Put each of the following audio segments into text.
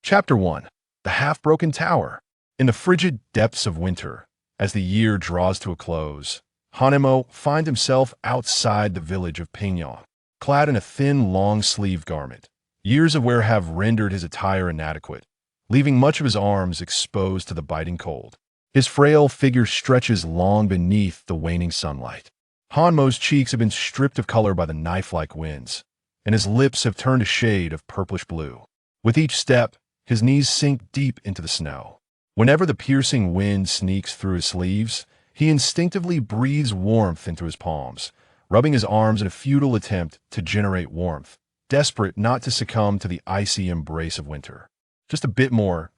Chapter 1. The Half-Broken Tower. In the frigid depths of winter, as the year draws to a close, Hanemo finds himself outside the village of Pignon, clad in a thin, long-sleeved garment. Years of wear have rendered his attire inadequate, leaving much of his arms exposed to the biting cold. His frail figure stretches long beneath the waning sunlight. Hanmo's cheeks have been stripped of color by the knife-like winds, and his lips have turned a shade of purplish blue. With each step, his knees sink deep into the snow. Whenever the piercing wind sneaks through his sleeves, he instinctively breathes warmth into his palms, rubbing his arms in a futile attempt to generate warmth, desperate not to succumb to the icy embrace of winter. Just a bit more,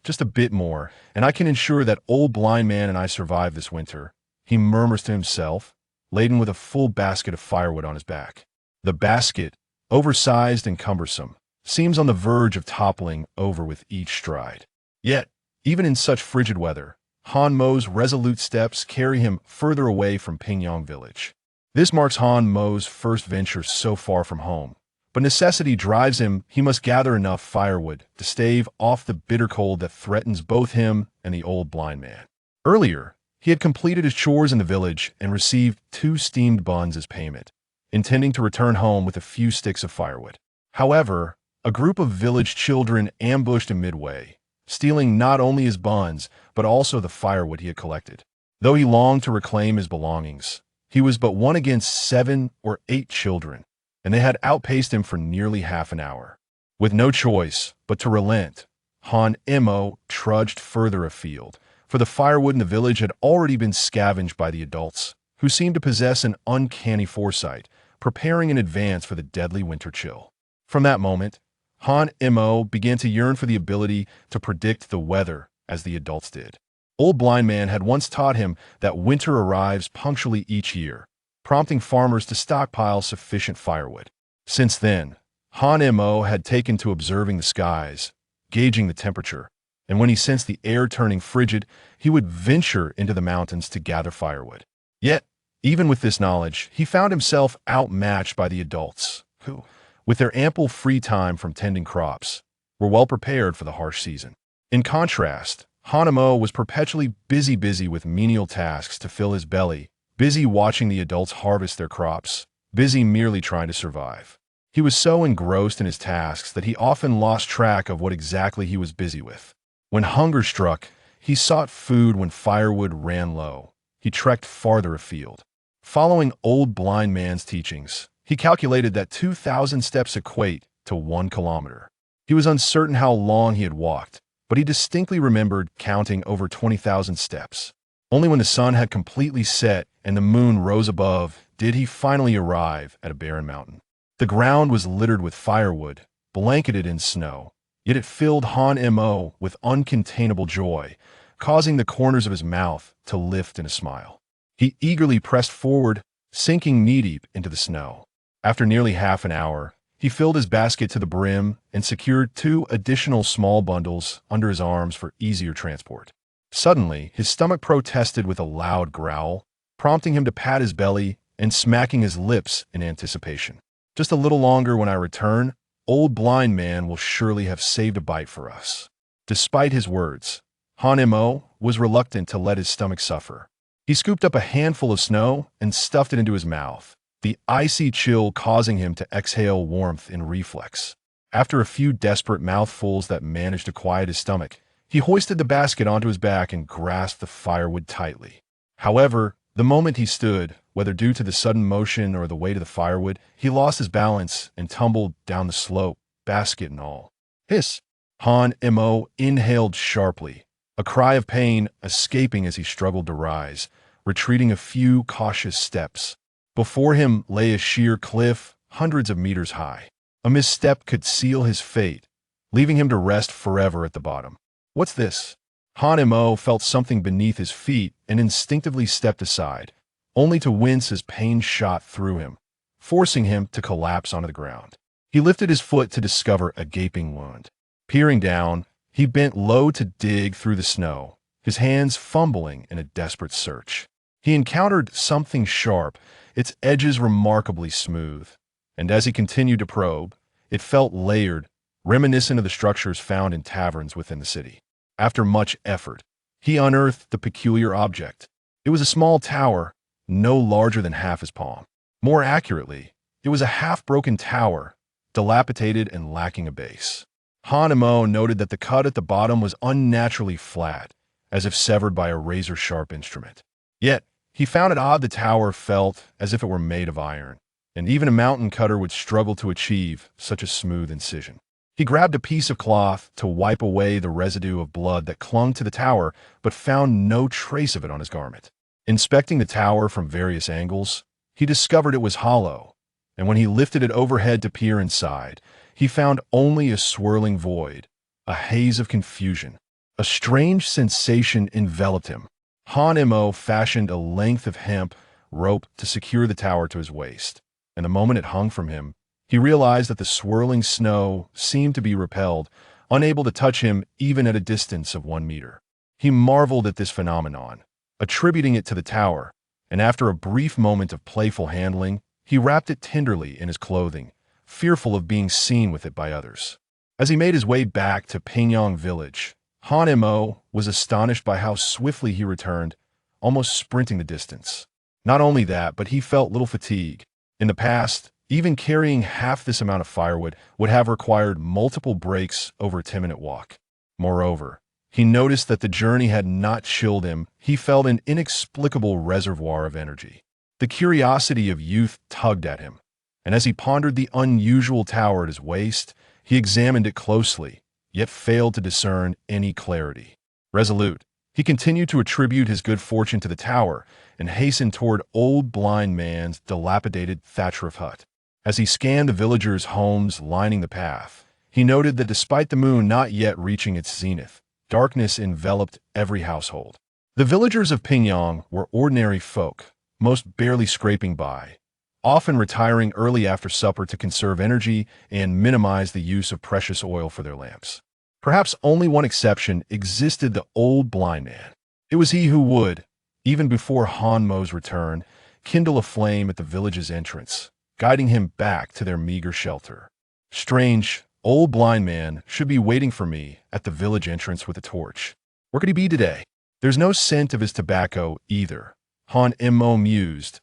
and I can ensure that old blind man and I survive this winter, he murmurs to himself, laden with a full basket of firewood on his back. The basket, oversized and cumbersome, seems on the verge of toppling over with each stride. Yet, even in such frigid weather, Hanmo's resolute steps carry him further away from Pignon village. This marks Hanmo's first venture so far from home, but necessity drives him. He must gather enough firewood to stave off the bitter cold that threatens both him and the old blind man. Earlier, he had completed his chores in the village and received 2 steamed buns as payment, intending to return home with a few sticks of firewood. However, a group of village children ambushed him midway, stealing not only his buns, but also the firewood he had collected. Though he longed to reclaim his belongings, he was but one against 7 or 8 children, and they had outpaced him for nearly half an hour. With no choice but to relent, Hanemo trudged further afield, for the firewood in the village had already been scavenged by the adults, who seemed to possess an uncanny foresight, preparing in advance for the deadly winter chill. From that moment, Hanemo began to yearn for the ability to predict the weather as the adults did. Old Blind Man had once taught him that winter arrives punctually each year, prompting farmers to stockpile sufficient firewood. Since then, Hanemo had taken to observing the skies, gauging the temperature, and when he sensed the air turning frigid, he would venture into the mountains to gather firewood. Yet, even with this knowledge, he found himself outmatched by the adults, who, with their ample free time from tending crops, were well prepared for the harsh season. In contrast, Hanemo was perpetually busy with menial tasks to fill his belly, busy watching the adults harvest their crops, busy merely trying to survive. He was so engrossed in his tasks that he often lost track of what exactly he was busy with. When hunger struck, he sought food. When firewood ran low, he trekked farther afield. Following Old Blind Man's teachings, he calculated that 2,000 steps equate to 1 kilometer. He was uncertain how long he had walked, but he distinctly remembered counting over 20,000 steps. Only when the sun had completely set and the moon rose above did he finally arrive at a barren mountain. The ground was littered with firewood, blanketed in snow, yet it filled Hanemo with uncontainable joy, causing the corners of his mouth to lift in a smile. He eagerly pressed forward, sinking knee-deep into the snow. After nearly half an hour, he filled his basket to the brim and secured 2 additional small bundles under his arms for easier transport. Suddenly, his stomach protested with a loud growl, prompting him to pat his belly and smacking his lips in anticipation. Just a little longer. When I return, Old Blind Man will surely have saved a bite for us. Despite his words, Hanemo was reluctant to let his stomach suffer. He scooped up a handful of snow and stuffed it into his mouth, the icy chill causing him to exhale warmth in reflex. After a few desperate mouthfuls that managed to quiet his stomach, he hoisted the basket onto his back and grasped the firewood tightly. However, the moment he stood, whether due to the sudden motion or the weight of the firewood, he lost his balance and tumbled down the slope, basket and all. Hiss! Hanemo inhaled sharply, a cry of pain escaping as he struggled to rise, retreating a few cautious steps. Before him lay a sheer cliff, hundreds of meters high. A misstep could seal his fate, leaving him to rest forever at the bottom. What's this? Hanemo felt something beneath his feet and instinctively stepped aside, only to wince as pain shot through him, forcing him to collapse onto the ground. He lifted his foot to discover a gaping wound. Peering down, he bent low to dig through the snow, his hands fumbling in a desperate search. He encountered something sharp, its edges remarkably smooth, and as he continued to probe, it felt layered, reminiscent of the structures found in taverns within the city. After much effort, he unearthed the peculiar object. It was a small tower, no larger than half his palm. More accurately, it was a half-broken tower, dilapidated and lacking a base. Hanemo noted that the cut at the bottom was unnaturally flat, as if severed by a razor-sharp instrument. Yet, he found it odd the tower felt as if it were made of iron, and even a mountain cutter would struggle to achieve such a smooth incision. He grabbed a piece of cloth to wipe away the residue of blood that clung to the tower, but found no trace of it on his garment. Inspecting the tower from various angles, he discovered it was hollow, and when he lifted it overhead to peer inside, he found only a swirling void, a haze of confusion. A strange sensation enveloped him. Hanemo fashioned a length of hemp rope to secure the tower to his waist, and the moment it hung from him, he realized that the swirling snow seemed to be repelled, unable to touch him even at a distance of 1 meter. He marveled at this phenomenon, attributing it to the tower, and after a brief moment of playful handling, he wrapped it tenderly in his clothing, fearful of being seen with it by others. As he made his way back to Pingyang village, Hanemo was astonished by how swiftly he returned, almost sprinting the distance. Not only that, but he felt little fatigue. In the past, even carrying half this amount of firewood would have required multiple breaks over a 10-minute walk. Moreover, he noticed that the journey had not chilled him. He felt an inexplicable reservoir of energy. The curiosity of youth tugged at him, and as he pondered the unusual tower at his waist, he examined it closely, yet failed to discern any clarity. Resolute, he continued to attribute his good fortune to the tower and hastened toward Old Blind Man's dilapidated thatch roof hut. As he scanned the villagers' homes lining the path, he noted that despite the moon not yet reaching its zenith, darkness enveloped every household. The villagers of Pingyang were ordinary folk, most barely scraping by, often retiring early after supper to conserve energy and minimize the use of precious oil for their lamps. Perhaps only one exception existed: the Old Blind Man. It was he who would, even before Hanmo's return, kindle a flame at the village's entrance, guiding him back to their meager shelter. Strange, Old Blind Man should be waiting for me at the village entrance with a torch. Where could he be today? There's no scent of his tobacco either, Hanmo mused,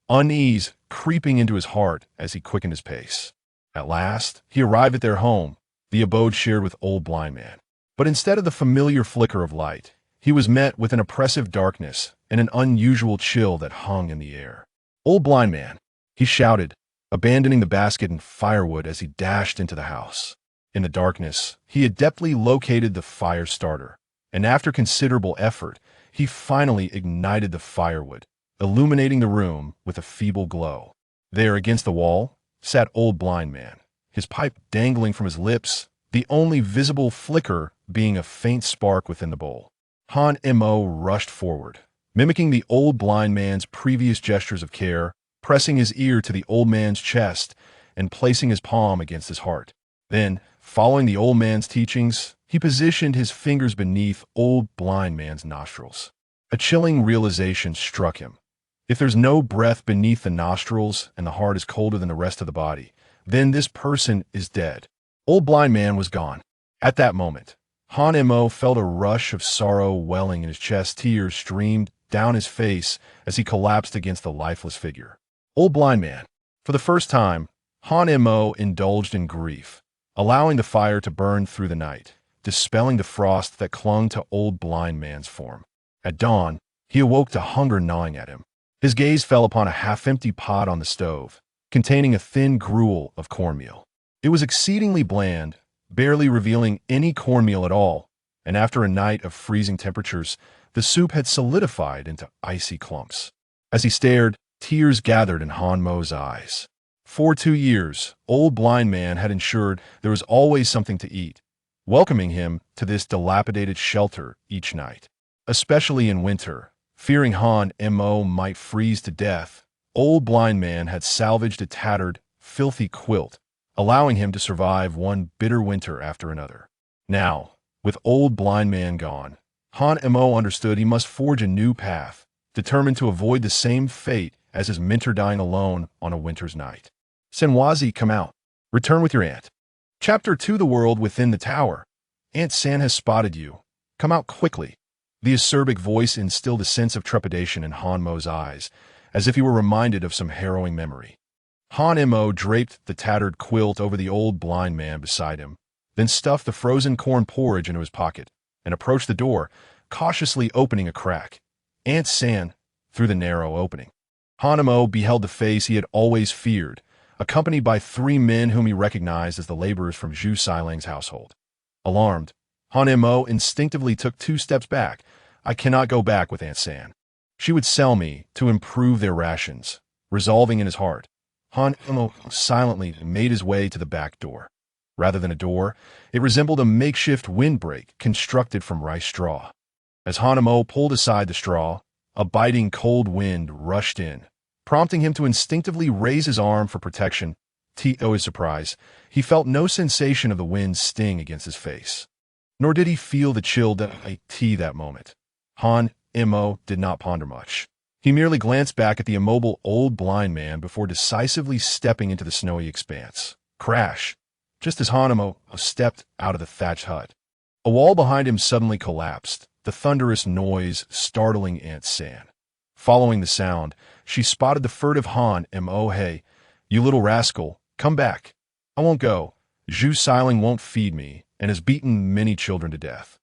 unease creeping into his heart as he quickened his pace. At last, he arrived at their home, the abode shared with Old Blind Man. But instead of the familiar flicker of light, he was met with an oppressive darkness and an unusual chill that hung in the air. Old Blind Man, he shouted, abandoning the basket and firewood as he dashed into the house. In the darkness, he adeptly located the fire starter, and after considerable effort, he finally ignited the firewood, illuminating the room with a feeble glow. There, against the wall, sat Old Blind Man, his pipe dangling from his lips, the only visible flicker being a faint spark within the bowl. Hanmo rushed forward, mimicking the Old Blind Man's previous gestures of care, pressing his ear to the old man's chest and placing his palm against his heart. Then, following the old man's teachings, he positioned his fingers beneath Old Blind Man's nostrils. A chilling realization struck him. If there's no breath beneath the nostrils and the heart is colder than the rest of the body, then this person is dead. Old Blind Man was gone. At that moment, Hanmo felt a rush of sorrow welling in his chest. Tears streamed down his face as he collapsed against the lifeless figure. Old Blind Man. For the first time, Hanmo indulged in grief, allowing the fire to burn through the night, dispelling the frost that clung to Old Blind Man's form. At dawn, he awoke to hunger gnawing at him. His gaze fell upon a half-empty pot on the stove, containing a thin gruel of cornmeal. It was exceedingly bland, barely revealing any cornmeal at all, and after a night of freezing temperatures, the soup had solidified into icy clumps. As he stared, tears gathered in Hanmo's eyes. For 2 years, Old Blind Man had ensured there was always something to eat, welcoming him to this dilapidated shelter each night. Especially in winter, fearing Hanmo might freeze to death, Old Blind Man had salvaged a tattered, filthy quilt, allowing him to survive one bitter winter after another. Now, with Old Blind Man gone, Hanmo understood he must forge a new path, determined to avoid the same fate as his mentor dying alone on a winter's night. Senwazi, come out. Return with your aunt. Chapter 2: The World Within the Tower. Aunt San has spotted you. Come out quickly. The acerbic voice instilled a sense of trepidation in Han Mo's eyes, as if he were reminded of some harrowing memory. Han Mo draped the tattered quilt over the old blind man beside him, then stuffed the frozen corn porridge into his pocket, and approached the door, cautiously opening a crack. Aunt San through the narrow opening. Han Mo beheld the face he had always feared, accompanied by 3 men whom he recognized as the laborers from Zhu Silang's household. Alarmed, Han Mo instinctively took 2 steps back. I cannot go back with Aunt San. She would sell me to improve their rations. Resolving in his heart, Han Mo silently made his way to the back door. Rather than a door, it resembled a makeshift windbreak constructed from rice straw. As Han Mo pulled aside the straw, a biting cold wind rushed in, prompting him to instinctively raise his arm for protection. To his surprise, he felt no sensation of the wind's sting against his face. Nor did he feel the chill that moment. Han Mo did not ponder much. He merely glanced back at the immobile old blind man before decisively stepping into the snowy expanse. Crash! Just as Han Mo stepped out of the thatched hut, a wall behind him suddenly collapsed, the thunderous noise startling Aunt San. Following the sound, she spotted the furtive Han Mo. Hey, you little rascal, come back. I won't go. Zhu Silang won't feed me and has beaten many children to death.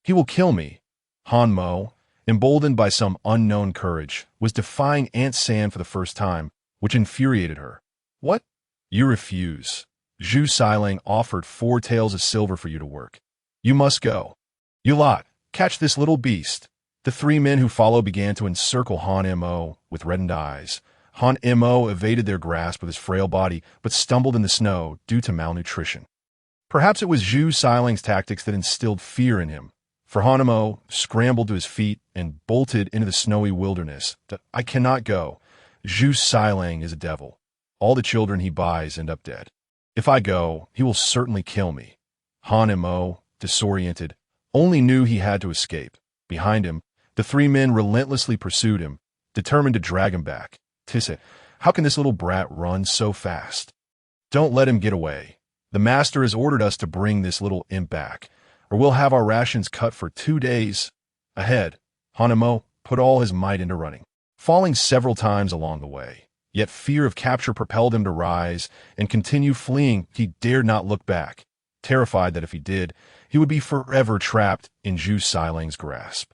He will kill me. Han Mo, emboldened by some unknown courage, was defying Aunt San for the first time, which infuriated her. What? You refuse. Zhu Silang offered 4 taels of silver for you to work. You must go. You lot, catch this little beast. The 3 men who followed began to encircle Han Mo with reddened eyes. Han Mo evaded their grasp with his frail body, but stumbled in the snow due to malnutrition. Perhaps it was Zhu Silang's tactics that instilled fear in him, for Han Mo scrambled to his feet and bolted into the snowy wilderness. I cannot go. Zhu Silang is a devil. All the children he buys end up dead. If I go, he will certainly kill me. Han Mo, disoriented, only knew he had to escape. Behind him, the 3 men relentlessly pursued him, determined to drag him back. Tisset, how can this little brat run so fast? Don't let him get away. The master has ordered us to bring this little imp back, or we'll have our rations cut for 2 days. Ahead, Han Mo put all his might into running, falling several times along the way. Yet fear of capture propelled him to rise and continue fleeing. He dared not look back, terrified that if he did, he would be forever trapped in Zhu Silang's grasp.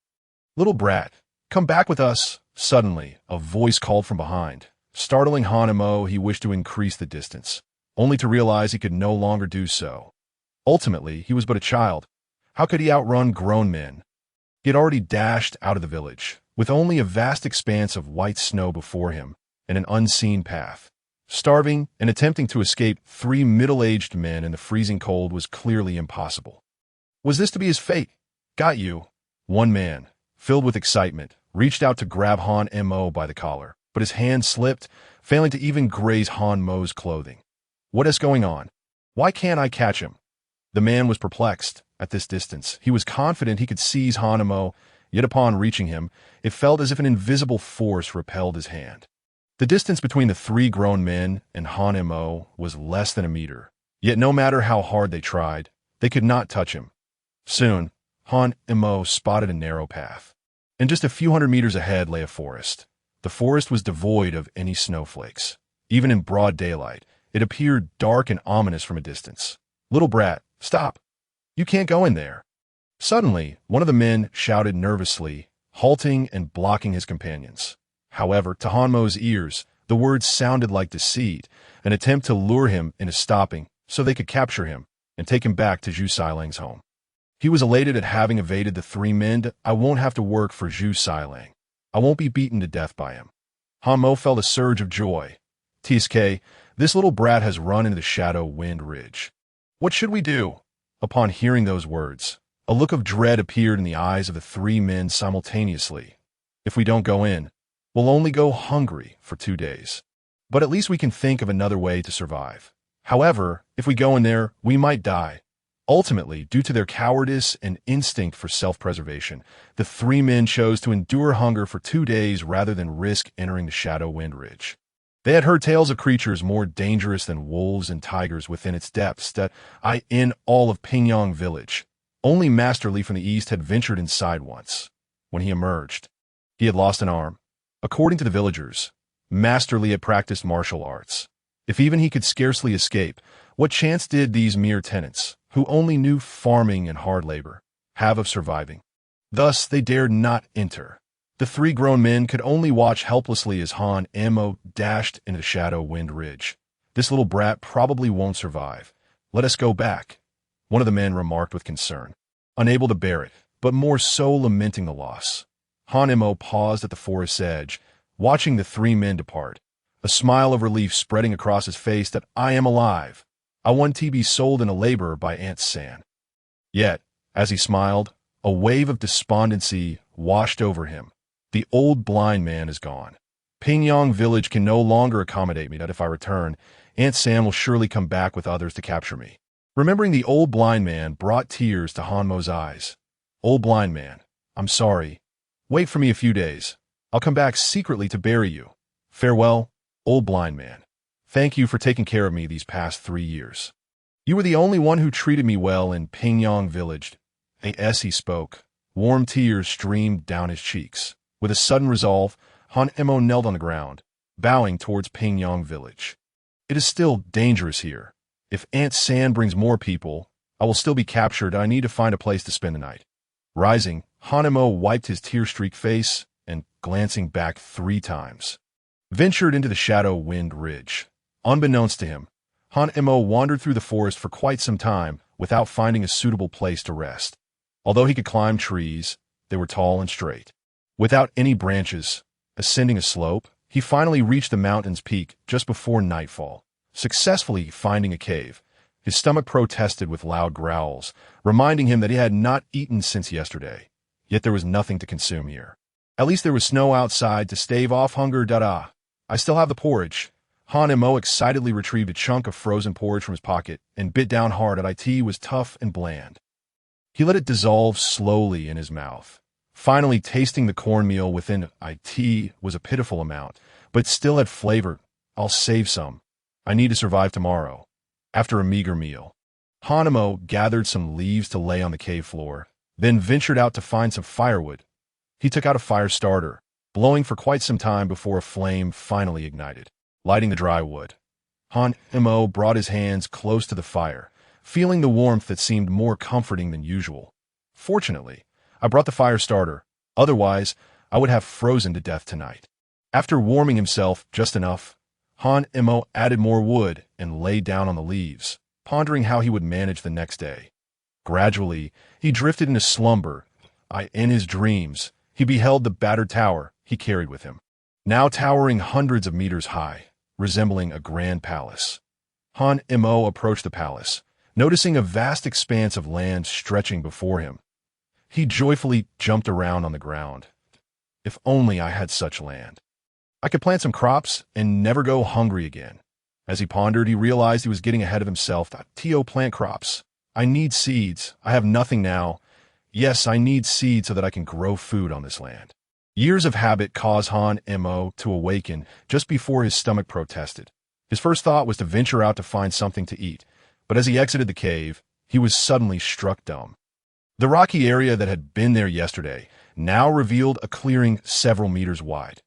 Little brat, come back with us. Suddenly, a voice called from behind. Startling Han Mo, he wished to increase the distance, only to realize he could no longer do so. Ultimately, he was but a child. How could he outrun grown men? He had already dashed out of the village, with only a vast expanse of white snow before him and an unseen path. Starving and attempting to escape 3 middle-aged men in the freezing cold was clearly impossible. Was this to be his fate? Got you. One man, filled with excitement, reached out to grab Han Mo by the collar, but his hand slipped, failing to even graze Han Mo's clothing. What is going on? Why can't I catch him? The man was perplexed. At this distance, he was confident he could seize Han Mo, yet upon reaching him, it felt as if an invisible force repelled his hand. The distance between the 3 grown men and Han Mo was less than a meter, yet no matter how hard they tried, they could not touch him. Soon, Han Mo spotted a narrow path, and just a few hundred meters ahead lay a forest. The forest was devoid of any snowflakes. Even in broad daylight, it appeared dark and ominous from a distance. Little brat, stop! You can't go in there. Suddenly, one of the men shouted nervously, halting and blocking his companions. However, to Han Mo's ears, the words sounded like deceit, an attempt to lure him into stopping so they could capture him and take him back to Zhu Silang's home. He was elated at having evaded the 3 men. I won't have to work for Zhu Silang. I won't be beaten to death by him. Han Mo felt a surge of joy. TSK, this little brat has run into the Shadow Wind Ridge. What should we do? Upon hearing those words, a look of dread appeared in the eyes of the 3 men simultaneously. If we don't go in, we'll only go hungry for 2 days. But at least we can think of another way to survive. However, if we go in there, we might die. Ultimately, due to their cowardice and instinct for self-preservation, the 3 men chose to endure hunger for 2 days rather than risk entering the Shadow Wind Ridge. They had heard tales of creatures more dangerous than wolves and tigers within its depths that in all of Pingyang village. Only Master Li from the east had ventured inside once. When he emerged, he had lost an arm. According to the villagers, Master Li had practiced martial arts. If even he could scarcely escape, what chance did these mere tenants, who only knew farming and hard labor, have of surviving? Thus they dared not enter. The three grown men could only watch helplessly as Han Mo dashed into the Shadow Wind Ridge. This little brat probably won't survive. Let us go back, one of the men remarked with concern. Unable to bear it, but more so lamenting the loss. Han Mo paused at the forest's edge, watching the three men depart, a smile of relief spreading across his face that I am alive. I want to be sold into labor by Aunt San. Yet, as he smiled, a wave of despondency washed over him. The old blind man is gone. Pingyang village can no longer accommodate me that if I return, Aunt Sam will surely come back with others to capture me. Remembering the old blind man brought tears to Han Mo's eyes. Old blind man, I'm sorry. Wait for me a few days. I'll come back secretly to bury you. Farewell, old blind man. Thank you for taking care of me these past 3 years. You were the only one who treated me well in Pingyang village. As he spoke, warm tears streamed down his cheeks. With a sudden resolve, Han Mo knelt on the ground, bowing towards Pingyang village. It is still dangerous here. If Aunt San brings more people, I will still be captured and I need to find a place to spend the night. Rising, Han Mo wiped his tear-streaked face and, glancing back 3 times, ventured into the Shadow Wind Ridge. Unbeknownst to him, Han Mo wandered through the forest for quite some time without finding a suitable place to rest. Although he could climb trees, they were tall and straight. Without any branches, ascending a slope, he finally reached the mountain's peak just before nightfall, successfully finding a cave. His stomach protested with loud growls, reminding him that he had not eaten since yesterday. Yet there was nothing to consume here. At least there was snow outside to stave off hunger. I still have the porridge. Han Mo excitedly retrieved a chunk of frozen porridge from his pocket and bit down hard at it was tough and bland. He let it dissolve slowly in his mouth. Finally, tasting the cornmeal within it was a pitiful amount, but still had flavor. I'll save some. I need to survive tomorrow. After a meager meal, Han Mo gathered some leaves to lay on the cave floor, then ventured out to find some firewood. He took out a fire starter, blowing for quite some time before a flame finally ignited. Lighting the dry wood, Han Mo brought his hands close to the fire, feeling the warmth that seemed more comforting than usual. Fortunately, I brought the fire starter, otherwise I would have frozen to death tonight. After warming himself just enough, Han Mo added more wood and lay down on the leaves, pondering how he would manage the next day. Gradually, he drifted into slumber. In his dreams, he beheld the battered tower he carried with him, now towering hundreds of meters high, resembling a grand palace. Han Mo approached the palace, noticing a vast expanse of land stretching before him. He joyfully jumped around on the ground. If only I had such land. I could plant some crops and never go hungry again. As he pondered, he realized he was getting ahead of himself. Plant crops. I need seeds. I have nothing now. Yes, I need seeds so that I can grow food on this land. Years of habit caused Han Mo to awaken just before his stomach protested. His first thought was to venture out to find something to eat, but as he exited the cave, he was suddenly struck dumb. The rocky area that had been there yesterday now revealed a clearing several meters wide.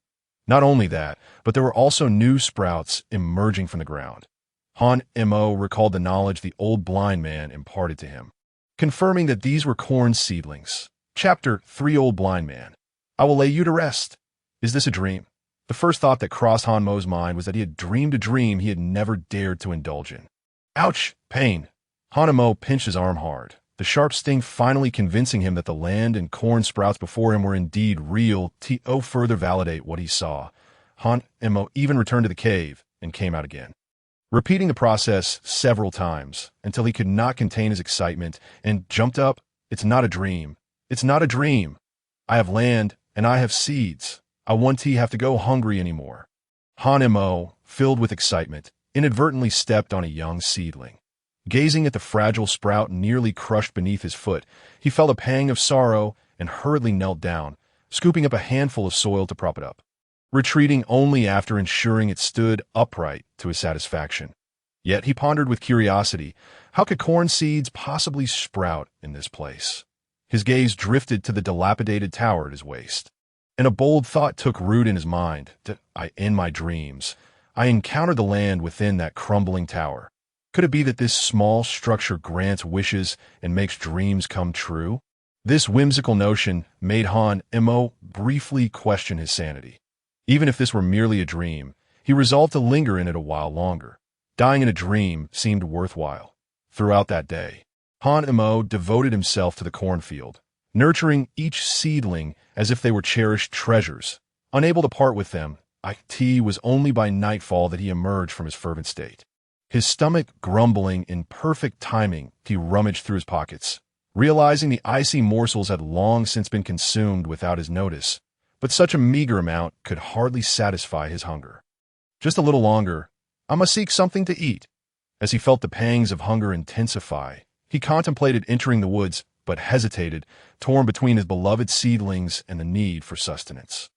Not only that, but there were also new sprouts emerging from the ground. Han Mo recalled the knowledge the old blind man imparted to him, confirming that these were corn seedlings. Chapter 3. Old Blind Man. I will lay you to rest. Is this a dream? The first thought that crossed Han Mo's mind was that he had dreamed a dream he had never dared to indulge in. Ouch! Pain! Han Mo pinched his arm hard, the sharp sting finally convincing him that the land and corn sprouts before him were indeed real. To further validate what he saw, Han Mo even returned to the cave and came out again, repeating the process several times until he could not contain his excitement and jumped up. It's not a dream. It's not a dream. I have land and I have seeds. I won't have to go hungry anymore. Han Mo, filled with excitement, inadvertently stepped on a young seedling. Gazing at the fragile sprout nearly crushed beneath his foot, he felt a pang of sorrow and hurriedly knelt down, scooping up a handful of soil to prop it up. retreating only after ensuring it stood upright to his satisfaction. Yet he pondered with curiosity, how could corn seeds possibly sprout in this place? His gaze drifted to the dilapidated tower at his waist, and a bold thought took root in his mind. In my dreams, I encountered the land within that crumbling tower. Could it be that this small structure grants wishes and makes dreams come true? This whimsical notion made Han-mo briefly question his sanity. Even if this were merely a dream, he resolved to linger in it a while longer. Dying in a dream seemed worthwhile. Throughout that day, Han-mo devoted himself to the cornfield, nurturing each seedling as if they were cherished treasures. Unable to part with them, it was only by nightfall that he emerged from his fervent state. His stomach grumbling in perfect timing, he rummaged through his pockets, realizing the icy morsels had long since been consumed without his notice, but such a meager amount could hardly satisfy his hunger. Just a little longer, I must seek something to eat. As he felt the pangs of hunger intensify, he contemplated entering the woods, but hesitated, torn between his beloved seedlings and the need for sustenance.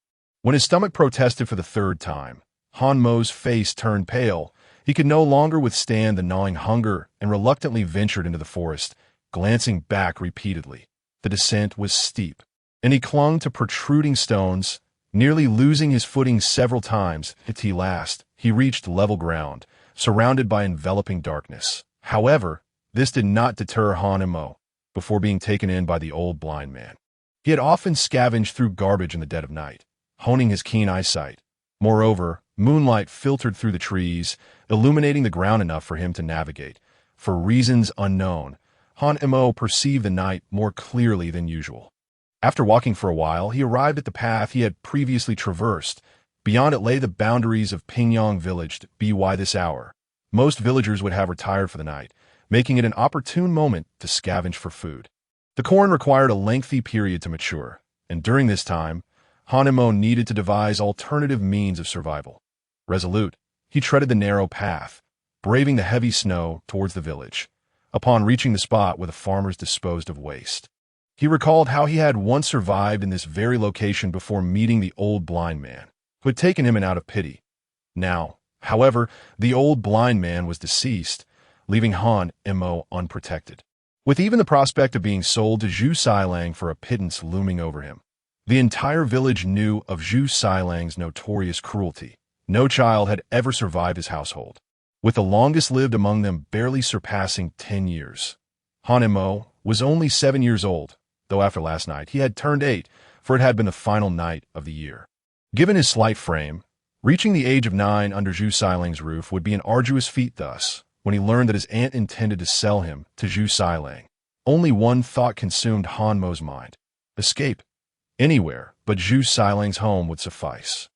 When his stomach protested for the third time, Han-mo's face turned pale. He could no longer withstand the gnawing hunger and reluctantly ventured into the forest, glancing back repeatedly. The descent was steep, and he clung to protruding stones, nearly losing his footing several times. At last, he reached level ground, surrounded by enveloping darkness. However, this did not deter Han-mo before being taken in by the old blind man. He had often scavenged through garbage in the dead of night, honing his keen eyesight. Moreover, moonlight filtered through the trees, illuminating the ground enough for him to navigate. For reasons unknown, Han-mo perceived the night more clearly than usual. After walking for a while, he arrived at the path he had previously traversed. Beyond it lay the boundaries of Pingyong village. By this hour, most villagers would have retired for the night, making it an opportune moment to scavenge for food. The corn required a lengthy period to mature, and during this time, Han-mo needed to devise alternative means of survival. Resolute, he treaded the narrow path, braving the heavy snow towards the village. Upon reaching the spot where the farmers disposed of waste, he recalled how he had once survived in this very location before meeting the old blind man, who had taken him in out of pity. Now, however, the old blind man was deceased, leaving Han-mo unprotected. With even the prospect of being sold to Zhu Sailang for a pittance looming over him, the entire village knew of Zhu Sailang's notorious cruelty. No child had ever survived his household, with the longest lived among them barely surpassing 10 years. Han-mo was only 7 years old, though after last night he had turned 8, for it had been the final night of the year. Given his slight frame, reaching the age of 9 under Zhu Sailang's roof would be an arduous feat. Thus, when he learned that his aunt intended to sell him to Zhu Sailang, only one thought consumed Han-mo's mind: escape. Anywhere but Zhu Sailang's home would suffice.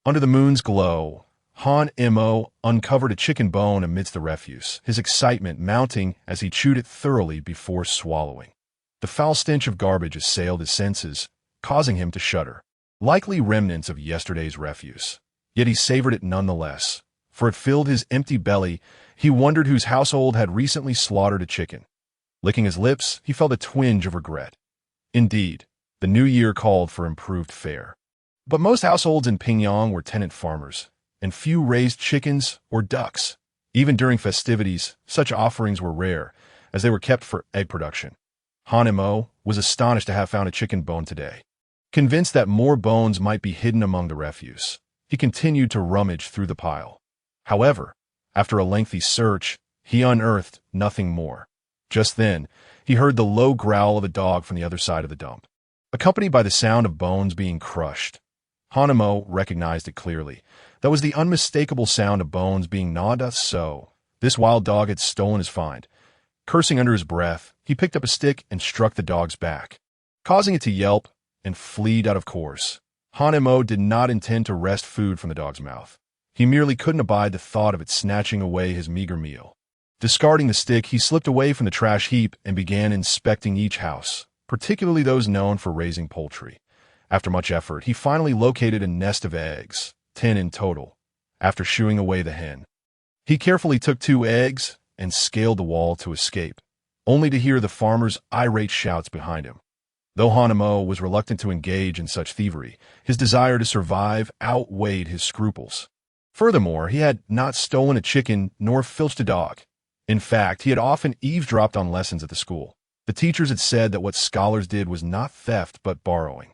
Under the moon's glow, Han-mo uncovered a chicken bone amidst the refuse, his excitement mounting as he chewed it thoroughly before swallowing. The foul stench of garbage assailed his senses, causing him to shudder. Likely remnants of yesterday's refuse. Yet he savored it nonetheless, for it filled his empty belly. He wondered whose household had recently slaughtered a chicken. Licking his lips, he felt a twinge of regret. Indeed, the new year called for improved fare. But most households in Pingyong were tenant farmers, and few raised chickens or ducks. Even during festivities, such offerings were rare, as they were kept for egg production. Han-mo was astonished to have found a chicken bone today. Convinced that more bones might be hidden among the refuse, he continued to rummage through the pile. However, after a lengthy search, he unearthed nothing more. Just then, he heard the low growl of a dog from the other side of the dump, accompanied by the sound of bones being crushed. Han-mo recognized it clearly. That was the unmistakable sound of bones being gnawed. So, this wild dog had stolen his find. Cursing under his breath, he picked up a stick and struck the dog's back, causing it to yelp and flee out of course. Han-mo did not intend to wrest food from the dog's mouth. He merely couldn't abide the thought of it snatching away his meager meal. Discarding the stick, he slipped away from the trash heap and began inspecting each house, particularly those known for raising poultry. After much effort, he finally located a nest of eggs, 10 in total. After shooing away the hen, he carefully took 2 eggs and scaled the wall to escape, only to hear the farmer's irate shouts behind him. Though Hanemo was reluctant to engage in such thievery, his desire to survive outweighed his scruples. Furthermore, he had not stolen a chicken nor filched a dog. In fact, he had often eavesdropped on lessons at the school. The teachers had said that what scholars did was not theft but borrowing.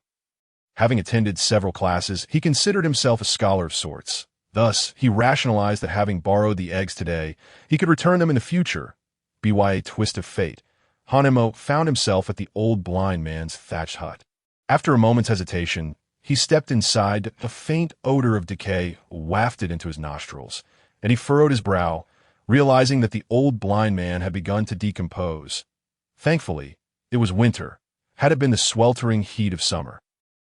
Having attended several classes, he considered himself a scholar of sorts. Thus, he rationalized that having borrowed the eggs today, he could return them in the future. By a twist of fate, Hanemo found himself at the old blind man's thatched hut. After a moment's hesitation, he stepped inside. A faint odor of decay wafted into his nostrils, and he furrowed his brow, realizing that the old blind man had begun to decompose. Thankfully, it was winter. Had it been the sweltering heat of summer,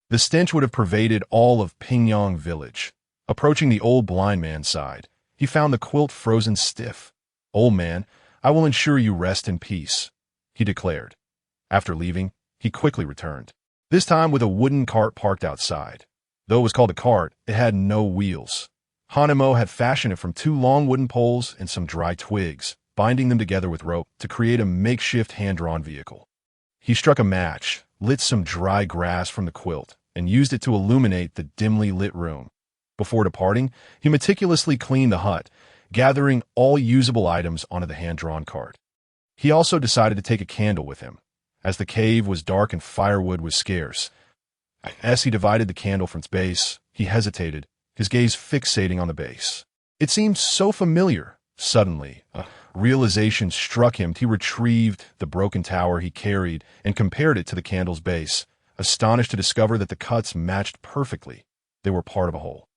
the stench would have pervaded all of Pingyong village. Approaching the old blind man's side, he found the quilt frozen stiff. "Old man, I will ensure you rest in peace," he declared. After leaving, he quickly returned, this time with a wooden cart parked outside. Though it was called a cart, it had no wheels. Hanemo had fashioned it from 2 long wooden poles and some dry twigs, binding them together with rope to create a makeshift hand-drawn vehicle. He struck a match, lit some dry grass from the quilt, and used it to illuminate the dimly lit room. Before departing, he meticulously cleaned the hut, gathering all usable items onto the hand-drawn cart. He also decided to take a candle with him, as the cave was dark and firewood was scarce. As he divided the candle from its base, he hesitated, his gaze fixating on the base. It seemed so familiar. Suddenly, a realization struck him. He retrieved the broken tower he carried and compared it to the candle's base, astonished to discover that the cuts matched perfectly. They were part of a whole.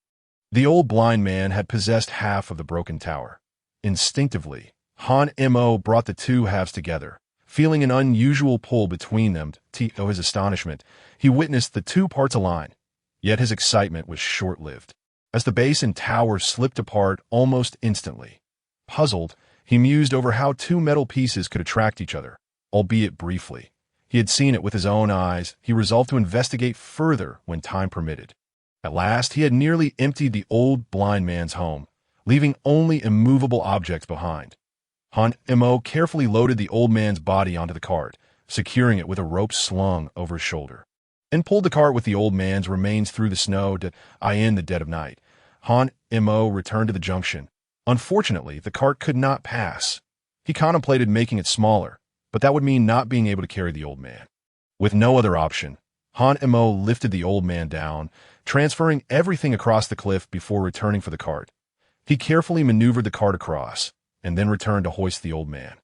The old blind man had possessed half of the broken tower. Instinctively, Hanemo brought the 2 halves together. Feeling an unusual pull between them, to his astonishment, he witnessed the 2 parts align. Yet his excitement was short-lived, as the base and tower slipped apart almost instantly. Puzzled, he mused over how 2 metal pieces could attract each other, albeit briefly. He had seen it with his own eyes. He resolved to investigate further when time permitted. At last, he had nearly emptied the old blind man's home, leaving only immovable objects behind. Hanemo carefully loaded the old man's body onto the cart, securing it with a rope slung over his shoulder, and pulled the cart with the old man's remains through the snow to in the dead of night. Hanemo returned to the junction. Unfortunately, the cart could not pass. He contemplated making it smaller, but that would mean not being able to carry the old man. With no other option, Hanemo lifted the old man down, transferring everything across the cliff before returning for the cart. He carefully maneuvered the cart across, and then returned to hoist the old man,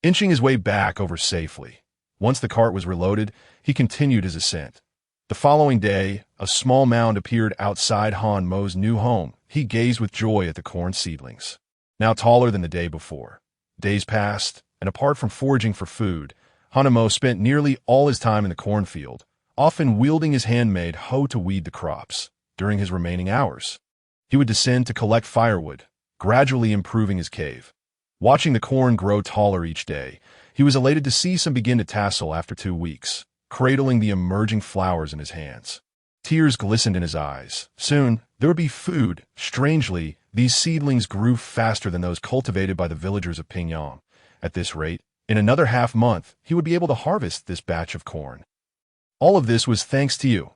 inching his way back over safely. Once the cart was reloaded, he continued his ascent. The following day, a small mound appeared outside Hanmo's new home. He gazed with joy at the corn seedlings, now taller than the day before. Days passed, and apart from foraging for food, Hanemo spent nearly all his time in the cornfield, often wielding his handmade hoe to weed the crops. During his remaining hours, he would descend to collect firewood, gradually improving his cave. Watching the corn grow taller each day, he was elated to see some begin to tassel after 2 weeks, cradling the emerging flowers in his hands. Tears glistened in his eyes. Soon, there would be food. Strangely, these seedlings grew faster than those cultivated by the villagers of Pingyong. At this rate, in another half-month, he would be able to harvest this batch of corn. All of this was thanks to you.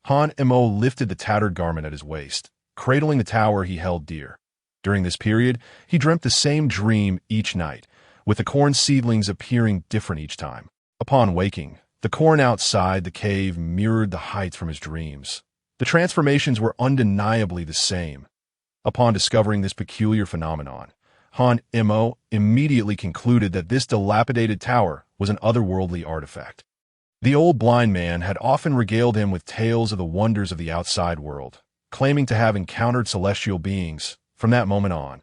Hanemo lifted the tattered garment at his waist, cradling the tower he held dear. During this period, he dreamt the same dream each night, with the corn seedlings appearing different each time. Upon waking, the corn outside the cave mirrored the heights from his dreams. The transformations were undeniably the same. Upon discovering this peculiar phenomenon, Hanemo immediately concluded that this dilapidated tower was an otherworldly artifact. The old blind man had often regaled him with tales of the wonders of the outside world, claiming to have encountered celestial beings. From that moment on,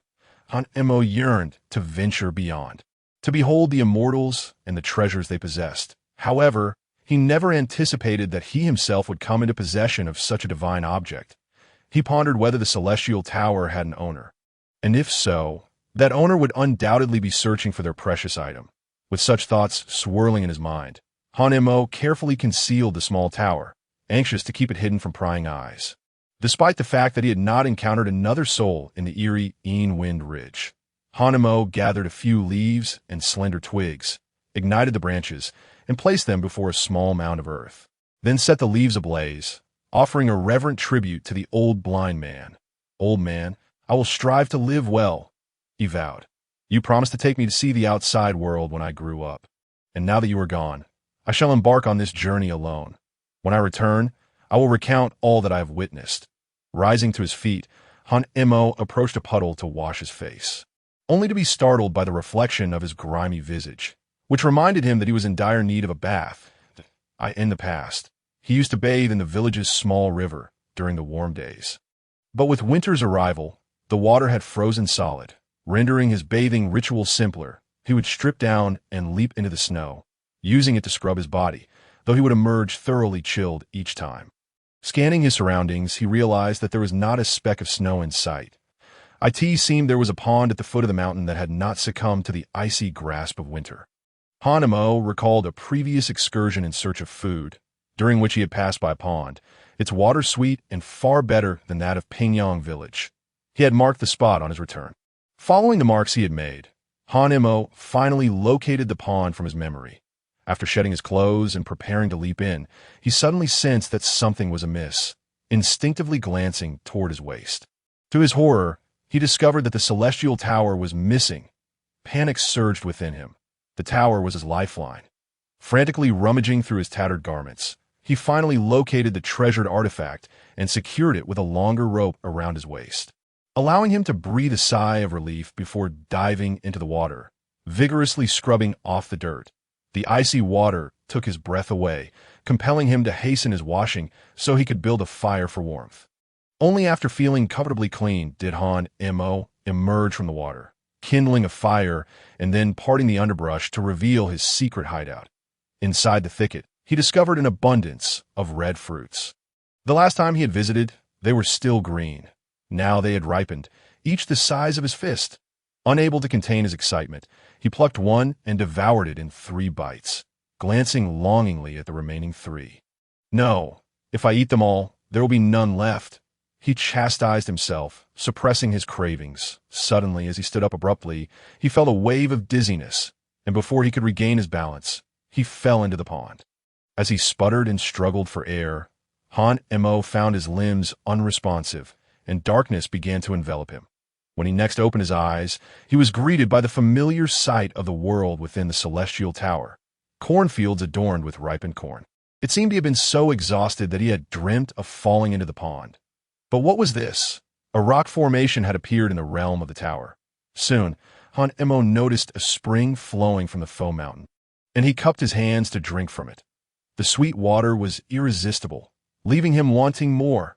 Hanemo yearned to venture beyond, to behold the immortals and the treasures they possessed. However, he never anticipated that he himself would come into possession of such a divine object. He pondered whether the celestial tower had an owner, and if so, that owner would undoubtedly be searching for their precious item. With such thoughts swirling in his mind, Hanemo carefully concealed the small tower, anxious to keep it hidden from prying eyes. Despite the fact that he had not encountered another soul in the eerie Wind Ridge, Hanemo gathered a few leaves and slender twigs, ignited the branches, and placed them before a small mound of earth. Then set the leaves ablaze, offering a reverent tribute to the old blind man. "Old man, I will strive to live well," he vowed. "You promised to take me to see the outside world when I grew up. And now that you are gone, I shall embark on this journey alone. When I return, I will recount all that I have witnessed." Rising to his feet, Han Emo approached a puddle to wash his face, only to be startled by the reflection of his grimy visage, which reminded him that he was in dire need of a bath. In the past, he used to bathe in the village's small river during the warm days. But with winter's arrival, the water had frozen solid, rendering his bathing ritual simpler. He would strip down and leap into the snow, using it to scrub his body, though he would emerge thoroughly chilled each time. Scanning his surroundings, he realized that there was not a speck of snow in sight. It seemed there was a pond at the foot of the mountain that had not succumbed to the icy grasp of winter. Hanemo recalled a previous excursion in search of food, during which he had passed by a pond, its water sweet and far better than that of Pingyong village. He had marked the spot on his return. Following the marks he had made, Hanemo finally located the pond from his memory. After shedding his clothes and preparing to leap in, he suddenly sensed that something was amiss, instinctively glancing toward his waist. To his horror, he discovered that the celestial tower was missing. Panic surged within him. The tower was his lifeline. Frantically rummaging through his tattered garments, he finally located the treasured artifact and secured it with a longer rope around his waist, allowing him to breathe a sigh of relief before diving into the water, vigorously scrubbing off the dirt. The icy water took his breath away, compelling him to hasten his washing so he could build a fire for warmth. Only after feeling comfortably clean did Han Mo emerge from the water, kindling a fire and then parting the underbrush to reveal his secret hideout. Inside the thicket, he discovered an abundance of red fruits. The last time he had visited, they were still green. Now they had ripened, each the size of his fist. Unable to contain his excitement, he plucked one and devoured it in 3 bites, glancing longingly at the remaining 3. "No, if I eat them all, there will be none left." He chastised himself, suppressing his cravings. Suddenly, as he stood up abruptly, he felt a wave of dizziness, and before he could regain his balance, he fell into the pond. As he sputtered and struggled for air, Han Mo found his limbs unresponsive, and darkness began to envelop him. When he next opened his eyes, he was greeted by the familiar sight of the world within the celestial tower, cornfields adorned with ripened corn. It seemed he had been so exhausted that he had dreamt of falling into the pond. But what was this? A rock formation had appeared in the realm of the tower. Soon, Han Mo noticed a spring flowing from the foam mountain, and he cupped his hands to drink from it. The sweet water was irresistible, leaving him wanting more.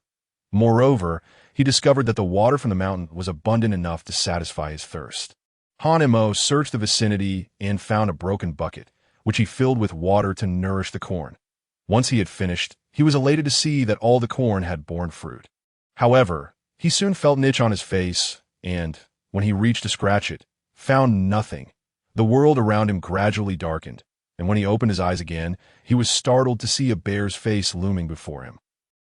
Moreover, he discovered that the water from the mountain was abundant enough to satisfy his thirst. Han Mo searched the vicinity and found a broken bucket, which he filled with water to nourish the corn. Once he had finished, he was elated to see that all the corn had borne fruit. However, he soon felt an itch on his face, and, when he reached to scratch it, found nothing. The world around him gradually darkened, and when he opened his eyes again, he was startled to see a bear's face looming before him.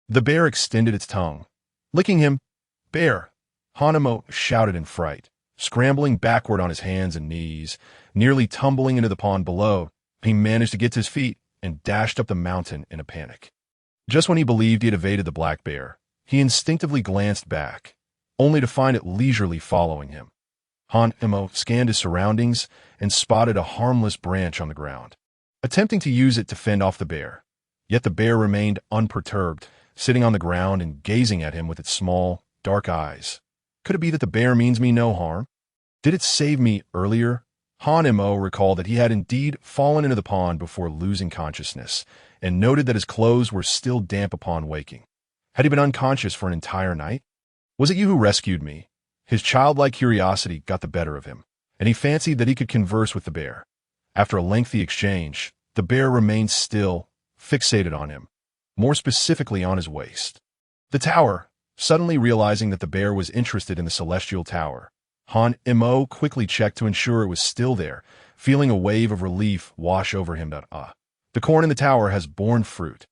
The bear extended its tongue, licking him. "Bear!" Hanemo shouted in fright, scrambling backward on his hands and knees, nearly tumbling into the pond below. He managed to get to his feet and dashed up the mountain in a panic. Just when he believed he had evaded the black bear, he instinctively glanced back, only to find it leisurely following him. Han Mo scanned his surroundings and spotted a harmless branch on the ground, attempting to use it to fend off the bear. Yet the bear remained unperturbed, sitting on the ground and gazing at him with its small, dark eyes. Could it be that the bear means me no harm? Did it save me earlier? Han Mo recalled that he had indeed fallen into the pond before losing consciousness, and noted that his clothes were still damp upon waking. Had he been unconscious for an entire night? Was it you who rescued me? His childlike curiosity got the better of him, and he fancied that he could converse with the bear. After a lengthy exchange, the bear remained still, fixated on him, more specifically on his waist. The tower, suddenly realizing that the bear was interested in the celestial tower, Han Mo quickly checked to ensure it was still there, feeling a wave of relief wash over him. The corn in the tower has borne fruit.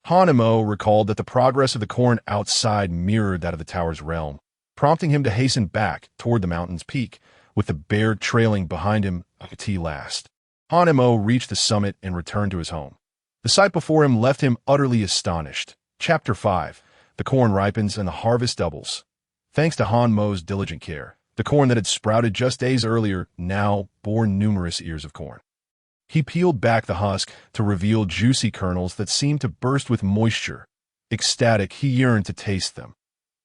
Han Mo recalled that the progress of the corn outside mirrored that of the tower's realm, prompting him to hasten back toward the mountain's peak, with the bear trailing behind him at last. Hanemo reached the summit and returned to his home. The sight before him left him utterly astonished. Chapter 5. The corn ripens and the harvest doubles. Thanks to Hanmo's diligent care, the corn that had sprouted just days earlier now bore numerous ears of corn. He peeled back the husk to reveal juicy kernels that seemed to burst with moisture. Ecstatic, he yearned to taste them.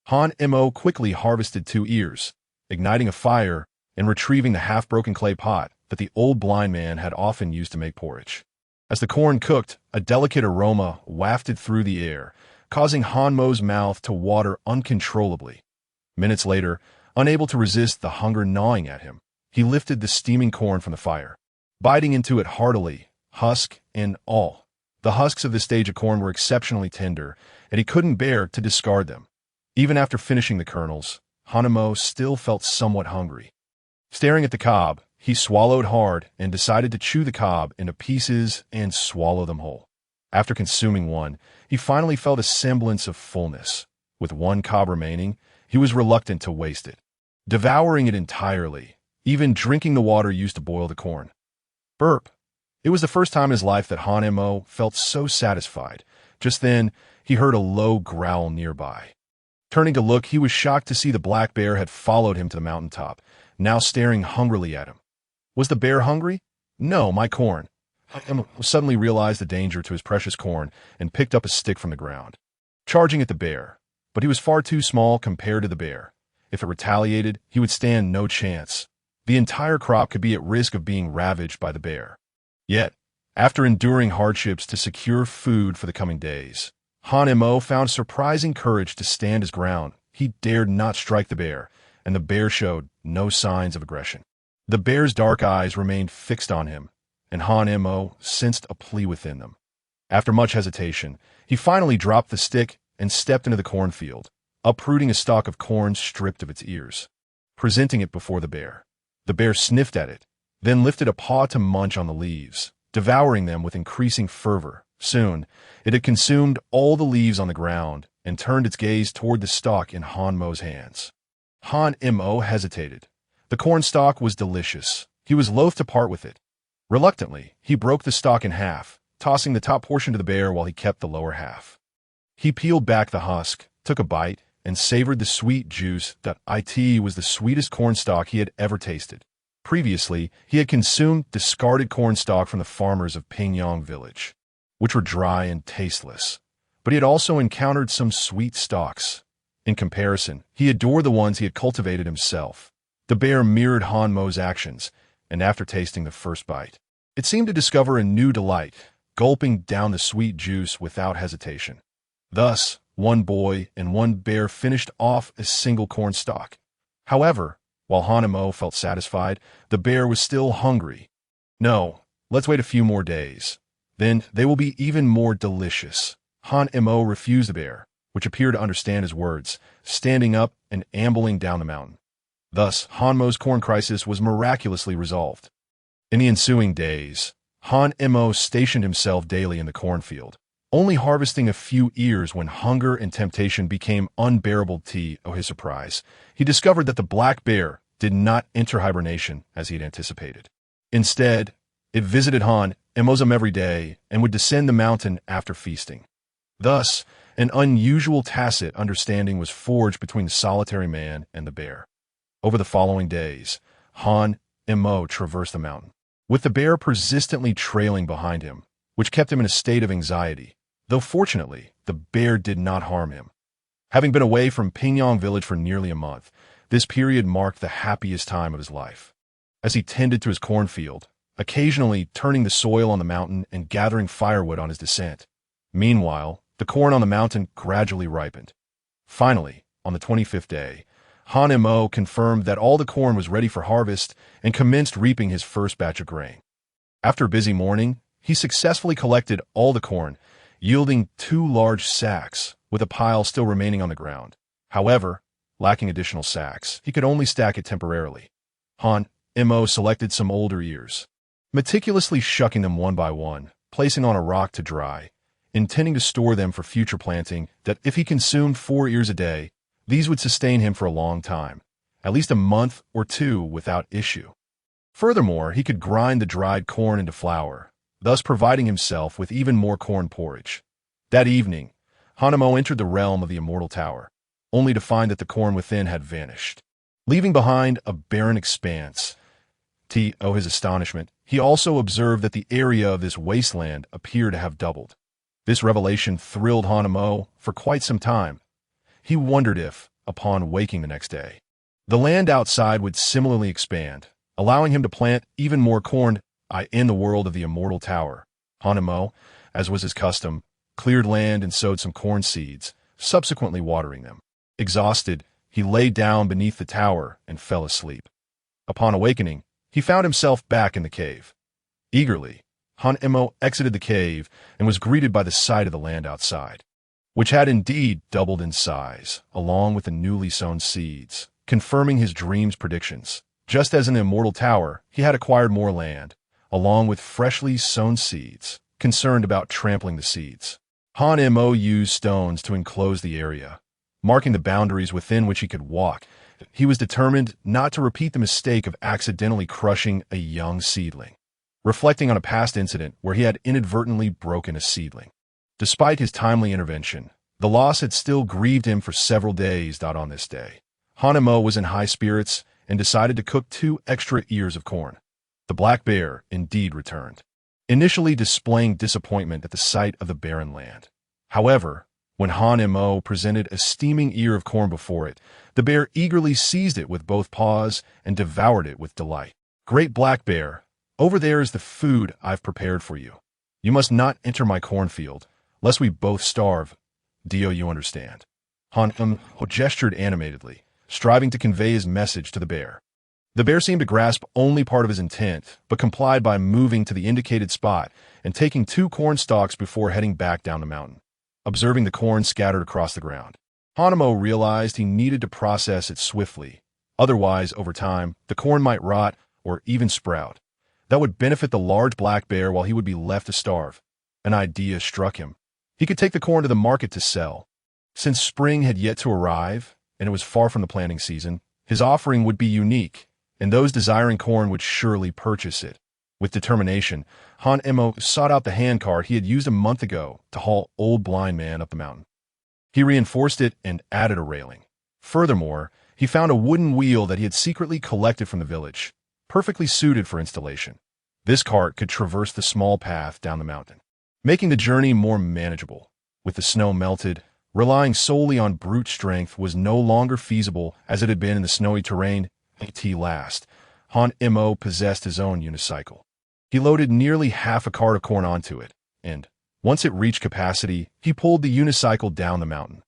Han-mo quickly harvested 2 ears, igniting a fire and retrieving the half-broken clay pot that the old blind man had often used to make porridge. As the corn cooked, a delicate aroma wafted through the air, causing Hanmo's mouth to water uncontrollably. Minutes later, unable to resist the hunger gnawing at him, he lifted the steaming corn from the fire, biting into it heartily, husk and all. The husks of this stage of corn were exceptionally tender, and he couldn't bear to discard them. Even after finishing the kernels, Hanemo still felt somewhat hungry. Staring at the cob, he swallowed hard and decided to chew the cob into pieces and swallow them whole. After consuming one, he finally felt a semblance of fullness. With 1 cob remaining, he was reluctant to waste it, devouring it entirely, even drinking the water used to boil the corn. Burp. It was the first time in his life that Hanemo felt so satisfied. Just then, he heard a low growl nearby. Turning to look, he was shocked to see the black bear had followed him to the mountaintop, now staring hungrily at him. Was the bear hungry? No, my corn. Hanemo suddenly realized the danger to his precious corn and picked up a stick from the ground, charging at the bear. But he was far too small compared to the bear. If it retaliated, he would stand no chance. The entire crop could be at risk of being ravaged by the bear. Yet, after enduring hardships to secure food for the coming days, Hanemo found surprising courage to stand his ground. He dared not strike the bear, and the bear showed no signs of aggression. The bear's dark eyes remained fixed on him, and Hanemo sensed a plea within them. After much hesitation, he finally dropped the stick and stepped into the cornfield, uprooting a stalk of corn stripped of its ears, presenting it before the bear. The bear sniffed at it, then lifted a paw to munch on the leaves, devouring them with increasing fervor. Soon, it had consumed all the leaves on the ground and turned its gaze toward the stalk in Hanmo's hands. Han-mo hesitated. The corn stalk was delicious. He was loath to part with it. Reluctantly, he broke the stalk in half, tossing the top portion to the bear while he kept the lower half. He peeled back the husk, took a bite, and savored the sweet juice that was the sweetest corn stalk he had ever tasted. Previously, he had consumed discarded corn stalk from the farmers of Pingyang village, which were dry and tasteless. But he had also encountered some sweet stalks. In comparison, he adored the ones he had cultivated himself. The bear mirrored Hanmo's actions, and after tasting the first bite, it seemed to discover a new delight, gulping down the sweet juice without hesitation. Thus, 1 boy and 1 bear finished off a single corn stalk. However, while Hanemo felt satisfied, the bear was still hungry. No, let's wait a few more days. Then they will be even more delicious. Han-mo refused the bear, which appeared to understand his words, standing up and ambling down the mountain. Thus, Hanmo's corn crisis was miraculously resolved. In the ensuing days, Han-mo stationed himself daily in the cornfield, only harvesting a few ears when hunger and temptation became unbearable. To his surprise, he discovered that the black bear did not enter hibernation as he had anticipated. Instead, it visited Han-mo's every day and would descend the mountain after feasting. Thus, an unusual tacit understanding was forged between the solitary man and the bear. Over the following days, Han-mo traversed the mountain, with the bear persistently trailing behind him, which kept him in a state of anxiety, though fortunately, the bear did not harm him. Having been away from Pingyang village for nearly a month, this period marked the happiest time of his life. As he tended to his cornfield, occasionally turning the soil on the mountain and gathering firewood on his descent. Meanwhile, the corn on the mountain gradually ripened. Finally, on the 25th day, Han-mo confirmed that all the corn was ready for harvest and commenced reaping his first batch of grain. After a busy morning, he successfully collected all the corn, yielding 2 large sacks, with a pile still remaining on the ground. However, lacking additional sacks, he could only stack it temporarily. Han-mo selected some older ears, meticulously shucking them one by one, placing on a rock to dry, intending to store them for future planting, that if he consumed 4 ears a day, these would sustain him for a long time, at least a month or 2 without issue. Furthermore, he could grind the dried corn into flour, thus providing himself with even more corn porridge. That evening, Hanamo entered the realm of the Immortal Tower, only to find that the corn within had vanished, leaving behind a barren expanse. To his astonishment, he also observed that the area of this wasteland appeared to have doubled. This revelation thrilled Hanamo for quite some time. He wondered if, upon waking the next day, the land outside would similarly expand, allowing him to plant even more corn in the world of the Immortal Tower. Hanamo, as was his custom, cleared land and sowed some corn seeds, subsequently watering them. Exhausted, he lay down beneath the tower and fell asleep. Upon awakening, he found himself back in the cave. Eagerly, Hanamo exited the cave and was greeted by the sight of the land outside, which had indeed doubled in size, along with the newly sown seeds, confirming his dream's predictions. Just as in the Immortal Tower, he had acquired more land, along with freshly sown seeds, concerned about trampling the seeds. Hanamo used stones to enclose the area, marking the boundaries within which he could walk. He was determined not to repeat the mistake of accidentally crushing a young seedling, reflecting on a past incident where he had inadvertently broken a seedling. Despite his timely intervention, the loss had still grieved him for several days. On this day, Hanamo was in high spirits and decided to cook 2 extra ears of corn. The black bear indeed returned, initially displaying disappointment at the sight of the barren land. However, when Hanamo presented a steaming ear of corn before it, the bear eagerly seized it with both paws and devoured it with delight. "Great black bear, over there is the food I've prepared for you. You must not enter my cornfield, lest we both starve. Do you understand?" Hanamo gestured animatedly, striving to convey his message to the bear. The bear seemed to grasp only part of his intent, but complied by moving to the indicated spot and taking 2 corn stalks before heading back down the mountain. Observing the corn scattered across the ground, Hanamo realized he needed to process it swiftly. Otherwise, over time, the corn might rot or even sprout. That would benefit the large black bear while he would be left to starve. An idea struck him. He could take the corn to the market to sell. Since spring had yet to arrive, and it was far from the planting season, his offering would be unique, and those desiring corn would surely purchase it. With determination, Hanamo sought out the handcart he had used a month ago to haul Old Blind Man up the mountain. He reinforced it and added a railing. Furthermore, he found a wooden wheel that he had secretly collected from the village, perfectly suited for installation. This cart could traverse the small path down the mountain, making the journey more manageable. With the snow melted, relying solely on brute strength was no longer feasible as it had been in the snowy terrain. At last, Hanamo possessed his own unicycle. He loaded nearly half a cart of corn onto it, and, once it reached capacity, he pulled the unicycle down the mountain.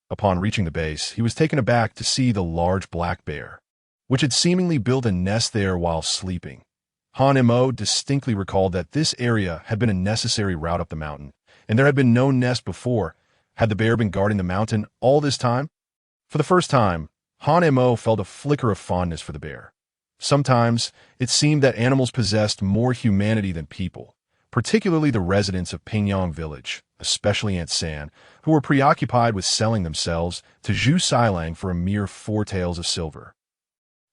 Upon reaching the base, he was taken aback to see the large black bear, which had seemingly built a nest there while sleeping. Hanamo distinctly recalled that this area had been a necessary route up the mountain, and there had been no nest before. Had the bear been guarding the mountain all this time? For the first time, Hanamo felt a flicker of fondness for the bear. Sometimes, it seemed that animals possessed more humanity than people, particularly the residents of Pingyang village, especially Aunt San, who were preoccupied with selling themselves to Zhu Sailang for a mere 4 taels of silver.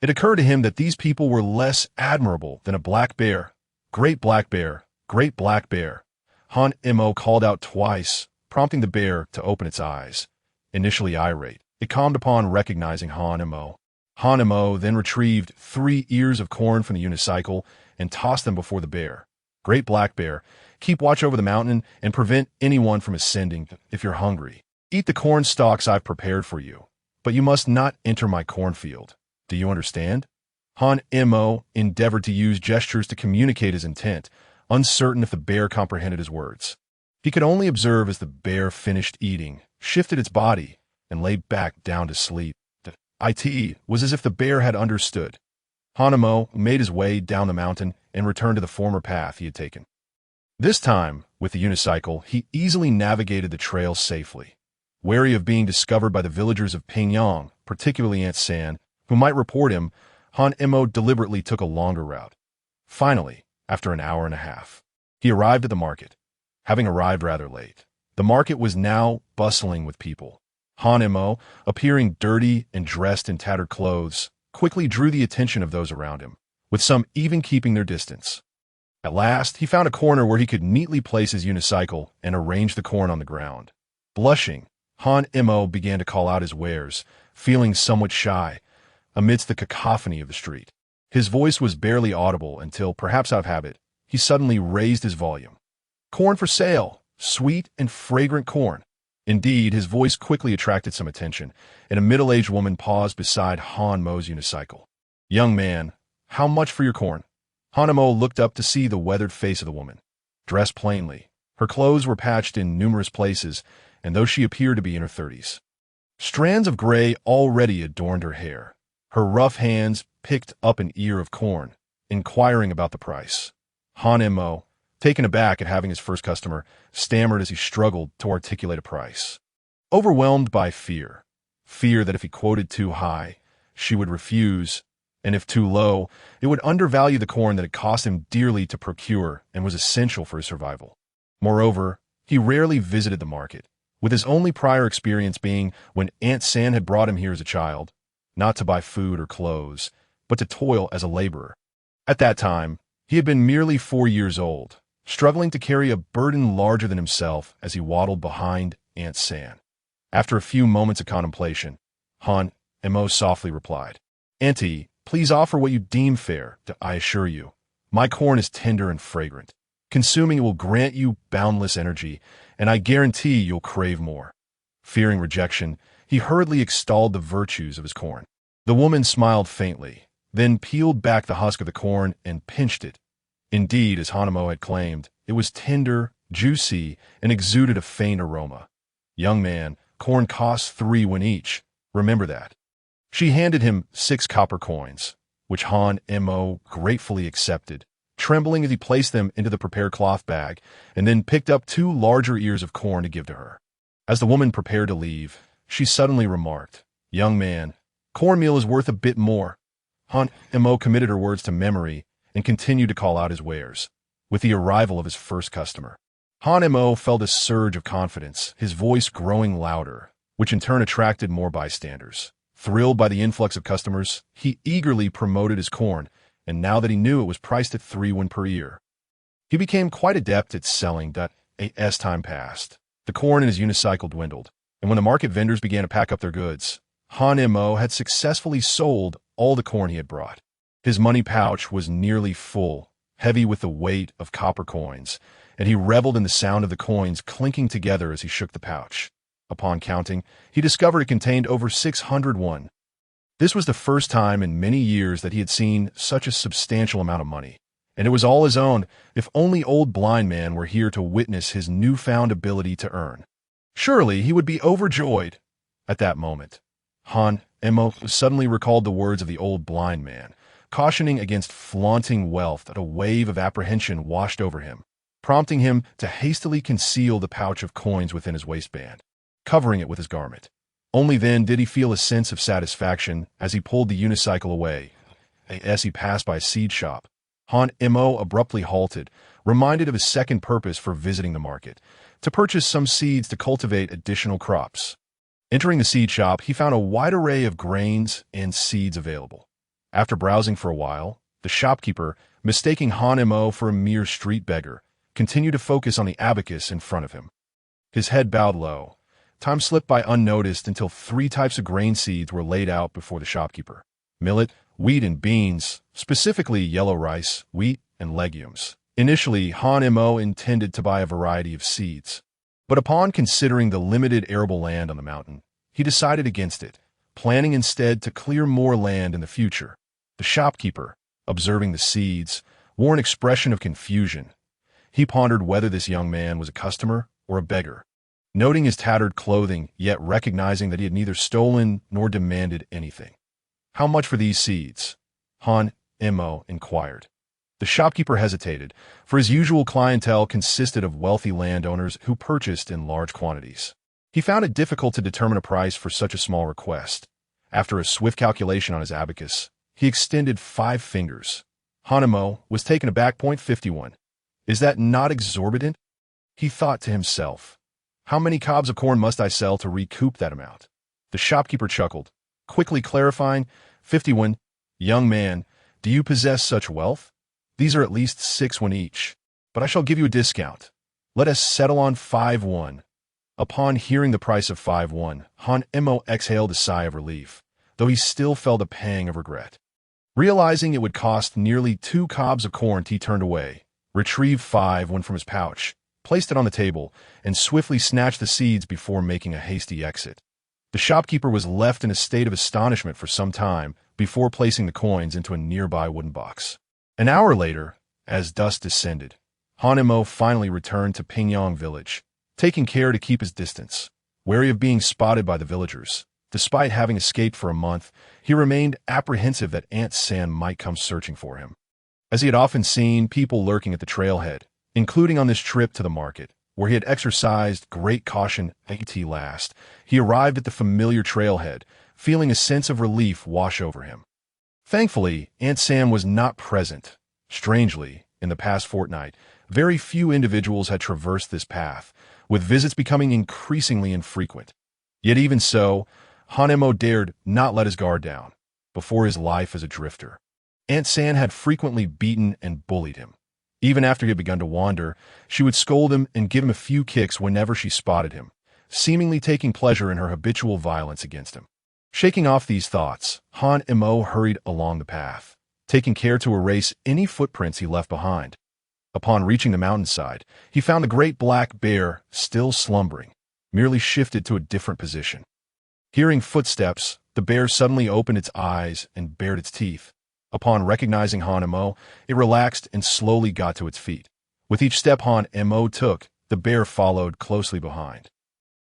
It occurred to him that these people were less admirable than a black bear. "Great black bear, great black bear." Hanamo called out twice, prompting the bear to open its eyes. Initially irate, it calmed upon recognizing Hanamo. Hanamo then retrieved 3 ears of corn from the unicycle and tossed them before the bear. "Great black bear, keep watch over the mountain and prevent anyone from ascending. If you're hungry, eat the corn stalks I've prepared for you, but you must not enter my cornfield. Do you understand?" Hanamo endeavored to use gestures to communicate his intent, uncertain if the bear comprehended his words. He could only observe as the bear finished eating, shifted its body, and lay back down to sleep. It was as if the bear had understood. Hanamo made his way down the mountain and returned to the former path he had taken. This time, with the unicycle, he easily navigated the trail safely. Wary of being discovered by the villagers of Pingyang, particularly Aunt San, who might report him, Hanamo deliberately took a longer route. Finally, after an hour and a half, he arrived at the market. Having arrived rather late, the market was now bustling with people. Hanamo, appearing dirty and dressed in tattered clothes, quickly drew the attention of those around him. with some even keeping their distance. At last, he found a corner where he could neatly place his unicycle and arrange the corn on the ground. Blushing, Han Mo began to call out his wares, feeling somewhat shy, amidst the cacophony of the street. His voice was barely audible until, perhaps out of habit, he suddenly raised his volume. "Corn for sale! Sweet and fragrant corn!" Indeed, his voice quickly attracted some attention, and a middle-aged woman paused beside Han Mo's unicycle. "Young man, how much for your corn?" Han Mo looked up to see the weathered face of the woman. Dressed plainly, her clothes were patched in numerous places, and though she appeared to be in her 30s, strands of gray already adorned her hair. Her rough hands picked up an ear of corn, inquiring about the price. Han Mo, taken aback at having his first customer, stammered as he struggled to articulate a price. Overwhelmed by fear that if he quoted too high, she would refuse, and if too low, it would undervalue the corn that had cost him dearly to procure and was essential for his survival. Moreover, he rarely visited the market, with his only prior experience being when Aunt San had brought him here as a child, not to buy food or clothes, but to toil as a laborer. At that time, he had been merely 4 years old, struggling to carry a burden larger than himself as he waddled behind Aunt San. After a few moments of contemplation, Han Mo softly replied, "Auntie, please offer what you deem fair, I assure you. My corn is tender and fragrant. Consuming it will grant you boundless energy, and I guarantee you'll crave more." Fearing rejection, he hurriedly extolled the virtues of his corn. The woman smiled faintly, then peeled back the husk of the corn and pinched it. Indeed, as Han Mo had claimed, it was tender, juicy, and exuded a faint aroma. "Young man, corn costs 3 won each. Remember that." She handed him 6 copper coins, which Han Mo gratefully accepted, trembling as he placed them into the prepared cloth bag, and then picked up 2 larger ears of corn to give to her. As the woman prepared to leave, she suddenly remarked, "Young man, cornmeal is worth a bit more." Han Mo committed her words to memory and continued to call out his wares. With the arrival of his first customer, Han Mo felt a surge of confidence, his voice growing louder, which in turn attracted more bystanders. Thrilled by the influx of customers, he eagerly promoted his corn, and now that he knew it was priced at 3 won per ear, he became quite adept at selling. As time passed, the corn in his unicycle dwindled, and when the market vendors began to pack up their goods, Han Mo had successfully sold all the corn he had brought. His money pouch was nearly full, heavy with the weight of copper coins, and he reveled in the sound of the coins clinking together as he shook the pouch. Upon counting, he discovered it contained over 600 won. This was the first time in many years that he had seen such a substantial amount of money, and it was all his own, if only Old Blind Man were here to witness his newfound ability to earn. Surely he would be overjoyed. At that moment, Han Mo suddenly recalled the words of the Old Blind Man, cautioning against flaunting wealth. That a wave of apprehension washed over him, prompting him to hastily conceal the pouch of coins within his waistband, covering it with his garment. Only then did he feel a sense of satisfaction as he pulled the unicycle away. As he passed by a seed shop, Han Mo abruptly halted, reminded of his second purpose for visiting the market, to purchase some seeds to cultivate additional crops. Entering the seed shop, he found a wide array of grains and seeds available. After browsing for a while, the shopkeeper, mistaking Han Mo for a mere street beggar, continued to focus on the abacus in front of him. His head bowed low. Time slipped by unnoticed until 3 types of grain seeds were laid out before the shopkeeper: millet, wheat, and beans, specifically yellow rice, wheat, and legumes. Initially, Han Mo intended to buy a variety of seeds, but upon considering the limited arable land on the mountain, he decided against it, planning instead to clear more land in the future. The shopkeeper, observing the seeds, wore an expression of confusion. He pondered whether this young man was a customer or a beggar. Noting his tattered clothing, yet recognizing that he had neither stolen nor demanded anything. "How much for these seeds?" Han Mo inquired. The shopkeeper hesitated, for his usual clientele consisted of wealthy landowners who purchased in large quantities. He found it difficult to determine a price for such a small request. After a swift calculation on his abacus, he extended 5 fingers. Han Mo was taken aback. 51. "Is that not exorbitant?" he thought to himself. "How many cobs of corn must I sell to recoup that amount?" The shopkeeper chuckled, quickly clarifying, 51. "Young man, Do you possess such wealth? These are at least 6 won each, but I shall give you a discount. Let us settle on 5 won. Upon hearing the price of 5 won, Han-mo exhaled a sigh of relief, though he still felt a pang of regret. Realizing it would cost nearly 2 cobs of corn, he turned away, retrieved 5 won from his pouch, placed it on the table, and swiftly snatched the seeds before making a hasty exit. The shopkeeper was left in a state of astonishment for some time before placing the coins into a nearby wooden box. An hour later, as dusk descended, Han-mo finally returned to Pingyang village, taking care to keep his distance, wary of being spotted by the villagers. Despite having escaped for a month, he remained apprehensive that Aunt San might come searching for him. As he had often seen people lurking at the trailhead, including on this trip to the market, where he had exercised great caution at last, he arrived at the familiar trailhead, feeling a sense of relief wash over him. Thankfully, Aunt Sam was not present. Strangely, in the past fortnight, very few individuals had traversed this path, with visits becoming increasingly infrequent. Yet even so, Han-mo dared not let his guard down, before his life as a drifter. Aunt San had frequently beaten and bullied him. Even after he had begun to wander, she would scold him and give him a few kicks whenever she spotted him, seemingly taking pleasure in her habitual violence against him. Shaking off these thoughts, Han-mo hurried along the path, taking care to erase any footprints he left behind. Upon reaching the mountainside, he found the great black bear still slumbering, merely shifted to a different position. Hearing footsteps, the bear suddenly opened its eyes and bared its teeth. Upon recognizing Han-mo, it relaxed and slowly got to its feet. With each step Han-mo took, the bear followed closely behind.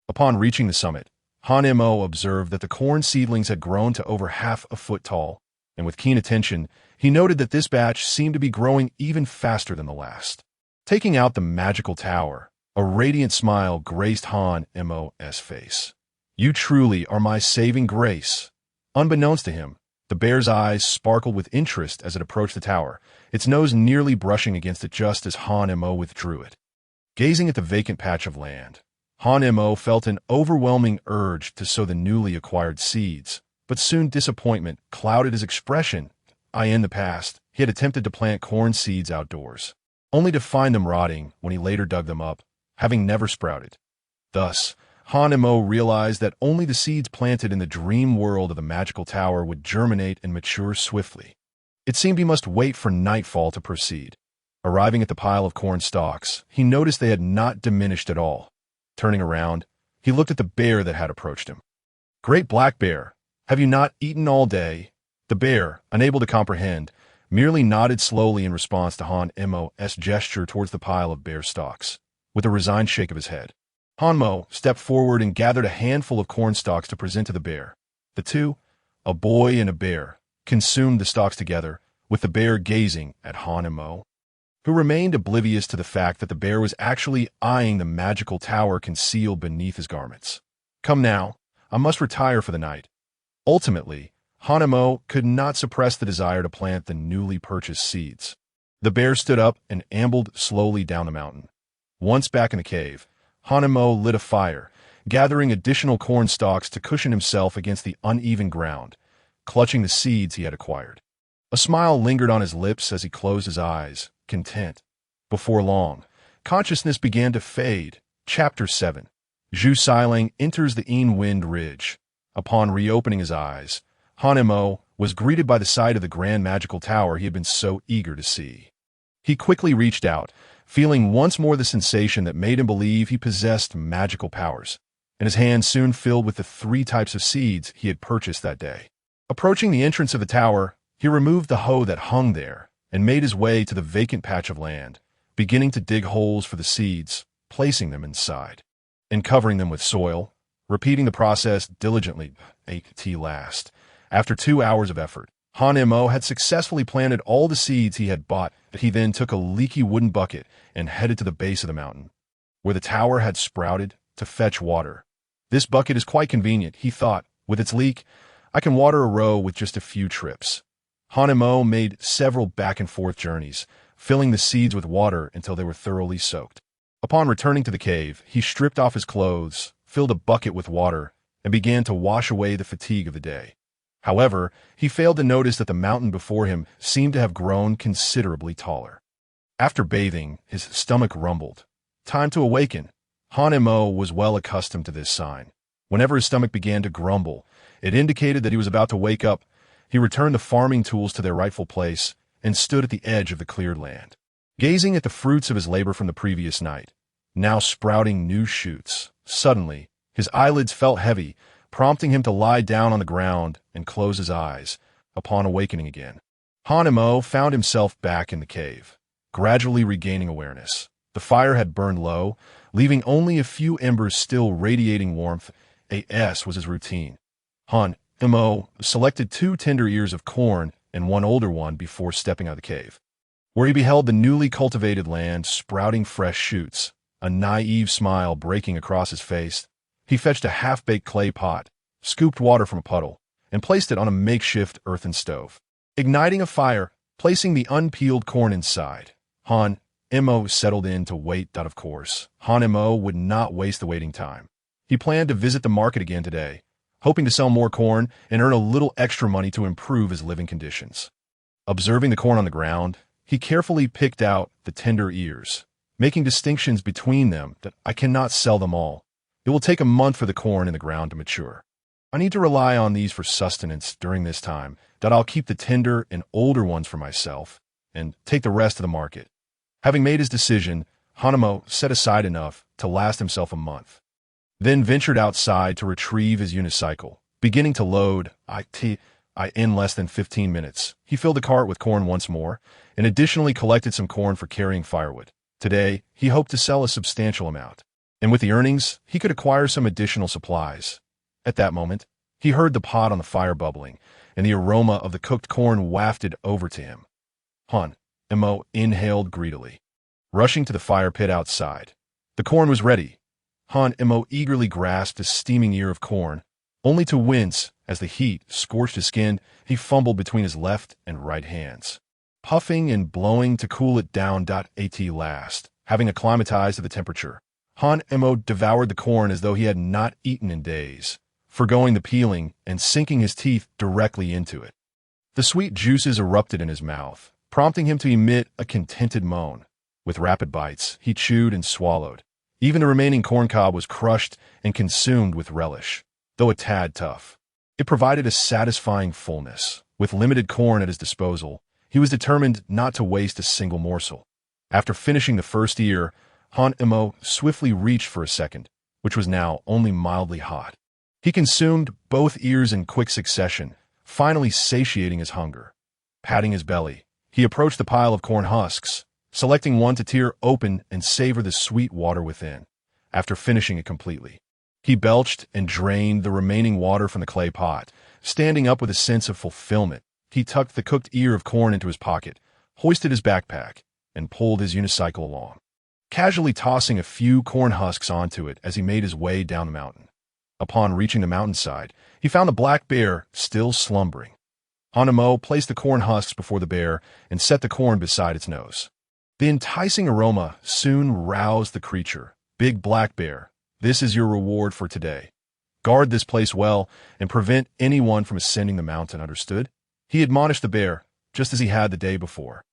Upon reaching the summit, Han-mo observed that the corn seedlings had grown to over half a foot tall, and with keen attention, he noted that this batch seemed to be growing even faster than the last. Taking out the magical tower, a radiant smile graced Han-mo's face. You truly are my saving grace. Unbeknownst to him, the bear's eyes sparkled with interest as it approached the tower, its nose nearly brushing against it just as Han-mo withdrew it. Gazing at the vacant patch of land, Han-mo felt an overwhelming urge to sow the newly acquired seeds, but soon disappointment clouded his expression. In the past, he had attempted to plant corn seeds outdoors, only to find them rotting when he later dug them up, having never sprouted. Thus, Han-mo realized that only the seeds planted in the dream world of the magical tower would germinate and mature swiftly. It seemed he must wait for nightfall to proceed. Arriving at the pile of corn stalks, he noticed they had not diminished at all. Turning around, he looked at the bear that had approached him. Great black bear, have you not eaten all day? The bear, unable to comprehend, merely nodded slowly in response to Han-mo's gesture towards the pile of bear stalks, with a resigned shake of his head. Han-mo stepped forward and gathered a handful of corn stalks to present to the bear. The two, a boy and a bear, consumed the stalks together, with the bear gazing at Han-mo, who remained oblivious to the fact that the bear was actually eyeing the magical tower concealed beneath his garments. Come now, I must retire for the night. Ultimately, Han-mo could not suppress the desire to plant the newly purchased seeds. The bear stood up and ambled slowly down the mountain. Once back in the cave, Han-mo lit a fire, gathering additional corn stalks to cushion himself against the uneven ground, clutching the seeds he had acquired. A smile lingered on his lips as he closed his eyes, content. Before long, consciousness began to fade. Chapter 7. Zhu Siling enters the Wind Ridge. Upon reopening his eyes, Han-mo was greeted by the sight of the grand magical tower he had been so eager to see. He quickly reached out, feeling once more the sensation that made him believe he possessed magical powers, and his hand soon filled with the 3 types of seeds he had purchased that day. Approaching the entrance of the tower, he removed the hoe that hung there and made his way to the vacant patch of land, beginning to dig holes for the seeds, placing them inside, and covering them with soil, repeating the process diligently at last. After 2 hours of effort, Han-mo had successfully planted all the seeds he had bought. He then took a leaky wooden bucket and headed to the base of the mountain, where the tower had sprouted, to fetch water. This bucket is quite convenient, he thought. With its leak, I can water a row with just a few trips. Han-mo made several back-and-forth journeys, filling the seeds with water until they were thoroughly soaked. Upon returning to the cave, he stripped off his clothes, filled a bucket with water, and began to wash away the fatigue of the day. However, he failed to notice that the mountain before him seemed to have grown considerably taller. After bathing, his stomach rumbled. Time to awaken. Hanemo was well accustomed to this sign. Whenever his stomach began to grumble, it indicated that he was about to wake up. He returned the farming tools to their rightful place and stood at the edge of the cleared land, gazing at the fruits of his labor from the previous night, now sprouting new shoots. Suddenly, his eyelids felt heavy, prompting him to lie down on the ground and close his eyes. Upon awakening again, Hanemo found himself back in the cave, gradually regaining awareness. The fire had burned low, leaving only a few embers still radiating warmth. As was his routine, Hanemo selected 2 tender ears of corn and 1 older one before stepping out of the cave, where he beheld the newly cultivated land sprouting fresh shoots. A naive smile breaking across his face, he fetched a half-baked clay pot, scooped water from a puddle, and placed it on a makeshift earthen stove. Igniting a fire, placing the unpeeled corn inside, Hanemo settled in to wait. Of course, Hanemo would not waste the waiting time. He planned to visit the market again today, hoping to sell more corn and earn a little extra money to improve his living conditions. Observing the corn on the ground, he carefully picked out the tender ears, making distinctions between them. That I cannot sell them all. It will take a month for the corn in the ground to mature. I need to rely on these for sustenance during this time. That I'll keep the tender and older ones for myself and take the rest to the market. Having made his decision, Hanemo set aside enough to last himself a month, then ventured outside to retrieve his unicycle, beginning to load in less than 15 minutes. He filled the cart with corn once more, and additionally collected some corn for carrying firewood. Today, he hoped to sell a substantial amount, and with the earnings, he could acquire some additional supplies. At that moment, he heard the pot on the fire bubbling, and the aroma of the cooked corn wafted over to him. Hanemo inhaled greedily, rushing to the fire pit outside. The corn was ready. Hanemo eagerly grasped a steaming ear of corn, only to wince as the heat scorched his skin. He fumbled between his left and right hands, puffing and blowing to cool it down. At last, having acclimatized to the temperature, Hanemo devoured the corn as though he had not eaten in days, forgoing the peeling and sinking his teeth directly into it. The sweet juices erupted in his mouth, prompting him to emit a contented moan. With rapid bites, he chewed and swallowed. Even the remaining corn cob was crushed and consumed with relish, though a tad tough. It provided a satisfying fullness. With limited corn at his disposal, he was determined not to waste a single morsel. After finishing the first ear, Hanemo swiftly reached for a second, which was now only mildly hot. He consumed both ears in quick succession, finally satiating his hunger. Patting his belly, he approached the pile of corn husks, selecting one to tear open and savor the sweet water within. After finishing it completely, he belched and drained the remaining water from the clay pot. Standing up with a sense of fulfillment, he tucked the cooked ear of corn into his pocket, hoisted his backpack, and pulled his unicycle along, casually tossing a few corn husks onto it as he made his way down the mountain. Upon reaching the mountainside, he found a black bear still slumbering. Hanemo placed the corn husks before the bear and set the corn beside its nose. The enticing aroma soon roused the creature. Big Black Bear, this is your reward for today. Guard this place well and prevent anyone from ascending the mountain, understood? He admonished the bear, just as he had the day before.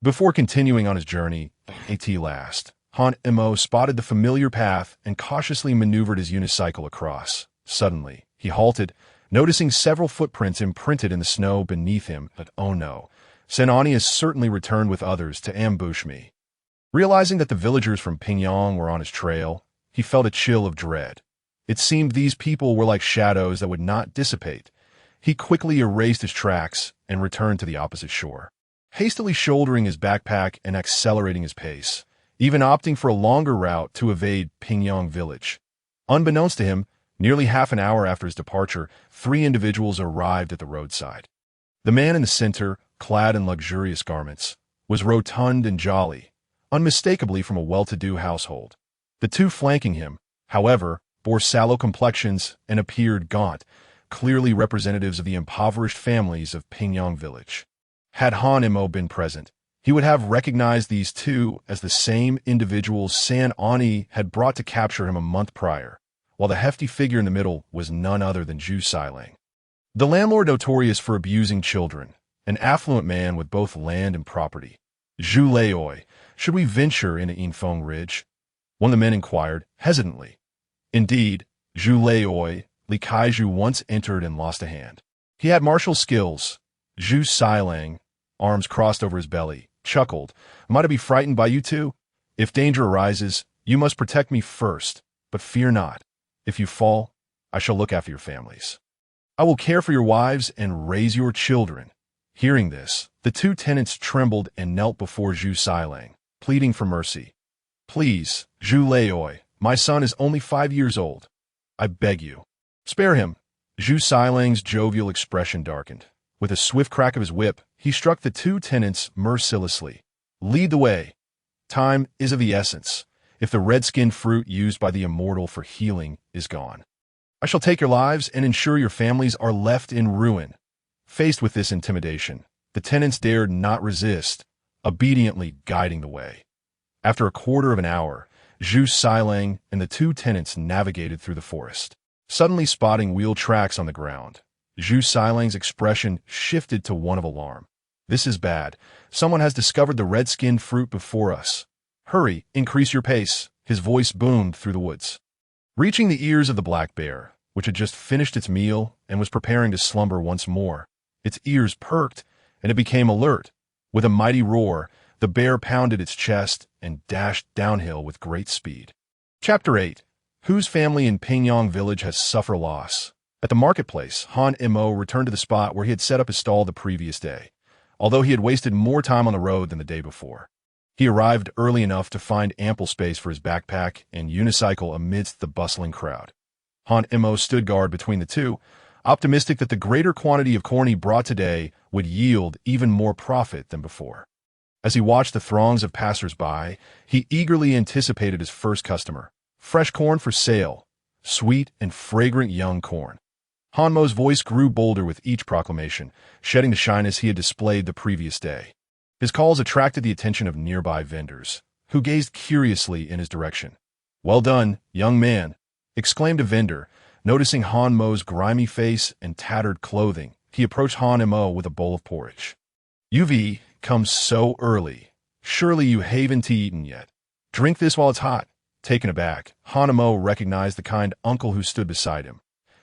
Before continuing on his journey, at last, Hanemo spotted the familiar path and cautiously maneuvered his unicycle across. Suddenly, he halted, noticing several footprints imprinted in the snow beneath him. But oh no, Senani has certainly returned with others to ambush me. Realizing that the villagers from Pingyong were on his trail, he felt a chill of dread. It seemed these people were like shadows that would not dissipate. He quickly erased his tracks and returned to the opposite shore, hastily shouldering his backpack and accelerating his pace, even opting for a longer route to evade Pingyong village. Unbeknownst to him, nearly half an hour after his departure, 3 individuals arrived at the roadside. The man in the center, clad in luxurious garments, was rotund and jolly, unmistakably from a well-to-do household. The 2 flanking him, however, bore sallow complexions and appeared gaunt, clearly representatives of the impoverished families of Pingyong village. Had Hanemo been present, he would have recognized these 2 as the same individuals San Ani had brought to capture him a month prior, while the hefty figure in the middle was none other than Zhu Sailang. The landlord notorious for abusing children, an affluent man with both land and property. Zhu Leoi, should we venture into Infeng Ridge? One of the men inquired, hesitantly. Indeed, Zhu Leoi, Li Kaiju once entered and lost a hand. He had martial skills. Zhu Silang, arms crossed over his belly, chuckled. Might I be frightened by you two? If danger arises, you must protect me first, but fear not. If you fall, I shall look after your families. I will care for your wives and raise your children. Hearing this, the two tenants trembled and knelt before Zhu Silang, pleading for mercy. Please, Zhu Leoi, my son is only 5 years old. I beg you. Spare him. Zhu Silang's jovial expression darkened. With a swift crack of his whip, he struck the two tenants mercilessly. Lead the way. Time is of the essence. If the red-skinned fruit used by the Immortal for healing is gone, I shall take your lives and ensure your families are left in ruin. Faced with this intimidation, the tenants dared not resist, obediently guiding the way. After a quarter of an hour, Zhu Silang and the two tenants navigated through the forest. Suddenly spotting wheel tracks on the ground, Zhu Silang's expression shifted to one of alarm. This is bad. Someone has discovered the red-skinned fruit before us. Hurry, increase your pace. His voice boomed through the woods. Reaching the ears of the black bear, which had just finished its meal and was preparing to slumber once more, its ears perked, and it became alert. With a mighty roar, the bear pounded its chest and dashed downhill with great speed. Chapter 8. Whose family in Pingyang village has suffered loss? At the marketplace, Han Mo returned to the spot where he had set up his stall the previous day, although he had wasted more time on the road than the day before. He arrived early enough to find ample space for his backpack and unicycle amidst the bustling crowd. Han Mo stood guard between the two, optimistic that the greater quantity of corn he brought today would yield even more profit than before. As he watched the throngs of passers-by, he eagerly anticipated his first customer. Fresh corn for sale, sweet and fragrant young corn. Han Mo's voice grew bolder with each proclamation, shedding the shyness he had displayed the previous day. His calls attracted the attention of nearby vendors, who gazed curiously in his direction. Well done, young man, exclaimed a vendor. Noticing Han Mo's grimy face and tattered clothing, he approached Han Mo with a bowl of porridge. You've come so early. Surely you haven't eaten yet. Drink this while it's hot. Taken aback, Han Mo recognized the kind uncle who stood beside him.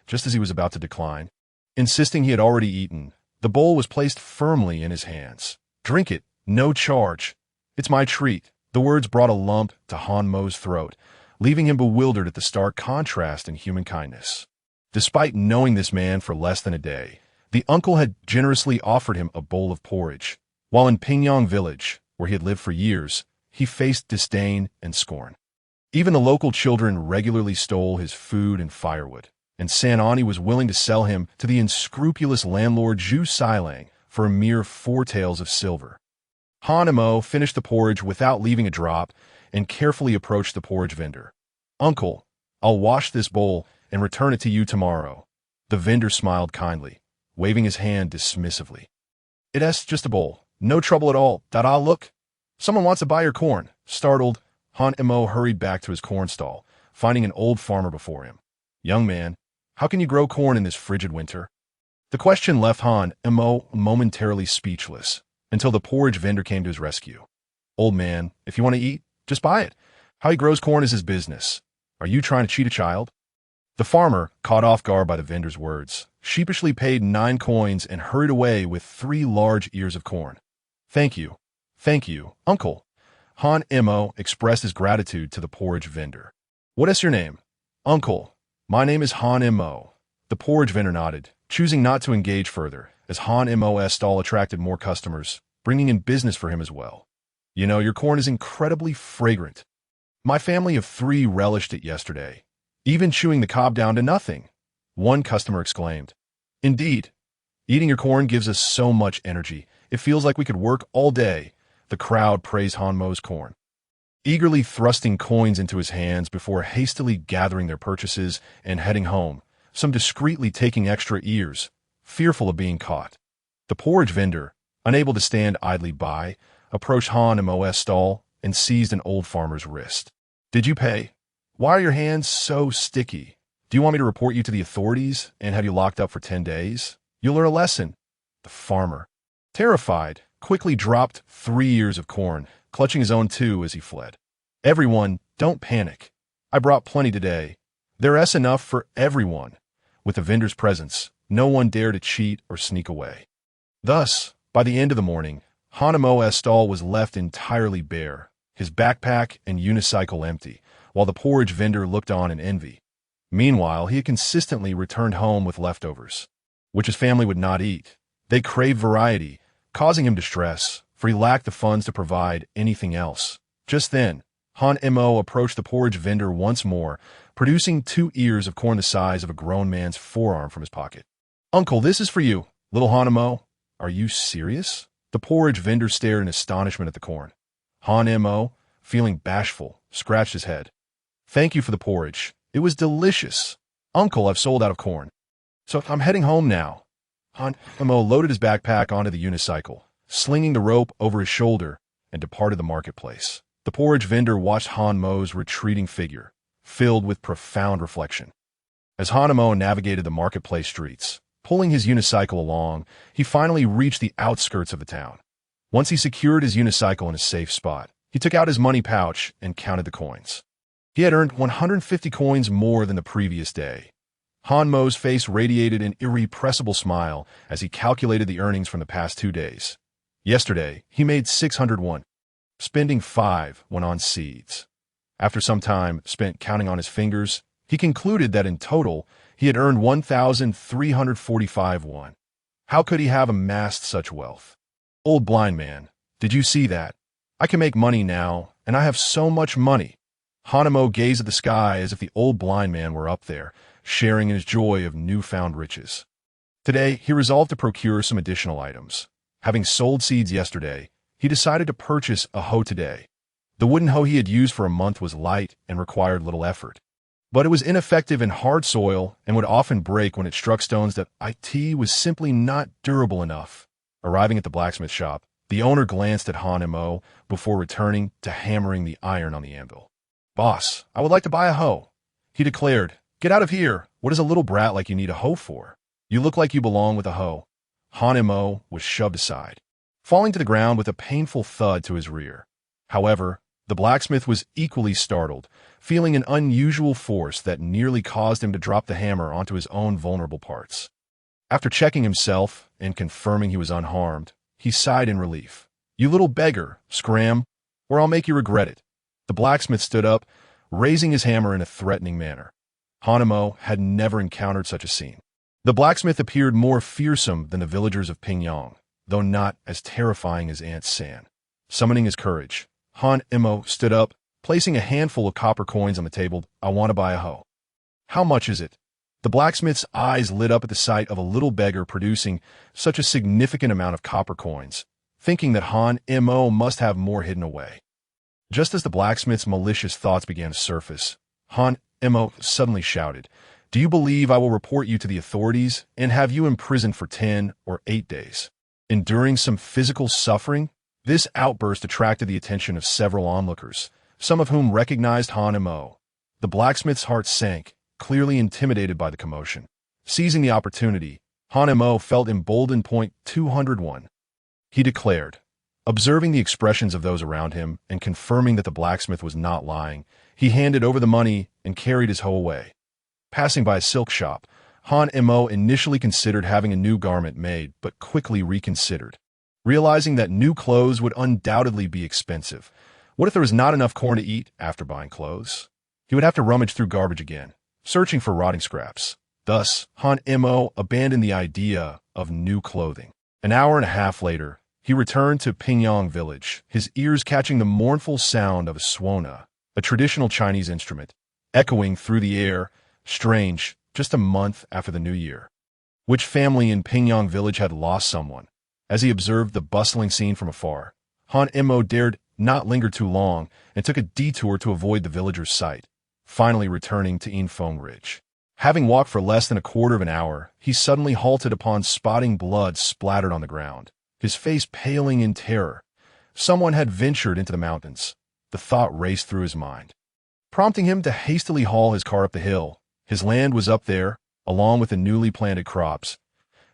Just as he was about to decline, insisting he had already eaten, the bowl was placed firmly in his hands. Drink it, no charge. It's my treat. The words brought a lump to Han Mo's throat, leaving him bewildered at the stark contrast in human kindness. Despite knowing this man for less than a day, the uncle had generously offered him a bowl of porridge, while in Pingyang village, where he had lived for years, he faced disdain and scorn. Even the local children regularly stole his food and firewood, and Sanani was willing to sell him to the unscrupulous landlord Zhu Silang for a mere 4 taels of silver. Han Mo finished the porridge without leaving a drop and carefully approached the porridge vendor. Uncle, I'll wash this bowl and return it to you tomorrow. The vendor smiled kindly, waving his hand dismissively. It's just a bowl. No trouble at all. Dada, look. Someone wants to buy your corn. Startled, Han Mo hurried back to his corn stall, finding an old farmer before him. Young man, how can you grow corn in this frigid winter? The question left Han Mo momentarily speechless, until the porridge vendor came to his rescue. Old man, if you want to eat, just buy it. How he grows corn is his business. Are you trying to cheat a child? The farmer, caught off guard by the vendor's words, sheepishly paid 9 coins and hurried away with 3 large ears of corn. Thank you, uncle. Han Mo expressed his gratitude to the porridge vendor. What is your name? Uncle, my name is Han Mo. The porridge vendor nodded, choosing not to engage further, as Han Mo's stall attracted more customers, bringing in business for him as well. You know, your corn is incredibly fragrant. My family of 3 relished it yesterday, even chewing the cob down to nothing. One customer exclaimed. Indeed, eating your corn gives us so much energy. It feels like we could work all day. The crowd praised Han Mo's corn, eagerly thrusting coins into his hands before hastily gathering their purchases and heading home, some discreetly taking extra ears, fearful of being caught. The porridge vendor, unable to stand idly by, approached Han Mo's stall and seized an old farmer's wrist. Did you pay? Why are your hands so sticky? Do you want me to report you to the authorities and have you locked up for 10 days? You'll learn a lesson. The farmer, terrified, quickly dropped 3 ears of corn, clutching his own two as he fled. Everyone, don't panic. I brought plenty today. There's enough for everyone. With the vendor's presence, no one dared to cheat or sneak away. Thus, by the end of the morning, Hanimo's stall was left entirely bare, his backpack and unicycle empty, while the porridge vendor looked on in envy. Meanwhile, he had consistently returned home with leftovers, which his family would not eat. They craved variety, causing him distress, for he lacked the funds to provide anything else. Just then, Hanimo approached the porridge vendor once more, producing 2 ears of corn the size of a grown man's forearm from his pocket. "Uncle, this is for you, little Hanimo." "Are you serious?" The porridge vendor stared in astonishment at the corn. Hanimo, feeling bashful, scratched his head. "Thank you for the porridge. It was delicious. Uncle, I've sold out of corn, so I'm heading home now." Hanimo loaded his backpack onto the unicycle, slinging the rope over his shoulder, and departed the marketplace. The porridge vendor watched Hanimo's retreating figure, filled with profound reflection. As Hanimo navigated the marketplace streets, pulling his unicycle along, he finally reached the outskirts of the town. Once he secured his unicycle in a safe spot, he took out his money pouch and counted the coins. He had earned 150 coins more than the previous day. Hanimo's face radiated an irrepressible smile as he calculated the earnings from the past 2 days. Yesterday, he made 601. Spending 5 went on seeds. After some time spent counting on his fingers, he concluded that in total, he had earned 1,345 won. How could he have amassed such wealth? "Old blind man, did you see that? I can make money now, and I have so much money." Hanimo gazed at the sky as if the old blind man were up there, sharing in his joy of newfound riches. Today, he resolved to procure some additional items. Having sold seeds yesterday, he decided to purchase a hoe today. The wooden hoe he had used for a month was light and required little effort, but it was ineffective in hard soil and would often break when it struck stones that it was simply not durable enough. Arriving at the blacksmith shop, the owner glanced at Hanimo before returning to hammering the iron on the anvil. "Boss, I would like to buy a hoe," he declared. "Get out of here. What does a little brat like you need a hoe for? You look like you belong with a hoe." Hanimo was shoved aside, falling to the ground with a painful thud to his rear. However, the blacksmith was equally startled, feeling an unusual force that nearly caused him to drop the hammer onto his own vulnerable parts. After checking himself and confirming he was unharmed, he sighed in relief. "You little beggar, scram, or I'll make you regret it." The blacksmith stood up, raising his hammer in a threatening manner. Hanimo had never encountered such a scene. The blacksmith appeared more fearsome than the villagers of Pingyang, though not as terrifying as Aunt San. Summoning his courage, Hanimo stood up, placing a handful of copper coins on the table. "I want to buy a hoe." "How much is it?" The blacksmith's eyes lit up at the sight of a little beggar producing such a significant amount of copper coins, thinking that Hanimo must have more hidden away. Just as the blacksmith's malicious thoughts began to surface, Hanimo suddenly shouted, "Do you believe I will report you to the authorities and have you imprisoned for 10 or 8 days? Enduring some physical suffering?" This outburst attracted the attention of several onlookers, some of whom recognized Hanimo. The blacksmith's heart sank, clearly intimidated by the commotion. Seizing the opportunity, Hanimo felt emboldened. 201. He declared. Observing the expressions of those around him and confirming that the blacksmith was not lying, he handed over the money and carried his hoe away. Passing by a silk shop, Hanimo initially considered having a new garment made, but quickly reconsidered. Realizing that new clothes would undoubtedly be expensive, what if there was not enough corn to eat after buying clothes? He would have to rummage through garbage again, searching for rotting scraps. Thus, Hanimo abandoned the idea of new clothing. An hour and a half later, he returned to Pingyang village, his ears catching the mournful sound of a suona, a traditional Chinese instrument, echoing through the air, strange, just a month after the new year. Which family in Pingyang village had lost someone? As he observed the bustling scene from afar, Hanimo dared not linger too long and took a detour to avoid the villager's sight, finally returning to Infeng Ridge. Having walked for less than a quarter of an hour, he suddenly halted upon spotting blood splattered on the ground, his face paling in terror. Someone had ventured into the mountains. The thought raced through his mind, prompting him to hastily haul his car up the hill. His land was up there, along with the newly planted crops,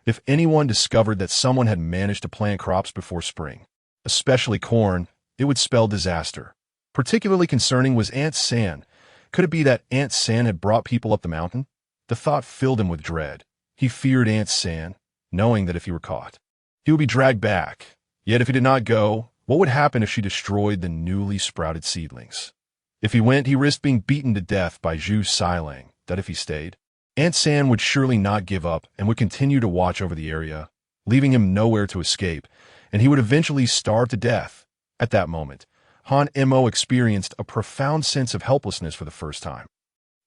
If anyone discovered that someone had managed to plant crops before spring, especially corn, it would spell disaster. Particularly concerning was Aunt San. Could it be that Aunt San had brought people up the mountain? The thought filled him with dread. He feared Aunt San, knowing that if he were caught, he would be dragged back. Yet if he did not go, what would happen if she destroyed the newly sprouted seedlings? If he went, he risked being beaten to death by Zhu Silang. That if he stayed, Aunt San would surely not give up and would continue to watch over the area, leaving him nowhere to escape, and he would eventually starve to death. At that moment, Han Mo experienced a profound sense of helplessness for the first time.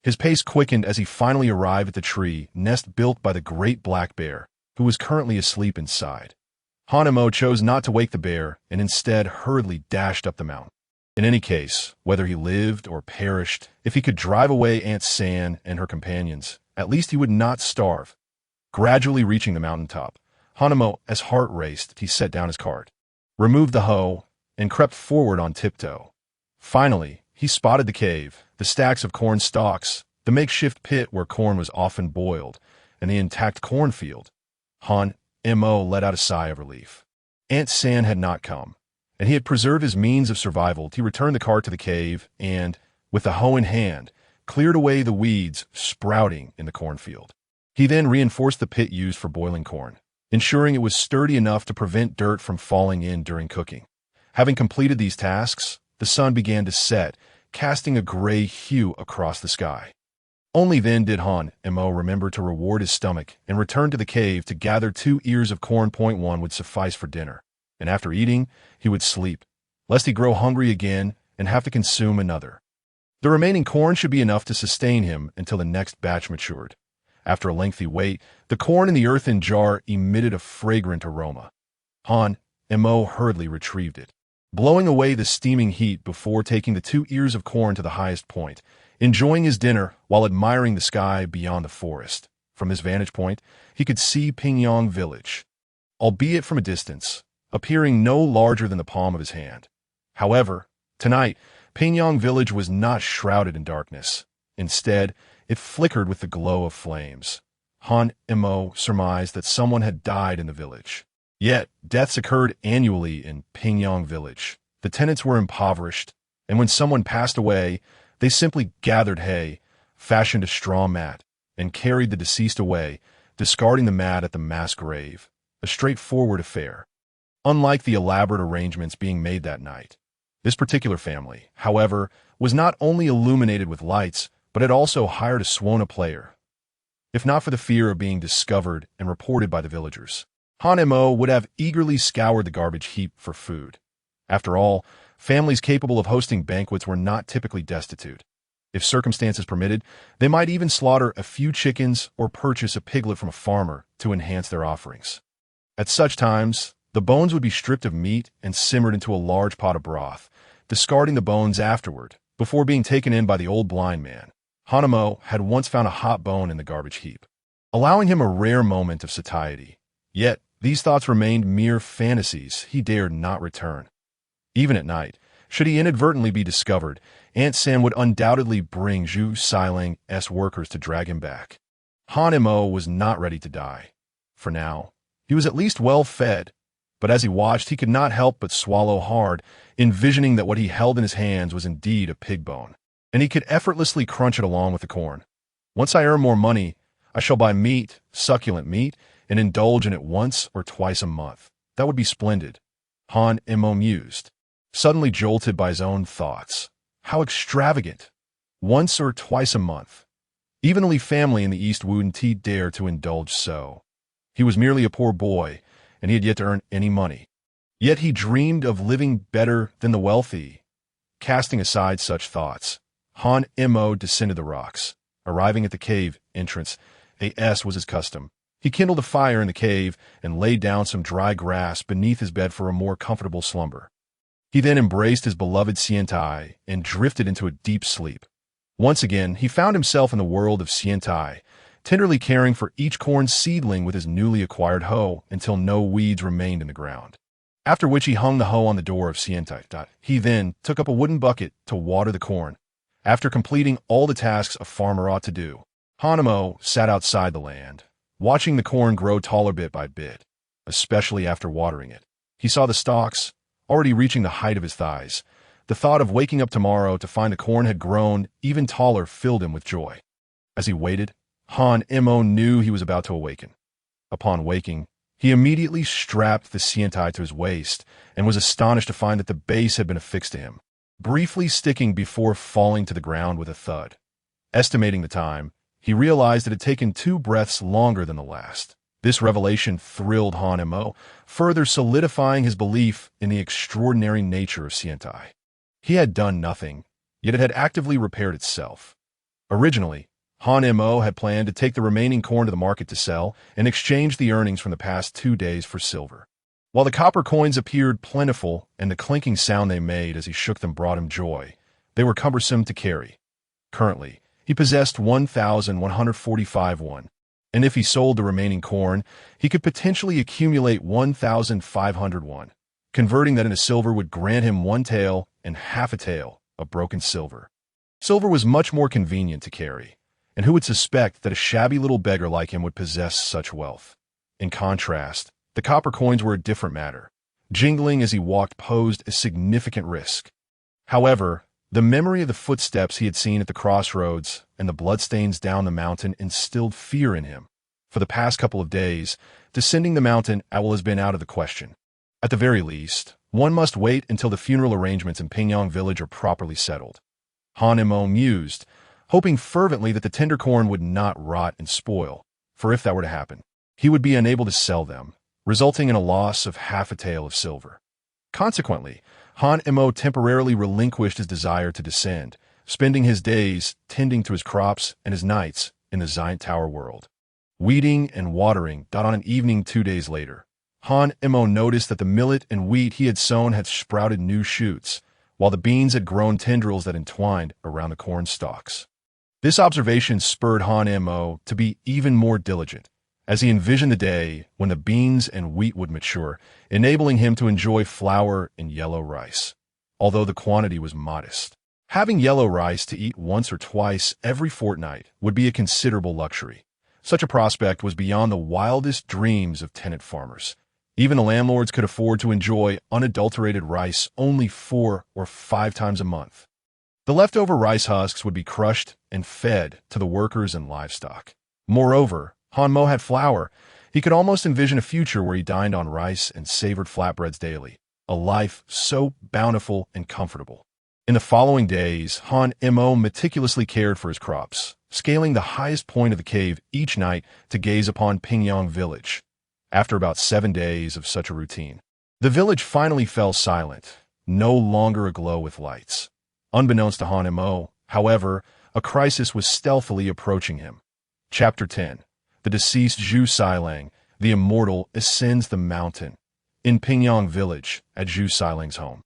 His pace quickened as he finally arrived at the tree nest built by the great black bear, who was currently asleep inside. Han Mo chose not to wake the bear and instead hurriedly dashed up the mountain. In any case, whether he lived or perished, if he could drive away Aunt San and her companions, at least he would not starve. Gradually reaching the mountaintop, Han Mo, as heart raced, he set down his cart, removed the hoe, and crept forward on tiptoe. Finally, he spotted the cave, the stacks of corn stalks, the makeshift pit where corn was often boiled, and the intact cornfield. Han Mo let out a sigh of relief. Aunt San had not come, and he had preserved his means of survival. He returned the cart to the cave and, with the hoe in hand, cleared away the weeds sprouting in the cornfield. He then reinforced the pit used for boiling corn, ensuring it was sturdy enough to prevent dirt from falling in during cooking. Having completed these tasks, the sun began to set, casting a gray hue across the sky. Only then did Han Mo remember to reward his stomach and return to the cave to gather 2 ears of corn. One would suffice for dinner, and after eating, he would sleep, lest he grow hungry again and have to consume another. The remaining corn should be enough to sustain him until the next batch matured. After a lengthy wait, the corn in the earthen jar emitted a fragrant aroma. Han Mo hurriedly retrieved it, blowing away the steaming heat before taking the 2 ears of corn to the highest point, enjoying his dinner while admiring the sky beyond the forest. From his vantage point, he could see Pingyong Village, albeit from a distance, appearing no larger than the palm of his hand. However, tonight, Pingyong Village was not shrouded in darkness. Instead, it flickered with the glow of flames. Han Mo surmised that someone had died in the village. Yet, deaths occurred annually in Pingyong Village. The tenants were impoverished, and when someone passed away, they simply gathered hay, fashioned a straw mat, and carried the deceased away, discarding the mat at the mass grave. A straightforward affair, unlike the elaborate arrangements being made that night. This particular family, however, was not only illuminated with lights, but had also hired a Swona player. If not for the fear of being discovered and reported by the villagers, Han Mo would have eagerly scoured the garbage heap for food. After all, families capable of hosting banquets were not typically destitute. If circumstances permitted, they might even slaughter a few chickens or purchase a piglet from a farmer to enhance their offerings. At such times, the bones would be stripped of meat and simmered into a large pot of broth, discarding the bones afterward, before being taken in by the old blind man. Han Mo had once found a hot bone in the garbage heap, allowing him a rare moment of satiety. Yet, these thoughts remained mere fantasies he dared not return. Even at night, should he inadvertently be discovered, Aunt San would undoubtedly bring Zhu Silang's workers to drag him back. Han Mo was not ready to die. For now, he was at least well fed, but as he watched, he could not help but swallow hard, envisioning that what he held in his hands was indeed a pig bone, and he could effortlessly crunch it along with the corn. Once I earn more money, I shall buy meat, succulent meat, and indulge in it once or twice a month. That would be splendid. Han Mo mused, suddenly jolted by his own thoughts. How extravagant! Once or twice a month. Even only family in the East wouldn't dare to indulge so. He was merely a poor boy, and he had yet to earn any money. Yet he dreamed of living better than the wealthy. Casting aside such thoughts, Han Mo descended the rocks. Arriving at the cave entrance, as was his custom, he kindled a fire in the cave and laid down some dry grass beneath his bed for a more comfortable slumber. He then embraced his beloved Xiantai and drifted into a deep sleep. Once again, he found himself in the world of Xiantai, tenderly caring for each corn seedling with his newly acquired hoe until no weeds remained in the ground. After which he hung the hoe on the door of Xiantai. He then took up a wooden bucket to water the corn. After completing all the tasks a farmer ought to do, Han Mo sat outside the land, watching the corn grow taller bit by bit, especially after watering it. He saw the stalks, already reaching the height of his thighs. The thought of waking up tomorrow to find the corn had grown even taller filled him with joy. As he waited, Han Mo knew he was about to awaken. Upon waking, he immediately strapped the xiantai to his waist and was astonished to find that the base had been affixed to him, briefly sticking before falling to the ground with a thud. Estimating the time, he realized it had taken 2 breaths longer than the last. This revelation thrilled Han Mo, further solidifying his belief in the extraordinary nature of xiantai. He had done nothing, yet it had actively repaired itself. Originally, Han Mo had planned to take the remaining corn to the market to sell and exchange the earnings from the past 2 days for silver. While the copper coins appeared plentiful and the clinking sound they made as he shook them brought him joy, they were cumbersome to carry. Currently, he possessed 1,145 won, and if he sold the remaining corn, he could potentially accumulate 1,500 won. Converting that into silver would grant him 1 tael and half a tael of broken silver. Silver was much more convenient to carry, and who would suspect that a shabby little beggar like him would possess such wealth? In contrast, the copper coins were a different matter. Jingling as he walked posed a significant risk. However, the memory of the footsteps he had seen at the crossroads and the bloodstains down the mountain instilled fear in him. For the past couple of days, descending the mountain has been out of the question. At the very least, one must wait until the funeral arrangements in Pingyang village are properly settled. Han Mo mused, hoping fervently that the tender corn would not rot and spoil, for if that were to happen, he would be unable to sell them, resulting in a loss of half a tael of silver. Consequently, Han Mo temporarily relinquished his desire to descend, spending his days tending to his crops and his nights in the giant tower world. Weeding and watering. On an evening 2 days later, Han Mo noticed that the millet and wheat he had sown had sprouted new shoots, while the beans had grown tendrils that entwined around the corn stalks. This observation spurred Han Mo to be even more diligent, as he envisioned the day when the beans and wheat would mature, enabling him to enjoy flour and yellow rice, although the quantity was modest. Having yellow rice to eat once or twice every fortnight would be a considerable luxury. Such a prospect was beyond the wildest dreams of tenant farmers. Even the landlords could afford to enjoy unadulterated rice only 4 or 5 times a month. The leftover rice husks would be crushed and fed to the workers and livestock. Moreover, Han Mo had flour. He could almost envision a future where he dined on rice and savored flatbreads daily, a life so bountiful and comfortable. In the following days, Han Mo meticulously cared for his crops, scaling the highest point of the cave each night to gaze upon Pingyang village. After about 7 days of such a routine, the village finally fell silent, no longer aglow with lights. Unbeknownst to Han Mo, however, a crisis was stealthily approaching him. Chapter 10. The deceased Zhu Sailang, the Immortal, ascends the mountain. In Pingyang village, at Zhu Sailang's home,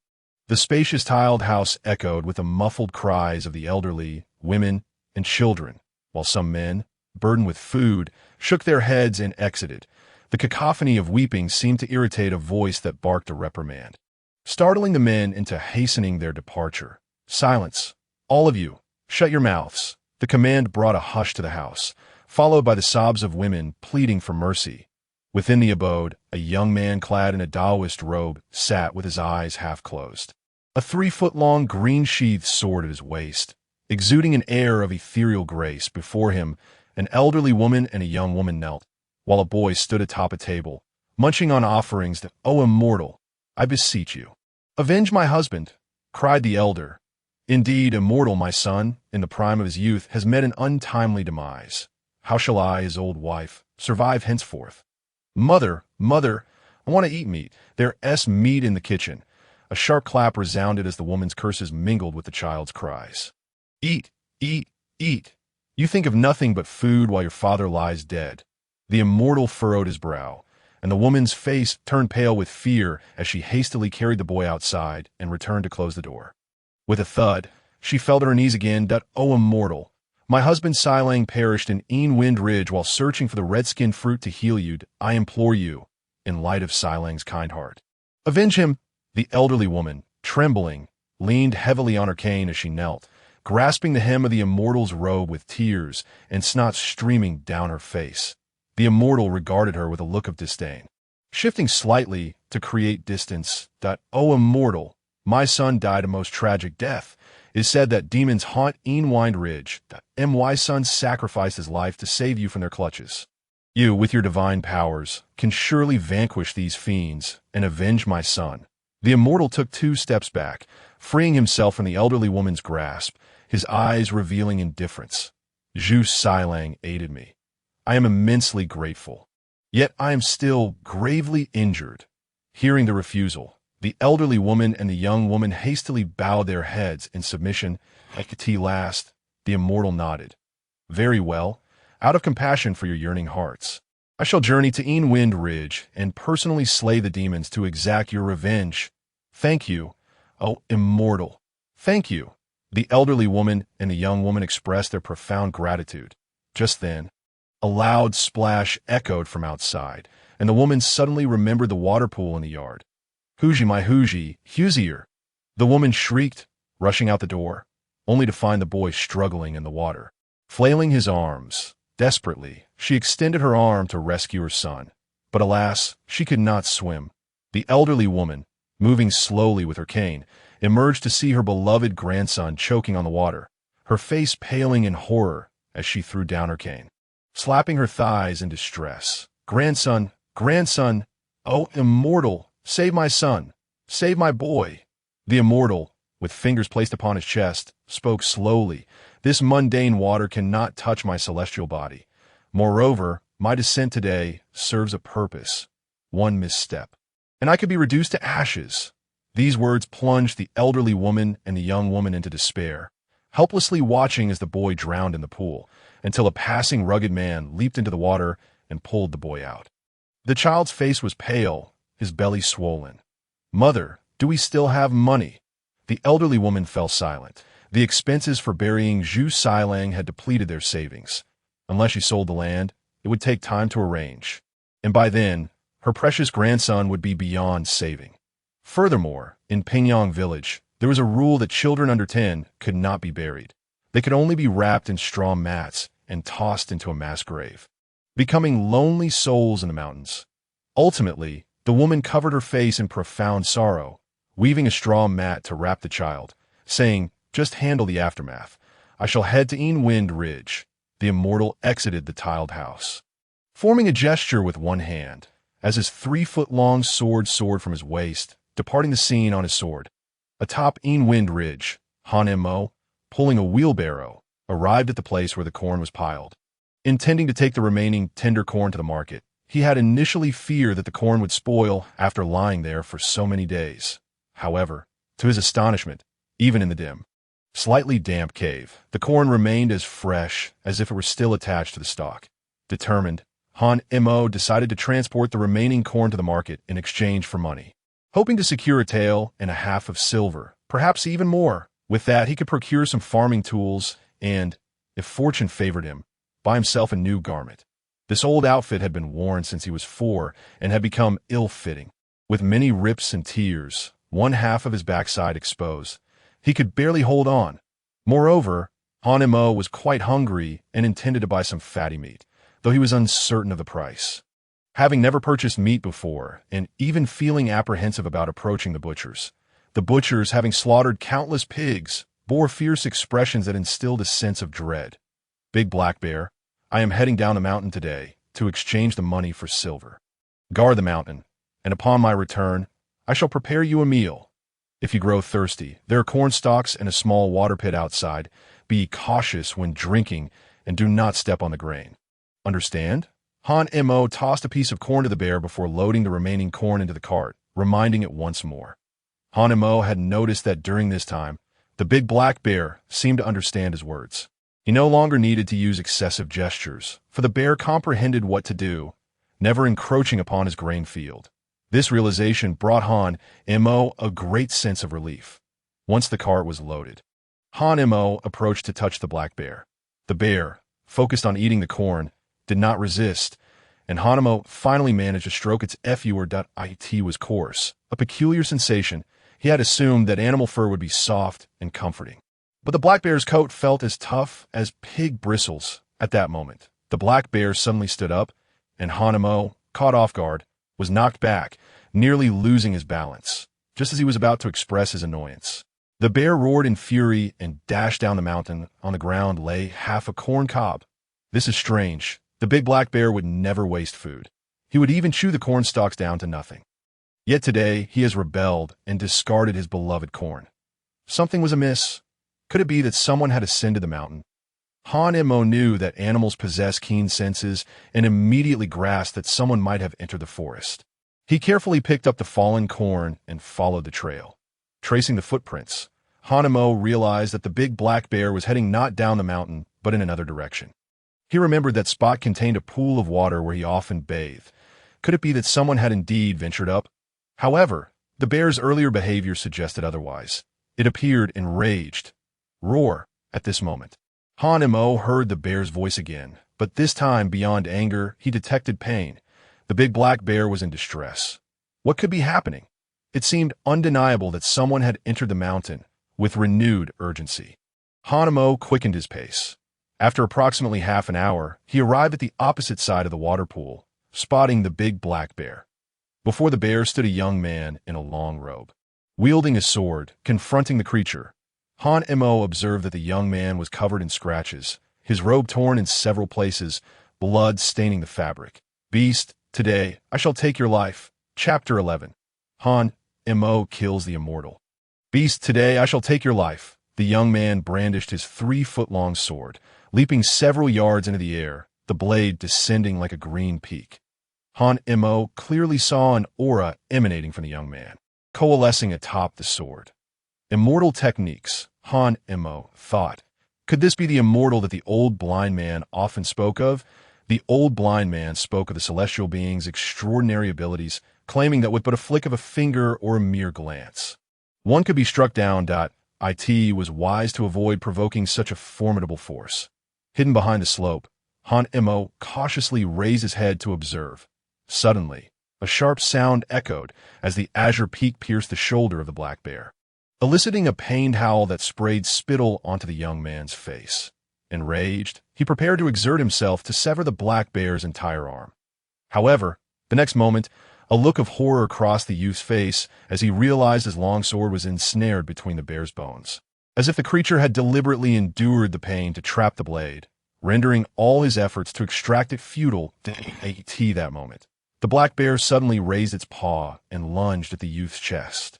the spacious tiled house echoed with the muffled cries of the elderly, women, and children, while some men, burdened with food, shook their heads and exited. The cacophony of weeping seemed to irritate a voice that barked a reprimand, startling the men into hastening their departure. Silence, all of you, shut your mouths. The command brought a hush to the house, followed by the sobs of women pleading for mercy. Within the abode, a young man clad in a Taoist robe sat with his eyes half closed, a 3-foot-long green-sheathed sword at his waist, exuding an air of ethereal grace. Before him, an elderly woman and a young woman knelt, while a boy stood atop a table, munching on offerings that, "O Immortal, I beseech you, avenge my husband," cried the elder. "Indeed, Immortal, my son, in the prime of his youth, has met an untimely demise. How shall I, his old wife, survive henceforth? Mother, mother, I want to eat meat. There's meat in the kitchen." A sharp clap resounded as the woman's curses mingled with the child's cries. "Eat, eat, eat. You think of nothing but food while your father lies dead." The Immortal furrowed his brow, and the woman's face turned pale with fear as she hastily carried the boy outside and returned to close the door. With a thud, she fell to her knees again. "O Immortal, my husband Sailang perished in Wind Ridge while searching for the red-skin fruit to heal you. I implore you, in light of Sailang's kind heart, avenge him." The elderly woman, trembling, leaned heavily on her cane as she knelt, grasping the hem of the Immortal's robe with tears and snot streaming down her face. The Immortal regarded her with a look of disdain. Shifting slightly to create distance, "O Immortal, my son died a most tragic death. It is said that demons haunt Wind Ridge. My son sacrificed his life to save you from their clutches. You, with your divine powers, can surely vanquish these fiends and avenge my son." The Immortal took 2 steps back, freeing himself from the elderly woman's grasp, his eyes revealing indifference. "Zhu Silang aided me. I am immensely grateful. Yet I am still gravely injured." Hearing the refusal, the elderly woman and the young woman hastily bowed their heads in submission. At last, the Immortal nodded. "Very well. Out of compassion for your yearning hearts, I shall journey to Wind Ridge and personally slay the demons to exact your revenge. Thank you, O Immortal. Thank you." The elderly woman and the young woman expressed their profound gratitude. Just then, a loud splash echoed from outside, and the woman suddenly remembered the water pool in the yard. "Huji, my Huji, Huzier!" The woman shrieked, rushing out the door, only to find the boy struggling in the water. Flailing his arms, desperately, she extended her arm to rescue her son. But alas, she could not swim. The elderly woman, moving slowly with her cane, emerged to see her beloved grandson choking on the water, her face paling in horror as she threw down her cane, slapping her thighs in distress. "Grandson, grandson, O Immortal, save my son, save my boy." The Immortal, with fingers placed upon his chest, spoke slowly. "This mundane water cannot touch my celestial body. Moreover, my descent today serves a purpose. One misstep, and I could be reduced to ashes." These words plunged the elderly woman and the young woman into despair, helplessly watching as the boy drowned in the pool, until a passing rugged man leaped into the water and pulled the boy out. The child's face was pale, his belly swollen. "Mother, do we still have money?" The elderly woman fell silent. The expenses for burying Zhu Silang had depleted their savings. Unless she sold the land, it would take time to arrange. And by then, her precious grandson would be beyond saving. Furthermore, in Pingyang village, there was a rule that children under 10 could not be buried. They could only be wrapped in straw mats and tossed into a mass grave, becoming lonely souls in the mountains. Ultimately, the woman covered her face in profound sorrow, weaving a straw mat to wrap the child, saying, "Just handle the aftermath. I shall head to Wind Ridge." The Immortal exited the tiled house, forming a gesture with one hand, as his 3-foot-long sword soared from his waist, departing the scene on his sword. Atop Wind Ridge, Han Mo, pulling a wheelbarrow, arrived at the place where the corn was piled. Intending to take the remaining tender corn to the market, he had initially feared that the corn would spoil after lying there for so many days. However, to his astonishment, even in the dim, slightly damp cave, the corn remained as fresh as if it were still attached to the stalk. Determined, Han Mo decided to transport the remaining corn to the market in exchange for money, hoping to secure a tael and a half of silver, perhaps even more. With that, he could procure some farming tools and, if fortune favored him, buy himself a new garment. This old outfit had been worn since he was 4 and had become ill-fitting, with many rips and tears, one half of his backside exposed. He could barely hold on. Moreover, Han Mo was quite hungry and intended to buy some fatty meat, though he was uncertain of the price. Having never purchased meat before, and even feeling apprehensive about approaching the butchers, having slaughtered countless pigs, bore fierce expressions that instilled a sense of dread. "Big Black Bear, I am heading down the mountain today to exchange the money for silver. Guard the mountain, and upon my return, I shall prepare you a meal. If you grow thirsty, there are corn stalks and a small water pit outside. Be cautious when drinking and do not step on the grain. Understand?" Han Mo tossed a piece of corn to the bear before loading the remaining corn into the cart, reminding it once more. Han Mo had noticed that during this time, the big black bear seemed to understand his words. He no longer needed to use excessive gestures, for the bear comprehended what to do, never encroaching upon his grain field. This realization brought Han Mo a great sense of relief. Once the cart was loaded, Han Mo approached to touch the black bear. The bear, focused on eating the corn, did not resist, and Han Mo finally managed to stroke its it was coarse, a peculiar sensation. He had assumed that animal fur would be soft and comforting. But the black bear's coat felt as tough as pig bristles. At that moment, the black bear suddenly stood up and Hanemo, caught off guard, was knocked back, nearly losing his balance, just as he was about to express his annoyance. The bear roared in fury and dashed down the mountain. On the ground lay half a corn cob. This is strange. The big black bear would never waste food. He would even chew the corn stalks down to nothing. Yet today he has rebelled and discarded his beloved corn. Something was amiss. Could it be that someone had ascended the mountain? Hanemo knew that animals possess keen senses and immediately grasped that someone might have entered the forest. He carefully picked up the fallen corn and followed the trail. Tracing the footprints, Hanemo realized that the big black bear was heading not down the mountain, but in another direction. He remembered that spot contained a pool of water where he often bathed. Could it be that someone had indeed ventured up? However, the bear's earlier behavior suggested otherwise. It appeared enraged. Roar! At this moment, Hanemo heard the bear's voice again, but this time beyond anger, he detected pain. The big black bear was in distress. What could be happening? It seemed undeniable that someone had entered the mountain with renewed urgency. Hanemo quickened his pace. After approximately half an hour, he arrived at the opposite side of the water pool, spotting the big black bear. Before the bear stood a young man in a long robe. Wielding a sword, confronting the creature, Hanemo observed that the young man was covered in scratches, his robe torn in several places, blood staining the fabric. Beast, today I shall take your life. Chapter 11. Hanemo kills the Immortal. Beast, today I shall take your life. The young man brandished his 3-foot-long sword, leaping several yards into the air, the blade descending like a green peak. Hanemo clearly saw an aura emanating from the young man, coalescing atop the sword. Immortal techniques, Hanemo thought. Could this be the immortal that the old blind man often spoke of? The old blind man spoke of the celestial being's extraordinary abilities, claiming that with but a flick of a finger or a mere glance, one could be struck down. It was wise to avoid provoking such a formidable force. Hidden behind the slope, Hanemo cautiously raised his head to observe. Suddenly, a sharp sound echoed as the azure peak pierced the shoulder of the black bear, eliciting a pained howl that sprayed spittle onto the young man's face. Enraged, he prepared to exert himself to sever the black bear's entire arm. However, the next moment, a look of horror crossed the youth's face as he realized his long sword was ensnared between the bear's bones, as if the creature had deliberately endured the pain to trap the blade, rendering all his efforts to extract it futile. That moment, the black bear suddenly raised its paw and lunged at the youth's chest.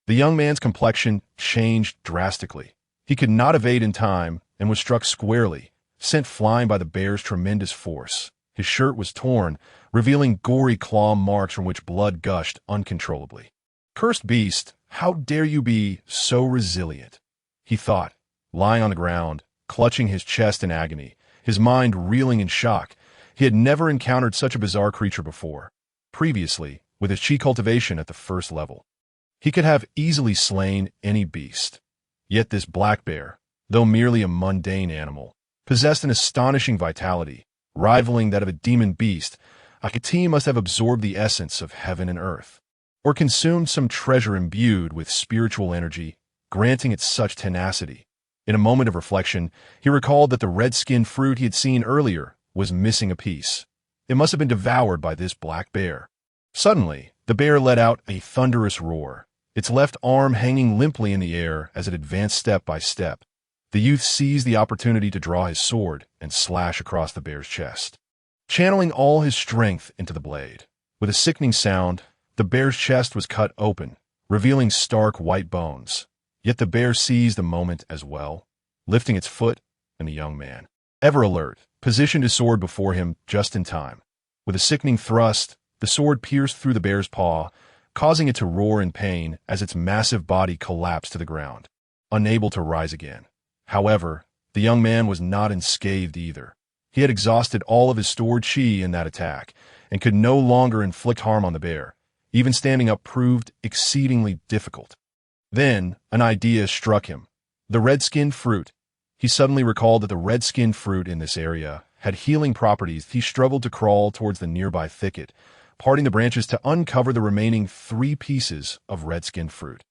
The young man's complexion changed drastically. He could not evade in time and was struck squarely, sent flying by the bear's tremendous force. His shirt was torn, revealing gory claw marks from which blood gushed uncontrollably. Cursed beast, how dare you be so resilient? He thought, lying on the ground, clutching his chest in agony, his mind reeling in shock. He had never encountered such a bizarre creature before. Previously, with his chi cultivation at the first level, he could have easily slain any beast. Yet this black bear, though merely a mundane animal, possessed an astonishing vitality, rivaling that of a demon beast. It must have absorbed the essence of heaven and earth, or consumed some treasure imbued with spiritual energy, granting it such tenacity. In a moment of reflection, he recalled that the red-skinned fruit he had seen earlier was missing a piece. It must have been devoured by this black bear. Suddenly, the bear let out a thunderous roar, its left arm hanging limply in the air as it advanced step by step. The youth seized the opportunity to draw his sword and slash across the bear's chest, channeling all his strength into the blade. With a sickening sound, the bear's chest was cut open, revealing stark white bones. Yet the bear seized the moment as well, lifting its foot, and the young man, ever alert, positioned his sword before him just in time. With a sickening thrust, the sword pierced through the bear's paw, causing it to roar in pain as its massive body collapsed to the ground, unable to rise again. However, the young man was not unscathed either. He had exhausted all of his stored chi in that attack, and could no longer inflict harm on the bear. Even standing up proved exceedingly difficult. Then, an idea struck him. The red-skinned fruit. He suddenly recalled that the red-skinned fruit in this area had healing properties. He struggled to crawl towards the nearby thicket, parting the branches to uncover the remaining 3 pieces of red-skinned fruit.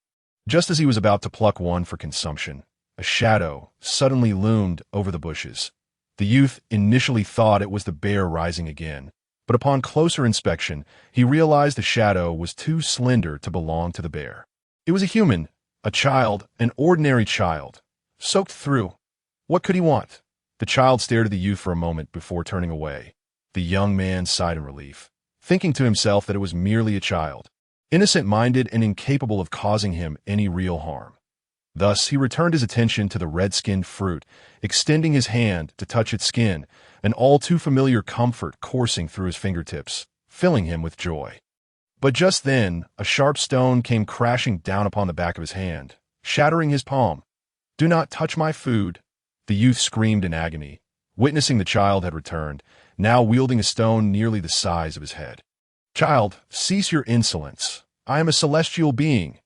Just as he was about to pluck one for consumption, a shadow suddenly loomed over the bushes. The youth initially thought it was the bear rising again, But upon closer inspection, he realized the shadow was too slender to belong to the bear. It was a human, a child, an ordinary child, soaked through. What could he want? The child stared at the youth for a moment before turning away. The young man sighed in relief, thinking to himself that it was merely a child, innocent-minded and incapable of causing him any real harm. Thus, he returned his attention to the red-skinned fruit, extending his hand to touch its skin, an all-too-familiar comfort coursing through his fingertips, filling him with joy. But just then, a sharp stone came crashing down upon the back of his hand, shattering his palm. "Do not touch my food," the youth screamed in agony, witnessing the child had returned, now wielding a stone nearly the size of his head. "Child, cease your insolence. I am a celestial being.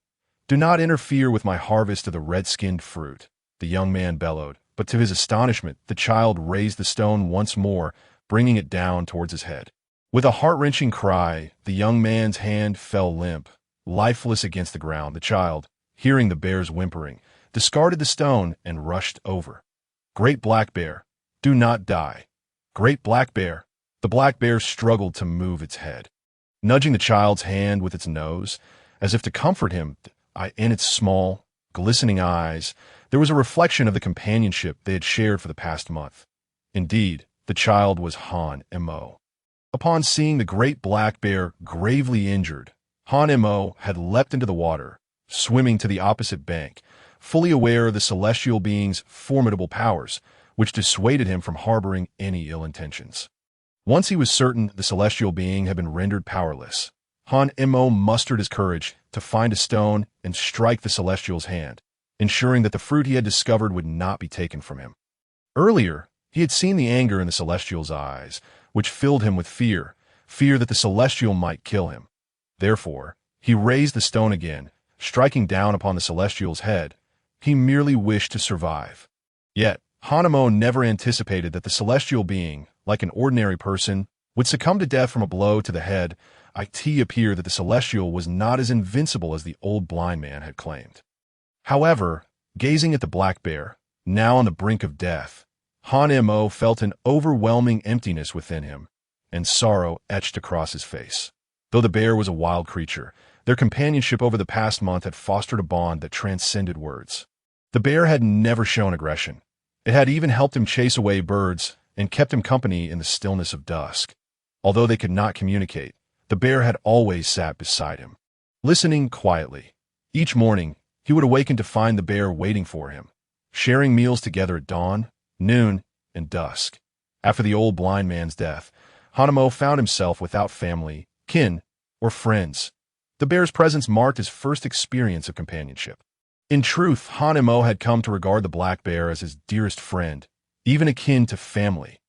Do not interfere with my harvest of the red-skinned fruit," the young man bellowed, but to his astonishment, the child raised the stone once more, bringing it down towards his head. With a heart-wrenching cry, the young man's hand fell limp, lifeless against the ground. The child, hearing the bear's whimpering, discarded the stone and rushed over. "Great Black Bear, do not die. Great Black Bear." The black bear struggled to move its head, nudging the child's hand with its nose, as if to comfort him. In its small, glistening eyes, there was a reflection of the companionship they had shared for the past month. Indeed, the child was Han-Mo. Upon seeing the great black bear gravely injured, Han-Mo had leapt into the water, swimming to the opposite bank, fully aware of the celestial being's formidable powers, which dissuaded him from harboring any ill intentions. Once he was certain the celestial being had been rendered powerless, Han-Mo mustered his courage to find a stone and strike the celestial's hand, ensuring that the fruit he had discovered would not be taken from him. Earlier, he had seen the anger in the celestial's eyes, which filled him with fear that the celestial might kill him. Therefore, he raised the stone again, striking down upon the celestial's head. He merely wished to survive. Yet, Han-Mo never anticipated that the celestial being, like an ordinary person, would succumb to death from a blow to the head. It appeared that the celestial was not as invincible as the old blind man had claimed. However, gazing at the black bear, now on the brink of death, Han-Mo felt an overwhelming emptiness within him, and sorrow etched across his face. Though the bear was a wild creature, their companionship over the past month had fostered a bond that transcended words. The bear had never shown aggression. It had even helped him chase away birds and kept him company in the stillness of dusk. Although they could not communicate, the bear had always sat beside him, listening quietly. Each morning, he would awaken to find the bear waiting for him, sharing meals together at dawn, noon, and dusk. After the old blind man's death, Han-Mo found himself without family, kin, or friends. The bear's presence marked his first experience of companionship. In truth, Han-Mo had come to regard the black bear as his dearest friend, even akin to family.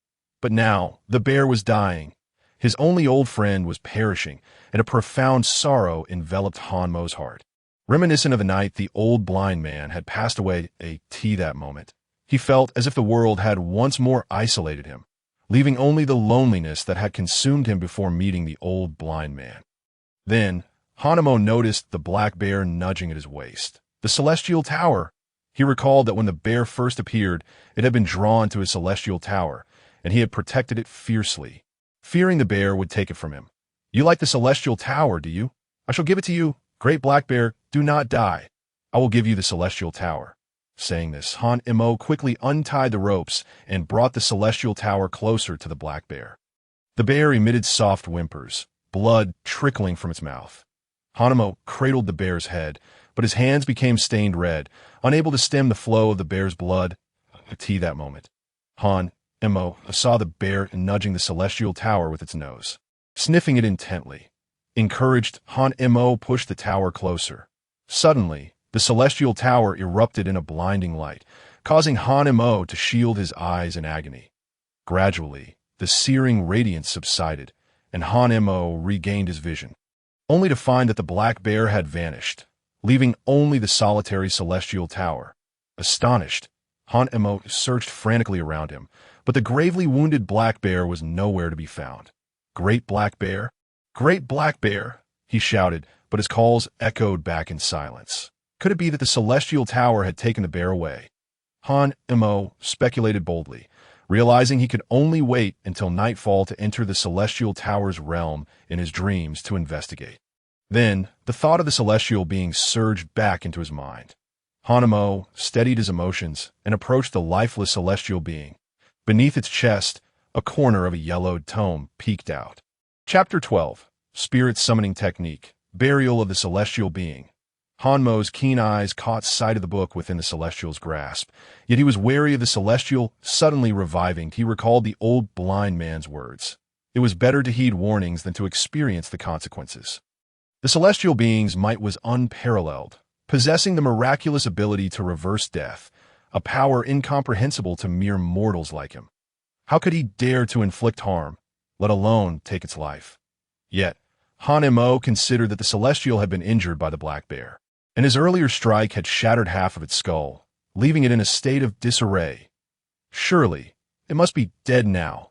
But now, the bear was dying. His only old friend was perishing, and a profound sorrow enveloped Han-Mo's heart. Reminiscent of the night the old blind man had passed away that moment, he felt as if the world had once more isolated him, leaving only the loneliness that had consumed him before meeting the old blind man. Then, Han-Mo noticed the black bear nudging at his waist. The celestial tower! He recalled that when the bear first appeared, it had been drawn to his celestial tower, and he had protected it fiercely, fearing the bear would take it from him. "You like the celestial tower, do you? I shall give it to you. Great Black Bear, do not die. I will give you the celestial tower." Saying this, Han-Mo quickly untied the ropes and brought the celestial tower closer to the black bear. The bear emitted soft whimpers, blood trickling from its mouth. Han-Mo cradled the bear's head, but his hands became stained red, unable to stem the flow of the bear's blood. That moment, Han-Mo saw the bear nudging the celestial tower with its nose, sniffing it intently. Encouraged, Han-Mo pushed the tower closer. Suddenly, the celestial tower erupted in a blinding light, causing Han-Mo to shield his eyes in agony. Gradually, the searing radiance subsided, and Han-Mo regained his vision, only to find that the black bear had vanished, leaving only the solitary celestial tower. Astonished, Han-Mo searched frantically around him, but the gravely wounded black bear was nowhere to be found. "Great Black Bear? Great Black Bear!" he shouted, but his calls echoed back in silence. Could it be that the celestial tower had taken the bear away? Han-Mo speculated boldly, realizing he could only wait until nightfall to enter the Celestial Tower's realm in his dreams to investigate. Then, the thought of the celestial being surged back into his mind. Hanemo steadied his emotions and approached the lifeless celestial being. Beneath its chest, a corner of a yellowed tome peeked out. Chapter 12. Spirit Summoning Technique. Burial of the Celestial Being. Hanmo's keen eyes caught sight of the book within the celestial's grasp, yet he was wary of the celestial suddenly reviving. He recalled the old blind man's words. It was better to heed warnings than to experience the consequences. The celestial being's might was unparalleled, possessing the miraculous ability to reverse death, a power incomprehensible to mere mortals like him. How could he dare to inflict harm, let alone take its life? Yet, Hanemo considered that the celestial had been injured by the black bear, and his earlier strike had shattered half of its skull, leaving it in a state of disarray. Surely, it must be dead now.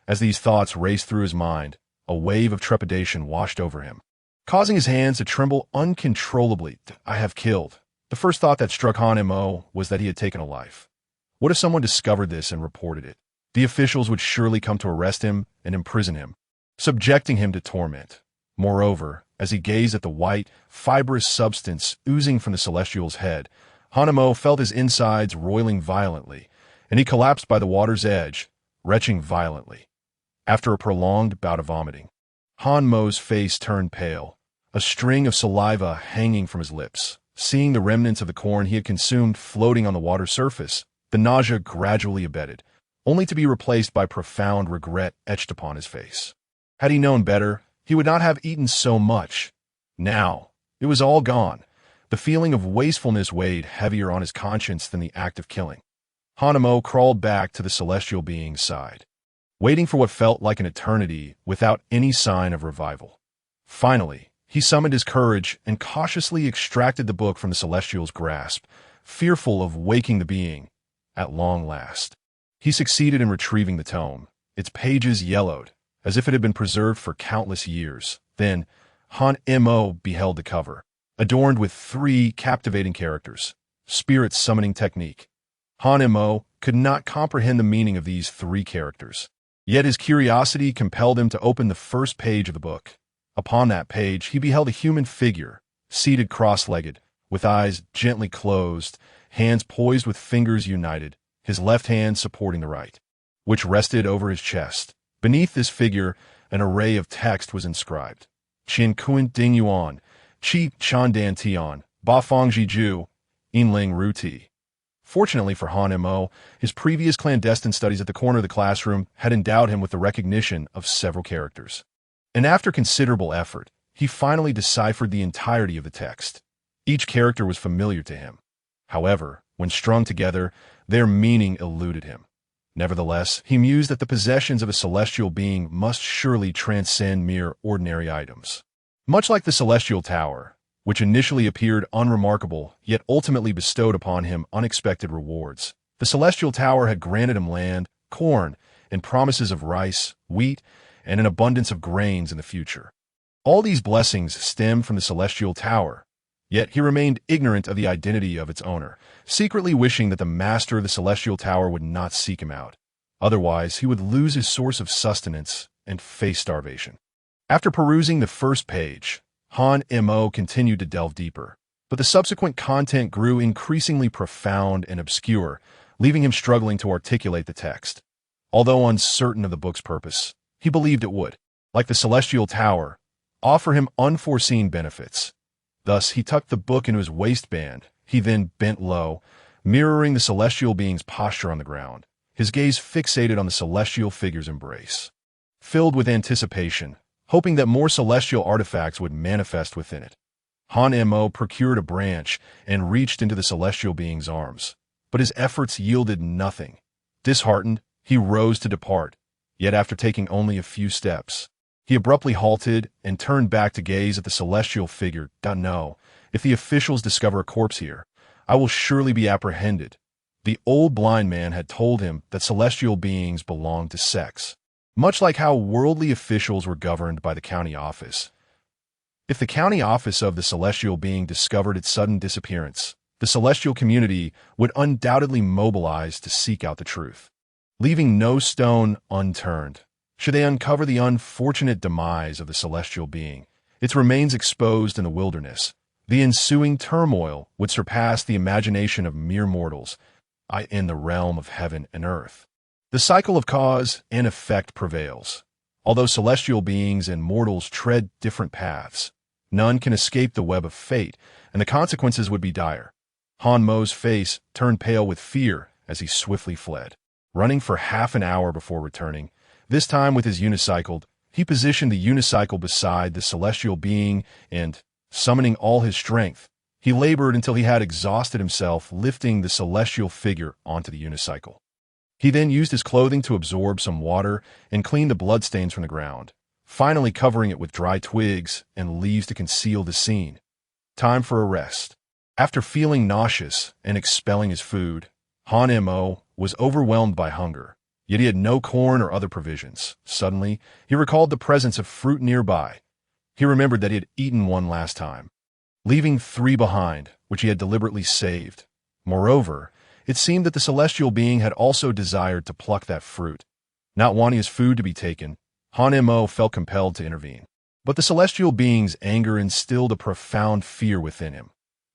As these thoughts raced through his mind, a wave of trepidation washed over him, causing his hands to tremble uncontrollably. I have killed. The first thought that struck Hanemo was that he had taken a life. What if someone discovered this and reported it? The officials would surely come to arrest him and imprison him, subjecting him to torment. Moreover, as he gazed at the white, fibrous substance oozing from the celestial's head, Hanemo felt his insides roiling violently, and he collapsed by the water's edge, retching violently. After a prolonged bout of vomiting, Hanmo's face turned pale, a string of saliva hanging from his lips. Seeing the remnants of the corn he had consumed floating on the water's surface, the nausea gradually abated, only to be replaced by profound regret etched upon his face. Had he known better, he would not have eaten so much. Now, it was all gone. The feeling of wastefulness weighed heavier on his conscience than the act of killing. Hanemo crawled back to the celestial being's side, waiting for what felt like an eternity without any sign of revival. Finally, he summoned his courage and cautiously extracted the book from the celestial's grasp, fearful of waking the being. At long last, he succeeded in retrieving the tome, its pages yellowed, as if it had been preserved for countless years. Then, Hanemo beheld the cover, adorned with 3 captivating characters. Spirit Summoning Technique. Hanemo could not comprehend the meaning of these 3 characters, yet his curiosity compelled him to open the first page of the book. Upon that page, he beheld a human figure, seated cross-legged, with eyes gently closed, hands poised with fingers united, his left hand supporting the right, which rested over his chest. Beneath this figure, an array of text was inscribed. Qin Kun Ding Yuan, Qi Chan Dan Tian, Ba Fong Ji Ju, Inling Ru Ti. Fortunately for Hanemo, his previous clandestine studies at the corner of the classroom had endowed him with the recognition of several characters. And after considerable effort, he finally deciphered the entirety of the text. Each character was familiar to him. However, when strung together, their meaning eluded him. Nevertheless, he mused that the possessions of a celestial being must surely transcend mere ordinary items. Much like the Celestial Tower, which initially appeared unremarkable, yet ultimately bestowed upon him unexpected rewards, the Celestial Tower had granted him land, corn, and promises of rice, wheat, and an abundance of grains in the future. All these blessings stemmed from the Celestial Tower, yet he remained ignorant of the identity of its owner, secretly wishing that the master of the Celestial Tower would not seek him out. Otherwise, he would lose his source of sustenance and face starvation. After perusing the first page, Hanemo continued to delve deeper, but the subsequent content grew increasingly profound and obscure, leaving him struggling to articulate the text. Although uncertain of the book's purpose, he believed it would, like the Celestial Tower, offer him unforeseen benefits. Thus, he tucked the book into his waistband. He then bent low, mirroring the celestial being's posture on the ground, his gaze fixated on the celestial figure's embrace. Filled with anticipation, hoping that more celestial artifacts would manifest within it, Hanemo procured a branch and reached into the celestial being's arms. But his efforts yielded nothing. Disheartened, he rose to depart, yet after taking only a few steps, he abruptly halted and turned back to gaze at the celestial figure. No, if the officials discover a corpse here, I will surely be apprehended. The old blind man had told him that celestial beings belonged to sects, much like how worldly officials were governed by the county office. If the county office of the celestial being discovered its sudden disappearance, the celestial community would undoubtedly mobilize to seek out the truth. leaving no stone unturned. Should they uncover the unfortunate demise of the celestial being, its remains exposed in the wilderness, the ensuing turmoil would surpass the imagination of mere mortals in the realm of heaven and earth. The cycle of cause and effect prevails. Although celestial beings and mortals tread different paths, none can escape the web of fate, and the consequences would be dire. Han Mo's face turned pale with fear as he swiftly fled. Running for half an hour before returning, this time with his unicycle, he positioned the unicycle beside the celestial being and, summoning all his strength, he labored until he had exhausted himself lifting the celestial figure onto the unicycle. He then used his clothing to absorb some water and clean the bloodstains from the ground, finally covering it with dry twigs and leaves to conceal the scene. Time for a rest. After feeling nauseous and expelling his food, Han Mo was overwhelmed by hunger, yet he had no corn or other provisions. Suddenly, he recalled the presence of fruit nearby. He remembered that he had eaten one last time, leaving 3 behind, which he had deliberately saved. Moreover, it seemed that the celestial being had also desired to pluck that fruit. Not wanting his food to be taken, Han Mo felt compelled to intervene. But the celestial being's anger instilled a profound fear within him.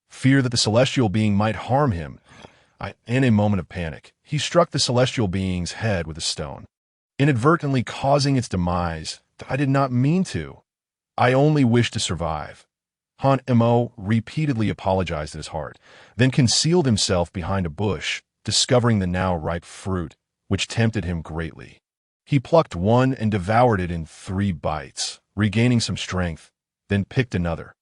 Fear that the celestial being might harm him. In a moment of panic, he struck the celestial being's head with a stone, inadvertently causing its demise. I did not mean to. I only wished to survive. Han Mo repeatedly apologized in his heart, then concealed himself behind a bush, discovering the now ripe fruit, which tempted him greatly. He plucked one and devoured it in 3 bites, regaining some strength, then picked another.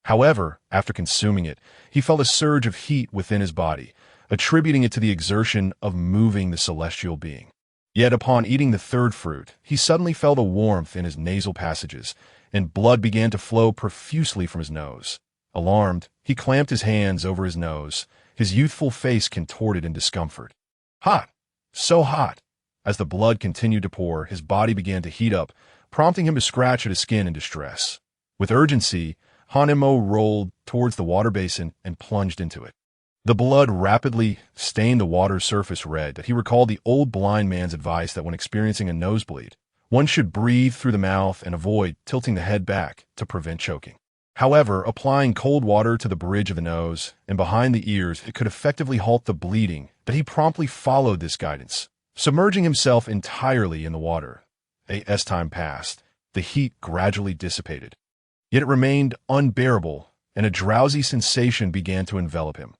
However, after consuming it, he felt a surge of heat within his body, attributing it to the exertion of moving the celestial being. Yet upon eating the 3rd fruit, he suddenly felt a warmth in his nasal passages, and blood began to flow profusely from his nose. Alarmed, he clamped his hands over his nose, his youthful face contorted in discomfort. Hot! So hot! As the blood continued to pour, his body began to heat up, prompting him to scratch at his skin in distress. With urgency, Han Mo rolled towards the water basin and plunged into it. The blood rapidly stained the water's surface red. He recalled the old blind man's advice that when experiencing a nosebleed, one should breathe through the mouth and avoid tilting the head back to prevent choking. However, applying cold water to the bridge of the nose and behind the ears, it could effectively halt the bleeding, but he promptly followed this guidance, submerging himself entirely in the water. As time passed, the heat gradually dissipated. Yet it remained unbearable, and a drowsy sensation began to envelop him.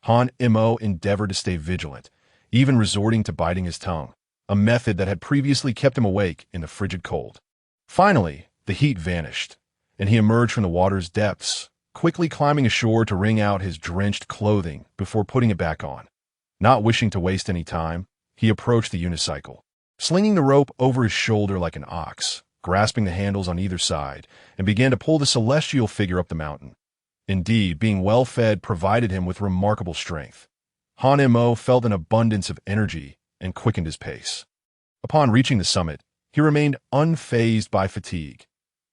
Han Mo endeavored to stay vigilant, even resorting to biting his tongue, a method that had previously kept him awake in the frigid cold. Finally, the heat vanished, and he emerged from the water's depths, quickly climbing ashore to wring out his drenched clothing before putting it back on. Not wishing to waste any time, he approached the unicycle, slinging the rope over his shoulder like an ox, grasping the handles on either side, and began to pull the celestial figure up the mountain. Indeed, being well-fed provided him with remarkable strength. Han Mo felt an abundance of energy and quickened his pace. Upon reaching the summit, he remained unfazed by fatigue.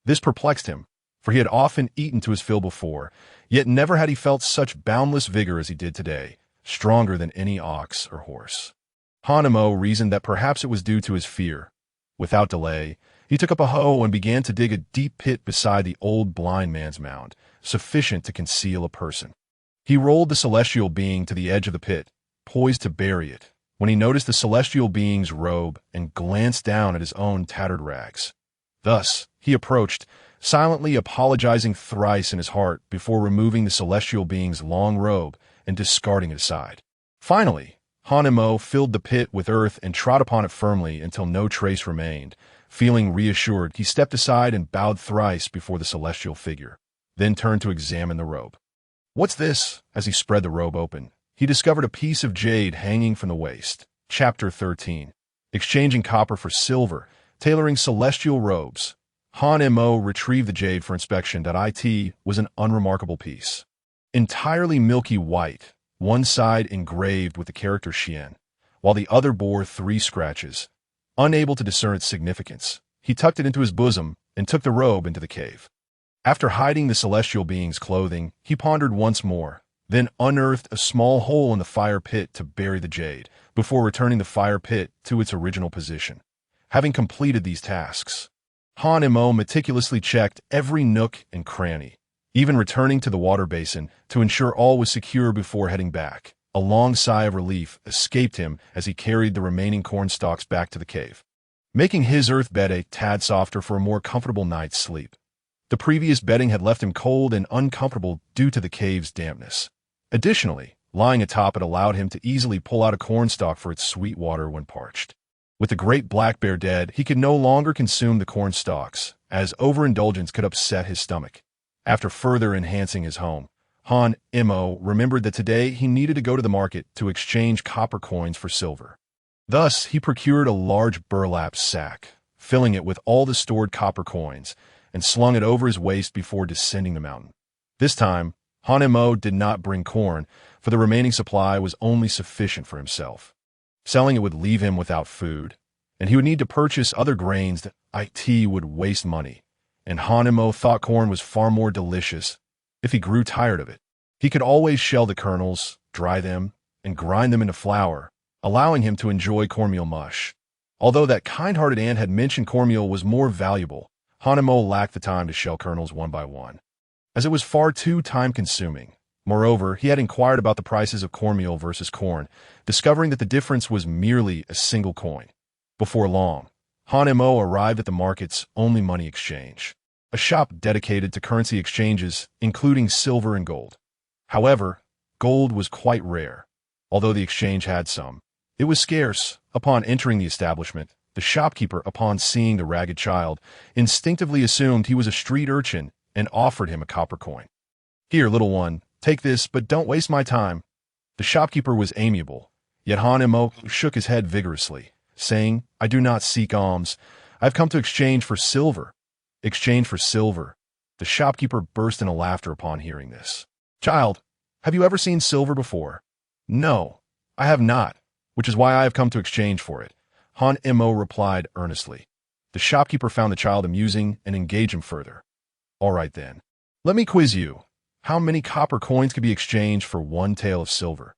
This perplexed him, for he had often eaten to his fill before, yet never had he felt such boundless vigor as he did today, stronger than any ox or horse. Han Mo reasoned that perhaps it was due to his fear. Without delay, he took up a hoe and began to dig a deep pit beside the old blind man's mound, sufficient to conceal a person. He rolled the celestial being to the edge of the pit, poised to bury it, when he noticed the celestial being's robe and glanced down at his own tattered rags. Thus, he approached, silently apologizing thrice in his heart before removing the celestial being's long robe and discarding it aside. Finally, Han Mo filled the pit with earth and trod upon it firmly until no trace remained. Feeling reassured, he stepped aside and bowed thrice before the celestial figure, then turned to examine the robe. What's this? As he spread the robe open, he discovered a piece of jade hanging from the waist. Chapter 13. Exchanging copper for silver, tailoring celestial robes. Han Mo retrieved the jade for inspection. It was an unremarkable piece. Entirely milky white, one side engraved with the character Xian, while the other bore 3 scratches. Unable to discern its significance, he tucked it into his bosom and took the robe into the cave. After hiding the celestial being's clothing, he pondered once more, then unearthed a small hole in the fire pit to bury the jade, before returning the fire pit to its original position. Having completed these tasks, Hanemo meticulously checked every nook and cranny, even returning to the water basin to ensure all was secure before heading back. A long sigh of relief escaped him as he carried the remaining corn stalks back to the cave, making his earth bed a tad softer for a more comfortable night's sleep. The previous bedding had left him cold and uncomfortable due to the cave's dampness. Additionally, lying atop it allowed him to easily pull out a cornstalk for its sweet water when parched. With the great black bear dead, he could no longer consume the corn stalks, as overindulgence could upset his stomach. After further enhancing his home, Han-Imo remembered that today he needed to go to the market to exchange copper coins for silver. Thus, he procured a large burlap sack, filling it with all the stored copper coins, and slung it over his waist before descending the mountain. This time, Han-Imo did not bring corn, for the remaining supply was only sufficient for himself. Selling it would leave him without food, and he would need to purchase other grains that it would waste money, and Han-Imo thought corn was far more delicious if he grew tired of it. He could always shell the kernels, dry them, and grind them into flour, allowing him to enjoy cornmeal mush. Although that kind-hearted ant had mentioned cornmeal was more valuable, Han-Imo lacked the time to shell kernels one by one, as it was far too time-consuming. Moreover, he had inquired about the prices of cornmeal versus corn, discovering that the difference was merely a single coin. Before long, Han-Imo arrived at the market's only money exchange, a shop dedicated to currency exchanges, including silver and gold. However, gold was quite rare. Although the exchange had some, it was scarce. Upon entering the establishment, the shopkeeper, upon seeing the ragged child, instinctively assumed he was a street urchin and offered him a copper coin. "Here, little one, take this, but don't waste my time." The shopkeeper was amiable, yet Han-Imo shook his head vigorously, saying, "I do not seek alms. I've come to exchange for silver." "Exchange for silver?" The shopkeeper burst into laughter upon hearing this. "Child, have you ever seen silver before?" "No, I have not, which is why I have come to exchange for it," Han-Imo replied earnestly. The shopkeeper found the child amusing and engaged him further. "All right then, let me quiz you. How many copper coins could be exchanged for one tael of silver?"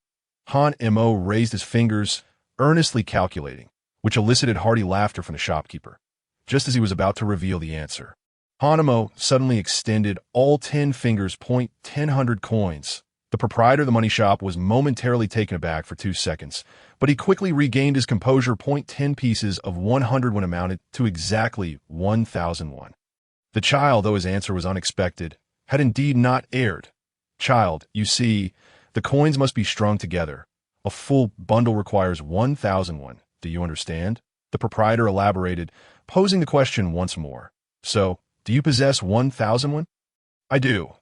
Han-Imo raised his fingers, earnestly calculating, which elicited hearty laughter from the shopkeeper. Just as he was about to reveal the answer, Han-Imo suddenly extended all 10 fingers, 10 coins. The proprietor of the money shop was momentarily taken aback for 2 seconds, but he quickly regained his composure. 10 pieces of 100 when amounted to exactly 1,001. The child, though his answer was unexpected, had indeed not erred. "Child, you see, the coins must be strung together. A full bundle requires 1,001. Do you understand?" The proprietor elaborated, posing the question once more. "So, do you possess 1,001? "I do,"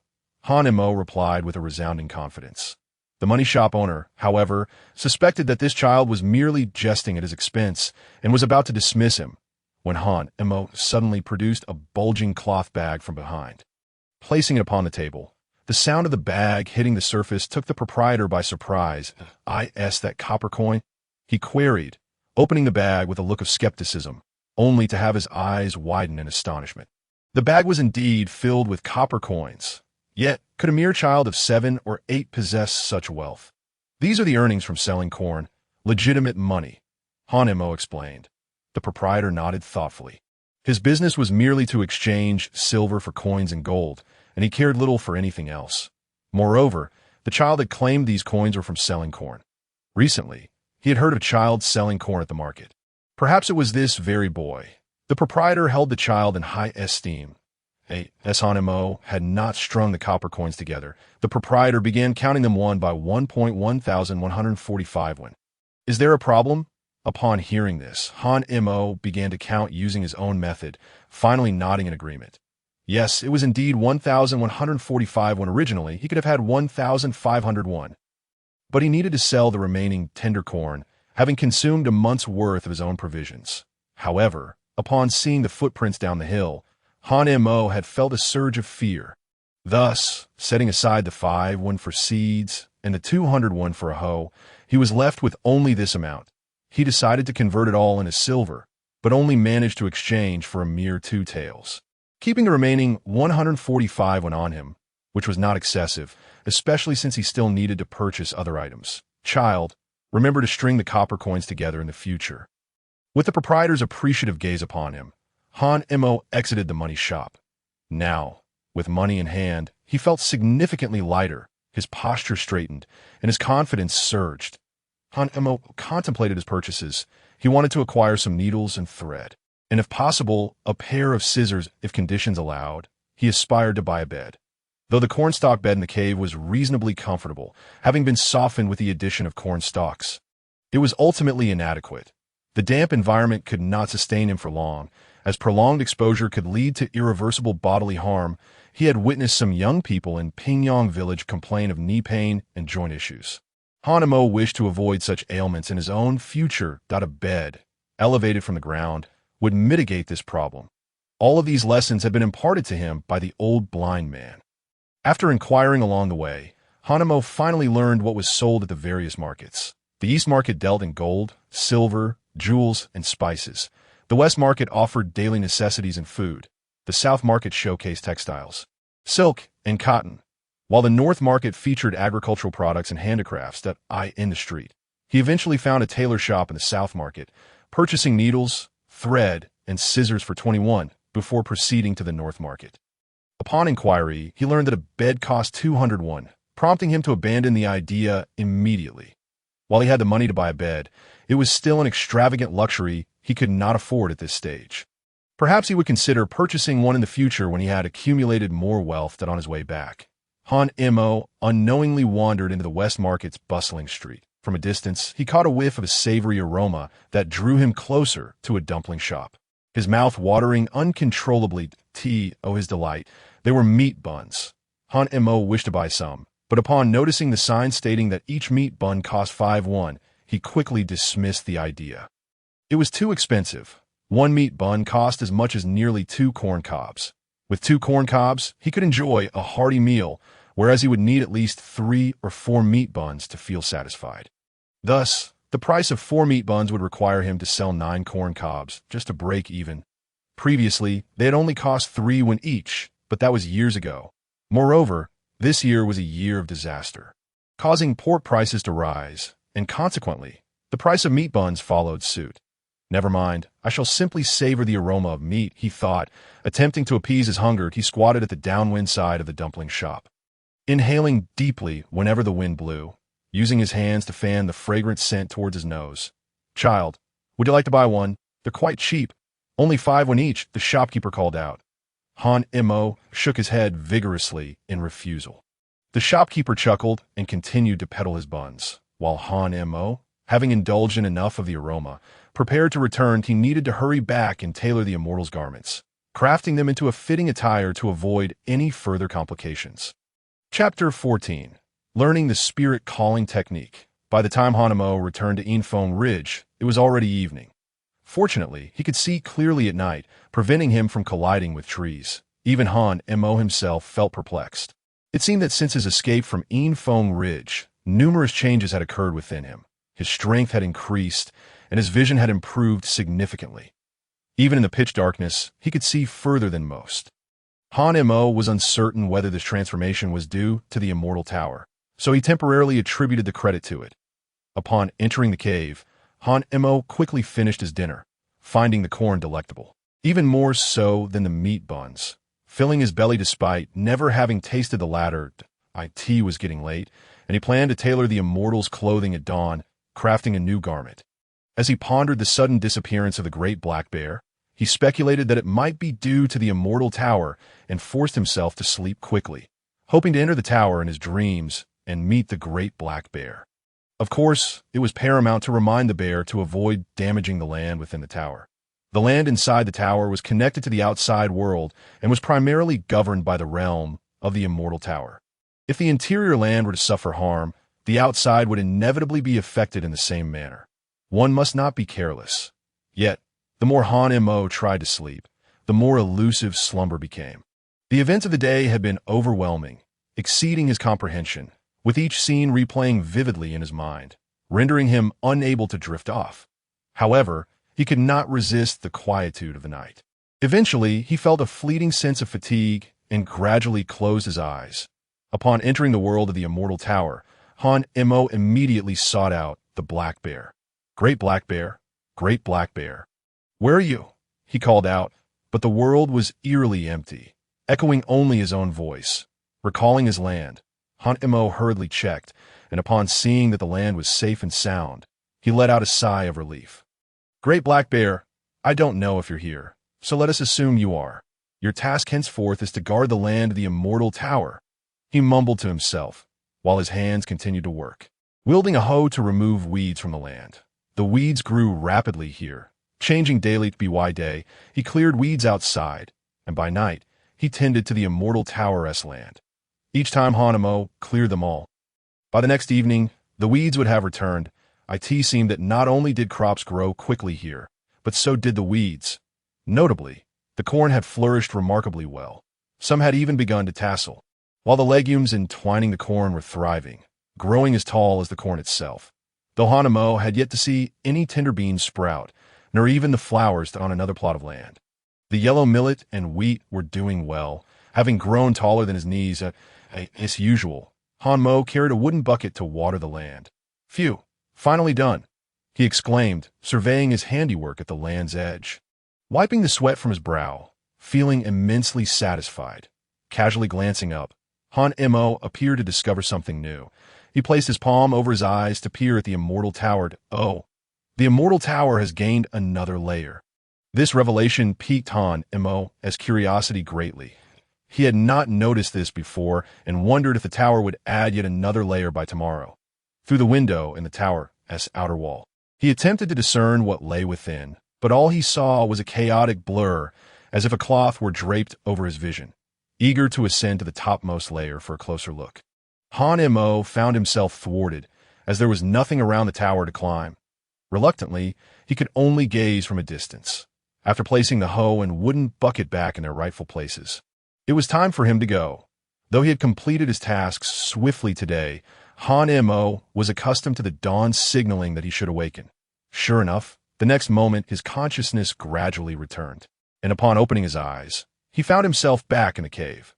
Han-Imo replied with a resounding confidence. The money shop owner, however, suspected that this child was merely jesting at his expense and was about to dismiss him, when Han-Imo suddenly produced a bulging cloth bag from behind. Placing it upon the table, the sound of the bag hitting the surface took the proprietor by surprise. "Is that copper coin?" he queried, opening the bag with a look of skepticism, only to have his eyes widen in astonishment. The bag was indeed filled with copper coins. Yet, could a mere child of 7 or 8 possess such wealth? "These are the earnings from selling corn, legitimate money," Han-Imo explained. The proprietor nodded thoughtfully. His business was merely to exchange silver for coins and gold, and he cared little for anything else. Moreover, the child had claimed these coins were from selling corn. Recently, he had heard of a child selling corn at the market. Perhaps it was this very boy. The proprietor held the child in high esteem. As Han-Imo had not strung the copper coins together, the proprietor began counting them one by 1,145 when. "Is there a problem?" Upon hearing this, Han-Imo began to count using his own method, finally nodding in agreement. Yes, it was indeed 1,145 when originally he could have had 1,501. But he needed to sell the remaining tender corn, having consumed a month's worth of his own provisions. However, upon seeing the footprints down the hill, Han-Imo had felt a surge of fear. Thus, setting aside the 5 for seeds and the 200 for a hoe, he was left with only this amount. He decided to convert it all into silver, but only managed to exchange for a mere 2 taels. Keeping the remaining 145 on him, which was not excessive, especially since he still needed to purchase other items. Child, remember to string the copper coins together in the future. With the proprietor's appreciative gaze upon him, Han Mo exited the money shop. Now, with money in hand, he felt significantly lighter, his posture straightened, and his confidence surged. Han Mo contemplated his purchases. He wanted to acquire some needles and thread, and if possible, a pair of scissors if conditions allowed. He aspired to buy a bed. Though the cornstalk bed in the cave was reasonably comfortable, having been softened with the addition of corn stalks, it was ultimately inadequate. The damp environment could not sustain him for long, as prolonged exposure could lead to irreversible bodily harm. He had witnessed some young people in Pingyong village complain of knee pain and joint issues. Han Mo wished to avoid such ailments in his own future. A bed, elevated from the ground, would mitigate this problem. All of these lessons had been imparted to him by the old blind man. After inquiring along the way, Han Mo finally learned what was sold at the various markets. The East Market dealt in gold, silver, jewels, and spices. The West Market offered daily necessities and food. The South Market showcased textiles, silk, and cotton, while the North Market featured agricultural products and handicrafts in the street. He eventually found a tailor shop in the South Market, purchasing needles, thread, and scissors for 21 before proceeding to the North Market. Upon inquiry, he learned that a bed cost 201, prompting him to abandon the idea immediately. While he had the money to buy a bed, it was still an extravagant luxury he could not afford at this stage. Perhaps he would consider purchasing one in the future when he had accumulated more wealth than on his way back. Han Mo unknowingly wandered into the West Market's bustling street. From a distance, he caught a whiff of a savory aroma that drew him closer to a dumpling shop. His mouth watering uncontrollably. His delight. They were meat buns. Han Mo wished to buy some, but upon noticing the sign stating that each meat bun cost 5 won, he quickly dismissed the idea. It was too expensive. One meat bun cost as much as nearly 2 corn cobs. With 2 corn cobs, he could enjoy a hearty meal, whereas he would need at least 3 or 4 meat buns to feel satisfied. Thus, the price of 4 meat buns would require him to sell 9 corn cobs just to break even. Previously, they had only cost 3 when each, but that was years ago. Moreover, this year was a year of disaster, causing pork prices to rise, and consequently, the price of meat buns followed suit. Never mind, I shall simply savor the aroma of meat, he thought. Attempting to appease his hunger, he squatted at the downwind side of the dumpling shop, inhaling deeply whenever the wind blew, using his hands to fan the fragrant scent towards his nose. Child, would you like to buy one? They're quite cheap. Only 5 won each, the shopkeeper called out. Han Mo shook his head vigorously in refusal. The shopkeeper chuckled and continued to peddle his buns, while Han Mo, having indulged in enough of the aroma, prepared to return. He needed to hurry back and tailor the Immortal's garments, crafting them into a fitting attire to avoid any further complications. Chapter 14. Learning the Spirit Calling Technique. By the time Han Mo returned to Infeng Ridge, it was already evening. Fortunately, he could see clearly at night, preventing him from colliding with trees. Even Han Mo himself felt perplexed. It seemed that since his escape from Infeng Ridge, numerous changes had occurred within him. His strength had increased, and his vision had improved significantly. Even in the pitch darkness, he could see further than most. Han Mo was uncertain whether this transformation was due to the Immortal Tower, so he temporarily attributed the credit to it. Upon entering the cave, Han Mo quickly finished his dinner, finding the corn delectable, even more so than the meat buns, filling his belly despite never having tasted the latter. Tea was getting late, and he planned to tailor the Immortal's clothing at dawn, crafting a new garment. As he pondered the sudden disappearance of the great black bear, he speculated that it might be due to the Immortal Tower and forced himself to sleep quickly, hoping to enter the tower in his dreams and meet the great black bear. Of course, it was paramount to remind the bear to avoid damaging the land within the tower. The land inside the tower was connected to the outside world and was primarily governed by the realm of the Immortal Tower. If the interior land were to suffer harm, the outside would inevitably be affected in the same manner. One must not be careless. Yet, the more Han Mo tried to sleep, the more elusive slumber became. The events of the day had been overwhelming, exceeding his comprehension, with each scene replaying vividly in his mind, rendering him unable to drift off. However, he could not resist the quietude of the night. Eventually, he felt a fleeting sense of fatigue and gradually closed his eyes, Upon entering the world of the Immortal Tower, Han Mo immediately sought out the Black Bear. Great Black Bear, Great Black Bear, where are you? He called out, but the world was eerily empty, echoing only his own voice. Recalling his land, Han Mo hurriedly checked, and upon seeing that the land was safe and sound, he let out a sigh of relief. Great Black Bear, I don't know if you're here, so let us assume you are. Your task henceforth is to guard the land of the Immortal Tower. He mumbled to himself, while his hands continued to work, wielding a hoe to remove weeds from the land. The weeds grew rapidly here. Changing daily to by day, he cleared weeds outside, and by night, he tended to the Immortal Tower's land. Each time Han Mo cleared them all. By the next evening, the weeds would have returned. It seemed that not only did crops grow quickly here, but so did the weeds. Notably, the corn had flourished remarkably well. Some had even begun to tassel, while the legumes entwining the corn were thriving, growing as tall as the corn itself. Though Han Mo had yet to see any tender beans sprout, nor even the flowers on another plot of land. The yellow millet and wheat were doing well, having grown taller than his knees. As usual, Han Mo carried a wooden bucket to water the land. Phew, finally done, he exclaimed, surveying his handiwork at the land's edge. Wiping the sweat from his brow, feeling immensely satisfied, casually glancing up, Han Mo appeared to discover something new. He placed his palm over his eyes to peer at the Immortal Tower. Oh, the Immortal Tower has gained another layer. This revelation piqued Han Mo's curiosity greatly. He had not noticed this before and wondered if the tower would add yet another layer by tomorrow. Through the window in the tower's outer wall, he attempted to discern what lay within, but all he saw was a chaotic blur, as if a cloth were draped over his vision. Eager to ascend to the topmost layer for a closer look, Han Mo found himself thwarted, as there was nothing around the tower to climb. Reluctantly, he could only gaze from a distance. After placing the hoe and wooden bucket back in their rightful places, it was time for him to go. Though he had completed his tasks swiftly today, Han Mo was accustomed to the dawn signaling that he should awaken. Sure enough, the next moment his consciousness gradually returned, and upon opening his eyes, he found himself back in the cave.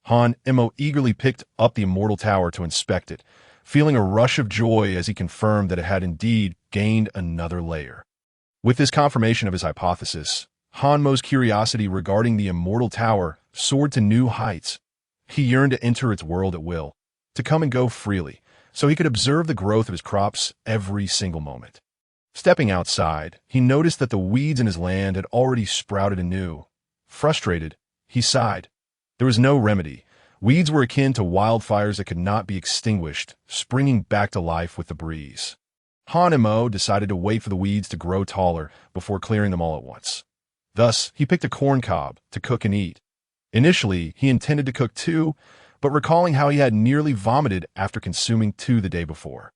Han Mo eagerly picked up the Immortal Tower to inspect it, feeling a rush of joy as he confirmed that it had indeed gained another layer. With this confirmation of his hypothesis, Han Mo's curiosity regarding the Immortal Tower soared to new heights. He yearned to enter its world at will, to come and go freely, so he could observe the growth of his crops every single moment. Stepping outside, he noticed that the weeds in his land had already sprouted anew. Frustrated, he sighed. There was no remedy. Weeds were akin to wildfires that could not be extinguished, springing back to life with the breeze. Han Mo decided to wait for the weeds to grow taller before clearing them all at once. Thus, he picked a corn cob to cook and eat. Initially, he intended to cook 2, but recalling how he had nearly vomited after consuming 2 the day before,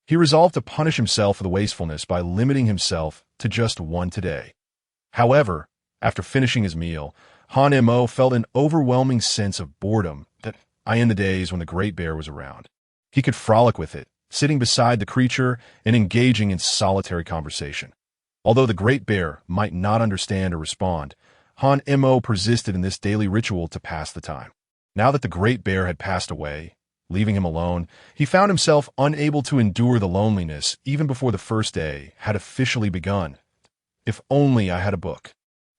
he resolved to punish himself for the wastefulness by limiting himself to just 1 today. However, after finishing his meal, Han Mo felt an overwhelming sense of boredom that in the days when the Great Bear was around. He could frolic with it, sitting beside the creature and engaging in solitary conversation. Although the Great Bear might not understand or respond, Han Mo persisted in this daily ritual to pass the time. Now that the Great Bear had passed away, leaving him alone, he found himself unable to endure the loneliness even before the first day had officially begun. If only I had a book,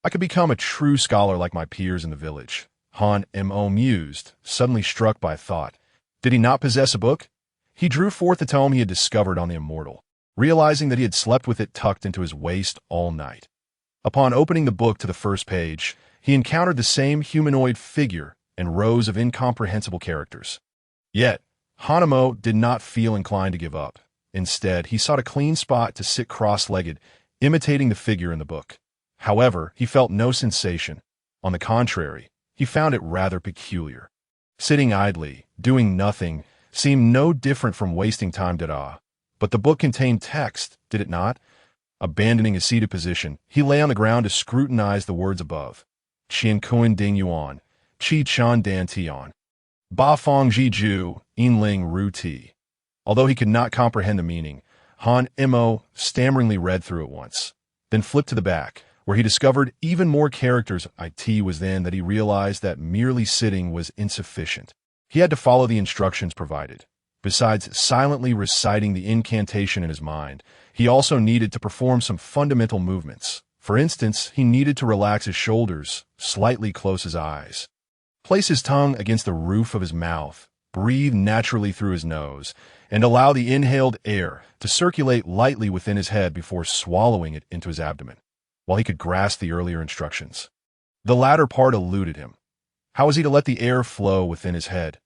I could become a true scholar like my peers in the village, Han Mo mused, suddenly struck by a thought. Did he not possess a book? He drew forth the tome he had discovered on the Immortal, realizing that he had slept with it tucked into his waist all night. Upon opening the book to the first page, he encountered the same humanoid figure and rows of incomprehensible characters. Yet, Han Mo did not feel inclined to give up. Instead, he sought a clean spot to sit cross-legged, imitating the figure in the book. However, he felt no sensation. On the contrary, he found it rather peculiar. Sitting idly, doing nothing, seemed no different from wasting time. But the book contained text, did it not? Abandoning his seated position, he lay on the ground to scrutinize the words above. Qian Kuan Ding Yuan, Qi Chan Dan Tian, Ba Fong Ji Ju, In Ling Ru Ti. Although he could not comprehend the meaning, Han Mo stammeringly read through it once, then flipped to the back, where he discovered even more characters. It was then that he realized that merely sitting was insufficient. He had to follow the instructions provided. Besides silently reciting the incantation in his mind, he also needed to perform some fundamental movements. For instance, he needed to relax his shoulders, slightly close his eyes, place his tongue against the roof of his mouth, breathe naturally through his nose, and allow the inhaled air to circulate lightly within his head before swallowing it into his abdomen, while he could grasp the earlier instructions. The latter part eluded him. How was he to let the air flow within his head?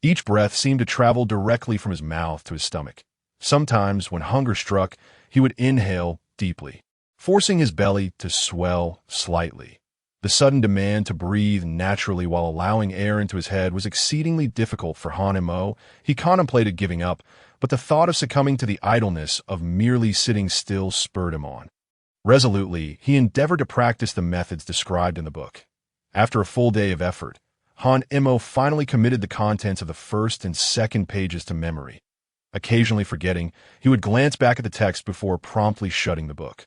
Each breath seemed to travel directly from his mouth to his stomach. Sometimes, when hunger struck, he would inhale deeply, forcing his belly to swell slightly. The sudden demand to breathe naturally while allowing air into his head was exceedingly difficult for Han Mo. He contemplated giving up, but the thought of succumbing to the idleness of merely sitting still spurred him on. Resolutely, he endeavored to practice the methods described in the book. After a full day of effort, Han Mo finally committed the contents of the first and second pages to memory. Occasionally forgetting, he would glance back at the text before promptly shutting the book.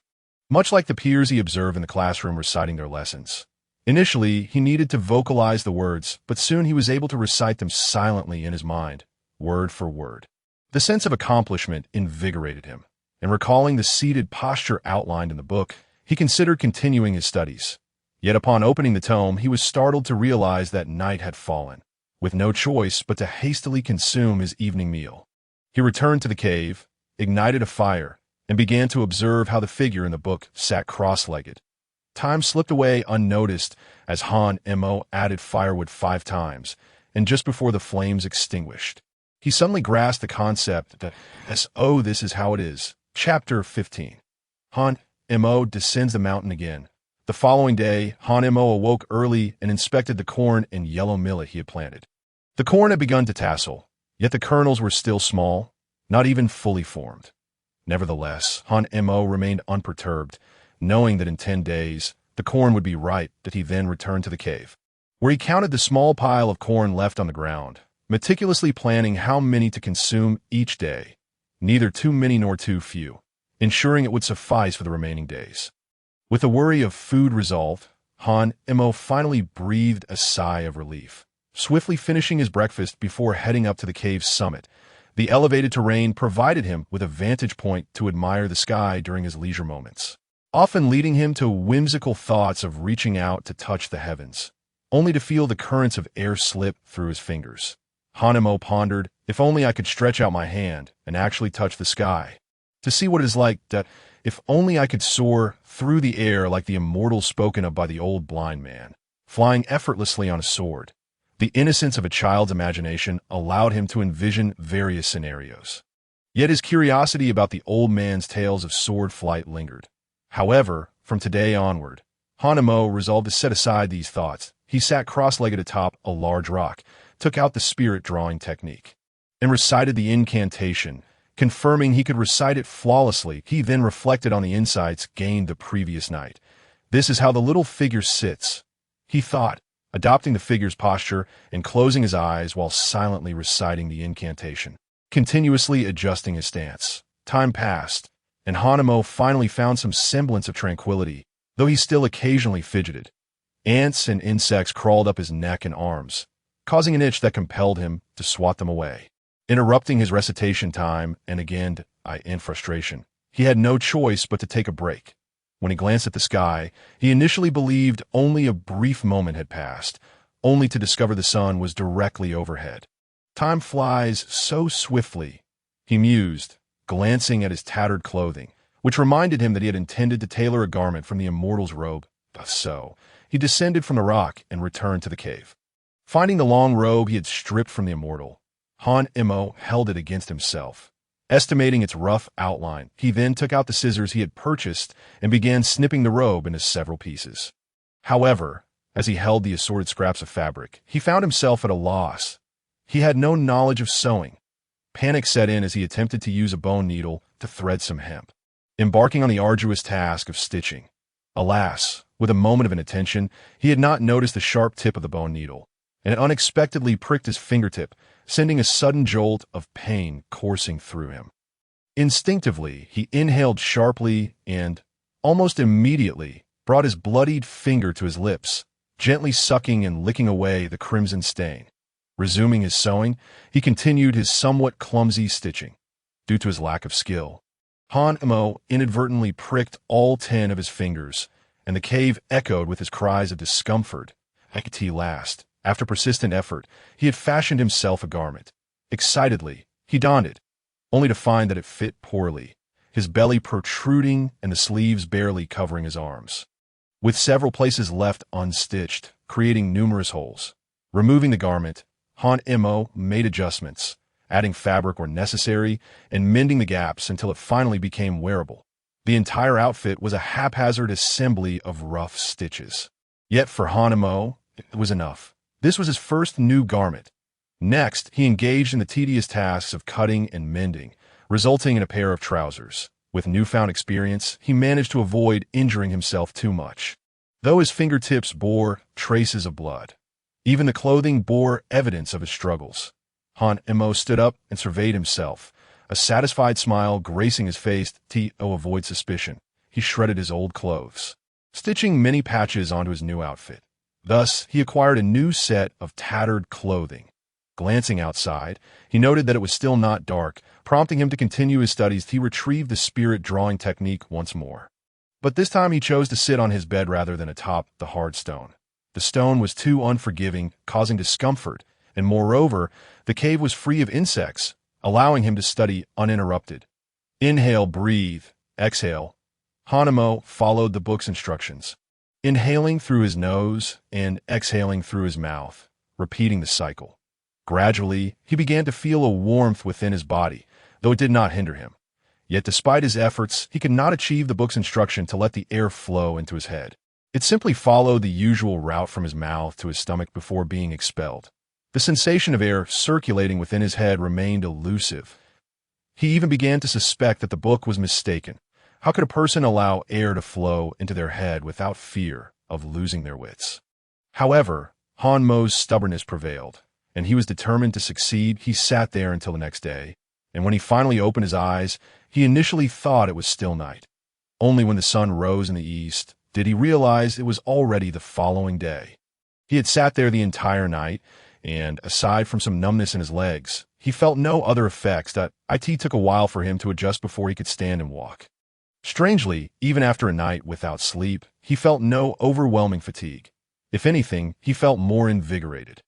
Much like the peers he observed in the classroom reciting their lessons. Initially, he needed to vocalize the words, but soon he was able to recite them silently in his mind, word for word. The sense of accomplishment invigorated him, and recalling the seated posture outlined in the book, he considered continuing his studies. Yet upon opening the tome, he was startled to realize that night had fallen, with no choice but to hastily consume his evening meal. He returned to the cave, ignited a fire, and began to observe how the figure in the book sat cross-legged. Time slipped away unnoticed as Han Mo added firewood 5 times, and just before the flames extinguished, he suddenly grasped the concept that, this is how it is. Chapter 15. Han Mo descends the mountain again. The following day, Han Mo awoke early and inspected the corn and yellow millet he had planted. The corn had begun to tassel, yet the kernels were still small, not even fully formed. Nevertheless, Han Mo remained unperturbed, knowing that in 10 days, the corn would be ripe. That he then returned to the cave, where he counted the small pile of corn left on the ground, meticulously planning how many to consume each day, neither too many nor too few, ensuring it would suffice for the remaining days. With the worry of food resolved, Han Mo finally breathed a sigh of relief, swiftly finishing his breakfast before heading up to the cave's summit. The elevated terrain provided him with a vantage point to admire the sky during his leisure moments, often leading him to whimsical thoughts of reaching out to touch the heavens, only to feel the currents of air slip through his fingers. Han Mo pondered, if only I could stretch out my hand and actually touch the sky, to see what it is like. If only I could soar through the air like the immortal spoken of by the old blind man, flying effortlessly on a sword. The innocence of a child's imagination allowed him to envision various scenarios. Yet his curiosity about the old man's tales of sword flight lingered. However, from today onward, Han Mo resolved to set aside these thoughts. He sat cross-legged atop a large rock, took out the spirit drawing technique, and recited the incantation. Confirming he could recite it flawlessly, he then reflected on the insights gained the previous night. This is how the little figure sits, he thought, adopting the figure's posture and closing his eyes while silently reciting the incantation, continuously adjusting his stance. Time passed, and Han Mo finally found some semblance of tranquility, though he still occasionally fidgeted. Ants and insects crawled up his neck and arms, causing an itch that compelled him to swat them away. Interrupting his recitation time, and again, in frustration, he had no choice but to take a break. When he glanced at the sky, he initially believed only a brief moment had passed, only to discover the sun was directly overhead. Time flies so swiftly, he mused, glancing at his tattered clothing, which reminded him that he had intended to tailor a garment from the Immortal's robe. So, he descended from the rock and returned to the cave. Finding the long robe he had stripped from the Immortal, Han Mo held it against himself. Estimating its rough outline, he then took out the scissors he had purchased and began snipping the robe into several pieces. However, as he held the assorted scraps of fabric, he found himself at a loss. He had no knowledge of sewing. Panic set in as he attempted to use a bone needle to thread some hemp, embarking on the arduous task of stitching. Alas, with a moment of inattention, he had not noticed the sharp tip of the bone needle, and it unexpectedly pricked his fingertip, sending a sudden jolt of pain coursing through him. Instinctively, he inhaled sharply and, almost immediately, brought his bloodied finger to his lips, gently sucking and licking away the crimson stain. Resuming his sewing, he continued his somewhat clumsy stitching. Due to his lack of skill, Hanemo inadvertently pricked all 10 of his fingers, and the cave echoed with his cries of discomfort. At last, after persistent effort, he had fashioned himself a garment. Excitedly, he donned it, only to find that it fit poorly, his belly protruding and the sleeves barely covering his arms, with several places left unstitched, creating numerous holes. Removing the garment, Hanemo made adjustments, adding fabric where necessary and mending the gaps until it finally became wearable. The entire outfit was a haphazard assembly of rough stitches. Yet for Hanemo, it was enough. This was his first new garment. Next, he engaged in the tedious tasks of cutting and mending, resulting in a pair of trousers. With newfound experience, he managed to avoid injuring himself too much. Though his fingertips bore traces of blood, even the clothing bore evidence of his struggles. Hanemo stood up and surveyed himself, a satisfied smile gracing his face to avoid suspicion. He shredded his old clothes, stitching many patches onto his new outfit. Thus, he acquired a new set of tattered clothing. Glancing outside, he noted that it was still not dark, prompting him to continue his studies. He retrieved the spirit drawing technique once more. But this time he chose to sit on his bed rather than atop the hard stone. The stone was too unforgiving, causing discomfort, and moreover, the cave was free of insects, allowing him to study uninterrupted. Inhale, breathe, exhale. Hanemo followed the book's instructions, inhaling through his nose and exhaling through his mouth, repeating the cycle. Gradually, he began to feel a warmth within his body, though it did not hinder him. Yet despite his efforts, he could not achieve the book's instruction to let the air flow into his head. It simply followed the usual route from his mouth to his stomach before being expelled. The sensation of air circulating within his head remained elusive. He even began to suspect that the book was mistaken. How could a person allow air to flow into their head without fear of losing their wits? However, Hanmo's stubbornness prevailed, and he was determined to succeed. He sat there until the next day, and when he finally opened his eyes, he initially thought it was still night. Only when the sun rose in the east did he realize it was already the following day. He had sat there the entire night, and aside from some numbness in his legs, he felt no other effects. It took a while for him to adjust before he could stand and walk. Strangely, even after a night without sleep, he felt no overwhelming fatigue. If anything, he felt more invigorated.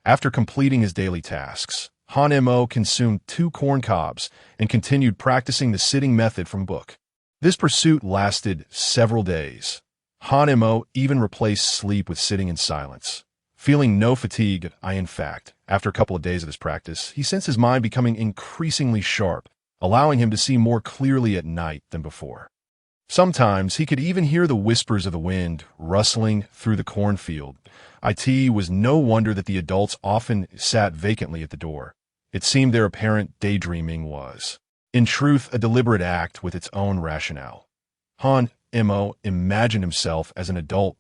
After completing his daily tasks, Hanemo consumed 2 corn cobs and continued practicing the sitting method from book. This pursuit lasted several days. Hanemo even replaced sleep with sitting in silence. Feeling no fatigue, in fact, after a couple of days of this practice, he sensed his mind becoming increasingly sharp, allowing him to see more clearly at night than before. Sometimes he could even hear the whispers of the wind rustling through the cornfield. It was no wonder that the adults often sat vacantly at the door. It seemed their apparent daydreaming was, in truth, a deliberate act with its own rationale. Hanemo imagined himself as an adult.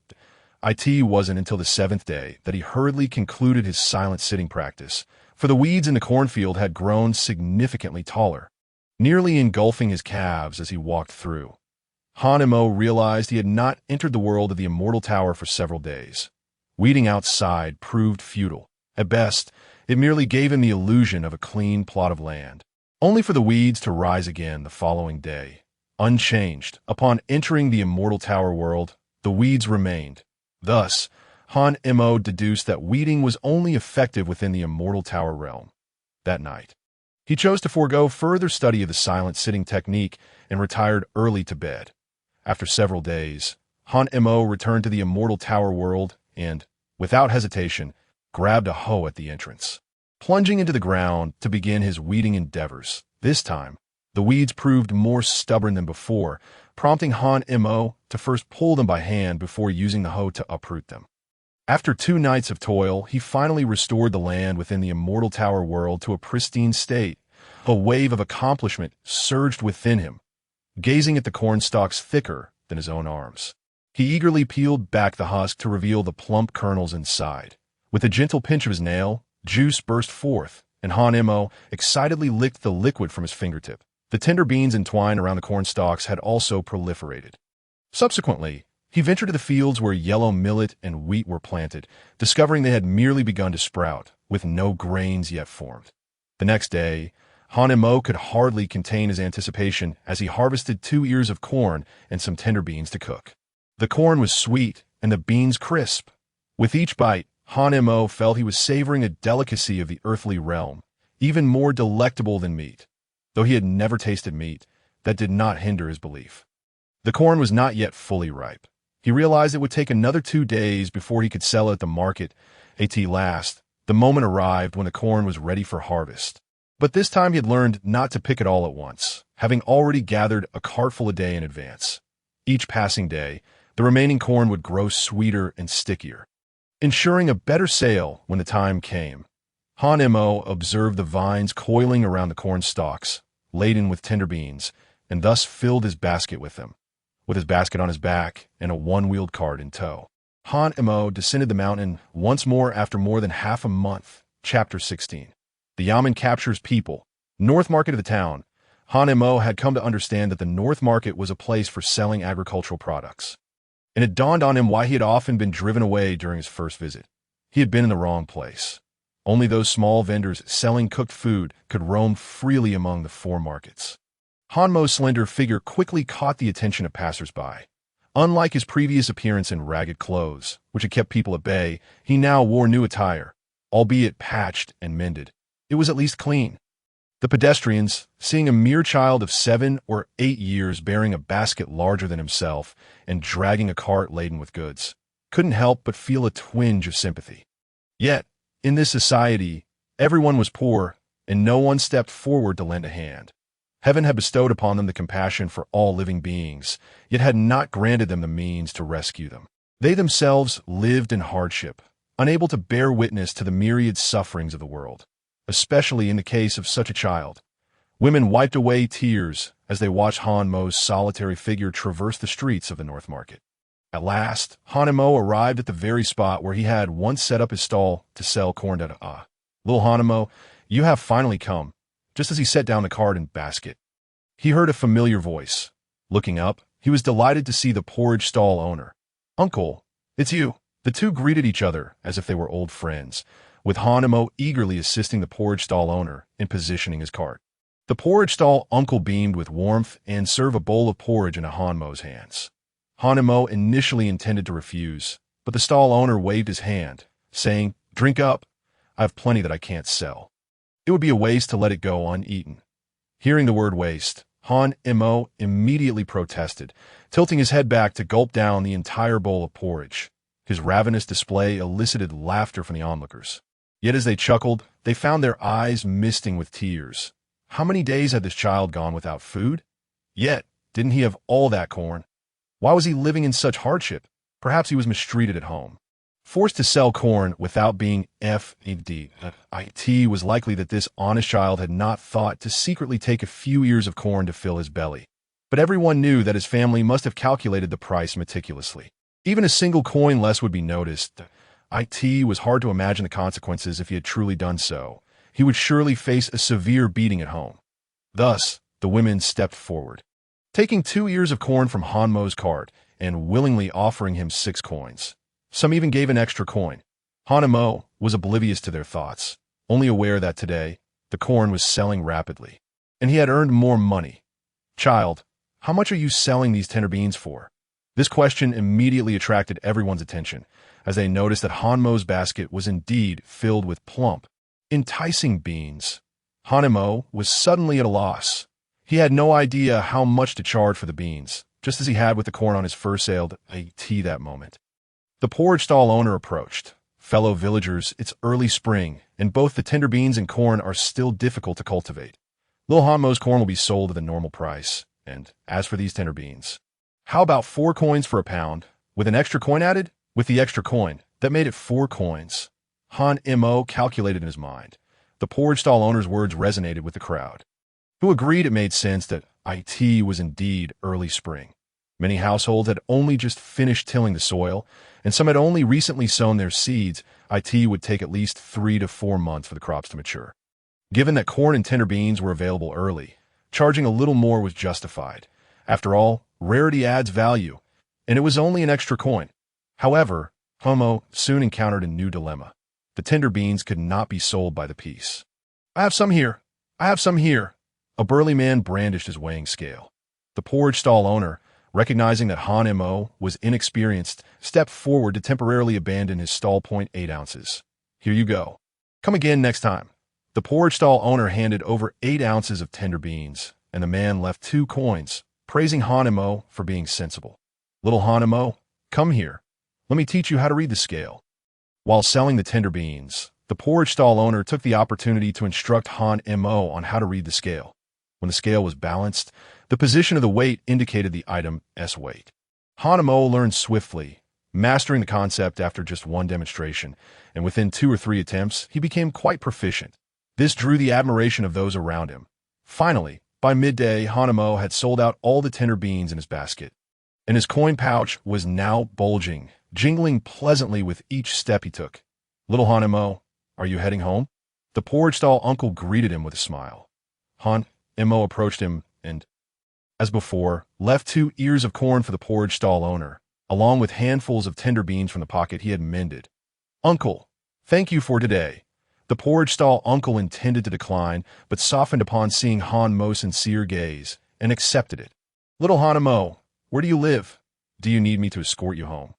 It wasn't until the 7th day that he hurriedly concluded his silent sitting practice, for the weeds in the cornfield had grown significantly taller, nearly engulfing his calves as he walked through. Hanemo realized he had not entered the world of the Immortal Tower for several days. Weeding outside proved futile. At best, it merely gave him the illusion of a clean plot of land, only for the weeds to rise again the following day. Unchanged, upon entering the Immortal Tower world, the weeds remained. Thus, Hanemo deduced that weeding was only effective within the Immortal Tower realm. That night, he chose to forego further study of the silent sitting technique and retired early to bed. After several days, Hanemo returned to the Immortal Tower world and, without hesitation, grabbed a hoe at the entrance, plunging into the ground to begin his weeding endeavors. This time, the weeds proved more stubborn than before, prompting Hanemo to first pull them by hand before using the hoe to uproot them. After 2 nights of toil, he finally restored the land within the Immortal Tower world to a pristine state. A wave of accomplishment surged within him, gazing at the corn stalks thicker than his own arms. He eagerly peeled back the husk to reveal the plump kernels inside. With a gentle pinch of his nail, juice burst forth, and Hanemo excitedly licked the liquid from his fingertip. The tender beans entwined around the corn stalks had also proliferated. Subsequently, he ventured to the fields where yellow millet and wheat were planted, discovering they had merely begun to sprout. with no grains yet formed. The next day, Hanemo could hardly contain his anticipation as he harvested 2 ears of corn and some tender beans to cook. The corn was sweet and the beans crisp. With each bite, Hanemo felt he was savoring a delicacy of the earthly realm, even more delectable than meat. Though he had never tasted meat, that did not hinder his belief. The corn was not yet fully ripe. He realized it would take another 2 days before he could sell it at the market. At last, the moment arrived when the corn was ready for harvest. But this time he had learned not to pick it all at once, having already gathered a cartful a day in advance. Each passing day, the remaining corn would grow sweeter and stickier, ensuring a better sale when the time came. Hanemo observed the vines coiling around the corn stalks, laden with tender beans, and thus filled his basket with them. With his basket on his back and a one-wheeled cart in tow, Hanemo descended the mountain once more after more than half a month. Chapter 16. The Yamen captures people. North Market of the town. Hanemo had come to understand that the North Market was a place for selling agricultural products. And it dawned on him why he had often been driven away during his first visit. He had been in the wrong place. Only those small vendors selling cooked food could roam freely among the 4 markets. Hanmo's slender figure quickly caught the attention of passers-by. Unlike his previous appearance in ragged clothes, which had kept people at bay, he now wore new attire, albeit patched and mended. It was at least clean. The pedestrians, seeing a mere child of 7 or 8 years bearing a basket larger than himself and dragging a cart laden with goods, couldn't help but feel a twinge of sympathy. Yet, in this society, everyone was poor, and no one stepped forward to lend a hand. Heaven had bestowed upon them the compassion for all living beings, yet had not granted them the means to rescue them. They themselves lived in hardship, unable to bear witness to the myriad sufferings of the world, especially in the case of such a child. Women wiped away tears as they watched Hanmo's solitary figure traverse the streets of the North Market. At last, Hanemo arrived at the very spot where he had once set up his stall to sell corn. Little Hanemo, you have finally come. Just as he set down the cart and basket, he heard a familiar voice. Looking up, he was delighted to see the porridge stall owner. Uncle, it's you. The two greeted each other as if they were old friends, with Hanemo eagerly assisting the porridge stall owner in positioning his cart. The porridge stall uncle beamed with warmth and served a bowl of porridge into Hanmo's hands. Hanemo initially intended to refuse, but the stall owner waved his hand, saying, "Drink up. I have plenty that I can't sell. It would be a waste to let it go uneaten." Hearing the word waste, Hanemo immediately protested, tilting his head back to gulp down the entire bowl of porridge. His ravenous display elicited laughter from the onlookers. Yet as they chuckled, they found their eyes misting with tears. How many days had this child gone without food? Yet, didn't he have all that corn? Why was he living in such hardship? Perhaps he was mistreated at home. Forced to sell corn without being fed, it was likely that this honest child had not thought to secretly take a few ears of corn to fill his belly. But everyone knew that his family must have calculated the price meticulously. Even a single coin less would be noticed. It was hard to imagine the consequences if he had truly done so. He would surely face a severe beating at home. Thus, the women stepped forward, taking 2 ears of corn from Hanmo's cart and willingly offering him 6 coins. Some even gave an extra coin. Hanemo was oblivious to their thoughts, only aware that today, the corn was selling rapidly, and he had earned more money. "Child, how much are you selling these tender beans for?" This question immediately attracted everyone's attention, as they noticed that Hanmo's basket was indeed filled with plump, enticing beans. Hanemo was suddenly at a loss. He had no idea how much to charge for the beans, just as he had with the corn on his first sale that moment. The porridge stall owner approached. "Fellow villagers, it's early spring, and both the tender beans and corn are still difficult to cultivate. Little Hanmo's corn will be sold at the normal price, and as for these tender beans, how about 4 coins for a pound, with an extra coin added?" With the extra coin, that made it 4 coins. Hanemo calculated in his mind. The porridge stall owner's words resonated with the crowd, who agreed it made sense that it was indeed early spring. Many households had only just finished tilling the soil, and some had only recently sown their seeds. It would take at least 3 to 4 months for the crops to mature. Given that corn and tender beans were available early, charging a little more was justified. After all, rarity adds value, and it was only an extra coin. However, Hanemo soon encountered a new dilemma. The tender beans could not be sold by the piece. "I have some here. I have some here." A burly man brandished his weighing scale. The porridge stall owner, recognizing that Han Mo was inexperienced, stepped forward to temporarily abandon his stall. 8 ounces. "Here you go. Come again next time." The porridge stall owner handed over 8 ounces of tender beans, and the man left 2 coins, praising Han Mo for being sensible. "Little Han Mo, come here. Let me teach you how to read the scale." While selling the tender beans, the porridge stall owner took the opportunity to instruct Han Mo on how to read the scale. When the scale was balanced, the position of the weight indicated the item's weight. Han Mo learned swiftly, mastering the concept after just one demonstration, and within 2 or 3 attempts, he became quite proficient. This drew the admiration of those around him. Finally, by midday, Han Mo had sold out all the tender beans in his basket, and his coin pouch was now bulging, jingling pleasantly with each step he took. "Little Han Mo, are you heading home?" The porridge stall uncle greeted him with a smile. Han Mo approached him and, as before, left 2 ears of corn for the porridge stall owner, along with handfuls of tender beans from the pocket he had mended. "Uncle, thank you for today." The porridge stall uncle intended to decline, but softened upon seeing Han Mo's sincere gaze, and accepted it. "Little Han Mo, where do you live? Do you need me to escort you home?"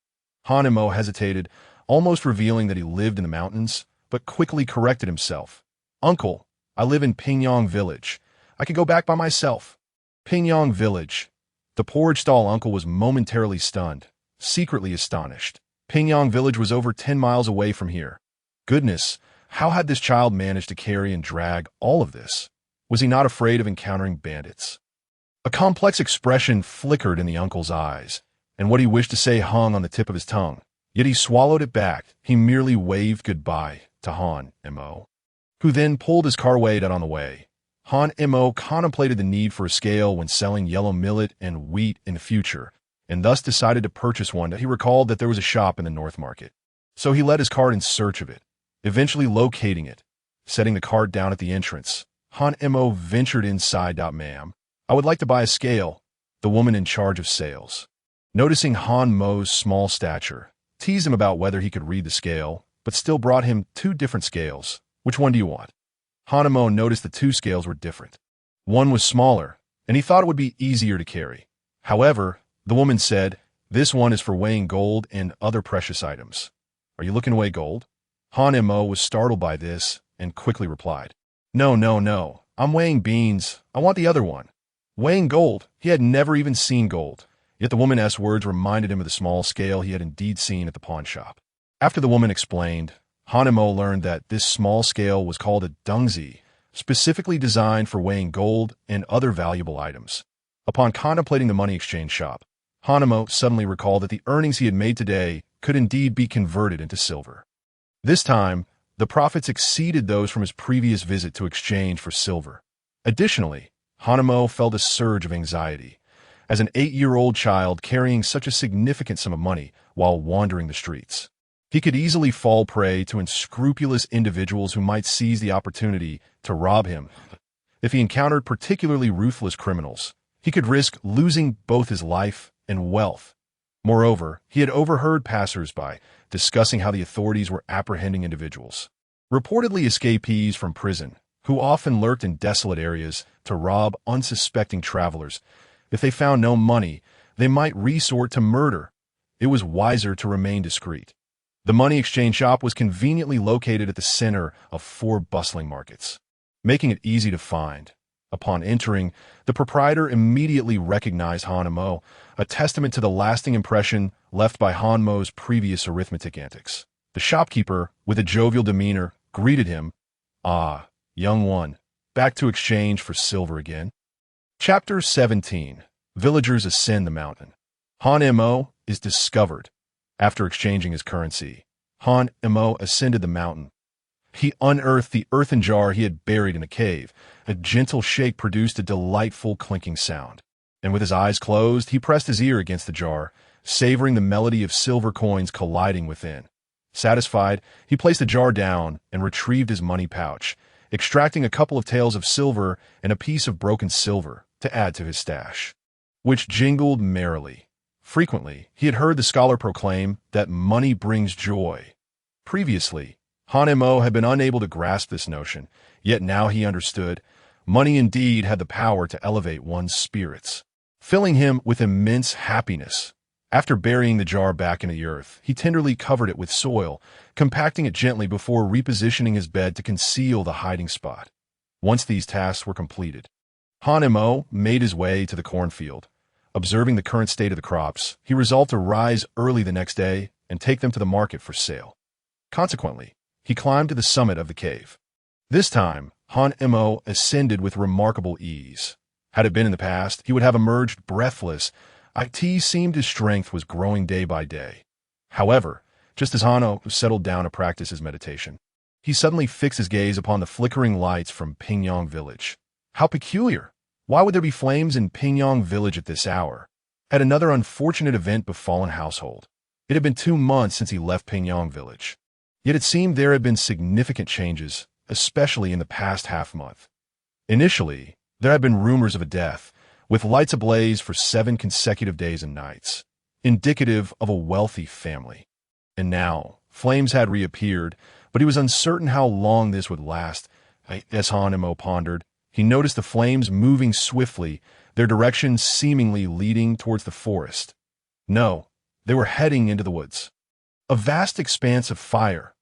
Han Mo hesitated, almost revealing that he lived in the mountains, but quickly corrected himself. "Uncle, I live in Pingyong Village. I can go back by myself." Pingyong Village. The porridge stall uncle was momentarily stunned, secretly astonished. Pingyong Village was over 10 miles away from here. Goodness, how had this child managed to carry and drag all of this? Was he not afraid of encountering bandits? A complex expression flickered in the uncle's eyes, and what he wished to say hung on the tip of his tongue. Yet he swallowed it back. He merely waved goodbye to Han Mo, who then pulled his car weight out on the way. Han Mo contemplated the need for a scale when selling yellow millet and wheat in the future, and thus decided to purchase one. He recalled that there was a shop in the North Market. So he led his cart in search of it, eventually locating it. Setting the cart down at the entrance, Han Mo ventured inside. "Ma'am, I would like to buy a scale," the woman in charge of sales, noticing Han Mo's small stature, teased him about whether he could read the scale, but still brought him 2 different scales. "Which one do you want?" Han Mo noticed the 2 scales were different. One was smaller, and he thought it would be easier to carry. However, the woman said, "This one is for weighing gold and other precious items." "Are you looking to weigh gold?" Han Mo was startled by this and quickly replied, No, I'm weighing beans. I want the other one." Weighing gold. He had never even seen gold. Yet the woman's words reminded him of the small scale he had indeed seen at the pawn shop. After the woman explained, Han Mo learned that this small scale was called a dungzi, specifically designed for weighing gold and other valuable items. Upon contemplating the money exchange shop, Han Mo suddenly recalled that the earnings he had made today could indeed be converted into silver. This time, the profits exceeded those from his previous visit to exchange for silver. Additionally, Han Mo felt a surge of anxiety. As an 8-year-old child carrying such a significant sum of money while wandering the streets, he could easily fall prey to unscrupulous individuals who might seize the opportunity to rob him. If he encountered particularly ruthless criminals, he could risk losing both his life and wealth. Moreover, he had overheard passers-by discussing how the authorities were apprehending individuals, reportedly escapees from prison, who often lurked in desolate areas to rob unsuspecting travelers. If they found no money, they might resort to murder. It was wiser to remain discreet. The money exchange shop was conveniently located at the center of 4 bustling markets, making it easy to find. Upon entering, the proprietor immediately recognized Han Mo, a testament to the lasting impression left by Han Mo's previous arithmetic antics. The shopkeeper, with a jovial demeanor, greeted him. "Ah, young one, back to exchange for silver again?" Chapter 17. Villagers ascend the mountain. Han Mo is discovered. After exchanging his currency, Han Mo ascended the mountain. He unearthed the earthen jar he had buried in a cave. A gentle shake produced a delightful clinking sound, and with his eyes closed, he pressed his ear against the jar, savoring the melody of silver coins colliding within. Satisfied, he placed the jar down and retrieved his money pouch, extracting a couple of taels of silver and a piece of broken silver to add to his stash, which jingled merrily. Frequently, he had heard the scholar proclaim that money brings joy. Previously, Hanemo had been unable to grasp this notion, yet now he understood. Money indeed had the power to elevate one's spirits, filling him with immense happiness. After burying the jar back in the earth, he tenderly covered it with soil, compacting it gently before repositioning his bed to conceal the hiding spot. Once these tasks were completed, Hanemo made his way to the cornfield. Observing the current state of the crops, he resolved to rise early the next day and take them to the market for sale. Consequently, he climbed to the summit of the cave. This time, Hanemo ascended with remarkable ease. Had it been in the past, he would have emerged breathless. It seemed his strength was growing day by day. However, just as Hanemo settled down to practice his meditation, he suddenly fixed his gaze upon the flickering lights from Pingyang village. How peculiar! Why would there be flames in Pingyang village at this hour? Had another unfortunate event befallen household? It had been 2 months since he left Pingyang village. Yet it seemed there had been significant changes, especially in the past half-month. Initially, there had been rumors of a death, with lights ablaze for 7 consecutive days and nights, indicative of a wealthy family. And now, flames had reappeared, but he was uncertain how long this would last. As Hanemo pondered, he noticed the flames moving swiftly, their direction seemingly leading towards the forest. No, they were heading into the woods. A vast expanse of fire.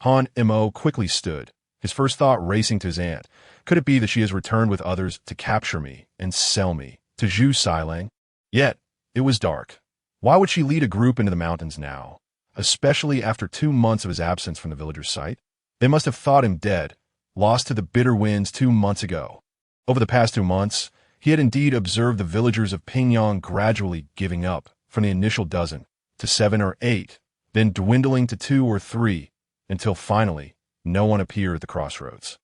Hanemo quickly stood, his first thought racing to his aunt. Could it be that she has returned with others to capture me and sell me to Zhu Sailang? Yet, it was dark. Why would she lead a group into the mountains now, especially after 2 months of his absence from the villagers' sight? They must have thought him dead, lost to the bitter winds 2 months ago. Over the past 2 months, he had indeed observed the villagers of Pingyang gradually giving up from the initial dozen to 7 or 8, then dwindling to 2 or 3, until finally, no one appeared at the crossroads.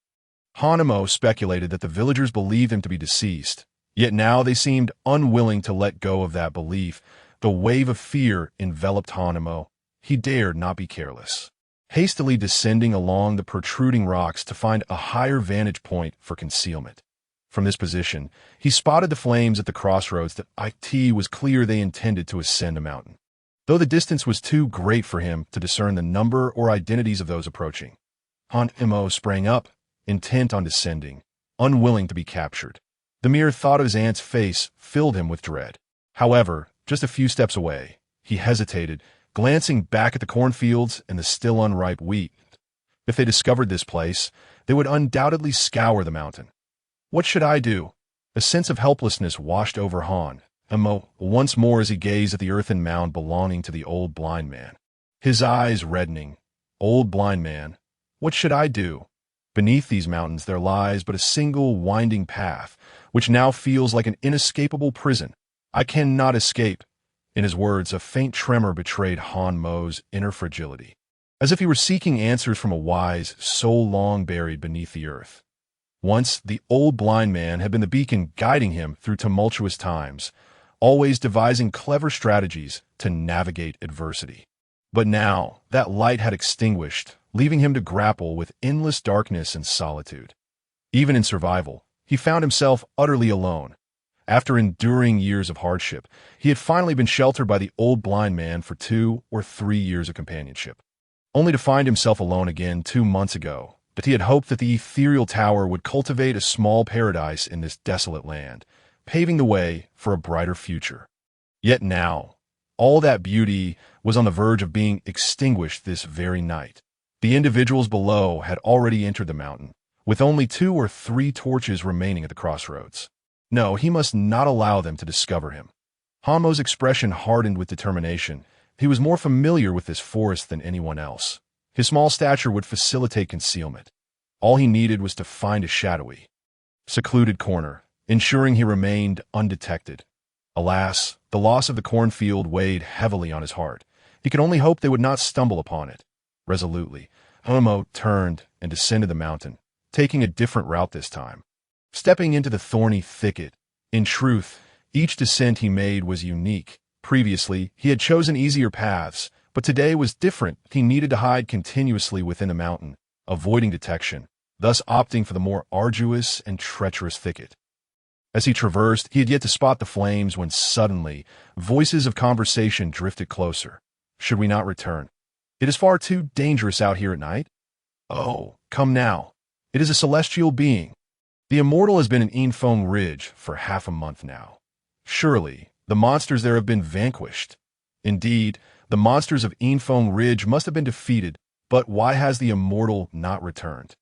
Hanemo speculated that the villagers believed him to be deceased, yet now they seemed unwilling to let go of that belief. The wave of fear enveloped Hanemo. He dared not be careless. Hastily descending along the protruding rocks to find a higher vantage point for concealment. From this position, he spotted the flames at the crossroads that it was clear they intended to ascend a mountain. Though the distance was too great for him to discern the number or identities of those approaching, Hanemo sprang up, intent on descending, unwilling to be captured. The mere thought of his aunt's face filled him with dread. However, just a few steps away, he hesitated, glancing back at the cornfields and the still unripe wheat. If they discovered this place, they would undoubtedly scour the mountain. What should I do? A sense of helplessness washed over Hanemo once more as he gazed at the earthen mound belonging to the old blind man. His eyes reddening. Old blind man, what should I do? Beneath these mountains there lies but a single winding path, which now feels like an inescapable prison. I cannot escape. In his words, a faint tremor betrayed Hanemo's inner fragility, as if he were seeking answers from a wise so long buried beneath the earth. Once, the old blind man had been the beacon guiding him through tumultuous times, always devising clever strategies to navigate adversity. But now, that light had extinguished, leaving him to grapple with endless darkness and solitude. Even in survival, he found himself utterly alone. After enduring years of hardship, he had finally been sheltered by the old blind man for 2 or 3 years of companionship, only to find himself alone again 2 months ago. But he had hoped that the ethereal tower would cultivate a small paradise in this desolate land, paving the way for a brighter future. Yet now, all that beauty was on the verge of being extinguished this very night. The individuals below had already entered the mountain, with only 2 or 3 torches remaining at the crossroads. No, he must not allow them to discover him. Hanemo's expression hardened with determination. He was more familiar with this forest than anyone else. His small stature would facilitate concealment. All he needed was to find a shadowy, secluded corner, ensuring he remained undetected. Alas, the loss of the cornfield weighed heavily on his heart. He could only hope they would not stumble upon it. Resolutely, Hanemo turned and descended the mountain, taking a different route this time. Stepping into the thorny thicket, in truth, each descent he made was unique. Previously, he had chosen easier paths, but today was different. He needed to hide continuously within the mountain, avoiding detection, thus opting for the more arduous and treacherous thicket. As he traversed, he had yet to spot the flames when suddenly, voices of conversation drifted closer. Should we not return? It is far too dangerous out here at night. Oh, come now. It is a celestial being. The Immortal has been in Enfeng Ridge for half a month now. Surely, the monsters there have been vanquished. Indeed, the monsters of Enfeng Ridge must have been defeated, but why has the Immortal not returned?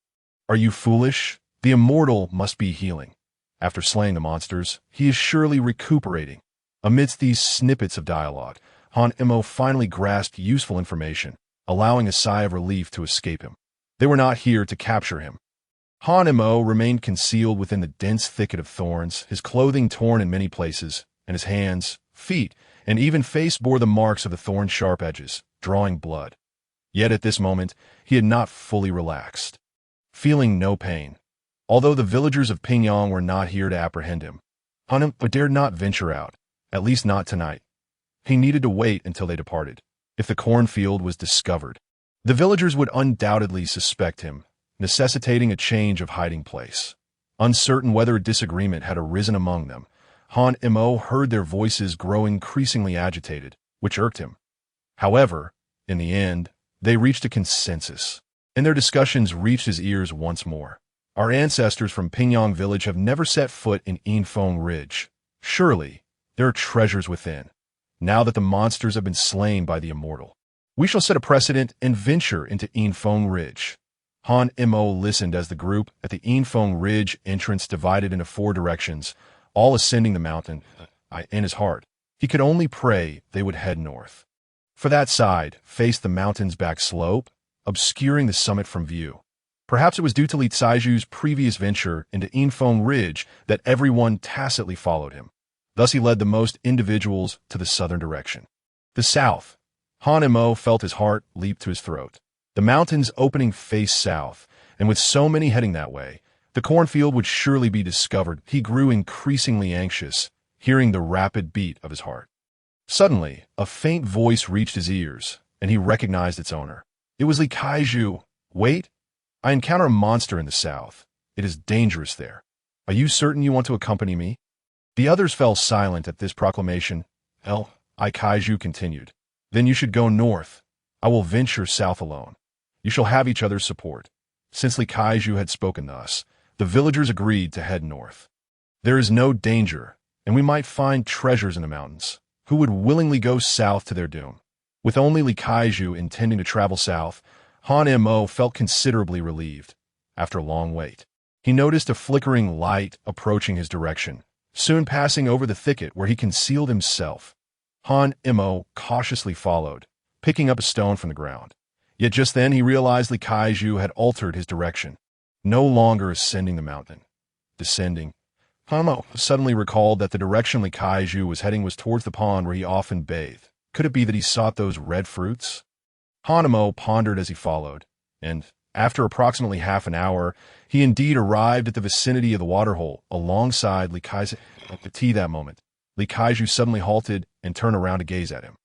Are you foolish? The Immortal must be healing. After slaying the monsters, he is surely recuperating. Amidst these snippets of dialogue, Han Imo finally grasped useful information, allowing a sigh of relief to escape him. They were not here to capture him. Han Imo remained concealed within the dense thicket of thorns, his clothing torn in many places, and his hands, feet, and even face bore the marks of the thorn's sharp edges, drawing blood. Yet at this moment, he had not fully relaxed. Feeling no pain, although the villagers of Pingyang were not here to apprehend him, Han Imo dared not venture out, at least not tonight. He needed to wait until they departed. If the cornfield was discovered, the villagers would undoubtedly suspect him, necessitating a change of hiding place. Uncertain whether a disagreement had arisen among them, Han Imo heard their voices grow increasingly agitated, which irked him. However, in the end, they reached a consensus, and their discussions reached his ears once more. Our ancestors from Pingyang village have never set foot in Enfeng Ridge. Surely, there are treasures within. Now that the monsters have been slain by the Immortal, we shall set a precedent and venture into Enfeng Ridge. Han Imo listened as the group at the Enfeng Ridge entrance divided into 4 directions, all ascending the mountain. In his heart, he could only pray they would head north. For that side faced the mountain's back slope, obscuring the summit from view. Perhaps it was due to Li Caiju's previous venture into Enfeng Ridge that everyone tacitly followed him. Thus he led the most individuals to the southern direction. The south. Han Imo felt his heart leap to his throat. The mountain's opening faced south, and with so many heading that way, the cornfield would surely be discovered. He grew increasingly anxious, hearing the rapid beat of his heart. Suddenly, a faint voice reached his ears, and he recognized its owner. It was Li Caiju. Wait, I encounter a monster in the south. It is dangerous there. Are you certain you want to accompany me? The others fell silent at this proclamation. Li Caiju continued. Then you should go north. I will venture south alone. You shall have each other's support. Since Li Caiju had spoken thus, the villagers agreed to head north. There is no danger, and we might find treasures in the mountains. Who would willingly go south to their doom? With only Li Caiju intending to travel south, Han Imo felt considerably relieved. After a long wait, he noticed a flickering light approaching his direction, soon passing over the thicket where he concealed himself. Han Imo cautiously followed, picking up a stone from the ground. Yet just then he realized Li Caiju had altered his direction, no longer ascending the mountain, descending. Han Imo suddenly recalled that the direction Li Caiju was heading was towards the pond where he often bathed. Could it be that he sought those red fruits? Han Imo pondered as he followed, and, after approximately half an hour, he indeed arrived at the vicinity of the waterhole alongside Li Caiju. At that moment, Li Caiju suddenly halted and turned around to gaze at him.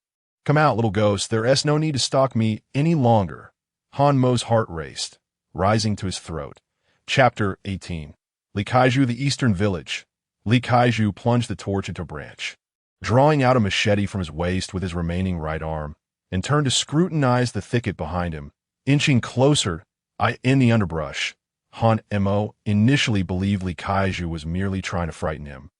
Come out, little ghost. There's no need to stalk me any longer. Han Mo's heart raced, rising to his throat. Chapter 18. Li Caiju, the Eastern Village. Li Caiju plunged the torch into a branch, drawing out a machete from his waist with his remaining right arm, and turned to scrutinize the thicket behind him. Inching closer, in the underbrush, Han Imo initially believed Li Caiju was merely trying to frighten him.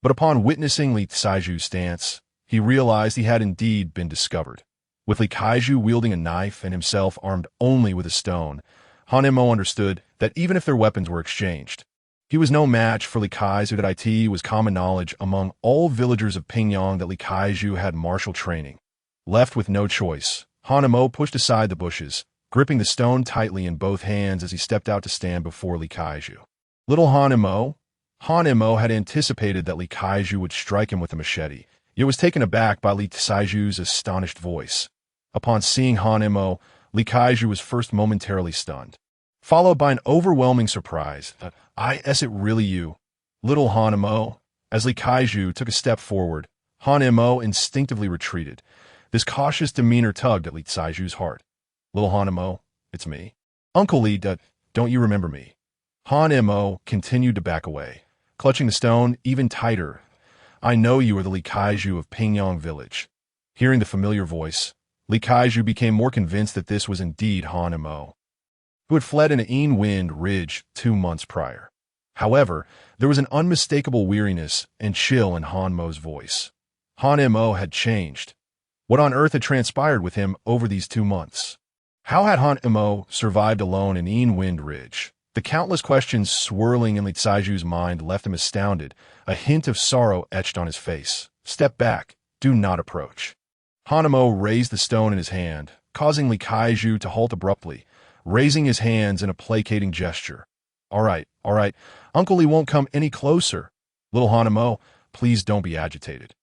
But upon witnessing Li Caiju's stance, he realized he had indeed been discovered. With Li Caiju wielding a knife and himself armed only with a stone, Han Imo understood that even if their weapons were exchanged, he was no match for Li Caiju. That it was common knowledge among all villagers of Pingyang that Li Caiju had martial training. Left with no choice, Han Imo pushed aside the bushes, gripping the stone tightly in both hands as he stepped out to stand before Li Caiju. Little Han Imo had anticipated that Li Caiju would strike him with a machete, yet was taken aback by Li Caiju's astonished voice. Upon seeing Han Imo, Li Caiju was first momentarily stunned, followed by an overwhelming surprise. Is it really you, little Han Imo? As Li Caiju took a step forward, Han Imo instinctively retreated. This cautious demeanor tugged at Li Caiju's heart. Little Han Imo, it's me. Uncle Li, don't you remember me? Han Imo continued to back away, clutching the stone even tighter. I know you are the Li Caiju of Pingyang Village. Hearing the familiar voice, Li Caiju became more convinced that this was indeed Han Imo. who had fled into Wind Ridge 2 months prior. However, there was an unmistakable weariness and chill in Han Mo's voice. Han Mo had changed. What on earth had transpired with him over these 2 months? How had Han Mo survived alone in Wind Ridge? The countless questions swirling in Li Caiju's mind left him astounded, a hint of sorrow etched on his face. Step back. Do not approach. Han Mo raised the stone in his hand, causing Li Caiju to halt abruptly, raising his hands in a placating gesture. All right, Uncle Li won't come any closer. Little Han Mo, please don't be agitated.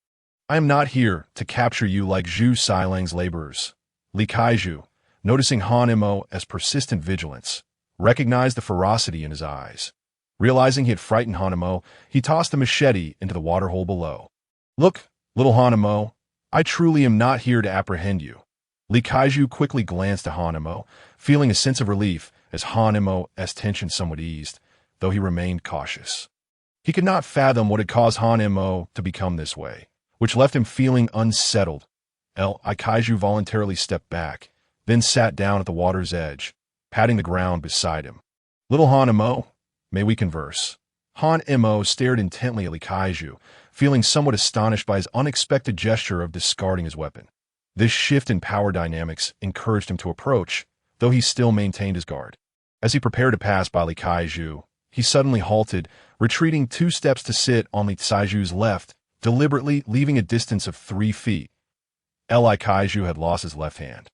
I am not here to capture you like Zhu Silang's laborers. Li Caiju, noticing Han Mo's persistent vigilance, recognized the ferocity in his eyes. Realizing he had frightened Han Mo, he tossed the machete into the waterhole below. Look, little Han Mo, I truly am not here to apprehend you. Li Caiju quickly glanced at Han Mo, feeling a sense of relief as Han Mo's tension somewhat eased, though he remained cautious. He could not fathom what had caused Han Mo to become this way, which left him feeling unsettled. Li Caiju voluntarily stepped back, then sat down at the water's edge, patting the ground beside him. Little Han Mo, may we converse? Han Mo stared intently at Li Caiju, feeling somewhat astonished by his unexpected gesture of discarding his weapon. This shift in power dynamics encouraged him to approach, though he still maintained his guard. As he prepared to pass by Li Caiju, he suddenly halted, retreating 2 steps to sit on Li Caiju's left, deliberately leaving a distance of 3 feet. Li Caiju had lost his left hand.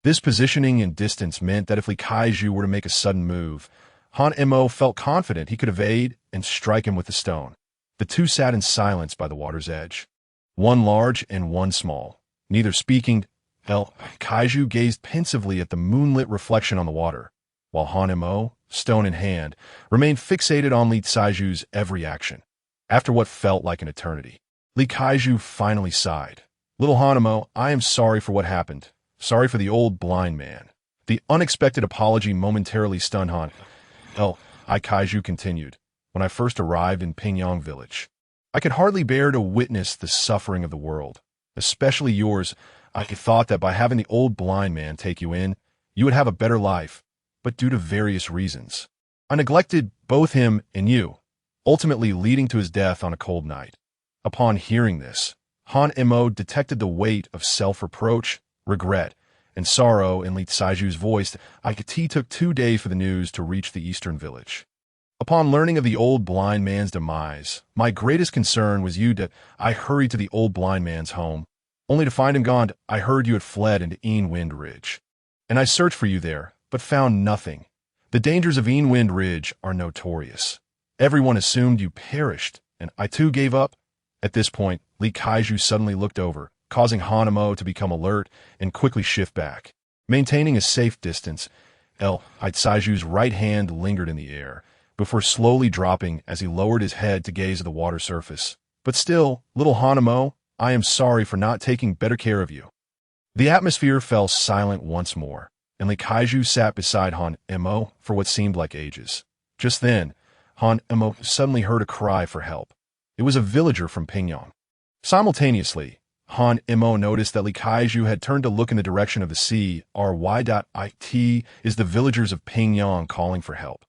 This positioning and distance meant that if Li Caiju were to make a sudden move, Han Mo felt confident he could evade and strike him with the stone. The two sat in silence by the water's edge, one large and one small. Neither speaking, Li Caiju gazed pensively at the moonlit reflection on the water, while Han Mo, stone in hand, remained fixated on Li Caiju's every action. After what felt like an eternity, Li Caiju finally sighed. Little Han Mo, I am sorry for what happened. Sorry for the old blind man. The unexpected apology momentarily stunned Han. Li Caiju continued. When I first arrived in Pingyang Village, I could hardly bear to witness the suffering of the world, especially yours. I thought that by having the old blind man take you in, you would have a better life, but due to various reasons, I neglected both him and you, ultimately leading to his death on a cold night. Upon hearing this, Han Mo detected the weight of self-reproach, regret, and sorrow in Li Caiju's voice. It took 2 days for the news to reach the eastern village. Upon learning of the old blind man's demise, my greatest concern was you. I hurried to the old blind man's home, only to find him gone. I heard you had fled into Wind Ridge, and I searched for you there, but found nothing. The dangers of Wind Ridge are notorious. Everyone assumed you perished, and I too gave up. At this point, Li Caiju suddenly looked over, causing Han Mo to become alert and quickly shift back. Maintaining a safe distance, Li Caiju's right hand lingered in the air, before slowly dropping as he lowered his head to gaze at the water surface. But still, little Han Mo, I am sorry for not taking better care of you. The atmosphere fell silent once more, and Li Caiju sat beside Han Mo for what seemed like ages. Just then, Han Mo suddenly heard a cry for help. It was a villager from Pingyang. Simultaneously, Han Mo noticed that Li Caiju had turned to look in the direction of the sea. It is the villagers of Pingyang calling for help.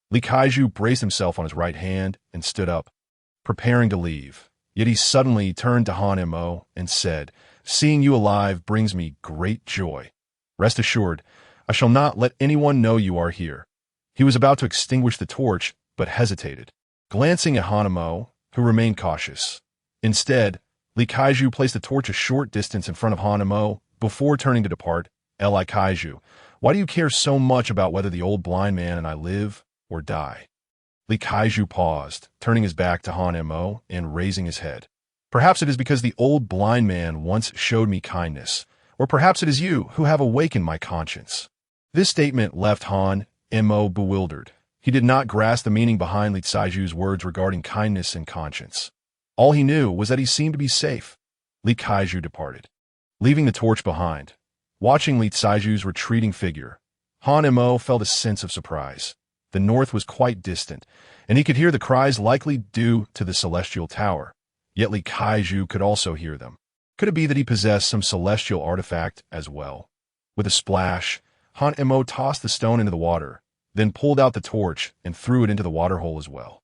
Li Caiju braced himself on his right hand and stood up, preparing to leave. Yet he suddenly turned to Han Mo and said, "Seeing you alive brings me great joy. Rest assured, I shall not let anyone know you are here." He was about to extinguish the torch, but hesitated, glancing at Han Mo, who remained cautious. Instead, Li Caiju placed the torch a short distance in front of Han Mo before turning to depart. Li Caiju, why do you care so much about whether the old blind man and I live or die? Li Caiju paused, turning his back to Han Mo and raising his head. Perhaps it is because the old blind man once showed me kindness, or perhaps it is you who have awakened my conscience. This statement left Han Mo bewildered. He did not grasp the meaning behind Li Caiju's words regarding kindness and conscience. All he knew was that he seemed to be safe. Li Caiju departed, leaving the torch behind. Watching Li Caiju's retreating figure, Han Mo felt a sense of surprise. The north was quite distant, and he could hear the cries likely due to the celestial tower. Yet Li Caiju could also hear them. Could it be that he possessed some celestial artifact as well? With a splash, Han Mo tossed the stone into the water, then pulled out the torch and threw it into the waterhole as well.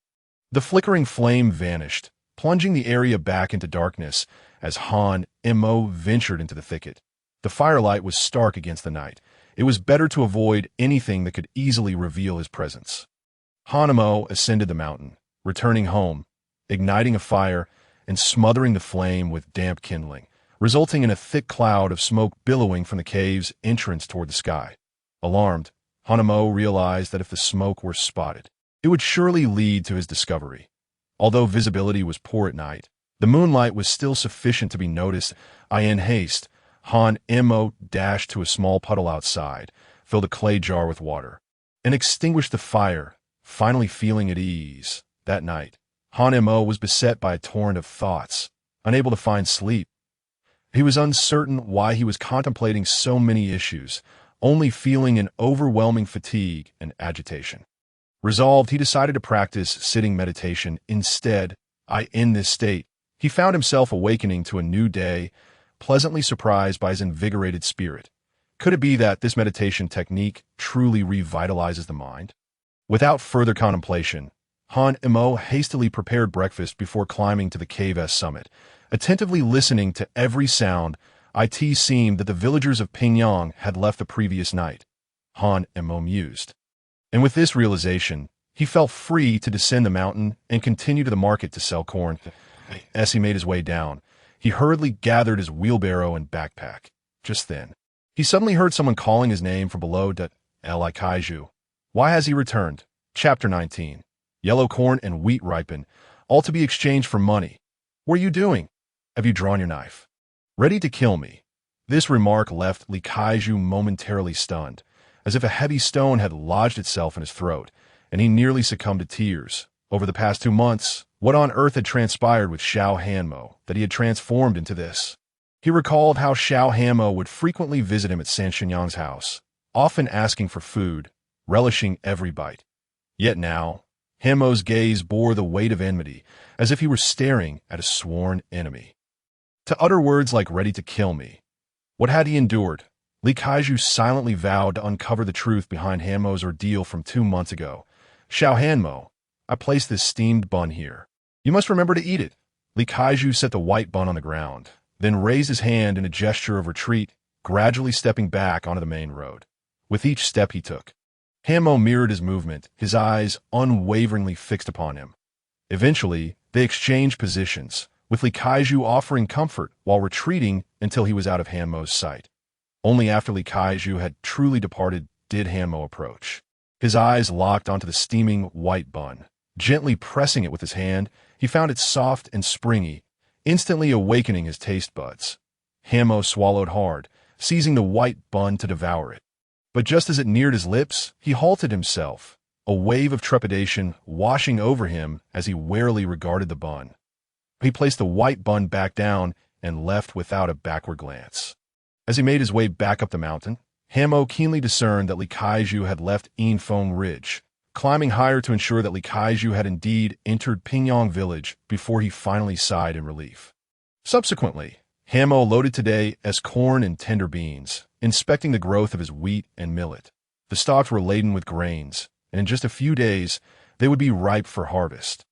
The flickering flame vanished, plunging the area back into darkness as Han-Mo ventured into the thicket. The firelight was stark against the night. It was better to avoid anything that could easily reveal his presence. Han-Mo ascended the mountain, returning home, igniting a fire and smothering the flame with damp kindling, resulting in a thick cloud of smoke billowing from the cave's entrance toward the sky. Alarmed, Han-Mo realized that if the smoke were spotted, it would surely lead to his discovery. Although visibility was poor at night, the moonlight was still sufficient to be noticed. In haste, Han-Mo dashed to a small puddle outside, filled a clay jar with water, and extinguished the fire, finally feeling at ease. That night, Han-Mo was beset by a torrent of thoughts, unable to find sleep. He was uncertain why he was contemplating so many issues, only feeling an overwhelming fatigue and agitation. Resolved, he decided to practice sitting meditation instead. In this state, he found himself awakening to a new day, pleasantly surprised by his invigorated spirit. Could it be that this meditation technique truly revitalizes the mind? Without further contemplation, Han-Mo hastily prepared breakfast before climbing to the cave's summit, attentively listening to every sound. It seemed that the villagers of Pingyang had left the previous night. Han-Mo mused. And with this realization, he felt free to descend the mountain and continue to the market to sell corn. As he made his way down, he hurriedly gathered his wheelbarrow and backpack. Just then, he suddenly heard someone calling his name from below. Li Kaiju. Why has he returned? Chapter 19. Yellow corn and wheat ripen, all to be exchanged for money. What are you doing? Have you drawn your knife? Ready to kill me? This remark left Li Kaiju momentarily stunned, as if a heavy stone had lodged itself in his throat, and he nearly succumbed to tears. Over the past 2 months, what on earth had transpired with Xiao Hanmo that he had transformed into this? He recalled how Xiao Hanmo would frequently visit him at San Shenyang's house, often asking for food, relishing every bite. Yet now, Hanmo's gaze bore the weight of enmity, as if he were staring at a sworn enemy. To utter words like ready to kill me, what had he endured? Li Kaiju silently vowed to uncover the truth behind Hanmo's ordeal from 2 months ago. Xiao Hanmo, I placed this steamed bun here. You must remember to eat it. Li Kaiju set the white bun on the ground, then raised his hand in a gesture of retreat, gradually stepping back onto the main road. With each step he took, Hanmo mirrored his movement, his eyes unwaveringly fixed upon him. Eventually, they exchanged positions, with Li Kaiju offering comfort while retreating until he was out of Hanmo's sight. Only after Li Kaiju had truly departed did Hanmo approach. His eyes locked onto the steaming white bun. Gently pressing it with his hand, he found it soft and springy, instantly awakening his taste buds. Hanmo swallowed hard, seizing the white bun to devour it. But just as it neared his lips, he halted himself, a wave of trepidation washing over him as he warily regarded the bun. He placed the white bun back down and left without a backward glance. As he made his way back up the mountain, Hanmo keenly discerned that Li Kaiju had left Yinfeng Ridge, climbing higher to ensure that Li Kaiju had indeed entered Pingyang Village before he finally sighed in relief. Subsequently, Hanmo loaded today as corn and tender beans, inspecting the growth of his wheat and millet. The stalks were laden with grains, and in just a few days, they would be ripe for harvest.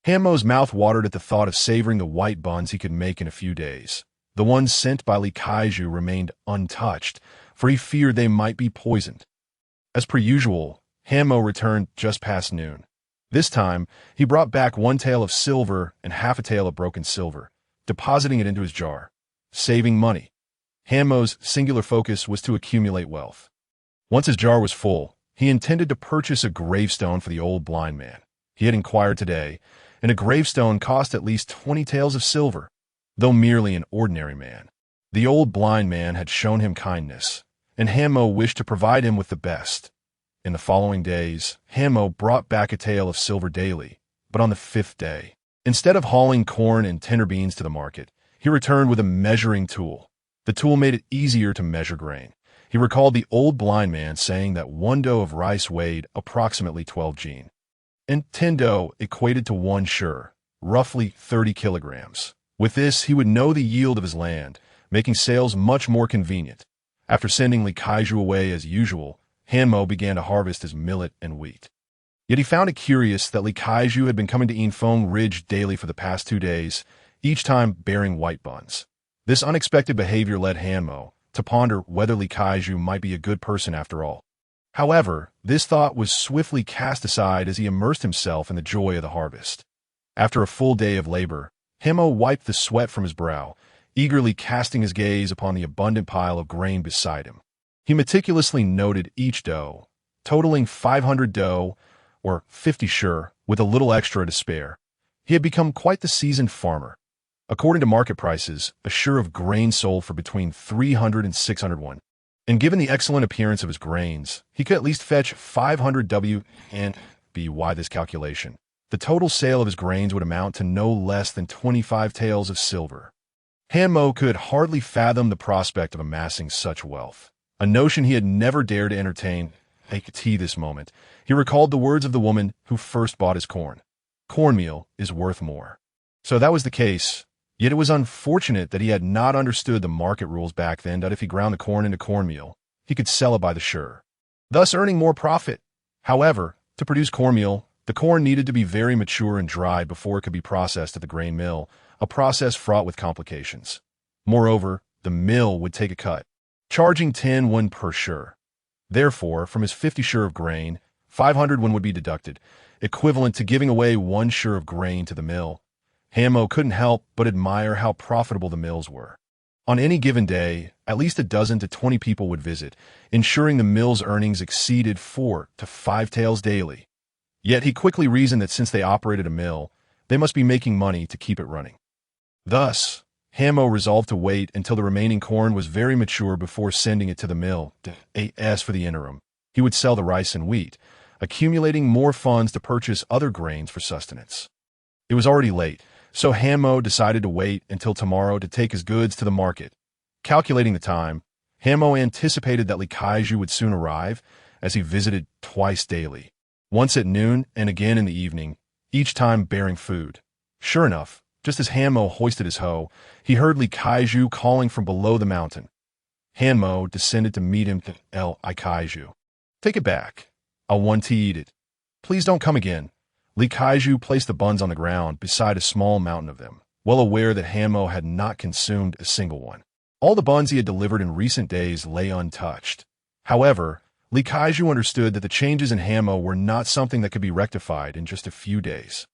Hanmo's mouth watered at the thought of savoring the white buns he could make in a few days. The ones sent by Li Kaiju remained untouched, for he feared they might be poisoned. As per usual, Hanmo returned just past noon. This time, he brought back 1 tael of silver and half a tael of broken silver, depositing it into his jar. Saving money. Hanmo's singular focus was to accumulate wealth. Once his jar was full, he intended to purchase a gravestone for the old blind man. He had inquired today, and a gravestone cost at least 20 taels of silver, though merely an ordinary man. The old blind man had shown him kindness, and Hanmo wished to provide him with the best. In the following days, Hanmo brought back a tael of silver daily, but on the 5th day, instead of hauling corn and tender beans to the market, he returned with a measuring tool. The tool made it easier to measure grain. He recalled the old blind man saying that 1 dough of rice weighed approximately 12 jin, and 10 dough equated to 1 shur, roughly 30 kilograms. With this, he would know the yield of his land, making sales much more convenient. After sending Li Kaiju away as usual, Hanmo began to harvest his millet and wheat. Yet he found it curious that Li Kaiju had been coming to Yinfeng Ridge daily for the past 2 days, each time bearing white buns. This unexpected behavior led Hanmo to ponder whether Li Kaiju might be a good person after all. However, this thought was swiftly cast aside as he immersed himself in the joy of the harvest. After a full day of labor, Hanmo wiped the sweat from his brow, eagerly casting his gaze upon the abundant pile of grain beside him. He meticulously noted each dough, totaling 500 dough, or 50 sure, with a little extra to spare. He had become quite the seasoned farmer. According to market prices, a sure of grain sold for between 300 and 600 won. And given the excellent appearance of his grains, he could at least fetch 500 W and B. Why this calculation? The total sale of his grains would amount to no less than 25 taels of silver. Hanmo could hardly fathom the prospect of amassing such wealth, a notion he had never dared to entertain. At this moment, he recalled the words of the woman who first bought his corn. Cornmeal is worth more. So that was the case. Yet it was unfortunate that he had not understood the market rules back then, that if he ground the corn into cornmeal, he could sell it by the sure, thus earning more profit. However, to produce cornmeal, the corn needed to be very mature and dried before it could be processed at the grain mill, a process fraught with complications. Moreover, the mill would take a cut, charging 10 won per sure. Therefore, from his 50 sure of grain, 500 won would be deducted, equivalent to giving away 1 sure of grain to the mill. Hanmo couldn't help but admire how profitable the mills were. On any given day, at least a dozen to 20 people would visit, ensuring the mill's earnings exceeded 4 to 5 taels daily. Yet he quickly reasoned that since they operated a mill, they must be making money to keep it running. Thus, Hanmo resolved to wait until the remaining corn was very mature before sending it to the mill. As for the interim, he would sell the rice and wheat, accumulating more funds to purchase other grains for sustenance. It was already late, so Hanmo decided to wait until tomorrow to take his goods to the market. Calculating the time, Hanmo anticipated that Li Kaiju would soon arrive, as he visited twice daily, once at noon and again in the evening, each time bearing food. Sure enough, just as Hanmo hoisted his hoe, he heard Li Kaiju calling from below the mountain. Hanmo descended to meet him. Li Kaiju, take it back. I want to eat it. Please don't come again. Li Kaiju placed the buns on the ground beside a small mountain of them, well aware that Hanmo had not consumed a single one. All the buns he had delivered in recent days lay untouched. However, Li Kaiju understood that the changes in Hanmo were not something that could be rectified in just a few days.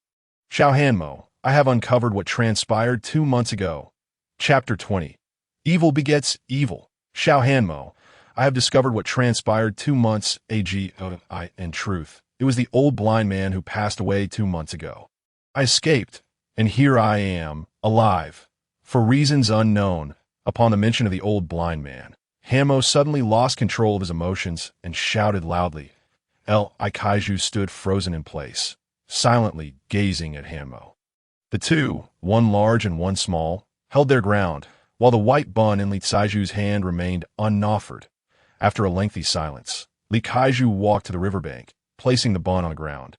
Xiao Hanmo, I have uncovered what transpired 2 months ago. Chapter 20. Evil begets evil. Xiao Hanmo, I have discovered what transpired 2 months ago. In truth, it was the old blind man who passed away 2 months ago. I escaped, and here I am, alive, for reasons unknown. Upon the mention of the old blind man, Hanmo suddenly lost control of his emotions and shouted loudly. Li Kaiju stood frozen in place, silently gazing at Hanmo. The two, one large and one small, held their ground, while the white bun in Li Kaiju's hand remained unoffered. After a lengthy silence, Li Kaiju walked to the riverbank, placing the bun on the ground,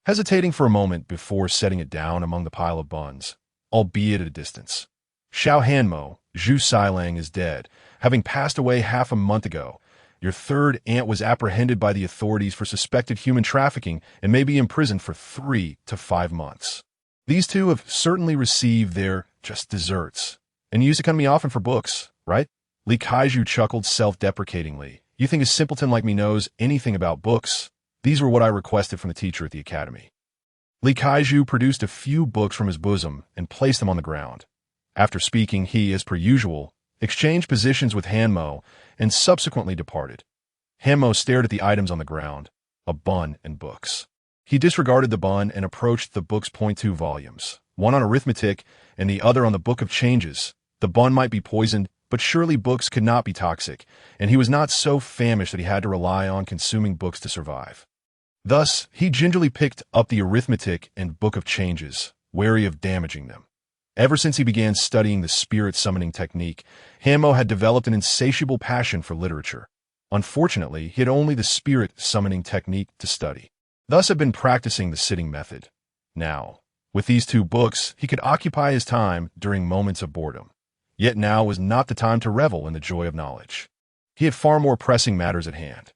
hesitating for a moment before setting it down among the pile of buns, albeit at a distance. Xiao Hanmo, Zhu Sailang is dead, having passed away half a month ago. Your third aunt was apprehended by the authorities for suspected human trafficking and may be imprisoned for 3 to 5 months. These two have certainly received their just desserts. And you used to come to me often for books, right? Li Kaiju chuckled self-deprecatingly. You think a simpleton like me knows anything about books? These were what I requested from the teacher at the academy. Li Kaiju produced a few books from his bosom and placed them on the ground. After speaking, he, as per usual, exchanged positions with Hanmo and subsequently departed. Hanmo stared at the items on the ground, a bun and books. He disregarded the bun and approached the book's .2 volumes, one on arithmetic and the other on the Book of Changes. The bun might be poisoned, but surely books could not be toxic, and he was not so famished that he had to rely on consuming books to survive. Thus, he gingerly picked up the arithmetic and Book of Changes, wary of damaging them. Ever since he began studying the spirit summoning technique, Hanmo had developed an insatiable passion for literature. Unfortunately, he had only the spirit summoning technique to study. Thus had been practicing the sitting method. Now, with these 2 books, he could occupy his time during moments of boredom. Yet now was not the time to revel in the joy of knowledge. He had far more pressing matters at hand.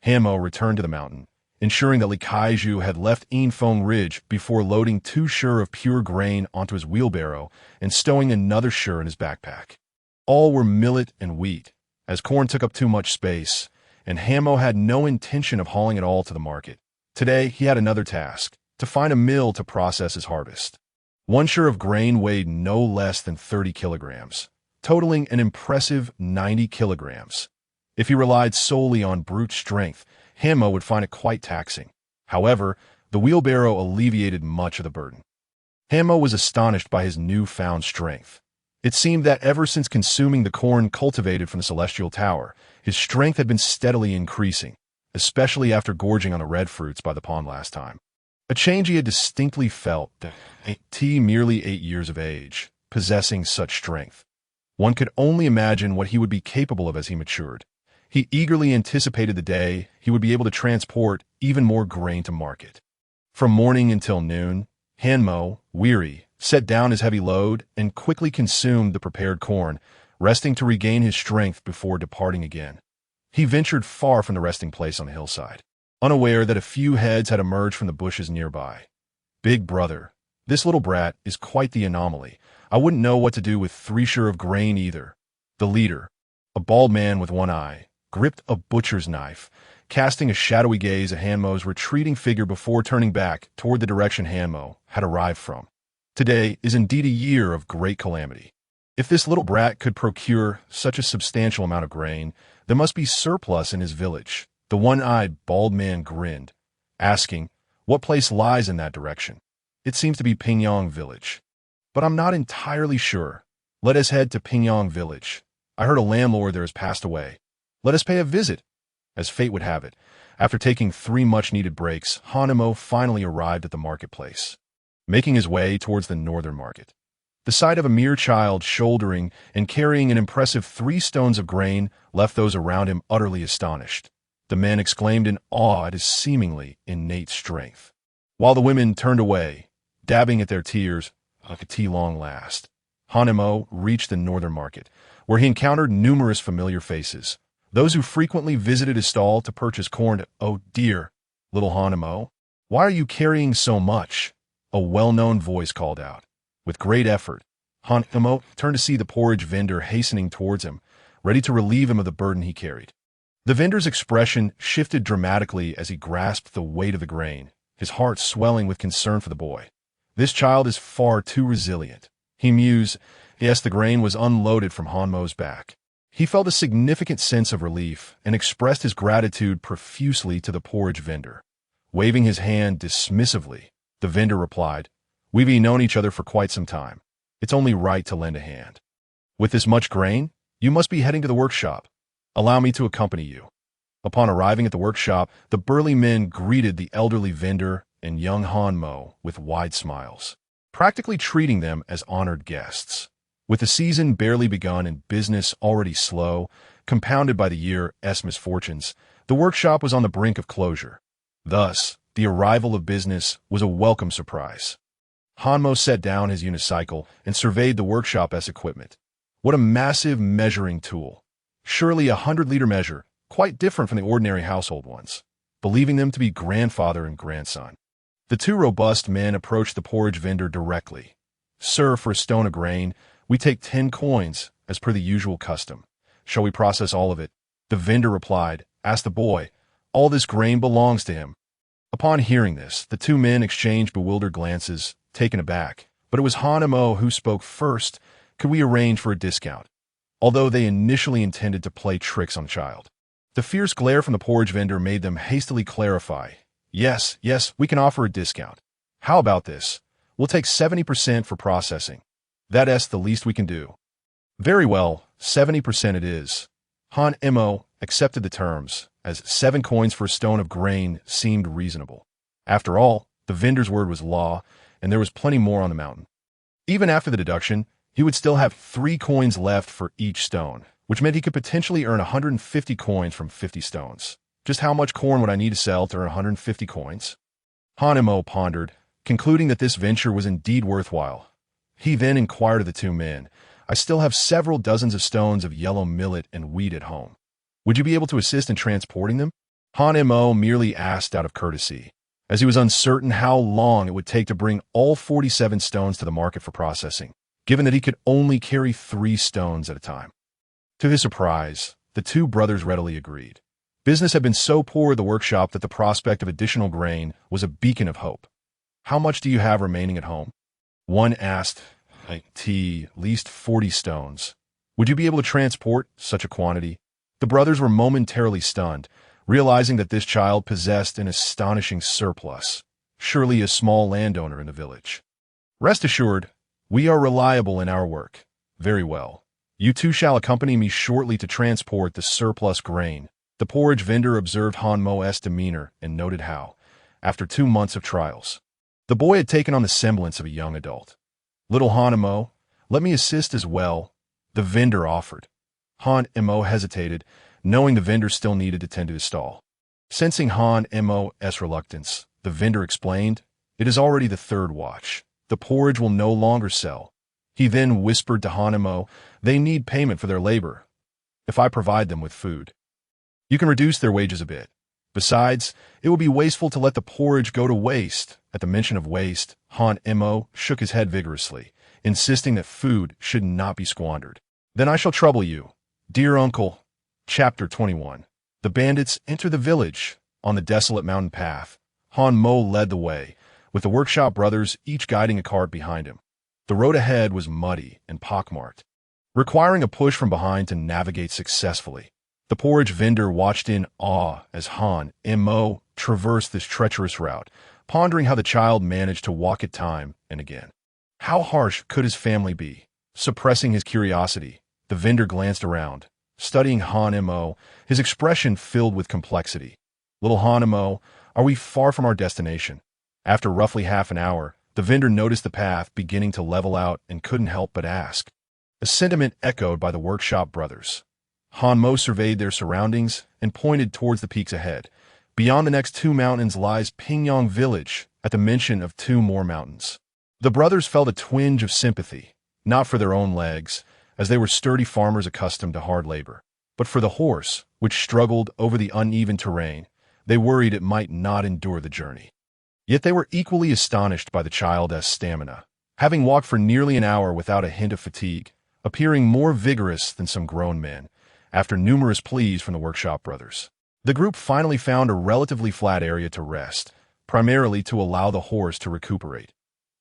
Hamo returned to the mountain, ensuring that Li Kaiju had left Enfeng Ridge before loading 2 of pure grain onto his wheelbarrow and stowing another in his backpack. All were millet and wheat, as corn took up too much space, and Hamo had no intention of hauling it all to the market. Today, he had another task: to find a mill to process his harvest. 1 of grain weighed no less than 30 kilograms, totaling an impressive 90 kilograms. If he relied solely on brute strength, Hamo would find it quite taxing. However, the wheelbarrow alleviated much of the burden. Hamo was astonished by his newfound strength. It seemed that ever since consuming the corn cultivated from the Celestial Tower, his strength had been steadily increasing, especially after gorging on the red fruits by the pond last time. A change he had distinctly felt, merely 8 years of age, possessing such strength. One could only imagine what he would be capable of as he matured. He eagerly anticipated the day he would be able to transport even more grain to market. From morning until noon, Hanmo, weary, set down his heavy load and quickly consumed the prepared corn, resting to regain his strength before departing again. He ventured far from the resting place on the hillside, unaware that a few heads had emerged from the bushes nearby. "Big brother, this little brat is quite the anomaly. I wouldn't know what to do with 3 of grain either." The leader, a bald man with one eye, gripped a butcher's knife, casting a shadowy gaze at Hanmo's retreating figure before turning back toward the direction Hanmo had arrived from. Today is indeed a year of great calamity. If this little brat could procure such a substantial amount of grain, there must be surplus in his village. The one-eyed bald man grinned, asking, "What place lies in that direction?" "It seems to be Pingyang Village. But I'm not entirely sure. Let us head to Pingyang Village. I heard a landlord there has passed away. Let us pay a visit." As fate would have it, after taking 3 much-needed breaks, Hanemo finally arrived at the marketplace, making his way towards the northern market. The sight of a mere child shouldering and carrying an impressive 3 stones of grain left those around him utterly astonished. The men exclaimed in awe at his seemingly innate strength, while the women turned away, dabbing at their tears like a tea-long last. Hanemo reached the northern market, where he encountered numerous familiar faces, those who frequently visited his stall to purchase corn. "Oh dear, little Hanemo, why are you carrying so much?" a well-known voice called out. With great effort, Hanemo turned to see the porridge vendor hastening towards him, ready to relieve him of the burden he carried. The vendor's expression shifted dramatically as he grasped the weight of the grain, his heart swelling with concern for the boy. "This child is far too resilient," he mused. Yes, the grain was unloaded from Hanmo's back. He felt a significant sense of relief and expressed his gratitude profusely to the porridge vendor. Waving his hand dismissively, the vendor replied, "We've known each other for quite some time. It's only right to lend a hand. With this much grain, you must be heading to the workshop. Allow me to accompany you." Upon arriving at the workshop, the burly men greeted the elderly vendor and young Hanmo with wide smiles, practically treating them as honored guests. With the season barely begun and business already slow, compounded by the year's misfortunes, the workshop was on the brink of closure. Thus, the arrival of business was a welcome surprise. Hanmo set down his unicycle and surveyed the workshop's equipment. What a massive measuring tool! Surely a 100-liter measure, quite different from the ordinary household ones, believing them to be grandfather and grandson. The 2 robust men approached the porridge vendor directly. "Sir, for a stone of grain, we take 10 coins, as per the usual custom. Shall we process all of it?" The vendor replied. "Ask the boy. All this grain belongs to him." Upon hearing this, the 2 men exchanged bewildered glances, taken aback. But it was Hanemo who spoke first. "Could we arrange for a discount?" Although they initially intended to play tricks on the child. The fierce glare from the porridge vendor made them hastily clarify. Yes, we can offer a discount. How about this? We'll take 70% for processing. That's the least we can do." "Very well, 70% it is." Hanemo accepted the terms, as 7 coins for a stone of grain seemed reasonable. After all, the vendor's word was law, and there was plenty more on the mountain. Even after the deduction, he would still have 3 coins left for each stone, which meant he could potentially earn 150 coins from 50 stones. Just how much corn would I need to sell to earn 150 coins? Hanemo pondered, concluding that this venture was indeed worthwhile. He then inquired of the 2 men, "I still have several dozens of stones of yellow millet and wheat at home. Would you be able to assist in transporting them?" Han Mo merely asked out of courtesy, as he was uncertain how long it would take to bring all 47 stones to the market for processing, given that he could only carry 3 stones at a time. To his surprise, the two brothers readily agreed. Business had been so poor at the workshop that the prospect of additional grain was a beacon of hope. "How much do you have remaining at home?" One asked. "At least 40 stones. Would you be able to transport such a quantity?" The brothers were momentarily stunned, realizing that this child possessed an astonishing surplus, surely a small landowner in the village. "Rest assured, we are reliable in our work." "Very well. You two shall accompany me shortly to transport the surplus grain." The porridge vendor observed Han Mo's demeanor and noted how, after 2 months of trials, the boy had taken on the semblance of a young adult. "Little Han Mo, let me assist as well," the vendor offered. Han Mo hesitated, knowing the vendor still needed to tend to his stall. Sensing Han Mo's reluctance, the vendor explained, "It is already the 3rd watch. The porridge will no longer sell." He then whispered to Han Mo, "They need payment for their labor. If I provide them with food, you can reduce their wages a bit. Besides, it would be wasteful to let the porridge go to waste." At the mention of waste, Han Mo shook his head vigorously, insisting that food should not be squandered. "Then I shall trouble you, dear uncle." Chapter 21. The bandits enter the village. On the desolate mountain path, Han Mo led the way, with the workshop brothers each guiding a cart behind him. The road ahead was muddy and pockmarked, requiring a push from behind to navigate successfully. The porridge vendor watched in awe as Han Mo traversed this treacherous route, pondering how the child managed to walk it time and again. How harsh could his family be? Suppressing his curiosity, the vendor glanced around, studying Han Mo, his expression filled with complexity. "Little Han Mo, are we far from our destination?" After roughly half an hour, the vendor noticed the path beginning to level out and couldn't help but ask. A sentiment echoed by the workshop brothers. Han Mo surveyed their surroundings and pointed towards the peaks ahead. Beyond the next 2 mountains lies Pingyang Village. At the mention of 2 more mountains, the brothers felt a twinge of sympathy, not for their own legs, as they were sturdy farmers accustomed to hard labor, but for the horse, which struggled over the uneven terrain. They worried it might not endure the journey. Yet they were equally astonished by the child's stamina, having walked for nearly an hour without a hint of fatigue, appearing more vigorous than some grown men. After numerous pleas from the workshop brothers, the group finally found a relatively flat area to rest, primarily to allow the horse to recuperate.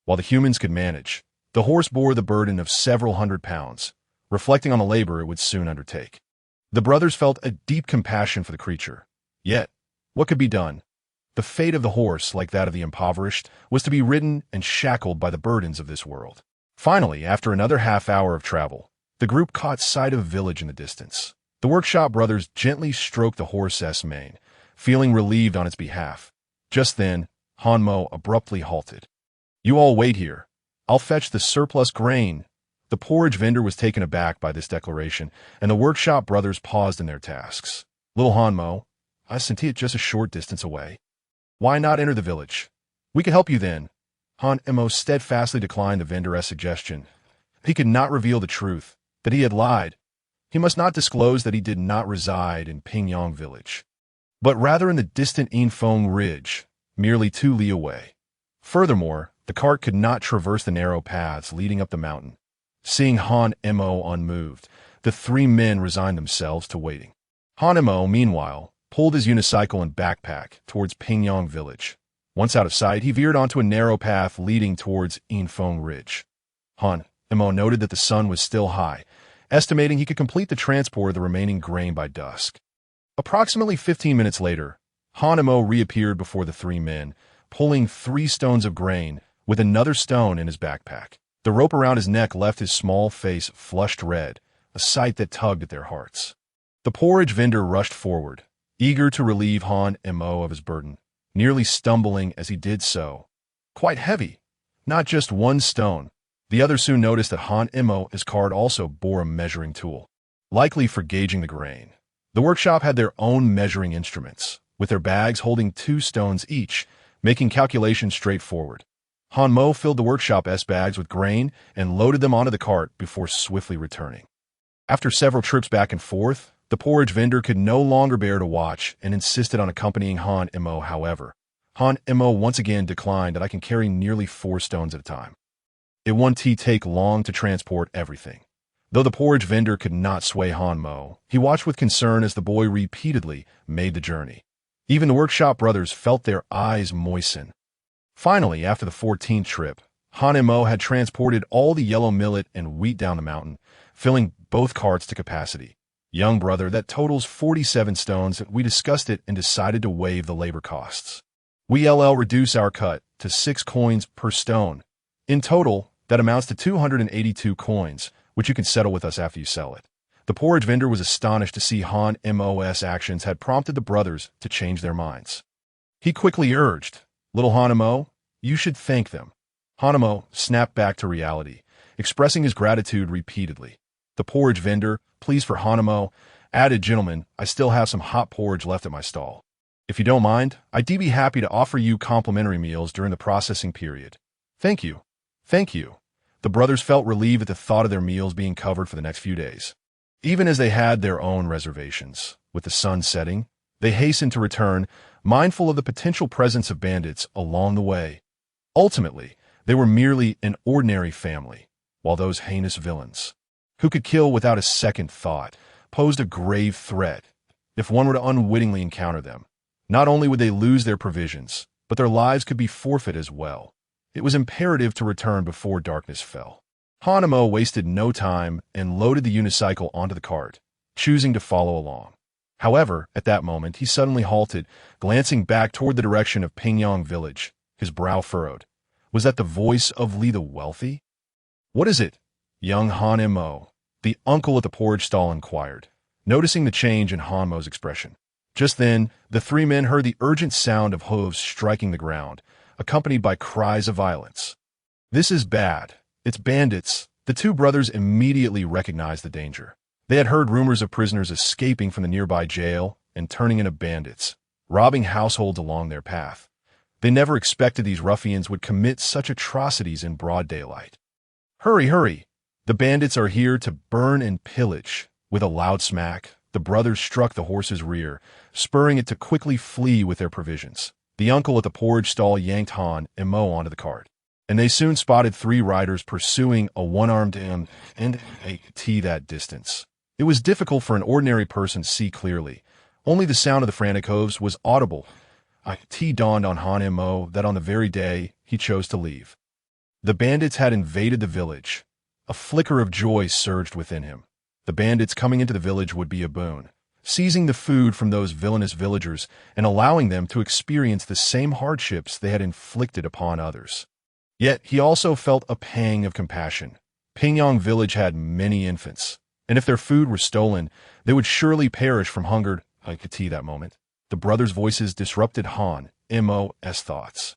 While the humans could manage, the horse bore the burden of several hundred pounds, reflecting on the labor it would soon undertake. The brothers felt a deep compassion for the creature. Yet, what could be done? The fate of the horse, like that of the impoverished, was to be ridden and shackled by the burdens of this world. Finally, after another half-hour of travel, the group caught sight of a village in the distance. The workshop brothers gently stroked the horse's mane, feeling relieved on its behalf. Just then, Han Mo abruptly halted. "You all wait here. I'll fetch the surplus grain." The porridge vendor was taken aback by this declaration, and the workshop brothers paused in their tasks. "Little Han Mo, I sent it just a short distance away. Why not enter the village? We could help you then." Han Mo steadfastly declined the vendor's suggestion. He could not reveal the truth, that he had lied. He must not disclose that he did not reside in Pingyang Village, but rather in the distant Infeng Ridge, merely 2 li away. Furthermore, the cart could not traverse the narrow paths leading up the mountain. Seeing Han Mo unmoved, the 3 men resigned themselves to waiting. Han Mo, meanwhile, pulled his unicycle and backpack towards Pingyang Village. Once out of sight, he veered onto a narrow path leading towards Infeng Ridge. Han Mo noted that the sun was still high, estimating he could complete the transport of the remaining grain by dusk. Approximately 15 minutes later, Han Mo reappeared before the 3 men, pulling 3 stones of grain, with another stone in his backpack. The rope around his neck left his small face flushed red, a sight that tugged at their hearts. The porridge vendor rushed forward, eager to relieve Han Mo of his burden, nearly stumbling as he did so. Quite heavy, not just 1 stone. The other soon noticed that Han Mo's cart also bore a measuring tool, likely for gauging the grain. The workshop had their own measuring instruments, with their bags holding 2 stones each, making calculations straightforward. Han Mo filled the workshop's bags with grain and loaded them onto the cart before swiftly returning. After several trips back and forth, The porridge vendor could no longer bear to watch and insisted on accompanying Han Imo. However, Han Imo once again declined that I can carry nearly 4 stones at a time. It won't take long to transport everything. Though the porridge vendor could not sway Han Mo, he watched with concern as the boy repeatedly made the journey. Even the workshop brothers felt their eyes moisten. Finally, after the 14th trip, Han Mo had transported all the yellow millet and wheat down the mountain, filling both carts to capacity. Young brother, that totals 47 stones. We discussed it and decided to waive the labor costs. We reduce our cut to 6 coins per stone. In total, that amounts to 282 coins, which you can settle with us after you sell it. The porridge vendor was astonished to see Han Mo's actions had prompted the brothers to change their minds. He quickly urged, "Little Hanemo, you should thank them." Hanemo snapped back to reality, expressing his gratitude repeatedly. The porridge vendor, pleased for Hanemo, added, "Gentlemen, I still have some hot porridge left at my stall. If you don't mind, I'd be happy to offer you complimentary meals during the processing period." "Thank you. Thank you." The brothers felt relieved at the thought of their meals being covered for the next few days. Even as they had their own reservations, with the sun setting, they hastened to return, mindful of the potential presence of bandits along the way. Ultimately, they were merely an ordinary family, while those heinous villains, who could kill without a second thought, posed a grave threat. If one were to unwittingly encounter them, not only would they lose their provisions, but their lives could be forfeit as well. It was imperative to return before darkness fell. Hanemo wasted no time and loaded the unicycle onto the cart, choosing to follow along. However, at that moment, he suddenly halted, glancing back toward the direction of Pingyong village, his brow furrowed. Was that the voice of Li the Wealthy? "What is it?" young Hanemo, the uncle at the porridge stall, inquired, noticing the change in Hanmo's expression. Just then, the 3 men heard the urgent sound of hooves striking the ground, accompanied by cries of violence. "This is bad. It's bandits." The 2 brothers immediately recognized the danger. They had heard rumors of prisoners escaping from the nearby jail and turning into bandits, robbing households along their path. They never expected these ruffians would commit such atrocities in broad daylight. "Hurry, hurry! The bandits are here to burn and pillage." With a loud smack, the brothers struck the horse's rear, spurring it to quickly flee with their provisions. The uncle at the porridge stall yanked Han and Mo onto the cart, and they soon spotted 3 riders pursuing a one-armed and a that distance. It was difficult for an ordinary person to see clearly. Only the sound of the frantic hooves was audible. It dawned on Han and Mo that on the very day he chose to leave, the bandits had invaded the village. A flicker of joy surged within him. The bandits coming into the village would be a boon, seizing the food from those villainous villagers and allowing them to experience the same hardships they had inflicted upon others. Yet he also felt a pang of compassion. Pingyong village had many infants, and if their food were stolen, they would surely perish from hunger. That moment, the brothers' voices disrupted Han Mo's thoughts.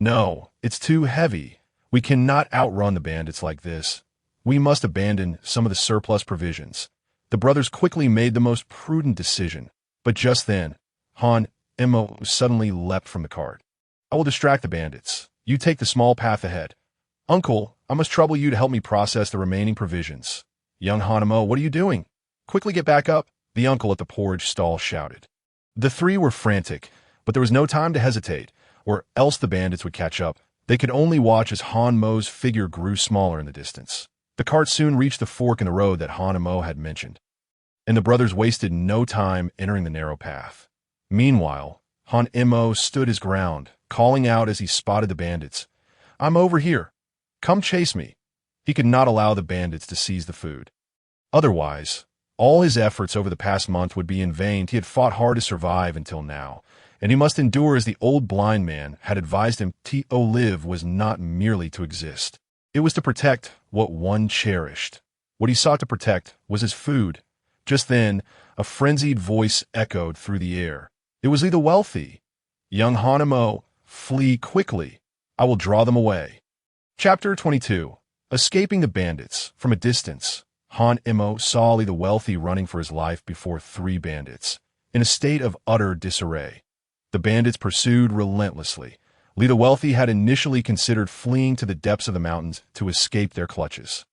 "No, it's too heavy. We cannot outrun the bandits like this. We must abandon some of the surplus provisions." The brothers quickly made the most prudent decision, but just then, Han Mo suddenly leapt from the cart. "I will distract the bandits. You take the small path ahead." "Uncle, I must trouble you to help me process the remaining provisions." "Young Hanemo, what are you doing? Quickly get back up," the uncle at the porridge stall shouted. The 3 were frantic, but there was no time to hesitate, or else the bandits would catch up. They could only watch as Han Mo's figure grew smaller in the distance. The cart soon reached the fork in the road that Han Mo had mentioned, and the brothers wasted no time entering the narrow path. Meanwhile, Han Mo stood his ground, calling out as he spotted the bandits, "I'm over here. Come chase me." He could not allow the bandits to seize the food. Otherwise, all his efforts over the past month would be in vain. He had fought hard to survive until now, and he must endure as the old blind man had advised him. To live was not merely to exist. It was to protect what one cherished. What he sought to protect was his food. Just then, a frenzied voice echoed through the air. It was Li the Wealthy. "Young Hanemo, flee quickly. I will draw them away." Chapter 22. Escaping the bandits. From a distance, Han Mo saw Li the Wealthy running for his life before 3 bandits, in a state of utter disarray. The bandits pursued relentlessly. Li the Wealthy had initially considered fleeing to the depths of the mountains to escape their clutches.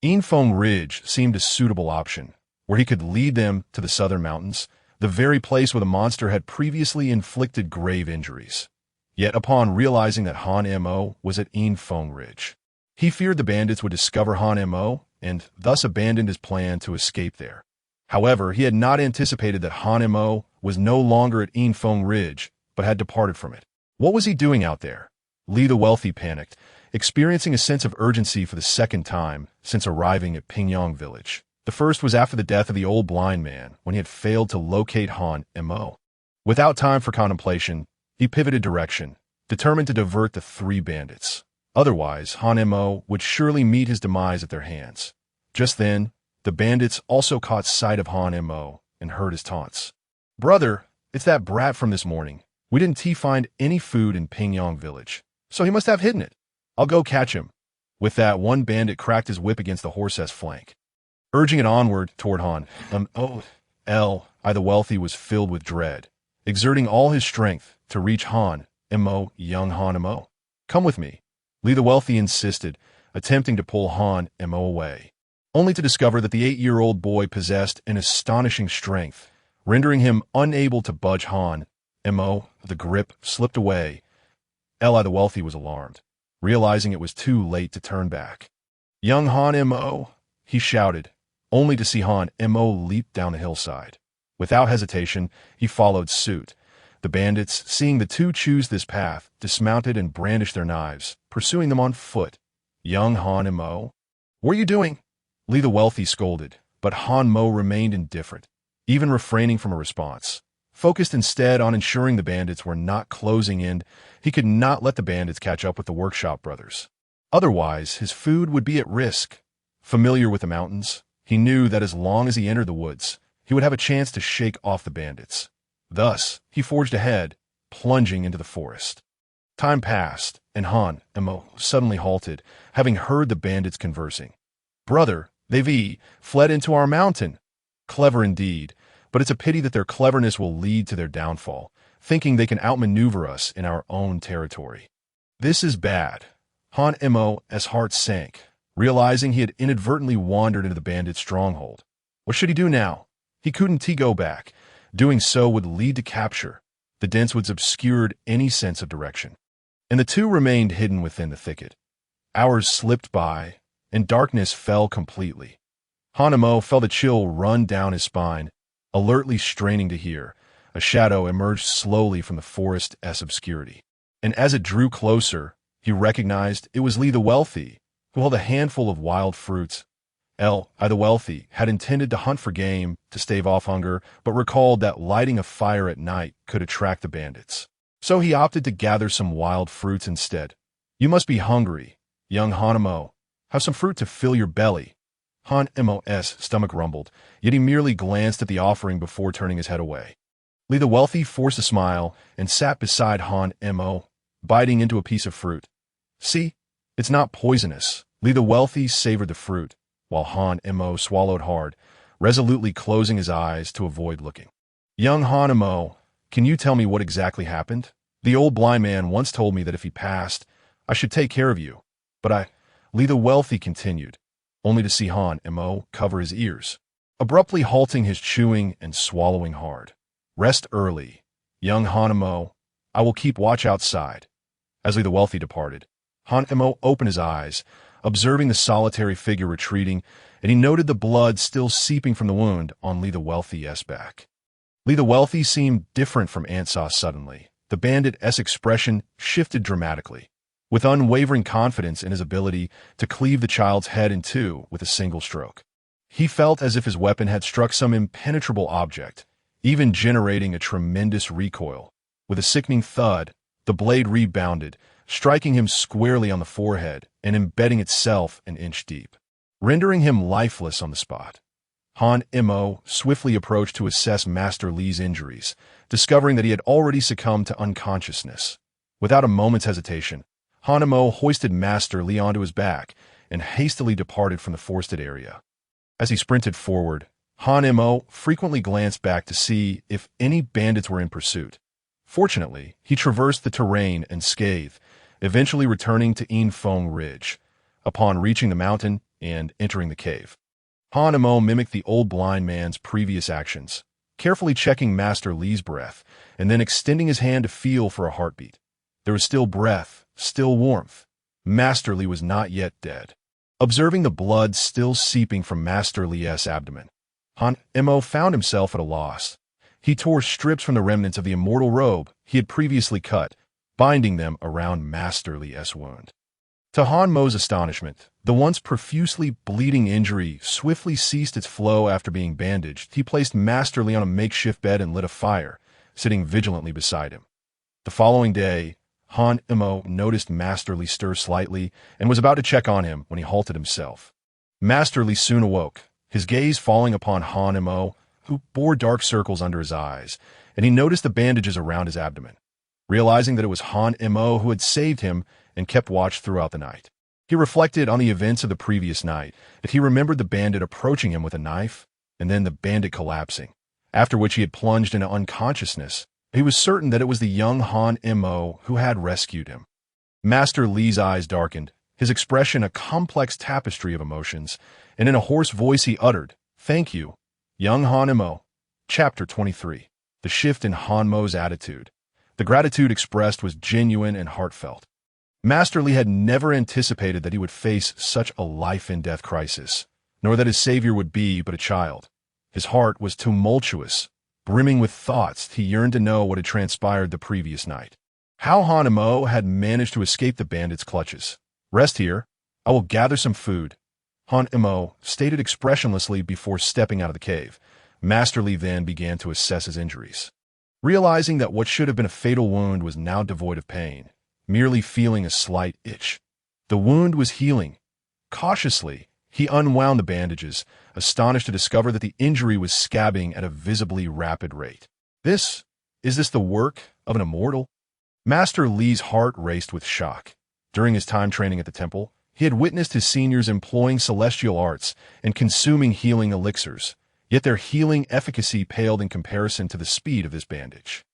Enfeng Ridge seemed a suitable option, where he could lead them to the southern mountains, the very place where the monster had previously inflicted grave injuries. Yet upon realizing that Han Mo was at Feng Ridge, he feared the bandits would discover Han Mo and thus abandoned his plan to escape there. However, he had not anticipated that Han Mo was no longer at Feng Ridge, but had departed from it. What was he doing out there? Li the Wealthy panicked, experiencing a sense of urgency for the second time since arriving at Pingyang Village. The first was after the death of the old blind man, when he had failed to locate Han Mo. Without time for contemplation, he pivoted direction, determined to divert the three bandits. Otherwise, Han Mo would surely meet his demise at their hands. Just then, the bandits also caught sight of Han Mo and heard his taunts. "Brother, it's that brat from this morning. We didn't find any food in Pingyang Village, so he must have hidden it. I'll go catch him." With that, one bandit cracked his whip against the horse's flank, urging it onward toward Han Mo. I the Wealthy was filled with dread, exerting all his strength to reach Han Mo. Young Han Mo, come with me, Li the Wealthy insisted, attempting to pull Han Mo away, only to discover that the 8-year-old boy possessed an astonishing strength, rendering him unable to budge Han Mo. The grip slipped away. I the Wealthy was alarmed, realizing it was too late to turn back. "Young Han Mo," he shouted, only to see Han Mo leap down the hillside. Without hesitation, he followed suit. The bandits, seeing the two choose this path, dismounted and brandished their knives, pursuing them on foot. "Young Han Mo, what are you doing?" Li the Wealthy scolded, but Han Mo remained indifferent, even refraining from a response. Focused instead on ensuring the bandits were not closing in, he could not let the bandits catch up with the workshop brothers. Otherwise, his food would be at risk. Familiar with the mountains, he knew that as long as he entered the woods, he would have a chance to shake off the bandits. Thus, he forged ahead, plunging into the forest. Time passed, and Han Mo suddenly halted, having heard the bandits conversing. "Brother, they've fled into our mountain." Clever indeed, but it's a pity that their cleverness will lead to their downfall, thinking they can outmaneuver us in our own territory. This is bad. Han Mo's heart sank, realizing he had inadvertently wandered into the bandit stronghold. What should he do now? He couldn't go back. Doing so would lead to capture. The dense woods obscured any sense of direction, and the two remained hidden within the thicket. Hours slipped by, and darkness fell completely. Han Mo felt a chill run down his spine, alertly straining to hear. A shadow emerged slowly from the forest's obscurity, and as it drew closer, he recognized it was Li the Wealthy, who held a handful of wild fruits. I the Wealthy had intended to hunt for game to stave off hunger, but recalled that lighting a fire at night could attract the bandits. So he opted to gather some wild fruits instead. "You must be hungry, young Han Mo. Have some fruit to fill your belly." Han Mo's stomach rumbled, yet he merely glanced at the offering before turning his head away. Li the Wealthy forced a smile and sat beside Han Mo, biting into a piece of fruit. "See, it's not poisonous." Li the Wealthy savored the fruit, while Han Mo swallowed hard, resolutely closing his eyes to avoid looking. "Young Han Mo, can you tell me what exactly happened? The old blind man once told me that if he passed, I should take care of you. But Li the Wealthy continued, only to see Han Mo cover his ears, abruptly halting his chewing and swallowing hard. "Rest early, young Han Mo. I will keep watch outside." As Li the Wealthy departed, Han Mo opened his eyes, observing the solitary figure retreating, and he noted the blood still seeping from the wound on Li the Wealthy's back. Li the Wealthy seemed different from Ansah suddenly. The bandit's expression shifted dramatically, with unwavering confidence in his ability to cleave the child's head in two with a single stroke. He felt as if his weapon had struck some impenetrable object, even generating a tremendous recoil. With a sickening thud, the blade rebounded, striking him squarely on the forehead and embedding itself an inch deep, rendering him lifeless on the spot. Han Mo swiftly approached to assess Master Li's injuries, discovering that he had already succumbed to unconsciousness. Without a moment's hesitation, Han Mo hoisted Master Li onto his back and hastily departed from the forested area. As he sprinted forward, Han Mo frequently glanced back to see if any bandits were in pursuit. Fortunately, he traversed the terrain unscathed, eventually returning to Feng Ridge, upon reaching the mountain and entering the cave. Hanemo mimicked the old blind man's previous actions, carefully checking Master Li's breath, and then extending his hand to feel for a heartbeat. There was still breath, still warmth. Master Li was not yet dead. Observing the blood still seeping from Master Li's abdomen, Hanemo found himself at a loss. He tore strips from the remnants of the immortal robe he had previously cut, binding them around Master Li's wound. To Hanmo's astonishment, the once profusely bleeding injury swiftly ceased its flow after being bandaged. He placed Master Li on a makeshift bed and lit a fire, sitting vigilantly beside him. The following day, Hanemo noticed Master Li stir slightly and was about to check on him when he halted himself. Master Li soon awoke, his gaze falling upon Hanemo, who bore dark circles under his eyes, and he noticed the bandages around his abdomen. Realizing that it was Hanemo who had saved him and kept watch throughout the night, he reflected on the events of the previous night, that he remembered the bandit approaching him with a knife, and then the bandit collapsing, after which he had plunged into unconsciousness. He was certain that it was the young Hanemo who had rescued him. Master Li's eyes darkened, his expression a complex tapestry of emotions, and in a hoarse voice he uttered, "Thank you, young Hanemo." Chapter 23. The shift in Hanmo's attitude. The gratitude expressed was genuine and heartfelt. Master Li had never anticipated that he would face such a life-and-death crisis, nor that his savior would be but a child. His heart was tumultuous, brimming with thoughts. He yearned to know what had transpired the previous night. How Hanemo had managed to escape the bandits' clutches. "Rest here. I will gather some food," Hanemo stated expressionlessly before stepping out of the cave. Master Li then began to assess his injuries. Realizing that what should have been a fatal wound was now devoid of pain, merely feeling a slight itch. The wound was healing. Cautiously, he unwound the bandages, astonished to discover that the injury was scabbing at a visibly rapid rate. Is this the work of an immortal? Master Li's heart raced with shock. During his time training at the temple, he had witnessed his seniors employing celestial arts and consuming healing elixirs, yet their healing efficacy paled in comparison to the speed of this bandage.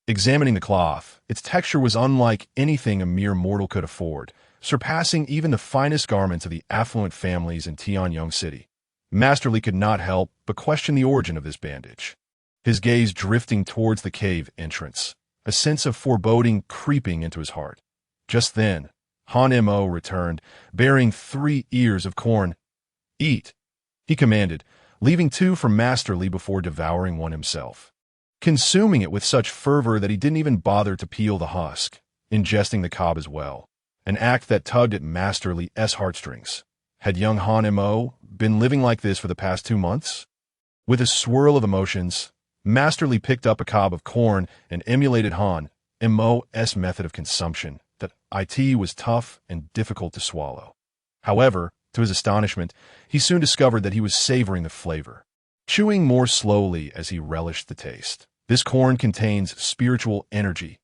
Examining the cloth, its texture was unlike anything a mere mortal could afford, surpassing even the finest garments of the affluent families in Tianyang City. Master Li could not help but question the origin of this bandage. His gaze drifting towards the cave entrance, a sense of foreboding creeping into his heart. Just then, Hanemo returned, bearing 3 ears of corn. "Eat," he commanded, leaving 2 for Master Li before devouring one himself, consuming it with such fervor that he didn't even bother to peel the husk, ingesting the cob as well, an act that tugged at Master Li's heartstrings. Had young Hanemo been living like this for the past 2 months? With a swirl of emotions, Master Li picked up a cob of corn and emulated Hanmo's method of consumption, that it was tough and difficult to swallow. However, to his astonishment, he soon discovered that he was savoring the flavor, chewing more slowly as he relished the taste. This corn contains spiritual energy.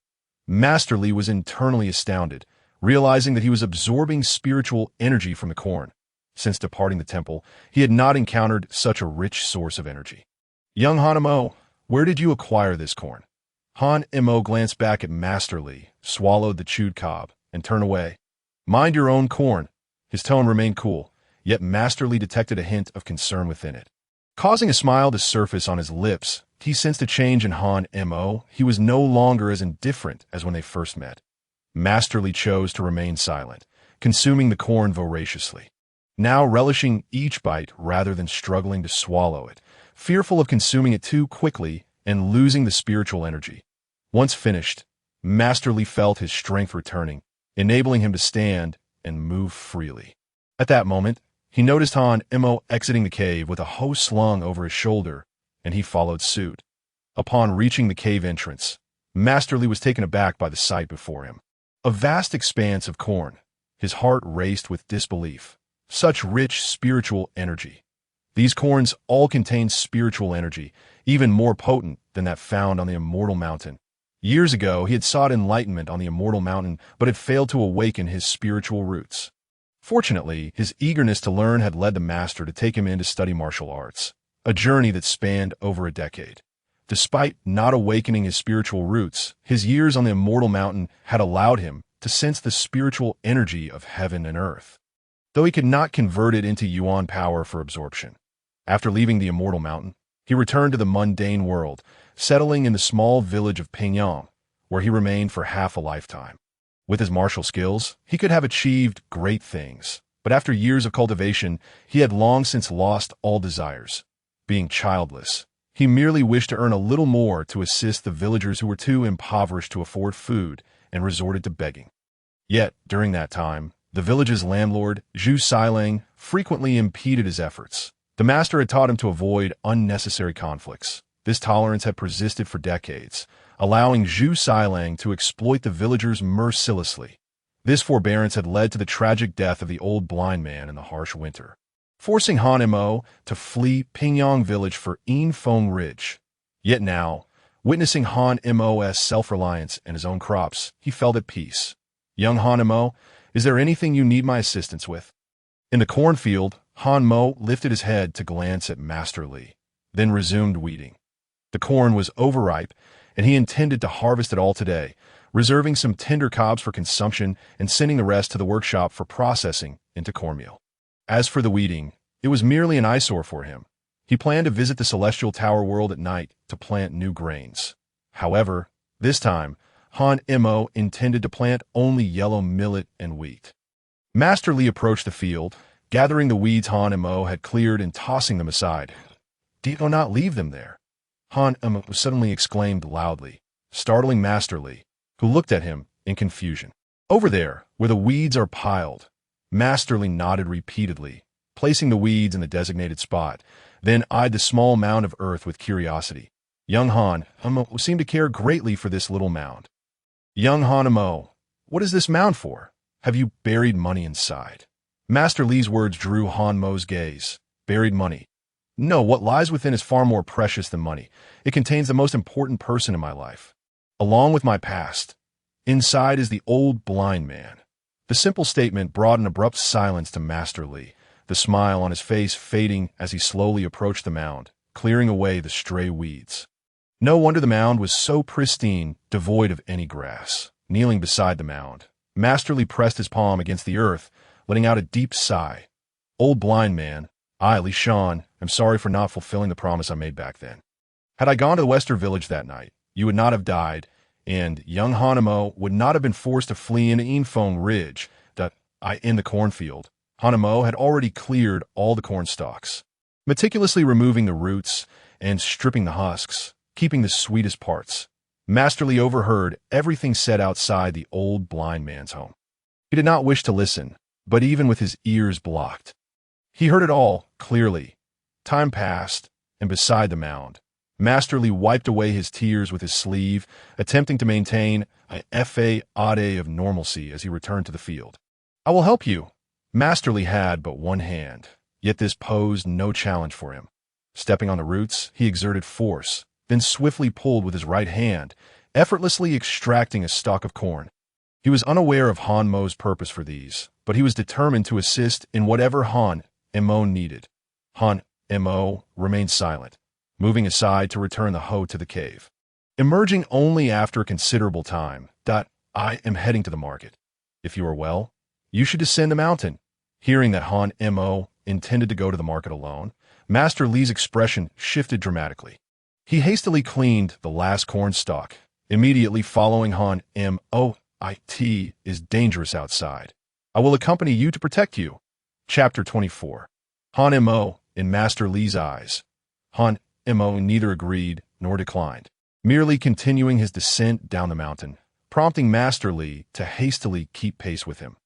Master Li was internally astounded, realizing that he was absorbing spiritual energy from the corn. Since departing the temple, he had not encountered such a rich source of energy. "Young Hanemo, where did you acquire this corn?" Hanemo glanced back at Master Li, swallowed the chewed cob, and turned away. "Mind your own corn." His tone remained cool, yet Master Li detected a hint of concern within it. Causing a smile to surface on his lips, he sensed a change in Hanemo. He was no longer as indifferent as when they first met. Master Li chose to remain silent, consuming the corn voraciously, now relishing each bite rather than struggling to swallow it, fearful of consuming it too quickly and losing the spiritual energy. Once finished, Master Li felt his strength returning, enabling him to stand and move freely. At that moment, he noticed Hanemo exiting the cave with a hoe slung over his shoulder, and he followed suit. Upon reaching the cave entrance, Master Li was taken aback by the sight before him. A vast expanse of corn. His heart raced with disbelief. Such rich spiritual energy. These corns all contained spiritual energy, even more potent than that found on the Immortal Mountain. Years ago, he had sought enlightenment on the Immortal Mountain, but had failed to awaken his spiritual roots. Fortunately, his eagerness to learn had led the master to take him in to study martial arts, a journey that spanned over a decade. Despite not awakening his spiritual roots, his years on the Immortal Mountain had allowed him to sense the spiritual energy of heaven and earth, though he could not convert it into yuan power for absorption. After leaving the Immortal Mountain, he returned to the mundane world, settling in the small village of Pingyang, where he remained for half a lifetime. With his martial skills, he could have achieved great things, but after years of cultivation, he had long since lost all desires. Being childless, he merely wished to earn a little more to assist the villagers who were too impoverished to afford food and resorted to begging. Yet, during that time, the village's landlord, Zhu Sailang, frequently impeded his efforts. The master had taught him to avoid unnecessary conflicts. This tolerance had persisted for decades, allowing Zhu Sailang to exploit the villagers mercilessly. This forbearance had led to the tragic death of the old blind man in the harsh winter, forcing Han Mo to flee Pingyang village for Yinfeng Ridge. Yet now, witnessing Han Mo's self-reliance and his own crops, he felt at peace. Young Han Mo, is there anything you need my assistance with? In the cornfield, Han Mo lifted his head to glance at Master Li, then resumed weeding. The corn was overripe, and he intended to harvest it all today, reserving some tender cobs for consumption and sending the rest to the workshop for processing into cornmeal. As for the weeding, it was merely an eyesore for him. He planned to visit the Celestial Tower world at night to plant new grains. However, this time, Han Mo intended to plant only yellow millet and wheat. Master Li approached the field, gathering the weeds Han Mo had cleared and tossing them aside. "Do you not leave them there?" Han Mo suddenly exclaimed loudly, startling Master Li, who looked at him in confusion. "Over there, where the weeds are piled." Master Li nodded repeatedly, placing the weeds in the designated spot, then eyed the small mound of earth with curiosity. Young Han Mo seemed to care greatly for this little mound. "Young Han Mo, what is this mound for? Have you buried money inside?" Master Li's words drew Han Mo's gaze. Buried money? No, what lies within is far more precious than money. It contains the most important person in my life, along with my past. Inside is the old blind man. The simple statement brought an abrupt silence to Master Li, the smile on his face fading as he slowly approached the mound, clearing away the stray weeds. No wonder the mound was so pristine, devoid of any grass. Kneeling beside the mound, Master Li pressed his palm against the earth, letting out a deep sigh. "Old blind man, I, Li Shan, am sorry for not fulfilling the promise I made back then. Had I gone to the Western village that night, you would not have died, and young Han Mo would not have been forced to flee into Yinfeng Ridge. In the cornfield, Han Mo had already cleared all the corn stalks, meticulously removing the roots and stripping the husks, keeping the sweetest parts. Master Li overheard everything said outside the old blind man's home. He did not wish to listen, but even with his ears blocked, he heard it all clearly. Time passed, and beside the mound, Master Li wiped away his tears with his sleeve, attempting to maintain a facade of normalcy as he returned to the field. "I will help you." Master Li had but one hand, yet this posed no challenge for him. Stepping on the roots, he exerted force, then swiftly pulled with his right hand, effortlessly extracting a stalk of corn. He was unaware of Han Mo's purpose for these, but he was determined to assist in whatever Han Mo needed. Han Mo remained silent, moving aside to return the hoe to the cave. Emerging only after a considerable time, "I am heading to the market. If you are well, you should descend the mountain." Hearing that Han Mo intended to go to the market alone, Master Li's expression shifted dramatically. He hastily cleaned the last corn stalk, immediately following Han Mo. "It is dangerous outside. I will accompany you to protect you." Chapter 24. Han Mo in Master Li's eyes. Han Mo neither agreed nor declined, merely continuing his descent down the mountain, prompting Master Li to hastily keep pace with him.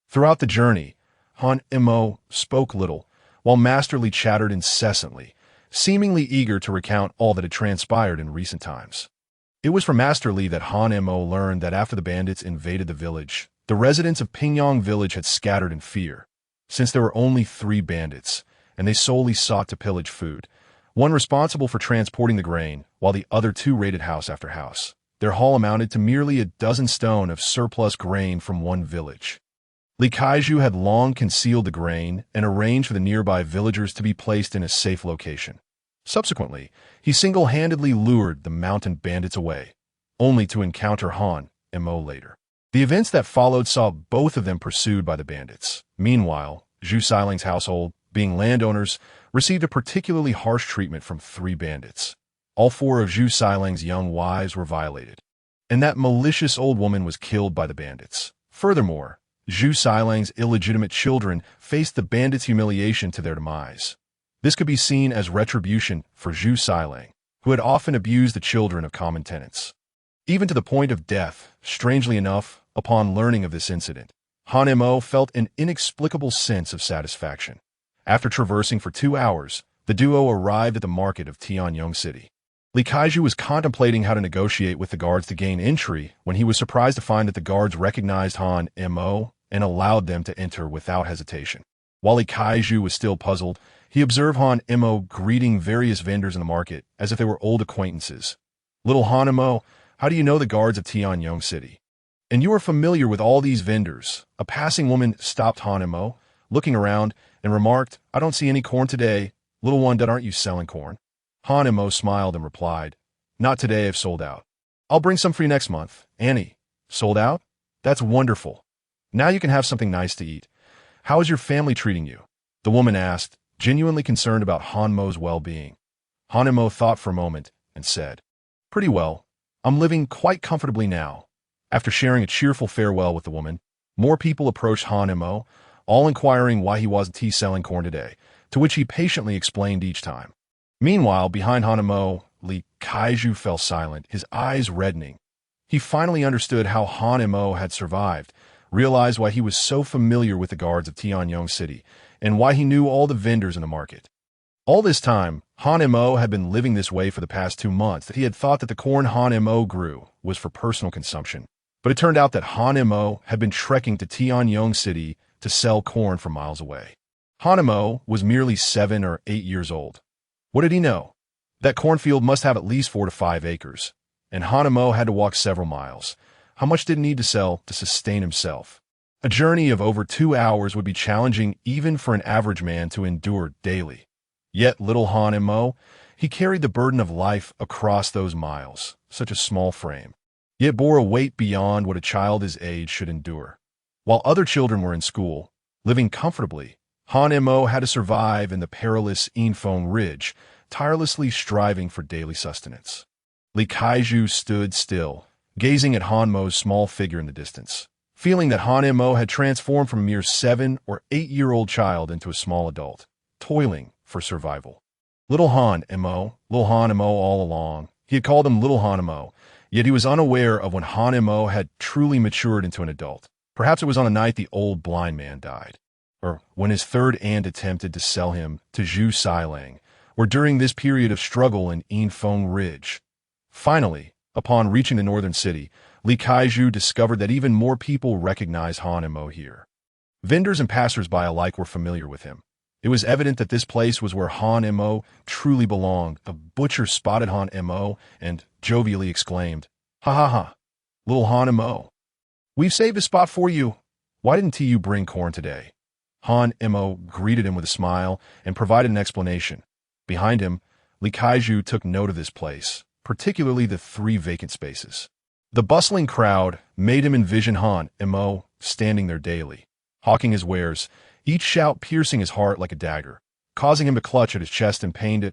Throughout the journey, Han Mo spoke little, while Master Li chattered incessantly, seemingly eager to recount all that had transpired in recent times. It was from Master Li that Han Mo learned that after the bandits invaded the village, the residents of Pingyang village had scattered in fear. Since there were only 3 bandits, and they solely sought to pillage food, one responsible for transporting the grain, while the other 2 raided house after house. Their haul amounted to merely a dozen stone of surplus grain from one village. Li Kaiju had long concealed the grain and arranged for the nearby villagers to be placed in a safe location. Subsequently, he single-handedly lured the mountain bandits away, only to encounter Han Mo later. The events that followed saw both of them pursued by the bandits. Meanwhile, Zhu Sailing's household being landowners, received a particularly harsh treatment from 3 bandits. All 4 of Zhu Silang's young wives were violated, and that malicious old woman was killed by the bandits. Furthermore, Zhu Silang's illegitimate children faced the bandits' humiliation to their demise. This could be seen as retribution for Zhu Silang, who had often abused the children of common tenants, even to the point of death. Strangely enough, upon learning of this incident, Han Mo felt an inexplicable sense of satisfaction. After traversing for 2 hours, the duo arrived at the market of Tianyong City. Li Kaiju was contemplating how to negotiate with the guards to gain entry when he was surprised to find that the guards recognized Han Mo and allowed them to enter without hesitation. While Li Kaiju was still puzzled, he observed Han Mo greeting various vendors in the market as if they were old acquaintances. "Little Han Mo, how do you know the guards of Tianyong City? And you are familiar with all these vendors?" A passing woman stopped Han Mo, looking around, and remarked, "I don't see any corn today. Little one, aren't you selling corn?" Han Mo smiled and replied, "Not today, I've sold out. I'll bring some for you next month." "Annie, sold out? That's wonderful. Now you can have something nice to eat. How is your family treating you?" the woman asked, genuinely concerned about Han Mo's well-being. Han Mo thought for a moment and said, "Pretty well. I'm living quite comfortably now." After sharing a cheerful farewell with the woman, more people approached Han Mo, all inquiring why he wasn't selling corn today, to which he patiently explained each time. Meanwhile, behind Han Mo, Li Kaiju fell silent, his eyes reddening. He finally understood how Han Mo had survived, realized why he was so familiar with the guards of Tianyong City, and why he knew all the vendors in the market. All this time, Han Mo had been living this way for the past 2 months. That he had thought that the corn Han Mo grew was for personal consumption. But it turned out that Han Mo had been trekking to Tianyong City to sell corn from miles away. Han Mo was merely 7 or 8 years old. What did he know? That cornfield must have at least 4 to 5 acres, and Han Mo had to walk several miles. How much did he need to sell to sustain himself? A journey of over 2 hours would be challenging even for an average man to endure daily. Yet little Han Mo, he carried the burden of life across those miles. Such a small frame, yet bore a weight beyond what a child his age should endure. While other children were in school, living comfortably, Han Mo had to survive in the perilous Infeng Ridge, tirelessly striving for daily sustenance. Li Kaiju stood still, gazing at Han Mo's small figure in the distance, feeling that Han Mo had transformed from a mere 7 or 8-year-old child into a small adult, toiling for survival. Little Han Mo all along. He had called him Little Han Mo, yet he was unaware of when Han Mo had truly matured into an adult. Perhaps it was on the night the old blind man died, or when his third aunt attempted to sell him to Zhu Silang, or during this period of struggle in Infeng Ridge. Finally, upon reaching the northern city, Li Kaiju discovered that even more people recognized Han Mo here. Vendors and passers-by alike were familiar with him. It was evident that this place was where Han Mo truly belonged. A butcher spotted Han Mo and jovially exclaimed, "Ha ha ha, little Han Mo. We've saved a spot for you. Why didn't you bring corn today?" Han Mo greeted him with a smile and provided an explanation. Behind him, Li Kaiju took note of this place, particularly the 3 vacant spaces. The bustling crowd made him envision Han Mo standing there daily, hawking his wares, each shout piercing his heart like a dagger, causing him to clutch at his chest in pain.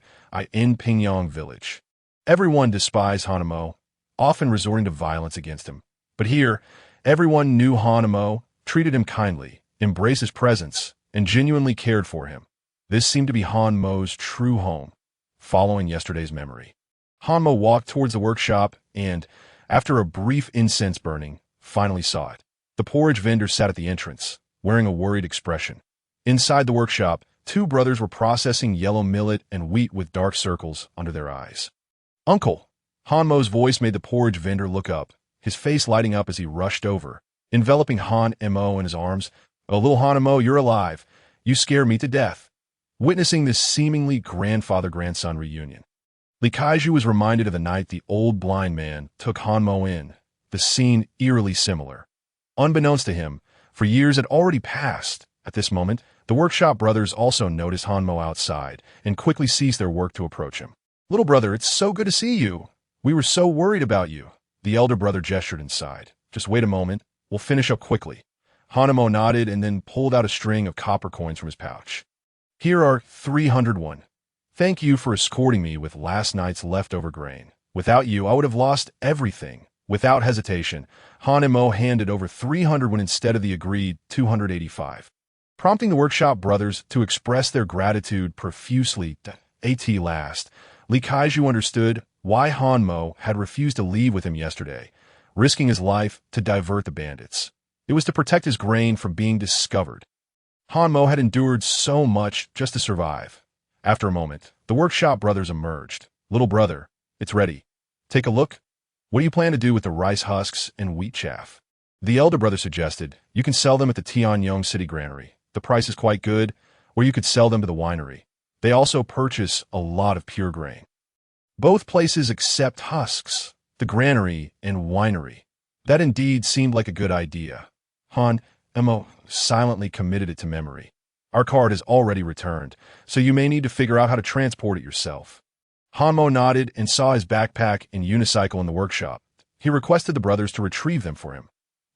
In Pingyong Village, everyone despised Han Mo, often resorting to violence against him. But here, everyone knew Han Mo, treated him kindly, embraced his presence, and genuinely cared for him. This seemed to be Han Mo's true home, following yesterday's memory. Han Mo walked towards the workshop and, after a brief incense burning, finally saw it. The porridge vendor sat at the entrance, wearing a worried expression. Inside the workshop, 2 brothers were processing yellow millet and wheat with dark circles under their eyes. "Uncle!" Han Mo's voice made the porridge vendor look up, his face lighting up as he rushed over, enveloping Han Mo in his arms. "Oh, little Han Mo, you're alive. You scare me to death." Witnessing this seemingly grandfather-grandson reunion, Li Kaiju was reminded of the night the old blind man took Han Mo in, the scene eerily similar. Unbeknownst to him, for years had already passed. At this moment, the workshop brothers also noticed Han Mo outside and quickly ceased their work to approach him. "Little brother, it's so good to see you. We were so worried about you." The elder brother gestured inside. "Just wait a moment. We'll finish up quickly." Han Mo nodded and then pulled out a string of copper coins from his pouch. Here are 301. Thank you for escorting me with last night's leftover grain. Without you, I would have lost everything. Without hesitation, Han and Mo handed over 300 when instead of the agreed 285. Prompting the workshop brothers to express their gratitude profusely. At last, Li Kaiju understood why Han Mo had refused to leave with him yesterday, risking his life to divert the bandits. It was to protect his grain from being discovered. Han Mo had endured so much just to survive. After a moment, the workshop brothers emerged. Little brother, it's ready. Take a look. What do you plan to do with the rice husks and wheat chaff? The elder brother suggested, you can sell them at the Tianyong City Granary. The price is quite good, or you could sell them to the winery. They also purchase a lot of pure grain. Both places accept husks, the granary and winery. That indeed seemed like a good idea. Han Mo silently committed it to memory. Our card has already returned, so you may need to figure out how to transport it yourself. Han Mo nodded and saw his backpack and unicycle in the workshop. He requested the brothers to retrieve them for him.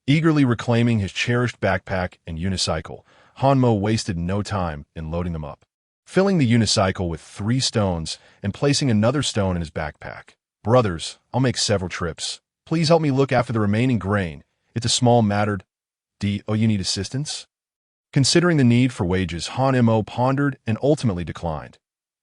Eagerly reclaiming his cherished backpack and unicycle, Han Mo wasted no time in loading them up, filling the unicycle with 3 stones and placing another stone in his backpack. Brothers, I'll make several trips. Please help me look after the remaining grain. It's a small matter. Oh, you need assistance? Considering the need for wages, Han Mo pondered and ultimately declined.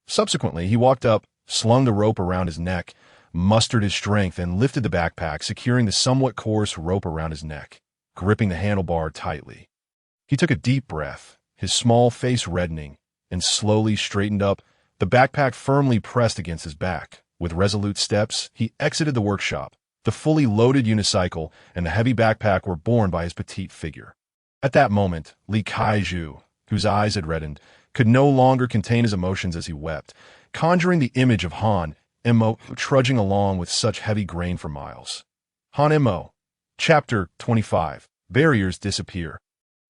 Subsequently, he walked up, slung the rope around his neck, mustered his strength, and lifted the backpack, securing the somewhat coarse rope around his neck, gripping the handlebar tightly. He took a deep breath, his small face reddening, and slowly straightened up, the backpack firmly pressed against his back. With resolute steps, he exited the workshop. The fully loaded unicycle and the heavy backpack were borne by his petite figure. At that moment, Li Kaiju, whose eyes had reddened, could no longer contain his emotions as he wept, conjuring the image of Han Mo trudging along with such heavy grain for miles. Han Mo. Chapter 25. Barriers disappear.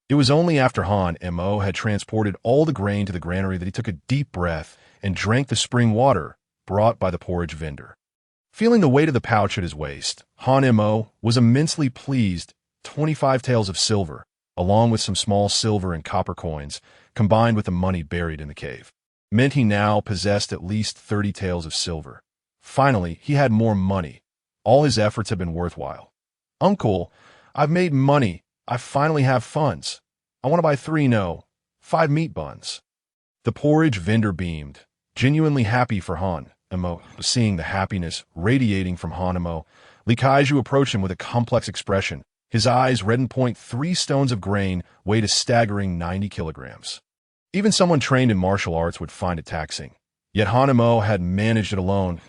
It was only after Han Mo had transported all the grain to the granary that he took a deep breath and drank the spring water brought by the porridge vendor. Feeling the weight of the pouch at his waist, Han Mo was immensely pleased. 25 taels of silver, along with some small silver and copper coins, combined with the money buried in the cave, meant he now possessed at least 30 taels of silver. Finally, he had more money. All his efforts had been worthwhile. Uncle, I've made money. I finally have funds. I want to buy 5 meat buns. The porridge vendor beamed, genuinely happy for Han Mo. Seeing the happiness radiating from Han Mo, Li Kaiju approached him with a complex expression. His eyes reddened. 3 stones of grain weighed a staggering 90 kilograms. Even someone trained in martial arts would find it taxing. Yet Han Mo had managed it alone.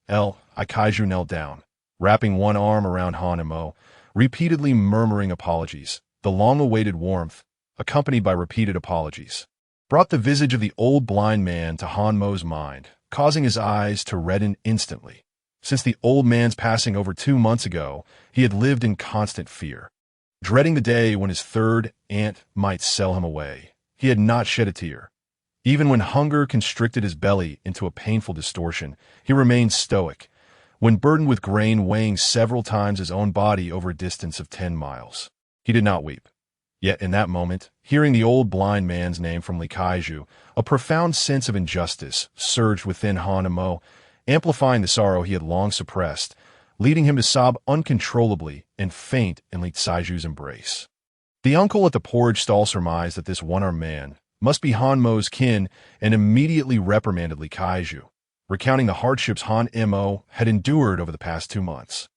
Kaiju knelt down, wrapping one arm around Han Mo, repeatedly murmuring apologies. The long-awaited warmth, accompanied by repeated apologies, brought the visage of the old blind man to Han Mo's mind, causing his eyes to redden instantly. Since the old man's passing over 2 months ago, he had lived in constant fear, dreading the day when his third aunt might sell him away. He had not shed a tear. Even when hunger constricted his belly into a painful distortion, he remained stoic. When burdened with grain weighing several times his own body over a distance of 10 miles, he did not weep. Yet in that moment, hearing the old blind man's name from Li Kaiju, a profound sense of injustice surged within Han Mo, amplifying the sorrow he had long suppressed, leading him to sob uncontrollably and faint in Li Kaiju's embrace. The uncle at the porridge stall surmised that this one-armed man must be Han Mo's kin and immediately reprimanded Li Kaiju, recounting the hardships Han Mo had endured over the past 2 months.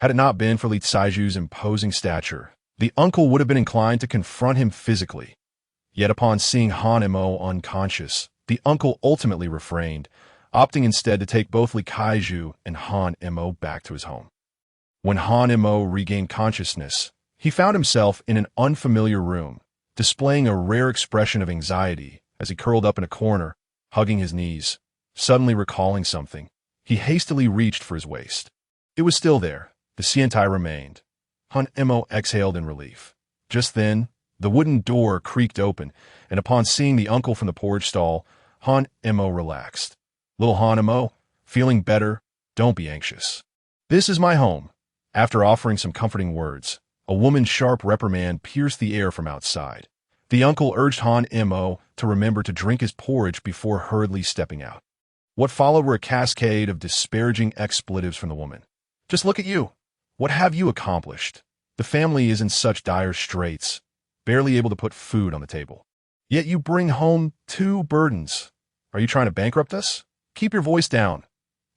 Had it not been for Li Kaiju's imposing stature, the uncle would have been inclined to confront him physically. Yet upon seeing Han Mo unconscious, the uncle ultimately refrained, opting instead to take both Li Kaiju and Han Mo back to his home. When Han Mo regained consciousness, he found himself in an unfamiliar room, displaying a rare expression of anxiety as he curled up in a corner, hugging his knees. Suddenly recalling something, he hastily reached for his waist. It was still there. The Sientai remained. Han Mo exhaled in relief. Just then, the wooden door creaked open, and upon seeing the uncle from the porridge stall, Han Mo relaxed. Little Han Mo, feeling better? Don't be anxious. This is my home. After offering some comforting words, a woman's sharp reprimand pierced the air from outside. The uncle urged Han Mo to remember to drink his porridge before hurriedly stepping out. What followed were a cascade of disparaging expletives from the woman. Just look at you. What have you accomplished? The family is in such dire straits, barely able to put food on the table. Yet you bring home 2 burdens. Are you trying to bankrupt us? Keep your voice down.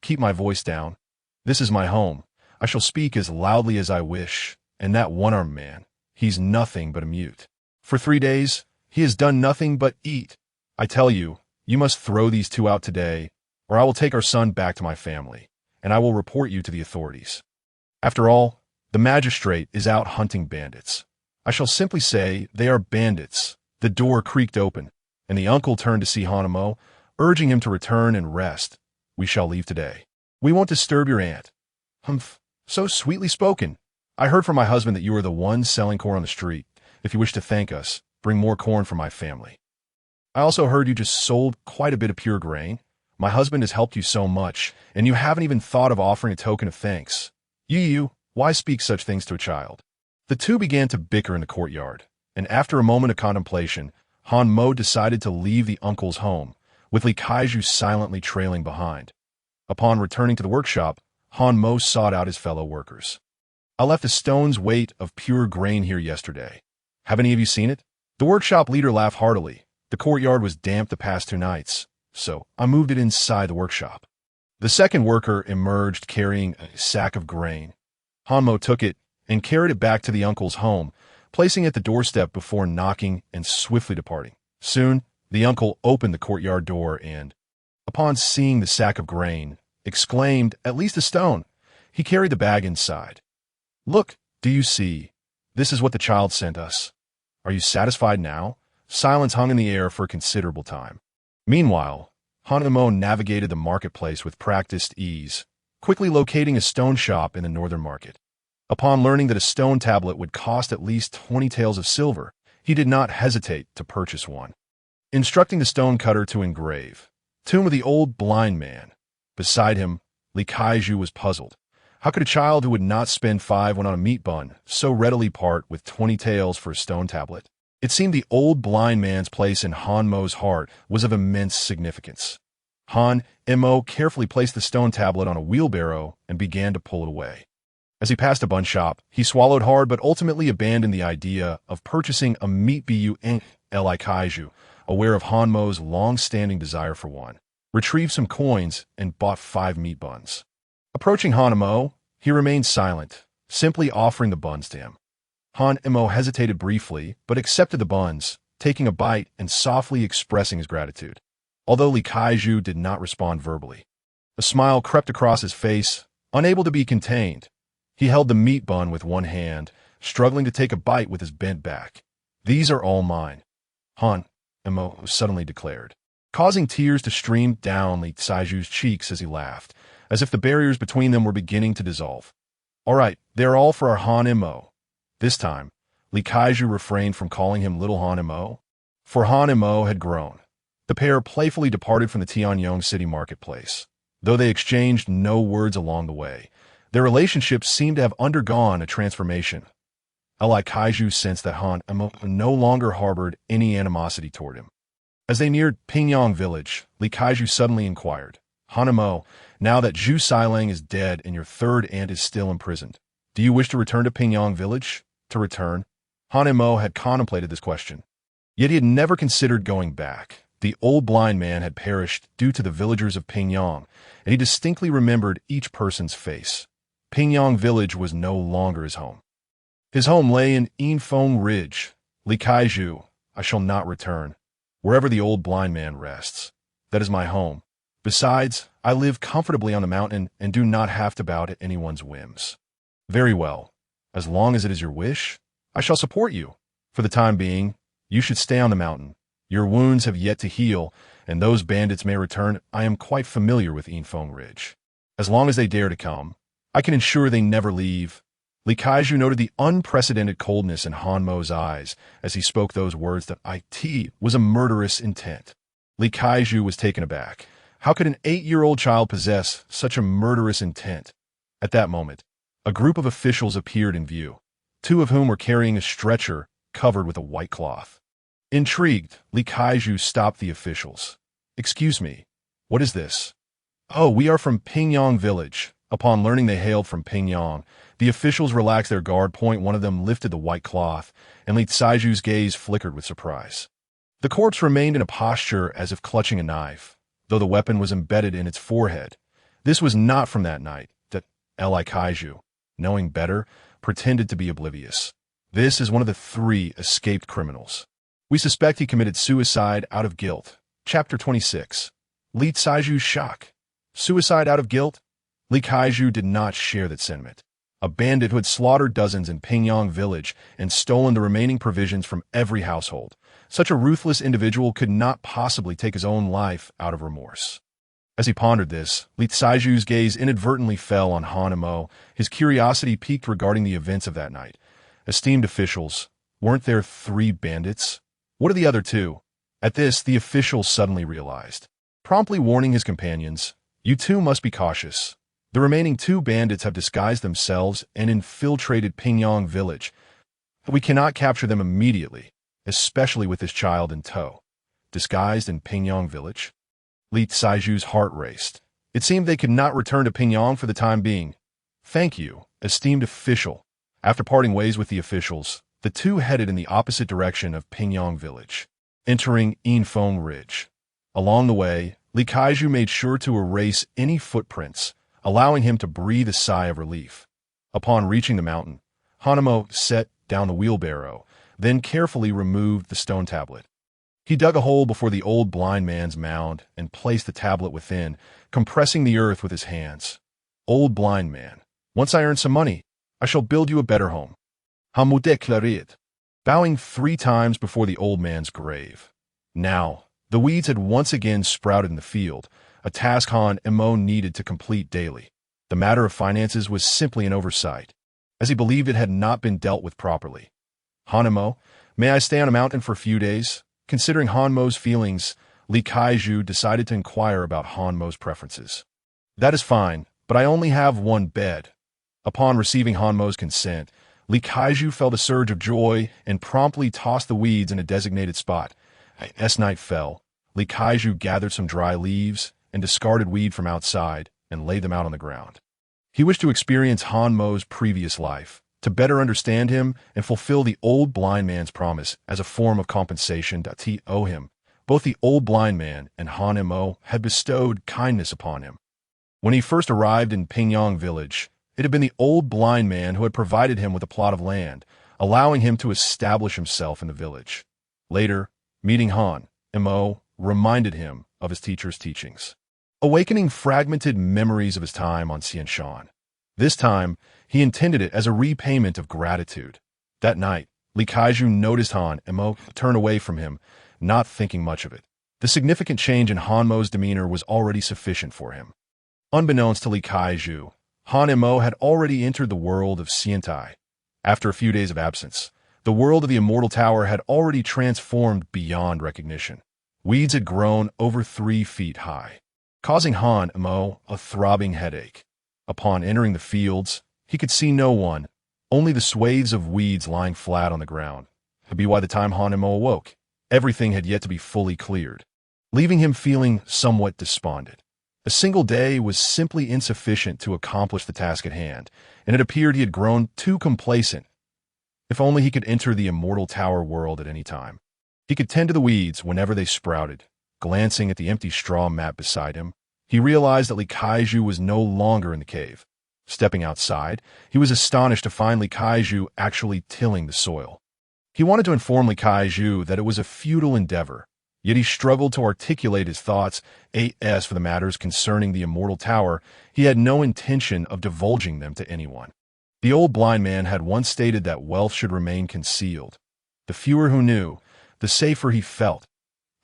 Keep my voice down. This is my home. I shall speak as loudly as I wish, and that one-armed man, he's nothing but a mute. For 3 days, he has done nothing but eat. I tell you, you must throw these 2 out today, or I will take our son back to my family, and I will report you to the authorities. After all, the magistrate is out hunting bandits. I shall simply say they are bandits. The door creaked open, and the uncle turned to see Han Mo, urging him to return and rest. We shall leave today. We won't disturb your aunt. Humph, so sweetly spoken. I heard from my husband that you are the one selling corn on the street. If you wish to thank us, bring more corn for my family. I also heard you just sold quite a bit of pure grain. My husband has helped you so much, and you haven't even thought of offering a token of thanks. Why speak such things to a child? The 2 began to bicker in the courtyard, and after a moment of contemplation, Han Mo decided to leave the uncle's home, with Li Kaiju silently trailing behind. Upon returning to the workshop, Han Mo sought out his fellow workers. I left a stone's weight of pure grain here yesterday. Have any of you seen it? The workshop leader laughed heartily. The courtyard was damp the past 2 nights, so I moved it inside the workshop. The second worker emerged carrying a sack of grain. Han Mo took it and carried it back to the uncle's home, placing it at the doorstep before knocking and swiftly departing. Soon, the uncle opened the courtyard door and, upon seeing the sack of grain, exclaimed, "At least a stone." He carried the bag inside. "Look, do you see? This is what the child sent us. Are you satisfied now?" Silence hung in the air for a considerable time. Meanwhile, Han Mo navigated the marketplace with practiced ease, quickly locating a stone shop in the northern market. Upon learning that a stone tablet would cost at least 20 taels of silver, he did not hesitate to purchase one. Instructing the stone cutter to engrave, "Tomb of the Old Blind Man." Beside him, Li Kaiju was puzzled. How could a child who would not spend 5 on a meat bun so readily part with 20 taels for a stone tablet? It seemed the old blind man's place in Han Mo's heart was of immense significance. Han Mo carefully placed the stone tablet on a wheelbarrow and began to pull it away. As he passed a bun shop, he swallowed hard but ultimately abandoned the idea of purchasing a meat bun. Li Kaiju, aware of Han Mo's long-standing desire for one, retrieved some coins and bought 5 meat buns. Approaching Han Mo, he remained silent, simply offering the buns to him. Han Mo hesitated briefly, but accepted the buns, taking a bite and softly expressing his gratitude. Although Li Kaiju did not respond verbally, a smile crept across his face, unable to be contained. He held the meat bun with one hand, struggling to take a bite with his bent back. "These are all mine," Han Mo suddenly declared, causing tears to stream down Li Kaiju's cheeks as he laughed, as if the barriers between them were beginning to dissolve. "All right, they're all for our Han Mo." This time, Li Kaiju refrained from calling him Little Han Mo, for Han Mo had grown. The pair playfully departed from the Tianyong City marketplace. Though they exchanged no words along the way, their relationship seemed to have undergone a transformation. Li Kaiju sensed that Han Mo no longer harbored any animosity toward him. As they neared Pingyong village, Li Kaiju suddenly inquired, "Han Mo, now that Zhu Sailang is dead and your third aunt is still imprisoned, do you wish to return to Pingyong village?" To return? Han Mo had contemplated this question. Yet he had never considered going back. The old blind man had perished due to the villagers of Pingyong, and he distinctly remembered each person's face. Pingyong village was no longer his home. His home lay in Infeng Ridge. "Li Kaiju, I shall not return. Wherever the old blind man rests, that is my home. Besides, I live comfortably on the mountain and do not have to bow to anyone's whims." "Very well. As long as it is your wish, I shall support you. For the time being, you should stay on the mountain. Your wounds have yet to heal, and those bandits may return. I am quite familiar with Infeng Ridge. As long as they dare to come, I can ensure they never leave." Li Kaiju noted the unprecedented coldness in Han Mo's eyes as he spoke those words that it was a murderous intent. Li Kaiju was taken aback. How could an 8-year-old child possess such a murderous intent? At that moment, a group of officials appeared in view, 2 of whom were carrying a stretcher covered with a white cloth. Intrigued, Li Kaiju stopped the officials. "Excuse me, what is this?" "Oh, we are from Pingyang Village." Upon learning they hailed from Pingyang, the officials relaxed their guard point. One of them lifted the white cloth, and Li Kaiju's gaze flickered with surprise. The corpse remained in a posture as if clutching a knife, though the weapon was embedded in its forehead. This was not from that night. That Li Kaiju, knowing better, pretended to be oblivious. "This is one of the 3 escaped criminals. We suspect he committed suicide out of guilt." Chapter 26. Li Kaiju's shock. Suicide out of guilt? Li Kaiju did not share that sentiment. A bandit who had slaughtered dozens in Pingyang Village and stolen the remaining provisions from every household. Such a ruthless individual could not possibly take his own life out of remorse. As he pondered this, Li Kaiju's gaze inadvertently fell on Han Mo. His curiosity piqued regarding the events of that night. Esteemed officials, weren't there 3 bandits? What are the other 2? At this, the official suddenly realized. Promptly warning his companions, "You 2 must be cautious. The remaining 2 bandits have disguised themselves and infiltrated Pingyang Village. We cannot capture them immediately, especially with this child in tow." Disguised in Pingyang Village? Li Kaiju's heart raced. It seemed they could not return to Pingyang for the time being. "Thank you, esteemed official." After parting ways with the officials, the 2 headed in the opposite direction of Pingyang Village, entering Enfeng Ridge. Along the way, Li Kaiju made sure to erase any footprints, allowing him to breathe a sigh of relief. Upon reaching the mountain, Hanamo set down the wheelbarrow, then carefully removed the stone tablet. He dug a hole before the old blind man's mound and placed the tablet within, compressing the earth with his hands. "Old blind man, once I earn some money, I shall build you a better home." Hamu declared, bowing 3 times before the old man's grave. Now, the weeds had once again sprouted in the field, a task Han Mo needed to complete daily. The matter of finances was simply an oversight, as he believed it had not been dealt with properly. "Han Mo, may I stay on a mountain for a few days?" Considering Han Mo's feelings, Li Kaiju decided to inquire about Han Mo's preferences. "That is fine, but I only have 1 bed." Upon receiving Han Mo's consent, Li Kaiju felt a surge of joy and promptly tossed the weeds in a designated spot. As night fell, Li Kaiju gathered some dry leaves and discarded weed from outside and laid them out on the ground. He wished to experience Han Mo's previous life, to better understand him and fulfill the old blind man's promise as a form of compensation that he owed him. Both the old blind man and Han Mo had bestowed kindness upon him. When he first arrived in Pingyang Village, it had been the old blind man who had provided him with a plot of land, allowing him to establish himself in the village. Later, meeting Han Mo reminded him of his teacher's teachings, awakening fragmented memories of his time on Xianshan. This time, he intended it as a repayment of gratitude. That night, Li Kaiju noticed Han Mo turn away from him, not thinking much of it. The significant change in Han Mo's demeanor was already sufficient for him. Unbeknownst to Li Kaiju, Han Mo had already entered the world of Xiantai. After a few days of absence, the world of the Immortal Tower had already transformed beyond recognition. Weeds had grown over 3 feet high, causing Han Mo a throbbing headache. Upon entering the fields, he could see no one, only the swathes of weeds lying flat on the ground. By the time Han Mo awoke, everything had yet to be fully cleared, leaving him feeling somewhat despondent. A single day was simply insufficient to accomplish the task at hand, and it appeared he had grown too complacent. If only he could enter the Immortal Tower world at any time. He could tend to the weeds whenever they sprouted. Glancing at the empty straw mat beside him, he realized that Li Kaiju was no longer in the cave. Stepping outside, he was astonished to find Li Kaiju actually tilling the soil. He wanted to inform Li Kaiju that it was a futile endeavor, yet he struggled to articulate his thoughts. As for the matters concerning the Immortal Tower, he had no intention of divulging them to anyone. The old blind man had once stated that wealth should remain concealed. The fewer who knew, the safer he felt.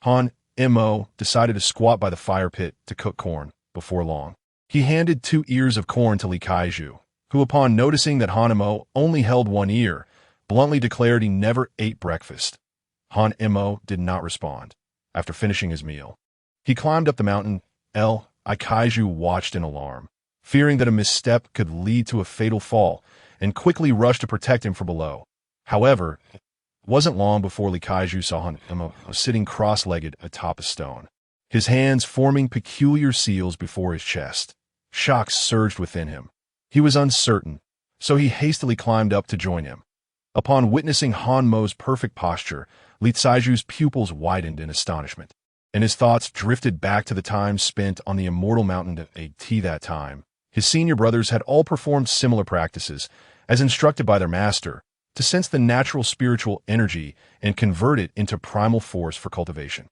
Han Mo decided to squat by the fire pit to cook corn. Before long, he handed 2 ears of corn to Li Kaiju, who, upon noticing that Han Mo only held 1 ear, bluntly declared he never ate breakfast. Han Mo did not respond. After finishing his meal, he climbed up the mountain. Li Kaiju watched in alarm, fearing that a misstep could lead to a fatal fall, and quickly rushed to protect him from below. However, wasn't long before Likaiju saw Hanemo sitting cross-legged atop a stone, his hands forming peculiar seals before his chest. Shock surged within him. He was uncertain, so he hastily climbed up to join him. Upon witnessing Hanmo's perfect posture, Litsaiju's pupils widened in astonishment, and his thoughts drifted back to the time spent on the Immortal Mountain at that time. His senior brothers had all performed similar practices, as instructed by their master, to sense the natural spiritual energy and convert it into primal force for cultivation.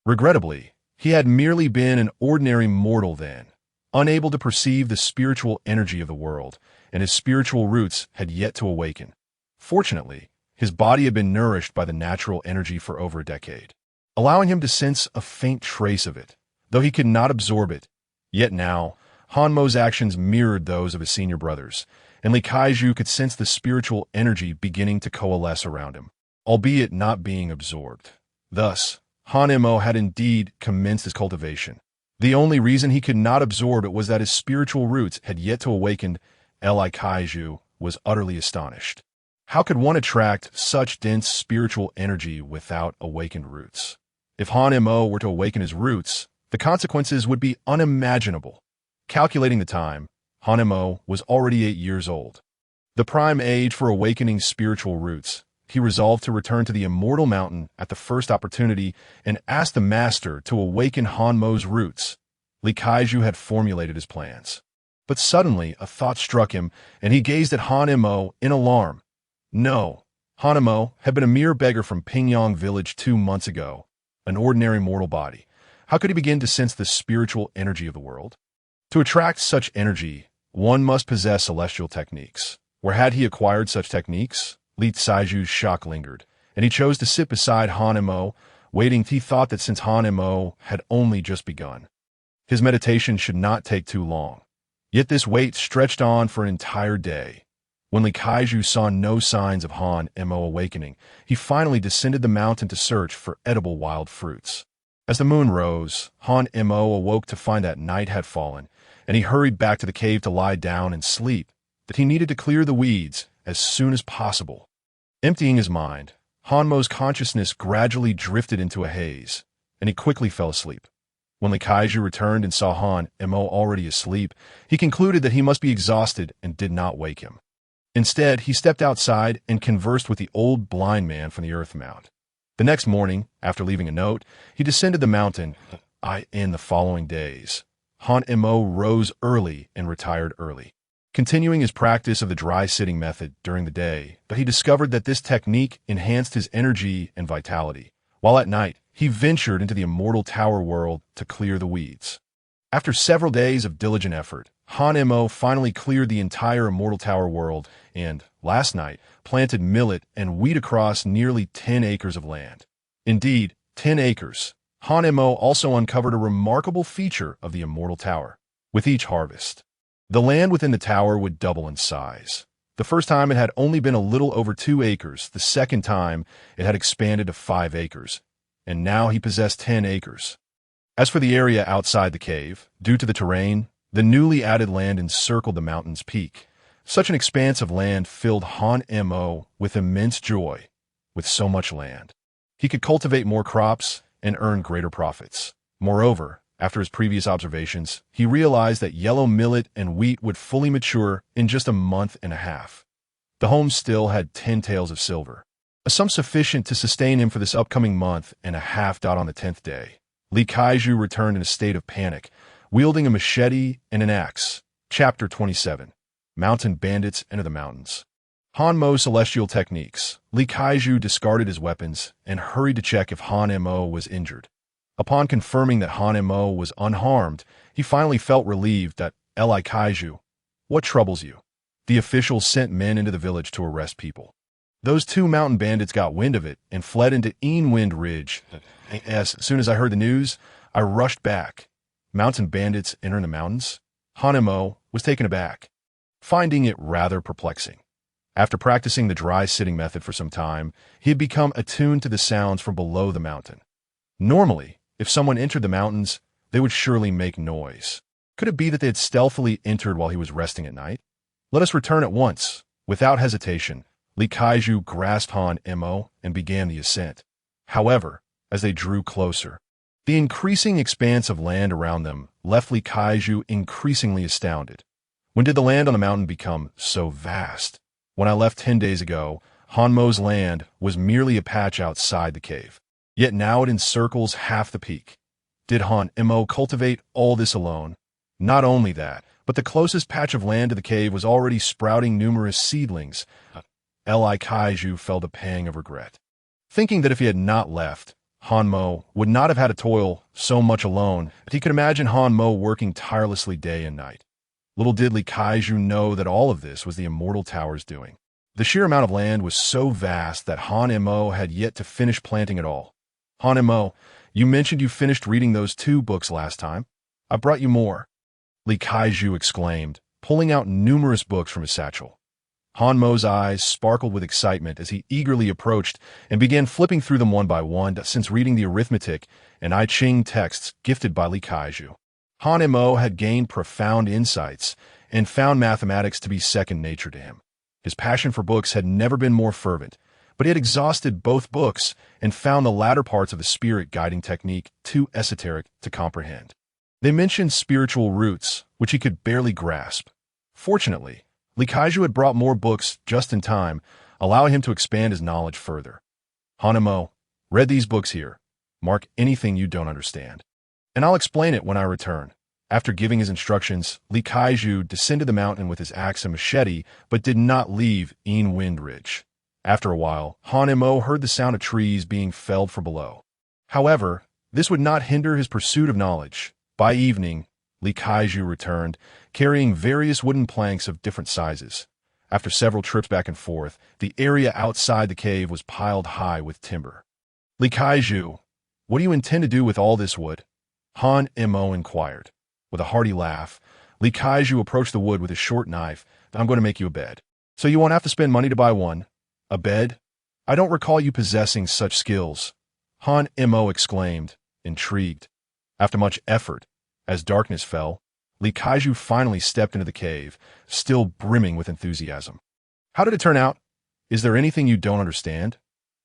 Regrettably, he had merely been an ordinary mortal then, unable to perceive the spiritual energy of the world, and his spiritual roots had yet to awaken. Fortunately, his body had been nourished by the natural energy for over a decade, allowing him to sense a faint trace of it, though he could not absorb it. Yet now, Hanmo's actions mirrored those of his senior brothers, and Likaiju could sense the spiritual energy beginning to coalesce around him, albeit not being absorbed. Thus, Hanemo had indeed commenced his cultivation. The only reason he could not absorb it was that his spiritual roots had yet to awaken. Likaiju was utterly astonished. How could one attract such dense spiritual energy without awakened roots? If Hanemo were to awaken his roots, the consequences would be unimaginable. Calculating the time, Hanemo was already 8 years old. The prime age for awakening spiritual roots. He resolved to return to the Immortal Mountain at the first opportunity and ask the master to awaken Hanmo's roots. Likaiju had formulated his plans. But suddenly a thought struck him, and he gazed at Hanemo in alarm. No, Hanemo had been a mere beggar from Pingyang village 2 months ago, an ordinary mortal body. How could he begin to sense the spiritual energy of the world? To attract such energy, one must possess celestial techniques. Where had he acquired such techniques? Litsaiju's shock lingered, and he chose to sit beside Hanemo, waiting. He thought that since Hanemo had only just begun, his meditation should not take too long. Yet this wait stretched on for an entire day. When Likaiju saw no signs of Hanemo awakening, he finally descended the mountain to search for edible wild fruits. As the moon rose, Hanemo awoke to find that night had fallen, and he hurried back to the cave to lie down and sleep, that he needed to clear the weeds as soon as possible. Emptying his mind, Hanmo's consciousness gradually drifted into a haze, and he quickly fell asleep. When Likaiju returned and saw Hanemo already asleep, he concluded that he must be exhausted and did not wake him. Instead, he stepped outside and conversed with the old blind man from the Earth Mound. The next morning, after leaving a note, he descended the mountain. In the following days, Hanemo rose early and retired early, continuing his practice of the dry-sitting method during the day, but he discovered that this technique enhanced his energy and vitality, while at night, he ventured into the Immortal Tower world to clear the weeds. After several days of diligent effort, Hanemo finally cleared the entire Immortal Tower world and, last night, planted millet and wheat across nearly 10 acres of land. Indeed, 10 acres. Hanemo also uncovered a remarkable feature of the Immortal Tower. With each harvest, the land within the tower would double in size. The first time it had only been a little over 2 acres, the second time it had expanded to 5 acres, and now he possessed 10 acres. As for the area outside the cave, due to the terrain, the newly added land encircled the mountain's peak. Such an expanse of land filled Hanemo with immense joy. With so much land, he could cultivate more crops and earn greater profits. Moreover, after his previous observations, he realized that yellow millet and wheat would fully mature in just a month and a half. The home still had 10 taels of silver, a sum sufficient to sustain him for this upcoming month and a half. On the 10th day, Likaiju returned in a state of panic, wielding a machete and an axe. Chapter 27. Mountain Bandits Enter the Mountains. Hanmo's celestial techniques. Likaiju discarded his weapons and hurried to check if Hanemo was injured. Upon confirming that Hanemo was unharmed, he finally felt relieved. Likaiju, what troubles you? The officials sent men into the village to arrest people. Those 2 mountain bandits got wind of it and fled into Wind Ridge. As soon as I heard the news, I rushed back. Mountain bandits entering the mountains? Hanemo was taken aback, finding it rather perplexing. After practicing the dry-sitting method for some time, he had become attuned to the sounds from below the mountain. Normally, if someone entered the mountains, they would surely make noise. Could it be that they had stealthily entered while he was resting at night? Let us return at once. Without hesitation, Li Kaiju grasped Han Mo and began the ascent. However, as they drew closer, the increasing expanse of land around them left Li Kaiju increasingly astounded. When did the land on the mountain become so vast? When I left 10 days ago, Hanmo's land was merely a patch outside the cave. Yet now it encircles half the peak. Did Han Mo cultivate all this alone? Not only that, but the closest patch of land to the cave was already sprouting numerous seedlings. Li Kaiju felt a pang of regret, thinking that if he had not left, Hanmo would not have had to toil so much alone that he could imagine Hanmo working tirelessly day and night. Little did Li Kaiju know that all of this was the Immortal Tower's doing. The sheer amount of land was so vast that Han Mo had yet to finish planting it all. Han Mo, you mentioned you finished reading those 2 books last time. I brought you more, Li Kaiju exclaimed, pulling out numerous books from his satchel. Hanmo's eyes sparkled with excitement as he eagerly approached and began flipping through them one by one since reading the arithmetic and I Ching texts gifted by Li Kaiju. Han Mo had gained profound insights and found mathematics to be second nature to him. His passion for books had never been more fervent, but he had exhausted both books and found the latter parts of the spirit guiding technique too esoteric to comprehend. They mentioned spiritual roots, which he could barely grasp. Fortunately, Li Kaiju had brought more books just in time, allowing him to expand his knowledge further. Han Mo, read these books here. Mark anything you don't understand, and I'll explain it when I return. After giving his instructions, Li Kaiju descended the mountain with his axe and machete, but did not leave Wind Ridge. After a while, Han Mo heard the sound of trees being felled from below. However, this would not hinder his pursuit of knowledge. By evening, Li Kaiju returned, carrying various wooden planks of different sizes. After several trips back and forth, the area outside the cave was piled high with timber. Li Kaiju, what do you intend to do with all this wood? Han Mo inquired. With a hearty laugh, Li Kaiju approached the wood with his short knife. I'm going to make you a bed, so you won't have to spend money to buy one. A bed? I don't recall you possessing such skills, Han Mo exclaimed, intrigued. After much effort, as darkness fell, Li Kaiju finally stepped into the cave, still brimming with enthusiasm. How did it turn out? Is there anything you don't understand?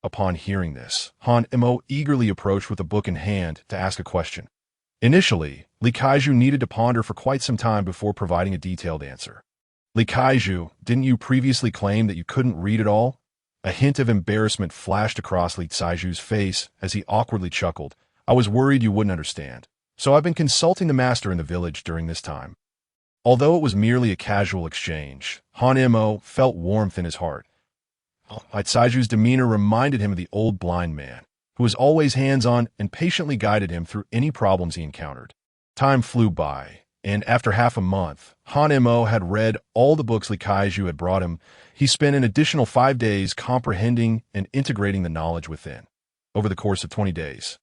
Upon hearing this, Han Mo eagerly approached with a book in hand to ask a question. Initially, Li Kaiju needed to ponder for quite some time before providing a detailed answer. Li Kaiju, didn't you previously claim that you couldn't read at all? A hint of embarrassment flashed across Li Kaiju's face as he awkwardly chuckled. I was worried you wouldn't understand, so I've been consulting the master in the village during this time. Although it was merely a casual exchange, Han Mo felt warmth in his heart. Li Kaiju's demeanor reminded him of the old blind man, who was always hands-on and patiently guided him through any problems he encountered. Time flew by, and after half a month, Han Mo had read all the books Li Kaiju had brought him. He spent an additional 5 days comprehending and integrating the knowledge within. Over the course of 20 days,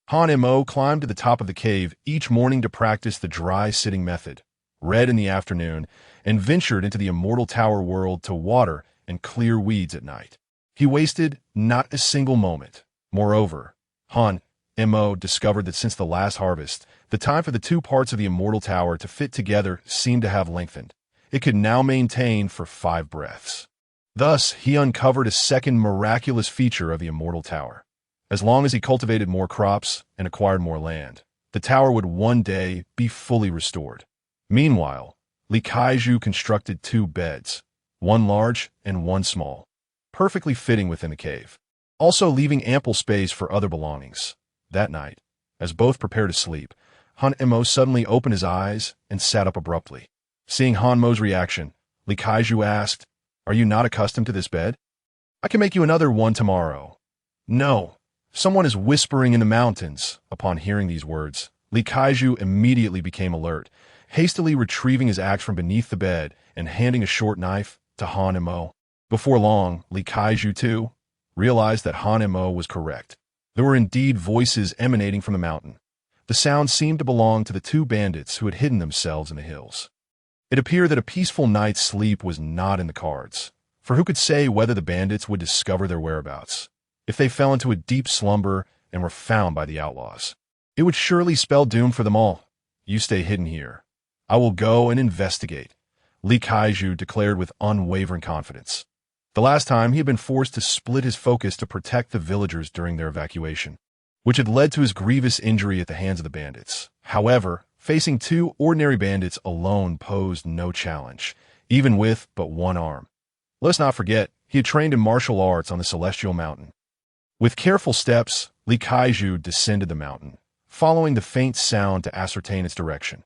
Han Mo climbed to the top of the cave each morning to practice the dry sitting method, read in the afternoon, and ventured into the Immortal Tower world to water and clear weeds at night. He wasted not a single moment. Moreover, Han Mo discovered that since the last harvest, the time for the 2 parts of the Immortal Tower to fit together seemed to have lengthened. It could now maintain for 5 breaths. Thus, he uncovered a second miraculous feature of the Immortal Tower. As long as he cultivated more crops and acquired more land, the tower would one day be fully restored. Meanwhile, Li Kaiju constructed 2 beds, one large and one small, perfectly fitting within the cave, also leaving ample space for other belongings. That night, as both prepared to sleep, Han Mo suddenly opened his eyes and sat up abruptly. Seeing Han Mo's reaction, Li Kaiju asked, "Are you not accustomed to this bed? I can make you another one tomorrow." "No, someone is whispering in the mountains." Upon hearing these words, Li Kaiju immediately became alert, hastily retrieving his axe from beneath the bed and handing a short knife to Han Mo. Before long, Li Kaiju, too, realized that Han Mo was correct. There were indeed voices emanating from the mountain. The sound seemed to belong to the 2 bandits who had hidden themselves in the hills. It appeared that a peaceful night's sleep was not in the cards, for who could say whether the bandits would discover their whereabouts? If they fell into a deep slumber and were found by the outlaws, it would surely spell doom for them all. You stay hidden here. I will go and investigate, Li Kaiju declared with unwavering confidence. The last time he had been forced to split his focus to protect the villagers during their evacuation, which had led to his grievous injury at the hands of the bandits. However, facing two ordinary bandits alone posed no challenge, even with but one arm. Let's not forget, he had trained in martial arts on the Celestial Mountain. With careful steps, Li Kaiju descended the mountain, following the faint sound to ascertain its direction.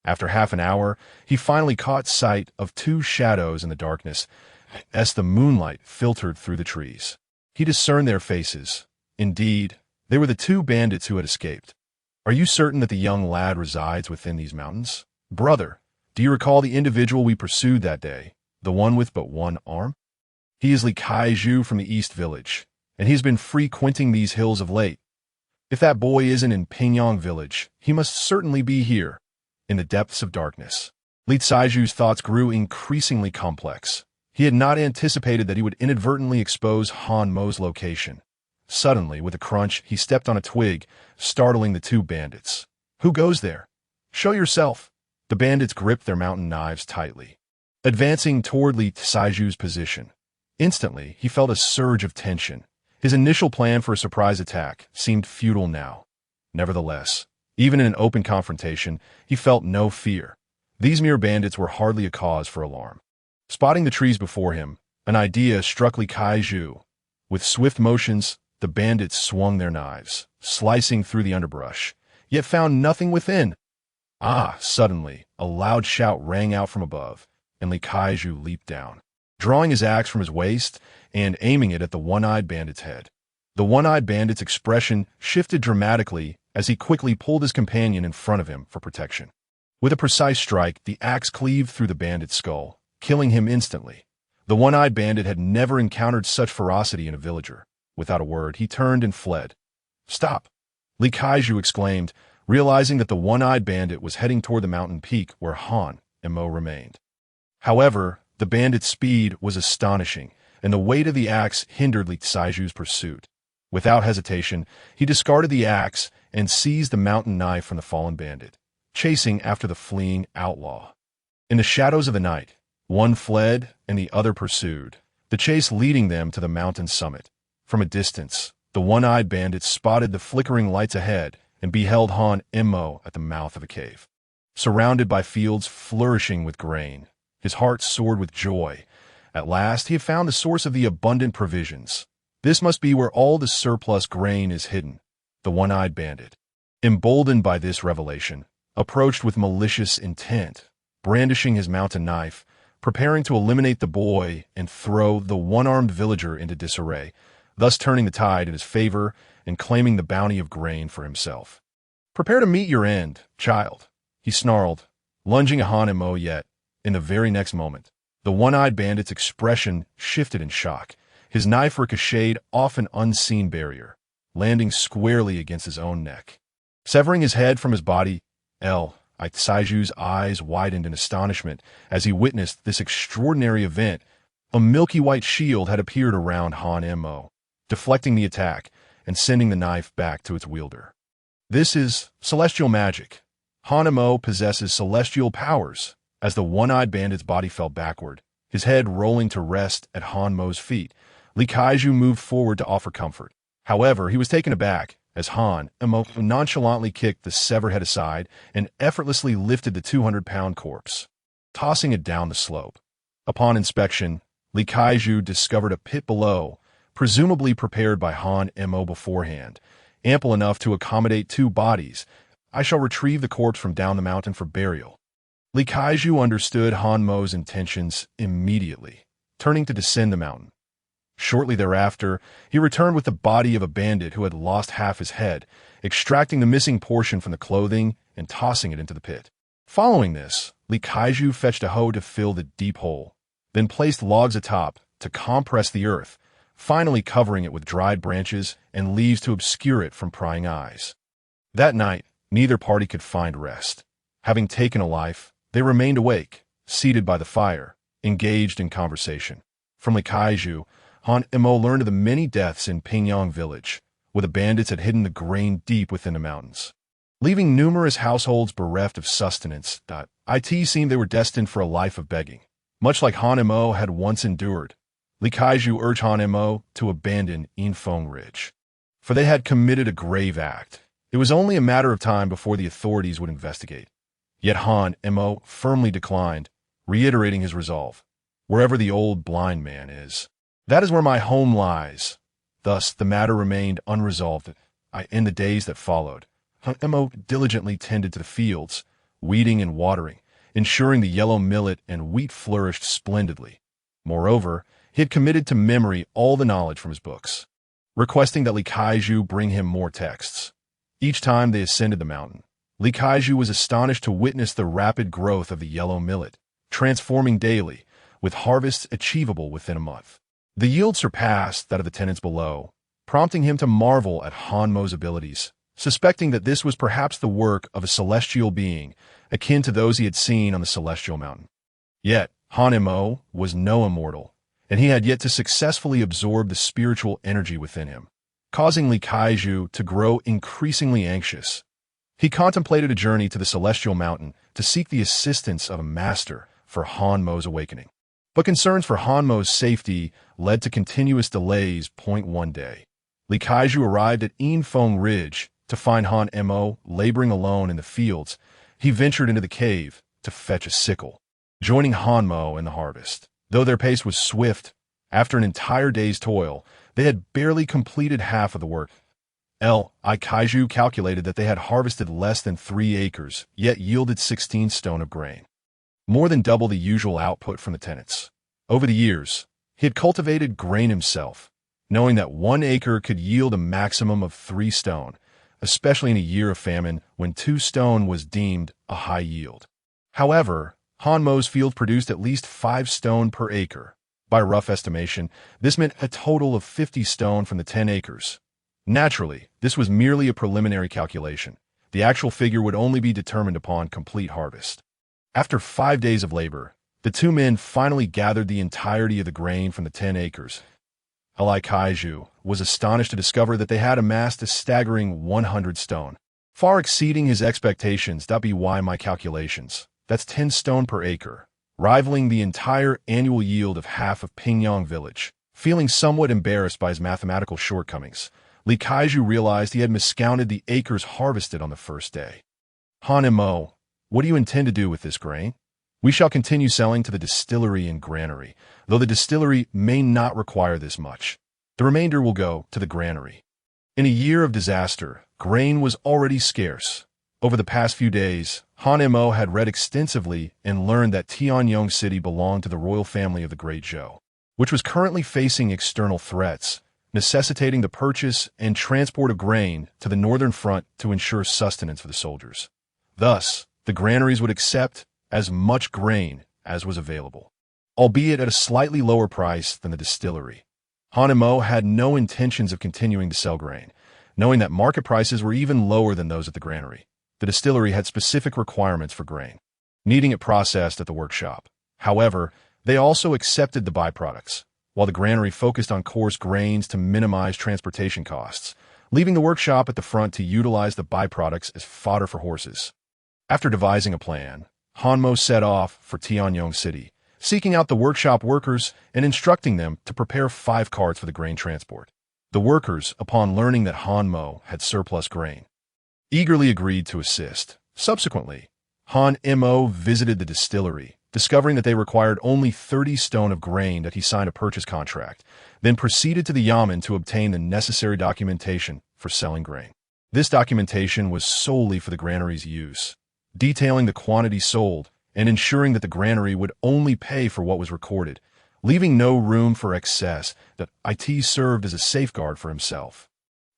After half an hour, he finally caught sight of two shadows in the darkness as the moonlight filtered through the trees. He discerned their faces. Indeed, they were the two bandits who had escaped. Are you certain that the young lad resides within these mountains? Brother, do you recall the individual we pursued that day, the one with but one arm? He is Li Kaiju from the East Village, and he's been frequenting these hills of late. If that boy isn't in Pingyong Village, he must certainly be here, in the depths of darkness. Li Kaiju's thoughts grew increasingly complex. He had not anticipated that he would inadvertently expose Han Mo's location. Suddenly, with a crunch, he stepped on a twig, startling the two bandits. Who goes there? Show yourself. The bandits gripped their mountain knives tightly, advancing toward Li Kaiju's position. Instantly, he felt a surge of tension. His initial plan for a surprise attack seemed futile now. Nevertheless, even in an open confrontation, he felt no fear. These mere bandits were hardly a cause for alarm. Spotting the trees before him, an idea struck Li Kaiju. With swift motions, the bandits swung their knives, slicing through the underbrush, yet found nothing within. Suddenly, a loud shout rang out from above, and Li Kaiju leaped down, drawing his axe from his waist and aiming it at the one-eyed bandit's head. The one-eyed bandit's expression shifted dramatically as he quickly pulled his companion in front of him for protection. With a precise strike, the axe cleaved through the bandit's skull, killing him instantly. The one-eyed bandit had never encountered such ferocity in a villager. Without a word, he turned and fled. Stop! Li Kaiju exclaimed, realizing that the one-eyed bandit was heading toward the mountain peak where Han and Mo remained. However, the bandit's speed was astonishing, and the weight of the axe hindered Li Kaiju's pursuit. Without hesitation, he discarded the axe and seized the mountain knife from the fallen bandit, chasing after the fleeing outlaw. In the shadows of the night, one fled and the other pursued, the chase leading them to the mountain summit. From a distance, the one-eyed bandit spotted the flickering lights ahead and beheld Han and Mo at the mouth of a cave. Surrounded by fields flourishing with grain, his heart soared with joy. At last, he had found the source of the abundant provisions. This must be where all the surplus grain is hidden. The one-eyed bandit, emboldened by this revelation, approached with malicious intent, brandishing his mountain knife, preparing to eliminate the boy and throw the one-armed villager into disarray, thus turning the tide in his favor and claiming the bounty of grain for himself. Prepare to meet your end, child, he snarled, lunging at Han and Mo. Yet, in the very next moment, the one-eyed bandit's expression shifted in shock. His knife ricocheted off an unseen barrier, landing squarely against his own neck. Severing his head from his body, Li Kaiju's eyes widened in astonishment as he witnessed this extraordinary event. A milky white shield had appeared around Han and Mo, deflecting the attack and sending the knife back to its wielder. This is celestial magic. Han and Mo possesses celestial powers. As the one-eyed bandit's body fell backward, his head rolling to rest at Han Mo's feet, Li Kaiju moved forward to offer comfort. However, he was taken aback as Han and Mo nonchalantly kicked the severed head aside and effortlessly lifted the 200-pound corpse, tossing it down the slope. Upon inspection, Li Kaiju discovered a pit below, presumably prepared by Han and Mo beforehand, ample enough to accommodate two bodies. I shall retrieve the corpse from down the mountain for burial. Li Kaiju understood Han Mo's intentions immediately, turning to descend the mountain. Shortly thereafter, he returned with the body of a bandit who had lost half his head, extracting the missing portion from the clothing and tossing it into the pit. Following this, Li Kaiju fetched a hoe to fill the deep hole, then placed logs atop to compress the earth, finally covering it with dried branches and leaves to obscure it from prying eyes. That night, neither party could find rest. Having taken a life, they remained awake, seated by the fire, engaged in conversation. From Li Kaiju, Han and Mo learned of the many deaths in Pingyong Village, where the bandits had hidden the grain deep within the mountains, leaving numerous households bereft of sustenance. It seemed they were destined for a life of begging, much like Han and Mo had once endured. Li Kaiju urged Han Mo to abandon Infeng Ridge, for they had committed a grave act. It was only a matter of time before the authorities would investigate. Yet Han Mo firmly declined, reiterating his resolve. Wherever the old blind man is, that is where my home lies. Thus, the matter remained unresolved. In the days that followed, Han Mo diligently tended to the fields, weeding and watering, ensuring the yellow millet and wheat flourished splendidly. Moreover, he had committed to memory all the knowledge from his books, requesting that Li Kaiju bring him more texts. Each time they ascended the mountain, Li Kaiju was astonished to witness the rapid growth of the yellow millet, transforming daily, with harvests achievable within a month. The yield surpassed that of the tenants below, prompting him to marvel at Han Mo's abilities, suspecting that this was perhaps the work of a celestial being, akin to those he had seen on the celestial mountain. Yet, Han Mo was no immortal, and he had yet to successfully absorb the spiritual energy within him, causing Li Kaiju to grow increasingly anxious. He contemplated a journey to the celestial mountain to seek the assistance of a master for Han Mo's awakening. But concerns for Han Mo's safety led to continuous delays. One day, Li Kaiju arrived at Infeng Ridge to find Han Mo laboring alone in the fields. He ventured into the cave to fetch a sickle, joining Han Mo in the harvest. Though their pace was swift, after an entire day's toil, they had barely completed half of the work. Li Kaiju calculated that they had harvested less than 3 acres, yet yielded 16 stone of grain, more than double the usual output from the tenants. Over the years, he had cultivated grain himself, knowing that 1 acre could yield a maximum of 3 stone, especially in a year of famine when 2 stone was deemed a high yield. However, Han Mo's field produced at least 5 stone per acre. By rough estimation, this meant a total of 50 stone from the 10 acres. Naturally, this was merely a preliminary calculation. The actual figure would only be determined upon complete harvest. After 5 days of labor, the 2 men finally gathered the entirety of the grain from the 10 acres. Li Kaiju was astonished to discover that they had amassed a staggering 100 stone, far exceeding his expectations. By my calculations, that's 10 stone per acre, rivaling the entire annual yield of half of Pingyang village. Feeling somewhat embarrassed by his mathematical shortcomings, Li Kaiju realized he had miscounted the acres harvested on the first day. Han Mo, what do you intend to do with this grain? We shall continue selling to the distillery and granary, though the distillery may not require this much. The remainder will go to the granary. In a year of disaster, grain was already scarce. Over the past few days, Han Mo had read extensively and learned that Tianyong City belonged to the royal family of the Great Zhou, which was currently facing external threats, necessitating the purchase and transport of grain to the northern front to ensure sustenance for the soldiers. Thus, the granaries would accept as much grain as was available, albeit at a slightly lower price than the distillery. Han Mo had no intentions of continuing to sell grain, knowing that market prices were even lower than those at the granary. The distillery had specific requirements for grain, needing it processed at the workshop. However, they also accepted the byproducts, while the granary focused on coarse grains to minimize transportation costs, leaving the workshop at the front to utilize the byproducts as fodder for horses. After devising a plan, Han Mo set off for Tianyong City, seeking out the workshop workers and instructing them to prepare 5 carts for the grain transport. The workers, upon learning that Han Mo had surplus grain, eagerly agreed to assist. Subsequently, Han Mo visited the distillery, discovering that they required only 30 stone of grain that he signed a purchase contract, then proceeded to the yamen to obtain the necessary documentation for selling grain. This documentation was solely for the granary's use, detailing the quantity sold and ensuring that the granary would only pay for what was recorded, leaving no room for excess. That it served as a safeguard for himself.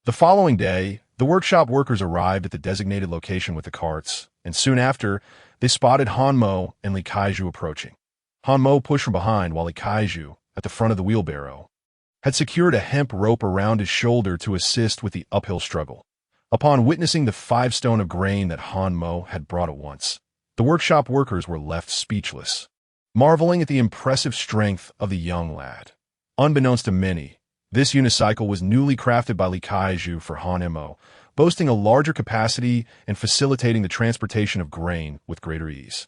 The following day, the workshop workers arrived at the designated location with the carts, and soon after, they spotted Han Mo and Li Kaiju approaching. Han Mo pushed from behind while Li Kaiju, at the front of the wheelbarrow, had secured a hemp rope around his shoulder to assist with the uphill struggle. Upon witnessing the 5 stone of grain that Han Mo had brought at once, the workshop workers were left speechless, marveling at the impressive strength of the young lad. Unbeknownst to many, this unicycle was newly crafted by Li Kaiju for Han Mo, boasting a larger capacity and facilitating the transportation of grain with greater ease.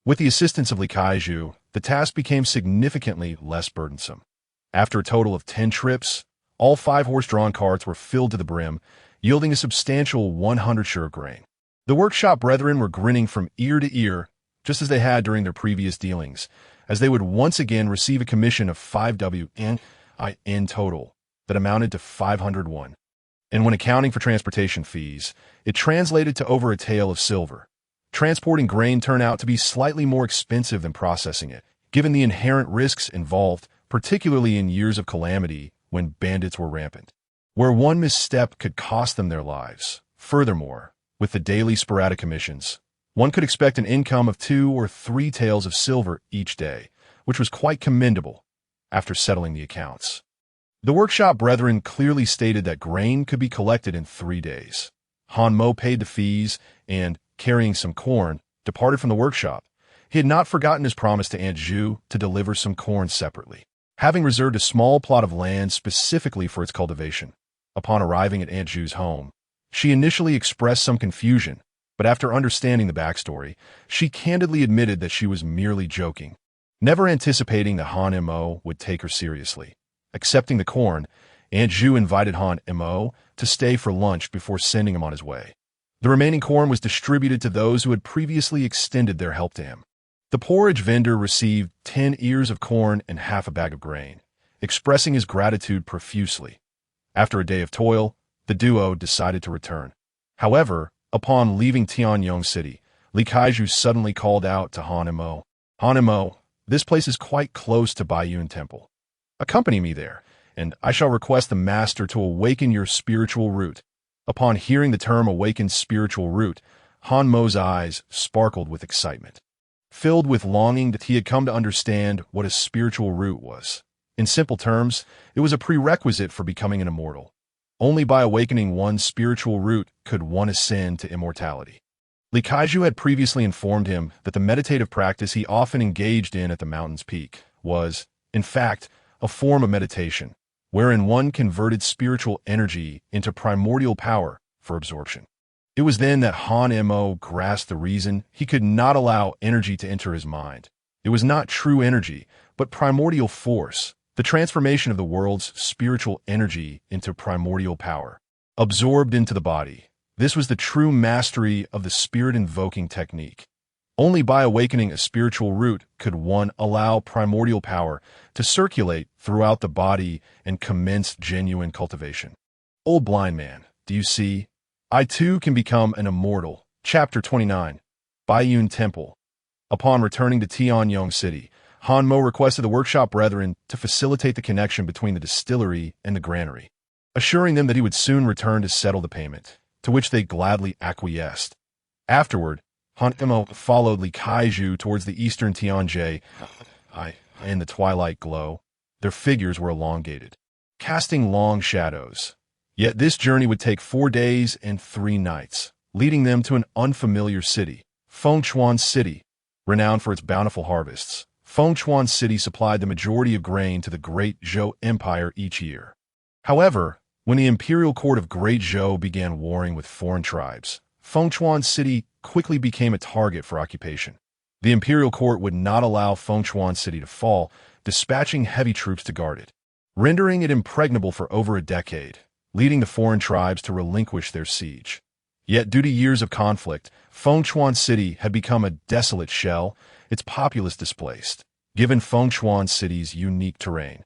With the assistance of Li Kaiju, the task became significantly less burdensome. After a total of 10 trips, all 5 horse-drawn carts were filled to the brim, yielding a substantial 100 share of grain. The workshop brethren were grinning from ear to ear, just as they had during their previous dealings, as they would once again receive a commission of 5W in total that amounted to 501. And when accounting for transportation fees, it translated to over a tael of silver. Transporting grain turned out to be slightly more expensive than processing it, given the inherent risks involved, particularly in years of calamity when bandits were rampant, where one misstep could cost them their lives. Furthermore, with the daily sporadic commissions, one could expect an income of 2 or 3 taels of silver each day, which was quite commendable after settling the accounts. The workshop brethren clearly stated that grain could be collected in 3 days. Han Mo paid the fees and, carrying some corn, departed from the workshop. He had not forgotten his promise to Aunt Zhu to deliver some corn separately, having reserved a small plot of land specifically for its cultivation. Upon arriving at Aunt Zhu's home, she initially expressed some confusion, but after understanding the backstory, she candidly admitted that she was merely joking, never anticipating that Han Mo would take her seriously. Accepting the corn, Aunt Zhu invited Han Mo to stay for lunch before sending him on his way. The remaining corn was distributed to those who had previously extended their help to him. The porridge vendor received 10 ears of corn and half a bag of grain, expressing his gratitude profusely. After a day of toil, the duo decided to return. However, upon leaving Tianyong City, Li Kaiju suddenly called out to Han Mo. Han Mo, this place is quite close to Baiyun Temple. Accompany me there, and I shall request the master to awaken your spiritual root. Upon hearing the term awakened spiritual root, Han Mo's eyes sparkled with excitement. Filled with longing that he had come to understand what a spiritual root was. In simple terms, it was a prerequisite for becoming an immortal. Only by awakening one's spiritual root could one ascend to immortality. Li Kaiju had previously informed him that the meditative practice he often engaged in at the mountain's peak was, in fact, a form of meditation, wherein one converted spiritual energy into primordial power for absorption. It was then that Han Mo grasped the reason he could not allow energy to enter his mind. It was not true energy, but primordial force, the transformation of the world's spiritual energy into primordial power, absorbed into the body. This was the true mastery of the spirit-invoking technique. Only by awakening a spiritual root could one allow primordial power to circulate throughout the body and commence genuine cultivation. Old blind man, do you see? I too can become an immortal. Chapter 29. Baiyun Temple. Upon returning to Tianyong City, Han Mo requested the workshop brethren to facilitate the connection between the distillery and the granary, assuring them that he would soon return to settle the payment, to which they gladly acquiesced. Afterward, Han Mo followed Li Kaiju towards the eastern Tianjie. In the twilight glow, their figures were elongated, casting long shadows. Yet this journey would take 4 days and 3 nights, leading them to an unfamiliar city, Fengchuan City. Renowned for its bountiful harvests, Fengchuan City supplied the majority of grain to the Great Zhou Empire each year. However, when the imperial court of Great Zhou began warring with foreign tribes, Fengchuan City quickly became a target for occupation. The imperial court would not allow Fengchuan City to fall, dispatching heavy troops to guard it, rendering it impregnable for over a decade, leading the foreign tribes to relinquish their siege. Yet due to years of conflict, Fengchuan City had become a desolate shell, its populace displaced, given Fengchuan City's unique terrain.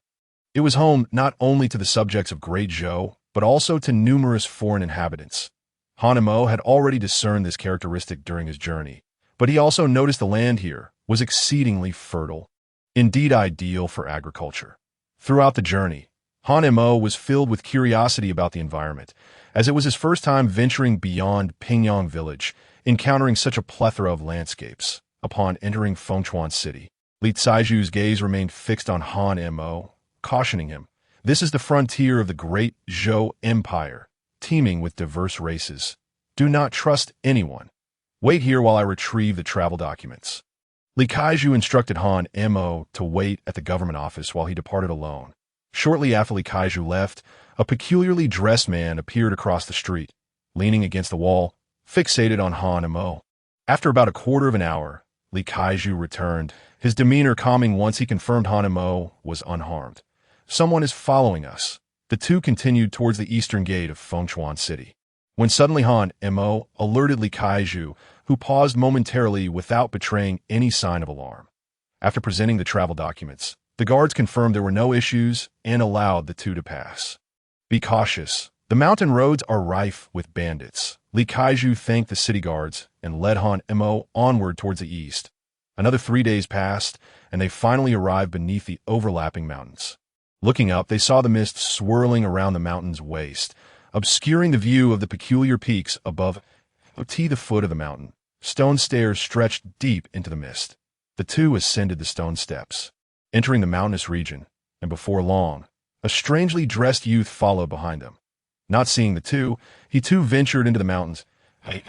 It was home not only to the subjects of Great Zhou, but also to numerous foreign inhabitants. Han Mo had already discerned this characteristic during his journey, but he also noticed the land here was exceedingly fertile, indeed ideal for agriculture. Throughout the journey, Han Mo was filled with curiosity about the environment, as it was his first time venturing beyond Pingyang Village, encountering such a plethora of landscapes. Upon entering Fengchuan City, Li Caiju's gaze remained fixed on Han Mo, cautioning him, "This is the frontier of the Great Zhou Empire, teeming with diverse races. Do not trust anyone. Wait here while I retrieve the travel documents." Li Kaiju instructed Han Mo to wait at the government office while he departed alone. Shortly after Li Kaiju left, a peculiarly dressed man appeared across the street, leaning against the wall, fixated on Han Mo. After about a quarter of an hour, Li Kaiju returned, his demeanor calming once he confirmed Han Mo was unharmed. Someone is following us. The two continued towards the eastern gate of Fengchuan City, when suddenly Han Mo alerted Li Kaiju, who paused momentarily without betraying any sign of alarm. After presenting the travel documents, the guards confirmed there were no issues and allowed the two to pass. Be cautious. The mountain roads are rife with bandits. Li Kaiju thanked the city guards and led Han Mo onward towards the east. Another 3 days passed, and they finally arrived beneath the overlapping mountains. Looking up, they saw the mist swirling around the mountain's waist, obscuring the view of the peculiar peaks above. To the foot of the mountain, stone stairs stretched deep into the mist. The two ascended the stone steps, entering the mountainous region, and before long, a strangely dressed youth followed behind them. Not seeing the two, he too ventured into the mountains.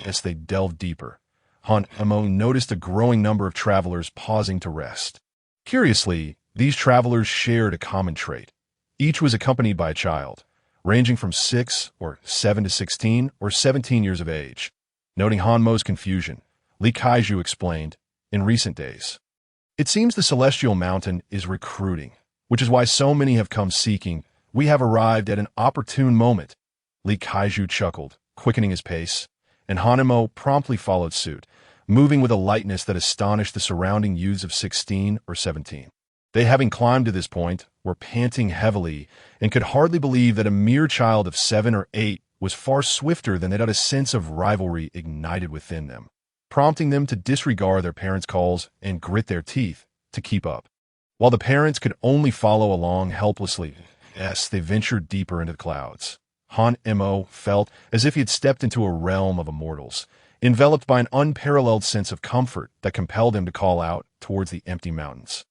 As they delved deeper, Han Mo noticed a growing number of travelers pausing to rest. Curiously, these travelers shared a common trait. Each was accompanied by a child, ranging from 6 or 7 to 16 or 17 years of age. Noting Han Mo's confusion, Li Kaiju explained, in recent days, it seems the Celestial Mountain is recruiting, which is why so many have come seeking. We have arrived at an opportune moment. Li Kaiju chuckled, quickening his pace, and Han Mo promptly followed suit, moving with a lightness that astonished the surrounding youths of 16 or 17. They, having climbed to this point, were panting heavily and could hardly believe that a mere child of 7 or 8 was far swifter than that. A sense of rivalry ignited within them, prompting them to disregard their parents' calls and grit their teeth to keep up. While the parents could only follow along helplessly, they ventured deeper into the clouds. Han Mo felt as if he had stepped into a realm of immortals, enveloped by an unparalleled sense of comfort that compelled him to call out towards the empty mountains.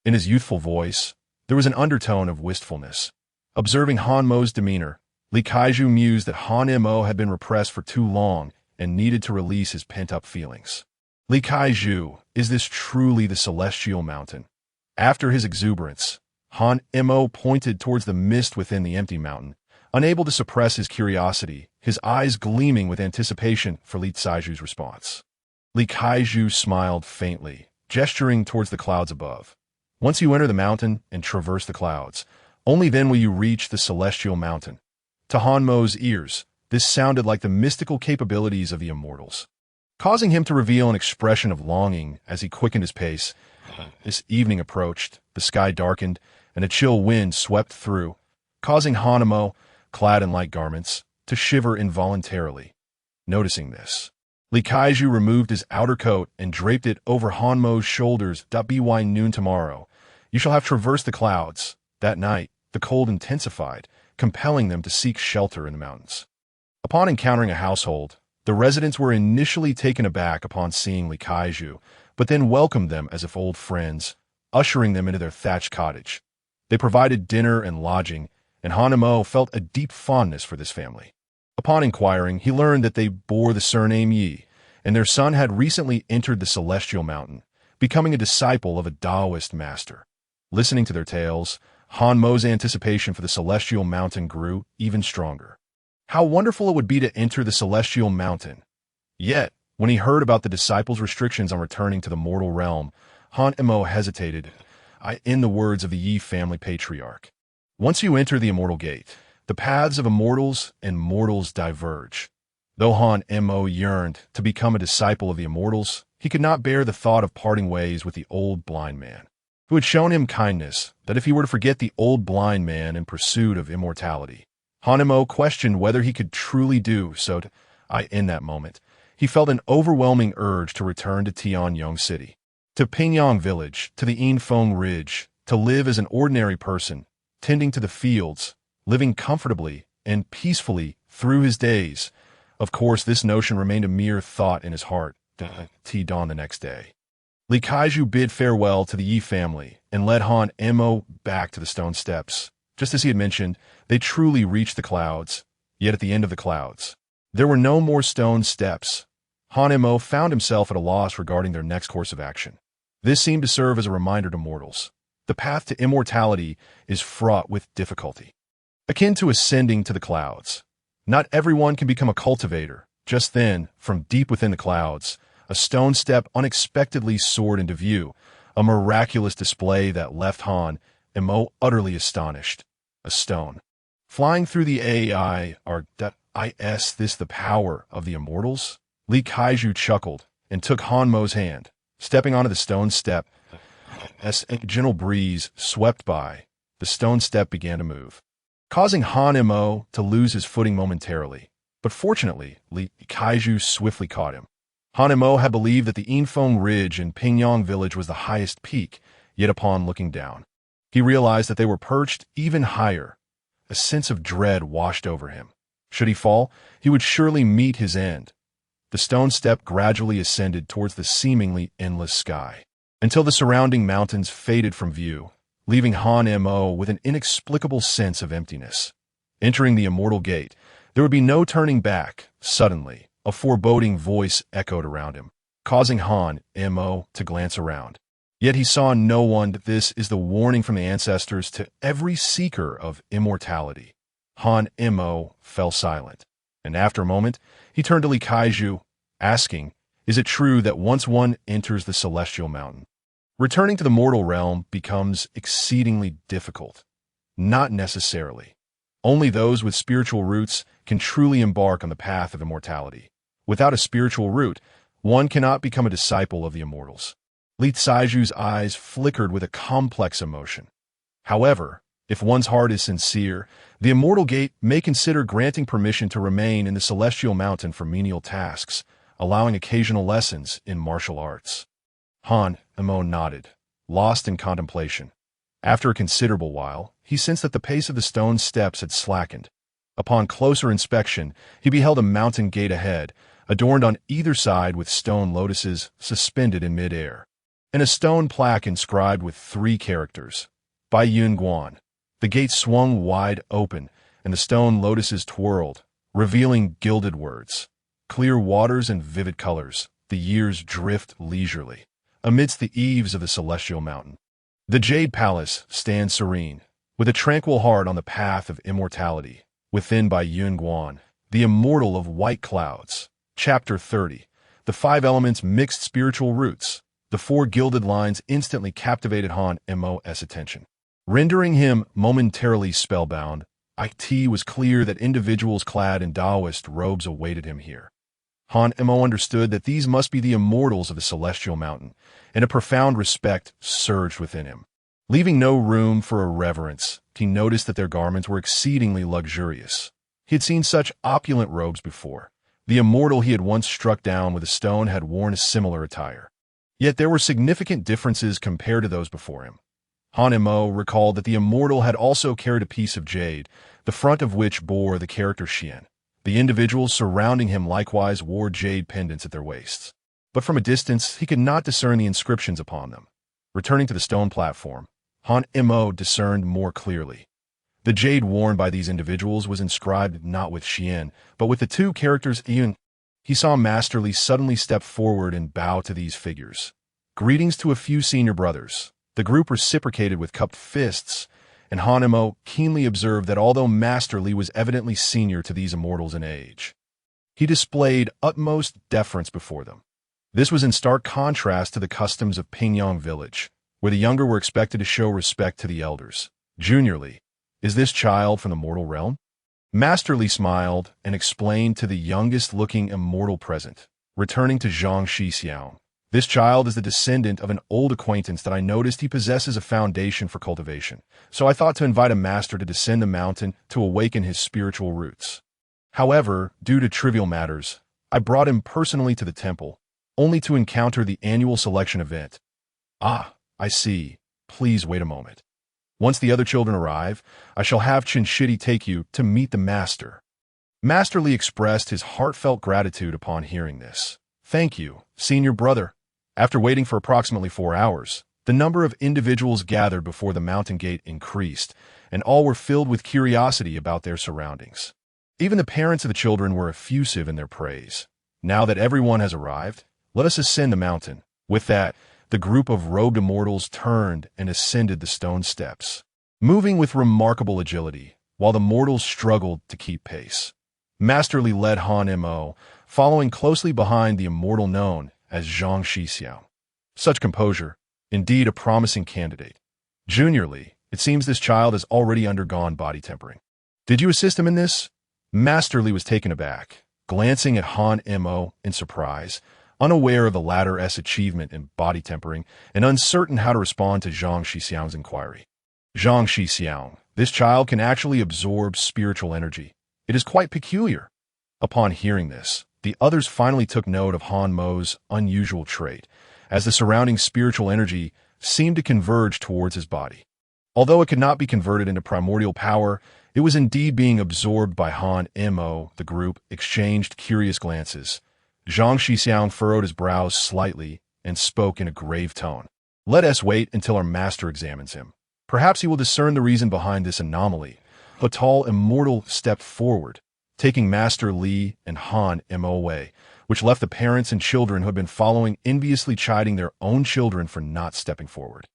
In his youthful voice, there was an undertone of wistfulness. Observing Han Mo's demeanor, Li Kaiju mused that Han Mo had been repressed for too long and needed to release his pent-up feelings. Li Kaiju, is this truly the Celestial Mountain? After his exuberance, Han Mo pointed towards the mist within the empty mountain, unable to suppress his curiosity, his eyes gleaming with anticipation for Li Kaiju's response. Li Kaiju smiled faintly, gesturing towards the clouds above. Once you enter the mountain and traverse the clouds, only then will you reach the Celestial Mountain. To Han Mo's ears, this sounded like the mystical capabilities of the immortals, causing him to reveal an expression of longing as he quickened his pace. As evening approached, the sky darkened, and a chill wind swept through, causing Han Mo, clad in light garments, to shiver involuntarily. Noticing this, Li Kaiju removed his outer coat and draped it over Han Mo's shoulders. By noon tomorrow, you shall have traversed the clouds. That night, the cold intensified, compelling them to seek shelter in the mountains. Upon encountering a household, the residents were initially taken aback upon seeing Li Kaiju, but then welcomed them as if old friends, ushering them into their thatched cottage. They provided dinner and lodging, and Han Mo felt a deep fondness for this family. Upon inquiring, he learned that they bore the surname Yi, and their son had recently entered the Celestial Mountain, becoming a disciple of a Taoist master. Listening to their tales, Han Mo's anticipation for the Celestial Mountain grew even stronger. How wonderful it would be to enter the Celestial Mountain! Yet, when he heard about the disciples' restrictions on returning to the mortal realm, Han Mo hesitated. In the words of the Yi family patriarch, once you enter the Immortal Gate, the paths of immortals and mortals diverge. Though Han Mo yearned to become a disciple of the immortals, he could not bear the thought of parting ways with the old blind man, who had shown him kindness, that if he were to forget the old blind man in pursuit of immortality, Han Mo questioned whether he could truly do so. In that moment, he felt an overwhelming urge to return to Tianyang City, to Pingyang Village, to the Yinfeng Ridge, to live as an ordinary person, tending to the fields, living comfortably and peacefully through his days. Of course, this notion remained a mere thought in his heart. Dawn the next day, Li Kaiju bid farewell to the Yi family and led Han Mo back to the stone steps. Just as he had mentioned, they truly reached the clouds, yet at the end of the clouds, there were no more stone steps. Han Mo found himself at a loss regarding their next course of action. This seemed to serve as a reminder to mortals. The path to immortality is fraught with difficulty, akin to ascending to the clouds. Not everyone can become a cultivator. Just then, from deep within the clouds, a stone step unexpectedly soared into view, a miraculous display that left Han Mo utterly astonished. A stone. Flying through the is this the power of the Immortals? Li Kaiju chuckled and took Han Mo's hand. Stepping onto the stone step, as a gentle breeze swept by, the stone step began to move, causing Han Mo to lose his footing momentarily. But fortunately, Li Kaiju swiftly caught him. Han Mo had believed that the Infeng Ridge in Pingyang Village was the highest peak, yet upon looking down, he realized that they were perched even higher. A sense of dread washed over him. Should he fall, he would surely meet his end. The stone step gradually ascended towards the seemingly endless sky, until the surrounding mountains faded from view, leaving Han Mo with an inexplicable sense of emptiness. Entering the Immortal Gate, there would be no turning back. Suddenly, a foreboding voice echoed around him, causing Han Mo to glance around. Yet he saw no one. This is the warning from the ancestors to every seeker of immortality. Han Mo fell silent, and after a moment, he turned to Li Kaiju, asking, "Is it true that once one enters the Celestial Mountain, returning to the mortal realm becomes exceedingly difficult?" Not necessarily. Only those with spiritual roots can truly embark on the path of immortality. Without a spiritual root, one cannot become a disciple of the Immortals. Li Kaiju's eyes flickered with a complex emotion. However, if one's heart is sincere, the Immortal Gate may consider granting permission to remain in the Celestial Mountain for menial tasks, allowing occasional lessons in martial arts. Han Mo nodded, lost in contemplation. After a considerable while, he sensed that the pace of the stone steps had slackened. Upon closer inspection, he beheld a mountain gate ahead, adorned on either side with stone lotuses suspended in mid-air, and a stone plaque inscribed with 3 characters, Bai Yun Guan. The gate swung wide open, and the stone lotuses twirled, revealing gilded words. Clear waters and vivid colors, the years drift leisurely, amidst the eaves of the Celestial Mountain. The Jade Palace stands serene, with a tranquil heart on the path of immortality. Within Bai Yun Guan, the Immortal of White Clouds. Chapter 30. The 5 Elements' Mixed Spiritual Roots. The 4 gilded lines instantly captivated Han Mo's attention, rendering him momentarily spellbound. It was clear that individuals clad in Taoist robes awaited him here. Han Mo understood that these must be the Immortals of the Celestial Mountain, and a profound respect surged within him. Leaving no room for irreverence, he noticed that their garments were exceedingly luxurious. He had seen such opulent robes before. The Immortal he had once struck down with a stone had worn a similar attire. Yet there were significant differences compared to those before him. Han Mo recalled that the Immortal had also carried a piece of jade, the front of which bore the character Xian. The individuals surrounding him likewise wore jade pendants at their waists, but from a distance he could not discern the inscriptions upon them. Returning to the stone platform, Han Mo discerned more clearly. The jade worn by these individuals was inscribed not with Xian, but with the 2 characters Yun. He saw Master Li suddenly step forward and bow to these figures. Greetings to a few senior brothers. The group reciprocated with cupped fists, and Han Mo keenly observed that although Master Li was evidently senior to these Immortals in age, he displayed utmost deference before them. This was in stark contrast to the customs of Pingyang Village, where the younger were expected to show respect to the elders. Junior Li, is this child from the mortal realm? Master Li smiled and explained to the youngest-looking Immortal present, returning to Zhang Shixiao. This child is the descendant of an old acquaintance that I noticed he possesses a foundation for cultivation, so I thought to invite a master to descend the mountain to awaken his spiritual roots. However, due to trivial matters, I brought him personally to the temple, only to encounter the annual selection event. Ah, I see. Please wait a moment. Once the other children arrive, I shall have Chinshiti take you to meet the master. Master Li expressed his heartfelt gratitude upon hearing this. Thank you, senior brother. After waiting for approximately 4 hours, the number of individuals gathered before the mountain gate increased, and all were filled with curiosity about their surroundings. Even the parents of the children were effusive in their praise. Now that everyone has arrived, let us ascend the mountain. With that, the group of robed Immortals turned and ascended the stone steps, moving with remarkable agility, while the mortals struggled to keep pace. Master Li led Han Mo, following closely behind the Immortal known as Zhang Shixiao. Such composure, indeed a promising candidate. Junior Li, It seems this child has already undergone body tempering. Did you assist him in this? Master Li was taken aback, glancing at Han Mo in surprise, unaware of the latter's achievement in body tempering and uncertain how to respond to Zhang Shixiang's inquiry. Zhang Shixiang, this child can actually absorb spiritual energy. It is quite peculiar. Upon hearing this, the others finally took note of Han Mo's unusual trait, as the surrounding spiritual energy seemed to converge towards his body. Although it could not be converted into primordial power, it was indeed being absorbed by Han Mo. The group exchanged curious glances. Zhang Shixiang furrowed his brows slightly and spoke in a grave tone. Let us wait until our master examines him. Perhaps he will discern the reason behind this anomaly. A tall Immortal stepped forward, taking Master Li and Han Mo away, which left the parents and children who had been following enviously chiding their own children for not stepping forward.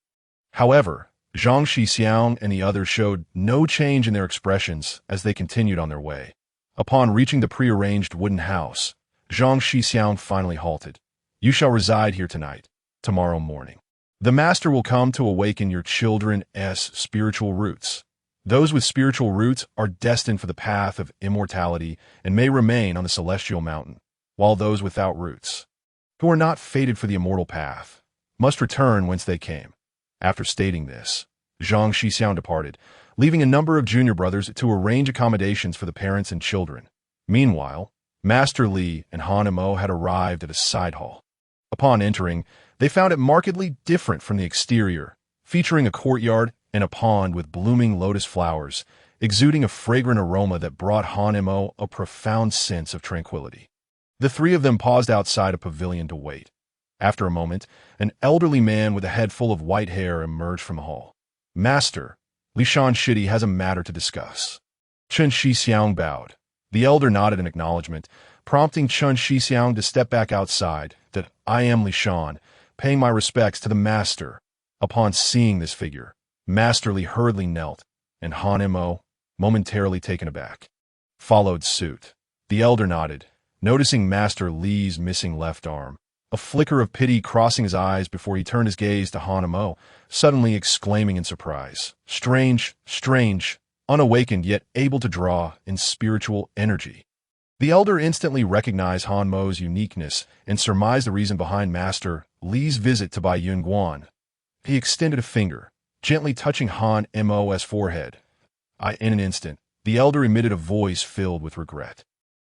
However, Zhang Shixiang and the others showed no change in their expressions as they continued on their way. Upon reaching the prearranged wooden house, Zhang Shixiang finally halted. You shall reside here tonight, tomorrow morning. The master will come to awaken your children's spiritual roots. Those with spiritual roots are destined for the path of immortality and may remain on the celestial mountain, while those without roots, who are not fated for the immortal path, must return whence they came. After stating this, Zhang Shixiang departed, leaving a number of junior brothers to arrange accommodations for the parents and children. Meanwhile, Master Li and Han Mo had arrived at a side hall. Upon entering, they found it markedly different from the exterior, featuring a courtyard and a pond with blooming lotus flowers, exuding a fragrant aroma that brought Han Mo a profound sense of tranquility. The three of them paused outside a pavilion to wait. After a moment, an elderly man with a head full of white hair emerged from the hall. Master, Li Shan Shidi has a matter to discuss. Chen Shixiang bowed. The elder nodded in acknowledgement, prompting Chen Shixiang to step back outside, that I am Li Shan, paying my respects to the master. Upon seeing this figure, Master Li hurriedly knelt, and Han Mo, momentarily taken aback, followed suit. The elder nodded, noticing Master Li's missing left arm, a flicker of pity crossing his eyes before he turned his gaze to Han Mo, suddenly exclaiming in surprise, Strange, strange, unawakened yet able to draw in spiritual energy. The elder instantly recognized Han Mo's uniqueness and surmised the reason behind Master Li's visit to Bai Yunguan. He extended a finger, gently touching Han Mo's forehead. In an instant, the elder emitted a voice filled with regret.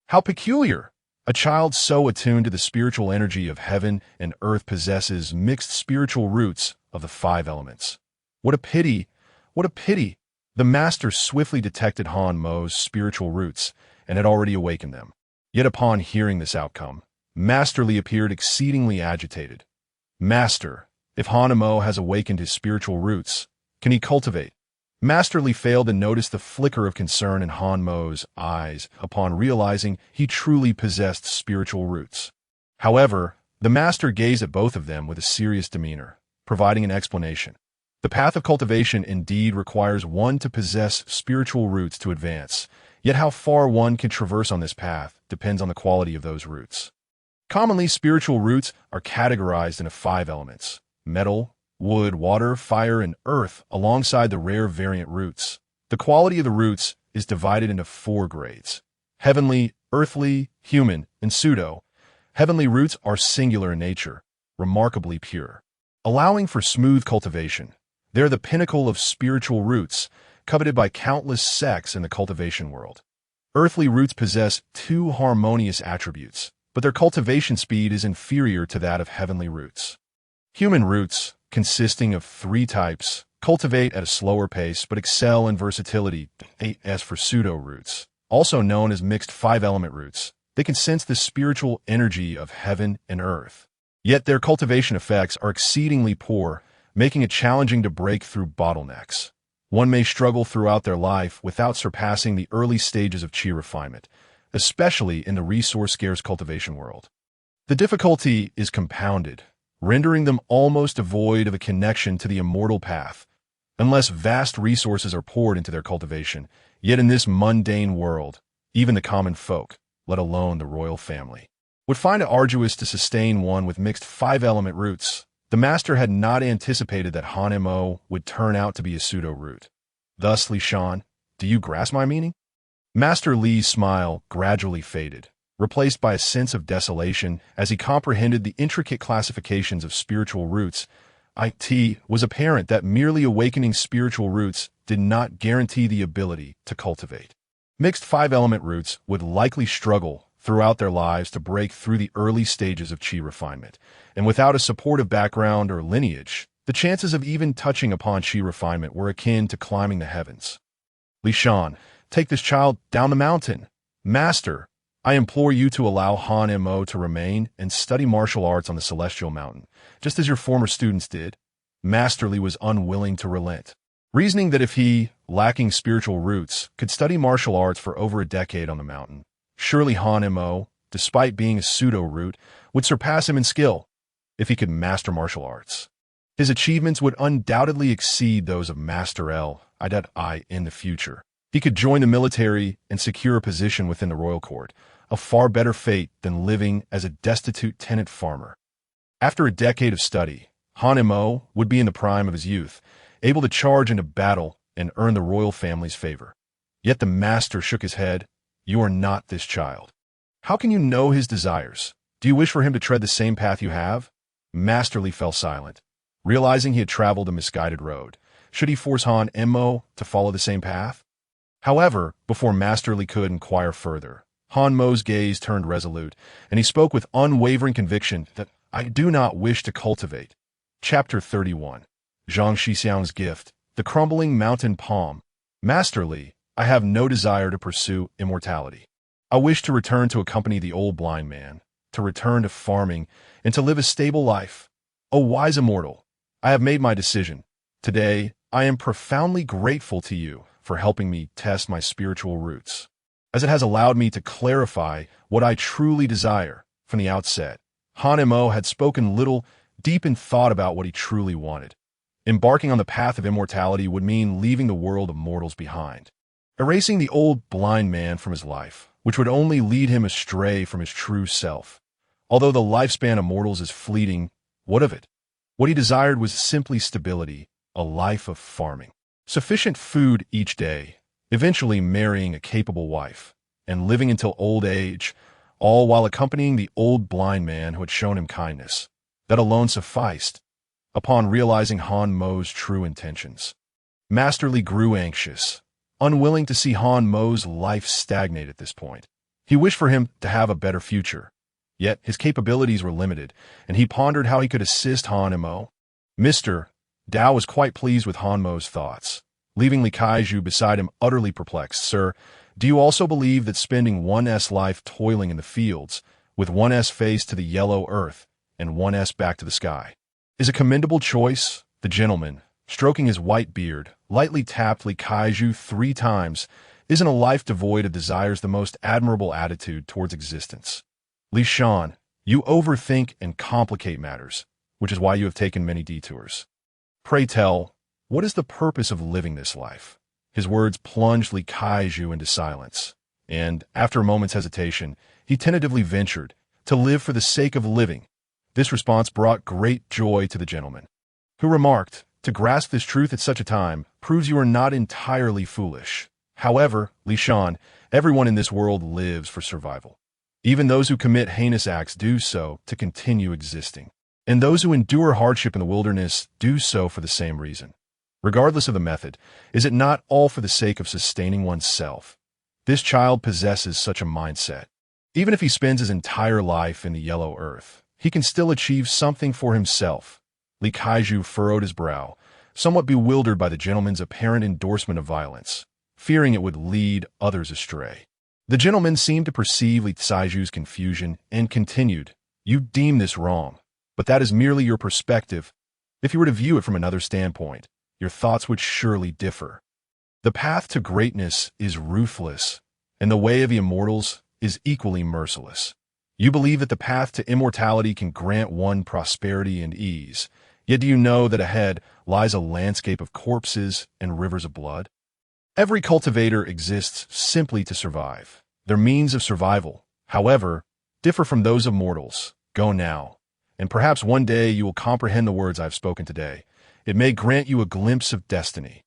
How peculiar! A child so attuned to the spiritual energy of heaven and earth possesses mixed spiritual roots of the 5 elements. What a pity! What a pity! The master swiftly detected Han Mo's spiritual roots and had already awakened them. Yet upon hearing this outcome, Master Li appeared exceedingly agitated. Master, if Han Mo has awakened his spiritual roots, can he cultivate? Master Li failed to notice the flicker of concern in Han Mo's eyes upon realizing he truly possessed spiritual roots. However, the master gazed at both of them with a serious demeanor, providing an explanation. The path of cultivation indeed requires one to possess spiritual roots to advance, yet how far one can traverse on this path depends on the quality of those roots. Commonly, spiritual roots are categorized into 5 elements: metal, wood, water, fire, and earth, alongside the rare variant roots. The quality of the roots is divided into 4 grades: heavenly, earthly, human, and pseudo. Heavenly roots are singular in nature, remarkably pure, allowing for smooth cultivation. They're the pinnacle of spiritual roots, coveted by countless sects in the cultivation world. Earthly roots possess 2 harmonious attributes, but their cultivation speed is inferior to that of heavenly roots. Human roots, consisting of 3 types, cultivate at a slower pace but excel in versatility. As for pseudo-roots, also known as mixed 5-element roots, they can sense the spiritual energy of heaven and earth. Yet their cultivation effects are exceedingly poor, making it challenging to break through bottlenecks. One may struggle throughout their life without surpassing the early stages of chi refinement, especially in the resource-scarce cultivation world. The difficulty is compounded, rendering them almost devoid of a connection to the immortal path, unless vast resources are poured into their cultivation. Yet in this mundane world, even the common folk, let alone the royal family, would find it arduous to sustain one with mixed 5-element roots. The master had not anticipated that Hanemo would turn out to be a pseudo-root. Thus, Li Shan, do you grasp my meaning? Master Li's smile gradually faded, replaced by a sense of desolation as he comprehended the intricate classifications of spiritual roots. It was apparent that merely awakening spiritual roots did not guarantee the ability to cultivate. Mixed five-element roots would likely struggle throughout their lives to break through the early stages of qi refinement, and without a supportive background or lineage, the chances of even touching upon qi refinement were akin to climbing the heavens. Li Shan, take this child down the mountain. Master, I implore you to allow Han Mo to remain and study martial arts on the Celestial Mountain, just as your former students did. Master Li was unwilling to relent, reasoning that if he, lacking spiritual roots, could study martial arts for over a decade on the mountain, surely Han Mo, despite being a pseudo-root, would surpass him in skill if he could master martial arts. His achievements would undoubtedly exceed those of Master I in the future. He could join the military and secure a position within the royal court, a far better fate than living as a destitute tenant farmer. After a decade of study, Han Mo would be in the prime of his youth, able to charge into battle and earn the royal family's favor. Yet the master shook his head. You are not this child. How can you know his desires? Do you wish for him to tread the same path you have? Master Li fell silent, realizing he had traveled a misguided road. Should he force Han Mo to follow the same path? However, before Master Li could inquire further, Han Mo's gaze turned resolute, and he spoke with unwavering conviction that I do not wish to cultivate. Chapter 31. Zhang Shixiang's Gift, the Crumbling Mountain Palm. Master Li, I have no desire to pursue immortality. I wish to return to accompany the old blind man, to return to farming, and to live a stable life. O wise immortal, I have made my decision. Today, I am profoundly grateful to you for helping me test my spiritual roots, as it has allowed me to clarify what I truly desire. From the outset, Han Mo had spoken little, deep in thought about what he truly wanted. Embarking on the path of immortality would mean leaving the world of mortals behind, erasing the old blind man from his life, which would only lead him astray from his true self. Although the lifespan of mortals is fleeting, what of it? What he desired was simply stability, a life of farming, sufficient food each day, eventually marrying a capable wife, and living until old age, all while accompanying the old blind man who had shown him kindness. That alone sufficed. Upon realizing Han Mo's true intentions, Master Li grew anxious, unwilling to see Han Mo's life stagnate at this point. He wished for him to have a better future. Yet his capabilities were limited, and he pondered how he could assist Han Mo. Mr. Dao was quite pleased with Han Mo's thoughts, leaving Li Kaiju beside him utterly perplexed. Sir, do you also believe that spending one's life toiling in the fields, with one's face to the yellow earth and one's back to the sky, is a commendable choice? The gentleman, stroking his white beard, lightly tapped Li Kaiju 3 times. Isn't a life devoid of desires the most admirable attitude towards existence? Li Shan, you overthink and complicate matters, which is why you have taken many detours. Pray tell, what is the purpose of living this life? His words plunged Li Kaiju into silence, and, after a moment's hesitation, he tentatively ventured, to live for the sake of living. This response brought great joy to the gentleman, who remarked, to grasp this truth at such a time proves you are not entirely foolish. However, Li Shan, everyone in this world lives for survival. Even those who commit heinous acts do so to continue existing, and those who endure hardship in the wilderness do so for the same reason. Regardless of the method, is it not all for the sake of sustaining oneself? This child possesses such a mindset. Even if he spends his entire life in the yellow earth, he can still achieve something for himself. Li Kaiju furrowed his brow, somewhat bewildered by the gentleman's apparent endorsement of violence, fearing it would lead others astray. The gentleman seemed to perceive Li Kaiju's confusion and continued, You deem this wrong, but that is merely your perspective. If you were to view it from another standpoint, your thoughts would surely differ. The path to greatness is ruthless, and the way of the immortals is equally merciless. You believe that the path to immortality can grant one prosperity and ease, yet do you know that ahead lies a landscape of corpses and rivers of blood? Every cultivator exists simply to survive. Their means of survival, however, differ from those of mortals. Go now, and perhaps one day you will comprehend the words I have spoken today. It may grant you a glimpse of destiny."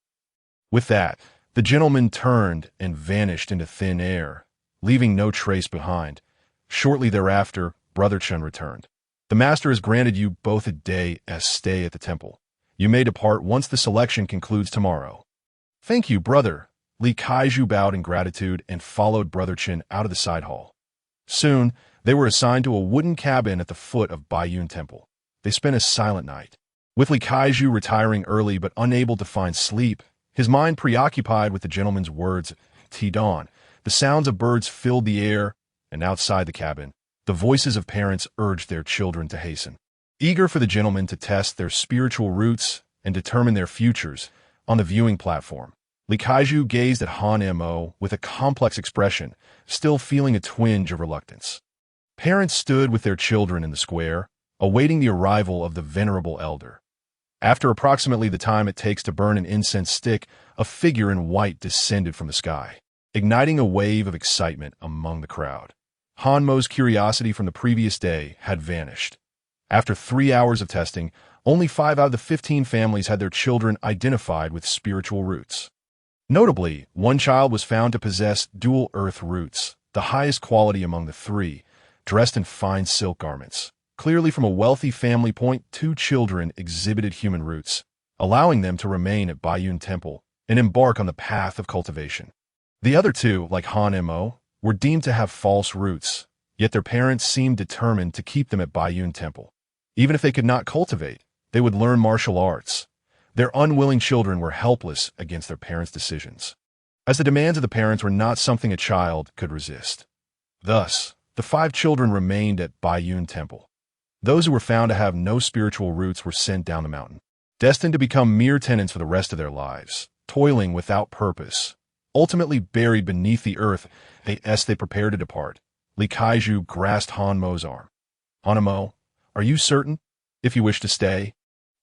With that, the gentleman turned and vanished into thin air, leaving no trace behind. Shortly thereafter, Brother Chen returned. "The master has granted you both a day as stay at the temple. You may depart once the selection concludes tomorrow." "Thank you, brother." Li Kaiju bowed in gratitude and followed Brother Chen out of the side hall. Soon, they were assigned to a wooden cabin at the foot of Baiyun Temple. They spent a silent night. With Li Kaiju retiring early but unable to find sleep, his mind preoccupied with the gentleman's words, T-dawn, the sounds of birds filled the air, and outside the cabin, the voices of parents urged their children to hasten. Eager for the gentleman to test their spiritual roots and determine their futures, on the viewing platform, Li Kaiju gazed at Han Mo with a complex expression, still feeling a twinge of reluctance. Parents stood with their children in the square, awaiting the arrival of the venerable elder. After approximately the time it takes to burn an incense stick, a figure in white descended from the sky, igniting a wave of excitement among the crowd. Han Mo's curiosity from the previous day had vanished. After 3 hours of testing, only 5 out of the 15 families had their children identified with spiritual roots. Notably, one child was found to possess dual earth roots, the highest quality among the 3, dressed in fine silk garments. Clearly from a wealthy family. 2 children exhibited human roots, allowing them to remain at Baiyun Temple and embark on the path of cultivation. The other 2, like Han Mo, were deemed to have false roots, yet their parents seemed determined to keep them at Baiyun Temple. Even if they could not cultivate, they would learn martial arts. Their unwilling children were helpless against their parents' decisions, as the demands of the parents were not something a child could resist. Thus, the 5 children remained at Baiyun Temple. Those who were found to have no spiritual roots were sent down the mountain, destined to become mere tenants for the rest of their lives, toiling without purpose, ultimately buried beneath the earth as they prepared to depart. Li Kaiju grasped Han Mo's arm. "Han Mo, are you certain, if you wish to stay?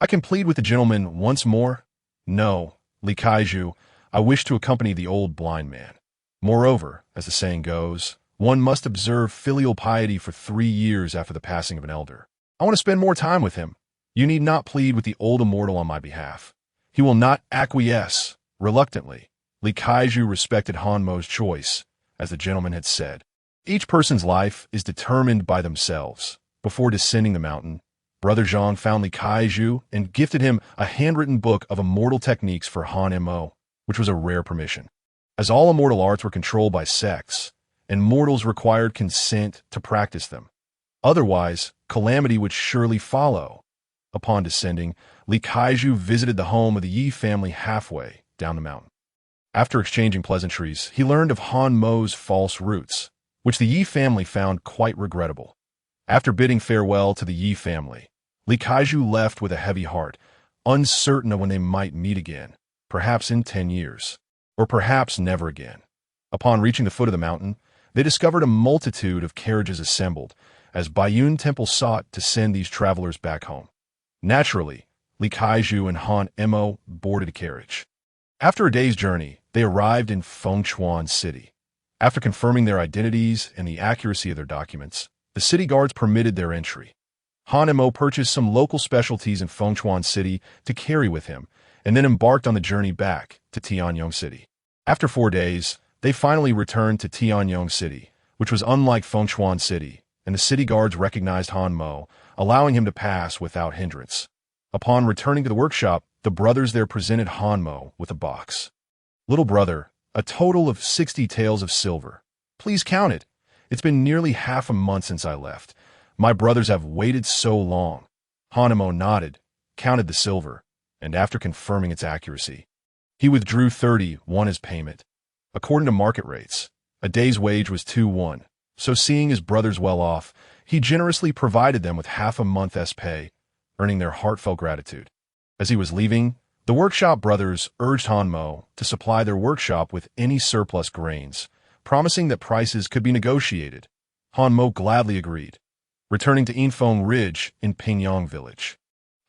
I can plead with the gentleman once more." "No, Li Kaiju, I wish to accompany the old blind man. Moreover, as the saying goes, one must observe filial piety for 3 years after the passing of an elder. I want to spend more time with him. You need not plead with the old immortal on my behalf. He will not acquiesce." Reluctantly, Li Kaiju respected Han Mo's choice, as the gentleman had said. Each person's life is determined by themselves. Before descending the mountain, Brother Zhang found Li Kaiju and gifted him a handwritten book of immortal techniques for Han Mo, which was a rare permission. As all immortal arts were controlled by sects, and mortals required consent to practice them. Otherwise, calamity would surely follow. Upon descending, Li Kaiju visited the home of the Yi family halfway down the mountain. After exchanging pleasantries, he learned of Han Mo's false roots, which the Yi family found quite regrettable. After bidding farewell to the Yi family, Li Kaiju left with a heavy heart, uncertain of when they might meet again, perhaps in 10 years, or perhaps never again. Upon reaching the foot of the mountain, they discovered a multitude of carriages assembled, as Baiyun Temple sought to send these travelers back home. Naturally, Li Kaiju and Han Mo boarded a carriage. After a day's journey, they arrived in Fengchuan City. After confirming their identities and the accuracy of their documents, the city guards permitted their entry. Han Mo purchased some local specialties in Fengchuan City to carry with him, and then embarked on the journey back to Tianyong City. After 4 days, they finally returned to Tianyong City, which was unlike Fengchuan City, and the city guards recognized Han Mo, allowing him to pass without hindrance. Upon returning to the workshop, the brothers there presented Han Mo with a box. "Little brother, a total of 60 taels of silver. Please count it. It's been nearly half a month since I left. My brothers have waited so long." Han Mo nodded, counted the silver, and after confirming its accuracy, he withdrew 30 as payment. According to market rates, a day's wage was 2 so seeing his brothers well off, he generously provided them with half a month's pay, earning their heartfelt gratitude. As he was leaving, the workshop brothers urged Han Mo to supply their workshop with any surplus grains, promising that prices could be negotiated. Han Mo gladly agreed, returning to Yinfeng Ridge in Pingyang Village.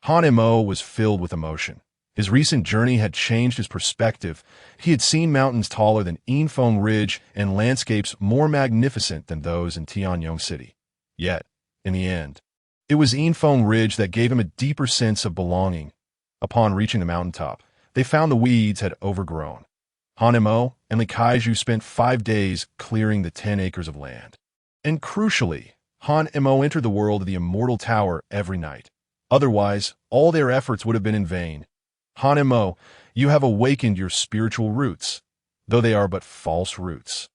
Han Mo was filled with emotion. His recent journey had changed his perspective. He had seen mountains taller than Yinfeng Ridge and landscapes more magnificent than those in Tianyong City. Yet, in the end, It was Enfeng Ridge that gave him a deeper sense of belonging. Upon reaching the mountaintop, they found the weeds had overgrown. Hanemo and Likaiju spent 5 days clearing the 10 acres of land. And crucially, Han Emo entered the world of the Immortal Tower every night. Otherwise, all their efforts would have been in vain. Han Emo, you have awakened your spiritual roots, though they are but false roots.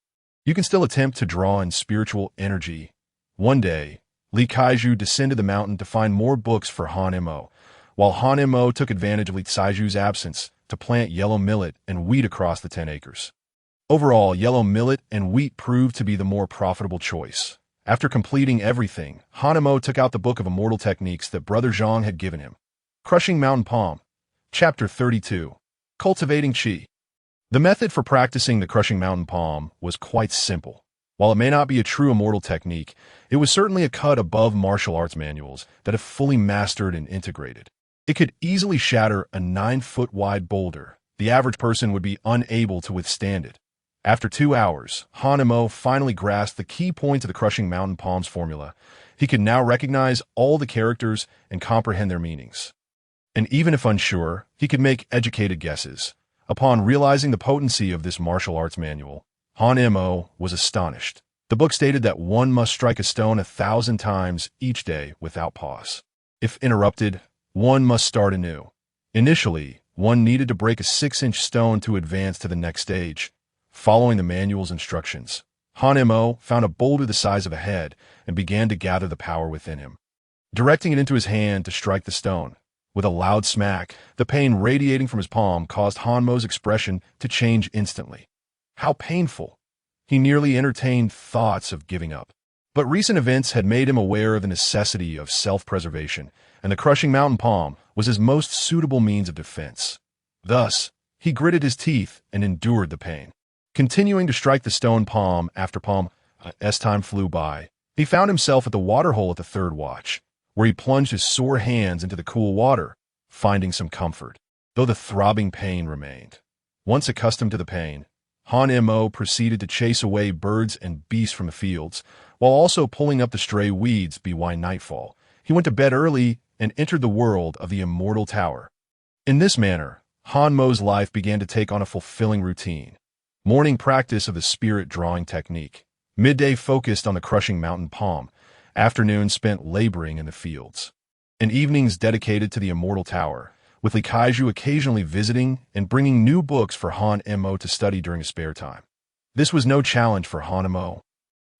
You can still attempt to draw in spiritual energy. One day, Li Kaiju descended the mountain to find more books for Han Emo, while Han Emo took advantage of Li Kaiju's absence to plant yellow millet and wheat across the 10 acres. Overall, yellow millet and wheat proved to be the more profitable choice. After completing everything, Hanemo took out the book of immortal techniques that Brother Zhang had given him. Crushing Mountain Palm. Chapter 32. Cultivating Qi. The method for practicing the crushing mountain palm was quite simple. While it may not be a true immortal technique, it was certainly a cut above martial arts manuals that if fully mastered and integrated. It could easily shatter a 9-foot wide boulder. The average person would be unable to withstand it. After 2 hours, Hanemo finally grasped the key points of the crushing mountain palm's formula. He could now recognize all the characters and comprehend their meanings. And even if unsure, he could make educated guesses. Upon realizing the potency of this martial arts manual, Hanemo was astonished. The book stated that one must strike a stone 1,000 times each day without pause. If interrupted, one must start anew. Initially, one needed to break a 6-inch stone to advance to the next stage. Following the manual's instructions, Hanemo found a boulder the size of a head and began to gather the power within him. Directing it into his hand to strike the stone, with a loud smack, the pain radiating from his palm caused Hanmo's expression to change instantly. How painful! He nearly entertained thoughts of giving up. But recent events had made him aware of the necessity of self-preservation, and the crushing mountain palm was his most suitable means of defense. Thus, he gritted his teeth and endured the pain. Continuing to strike the stone palm after palm, as time flew by, he found himself at the water hole at the third watch, where he plunged his sore hands into the cool water, finding some comfort, though the throbbing pain remained. Once accustomed to the pain, Hanemo proceeded to chase away birds and beasts from the fields, while also pulling up the stray weeds by nightfall. He went to bed early and entered the world of the Immortal Tower. In this manner, Hanmo's life began to take on a fulfilling routine. Morning practice of the spirit drawing technique. Midday focused on the crushing mountain palm. Afternoon spent laboring in the fields. And evenings dedicated to the Immortal Tower, with Li Kaiju occasionally visiting and bringing new books for Hanemo to study during his spare time. This was no challenge for Hanemo.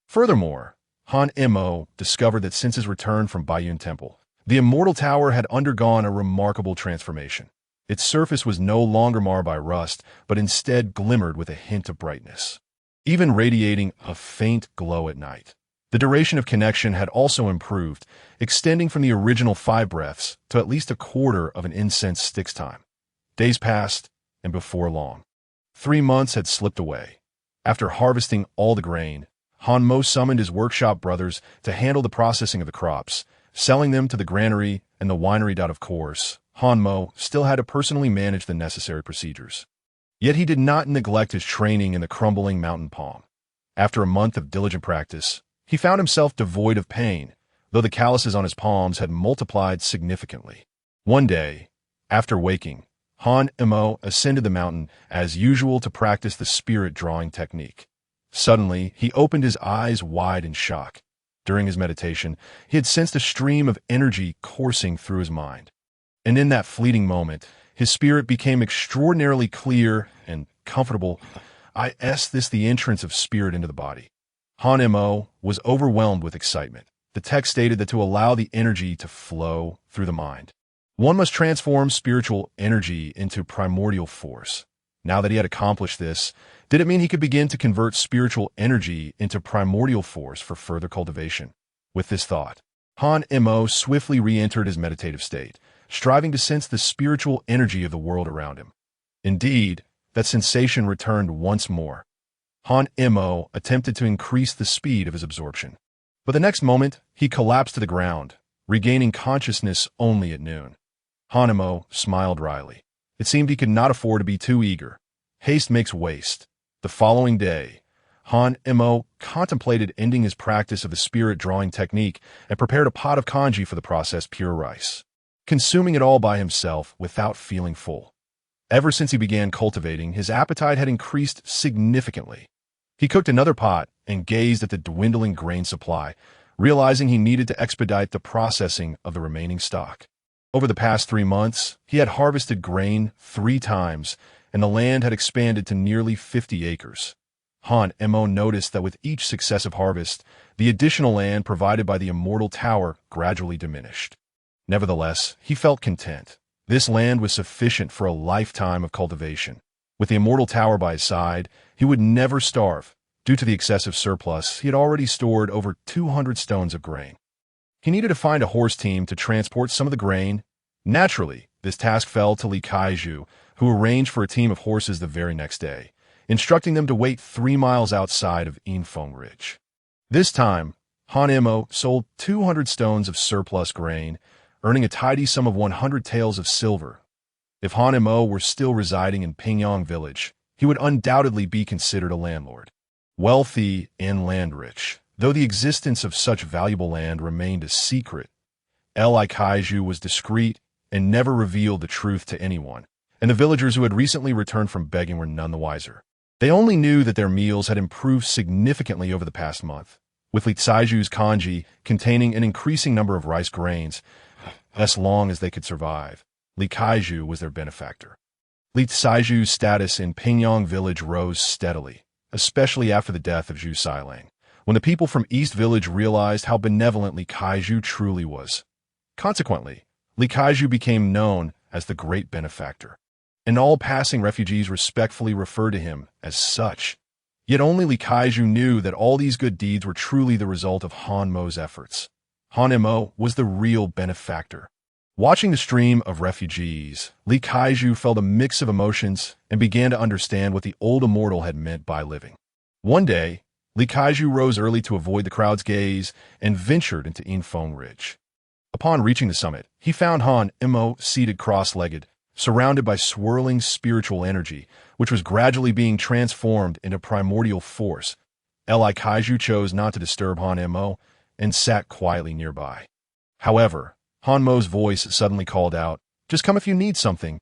Furthermore, Hanemo discovered that since his return from Baiyun Temple, the Immortal Tower had undergone a remarkable transformation. Its surface was no longer marred by rust, but instead glimmered with a hint of brightness, even radiating a faint glow at night. The duration of connection had also improved, extending from the original 5 breaths to at least a quarter of an incense stick's time. Days passed, and before long, 3 months had slipped away. After harvesting all the grain, Hanmo summoned his workshop brothers to handle the processing of the crops, selling them to the granary and the winery. Of course, Hanmo still had to personally manage the necessary procedures. Yet he did not neglect his training in the crumbling mountain palm. After a month of diligent practice, he found himself devoid of pain, though the calluses on his palms had multiplied significantly. One day, after waking, Hanemo ascended the mountain as usual to practice the spirit drawing technique. Suddenly, he opened his eyes wide in shock. During his meditation, he had sensed a stream of energy coursing through his mind. And in that fleeting moment, his spirit became extraordinarily clear and comfortable. This the entrance of spirit into the body. Hanemo was overwhelmed with excitement. The text stated that to allow the energy to flow through the mind, one must transform spiritual energy into primordial force. Now that he had accomplished this, did it mean he could begin to convert spiritual energy into primordial force for further cultivation? With this thought, Hanemo swiftly re-entered his meditative state, striving to sense the spiritual energy of the world around him. Indeed, that sensation returned once more. Hanemo attempted to increase the speed of his absorption. But the next moment, he collapsed to the ground, regaining consciousness only at noon. Hanemo smiled wryly. It seemed he could not afford to be too eager. Haste makes waste. The following day, Han Mo contemplated ending his practice of the spirit-drawing technique and prepared a pot of kanji for the processed pure rice, consuming it all by himself without feeling full. Ever since he began cultivating, his appetite had increased significantly. He cooked another pot and gazed at the dwindling grain supply, realizing he needed to expedite the processing of the remaining stock. Over the past 3 months, he had harvested grain 3 times, and the land had expanded to nearly 50 acres. Han Mo noticed that with each successive harvest, the additional land provided by the Immortal Tower gradually diminished. Nevertheless, he felt content. This land was sufficient for a lifetime of cultivation. With the Immortal Tower by his side, he would never starve. Due to the excessive surplus, he had already stored over 200 stones of grain. He needed to find a horse team to transport some of the grain. Naturally, this task fell to Li Kaiju, who arranged for a team of horses the very next day, instructing them to wait 3 miles outside of Infeng Ridge. This time, Han Mo sold 200 stones of surplus grain, earning a tidy sum of 100 taels of silver. If Han Mo were still residing in Pingyang Village, he would undoubtedly be considered a landlord. Wealthy and land-rich, though the existence of such valuable land remained a secret, Li Kaiju was discreet and never revealed the truth to anyone, and the villagers who had recently returned from begging were none the wiser. They only knew that their meals had improved significantly over the past month, with Li Kaiju's kanji containing an increasing number of rice grains, as long as they could survive. Li Kaiju was their benefactor. Li Kaiju's status in Pingyang Village rose steadily, especially after the death of Zhu Sailang, when the people from East Village realized how benevolent Li Kaiju truly was. Consequently, Li Kaiju became known as the Great Benefactor, and all passing refugees respectfully referred to him as such. Yet only Li Kaiju knew that all these good deeds were truly the result of Han Mo's efforts. Han Mo was the real benefactor. Watching the stream of refugees, Li Kaiju felt a mix of emotions and began to understand what the old Immortal had meant by living. One day, Li Kaiju rose early to avoid the crowd's gaze and ventured into Infeng Ridge. Upon reaching the summit, he found Han Mo seated cross-legged, surrounded by swirling spiritual energy, which was gradually being transformed into primordial force. Li Kaiju chose not to disturb Han Mo and sat quietly nearby. However, Han Mo's voice suddenly called out, "Just come if you need something."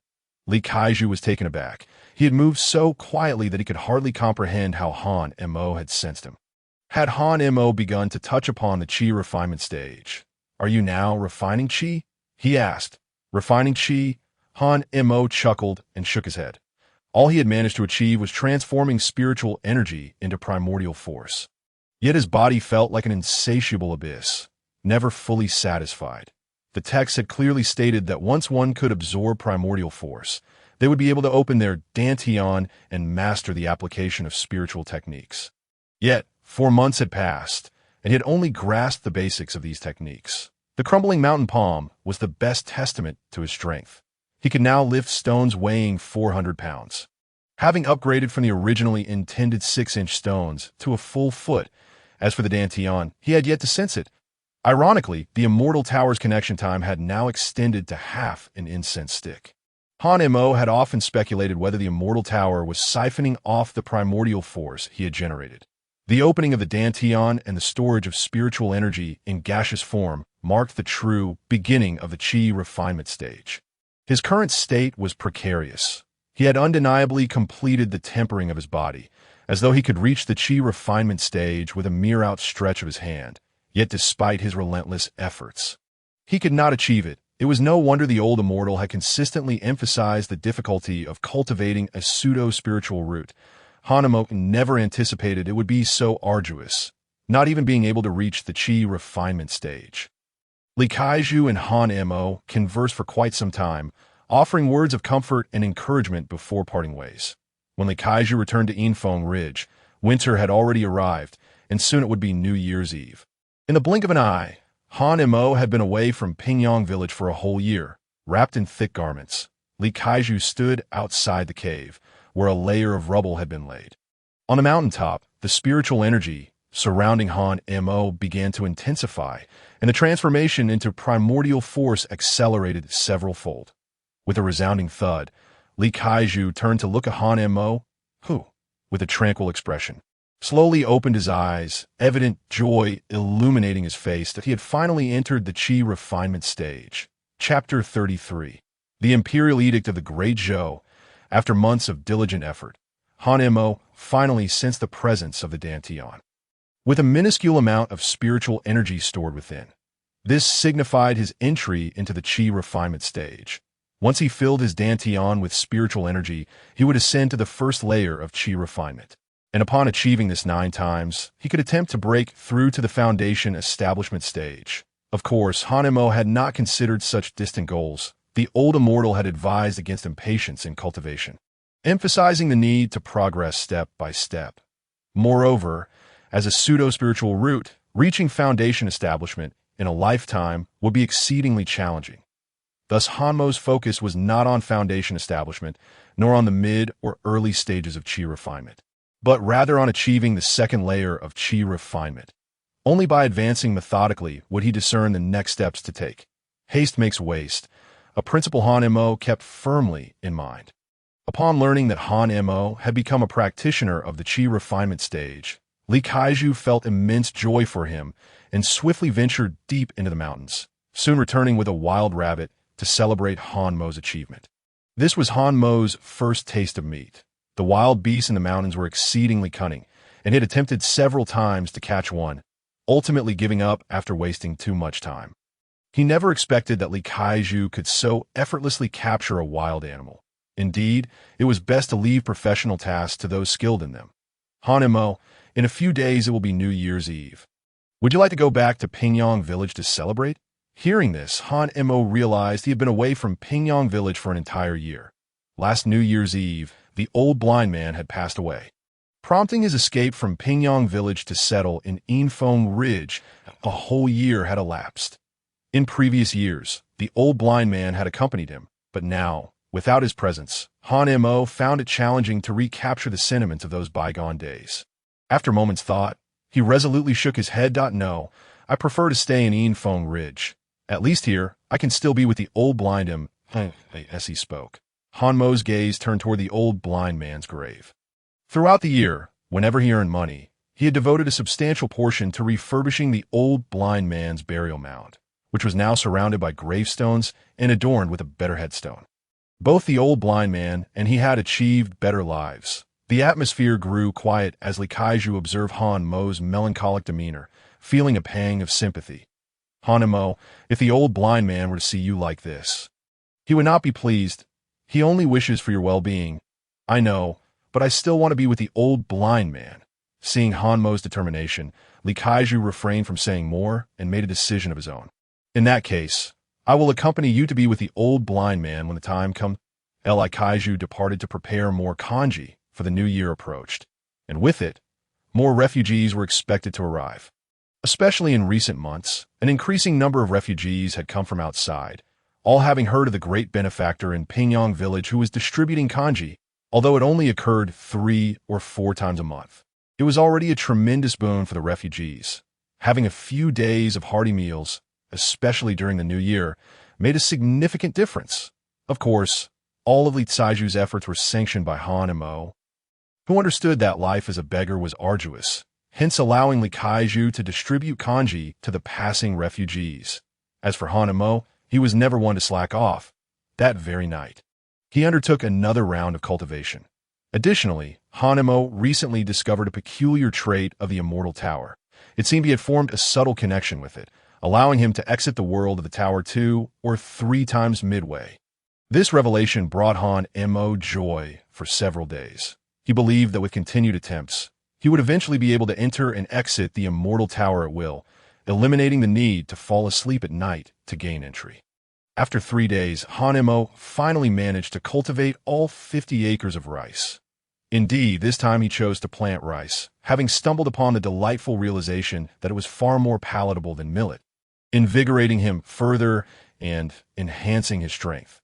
Li Kaiju was taken aback. He had moved so quietly that he could hardly comprehend how Han Mo had sensed him. Had Han Mo begun to touch upon the chi refinement stage? "Are you now refining chi?" he asked. "Refining chi?" Han Mo chuckled and shook his head. All he had managed to achieve was transforming spiritual energy into primordial force. Yet his body felt like an insatiable abyss, never fully satisfied. The text had clearly stated that once one could absorb primordial force, they would be able to open their dantian and master the application of spiritual techniques. Yet, 4 months had passed, and he had only grasped the basics of these techniques. The crumbling mountain palm was the best testament to his strength. He could now lift stones weighing 400 pounds. Having upgraded from the originally intended 6-inch stones to a full foot, as for the dantian, he had yet to sense it. Ironically, the Immortal Tower's connection time had now extended to half an incense stick. Han Mo had often speculated whether the Immortal Tower was siphoning off the primordial force he had generated. The opening of the dantian and the storage of spiritual energy in gaseous form marked the true beginning of the chi refinement stage. His current state was precarious. He had undeniably completed the tempering of his body, as though he could reach the chi refinement stage with a mere outstretch of his hand. Yet despite his relentless efforts, he could not achieve it. It was no wonder the old Immortal had consistently emphasized the difficulty of cultivating a pseudo-spiritual root. Han Mo never anticipated it would be so arduous, not even being able to reach the chi refinement stage. Li Kaiju and Han Mo conversed for quite some time, offering words of comfort and encouragement before parting ways. When Li Kaiju returned to Infeng Ridge, winter had already arrived, and soon it would be New Year's Eve. In the blink of an eye, Han Mo had been away from Pingyang Village for a whole year, wrapped in thick garments. Li Kaiju stood outside the cave, where a layer of rubble had been laid. On the mountaintop, the spiritual energy surrounding Han Mo began to intensify, and the transformation into primordial force accelerated several-fold. With a resounding thud, Li Kaiju turned to look at Han Mo, who, with a tranquil expression, slowly opened his eyes, evident joy illuminating his face that he had finally entered the Qi refinement stage. Chapter 33. The Imperial Edict of the Great Zhou. After months of diligent effort, Han Mo finally sensed the presence of the Dantian. With a minuscule amount of spiritual energy stored within, this signified his entry into the Qi refinement stage. Once he filled his Dantian with spiritual energy, he would ascend to the first layer of Qi refinement. And upon achieving this 9 times, he could attempt to break through to the foundation establishment stage. Of course, Han Mo had not considered such distant goals. The old Immortal had advised against impatience in cultivation, emphasizing the need to progress step by step. Moreover, as a pseudo-spiritual route, reaching foundation establishment in a lifetime would be exceedingly challenging. Thus, Han Mo's focus was not on foundation establishment, nor on the mid or early stages of Qi refinement, but rather on achieving the second layer of Qi refinement. Only by advancing methodically would he discern the next steps to take. Haste makes waste, a principle Han Mo kept firmly in mind. Upon learning that Han Mo had become a practitioner of the Qi refinement stage, Li Kaiju felt immense joy for him and swiftly ventured deep into the mountains, soon returning with a wild rabbit to celebrate Han Mo's achievement. This was Han Mo's first taste of meat. The wild beasts in the mountains were exceedingly cunning, and he had attempted several times to catch one, ultimately giving up after wasting too much time. He never expected that Li Kaiju could so effortlessly capture a wild animal. Indeed, it was best to leave professional tasks to those skilled in them. Han Mo, in a few days it will be New Year's Eve. Would you like to go back to Pingyang Village to celebrate? Hearing this, Han Mo realized he had been away from Pingyang Village for an entire year. Last New Year's Eve, the old blind man had passed away, prompting his escape from Pingyang Village to settle in Infeng Ridge. A whole year had elapsed. In previous years, the old blind man had accompanied him, but now, without his presence, Han Mo found it challenging to recapture the sentiment of those bygone days. After a moment's thought, he resolutely shook his head. No, I prefer to stay in Infeng Ridge. At least here, I can still be with the old blind him. As he spoke, Han Mo's gaze turned toward the old blind man's grave. Throughout the year, whenever he earned money, he had devoted a substantial portion to refurbishing the old blind man's burial mound, which was now surrounded by gravestones and adorned with a better headstone. Both the old blind man and he had achieved better lives. The atmosphere grew quiet as Li Kaiju observed Han Mo's melancholic demeanor, feeling a pang of sympathy. Han Mo, if the old blind man were to see you like this, he would not be pleased. He only wishes for your well-being. I know, but I still want to be with the old blind man. Seeing Han Mo's determination, Li Kaiju refrained from saying more and made a decision of his own. In that case, I will accompany you to be with the old blind man when the time comes. Li Kaiju departed to prepare more kanji for the new year approached, and with it, more refugees were expected to arrive. Especially in recent months, an increasing number of refugees had come from outside, all having heard of the great benefactor in Pingyang Village who was distributing kanji, although it only occurred 3 or 4 times a month. It was already a tremendous boon for the refugees. Having a few days of hearty meals, especially during the new year, made a significant difference. Of course, all of Li Kaiju's efforts were sanctioned by Han Mo, who understood that life as a beggar was arduous, hence allowing Li Kaiju to distribute kanji to the passing refugees. As for Han Mo, he was never one to slack off. That very night, he undertook another round of cultivation. Additionally, Han Mo recently discovered a peculiar trait of the Immortal Tower. It seemed he had formed a subtle connection with it, allowing him to exit the world of the tower 2 or 3 times midway. This revelation brought Han Mo joy for several days. He believed that with continued attempts, he would eventually be able to enter and exit the Immortal Tower at will, eliminating the need to fall asleep at night to gain entry. After 3 days, Han Mo finally managed to cultivate all 50 acres of rice. Indeed, this time he chose to plant rice, having stumbled upon the delightful realization that it was far more palatable than millet, invigorating him further and enhancing his strength.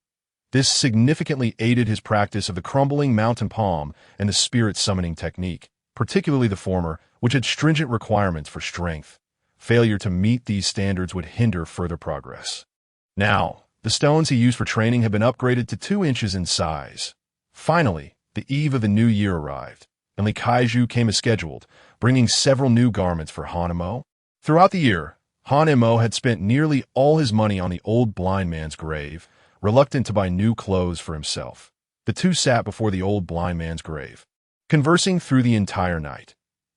This significantly aided his practice of the crumbling mountain palm and the spirit summoning technique, particularly the former, which had stringent requirements for strength. Failure to meet these standards would hinder further progress. Now, the stones he used for training had been upgraded to 2 inches in size. Finally, the eve of the new year arrived. and Li Kaiju came as scheduled, bringing several new garments for Hanemo. Throughout the year, Hanemo had spent nearly all his money on the old blind man's grave, reluctant to buy new clothes for himself. The two sat before the old blind man's grave, conversing through the entire night.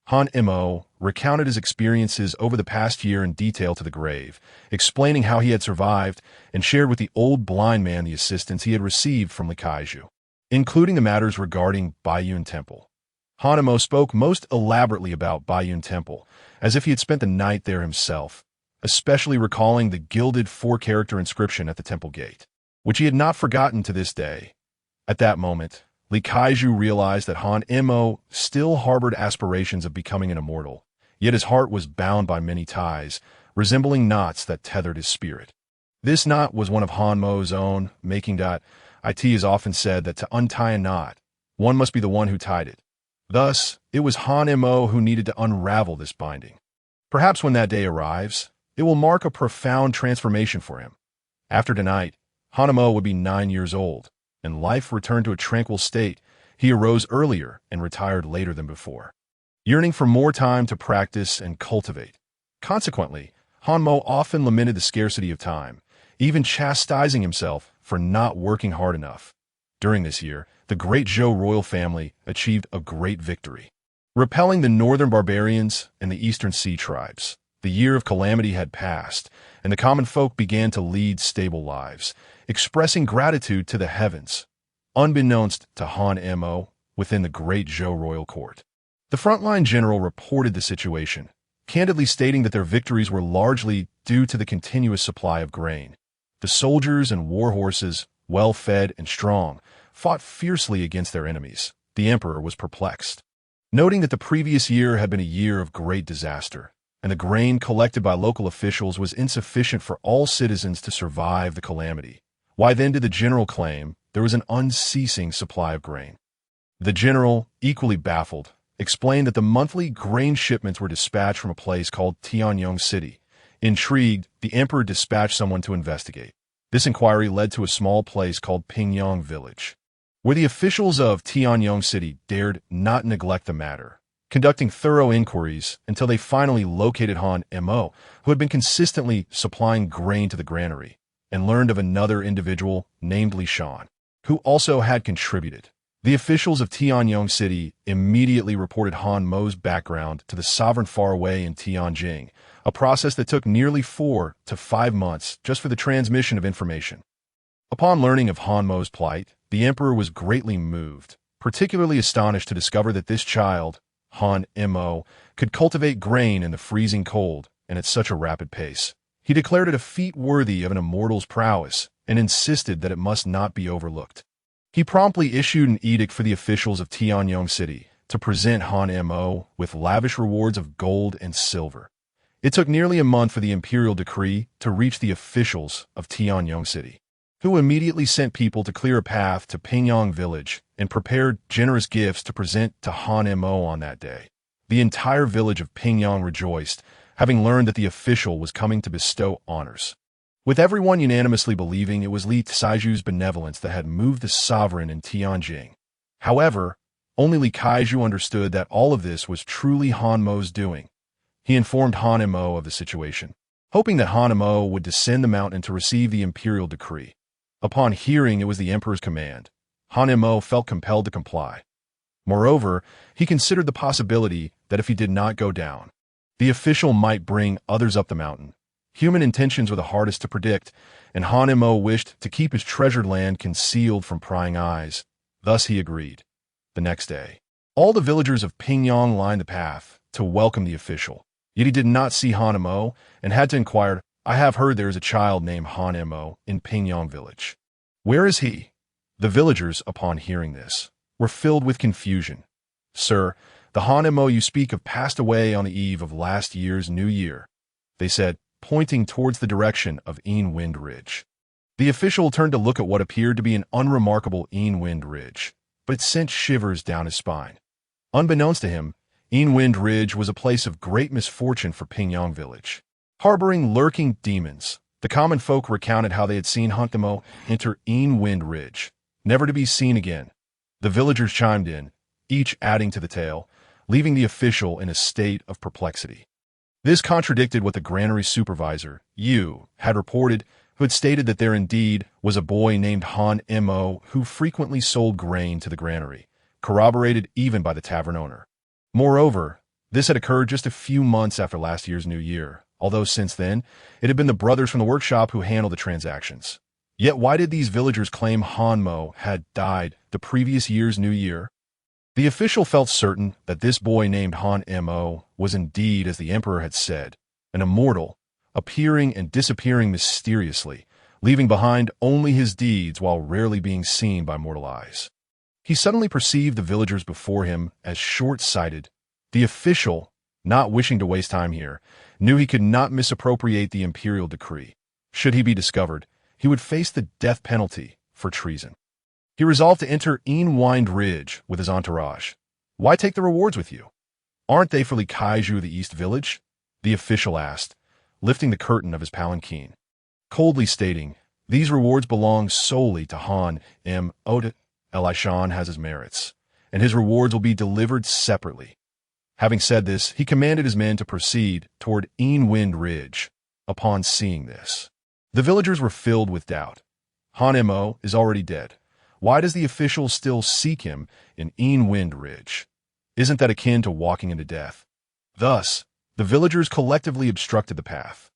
Hanemo recounted his experiences over the past year in detail to the grave, explaining how he had survived and shared with the old blind man the assistance he had received from Li Kaiju, including the matters regarding Baiyun Temple. Hanemo spoke most elaborately about Baiyun Temple, as if he had spent the night there himself, especially recalling the gilded four-character inscription at the temple gate, which he had not forgotten to this day. At that moment, Li Kaiju realized that Hanemo still harbored aspirations of becoming an immortal, yet his heart was bound by many ties, resembling knots that tethered his spirit. This knot was one of Hanemo's own making. It is often said that to untie a knot, one must be the one who tied it. Thus, it was Hanemo who needed to unravel this binding. Perhaps when that day arrives, it will mark a profound transformation for him. After tonight, Hanemo would be 9 years old, and life returned to a tranquil state. He arose earlier and retired later than before, yearning for more time to practice and cultivate. Consequently, Hanemo often lamented the scarcity of time, even chastising himself for not working hard enough. During this year, the great Zhou royal family achieved a great victory, repelling the northern barbarians and the eastern sea tribes. The year of calamity had passed, and the common folk began to lead stable lives, expressing gratitude to the heavens, unbeknownst to Hanemo within the great Zhou royal court. The frontline general reported the situation, candidly stating that their victories were largely due to the continuous supply of grain. The soldiers and war horses, well-fed and strong, fought fiercely against their enemies. The emperor was perplexed, noting that the previous year had been a year of great disaster, and the grain collected by local officials was insufficient for all citizens to survive the calamity. Why then did the general claim there was an unceasing supply of grain? The general, equally baffled, explained that the monthly grain shipments were dispatched from a place called Tianyong City. Intrigued, the emperor dispatched someone to investigate. This inquiry led to a small place called Pingyang Village, where the officials of Tianyong City dared not neglect the matter, conducting thorough inquiries until they finally located Hanemo, who had been consistently supplying grain to the granary, and learned of another individual named Li Shan, who also had contributed. The officials of Tianyong City immediately reported Hanemo's background to the sovereign far away in Tianjing, a process that took nearly 4 to 5 months just for the transmission of information. Upon learning of Hanemo's plight, the emperor was greatly moved, particularly astonished to discover that this child, Hanemo, could cultivate grain in the freezing cold and at such a rapid pace. He declared it a feat worthy of an immortal's prowess and insisted that it must not be overlooked. He promptly issued an edict for the officials of Tianyong City to present Hanemo with lavish rewards of gold and silver. It took nearly a month for the imperial decree to reach the officials of Tianyong City, who immediately sent people to clear a path to Pingyang Village and prepared generous gifts to present to Hanemo on that day. The entire village of Pingyang rejoiced, having learned that the official was coming to bestow honors, with everyone unanimously believing it was Li Kaiju's benevolence that had moved the sovereign in Tianjing. However, only Li Kaiju understood that all of this was truly Hanemo's doing. He informed Hanemo of the situation, hoping that Hanemo would descend the mountain to receive the imperial decree. Upon hearing it was the emperor's command, Hanemo felt compelled to comply. Moreover, he considered the possibility that if he did not go down, the official might bring others up the mountain. Human intentions were the hardest to predict, and Hanemo wished to keep his treasured land concealed from prying eyes. Thus he agreed. The next day, all the villagers of Pingyang lined the path to welcome the official. Yet he did not see Hanemo and had to inquire, "I have heard there is a child named Hanemo in Pingyang Village. Where is he?" The villagers, upon hearing this, were filled with confusion. "Sir, the Hanemo you speak of passed away on the eve of last year's New Year," they said, pointing towards the direction of Wind Ridge. The official turned to look at what appeared to be an unremarkable Wind Ridge, but it sent shivers down his spine. Unbeknownst to him, Wind Ridge was a place of great misfortune for Pingyang Village, harboring lurking demons. The common folk recounted how they had seen Hanemo enter Wind Ridge, never to be seen again. The villagers chimed in, each adding to the tale, leaving the official in a state of perplexity. This contradicted what the granary supervisor, Yu, had reported, who had stated that there indeed was a boy named Han Mo who frequently sold grain to the granary, corroborated even by the tavern owner. Moreover, this had occurred just a few months after last year's New Year, although since then, it had been the brothers from the workshop who handled the transactions. Yet why did these villagers claim Han Mo had died the previous year's New Year? The official felt certain that this boy named Han Mo was indeed, as the emperor had said, an immortal, appearing and disappearing mysteriously, leaving behind only his deeds while rarely being seen by mortal eyes. He suddenly perceived the villagers before him as short-sighted. The official, not wishing to waste time here, knew he could not misappropriate the imperial decree. Should he be discovered, he would face the death penalty for treason. He resolved to enter Wind Ridge with his entourage. Why take the rewards with you? Aren't they for Kaiju the East Village? The official asked, lifting the curtain of his palanquin, coldly stating, these rewards belong solely to Han Mo. Elishan has his merits, and his rewards will be delivered separately. Having said this, he commanded his men to proceed toward Wind Ridge. Upon seeing this, the villagers were filled with doubt. Han Mo is already dead. Why does the official still seek him in Wind Ridge? Isn't that akin to walking into death? Thus, the villagers collectively obstructed the path.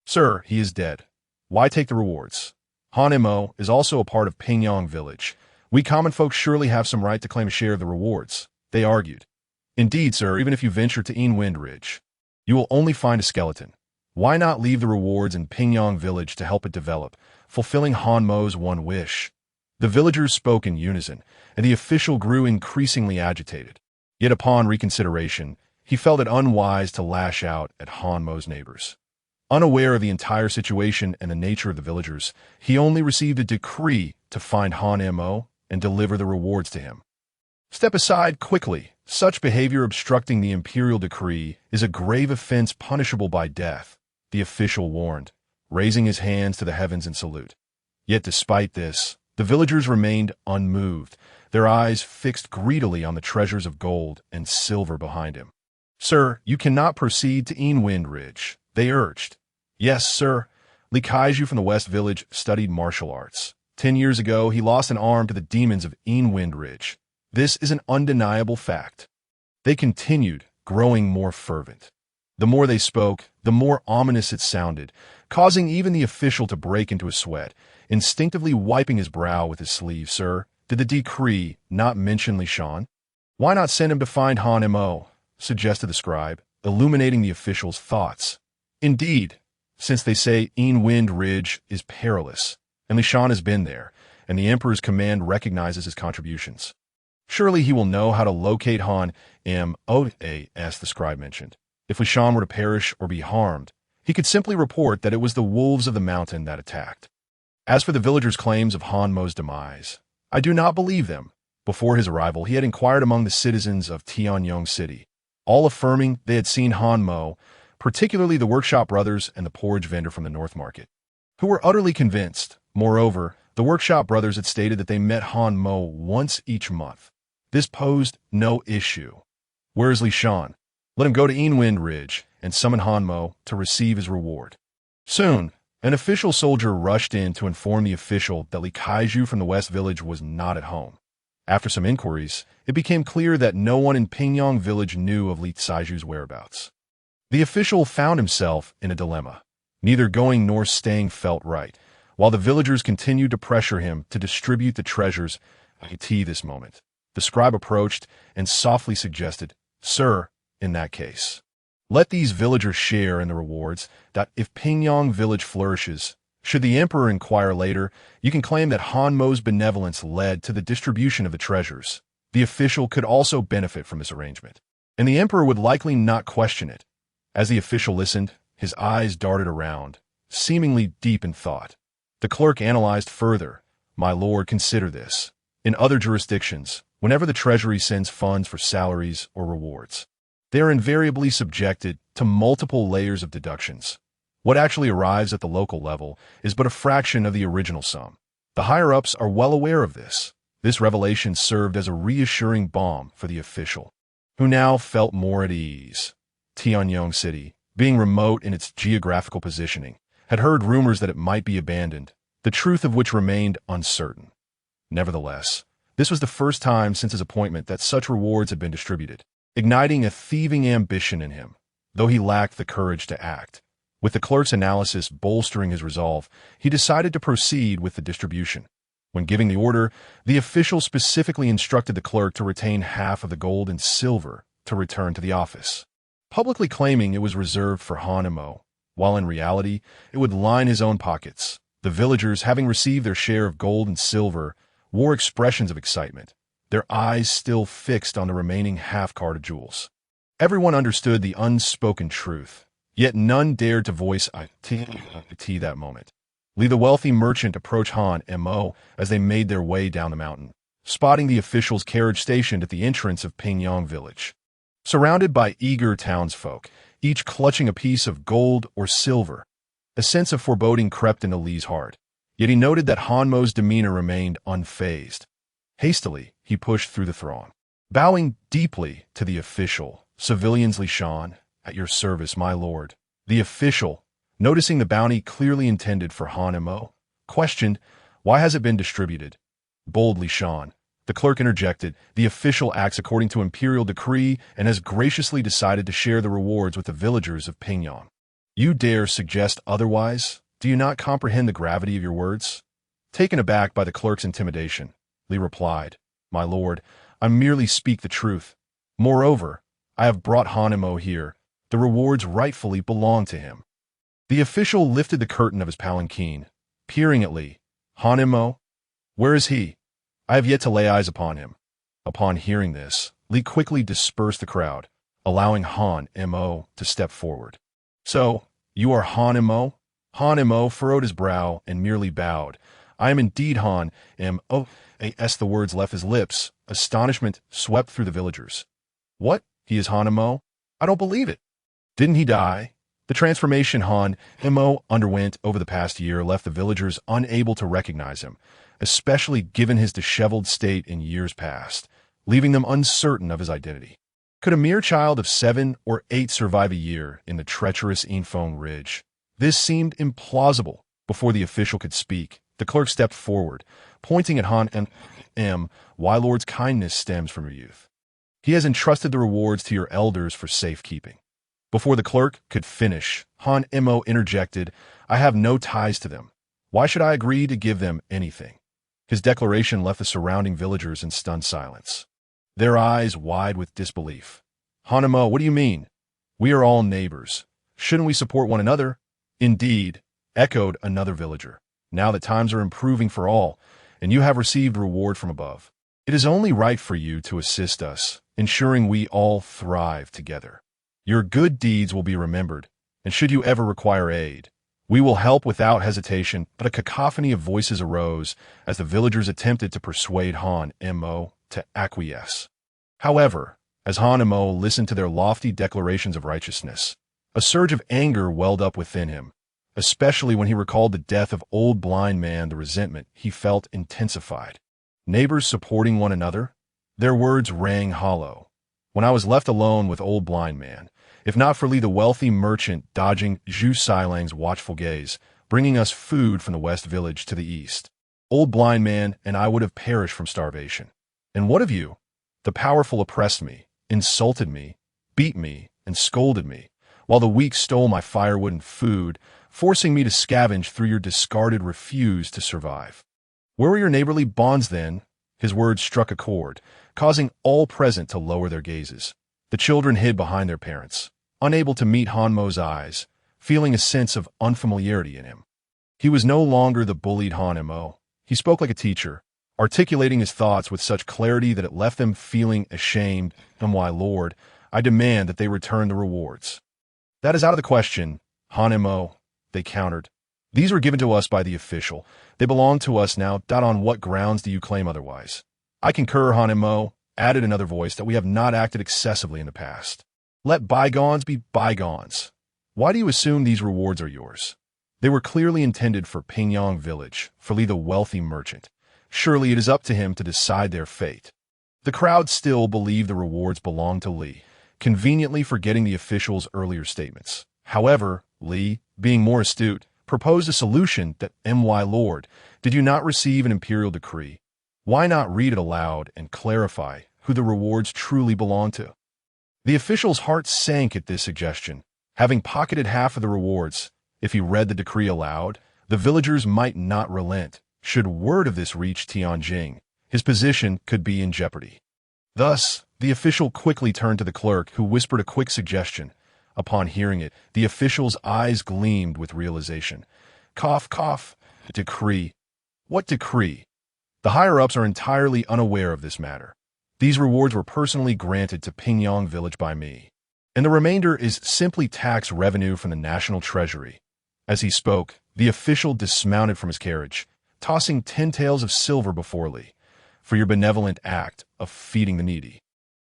Sir, he is dead. Why take the rewards? Han Mo is also a part of Pingyang Village. We common folk surely have some right to claim a share of the rewards, they argued. Indeed, sir, even if you venture to Wind Ridge, you will only find a skeleton. Why not leave the rewards in Pingyang Village to help it develop, fulfilling Han Mo's one wish? The villagers spoke in unison, and the official grew increasingly agitated. Yet upon reconsideration, he felt it unwise to lash out at Han Mo's neighbors. Unaware of the entire situation and the nature of the villagers, he only received a decree to find Han Mo and deliver the rewards to him. Step aside quickly. Such behavior obstructing the imperial decree is a grave offense punishable by death, the official warned, raising his hands to the heavens in salute. Yet despite this, the villagers remained unmoved, their eyes fixed greedily on the treasures of gold and silver behind him. Sir, you cannot proceed to Wind Ridge, they urged. Yes, sir. Kaiju from the West Village studied martial arts. 10 years ago, he lost an arm to the demons of Wind Ridge. This is an undeniable fact. They continued, growing more fervent. The more they spoke, the more ominous it sounded, causing even the official to break into a sweat, instinctively wiping his brow with his sleeve. Sir, did the decree not mention Li Shan? Why not send him to find Han Mo? Suggested the scribe, illuminating the official's thoughts. Indeed, since they say Wind Ridge is perilous, and Li Shan has been there, and the emperor's command recognizes his contributions. Surely he will know how to locate Han Mo, as the scribe mentioned. If Li Shan were to perish or be harmed, he could simply report that it was the wolves of the mountain that attacked. As for the villagers' claims of Han Mo's demise, I do not believe them. Before his arrival, he had inquired among the citizens of Tianyong City, all affirming they had seen Han Mo, particularly the workshop brothers and the porridge vendor from the North Market, who were utterly convinced. Moreover, the workshop brothers had stated that they met Han Mo once each month. This posed no issue. Where is Li Shan? Let him go to Wind Ridge and summon Han Mo to receive his reward. Soon, an official soldier rushed in to inform the official that Li Kaiju from the West Village was not at home. After some inquiries, it became clear that no one in Pingyang Village knew of Li Kaiju's whereabouts. The official found himself in a dilemma. Neither going nor staying felt right, while the villagers continued to pressure him to distribute the treasures at this moment. The scribe approached and softly suggested, Sir, in that case, let these villagers share in the rewards, that if Pingyang Village flourishes, should the emperor inquire later, you can claim that Han Mo's benevolence led to the distribution of the treasures. The official could also benefit from this arrangement, and the emperor would likely not question it. As the official listened, his eyes darted around, seemingly deep in thought. The clerk analyzed further. My lord, consider this. In other jurisdictions, whenever the treasury sends funds for salaries or rewards, they are invariably subjected to multiple layers of deductions. What actually arrives at the local level is but a fraction of the original sum. The higher-ups are well aware of this. This revelation served as a reassuring balm for the official, who now felt more at ease. Tianyong City, being remote in its geographical positioning, had heard rumors that it might be abandoned, the truth of which remained uncertain. Nevertheless, this was the first time since his appointment that such rewards had been distributed, igniting a thieving ambition in him, though he lacked the courage to act. With the clerk's analysis bolstering his resolve, he decided to proceed with the distribution. When giving the order, the official specifically instructed the clerk to retain half of the gold and silver to return to the office, publicly claiming it was reserved for Hanemo, while in reality, it would line his own pockets. The villagers, having received their share of gold and silver, wore expressions of excitement, their eyes still fixed on the remaining half-cart of jewels. Everyone understood the unspoken truth, yet none dared to voice it that moment. The wealthy merchant approached Han Mo as they made their way down the mountain, spotting the official's carriage stationed at the entrance of Pingyang village. Surrounded by eager townsfolk, each clutching a piece of gold or silver, a sense of foreboding crept into Li's heart. Yet he noted that Hanmo's demeanor remained unfazed. Hastily, he pushed through the throng, bowing deeply to the official. "Civilians Li Shan, at your service, my lord." The official, noticing the bounty clearly intended for Hanemo, questioned, "Why has it been distributed?" "Boldly Shan," the clerk interjected, "the official acts according to imperial decree and has graciously decided to share the rewards with the villagers of Pingyang." "You dare suggest otherwise? Do you not comprehend the gravity of your words?" Taken aback by the clerk's intimidation, Li replied, "My lord, I merely speak the truth. Moreover, I have brought Hanemo here. The rewards rightfully belong to him." The official lifted the curtain of his palanquin, peering at Li. "Hanemo? Where is he? I have yet to lay eyes upon him." Upon hearing this, Li quickly dispersed the crowd, allowing Han Mo to step forward. "So, you are Han Mo furrowed his brow and merely bowed. "I am indeed Han Mo." As the words left his lips, astonishment swept through the villagers. "What? He is Hanemo? I don't believe it. Didn't he die?" The transformation Han Mo underwent over the past year left the villagers unable to recognize him, especially given his disheveled state in years past, leaving them uncertain of his identity. Could a mere child of 7 or 8 survive a year in the treacherous Infong Ridge? This seemed implausible. Before the official could speak, the clerk stepped forward, pointing at Han M. "Why Lord's kindness stems from your youth. He has entrusted the rewards to your elders for safekeeping." Before the clerk could finish, Han Mo interjected, "I have no ties to them. Why should I agree to give them anything?" His declaration left the surrounding villagers in stunned silence, their eyes wide with disbelief. "Hanemo, what do you mean? We are all neighbors. Shouldn't we support one another?" "Indeed," echoed another villager. "Now that times are improving for all, and you have received reward from above, it is only right for you to assist us, ensuring we all thrive together. Your good deeds will be remembered, and should you ever require aid, we will help without hesitation." But a cacophony of voices arose as the villagers attempted to persuade Han Mo to acquiesce. However, as Han Mo listened to their lofty declarations of righteousness, a surge of anger welled up within him, especially when he recalled the death of Old Blind Man. The resentment he felt intensified. Neighbors supporting one another? Their words rang hollow. When I was left alone with Old Blind Man, if not for Li the wealthy merchant dodging Zhu Silang's watchful gaze, bringing us food from the west village to the east, Old Blind Man and I would have perished from starvation. And what of you? The powerful oppressed me, insulted me, beat me, and scolded me, while the weak stole my firewood and food, forcing me to scavenge through your discarded refuse to survive. Where were your neighborly bonds then? His words struck a chord, causing all present to lower their gazes. The children hid behind their parents, unable to meet Hanmo's eyes, feeling a sense of unfamiliarity in him. He was no longer the bullied Hanmo. He spoke like a teacher, articulating his thoughts with such clarity that it left them feeling ashamed. "And why, Lord, I demand that they return the rewards." "That is out of the question, Hanmo," they countered. "These were given to us by the official. They belong to us now. On what grounds do you claim otherwise?" "I concur, Hanmo," added another voice, "that we have not acted excessively in the past. Let bygones be bygones. Why do you assume these rewards are yours? They were clearly intended for Pingyang village, for Li the wealthy merchant. Surely it is up to him to decide their fate. The crowd still believed the rewards belonged to Li, conveniently forgetting the official's earlier statements. However, Li, being more astute, proposed a solution that "My Lord, did you not receive an imperial decree? Why not read it aloud and clarify who the rewards truly belong to?" The official's heart sank at this suggestion. Having pocketed half of the rewards, if he read the decree aloud, the villagers might not relent. Should word of this reach Tianjing, his position could be in jeopardy. Thus, the official quickly turned to the clerk, who whispered a quick suggestion. Upon hearing it, the official's eyes gleamed with realization. Cough, cough. Decree. What decree? The higher-ups are entirely unaware of this matter. These rewards were personally granted to Pingyang Village by me, and the remainder is simply tax revenue from the national treasury. As he spoke, the official dismounted from his carriage, tossing 10 taels of silver before Li, for your benevolent act of feeding the needy.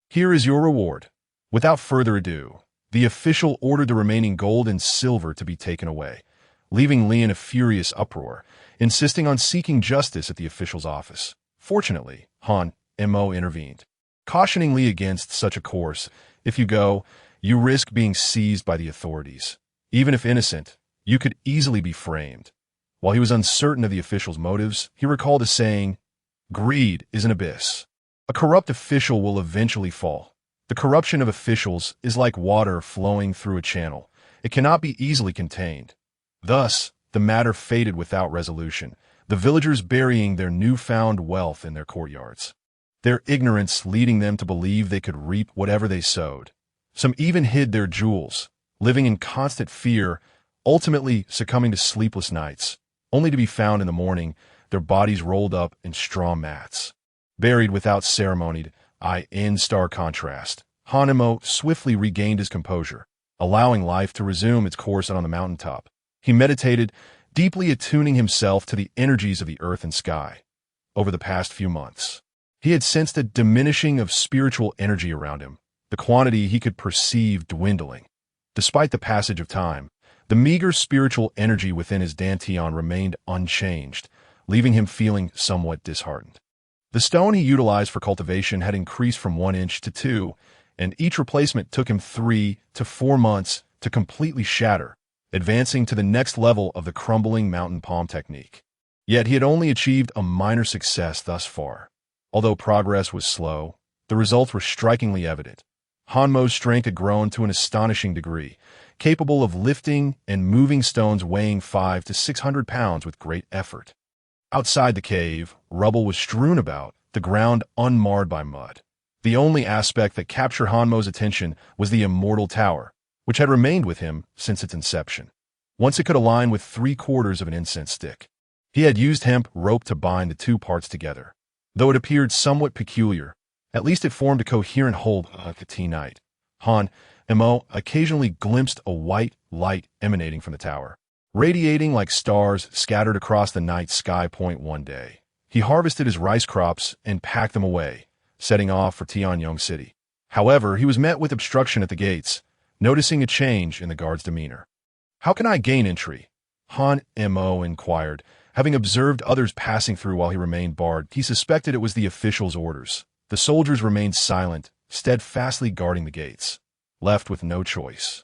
Here is your reward. Without further ado, the official ordered the remaining gold and silver to be taken away, leaving Li in a furious uproar, insisting on seeking justice at the official's office. Fortunately, Han Mo intervened, cautioning Li against such a course. If you go, you risk being seized by the authorities. Even if innocent, you could easily be framed. While he was uncertain of the official's motives, he recalled a saying, "Greed is an abyss. A corrupt official will eventually fall. The corruption of officials is like water flowing through a channel. It cannot be easily contained." Thus, the matter faded without resolution, the villagers burying their newfound wealth in their courtyards, their ignorance leading them to believe they could reap whatever they sowed. Some even hid their jewels, living in constant fear, ultimately succumbing to sleepless nights, only to be found in the morning, their bodies rolled up in straw mats, buried without ceremony. In stark contrast, Han Mo swiftly regained his composure, allowing life to resume its course on the mountaintop. He meditated, deeply attuning himself to the energies of the earth and sky. Over the past few months, he had sensed a diminishing of spiritual energy around him, the quantity he could perceive dwindling. Despite the passage of time, the meager spiritual energy within his dantian remained unchanged, leaving him feeling somewhat disheartened. The stone he utilized for cultivation had increased from 1 inch to 2, and each replacement took him 3 to 4 months to completely shatter, advancing to the next level of the crumbling mountain palm technique. Yet he had only achieved a minor success thus far. Although progress was slow, the results were strikingly evident. Han Mo's strength had grown to an astonishing degree, capable of lifting and moving stones weighing 500 to 600 pounds with great effort. Outside the cave, rubble was strewn about, the ground unmarred by mud. The only aspect that captured Han Mo's attention was the Immortal Tower, which had remained with him since its inception. Once it could align with 3/4 of an incense stick. He had used hemp rope to bind the two parts together. Though it appeared somewhat peculiar, at least it formed a coherent whole at the night. Han Mo occasionally glimpsed a white light emanating from the tower, radiating like stars scattered across the night sky. One day, he harvested his rice crops and packed them away, setting off for Tianyong City. However, he was met with obstruction at the gates, noticing a change in the guard's demeanor. "How can I gain entry?" Han Mo inquired. Having observed others passing through while he remained barred, he suspected it was the official's orders. The soldiers remained silent, steadfastly guarding the gates. Left with no choice,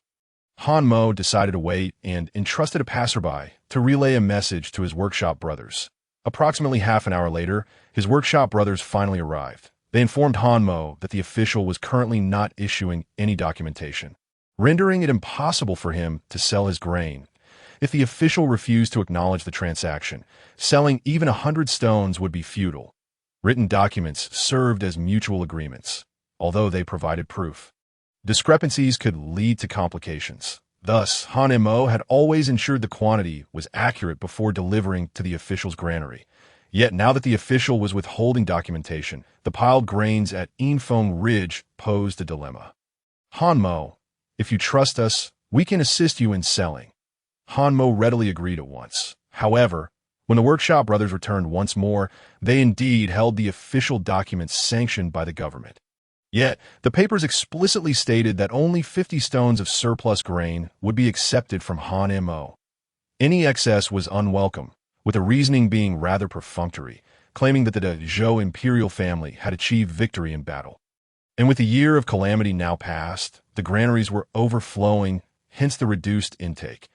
Han Mo decided to wait and entrusted a passerby to relay a message to his workshop brothers. Approximately half an hour later, his workshop brothers finally arrived. They informed Han Mo that the official was currently not issuing any documentation, rendering it impossible for him to sell his grain. If the official refused to acknowledge the transaction, selling even 100 stones would be futile. Written documents served as mutual agreements, although they provided proof. Discrepancies could lead to complications. Thus, Han Mo had always ensured the quantity was accurate before delivering to the official's granary. Yet now that the official was withholding documentation, the piled grains at Infeng Ridge posed a dilemma. "Han Mo, if you trust us, we can assist you in selling." Han Mo readily agreed at once. However, when the workshop brothers returned once more, they indeed held the official documents sanctioned by the government. Yet, the papers explicitly stated that only 50 stones of surplus grain would be accepted from Han Mo. Any excess was unwelcome, with the reasoning being rather perfunctory. claiming that the Zhou imperial family had achieved victory in battle. And with the year of calamity now past, the granaries were overflowing, hence the reduced intake.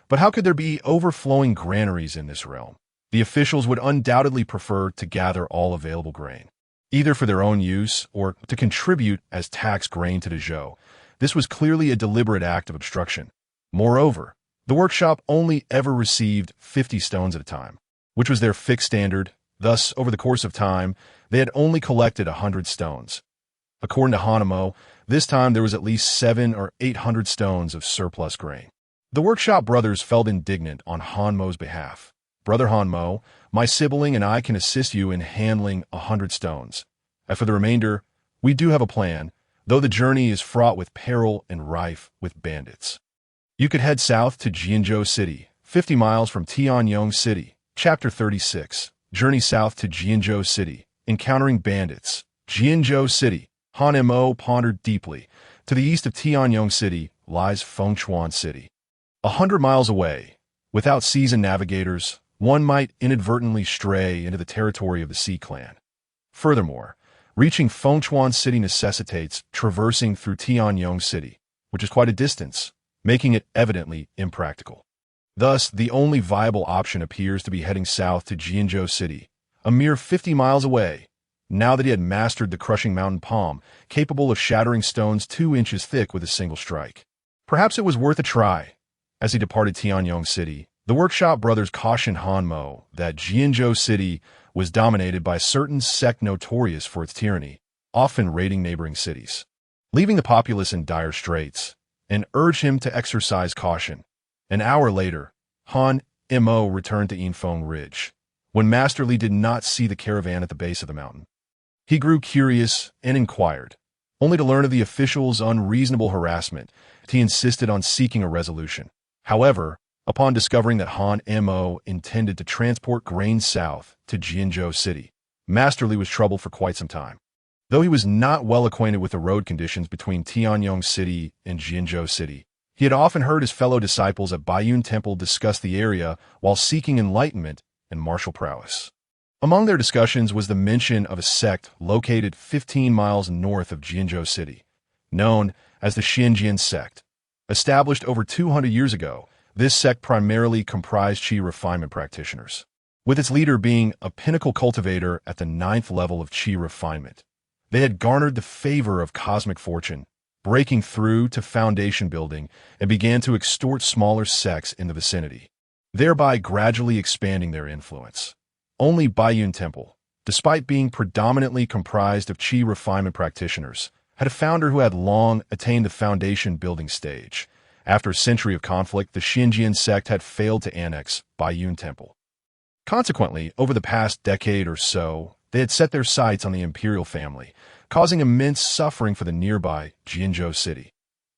But how could there be overflowing granaries in this realm? The officials would undoubtedly prefer to gather all available grain, either for their own use or to contribute as tax grain to the Zhou. This was clearly a deliberate act of obstruction. Moreover, the workshop only ever received 50 stones at a time, which was their fixed standard. Thus, over the course of time, they had only collected 100 stones. According to Hanemo, this time there was at least 700 or 800 stones of surplus grain. The workshop brothers felt indignant on Hanmo's behalf. "Brother Hanmo, my sibling and I can assist you in handling 100 stones. As for the remainder, we do have a plan, though the journey is fraught with peril and rife with bandits. You could head south to Jianzhou City, 50 miles from Tianyong City." Chapter 36. Journey south to Jianzhou City, encountering bandits. Jianzhou City. Han Mo pondered deeply. To the east of Tianyong City lies Fengchuan City. 100 miles away, without seasoned navigators, one might inadvertently stray into the territory of the Sea Clan. Furthermore, reaching Fengchuan City necessitates traversing through Tianyong City, which is quite a distance, making it evidently impractical. Thus, the only viable option appears to be heading south to Jianzhou City, a mere 50 miles away, now that he had mastered the crushing mountain palm, capable of shattering stones 2 inches thick with a single strike. Perhaps it was worth a try. As he departed Tianyong City, the workshop brothers cautioned Hanmo that Jianzhou City was dominated by a certain sect notorious for its tyranny, often raiding neighboring cities, leaving the populace in dire straits, and urged him to exercise caution. An hour later, Han Mo returned to Yinfeng Ridge, when Master Li did not see the caravan at the base of the mountain. He grew curious and inquired, only to learn of the officials' unreasonable harassment. He insisted on seeking a resolution. However, upon discovering that Han Mo intended to transport grain south to Jianzhou City, Master Li was troubled for quite some time. Though he was not well acquainted with the road conditions between Tianyong City and Jianzhou City, he had often heard his fellow disciples at Baiyun Temple discuss the area while seeking enlightenment and martial prowess. Among their discussions was the mention of a sect located 15 miles north of Jianzhou City, known as the Xinjian sect. Established over 200 years ago, this sect primarily comprised qi refinement practitioners, with its leader being a pinnacle cultivator at the 9th level of qi refinement. They had garnered the favor of cosmic fortune, breaking through to foundation building, and began to extort smaller sects in the vicinity, thereby gradually expanding their influence. Only Baiyun Temple, despite being predominantly comprised of qi refinement practitioners, had a founder who had long attained the foundation building stage. After a century of conflict, the Xinjian sect had failed to annex Baiyun Temple. Consequently, over the past decade or so, they had set their sights on the imperial family, causing immense suffering for the nearby Jianzhou City.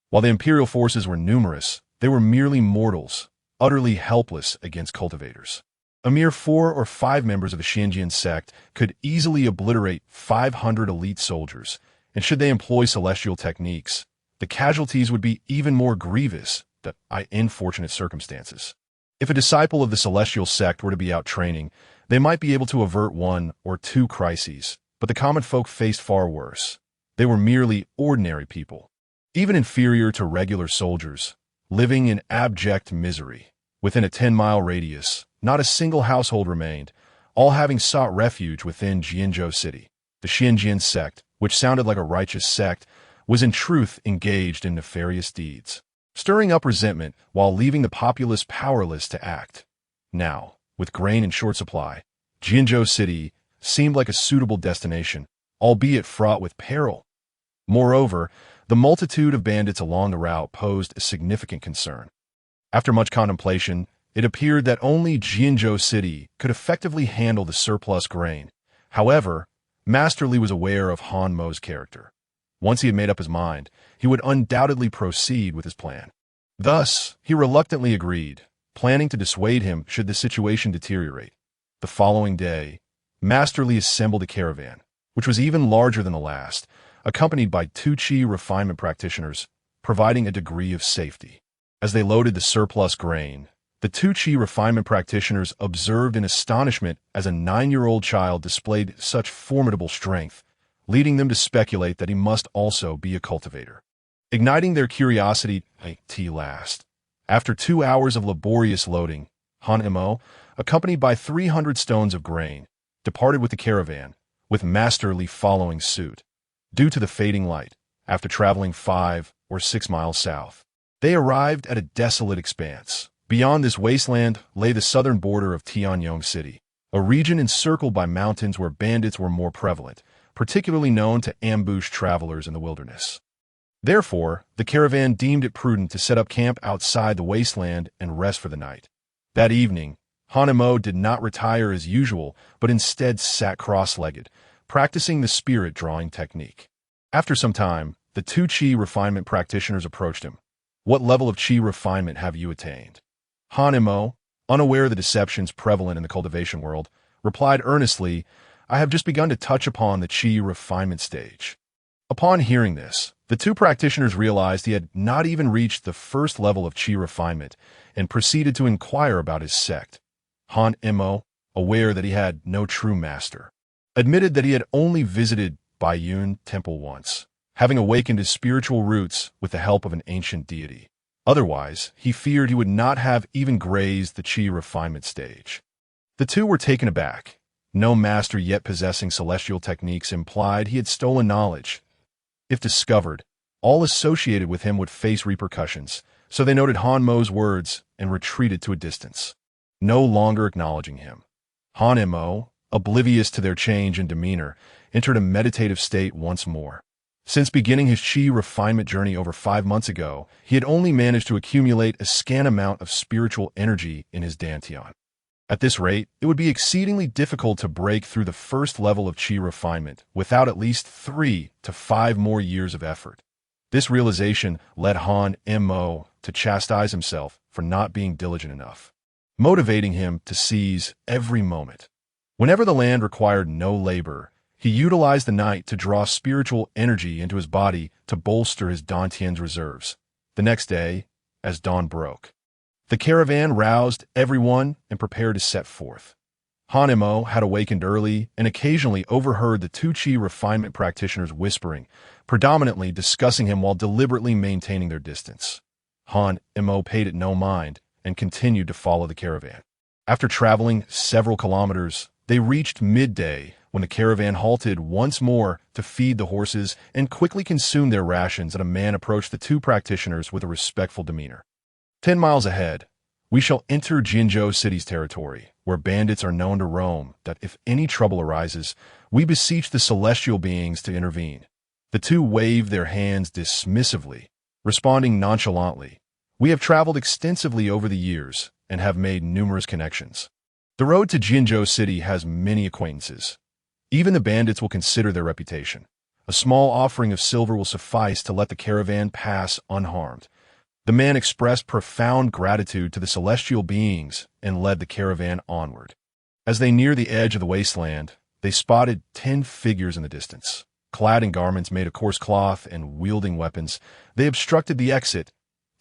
While the imperial forces were numerous, they were merely mortals, utterly helpless against cultivators. A mere 4 or 5 members of the Xinjian sect could easily obliterate 500 elite soldiers, and should they employ celestial techniques, the casualties would be even more grievous in unfortunate circumstances. If a disciple of the celestial sect were to be out training, they might be able to avert 1 or 2 crises, but the common folk faced far worse. They were merely ordinary people, even inferior to regular soldiers, living in abject misery. Within a 10-mile radius, not a single household remained, all having sought refuge within Jianzhou City. The Xinjian sect, which sounded like a righteous sect, was in truth engaged in nefarious deeds, stirring up resentment while leaving the populace powerless to act. Now, with grain in short supply, Jianzhou City seemed like a suitable destination, albeit fraught with peril. Moreover, the multitude of bandits along the route posed a significant concern. After much contemplation, it appeared that only Jianzhou City could effectively handle the surplus grain. However, Master Li was aware of Han Mo's character. Once he had made up his mind, he would undoubtedly proceed with his plan. Thus, he reluctantly agreed, planning to dissuade him should the situation deteriorate. The following day, Master Li assembled a caravan, which was even larger than the last, accompanied by 2 qi refinement practitioners, providing a degree of safety. As they loaded the surplus grain, The two Qi refinement practitioners observed in astonishment as a 9-year-old child displayed such formidable strength, leading them to speculate that he must also be a cultivator. Igniting their curiosity at last. After 2 hours of laborious loading, Han Mo, accompanied by 300 stones of grain, departed with the caravan, with Master Li following suit. Due to the fading light, after traveling 5 or 6 miles south, they arrived at a desolate expanse. Beyond this wasteland lay the southern border of Tianyong City, a region encircled by mountains where bandits were more prevalent, particularly known to ambush travelers in the wilderness. Therefore, the caravan deemed it prudent to set up camp outside the wasteland and rest for the night. That evening, Han Mo did not retire as usual, but instead sat cross-legged, practicing the spirit-drawing technique. After some time, the two Qi refinement practitioners approached him. "What level of Qi refinement have you attained?" Han Mo, unaware of the deceptions prevalent in the cultivation world, replied earnestly, "I have just begun to touch upon the Qi refinement stage." Upon hearing this, the two practitioners realized he had not even reached the first level of Qi refinement and proceeded to inquire about his sect. Han Mo, aware that he had no true master, admitted that he had only visited Baiyun Temple once, having awakened his spiritual roots with the help of an ancient deity. Otherwise, he feared he would not have even grazed the Qi refinement stage. The two were taken aback. No master yet possessing celestial techniques implied he had stolen knowledge. If discovered, all associated with him would face repercussions, so they noted Han Mo's words and retreated to a distance, no longer acknowledging him. Han Mo, oblivious to their change in demeanor, entered a meditative state once more. Since beginning his Qi refinement journey over 5 months ago, he had only managed to accumulate a scant amount of spiritual energy in his dantian. At this rate, it would be exceedingly difficult to break through the first level of Qi refinement without at least 3 to 5 more years of effort. This realization led Han Mo to chastise himself for not being diligent enough, motivating him to seize every moment. Whenever the land required no labor, he utilized the night to draw spiritual energy into his body to bolster his dantian's reserves. The next day, as dawn broke, the caravan roused everyone and prepared to set forth. Han Mo had awakened early and occasionally overheard the two Qi refinement practitioners whispering, predominantly discussing him while deliberately maintaining their distance. Han Mo paid it no mind and continued to follow the caravan. After traveling several kilometers, they reached midday when the caravan halted once more to feed the horses and quickly consumed their rations, and a man approached the two practitioners with a respectful demeanor. 10 miles ahead, we shall enter Jinzhou City's territory, where bandits are known to roam, that if any trouble arises, we beseech the celestial beings to intervene. The two waved their hands dismissively, responding nonchalantly. We have traveled extensively over the years and have made numerous connections. The road to Jinzhou City has many acquaintances. Even the bandits will consider their reputation. A small offering of silver will suffice to let the caravan pass unharmed. The man expressed profound gratitude to the celestial beings and led the caravan onward. As they neared the edge of the wasteland, they spotted 10 figures in the distance. Clad in garments made of coarse cloth and wielding weapons, they obstructed the exit.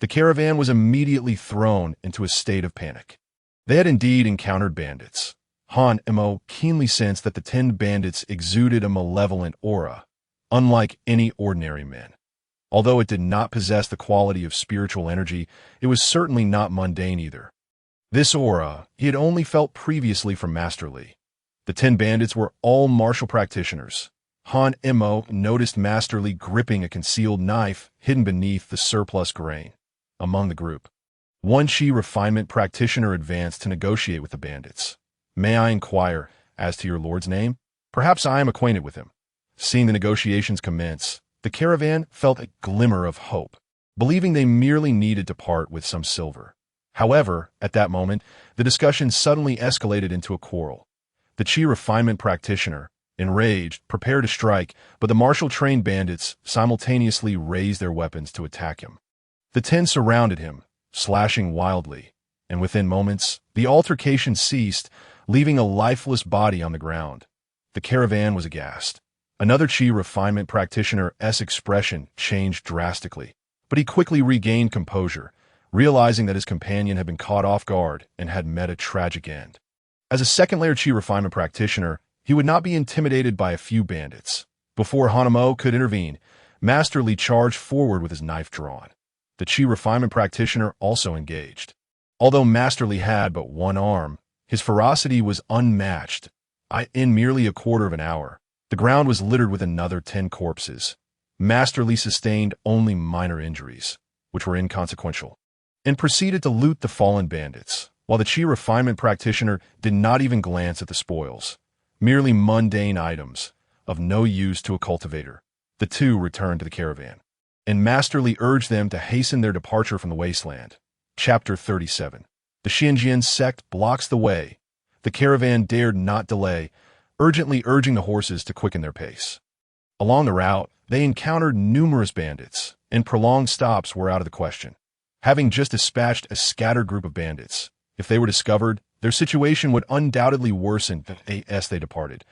The caravan was immediately thrown into a state of panic. They had indeed encountered bandits. Han Mo keenly sensed that the 10 bandits exuded a malevolent aura, unlike any ordinary men. Although it did not possess the quality of spiritual energy, it was certainly not mundane either. This aura he had only felt previously from Master Li. The 10 bandits were all martial practitioners. Han Mo noticed Master Li gripping a concealed knife hidden beneath the surplus grain. Among the group, one Qi refinement practitioner advanced to negotiate with the bandits. "May I inquire as to your lord's name? Perhaps I am acquainted with him." Seeing the negotiations commence, the caravan felt a glimmer of hope, believing they merely needed to part with some silver. However, at that moment, the discussion suddenly escalated into a quarrel. The Qi refinement practitioner, enraged, prepared to strike, but the martial-trained bandits simultaneously raised their weapons to attack him. The 10 surrounded him, slashing wildly, and within moments, the altercation ceased, leaving a lifeless body on the ground. The caravan was aghast. Another Qi refinement practitioner's expression changed drastically, but he quickly regained composure. realizing that his companion had been caught off guard and had met a tragic end. As a second-layer chi refinement practitioner, he would not be intimidated by a few bandits. Before Hanemo could intervene, Master Li charged forward with his knife drawn. The chi refinement practitioner also engaged. Although Master Li had but one arm, his ferocity was unmatched. In merely a quarter of an hour, the ground was littered with another 10 corpses. Master Li sustained only minor injuries, which were inconsequential, and proceeded to loot the fallen bandits, while the chi refinement practitioner did not even glance at the spoils. Merely mundane items, of no use to a cultivator. The two returned to the caravan, and Master Li urged them to hasten their departure from the wasteland. Chapter 37. The Xianjian sect blocks the way. The caravan dared not delay, urgently urging the horses to quicken their pace. Along the route, they encountered numerous bandits, and prolonged stops were out of the question. Having just dispatched a scattered group of bandits, if they were discovered, their situation would undoubtedly worsen as they departed.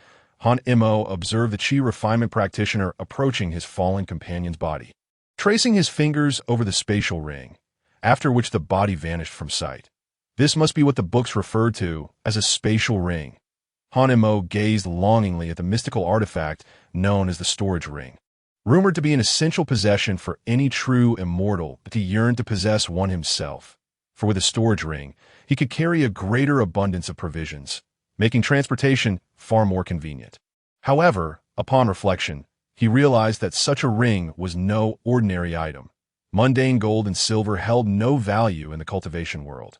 Hanemo observed the chi refinement practitioner approaching his fallen companion's body, tracing his fingers over the spatial ring, after which the body vanished from sight. This must be what the books referred to as a spatial ring. Hanemo gazed longingly at the mystical artifact known as the storage ring. Rumored to be an essential possession for any true immortal, but he yearned to possess one himself. For with a storage ring, he could carry a greater abundance of provisions, making transportation far more convenient. However, upon reflection, he realized that such a ring was no ordinary item. Mundane gold and silver held no value in the cultivation world.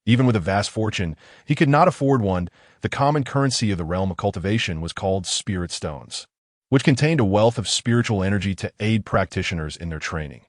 Even with a vast fortune, he could not afford one. The common currency of the realm of cultivation was called spirit stones, which contained a wealth of spiritual energy to aid practitioners in their training.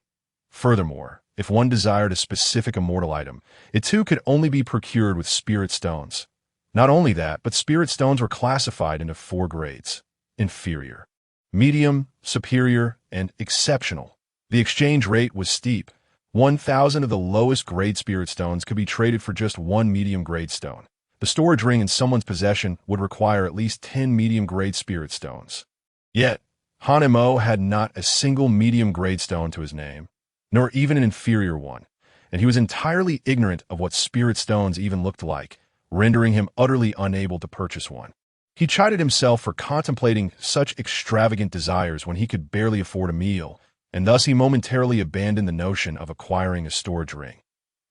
Furthermore, if one desired a specific immortal item, it too could only be procured with spirit stones. Not only that, but spirit stones were classified into 4 grades: inferior, medium, superior, and exceptional. The exchange rate was steep. 1,000 of the lowest grade spirit stones could be traded for just 1 medium grade stone. The storage ring in someone's possession would require at least 10 medium grade spirit stones. Yet, Hanemo had not a single medium grade stone to his name, nor even an inferior one, and he was entirely ignorant of what spirit stones even looked like, rendering him utterly unable to purchase one. He chided himself for contemplating such extravagant desires when he could barely afford a meal, and thus he momentarily abandoned the notion of acquiring a storage ring.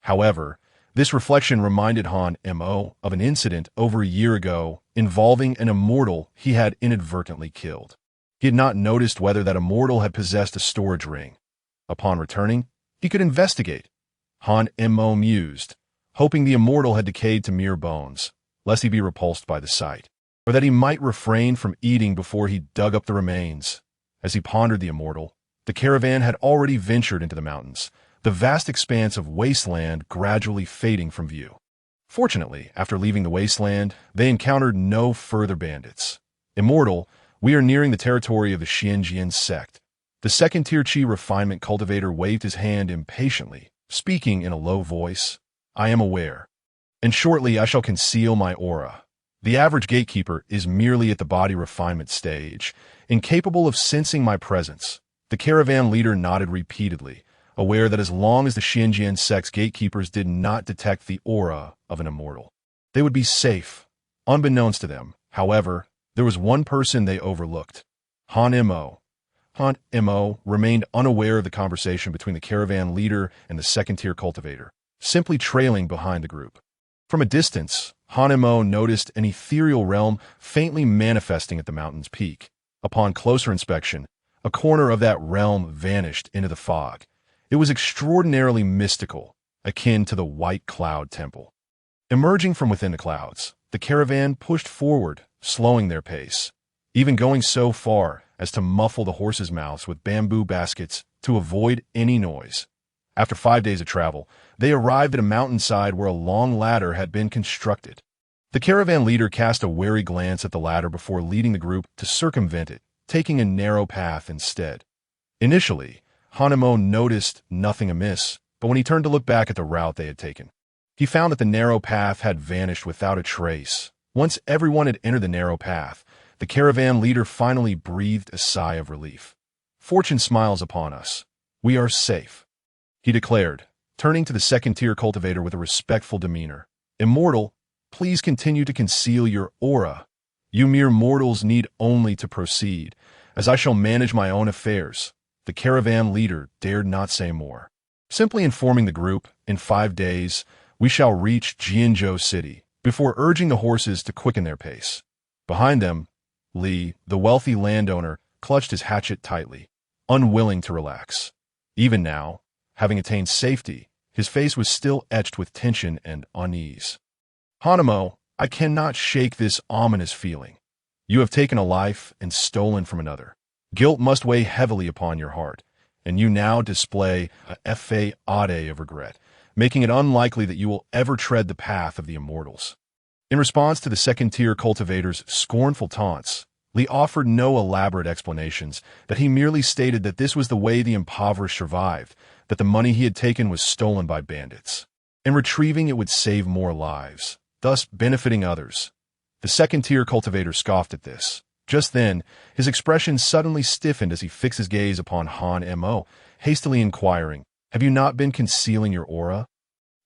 However, this reflection reminded Hanemo of an incident over a year ago involving an immortal he had inadvertently killed. He had not noticed whether that immortal had possessed a storage ring. Upon returning, he could investigate. Hanemo mused, hoping the immortal had decayed to mere bones, lest he be repulsed by the sight, or that he might refrain from eating before he dug up the remains. As he pondered the immortal, the caravan had already ventured into the mountains, the vast expanse of wasteland gradually fading from view. Fortunately, after leaving the wasteland, they encountered no further bandits. Immortal, we are nearing the territory of the Xianjian sect. The second-tier chi refinement cultivator waved his hand impatiently, speaking in a low voice. I am aware, and shortly I shall conceal my aura. The average gatekeeper is merely at the body refinement stage, incapable of sensing my presence. The caravan leader nodded repeatedly, aware that as long as the Xianjian sect's gatekeepers did not detect the aura of an immortal, they would be safe. Unbeknownst to them, however, there was one person they overlooked: Hanemo. Hanemo remained unaware of the conversation between the caravan leader and the second-tier cultivator, simply trailing behind the group. From a distance, Hanemo noticed an ethereal realm faintly manifesting at the mountain's peak. Upon closer inspection, a corner of that realm vanished into the fog. It was extraordinarily mystical, akin to the White Cloud Temple. Emerging from within the clouds, the caravan pushed forward, slowing their pace, even going so far as to muffle the horses' mouths with bamboo baskets to avoid any noise. After 5 days of travel, they arrived at a mountainside where a long ladder had been constructed. The caravan leader cast a wary glance at the ladder before leading the group to circumvent it, taking a narrow path instead. Initially, Hanemo noticed nothing amiss, but when he turned to look back at the route they had taken, he found that the narrow path had vanished without a trace. Once everyone had entered the narrow path, the caravan leader finally breathed a sigh of relief. Fortune smiles upon us. We are safe, he declared, turning to the second-tier cultivator with a respectful demeanor. Immortal, please continue to conceal your aura. You mere mortals need only to proceed, as I shall manage my own affairs. The caravan leader dared not say more. Simply informing the group, in 5 days, we shall reach Jianzhou City, before urging the horses to quicken their pace. Behind them, Li, the wealthy landowner, clutched his hatchet tightly, unwilling to relax. Even now, having attained safety, his face was still etched with tension and unease. Hanemo, I cannot shake this ominous feeling. You have taken a life and stolen from another. Guilt must weigh heavily upon your heart, and you now display a fade of regret, making it unlikely that you will ever tread the path of the immortals. In response to the second-tier cultivator's scornful taunts, Li offered no elaborate explanations, that he merely stated that this was the way the impoverished survived, that the money he had taken was stolen by bandits, and retrieving it would save more lives, thus benefiting others. The second-tier cultivator scoffed at this. Just then, his expression suddenly stiffened as he fixed his gaze upon Han Mo, hastily inquiring, "Have you not been concealing your aura?"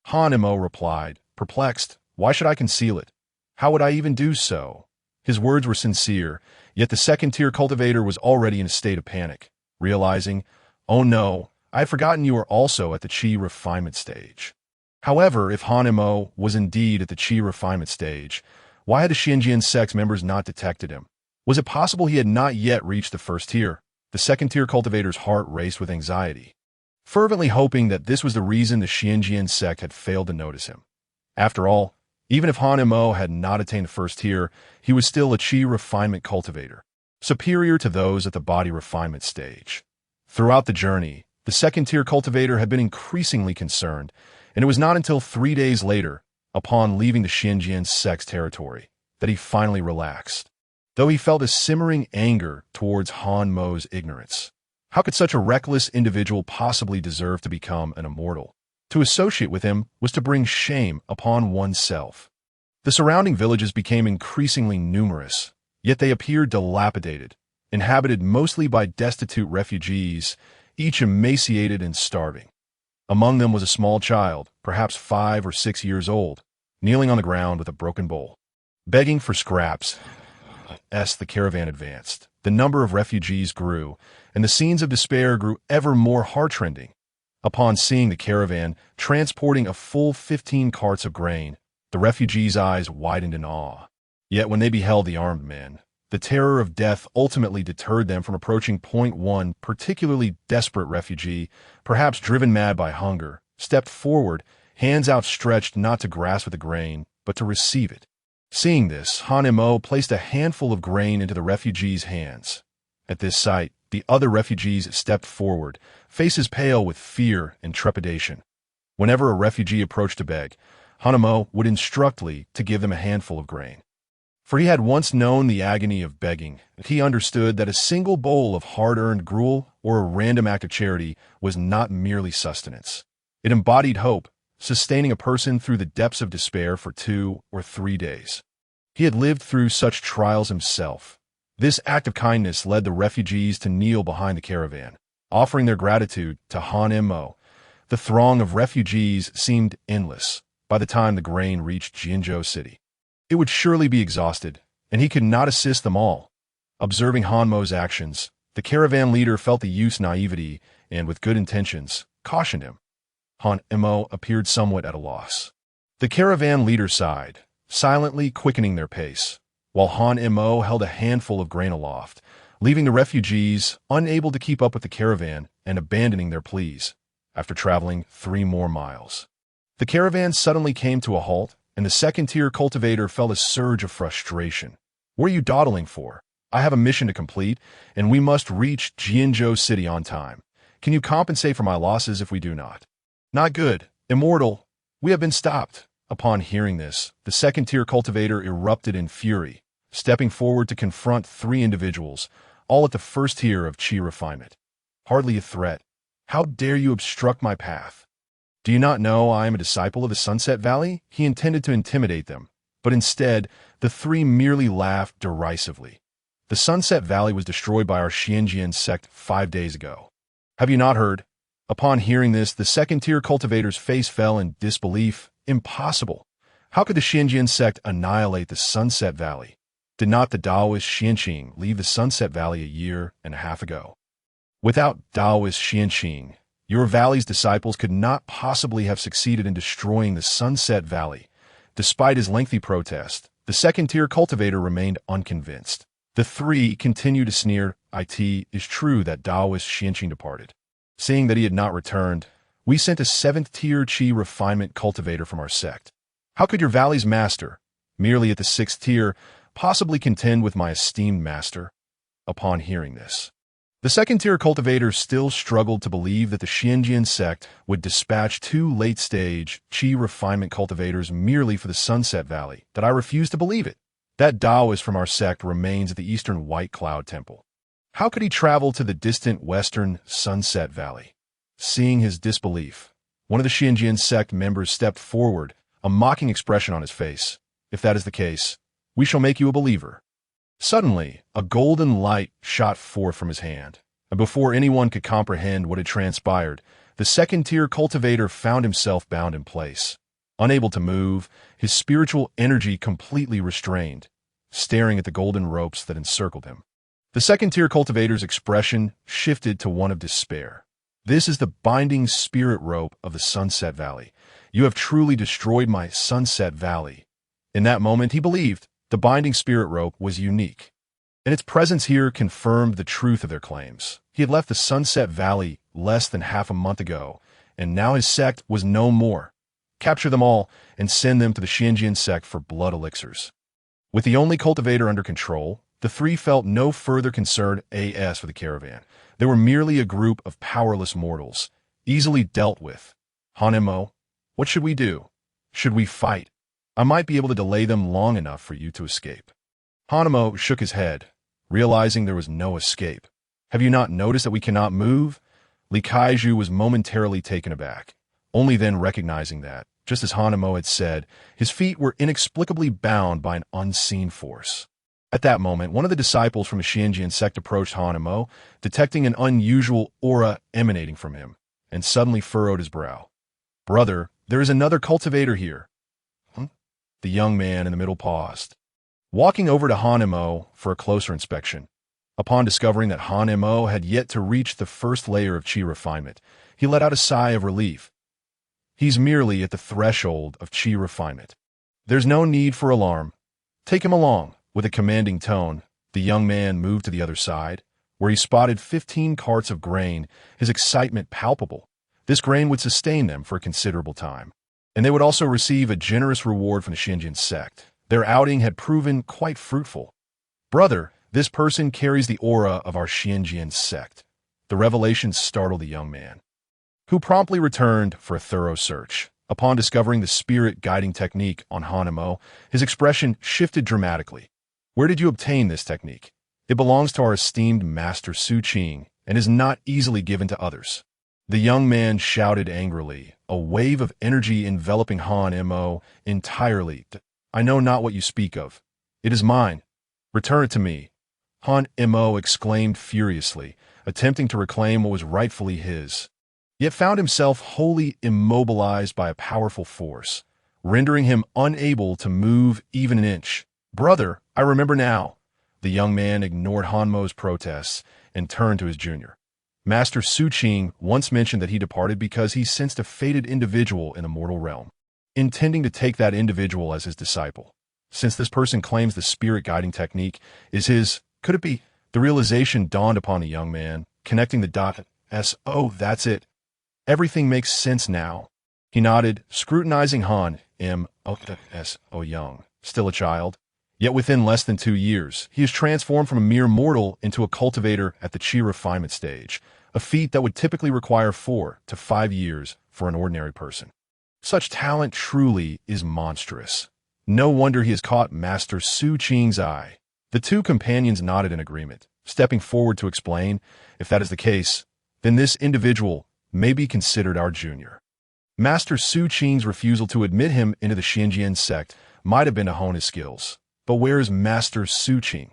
Han Mo replied, perplexed, "Why should I conceal it? How would I even do so?" His words were sincere, yet the second-tier cultivator was already in a state of panic, realizing, "Oh no, I had forgotten you were also at the Qi refinement stage." However, if Han Mo was indeed at the Qi refinement stage, why had the Xinjiang sect's members not detected him? Was it possible he had not yet reached the first tier? The second-tier cultivator's heart raced with anxiety, fervently hoping that this was the reason the Xinjiang sect had failed to notice him. After all, even if Han Mo had not attained the first tier, he was still a Qi refinement cultivator, superior to those at the body refinement stage. Throughout the journey, the second-tier cultivator had been increasingly concerned, and it was not until 3 days later, upon leaving the Xinjiang sect's territory, that he finally relaxed, though he felt a simmering anger towards Han Mo's ignorance. How could such a reckless individual possibly deserve to become an immortal? To associate with him was to bring shame upon oneself. The surrounding villages became increasingly numerous, yet they appeared dilapidated, inhabited mostly by destitute refugees, each emaciated and starving. Among them was a small child, perhaps 5 or 6 years old, kneeling on the ground with a broken bowl. Begging for scraps, as the caravan advanced, the number of refugees grew, and the scenes of despair grew ever more heartrending. Upon seeing the caravan transporting a full 15 carts of grain, the refugees' eyes widened in awe. Yet when they beheld the armed men, the terror of death ultimately deterred them from approaching. One particularly desperate refugee, perhaps driven mad by hunger, stepped forward, hands outstretched not to grasp at the grain, but to receive it. Seeing this, Han Mo placed a handful of grain into the refugee's hands. At this sight, the other refugees stepped forward, faces pale with fear and trepidation. Whenever a refugee approached to beg, Han Mo would instruct Li to give them a handful of grain. For he had once known the agony of begging, and he understood that a single bowl of hard-earned gruel or a random act of charity was not merely sustenance. It embodied hope, sustaining a person through the depths of despair for 2 or 3 days. He had lived through such trials himself. This act of kindness led the refugees to kneel behind the caravan, offering their gratitude to Han Mo. The throng of refugees seemed endless by the time the grain reached Jianzhou City. It would surely be exhausted, and he could not assist them all. Observing Han Mo's actions, the caravan leader felt the youth's naivety and, with good intentions, cautioned him. Han Mo appeared somewhat at a loss. The caravan leader sighed, silently quickening their pace, while Han Mo held a handful of grain aloft, leaving the refugees unable to keep up with the caravan and abandoning their pleas, after traveling 3 more miles. The caravan suddenly came to a halt, and the second-tier cultivator felt a surge of frustration. "What are you dawdling for? I have a mission to complete, and we must reach Jianzhou City on time. Can you compensate for my losses if we do not?" "Not good. Immortal, we have been stopped." Upon hearing this, the second-tier cultivator erupted in fury, stepping forward to confront 3 individuals, all at the first tier of Qi refinement. "Hardly a threat. How dare you obstruct my path? Do you not know I am a disciple of the Sunset Valley?" He intended to intimidate them, but instead, the 3 merely laughed derisively. "The Sunset Valley was destroyed by our Xinjiang sect 5 days ago. Have you not heard? Upon hearing this, the second-tier cultivator's face fell in disbelief. Impossible. How could the Xianjian sect annihilate the Sunset Valley? Did not the Taoist Xianqing leave the Sunset Valley a year and a half ago? Without Taoist Xianqing, your valley's disciples could not possibly have succeeded in destroying the Sunset Valley. Despite his lengthy protest, the second-tier cultivator remained unconvinced. The three continued to sneer. It is true that Taoist Xianqing departed. Seeing that he had not returned, we sent a seventh-tier Qi refinement cultivator from our sect. How could your valley's master, merely at the sixth tier, possibly contend with my esteemed master? Upon hearing this, the second-tier cultivator still struggled to believe that the Xianjian sect would dispatch two late-stage Qi refinement cultivators merely for the Sunset Valley. That I refuse to believe it. That Taoist from our sect remains at the Eastern White Cloud Temple. How could he travel to the distant western Sunset Valley? Seeing his disbelief, one of the Xianjian sect members stepped forward, a mocking expression on his face. If that is the case, we shall make you a believer. Suddenly, a golden light shot forth from his hand, and before anyone could comprehend what had transpired, the second-tier cultivator found himself bound in place. Unable to move, his spiritual energy completely restrained, staring at the golden ropes that encircled him. The second-tier cultivator's expression shifted to one of despair. This is the binding spirit rope of the Sunset Valley. You have truly destroyed my Sunset Valley. In that moment, he believed the binding spirit rope was unique, and its presence here confirmed the truth of their claims. He had left the Sunset Valley less than half a month ago, and now his sect was no more. Capture them all and send them to the Xianjian sect for blood elixirs. With the only cultivator under control, the three felt no further concern for the caravan. They were merely a group of powerless mortals, easily dealt with. Hanemo, what should we do? Should we fight? I might be able to delay them long enough for you to escape. Hanemo shook his head, realizing there was no escape. Have you not noticed that we cannot move? Li Kaiju was momentarily taken aback, only then recognizing that, just as Hanemo had said, his feet were inexplicably bound by an unseen force. At that moment, one of the disciples from the Xianjian sect approached Hanemo, detecting an unusual aura emanating from him, and suddenly furrowed his brow. Brother, there is another cultivator here. The young man in the middle paused, walking over to Hanemo for a closer inspection. Upon discovering that Hanemo had yet to reach the first layer of Qi refinement, he let out a sigh of relief. He's merely at the threshold of Qi refinement. There's no need for alarm. Take him along. With a commanding tone, the young man moved to the other side, where he spotted 15 carts of grain, his excitement palpable. This grain would sustain them for a considerable time, and they would also receive a generous reward from the Xianjian sect. Their outing had proven quite fruitful. Brother, this person carries the aura of our Xianjian sect. The revelation startled the young man, who promptly returned for a thorough search. Upon discovering the spirit guiding technique on Hanemo, his expression shifted dramatically. Where did you obtain this technique? It belongs to our esteemed master Su Qing and is not easily given to others. The young man shouted angrily, a wave of energy enveloping Hanemo entirely. I know not what you speak of. It is mine. Return it to me. Hanemo exclaimed furiously, attempting to reclaim what was rightfully his, yet found himself wholly immobilized by a powerful force, rendering him unable to move even an inch. Brother, I remember now. The young man ignored Hanmo's protests and turned to his junior. Master Su Qing once mentioned that he departed because he sensed a fated individual in the mortal realm, intending to take that individual as his disciple. Since this person claims the spirit guiding technique is his, could it be? The realization dawned upon the young man, connecting the dots. Oh, that's it. Everything makes sense now. He nodded, scrutinizing Young, still a child. Yet within less than 2 years, he is transformed from a mere mortal into a cultivator at the Qi refinement stage, a feat that would typically require 4 to 5 years for an ordinary person. Such talent truly is monstrous. No wonder he has caught Master Su Qing's eye. The two companions nodded in agreement, stepping forward to explain, if that is the case, then this individual may be considered our junior. Master Su Qing's refusal to admit him into the Xianjian sect might have been to hone his skills. But where is Master Su Qing?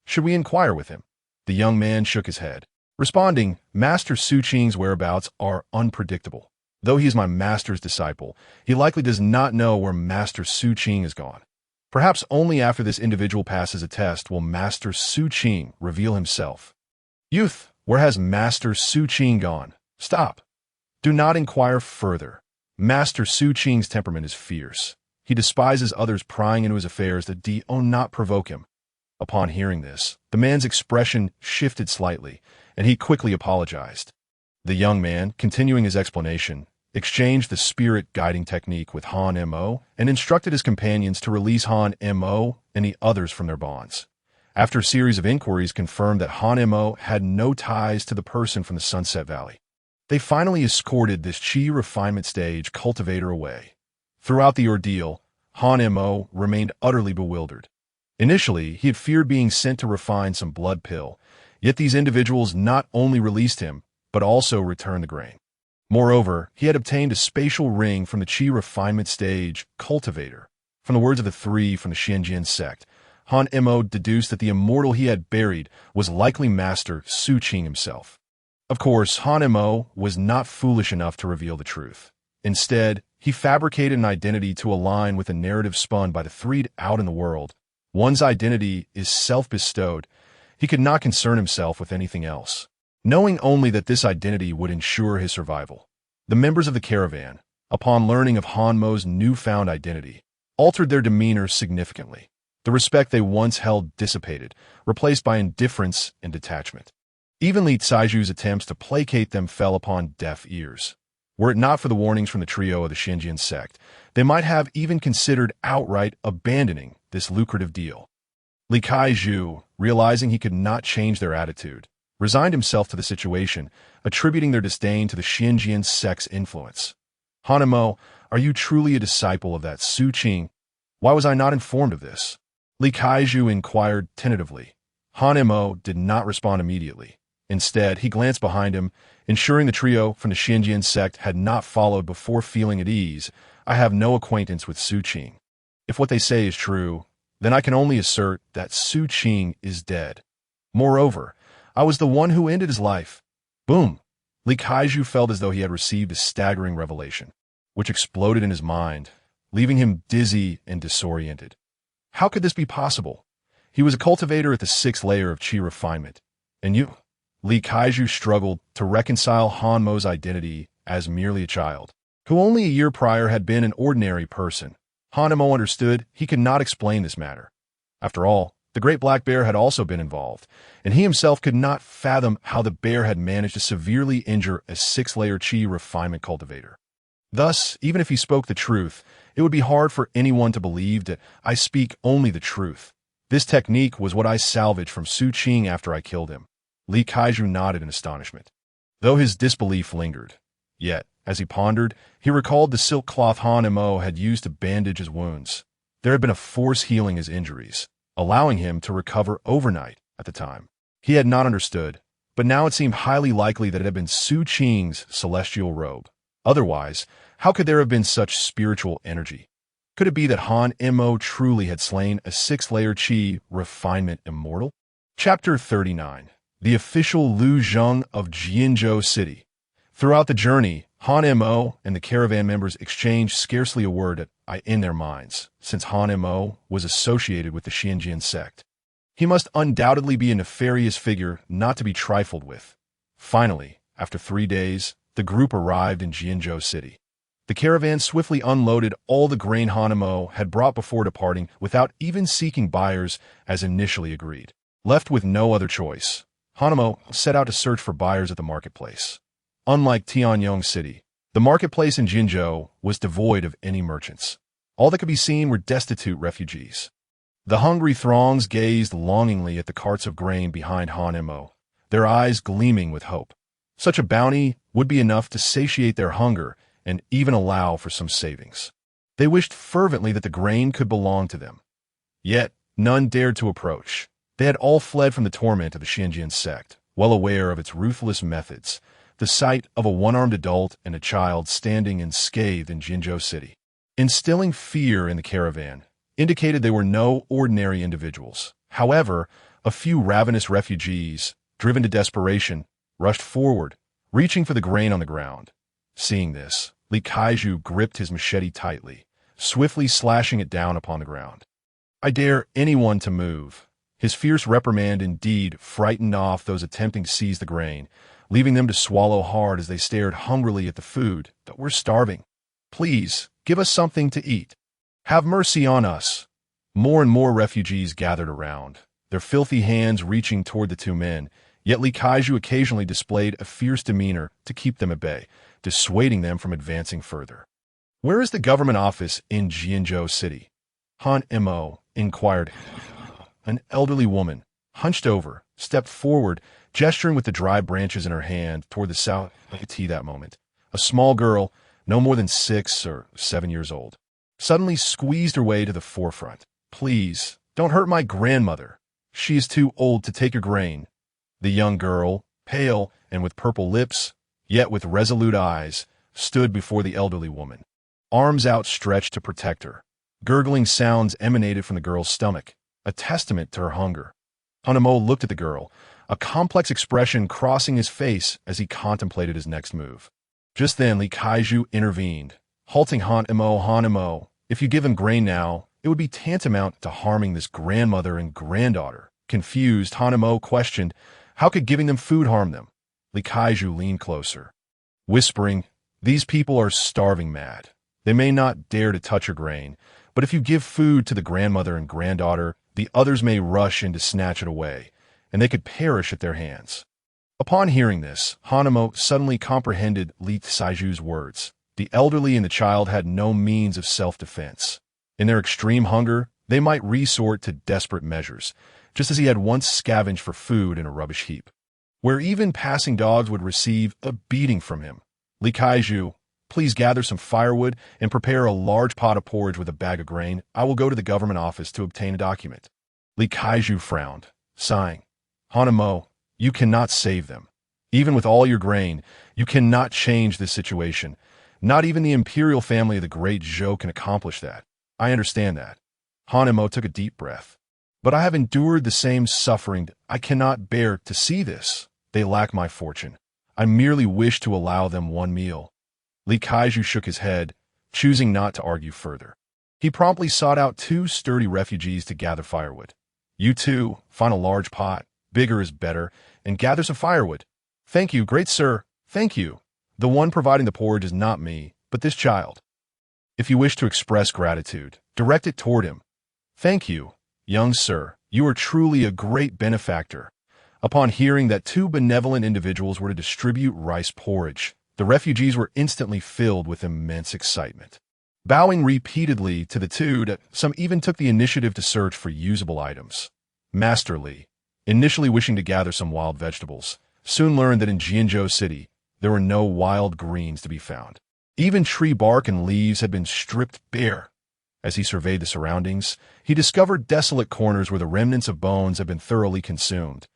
Should we inquire with him? The young man shook his head. Responding, Master Su Qing's whereabouts are unpredictable. Though he is my master's disciple, he likely does not know where Master Su Qing is gone. Perhaps only after this individual passes a test will Master Su Qing reveal himself. Youth, where has Master Su Qing gone? Stop. Do not inquire further. Master Su Qing's temperament is fierce. He despises others prying into his affairs that do not provoke him. Upon hearing this, the man's expression shifted slightly, and he quickly apologized. The young man, continuing his explanation, exchanged the spirit-guiding technique with Han Mo and instructed his companions to release Han Mo and the others from their bonds. After a series of inquiries confirmed that Han Mo had no ties to the person from the Sunset Valley, they finally escorted this Qi refinement stage cultivator away. Throughout the ordeal, Han Mo remained utterly bewildered. Initially, he had feared being sent to refine some blood pill, yet these individuals not only released him, but also returned the grain. Moreover, he had obtained a spatial ring from the Qi refinement stage cultivator. From the words of the three from the Xianjian sect, Han Mo deduced that the immortal he had buried was likely Master Su Qing himself. Of course, Han Mo was not foolish enough to reveal the truth. Instead, he fabricated an identity to align with the narrative spun by the three out in the world. One's identity is self-bestowed. He could not concern himself with anything else, knowing only that this identity would ensure his survival. The members of the caravan, upon learning of Han Mo's newfound identity, altered their demeanor significantly. The respect they once held dissipated, replaced by indifference and detachment. Even Li Caiju's attempts to placate them fell upon deaf ears. Were it not for the warnings from the trio of the Xianjian sect, they might have even considered outright abandoning this lucrative deal. Li Caiju, realizing he could not change their attitude, resigned himself to the situation, attributing their disdain to the Xianjian sect's influence. Han Mo, are you truly a disciple of that Su Qing? Why was I not informed of this? Li Caiju inquired tentatively. Han Mo did not respond immediately. Instead, he glanced behind him, ensuring the trio from the Xianjian sect had not followed before feeling at ease. I have no acquaintance with Su Qing. If what they say is true, then I can only assert that Su Qing is dead. Moreover, I was the one who ended his life. Boom! Li Caiju felt as though he had received a staggering revelation, which exploded in his mind, leaving him dizzy and disoriented. How could this be possible? He was a cultivator at the 6th layer of Qi refinement. And you? Li Caiju struggled to reconcile Han Mo's identity as merely a child, who only a year prior had been an ordinary person. Han Mo understood he could not explain this matter. After all, the Great Black Bear had also been involved, and he himself could not fathom how the bear had managed to severely injure a 6th-layer Qi refinement cultivator. Thus, even if he spoke the truth, it would be hard for anyone to believe that I speak only the truth. This technique was what I salvaged from Su Qing after I killed him. Li Caiju nodded in astonishment, though his disbelief lingered. Yet, as he pondered, he recalled the silk cloth Han Mo had used to bandage his wounds. There had been a force healing his injuries, allowing him to recover overnight at the time. He had not understood, but now it seemed highly likely that it had been Su Qing's celestial robe. Otherwise, how could there have been such spiritual energy? Could it be that Han Mo truly had slain a 6th-layer Qi refinement immortal? Chapter 39. The official Lu Zheng of Jianzhou City. Throughout the journey, Han Mo and the caravan members exchanged scarcely a word in their minds, since Han Mo was associated with the Xianjian sect. He must undoubtedly be a nefarious figure not to be trifled with. Finally, after 3 days, the group arrived in Jianzhou City. The caravan swiftly unloaded all the grain Han Mo had brought before departing without even seeking buyers as initially agreed. Left with no other choice, Han Mo set out to search for buyers at the marketplace. Unlike Tianyong City, the marketplace in Jinzhou was devoid of any merchants. All that could be seen were destitute refugees. The hungry throngs gazed longingly at the carts of grain behind Han Mo, their eyes gleaming with hope. Such a bounty would be enough to satiate their hunger and even allow for some savings. They wished fervently that the grain could belong to them. Yet, none dared to approach. They had all fled from the torment of the Xianjian sect, well aware of its ruthless methods. The sight of a one-armed adult and a child standing unscathed in Jinzhou City, instilling fear in the caravan, indicated they were no ordinary individuals. However, a few ravenous refugees, driven to desperation, rushed forward, reaching for the grain on the ground. Seeing this, Li Kaiju gripped his machete tightly, swiftly slashing it down upon the ground. "I dare anyone to move." His fierce reprimand indeed frightened off those attempting to seize the grain, leaving them to swallow hard as they stared hungrily at the food. "But we're starving. Please, give us something to eat. Have mercy on us." More and more refugees gathered around, their filthy hands reaching toward the two men, yet Li Kaiju occasionally displayed a fierce demeanor to keep them at bay, dissuading them from advancing further. "Where is the government office in Jianzhou City?" Han Mo inquired. An elderly woman, hunched over, stepped forward, gesturing with the dry branches in her hand toward the south. At that moment, a small girl, no more than 6 or 7 years old, suddenly squeezed her way to the forefront. "Please, don't hurt my grandmother. She is too old to take your grain." The young girl, pale and with purple lips, yet with resolute eyes, stood before the elderly woman, arms outstretched to protect her. Gurgling sounds emanated from the girl's stomach, a testament to her hunger. Hanamo looked at the girl, a complex expression crossing his face as he contemplated his next move. Just then, Li Kaiju intervened, halting Hanamo, "If you give him grain now, it would be tantamount to harming this grandmother and granddaughter." Confused, Hanamo questioned, "How could giving them food harm them?" Li Kaiju leaned closer, whispering, "These people are starving mad. They may not dare to touch your grain, but if you give food to the grandmother and granddaughter, the others may rush in to snatch it away, and they could perish at their hands." Upon hearing this, Hanamo suddenly comprehended Li Kaiju's words. The elderly and the child had no means of self-defense. In their extreme hunger, they might resort to desperate measures, just as he had once scavenged for food in a rubbish heap, where even passing dogs would receive a beating from him. "Li Kaiju, please gather some firewood and prepare a large pot of porridge with a bag of grain. I will go to the government office to obtain a document." Li Kaiju frowned, sighing. "Hanamo, you cannot save them. Even with all your grain, you cannot change this situation. Not even the imperial family of the great Zhou can accomplish that. I understand that." Hanamo took a deep breath. "But I have endured the same suffering. I cannot bear to see this. They lack my fortune. I merely wish to allow them one meal." Li Kaiju shook his head, choosing not to argue further. He promptly sought out 2 sturdy refugees to gather firewood. "You two, find a large pot, bigger is better, and gather some firewood." "Thank you, great sir, thank you. The one providing the porridge is not me, but this child. If you wish to express gratitude, direct it toward him." "Thank you, young sir, you are truly a great benefactor." Upon hearing that 2 benevolent individuals were to distribute rice porridge, the refugees were instantly filled with immense excitement. Bowing repeatedly to the two, some even took the initiative to search for usable items. Master Li, initially wishing to gather some wild vegetables, soon learned that in Jianzhou City, there were no wild greens to be found. Even tree bark and leaves had been stripped bare. As he surveyed the surroundings, he discovered desolate corners where the remnants of bones had been thoroughly consumed.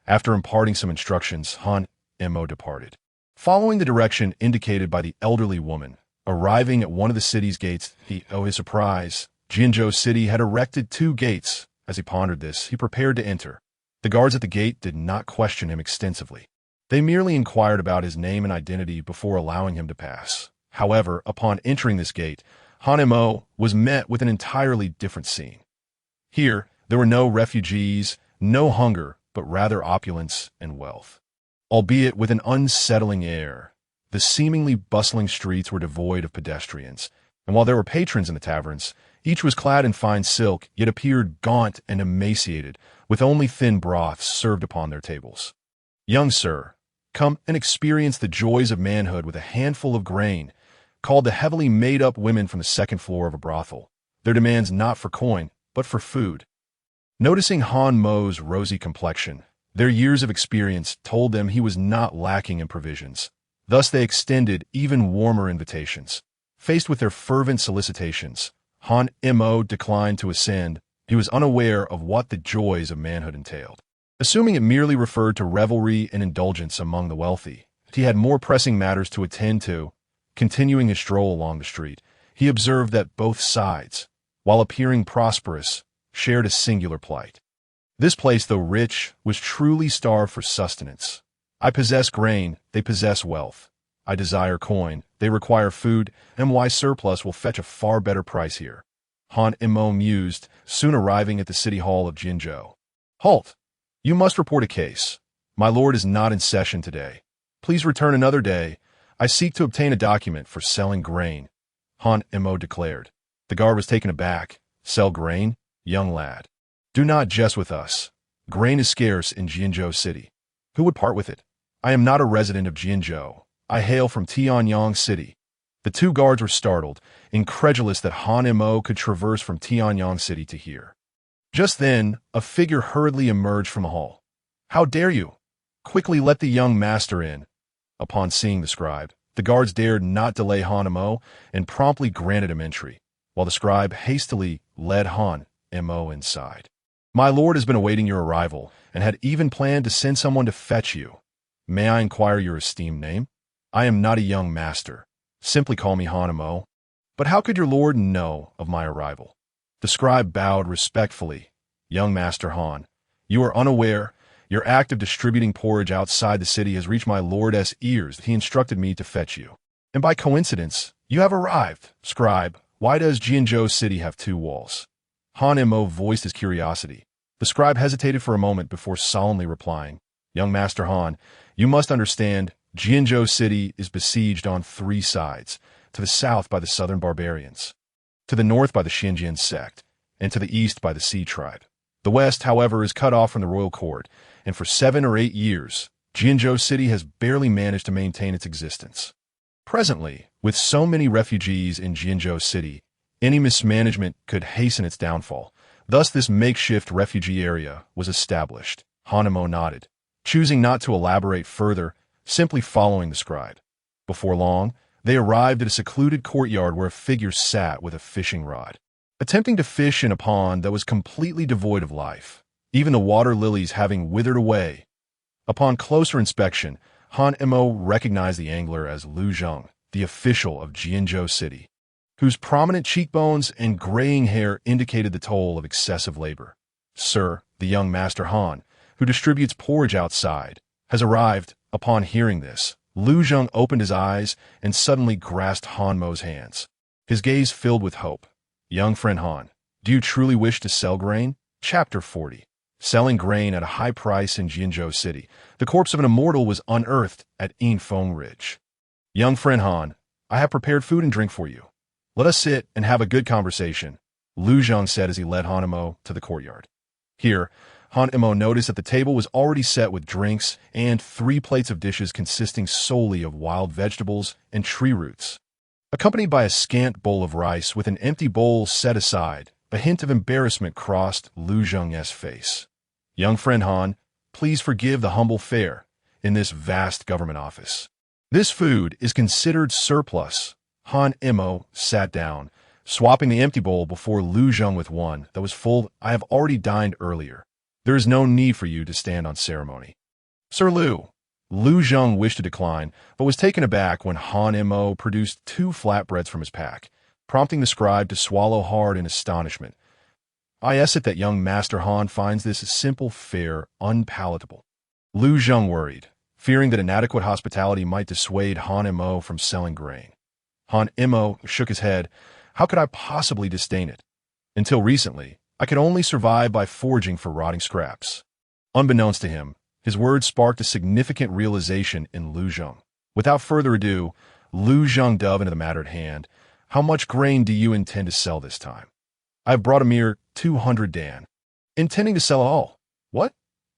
After imparting some instructions, Han Mo departed. Following the direction indicated by the elderly woman, arriving at one of the city's gates, to his surprise, Jianzhou City had erected 2 gates. As he pondered this, he prepared to enter. The guards at the gate did not question him extensively. They merely inquired about his name and identity before allowing him to pass. However, upon entering this gate, Han Mo was met with an entirely different scene. Here, there were no refugees, no hunger, but rather opulence and wealth. Albeit with an unsettling air, the seemingly bustling streets were devoid of pedestrians, and while there were patrons in the taverns, each was clad in fine silk, yet appeared gaunt and emaciated, with only thin broths served upon their tables. "Young sir, come and experience the joys of manhood with a handful of grain," called the heavily made-up women from the 2nd floor of a brothel, their demands not for coin, but for food. Noticing Han Mo's rosy complexion, their years of experience told them he was not lacking in provisions. Thus they extended even warmer invitations. Faced with their fervent solicitations, Han Mo declined to ascend. He was unaware of what the joys of manhood entailed. Assuming it merely referred to revelry and indulgence among the wealthy, he had more pressing matters to attend to. Continuing his stroll along the street, he observed that both sides, while appearing prosperous, shared a singular plight. This place, though rich, was truly starved for sustenance. I possess grain, they possess wealth. I desire coin, they require food, and my surplus will fetch a far better price here. Han Imo mused, soon arriving at the city hall of Jinzhou. Halt! You must report a case. My lord is not in session today. Please return another day. I seek to obtain a document for selling grain, Han Imo declared. The guard was taken aback. Sell grain? Young lad. Do not jest with us. Grain is scarce in Jinzhou City. Who would part with it? I am not a resident of Jinzhou. I hail from Tianyang City. The two guards were startled, incredulous that Han Imo could traverse from Tianyang City to here. Just then, a figure hurriedly emerged from the hall. How dare you? Quickly let the young master in. Upon seeing the scribe, the guards dared not delay Han Imo and promptly granted him entry, while the scribe hastily led Han Imo inside. My lord has been awaiting your arrival and had even planned to send someone to fetch you. May I inquire your esteemed name? I am not a young master. Simply call me Han Imo. But how could your lord know of my arrival? The scribe bowed respectfully. Young Master Han, you are unaware. Your act of distributing porridge outside the city has reached my lord's ears. He instructed me to fetch you. And by coincidence, you have arrived. Scribe, why does Jinzhou City have two walls? Han Imo voiced his curiosity. The scribe hesitated for a moment before solemnly replying. Young Master Han, you must understand, Jinzhou City is besieged on three sides, to the south by the southern barbarians, to the north by the Xinjiang sect, and to the east by the Sea tribe. The west, however, is cut off from the royal court, and for 7 or 8 years, Jinzhou City has barely managed to maintain its existence. Presently, with so many refugees in Jinzhou City, any mismanagement could hasten its downfall. Thus, this makeshift refugee area was established. Han Imo nodded, choosing not to elaborate further, simply following the scribe. Before long, they arrived at a secluded courtyard where a figure sat with a fishing rod, attempting to fish in a pond that was completely devoid of life, even the water lilies having withered away. Upon closer inspection, Han Imo recognized the angler as Lu Zheng, the official of Jinzhou City, whose prominent cheekbones and graying hair indicated the toll of excessive labor. Sir, the young Master Han, who distributes porridge outside, has arrived. Upon hearing this, Lu Zheng opened his eyes and suddenly grasped Han Mo's hands. His gaze filled with hope. Young friend Han, do you truly wish to sell grain? Chapter 40. Selling grain at a high price in Jinzhou City. The corpse of an immortal was unearthed at Yinfeng Ridge. Young friend Han, I have prepared food and drink for you. Let us sit and have a good conversation, Lu Zheng said as he led Han Imo to the courtyard. Here, Han Imo noticed that the table was already set with drinks and 3 plates of dishes consisting solely of wild vegetables and tree roots, accompanied by a scant bowl of rice with an empty bowl set aside. A hint of embarrassment crossed Lu Zheng's face. Young friend Han, please forgive the humble fare in this vast government office. This food is considered surplus. Han Imo sat down, swapping the empty bowl before Lu Zheng with one that was full. I have already dined earlier. There is no need for you to stand on ceremony. Sir Lu Zheng wished to decline, but was taken aback when Han Imo produced 2 flatbreads from his pack, prompting the scribe to swallow hard in astonishment. I guess that young Master Han finds this simple fare unpalatable. Lu Zheng worried, fearing that inadequate hospitality might dissuade Han Imo from selling grain. Han Imo shook his head. How could I possibly disdain it? Until recently, I could only survive by foraging for rotting scraps. Unbeknownst to him, his words sparked a significant realization in Lu Zheng. Without further ado, Lu Zheng dove into the matter at hand. How much grain do you intend to sell this time? I have brought a mere 200 dan. Intending to sell it all. What?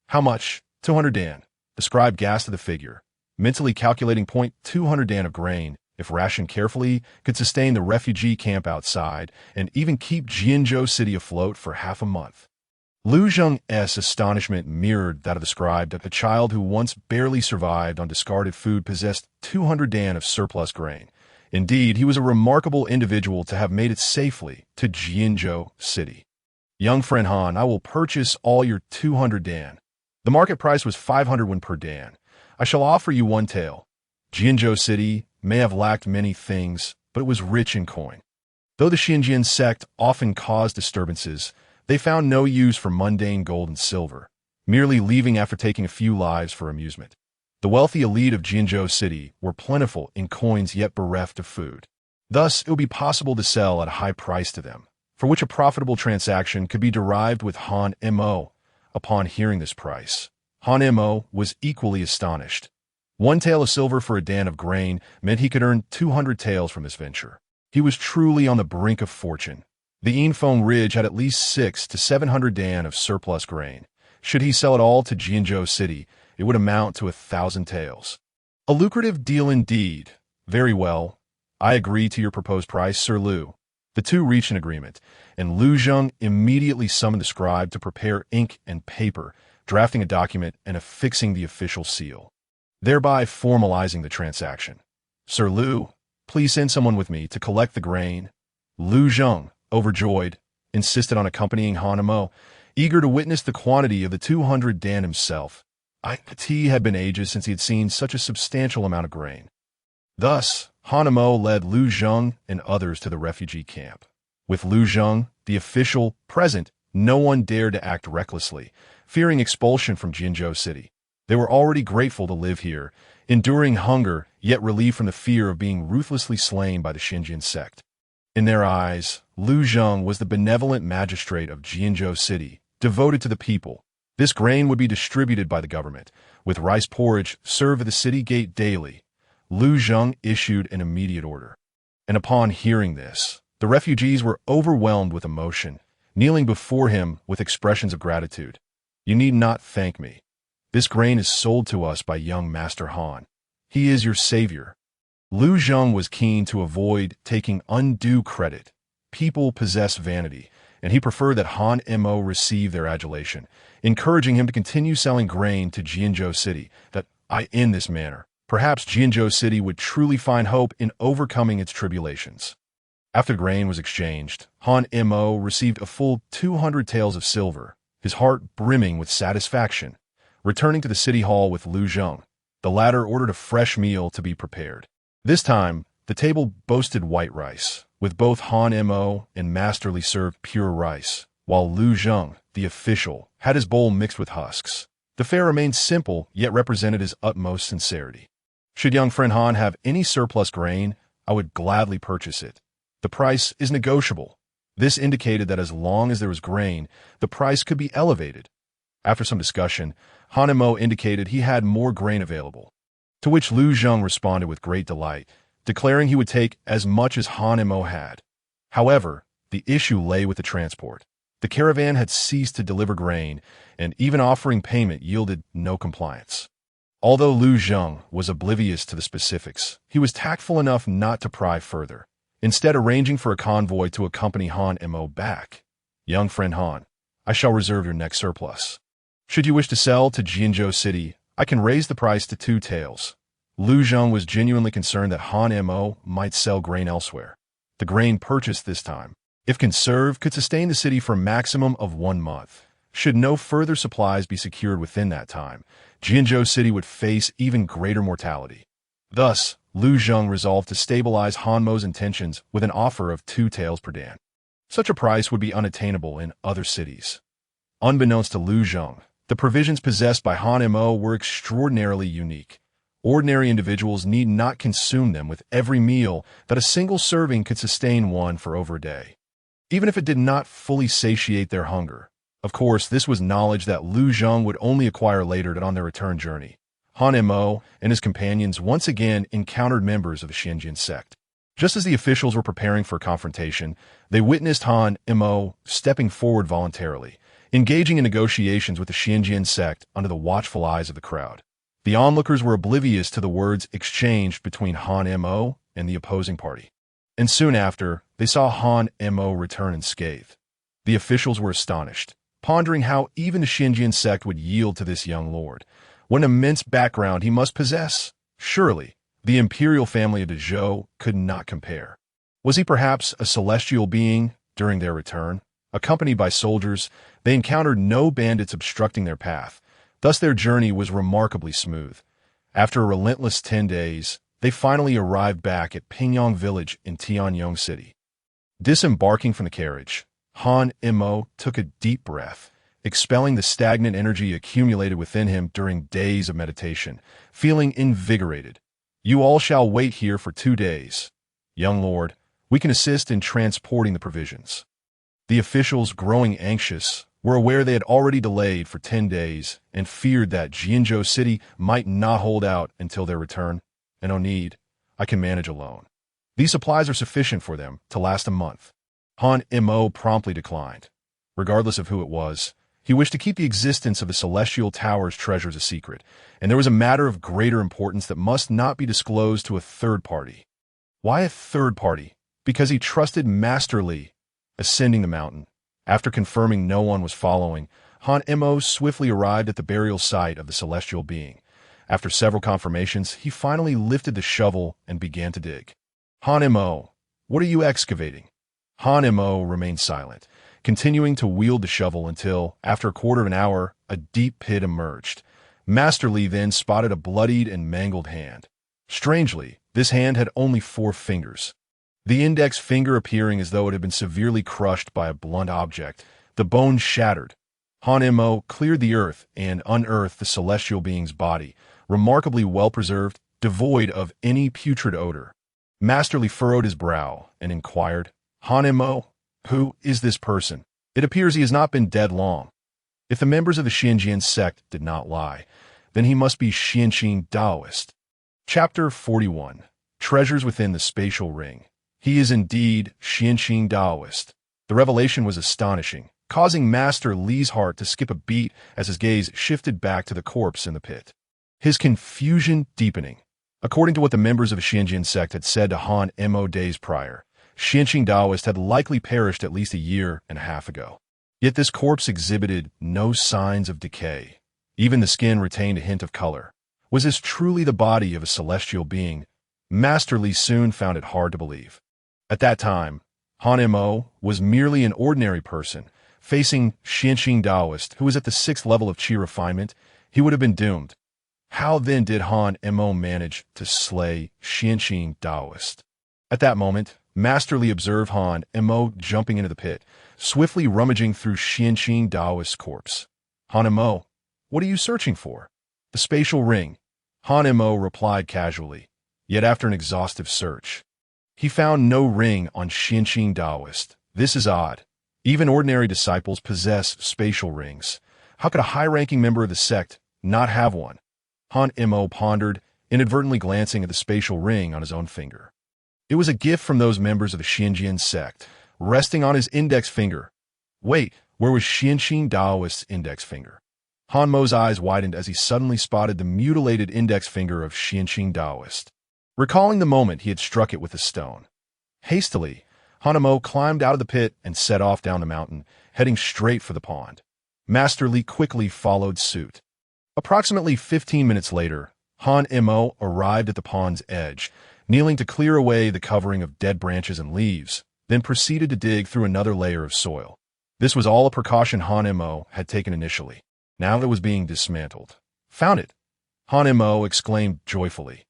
How much? 200 dan. The scribe gasped at the figure, mentally calculating 200 dan of grain, if rationed carefully, could sustain the refugee camp outside and even keep Jinzhou City afloat for half a month. Lu Zheng's astonishment mirrored that of the scribe that a child who once barely survived on discarded food possessed 200 dan of surplus grain. Indeed, he was a remarkable individual to have made it safely to Jinzhou City. Young friend Han, I will purchase all your 200 dan. The market price was 500 won per dan. I shall offer you one tael. Jinzhou City may have lacked many things, but it was rich in coin. Though the Xinjiang sect often caused disturbances, they found no use for mundane gold and silver, merely leaving after taking a few lives for amusement. The wealthy elite of Jinzhou City were plentiful in coins yet bereft of food. Thus, it would be possible to sell at a high price to them, for which a profitable transaction could be derived with Han Mo. Upon hearing this price, Han Mo was equally astonished. 1 tael of silver for a dan of grain meant he could earn 200 taels from this venture. He was truly on the brink of fortune. The Yinfeng Ridge had at least 600 to 700 dan of surplus grain. Should he sell it all to Jinzhou City, it would amount to 1,000 taels. A lucrative deal indeed. Very well. I agree to your proposed price, Sir Liu. The two reached an agreement, and Lu Zheng immediately summoned the scribe to prepare ink and paper, drafting a document and affixing the official seal, thereby formalizing the transaction. Sir Liu, please send someone with me to collect the grain. Lu Zheng, overjoyed, insisted on accompanying Han Mo, eager to witness the quantity of the 200 dan himself. It had been ages since he had seen such a substantial amount of grain. Thus, Han Mo led Lu Zheng and others to the refugee camp. With Lu Zheng, the official, present, no one dared to act recklessly, fearing expulsion from Jinzhou City. They were already grateful to live here, enduring hunger, yet relieved from the fear of being ruthlessly slain by the Xinjiang sect. In their eyes, Lu Zheng was the benevolent magistrate of Jinzhou City, devoted to the people. This grain would be distributed by the government, with rice porridge served at the city gate daily. Lu Zheng issued an immediate order. And upon hearing this, the refugees were overwhelmed with emotion, kneeling before him with expressions of gratitude. You need not thank me. This grain is sold to us by young Master Han. He is your savior. Lu Zheng was keen to avoid taking undue credit. People possess vanity, and he preferred that Han Mo receive their adulation, encouraging him to continue selling grain to Jinzhou City, that in this manner, perhaps Jinzhou City would truly find hope in overcoming its tribulations. After the grain was exchanged, Han Mo received a full 200 taels of silver, his heart brimming with satisfaction. Returning to the city hall with Lu Zheng, the latter ordered a fresh meal to be prepared. This time, the table boasted white rice, with both Han Mo and Masterly served pure rice, while Lu Zheng, the official, had his bowl mixed with husks. The fare remained simple, yet represented his utmost sincerity. Should young friend Han have any surplus grain, I would gladly purchase it. The price is negotiable. This indicated that as long as there was grain, the price could be elevated. After some discussion, Han Mo indicated he had more grain available, to which Lu Zheng responded with great delight, declaring he would take as much as Han Mo had. However, the issue lay with the transport. The caravan had ceased to deliver grain, and even offering payment yielded no compliance. Although Lu Zheng was oblivious to the specifics, he was tactful enough not to pry further, instead arranging for a convoy to accompany Han Mo back. Young friend Han, I shall reserve your next surplus. Should you wish to sell to Jinzhou City, I can raise the price to 2 taels. Lu Zheng was genuinely concerned that Han Mo might sell grain elsewhere. The grain purchased this time, if conserved, could sustain the city for a maximum of 1 month. Should no further supplies be secured within that time, Jinzhou City would face even greater mortality. Thus, Lu Zheng resolved to stabilize Han Mo's intentions with an offer of 2 taels per dan. Such a price would be unattainable in other cities. Unbeknownst to Lu Zheng, the provisions possessed by Han Mo were extraordinarily unique. Ordinary individuals need not consume them with every meal that a single serving could sustain one for over a day, even if it did not fully satiate their hunger. Of course, this was knowledge that Lu Zheng would only acquire later on their return journey. Han Mo and his companions once again encountered members of the Xinjiang sect. Just as the officials were preparing for a confrontation, they witnessed Han Mo stepping forward voluntarily, engaging in negotiations with the Xinjiang sect under the watchful eyes of the crowd. The onlookers were oblivious to the words exchanged between Han Mo and the opposing party. And soon after, they saw Han Mo return unscathed. The officials were astonished, pondering how even the Xinjiang sect would yield to this young lord. What an immense background he must possess! Surely, the imperial family of the Zhou could not compare. Was he perhaps a celestial being? During their return, accompanied by soldiers, they encountered no bandits obstructing their path. Thus their journey was remarkably smooth. After a relentless 10 days, they finally arrived back at Pingyang village in Tianyong City. Disembarking from the carriage, Han Mo took a deep breath, expelling the stagnant energy accumulated within him during days of meditation, feeling invigorated. You all shall wait here for 2 days. Young lord, we can assist in transporting the provisions. The officials, growing anxious, were aware they had already delayed for 10 days and feared that Jianzhou City might not hold out until their return. And no need, I can manage alone. These supplies are sufficient for them to last a month. Han Mo promptly declined. Regardless of who it was, he wished to keep the existence of the Celestial Tower's treasures a secret, and there was a matter of greater importance that must not be disclosed to a third party. Why a third party? Because he trusted Master Li. Ascending the mountain, after confirming no one was following, Han Mo swiftly arrived at the burial site of the celestial being. After several confirmations, he finally lifted the shovel and began to dig. Han Mo, what are you excavating? Han Mo remained silent, continuing to wield the shovel until, after a quarter of an hour, a deep pit emerged. Master Li then spotted a bloodied and mangled hand. Strangely, this hand had only 4 fingers. The index finger appearing as though it had been severely crushed by a blunt object, the bone shattered. Han Mo cleared the earth and unearthed the celestial being's body, remarkably well-preserved, devoid of any putrid odor. Master Li furrowed his brow and inquired, Han Mo, who is this person? It appears he has not been dead long. If the members of the Xianjian sect did not lie, then he must be Xianqing Taoist. Chapter 41. Treasures within the Spatial Ring. He is indeed Xianqing Taoist. The revelation was astonishing, causing Master Li's heart to skip a beat as his gaze shifted back to the corpse in the pit. His confusion deepening. According to what the members of the Xianjian sect had said to Han Mo days prior, Xianqing Taoist had likely perished at least a year and a half ago. Yet this corpse exhibited no signs of decay. Even the skin retained a hint of color. Was this truly the body of a celestial being? Master Li soon found it hard to believe. At that time, Han Mo was merely an ordinary person, facing Xianqing Taoist, who was at the 6th level of Qi refinement. He would have been doomed. How then did Han Mo manage to slay Xianqing Taoist? At that moment, Master Li observed Han Mo jumping into the pit, swiftly rummaging through Xianqing Taoist's corpse. Han Mo, what are you searching for? The spatial ring. Han Mo replied casually, yet after an exhaustive search, he found no ring on Xianqing Taoist. This is odd. Even ordinary disciples possess spatial rings. How could a high-ranking member of the sect not have one? Han Mo pondered, inadvertently glancing at the spatial ring on his own finger. It was a gift from those members of the Xianjian sect, resting on his index finger. Wait, where was Xianqing Taoist's index finger? Han Mo's eyes widened as he suddenly spotted the mutilated index finger of Xianqing Taoist. Recalling the moment he had struck it with a stone. Hastily, Han Mo climbed out of the pit and set off down the mountain, heading straight for the pond. Master Li quickly followed suit. Approximately 15 minutes later, Han Mo arrived at the pond's edge, kneeling to clear away the covering of dead branches and leaves, then proceeded to dig through another layer of soil. This was all a precaution Han Mo had taken initially. Now it was being dismantled. Found it! Han Mo exclaimed joyfully.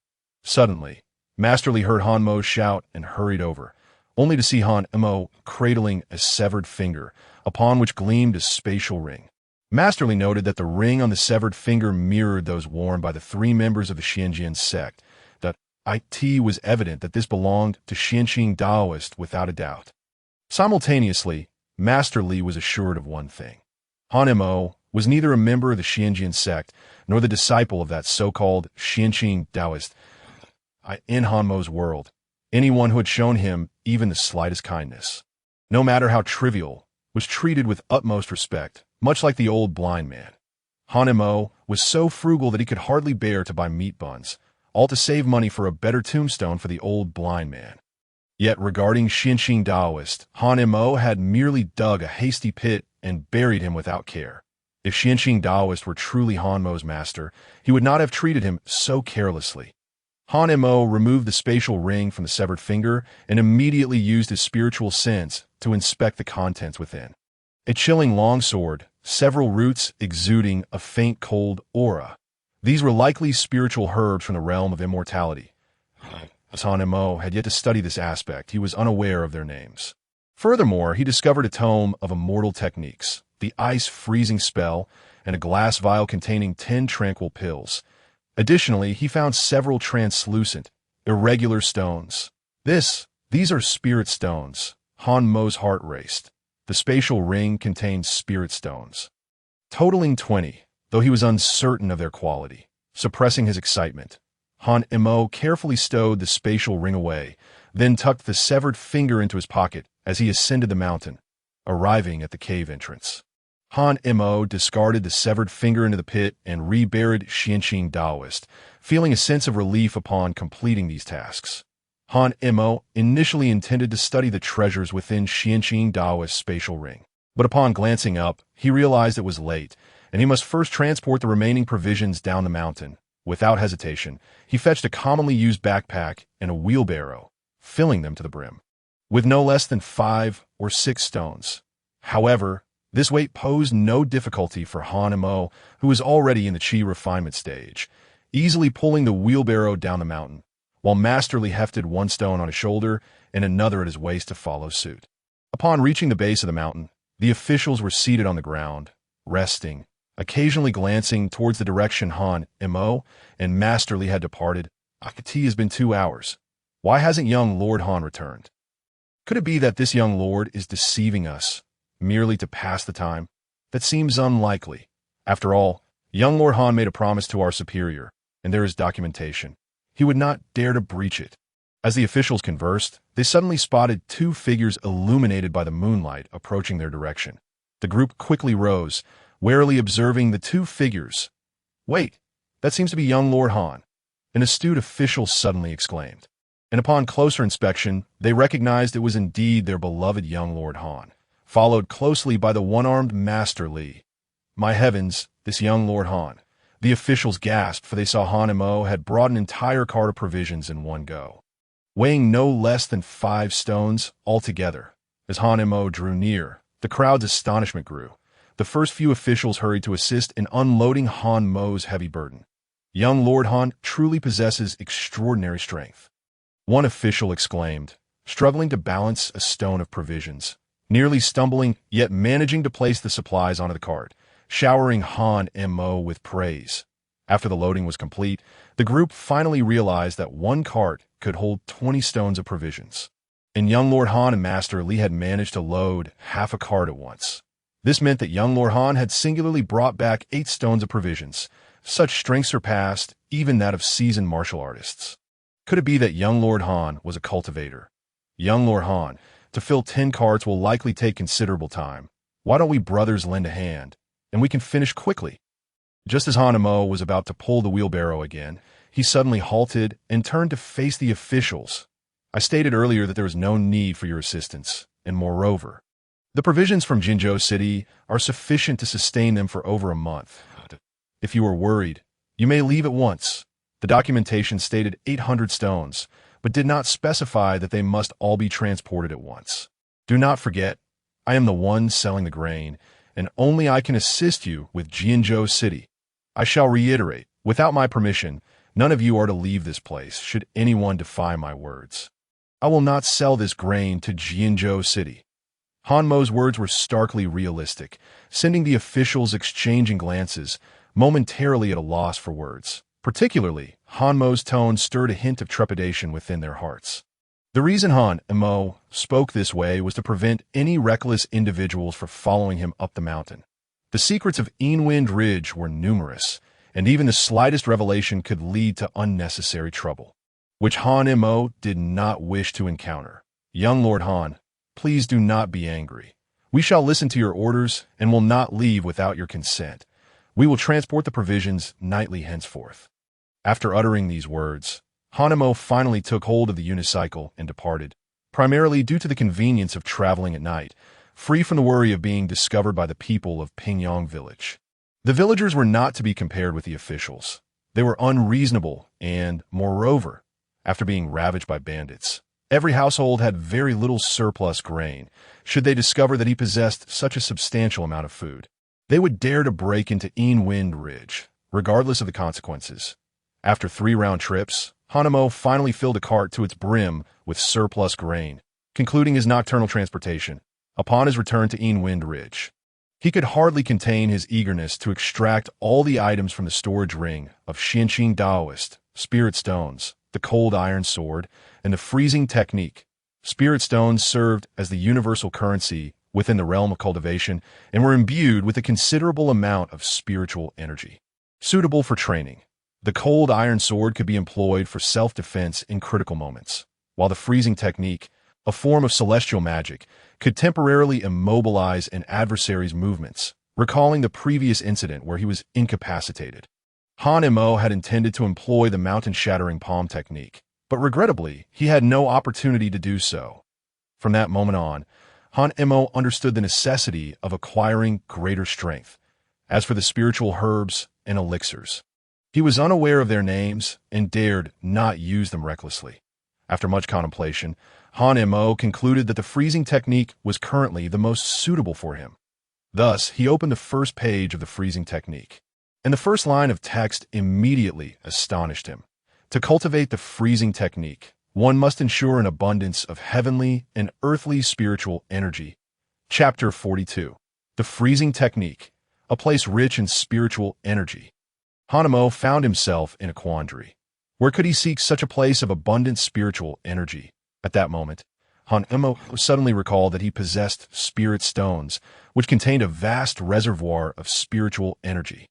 Suddenly, Master Li heard Han Mo shout and hurried over, only to see Han Mo cradling a severed finger, upon which gleamed a spatial ring. Master Li noted that the ring on the severed finger mirrored those worn by the 3 members of the Xianjian sect. That it was evident that this belonged to Xianqing Taoist without a doubt. Simultaneously, Master Li was assured of one thing. Han Mo was neither a member of the Xianjian sect nor the disciple of that so-called Xianqing Taoist. In Han Mo's world, anyone who had shown him even the slightest kindness, no matter how trivial, was treated with utmost respect, much like the old blind man. Han Mo was so frugal that he could hardly bear to buy meat buns, all to save money for a better tombstone for the old blind man. Yet regarding Xianqing Taoist, Han Mo had merely dug a hasty pit and buried him without care. If Xianqing Taoist were truly Han Mo's master, he would not have treated him so carelessly. Han Mo removed the spatial ring from the severed finger and immediately used his spiritual sense to inspect the contents within. A chilling longsword, several roots exuding a faint cold aura. These were likely spiritual herbs from the realm of immortality. As Han Mo had yet to study this aspect, he was unaware of their names. Furthermore, he discovered a tome of immortal techniques, the ice freezing spell, and a glass vial containing 10 tranquil pills. Additionally, he found several translucent, irregular stones. These are spirit stones. Han Mo's heart raced. The spatial ring contained spirit stones, totaling 20, though he was uncertain of their quality. Suppressing his excitement, Han Mo carefully stowed the spatial ring away, then tucked the severed finger into his pocket as he ascended the mountain, arriving at the cave entrance. Han Mo discarded the severed finger into the pit and reburied Xianqing Daoist, feeling a sense of relief upon completing these tasks. Han Mo initially intended to study the treasures within Xianqing Daoist's spatial ring, but upon glancing up, he realized it was late, and he must first transport the remaining provisions down the mountain. Without hesitation, he fetched a commonly used backpack and a wheelbarrow, filling them to the brim, with no less than 5 or 6 stones. However, this weight posed no difficulty for Han Mo, who was already in the Qi refinement stage, easily pulling the wheelbarrow down the mountain, while Masterly hefted 1 stone on his shoulder and another at his waist to follow suit. Upon reaching the base of the mountain, the officials were seated on the ground, resting, occasionally glancing towards the direction Han Mo and Masterly had departed. Tea has been 2 hours. Why hasn't young Lord Han returned? Could it be that this young lord is deceiving us, merely to pass the time? That seems unlikely. After all, young Lord Han made a promise to our superior, and there is documentation. He would not dare to breach it. As the officials conversed, they suddenly spotted 2 figures illuminated by the moonlight approaching their direction. The group quickly rose, warily observing the 2 figures. "Wait, that seems to be young Lord Han," an astute official suddenly exclaimed. And upon closer inspection, they recognized it was indeed their beloved young Lord Han, followed closely by the one-armed Master Li. My heavens, this young Lord Han. The officials gasped, for they saw Han Mo had brought an entire cart of provisions in one go, weighing no less than 5 stones altogether. As Han Mo drew near, the crowd's astonishment grew. The first few officials hurried to assist in unloading Han Mo's heavy burden. Young Lord Han truly possesses extraordinary strength, one official exclaimed, struggling to balance a stone of provisions, nearly stumbling, yet managing to place the supplies onto the cart, showering Han Mo with praise. After the loading was complete, the group finally realized that 1 cart could hold 20 stones of provisions, and young Lord Han and Master Li had managed to load half a cart at once. This meant that young Lord Han had singularly brought back 8 stones of provisions. Such strength surpassed even that of seasoned martial artists. Could it be that young Lord Han was a cultivator? Young Lord Han, to fill 10 carts will likely take considerable time. Why don't we brothers lend a hand, and we can finish quickly? Just as Han Mo was about to pull the wheelbarrow again, he suddenly halted and turned to face the officials. I stated earlier that there was no need for your assistance, and moreover, the provisions from Jinzhou City are sufficient to sustain them for over a month. If you are worried, you may leave at once. The documentation stated 800 stones, but did not specify that they must all be transported at once. Do not forget, I am the one selling the grain, and only I can assist you with Jinzhou City. I shall reiterate, without my permission, none of you are to leave this place should anyone defy my words. I will not sell this grain to Jinzhou City. Han Mo's words were starkly realistic, sending the officials exchanging glances, momentarily at a loss for words. Particularly, Han Mo's tone stirred a hint of trepidation within their hearts. The reason Han Mo spoke this way was to prevent any reckless individuals from following him up the mountain. The secrets of Inwind Ridge were numerous, and even the slightest revelation could lead to unnecessary trouble, which Han Mo did not wish to encounter. Young Lord Han, please do not be angry. We shall listen to your orders and will not leave without your consent. We will transport the provisions nightly henceforth. After uttering these words, Han Mo finally took hold of the unicycle and departed, primarily due to the convenience of traveling at night, free from the worry of being discovered by the people of Pingyang Village. The villagers were not to be compared with the officials. They were unreasonable and, moreover, after being ravaged by bandits, every household had very little surplus grain. Should they discover that he possessed such a substantial amount of food, they would dare to break into Inwind Ridge, regardless of the consequences. After 3 round trips, Han Mo finally filled a cart to its brim with surplus grain, concluding his nocturnal transportation. Upon his return to Inwind Ridge, He could hardly contain his eagerness to extract all the items from the storage ring of Xianqing Daoist, spirit stones, the cold iron sword, and the freezing technique. Spirit stones served as the universal currency within the realm of cultivation and were imbued with a considerable amount of spiritual energy. Suitable for training, the cold iron sword could be employed for self-defense in critical moments, while the freezing technique, a form of celestial magic, could temporarily immobilize an adversary's movements, recalling the previous incident where he was incapacitated. Han Mo had intended to employ the mountain-shattering palm technique, but regrettably, he had no opportunity to do so. From that moment on, Han Mo understood the necessity of acquiring greater strength. As for the spiritual herbs and elixirs, he was unaware of their names and dared not use them recklessly. After much contemplation, Han Mo concluded that the freezing technique was currently the most suitable for him. Thus, he opened the first page of the freezing technique, and the first line of text immediately astonished him. To cultivate the freezing technique, one must ensure an abundance of heavenly and earthly spiritual energy. Chapter 42. The Freezing Technique, a place rich in spiritual energy. Han Mo found himself in a quandary. Where could he seek such a place of abundant spiritual energy? At that moment, Han Mo suddenly recalled that he possessed spirit stones, which contained a vast reservoir of spiritual energy.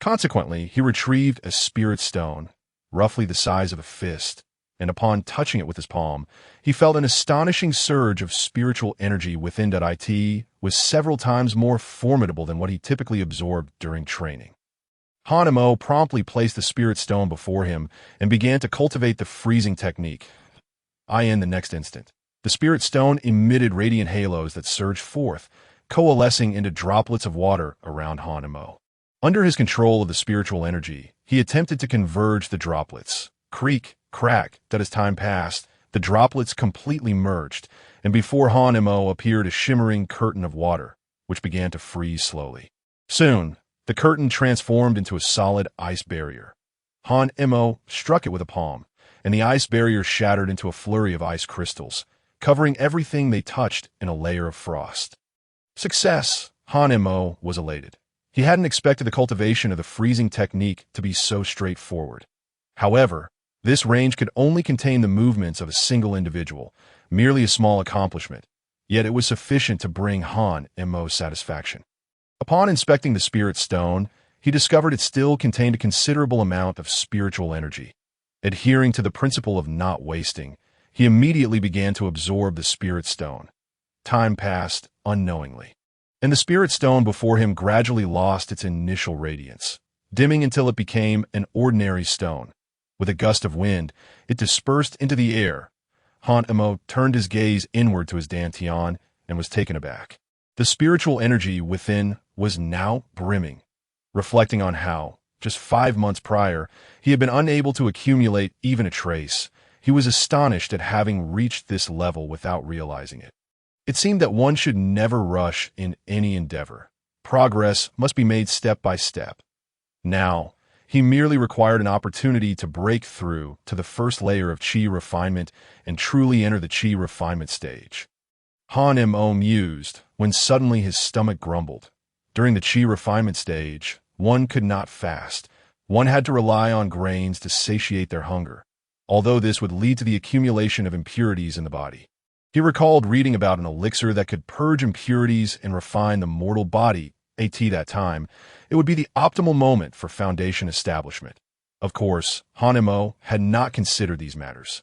Consequently, he retrieved a spirit stone, roughly the size of a fist, and upon touching it with his palm, he felt an astonishing surge of spiritual energy within that it was several times more formidable than what he typically absorbed during training. Han Mo promptly placed the spirit stone before him and began to cultivate the freezing technique. In the next instant, the spirit stone emitted radiant halos that surged forth, coalescing into droplets of water around Han Mo. Under his control of the spiritual energy, he attempted to converge the droplets. Creak, crack, that as time passed, the droplets completely merged, and before Han Mo appeared a shimmering curtain of water, which began to freeze slowly. Soon, the curtain transformed into a solid ice barrier. Han Mo struck it with a palm, and the ice barrier shattered into a flurry of ice crystals, covering everything they touched in a layer of frost. Success! Han Mo was elated. He hadn't expected the cultivation of the freezing technique to be so straightforward. However, this range could only contain the movements of a single individual, merely a small accomplishment, yet it was sufficient to bring Han Mo satisfaction. Upon inspecting the spirit stone, he discovered it still contained a considerable amount of spiritual energy. Adhering to the principle of not wasting, he immediately began to absorb the spirit stone. Time passed unknowingly, and the spirit stone before him gradually lost its initial radiance, dimming until it became an ordinary stone. With a gust of wind, it dispersed into the air. Han Mo turned his gaze inward to his dantian and was taken aback. The spiritual energy within was now brimming. Reflecting on how, just 5 months prior, he had been unable to accumulate even a trace, he was astonished at having reached this level without realizing it. It seemed that one should never rush in any endeavor. Progress must be made step by step. Now, he merely required an opportunity to break through to the first layer of qi refinement and truly enter the qi refinement stage. Han Mo mused when suddenly his stomach grumbled. During the qi refinement stage, one could not fast. One had to rely on grains to satiate their hunger, although this would lead to the accumulation of impurities in the body. He recalled reading about an elixir that could purge impurities and refine the mortal body. At that time, it would be the optimal moment for foundation establishment. Of course, Han Mo had not considered these matters.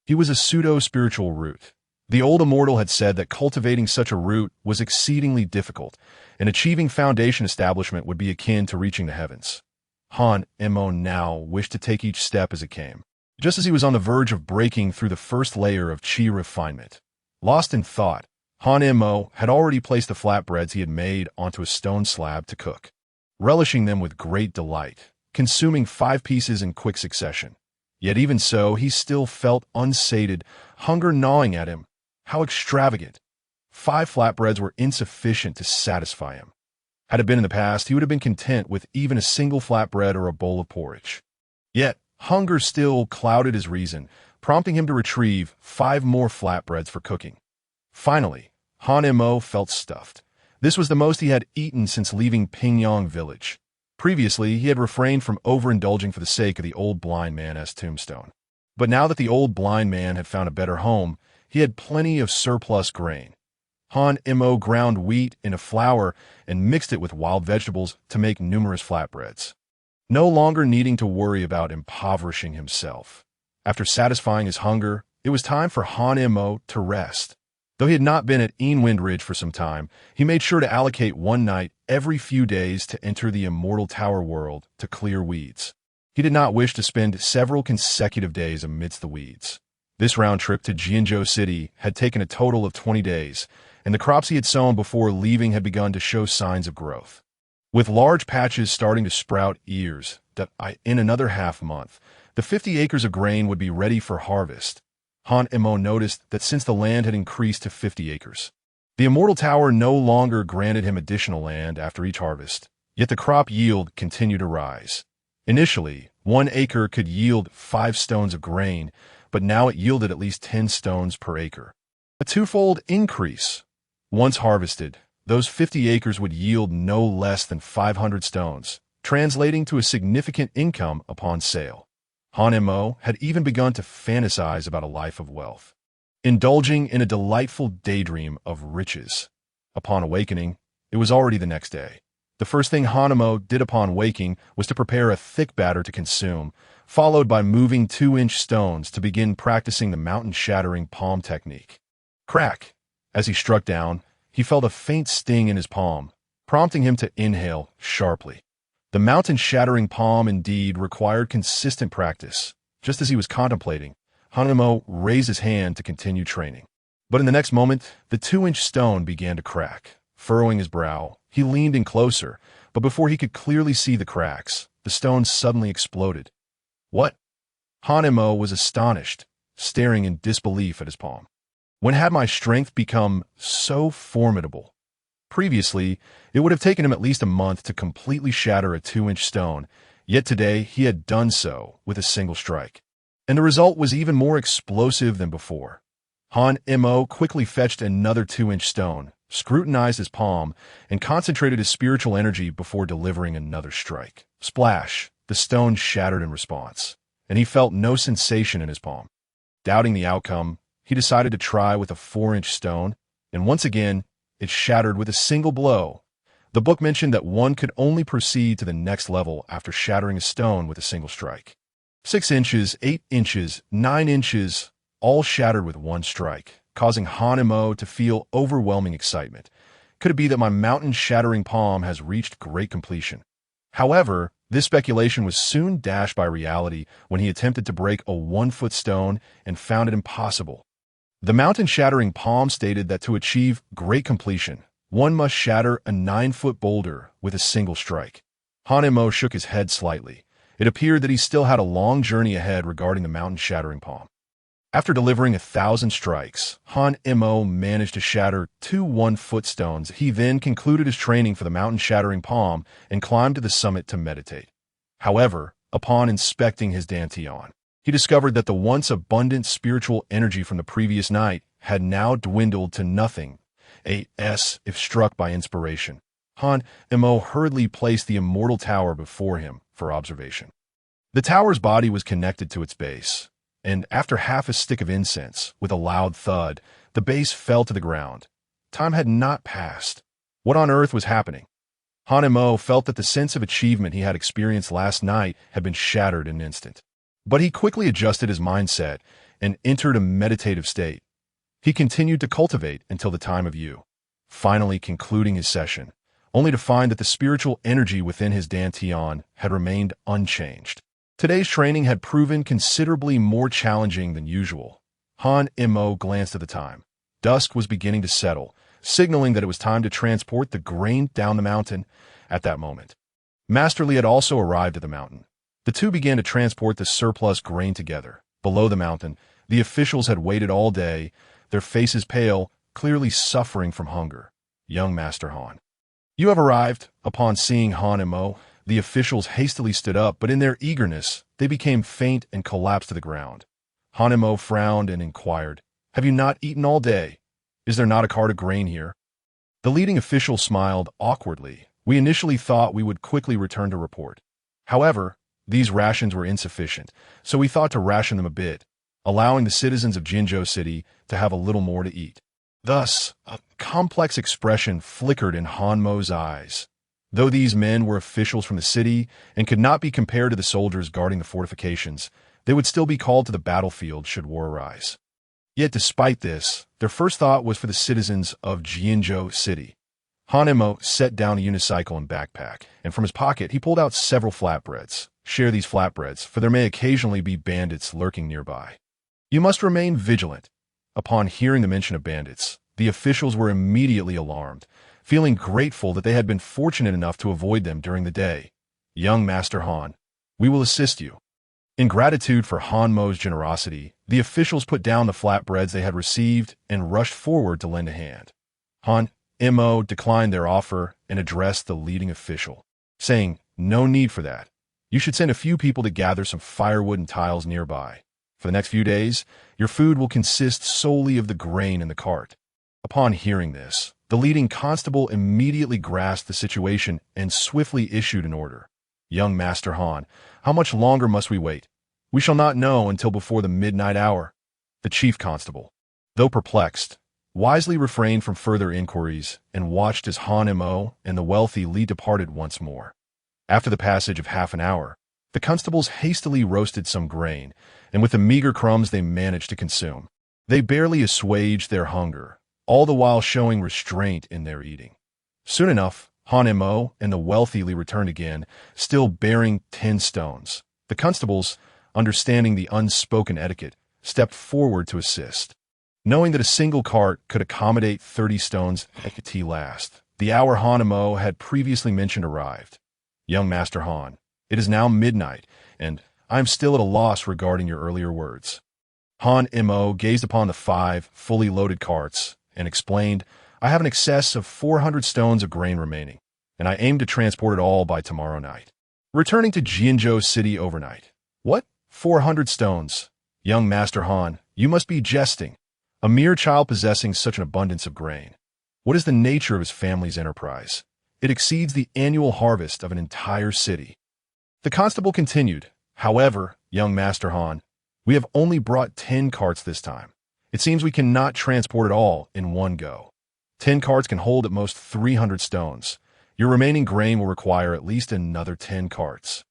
He was a pseudo-spiritual root. The old Immortal had said that cultivating such a root was exceedingly difficult, and achieving foundation establishment would be akin to reaching the heavens. Han Mo now wished to take each step as it came. Just as he was on the verge of breaking through the first layer of qi refinement, lost in thought, Han Mo had already placed the flatbreads he had made onto a stone slab to cook, relishing them with great delight, consuming 5 pieces in quick succession. Yet even so, he still felt unsated, hunger gnawing at him. How extravagant! 5 flatbreads were insufficient to satisfy him. Had it been in the past, he would have been content with even a single flatbread or a bowl of porridge. Yet, hunger still clouded his reason, prompting him to retrieve 5 more flatbreads for cooking. Finally, Han Mo felt stuffed. This was the most he had eaten since leaving Pingyang village. Previously, he had refrained from overindulging for the sake of the old blind man's tombstone. But now that the old blind man had found a better home, he had plenty of surplus grain. Han Imo ground wheat into flour and mixed it with wild vegetables to make numerous flatbreads. No longer needing to worry about impoverishing himself. After satisfying his hunger, it was time for Han Imo to rest. Though he had not been at Eanwind Ridge for some time, he made sure to allocate one night every few days to enter the Immortal Tower world to clear weeds. He did not wish to spend several consecutive days amidst the weeds. This round trip to Jianzhou City had taken a total of 20 days, and the crops he had sown before leaving had begun to show signs of growth. With large patches starting to sprout ears, in another half-month, the 50 acres of grain would be ready for harvest. Han Imo noticed that since the land had increased to 50 acres, the Immortal Tower no longer granted him additional land after each harvest, yet the crop yield continued to rise. Initially, 1 acre could yield 5 stones of grain, but now it yielded at least 10 stones per acre. A twofold increase. Once harvested, those 50 acres would yield no less than 500 stones, translating to a significant income upon sale. Han Imo had even begun to fantasize about a life of wealth, indulging in a delightful daydream of riches. Upon awakening, it was already the next day. The first thing Han Imo did upon waking was to prepare a thick batter to consume, followed by moving 2-inch stones to begin practicing the mountain-shattering palm technique. Crack! As he struck down, he felt a faint sting in his palm, prompting him to inhale sharply. The mountain-shattering palm indeed required consistent practice. Just as he was contemplating, Han Imo raised his hand to continue training. But in the next moment, the 2-inch stone began to crack. Furrowing his brow, he leaned in closer, but before he could clearly see the cracks, the stone suddenly exploded. What? Han Imo was astonished, staring in disbelief at his palm. When had my strength become so formidable? Previously, it would have taken him at least a month to completely shatter a 2-inch stone, yet today he had done so with a single strike. And the result was even more explosive than before. Han Imo quickly fetched another 2-inch stone, scrutinized his palm, and concentrated his spiritual energy before delivering another strike. Splash! The stone shattered in response, and he felt no sensation in his palm. Doubting the outcome, he decided to try with a 4-inch stone, and once again, it shattered with a single blow. The book mentioned that one could only proceed to the next level after shattering a stone with a single strike. 6 inches, 8 inches, 9 inches, all shattered with one strike, causing Han Imo to feel overwhelming excitement. Could it be that my mountain-shattering palm has reached great completion? However, this speculation was soon dashed by reality when he attempted to break a 1-foot stone and found it impossible. The mountain-shattering palm stated that to achieve great completion, one must shatter a 9-foot boulder with a single strike. Han Imo shook his head slightly. It appeared that he still had a long journey ahead regarding the mountain-shattering palm. After delivering 1,000 strikes, Han Imo managed to shatter 2 1-foot stones. He then concluded his training for the mountain-shattering palm and climbed to the summit to meditate. However, upon inspecting his dantian, he discovered that the once abundant spiritual energy from the previous night had now dwindled to nothing, if struck by inspiration. Han Imo hurriedly placed the Immortal Tower before him for observation. The tower's body was connected to its base, and after half a stick of incense, with a loud thud, the base fell to the ground. Time had not passed. What on earth was happening? Han Imo felt that the sense of achievement he had experienced last night had been shattered in an instant. But he quickly adjusted his mindset and entered a meditative state. He continued to cultivate until the time of Yu, finally concluding his session, only to find that the spiritual energy within his dantian had remained unchanged. Today's training had proven considerably more challenging than usual. Han Imo glanced at the time. Dusk was beginning to settle, signaling that it was time to transport the grain down the mountain. At that moment, Master Li had also arrived at the mountain. The two began to transport the surplus grain together. Below the mountain, the officials had waited all day, their faces pale, clearly suffering from hunger. Young Master Han, you have arrived. Upon seeing Han Imo, the officials hastily stood up, but in their eagerness, they became faint and collapsed to the ground. Han Imo frowned and inquired, "Have you not eaten all day? Is there not a cart of grain here?" The leading official smiled awkwardly. We initially thought we would quickly return to report. However, these rations were insufficient, so we thought to ration them a bit, allowing the citizens of Jinzhou City to have a little more to eat. Thus, a complex expression flickered in Han Mo's eyes. Though these men were officials from the city and could not be compared to the soldiers guarding the fortifications, they would still be called to the battlefield should war arise. Yet despite this, their first thought was for the citizens of Jinzhou City. Han Mo set down a unicycle and backpack, and from his pocket he pulled out several flatbreads. Share these flatbreads, for there may occasionally be bandits lurking nearby. You must remain vigilant. Upon hearing the mention of bandits, the officials were immediately alarmed, feeling grateful that they had been fortunate enough to avoid them during the day. Young Master Han, we will assist you. In gratitude for Han Mo's generosity, the officials put down the flatbreads they had received and rushed forward to lend a hand. Han Mo declined their offer and addressed the leading official, saying, "No need for that. You should send a few people to gather some firewood and tiles nearby. For the next few days, your food will consist solely of the grain in the cart." Upon hearing this, the leading constable immediately grasped the situation and swiftly issued an order. "Young Master Han, how much longer must we wait? We shall not know until before the midnight hour." The chief constable, though perplexed, wisely refrained from further inquiries and watched as Han Mo and the wealthy Li departed once more. After the passage of half an hour, the constables hastily roasted some grain, and with the meager crumbs they managed to consume, they barely assuaged their hunger, all the while showing restraint in their eating. Soon enough, Han Mo and the wealthy Li returned again, still bearing 10 stones. The constables, understanding the unspoken etiquette, stepped forward to assist. Knowing that a single cart could accommodate 30 stones at last, the hour Han Mo had previously mentioned arrived. "Young Master Han, it is now midnight, and I am still at a loss regarding your earlier words." Han Mo gazed upon the 5 fully loaded carts and explained, "I have an excess of 400 stones of grain remaining, and I aim to transport it all by tomorrow night, returning to Jinzhou City overnight." "What? 400 stones? Young Master Han, you must be jesting. A mere child possessing such an abundance of grain. What is the nature of his family's enterprise? It exceeds the annual harvest of an entire city." The constable continued, "However, young Master Han, we have only brought 10 carts this time. It seems we cannot transport it all in one go. 10 carts can hold at most 300 stones. Your remaining grain will require at least another 10 carts."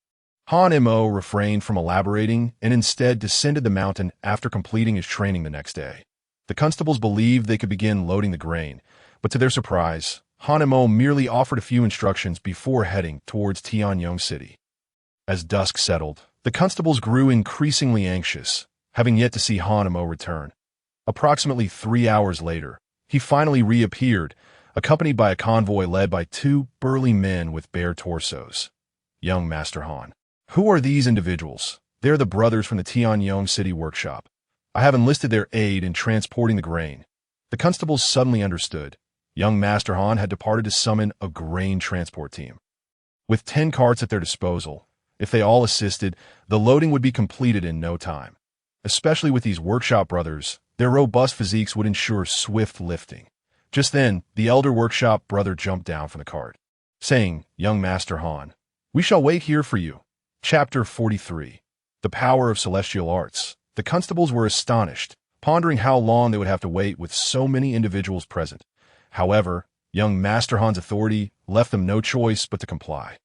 Han Mo refrained from elaborating and instead descended the mountain after completing his training the next day. The constables believed they could begin loading the grain, but to their surprise, Han Mo merely offered a few instructions before heading towards Tianyong City. As dusk settled, the constables grew increasingly anxious, having yet to see Han Mo return. Approximately 3 hours later, he finally reappeared, accompanied by a convoy led by 2 burly men with bare torsos. "Young Master Han, who are these individuals?" "They're the brothers from the Tianyong City workshop. I have enlisted their aid in transporting the grain." The constables suddenly understood. Young Master Han had departed to summon a grain transport team. With 10 carts at their disposal, if they all assisted, the loading would be completed in no time. Especially with these workshop brothers, their robust physiques would ensure swift lifting. Just then, the elder workshop brother jumped down from the cart, saying, "Young Master Han, we shall wait here for you." Chapter 43. The Power of Celestial Arts. The constables were astonished, pondering how long they would have to wait with so many individuals present. However, young Master Han's authority left them no choice but to comply.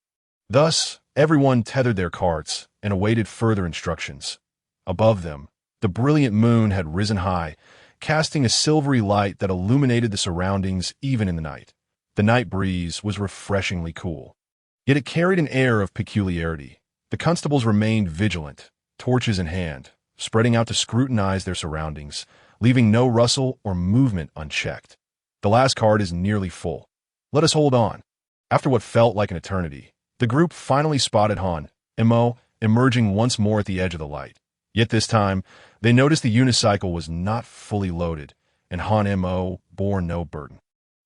Thus, everyone tethered their carts and awaited further instructions. Above them, the brilliant moon had risen high, casting a silvery light that illuminated the surroundings even in the night. The night breeze was refreshingly cool, yet it carried an air of peculiarity. The constables remained vigilant, torches in hand, spreading out to scrutinize their surroundings, leaving no rustle or movement unchecked. "The last cart is nearly full. Let us hold on." After what felt like an eternity, the group finally spotted Han Mo emerging once more at the edge of the light. Yet this time, they noticed the unicycle was not fully loaded, and Han Mo bore no burden.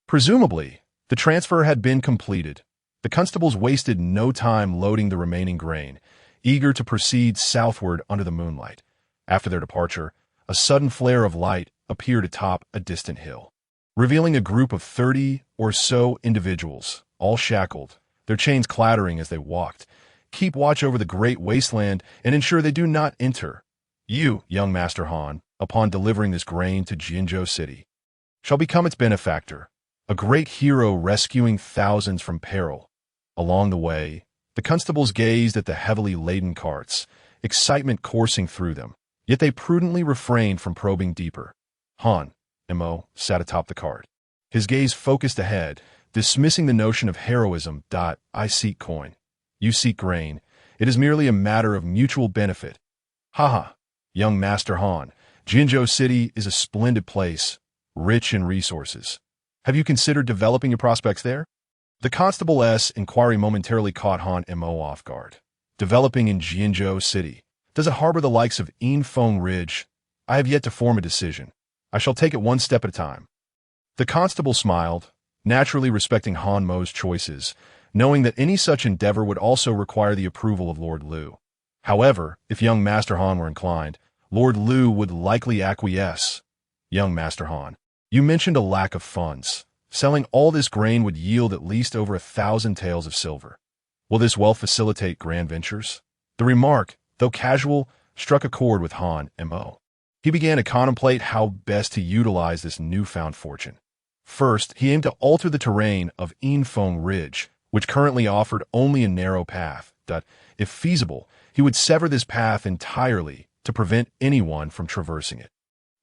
Presumably, the transfer had been completed. The constables wasted no time loading the remaining grain, eager to proceed southward under the moonlight. After their departure, a sudden flare of light appeared atop a distant hill, revealing a group of 30 or so individuals, all shackled, their chains clattering as they walked, keep watch over the great wasteland and ensure they do not enter. You, young Master Han, upon delivering this grain to Jinzhou City, shall become its benefactor, a great hero rescuing thousands from peril. Along the way, the constables gazed at the heavily laden carts, excitement coursing through them, yet they prudently refrained from probing deeper. Han, Mo, sat atop the cart, his gaze focused ahead, dismissing the notion of heroism. I seek coin. You seek grain. It is merely a matter of mutual benefit. Haha, young Master Han, Jinzhou City is a splendid place, rich in resources. Have you considered developing your prospects there? The constable's inquiry momentarily caught Han Mo off guard. Developing in Jinzhou City. Does it harbor the likes of Infeng Ridge? I have yet to form a decision. I shall take it one step at a time. The constable smiled, naturally respecting Han Mo's choices, knowing that any such endeavor would also require the approval of Lord Liu. However, if young Master Han were inclined, Lord Liu would likely acquiesce. Young Master Han, you mentioned a lack of funds. Selling all this grain would yield at least over 1,000 taels of silver. Will this wealth facilitate grand ventures? The remark, though casual, struck a chord with Han Mo. He began to contemplate how best to utilize this newfound fortune. First, he aimed to alter the terrain of Infeng Ridge, which currently offered only a narrow path. If feasible, he would sever this path entirely to prevent anyone from traversing it.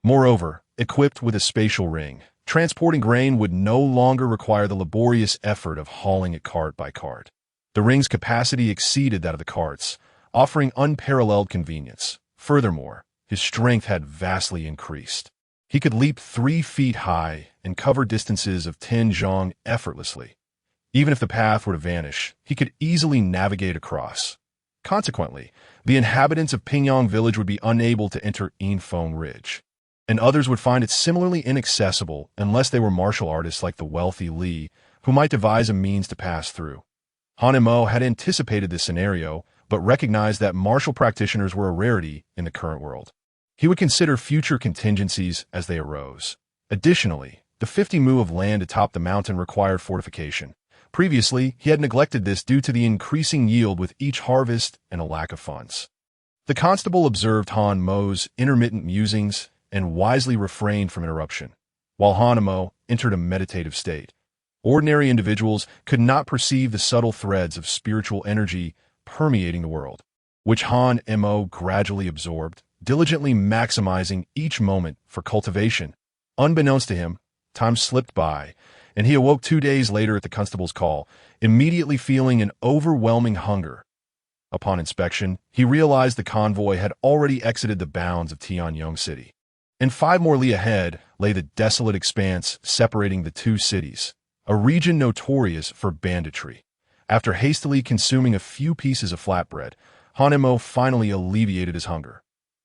Moreover, equipped with a spatial ring, transporting grain would no longer require the laborious effort of hauling it cart by cart. The ring's capacity exceeded that of the carts, offering unparalleled convenience. Furthermore, his strength had vastly increased. He could leap 3 feet high and cover distances of 10 zhong effortlessly. Even if the path were to vanish, he could easily navigate across. Consequently, the inhabitants of Pingyang Village would be unable to enter Infeng Ridge, and others would find it similarly inaccessible unless they were martial artists like the wealthy Li, who might devise a means to pass through. Han Mo had anticipated this scenario, but recognized that martial practitioners were a rarity in the current world. He would consider future contingencies as they arose. Additionally, the 50 mu of land atop the mountain required fortification. Previously, he had neglected this due to the increasing yield with each harvest and a lack of funds. The constable observed Han Mo's intermittent musings and wisely refrained from interruption. While Han Mo entered a meditative state, ordinary individuals could not perceive the subtle threads of spiritual energy permeating the world, which Han Mo gradually absorbed, diligently maximizing each moment for cultivation. Unbeknownst to him, time slipped by, and he awoke 2 days later at the constable's call, immediately feeling an overwhelming hunger. Upon inspection, he realized the convoy had already exited the bounds of Tianyang City. And 5 more li ahead lay the desolate expanse separating the two cities, a region notorious for banditry. After hastily consuming a few pieces of flatbread, Han Mo finally alleviated his hunger.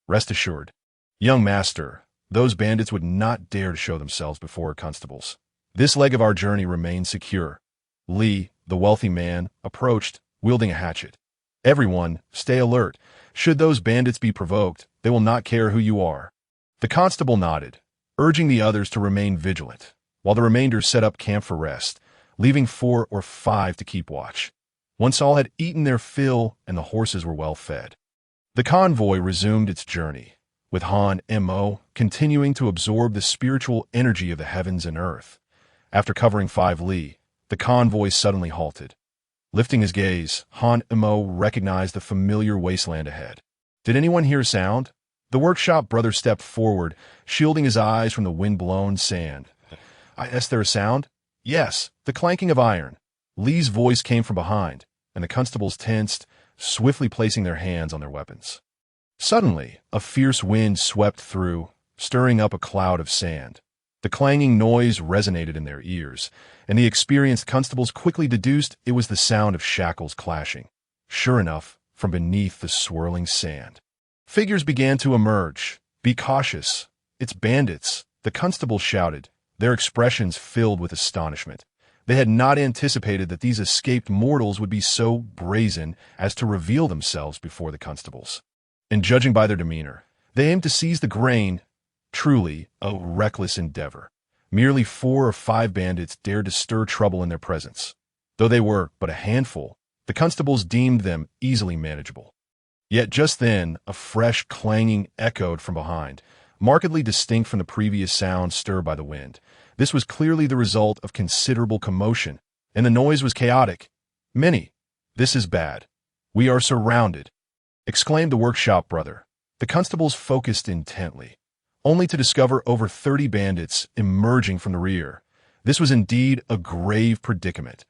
Rest assured, young master, those bandits would not dare to show themselves before constables. This leg of our journey remains secure. Li, the wealthy man, approached, wielding a hatchet. Everyone, stay alert. Should those bandits be provoked, they will not care who you are. The constable nodded, urging the others to remain vigilant, while the remainder set up camp for rest, leaving 4 or 5 to keep watch. Once all had eaten their fill and the horses were well fed, the convoy resumed its journey, with Han Mo continuing to absorb the spiritual energy of the heavens and earth. After covering 5 li, the convoy suddenly halted. Lifting his gaze, Han Mo recognized the familiar wasteland ahead. Did anyone hear a sound? The workshop brother stepped forward, shielding his eyes from the wind-blown sand. Is there a sound? Yes, the clanking of iron. Li's voice came from behind, and the constables tensed, swiftly placing their hands on their weapons. Suddenly, a fierce wind swept through, stirring up a cloud of sand. The clanging noise resonated in their ears, and the experienced constables quickly deduced it was the sound of shackles clashing. Sure enough, from beneath the swirling sand, figures began to emerge. Be cautious. It's bandits, the constables shouted, their expressions filled with astonishment. They had not anticipated that these escaped mortals would be so brazen as to reveal themselves before the constables. And judging by their demeanor, they aimed to seize the grain. Truly a reckless endeavor. Merely 4 or 5 bandits dared to stir trouble in their presence. Though they were but a handful, the constables deemed them easily manageable. Yet just then, a fresh clanging echoed from behind, markedly distinct from the previous sound stirred by the wind. This was clearly the result of considerable commotion, and the noise was chaotic. "Minnie, this is bad. We are surrounded," exclaimed the workshop brother. The constables focused intently, only to discover over 30 bandits emerging from the rear. This was indeed a grave predicament.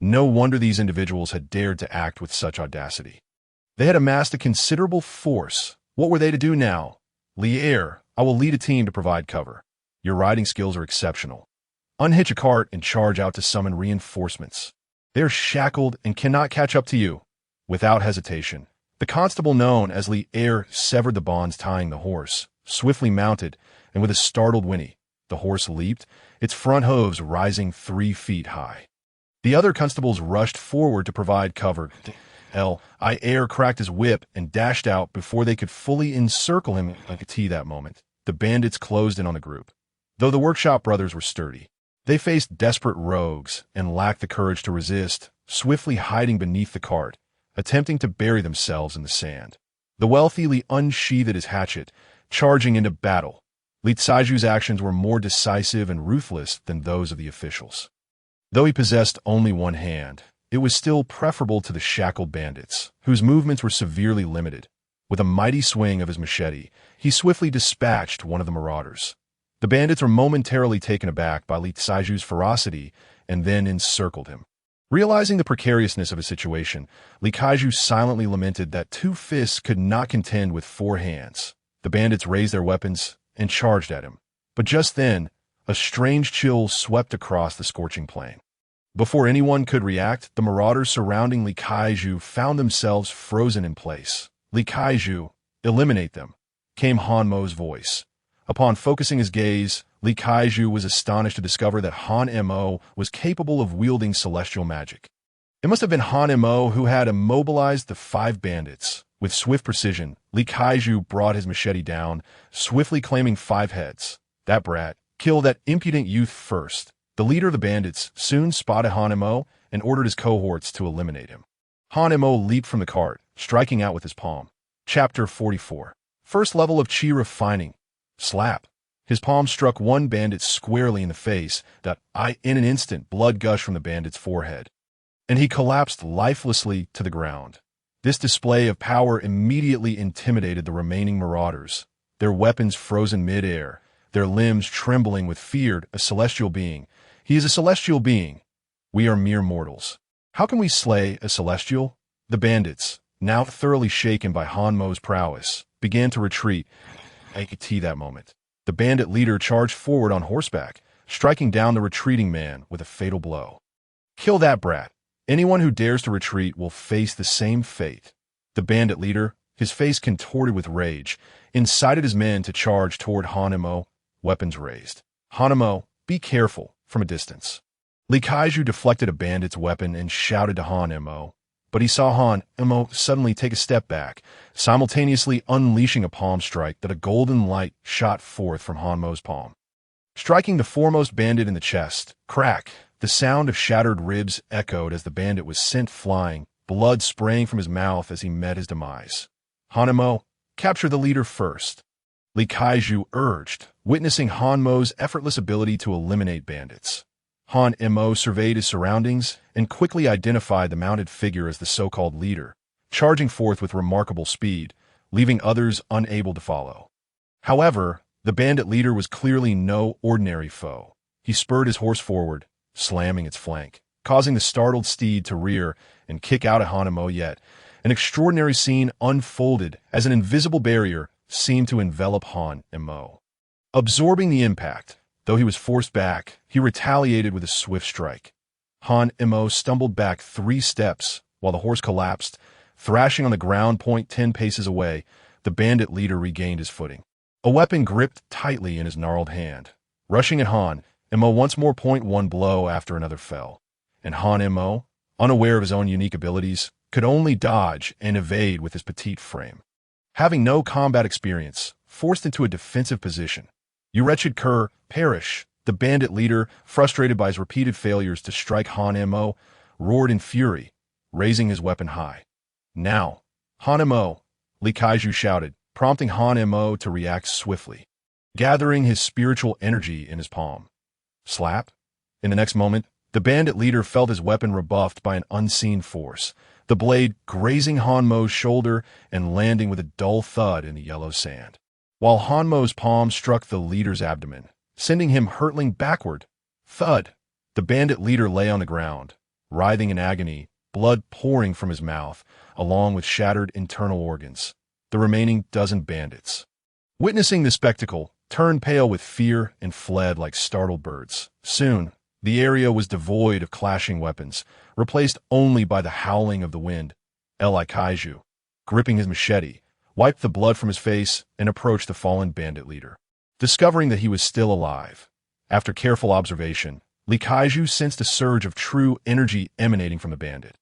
No wonder these individuals had dared to act with such audacity. They had amassed a considerable force. What were they to do now? "Lier, I will lead a team to provide cover. Your riding skills are exceptional. Unhitch a cart and charge out to summon reinforcements. They are shackled and cannot catch up to you." Without hesitation, the constable known as Lier severed the bonds tying the horse, swiftly mounted, and with a startled whinny, the horse leaped, its front hooves rising 3 feet high. The other constables rushed forward to provide cover. Lier cracked his whip and dashed out before they could fully encircle him like a tea that moment. The bandits closed in on the group. Though the workshop brothers were sturdy, they faced desperate rogues and lacked the courage to resist, swiftly hiding beneath the cart, attempting to bury themselves in the sand. The wealthy Li unsheathed his hatchet, charging into battle. Li Tsaiju's actions were more decisive and ruthless than those of the officials. Though he possessed only one hand, it was still preferable to the shackled bandits, whose movements were severely limited. With a mighty swing of his machete, he swiftly dispatched one of the marauders. The bandits were momentarily taken aback by Li Tsaiju's ferocity and then encircled him. Realizing the precariousness of his situation, Li Kaiju silently lamented that 2 fists could not contend with 4 hands. The bandits raised their weapons and charged at him. But just then, a strange chill swept across the scorching plain. Before anyone could react, the marauders surrounding Li Kaiju found themselves frozen in place. "Li Kaiju, eliminate them," came Hanmo's voice. Upon focusing his gaze, Li Kaiju was astonished to discover that Han-Mo was capable of wielding celestial magic. It must have been Han-Mo who had immobilized the 5 bandits. With swift precision, Li Kaiju brought his machete down, swiftly claiming 5 heads. "That brat, kill that impudent youth first." The leader of the bandits soon spotted Han-Mo and ordered his cohorts to eliminate him. Han-Mo leaped from the cart, striking out with his palm. Chapter 44. First level of Chi refining. Slap. His palm struck one bandit squarely in the face. In an instant, blood gushed from the bandit's forehead, and he collapsed lifelessly to the ground. This display of power immediately intimidated the remaining marauders, their weapons frozen mid-air, their limbs trembling with fear. "A celestial being. He is a celestial being. We are mere mortals. How can we slay a celestial?" The bandits, now thoroughly shaken by Hanmo's prowess, began to retreat. I could see that moment. The bandit leader charged forward on horseback, striking down the retreating man with a fatal blow. "Kill that brat. Anyone who dares to retreat will face the same fate." The bandit leader, his face contorted with rage, incited his men to charge toward Han-Mo, weapons raised. "Han-Mo, be careful," from a distance. Li Kaiju deflected a bandit's weapon and shouted to Han-Mo, but he saw Han-Mo suddenly take a step back, simultaneously unleashing a palm strike that a golden light shot forth from Hanmo's palm. Striking the foremost bandit in the chest, crack, the sound of shattered ribs echoed as the bandit was sent flying, blood spraying from his mouth as he met his demise. Han-Mo, capture the leader first," Li Kaiju urged, witnessing Hanmo's effortless ability to eliminate bandits. Han-Mo surveyed his surroundings and quickly identified the mounted figure as the so-called leader, charging forth with remarkable speed, leaving others unable to follow. However, the bandit leader was clearly no ordinary foe. He spurred his horse forward, slamming its flank, causing the startled steed to rear and kick out at Han-Mo. Yet an extraordinary scene unfolded as an invisible barrier seemed to envelop Han-Mo. Absorbing the impact, though he was forced back, he retaliated with a swift strike. Han-Mo stumbled back 3 steps while the horse collapsed, thrashing on the ground 10 paces away. The bandit leader regained his footing, a weapon gripped tightly in his gnarled hand. Rushing at Han-Mo once more, 1 blow after another fell, and Han-Mo, unaware of his own unique abilities, could only dodge and evade with his petite frame. Having no combat experience, forced into a defensive position. "You wretched cur, perish!" The bandit leader, frustrated by his repeated failures to strike Han-mo, roared in fury, raising his weapon high. "Now, Han-mo!" Li Kaiju shouted, prompting Han-mo to react swiftly, gathering his spiritual energy in his palm. Slap! In the next moment, the bandit leader felt his weapon rebuffed by an unseen force, the blade grazing Han-mo's shoulder and landing with a dull thud in the yellow sand, while Han-mo's palm struck the leader's abdomen, sending him hurtling backward. Thud! The bandit leader lay on the ground, writhing in agony, blood pouring from his mouth, along with shattered internal organs. The remaining dozen bandits, witnessing the spectacle, turned pale with fear and fled like startled birds. Soon, the area was devoid of clashing weapons, replaced only by the howling of the wind. Li Kaiju, gripping his machete, wiped the blood from his face and approached the fallen bandit leader. Discovering that he was still alive, after careful observation, Li Kaiju sensed a surge of true energy emanating from the bandit.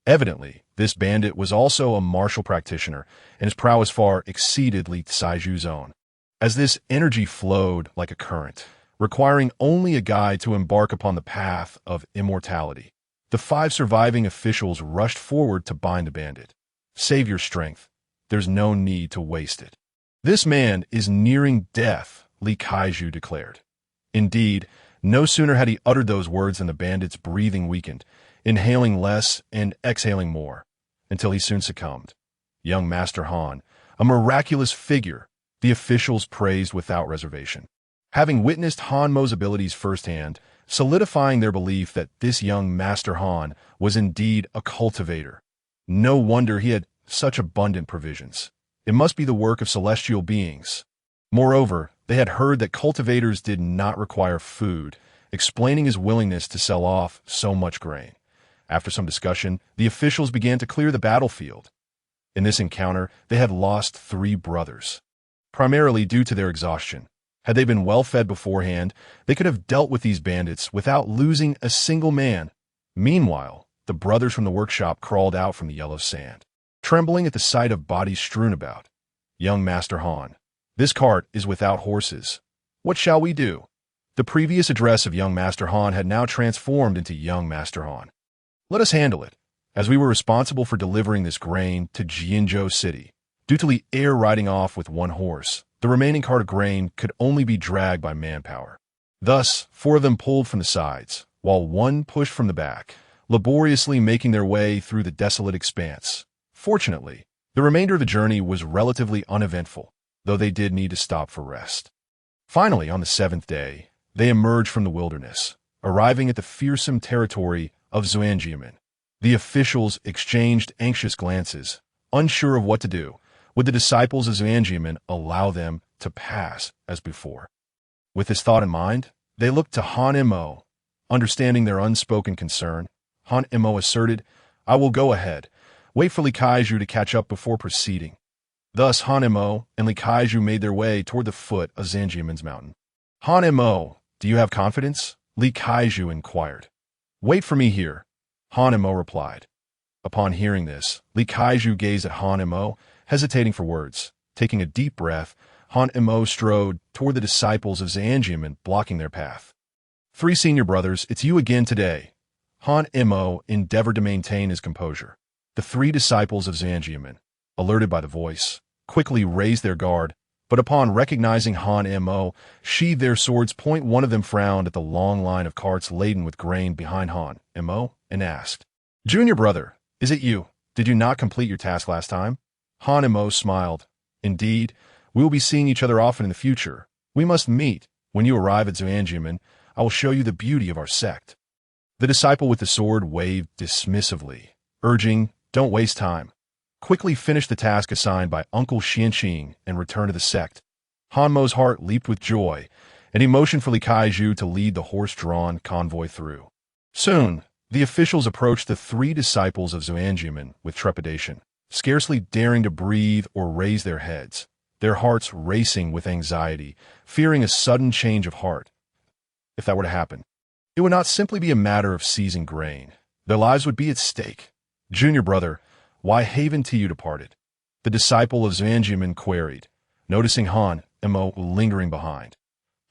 Evidently, this bandit was also a martial practitioner, and his prowess far exceeded Li Kaiju's own. As this energy flowed like a current, requiring only a guide to embark upon the path of immortality, the 5 surviving officials rushed forward to bind the bandit. "Save your strength. There's no need to waste it. This man is nearing death," Li Kaiju declared. Indeed, no sooner had he uttered those words than the bandit's breathing weakened, inhaling less and exhaling more, until he soon succumbed. Young Master Han, a miraculous figure, the officials praised without reservation. Having witnessed Han-mo's abilities firsthand, solidifying their belief that this young Master Han was indeed a cultivator. No wonder he had such abundant provisions. It must be the work of celestial beings. Moreover, they had heard that cultivators did not require food, explaining his willingness to sell off so much grain. After some discussion, the officials began to clear the battlefield. In this encounter, they had lost 3 brothers, primarily due to their exhaustion. Had they been well fed beforehand, they could have dealt with these bandits without losing a single man. Meanwhile, the brothers from the workshop crawled out from the yellow sand, trembling at the sight of bodies strewn about. "Young Master Han, this cart is without horses. What shall we do?" The previous address of young Master Han had now transformed into young Master Han. "Let us handle it, as we were responsible for delivering this grain to Jianzhou City. Due to Li Air riding off with 1 horse, the remaining cart of grain could only be dragged by manpower. Thus, 4 of them pulled from the sides, while 1 pushed from the back, laboriously making their way through the desolate expanse. Fortunately, the remainder of the journey was relatively uneventful, though they did need to stop for rest. Finally, on the 7th day, they emerged from the wilderness, arriving at the fearsome territory of Xuanjiamen. The officials exchanged anxious glances, unsure of what to do. Would the disciples of Xuanjiamen allow them to pass as before? With this thought in mind, they looked to Han-mo. Understanding their unspoken concern, Han-mo asserted, "I will go ahead. Wait for Li Kaiju to catch up before proceeding." Thus, Han-mo and Li Kaiju made their way toward the foot of Xuanjiamen's mountain. "Han-mo, do you have confidence?" Li Kaiju inquired. "Wait for me here," Han-mo replied. Upon hearing this, Li Kaiju gazed at Han-mo, hesitating for words. Taking a deep breath, Han-mo strode toward the disciples of Xuanjiamen, blocking their path. "3 senior brothers, it's you again today." Han-mo endeavored to maintain his composure. The 3 disciples of Xuanjiamen, alerted by the voice, quickly raised their guard, but upon recognizing Han-mo, sheathed their swords. One of them frowned at the long line of carts laden with grain behind Han-mo and asked, "Junior brother, is it you? Did you not complete your task last time?" Han-mo smiled. "Indeed, we will be seeing each other often in the future. We must meet. When you arrive at Xuanjiamen, I will show you the beauty of our sect." The disciple with the sword waved dismissively, urging, "Don't waste time. Quickly finish the task assigned by Uncle Xianqing and return to the sect." Han-mo's heart leaped with joy, and he motioned for Li Kaiju to lead the horse-drawn convoy through. Soon, the officials approached the 3 disciples of Xuanjiamen with trepidation, scarcely daring to breathe or raise their heads, their hearts racing with anxiety, fearing a sudden change of heart. If that were to happen, it would not simply be a matter of seizing grain. Their lives would be at stake. "Junior brother, why haven't you departed?" the disciple of Xuanjiamen queried, noticing Han-mo lingering behind.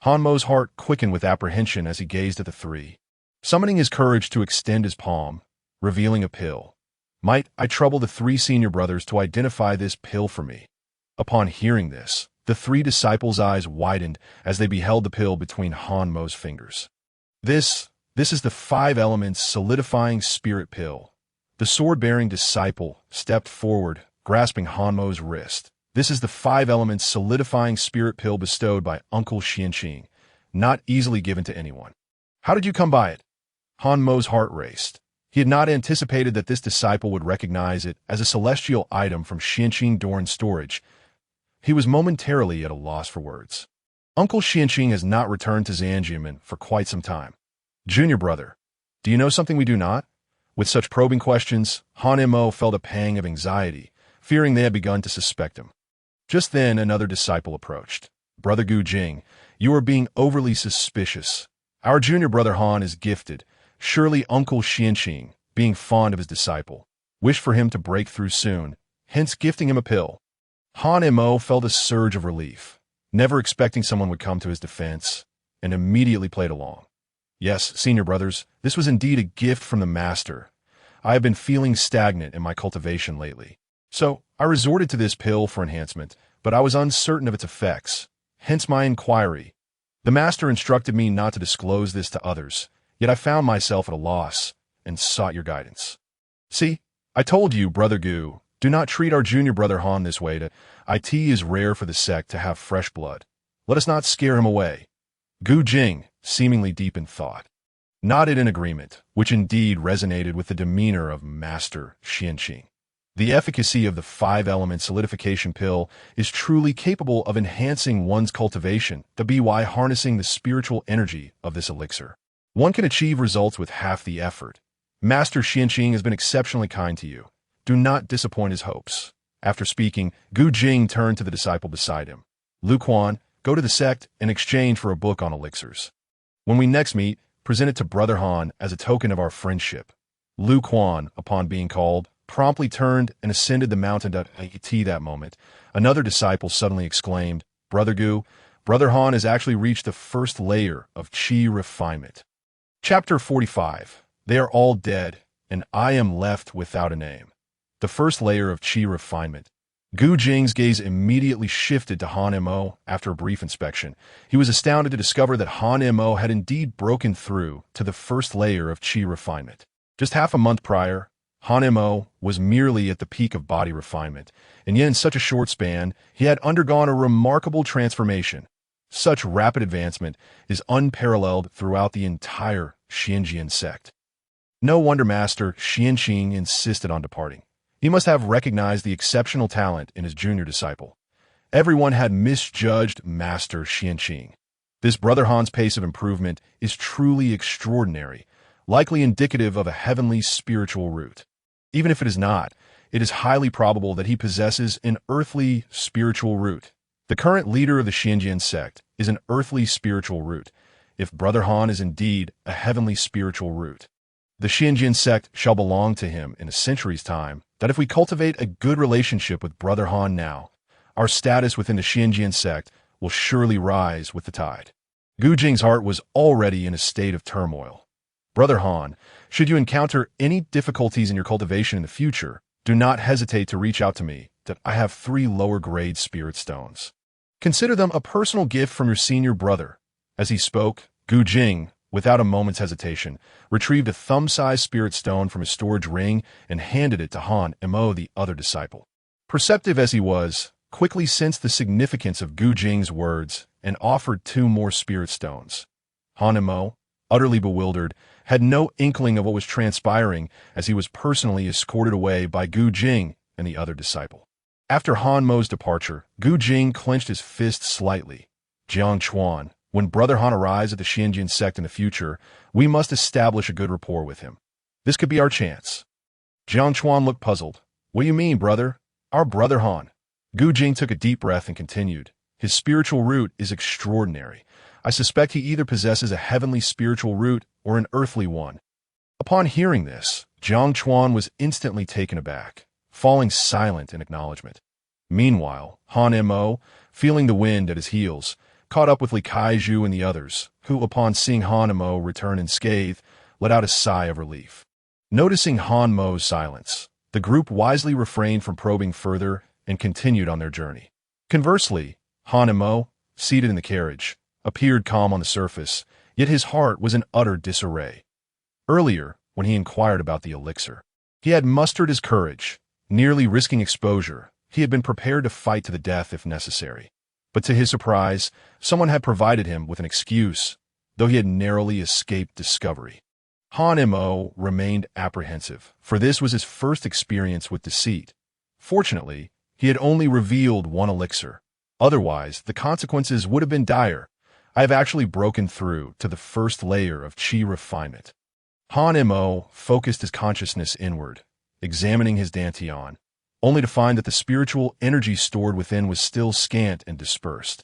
Han Mo's heart quickened with apprehension as he gazed at the three. Summoning his courage to extend his palm, revealing a pill. Might I trouble the three senior brothers to identify this pill for me? Upon hearing this, the three disciples' eyes widened as they beheld the pill between Han Mo's fingers. This is the 5 elements solidifying spirit pill. The sword-bearing disciple stepped forward, grasping Han Mo's wrist. This is the 5 elements solidifying spirit pill bestowed by Uncle Xianqing, not easily given to anyone. How did you come by it? Han Mo's heart raced. He had not anticipated that this disciple would recognize it as a celestial item from Xianqing Doran's storage. He was momentarily at a loss for words. Uncle Xianqing has not returned to Zanjiamen for quite some time. Junior brother, do you know something we do not? With such probing questions, Han Mo felt a pang of anxiety, fearing they had begun to suspect him. Just then, another disciple approached. Brother Gu Jing, you are being overly suspicious. Our junior brother Han is gifted. Surely Uncle Xianqing, being fond of his disciple, wished for him to break through soon, hence gifting him a pill. Han Mo felt a surge of relief, never expecting someone would come to his defense, and immediately played along. Yes, senior brothers, this was indeed a gift from the master. I have been feeling stagnant in my cultivation lately. So, I resorted to this pill for enhancement, but I was uncertain of its effects, hence my inquiry. The master instructed me not to disclose this to others, yet I found myself at a loss, and sought your guidance. See, I told you, Brother Gu, do not treat our junior brother Han this way. It is rare for the sect to have fresh blood. Let us not scare him away. Gu Jing, seemingly deep in thought, nodded in agreement, which indeed resonated with the demeanor of Master Xianqing. The efficacy of the 5-element solidification pill is truly capable of enhancing one's cultivation, by harnessing the spiritual energy of this elixir. One can achieve results with half the effort. Master Xianqing has been exceptionally kind to you. Do not disappoint his hopes. After speaking, Gu Jing turned to the disciple beside him. Lu Quan, go to the sect in exchange for a book on elixirs. When we next meet, present it to Brother Han as a token of our friendship. Lu Quan, upon being called, promptly turned and ascended the mountain. At that moment, another disciple suddenly exclaimed, Brother Gu, Brother Han has actually reached the first layer of Qi refinement. Chapter 45. They are all dead, and I am left without a name. The first layer of Qi refinement. Gu Jing's gaze immediately shifted to Han Mo after a brief inspection. He was astounded to discover that Han Mo had indeed broken through to the first layer of Qi refinement. Just half a month prior, Han Mo was merely at the peak of body refinement, and yet in such a short span, he had undergone a remarkable transformation. Such rapid advancement is unparalleled throughout the entire Xianjian sect. No wonder Master Xianqing insisted on departing. He must have recognized the exceptional talent in his junior disciple. Everyone had misjudged Master Xianqing. This Brother Han's pace of improvement is truly extraordinary, likely indicative of a heavenly spiritual root. Even if it is not, it is highly probable that he possesses an earthly spiritual root. The current leader of the Xianjian sect is an earthly spiritual root, if Brother Han is indeed a heavenly spiritual root. The Xianjian sect shall belong to him in a century's time, that if we cultivate a good relationship with Brother Han now, our status within the Xianjian sect will surely rise with the tide. Gu Jing's heart was already in a state of turmoil. Brother Han, should you encounter any difficulties in your cultivation in the future, do not hesitate to reach out to me, that I have 3 lower-grade spirit stones. Consider them a personal gift from your senior brother. As he spoke, Gu Jing, without a moment's hesitation, retrieved a thumb-sized spirit stone from his storage ring and handed it to Han Mo, the other disciple. Perceptive as he was, quickly sensed the significance of Gu Jing's words and offered 2 more spirit stones. Han Mo, utterly bewildered, had no inkling of what was transpiring as he was personally escorted away by Gu Jing and the other disciple. After Han Mo's departure, Gu Jing clenched his fist slightly. Jiang Chuan, when Brother Han arrives at the Xianjian sect in the future, we must establish a good rapport with him. This could be our chance. Jiang Chuan looked puzzled. What do you mean, brother? Our Brother Han. Gu Jing took a deep breath and continued. His spiritual root is extraordinary. I suspect he either possesses a heavenly spiritual root or an earthly one. Upon hearing this, Jiang Chuan was instantly taken aback, falling silent in acknowledgement. Meanwhile, Han Mo, feeling the wind at his heels, caught up with Li Kaiju and the others, who, upon seeing Hanmo return unscathed, let out a sigh of relief. Noticing Hanmo's silence, the group wisely refrained from probing further and continued on their journey. Conversely, Hanmo, seated in the carriage, appeared calm on the surface, yet his heart was in utter disarray. Earlier, when he inquired about the elixir, he had mustered his courage, nearly risking exposure. He had been prepared to fight to the death if necessary. But to his surprise, someone had provided him with an excuse, though he had narrowly escaped discovery. Hanmo remained apprehensive, for this was his first experience with deceit. Fortunately, he had only revealed one elixir. Otherwise, the consequences would have been dire. I have actually broken through to the first layer of chi refinement. Hanmo focused his consciousness inward, examining his dantian, only to find that the spiritual energy stored within was still scant and dispersed.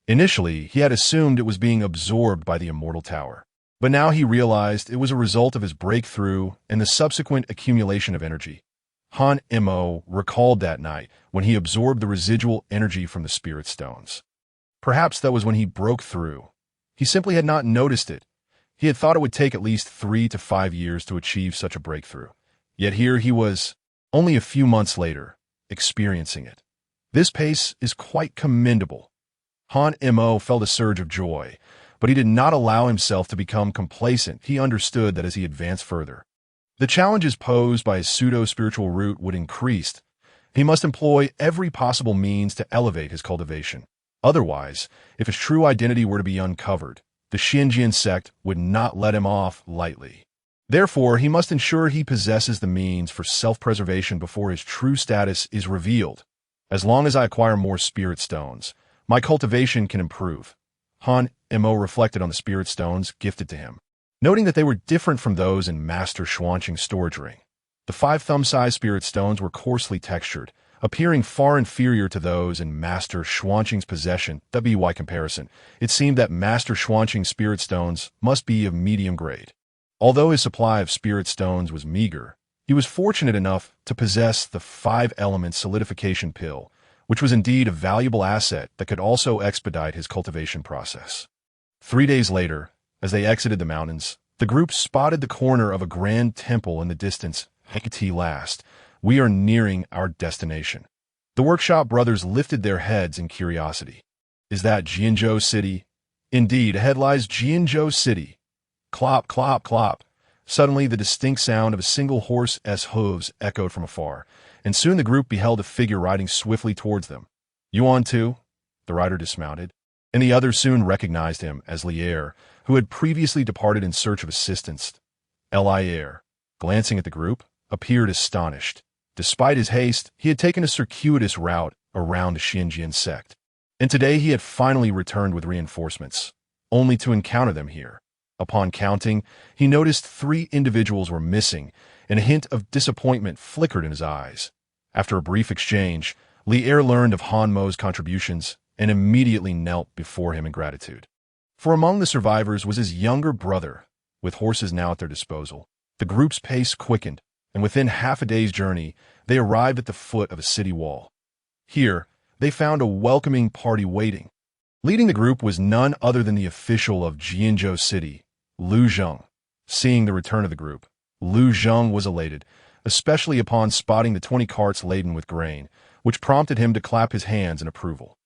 Initially, he had assumed it was being absorbed by the Immortal Tower, but now he realized it was a result of his breakthrough and the subsequent accumulation of energy. Hanmo recalled that night when he absorbed the residual energy from the spirit stones. Perhaps that was when he broke through. He simply had not noticed it. He had thought it would take at least 3 to 5 years to achieve such a breakthrough. Yet here he was, only a few months later, experiencing it. This pace is quite commendable. Hanmo felt a surge of joy, but he did not allow himself to become complacent. He understood that as he advanced further, the challenges posed by his pseudo-spiritual route would increase. He must employ every possible means to elevate his cultivation. Otherwise, if his true identity were to be uncovered, the Xinjiang sect would not let him off lightly. Therefore, he must ensure he possesses the means for self-preservation before his true status is revealed. As long as I acquire more spirit stones, my cultivation can improve. Hanmo reflected on the spirit stones gifted to him, noting that they were different from those in Master Xuanqing's storage ring. The 5 thumb-sized spirit stones were coarsely textured, appearing far inferior to those in Master Xuanqing's possession. By comparison, it seemed that Master Xuanqing's spirit stones must be of medium grade. Although his supply of spirit stones was meager, he was fortunate enough to possess the 5-element solidification pill, which was indeed a valuable asset that could also expedite his cultivation process. 3 days later, as they exited the mountains, the group spotted the corner of a grand temple in the distance. At last, we are nearing our destination. The workshop brothers lifted their heads in curiosity. Is that Jianzhou City? Indeed, ahead lies Jianzhou City. Clop, clop, clop. Suddenly, the distinct sound of a single horse's hooves echoed from afar, and soon the group beheld a figure riding swiftly towards them. Yuan too? The rider dismounted, and the others soon recognized him as Lier, who had previously departed in search of assistance. Lier, glancing at the group, appeared astonished. Despite his haste, he had taken a circuitous route around the Xinjiang sect, and today he had finally returned with reinforcements, only to encounter them here. Upon counting, he noticed 3 individuals were missing, and a hint of disappointment flickered in his eyes. After a brief exchange, Lier learned of Hanmo's contributions and immediately knelt before him in gratitude. For among the survivors was his younger brother. With horses now at their disposal, the group's pace quickened, and within half a day's journey, they arrived at the foot of a city wall. Here, they found a welcoming party waiting. Leading the group was none other than the official of Jianzhou City, Lu Zheng. Seeing the return of the group, Lu Zheng was elated, especially upon spotting the 20 carts laden with grain, which prompted him to clap his hands in approval.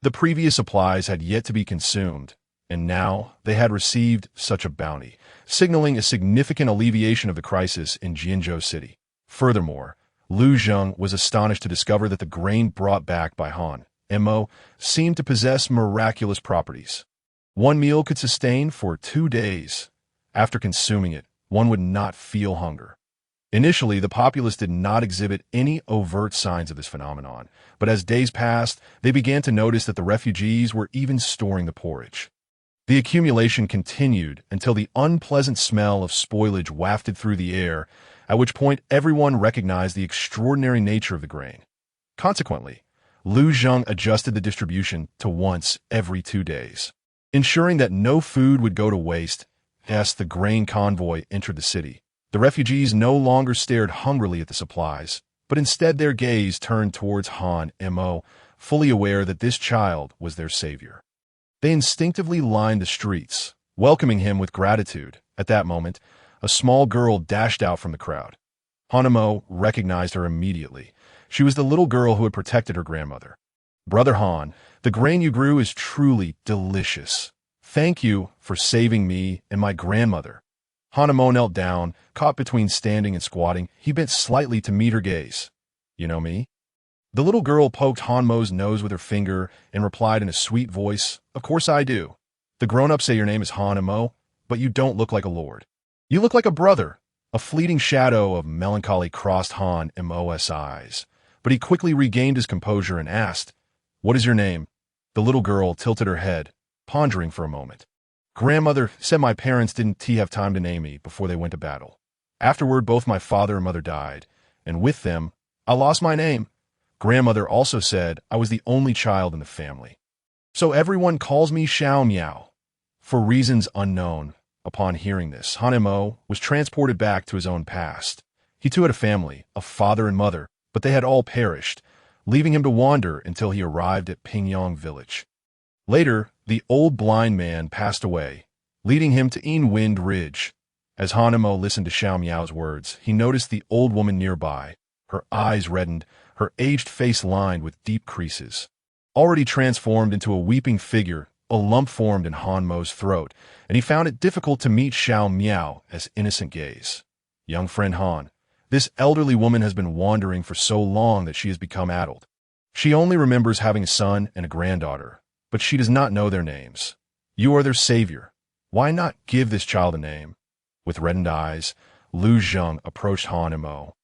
The previous supplies had yet to be consumed, and now they had received such a bounty, signaling a significant alleviation of the crisis in Jianzhou City. Furthermore, Lu Zheng was astonished to discover that the grain brought back by Hanmo seemed to possess miraculous properties. One meal could sustain for 2 days. After consuming it, one would not feel hunger. Initially, the populace did not exhibit any overt signs of this phenomenon, but as days passed, they began to notice that the refugees were even storing the porridge. The accumulation continued until the unpleasant smell of spoilage wafted through the air, at which point everyone recognized the extraordinary nature of the grain. Consequently, Lu Zheng adjusted the distribution to once every 2 days. Ensuring that no food would go to waste, as the grain convoy entered the city, the refugees no longer stared hungrily at the supplies, but instead their gaze turned towards Hanmo, fully aware that this child was their savior. They instinctively lined the streets, welcoming him with gratitude. At that moment, a small girl dashed out from the crowd. Hanamo recognized her immediately. She was the little girl who had protected her grandmother. "Brother Han, the grain you grew is truly delicious. Thank you for saving me and my grandmother." Hanamo knelt down, caught between standing and squatting. He bent slightly to meet her gaze. "You know me?" The little girl poked Hanmo's nose with her finger and replied in a sweet voice, "Of course I do. The grown-ups say your name is Hanamo, but you don't look like a lord. You look like a brother." A fleeting shadow of melancholy crossed Han Mo's eyes, but he quickly regained his composure and asked, "What is your name?" The little girl tilted her head, pondering for a moment. "Grandmother said my parents didn't have time to name me before they went to battle. Afterward, both my father and mother died, and with them, I lost my name. Grandmother also said I was the only child in the family. So everyone calls me Xiao Miao." For reasons unknown, upon hearing this, Han Mo was transported back to his own past. He too had a family, a father and mother, but they had all perished, leaving him to wander until he arrived at Pingyong village. Later, the old blind man passed away, leading him to Wind Ridge. As Han Mo listened to Xiao Miao's words, he noticed the old woman nearby. Her eyes reddened, her aged face lined with deep creases. Already transformed into a weeping figure, a lump formed in Han Mo's throat, and he found it difficult to meet Xiao Miao as innocent gaze. "Young friend Han, this elderly woman has been wandering for so long that she has become addled. She only remembers having a son and a granddaughter, but she does not know their names. You are their savior. Why not give this child a name?" With reddened eyes, Lu Zheng approached Han Mo,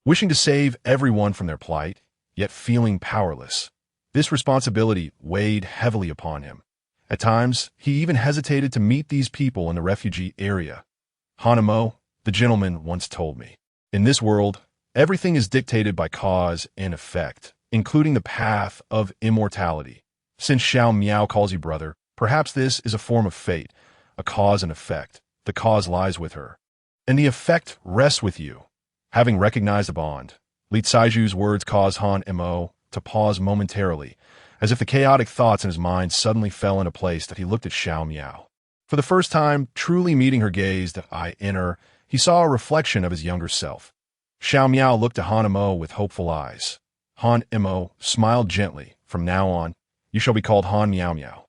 wishing to save everyone from their plight, yet feeling powerless. This responsibility weighed heavily upon him. At times, he even hesitated to meet these people in the refugee area. "Han Mo, the gentleman once told me, in this world, everything is dictated by cause and effect, including the path of immortality. Since Xiao Miao calls you brother, perhaps this is a form of fate, a cause and effect. The cause lies with her, and the effect rests with you." Having recognized the bond, Li Caiju's words caused Han Mo to pause momentarily, as if the chaotic thoughts in his mind suddenly fell into place that he looked at Xiao Miao. For the first time, truly meeting her gaze, that eye in her, he saw a reflection of his younger self. Xiao Miao looked at Han Mo with hopeful eyes. Han Mo smiled gently. "From now on, you shall be called Han Miao Miao."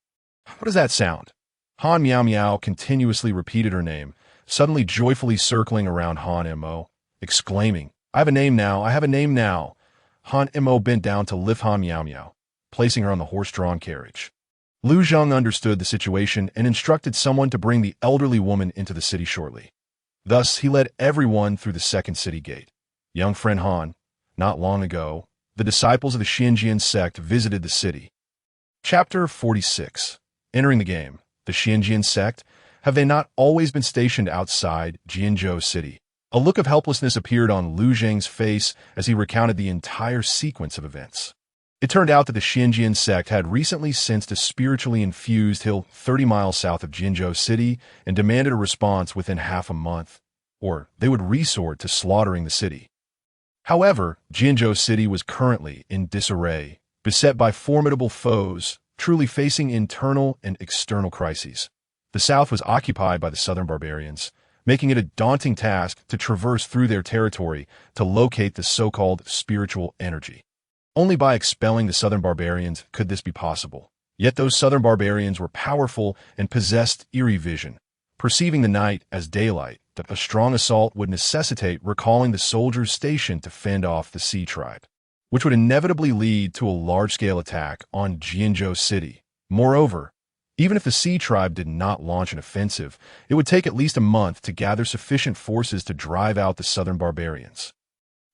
"What does that sound?" Han Miao Miao continuously repeated her name, suddenly joyfully circling around Han Mo, exclaiming, "I have a name now, I have a name now." Han Mo bent down to lift Han Miao Miao, placing her on the horse-drawn carriage. Lu Zheng understood the situation and instructed someone to bring the elderly woman into the city shortly. Thus, he led everyone through the second city gate. "Young friend Han, not long ago, the disciples of the Xianjian sect visited the city." Chapter 46. Entering the game. The Xianjian sect, have they not always been stationed outside Jianzhou City? A look of helplessness appeared on Lu Zheng's face as he recounted the entire sequence of events. It turned out that the Xianjian sect had recently sensed a spiritually infused hill 30 miles south of Jinzhou City and demanded a response within half a month, or they would resort to slaughtering the city. However, Jinzhou City was currently in disarray, beset by formidable foes, truly facing internal and external crises. The south was occupied by the southern barbarians, making it a daunting task to traverse through their territory to locate the so-called spiritual energy. Only by expelling the southern barbarians could this be possible. Yet those southern barbarians were powerful and possessed eerie vision, perceiving the night as daylight, that a strong assault would necessitate recalling the soldiers stationed to fend off the Sea tribe, which would inevitably lead to a large-scale attack on Jianzhou City. Moreover, even if the Sea tribe did not launch an offensive, it would take at least a month to gather sufficient forces to drive out the southern barbarians.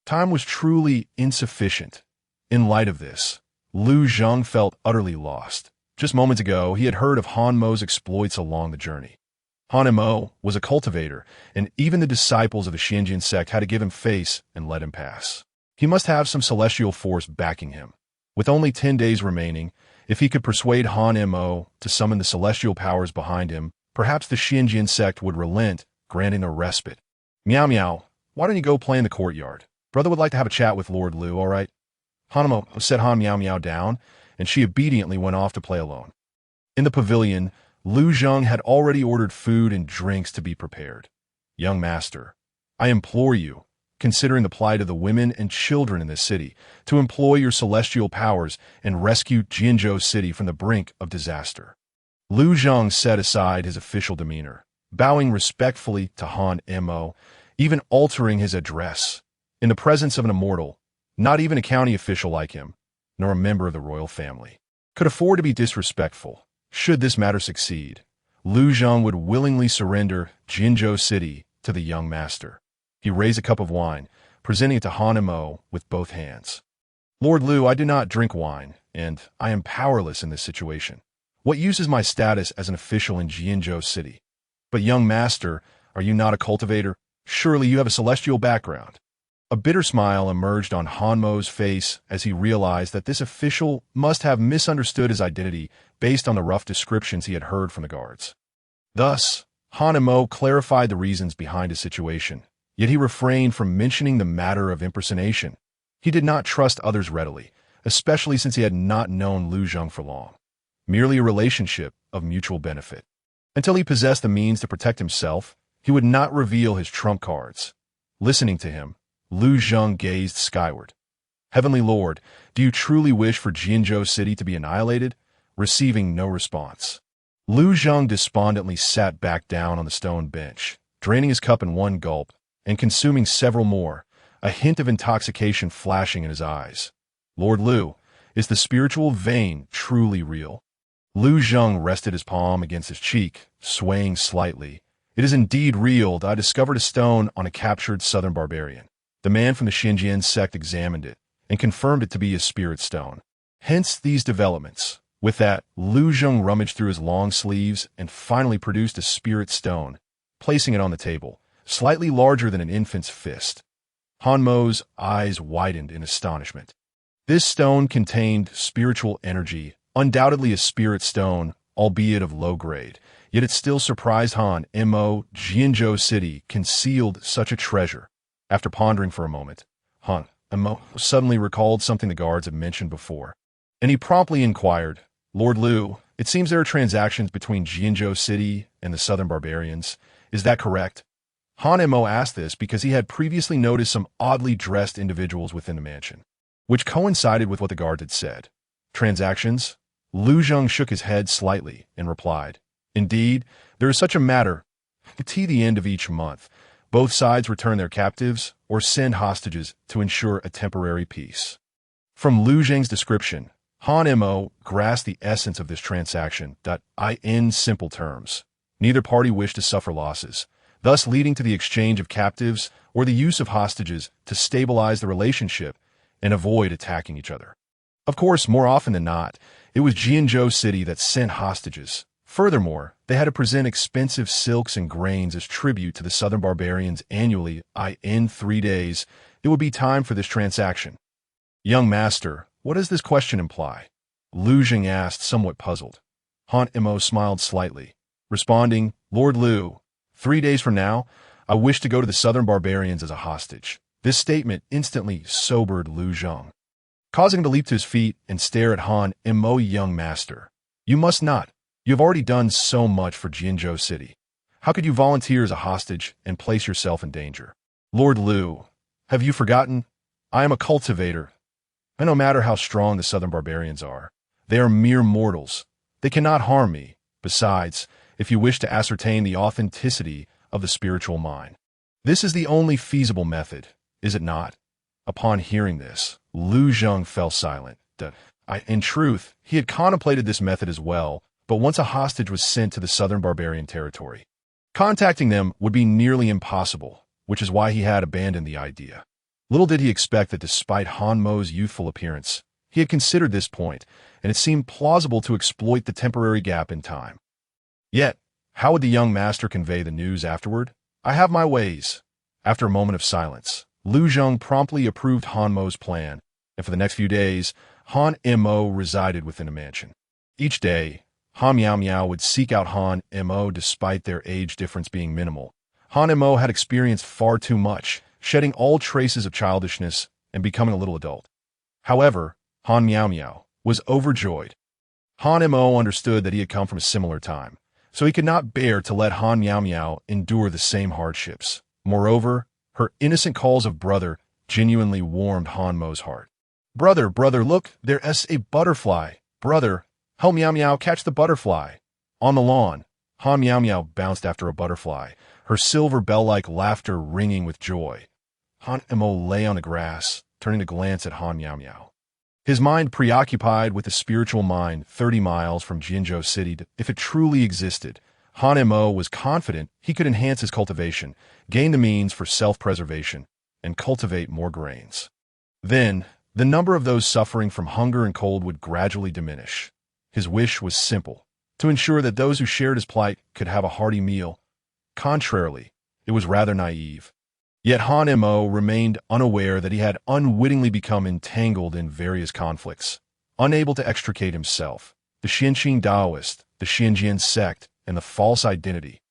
Time was truly insufficient. In light of this, Lu Zheng felt utterly lost. Just moments ago, he had heard of Han Mo's exploits along the journey. Han Mo was a cultivator, and even the disciples of the Xianjian sect had to give him face and let him pass. He must have some celestial force backing him. With only 10 days remaining, if he could persuade Han Mo to summon the celestial powers behind him, perhaps the Xianjian sect would relent, granting a respite. "Miao Miao, why don't you go play in the courtyard? Brother would like to have a chat with Lord Lu, all right?" Han Mo set Han Miao Miao down, and she obediently went off to play alone. In the pavilion, Lu Zheng had already ordered food and drinks to be prepared. Young master, I implore you, considering the plight of the women and children in this city, to employ your celestial powers and rescue Jianzhou City from the brink of disaster. Lu Zheng set aside his official demeanor, bowing respectfully to Han Mo, even altering his address. In the presence of an immortal, not even a county official like him, nor a member of the royal family, could afford to be disrespectful. Should this matter succeed, Lu Zheng would willingly surrender Jinzhou City to the young master. He raised a cup of wine, presenting it to Han Mo with both hands. Lord Lu, I do not drink wine, and I am powerless in this situation. What use is my status as an official in Jinzhou City? But young master, are you not a cultivator? Surely you have a celestial background. A bitter smile emerged on Han Mo's face as he realized that this official must have misunderstood his identity based on the rough descriptions he had heard from the guards. Thus, Han Mo clarified the reasons behind his situation, yet he refrained from mentioning the matter of impersonation. He did not trust others readily, especially since he had not known Lu Zheng for long. Merely a relationship of mutual benefit. Until he possessed the means to protect himself, he would not reveal his trump cards. Listening to him, Lu Zheng gazed skyward. Heavenly Lord, do you truly wish for Jinzhou City to be annihilated? Receiving no response. Lu Zheng despondently sat back down on the stone bench, draining his cup in one gulp and consuming several more, a hint of intoxication flashing in his eyes. Lord Lu, is the spiritual vein truly real? Lu Zheng rested his palm against his cheek, swaying slightly. It is indeed real. I discovered a stone on a captured southern barbarian. The man from the Xinjiang sect examined it and confirmed it to be a spirit stone. Hence these developments. With that, Lu Zheng rummaged through his long sleeves and finally produced a spirit stone, placing it on the table, slightly larger than an infant's fist. Han Mo's eyes widened in astonishment. This stone contained spiritual energy, undoubtedly a spirit stone, albeit of low grade, yet it still surprised Han Mo Jinzhou City concealed such a treasure. After pondering for a moment, Han Mo suddenly recalled something the guards had mentioned before, and he promptly inquired, Lord Lu, it seems there are transactions between Jinzhou City and the southern barbarians. Is that correct? Han Mo asked this because he had previously noticed some oddly dressed individuals within the mansion, which coincided with what the guard had said. Transactions? Lu Zheng shook his head slightly and replied, Indeed, there is such a matter. At the end of each month, both sides return their captives or send hostages to ensure a temporary peace. From Lu Zheng's description, Han Mo grasped the essence of this transaction. In simple terms, neither party wished to suffer losses, thus leading to the exchange of captives or the use of hostages to stabilize the relationship and avoid attacking each other. Of course, more often than not, it was Jinzhou City that sent hostages. Furthermore, they had to present expensive silks and grains as tribute to the southern barbarians annually. In 3 days, it would be time for this transaction. Young master, what does this question imply? Lu Zheng asked, somewhat puzzled. Han Mo smiled slightly, responding, Lord Lu, 3 days from now, I wish to go to the southern barbarians as a hostage. This statement instantly sobered Lu Zheng, causing him to leap to his feet and stare at Han Mo. Young master, you must not. You have already done so much for Jinzhou City. How could you volunteer as a hostage and place yourself in danger? Lord Lu, have you forgotten? I am a cultivator, and no matter how strong the southern barbarians are, they are mere mortals. They cannot harm me. Besides, if you wish to ascertain the authenticity of the spiritual mine, this is the only feasible method, is it not? Upon hearing this, Lu Zheng fell silent. In truth, he had contemplated this method as well, but once a hostage was sent to the southern barbarian territory, contacting them would be nearly impossible, which is why he had abandoned the idea. Little did he expect that despite Han Mo's youthful appearance, he had considered this point, and it seemed plausible to exploit the temporary gap in time. Yet, how would the young master convey the news afterward? I have my ways. After a moment of silence, Lu Zheng promptly approved Han Mo's plan, and for the next few days, Han Mo resided within a mansion. Each day, Han Miao Miao would seek out Han Mo despite their age difference being minimal. Han Mo had experienced far too much, shedding all traces of childishness and becoming a little adult. However, Han Miao Miao was overjoyed. Han Mo understood that he had come from a similar time, so he could not bear to let Han Miao Miao endure the same hardships. Moreover, her innocent calls of brother genuinely warmed Han Mo's heart. Brother, brother, look, there's a butterfly. Brother, help Miao Miao catch the butterfly. On the lawn, Han Miao Miao bounced after a butterfly, her silver bell-like laughter ringing with joy. Han Mo lay on the grass, turning to glance at Han Miao Miao. His mind preoccupied with the spiritual mind 30 miles from Jinzhou City. If it truly existed, Han Mo was confident he could enhance his cultivation, gain the means for self-preservation, and cultivate more grains. Then, the number of those suffering from hunger and cold would gradually diminish. His wish was simple, to ensure that those who shared his plight could have a hearty meal. Contrarily, it was rather naive. Yet Han Mo remained unaware that he had unwittingly become entangled in various conflicts, unable to extricate himself. The Xianqing Taoist, the Xinjian sect, and the false identity.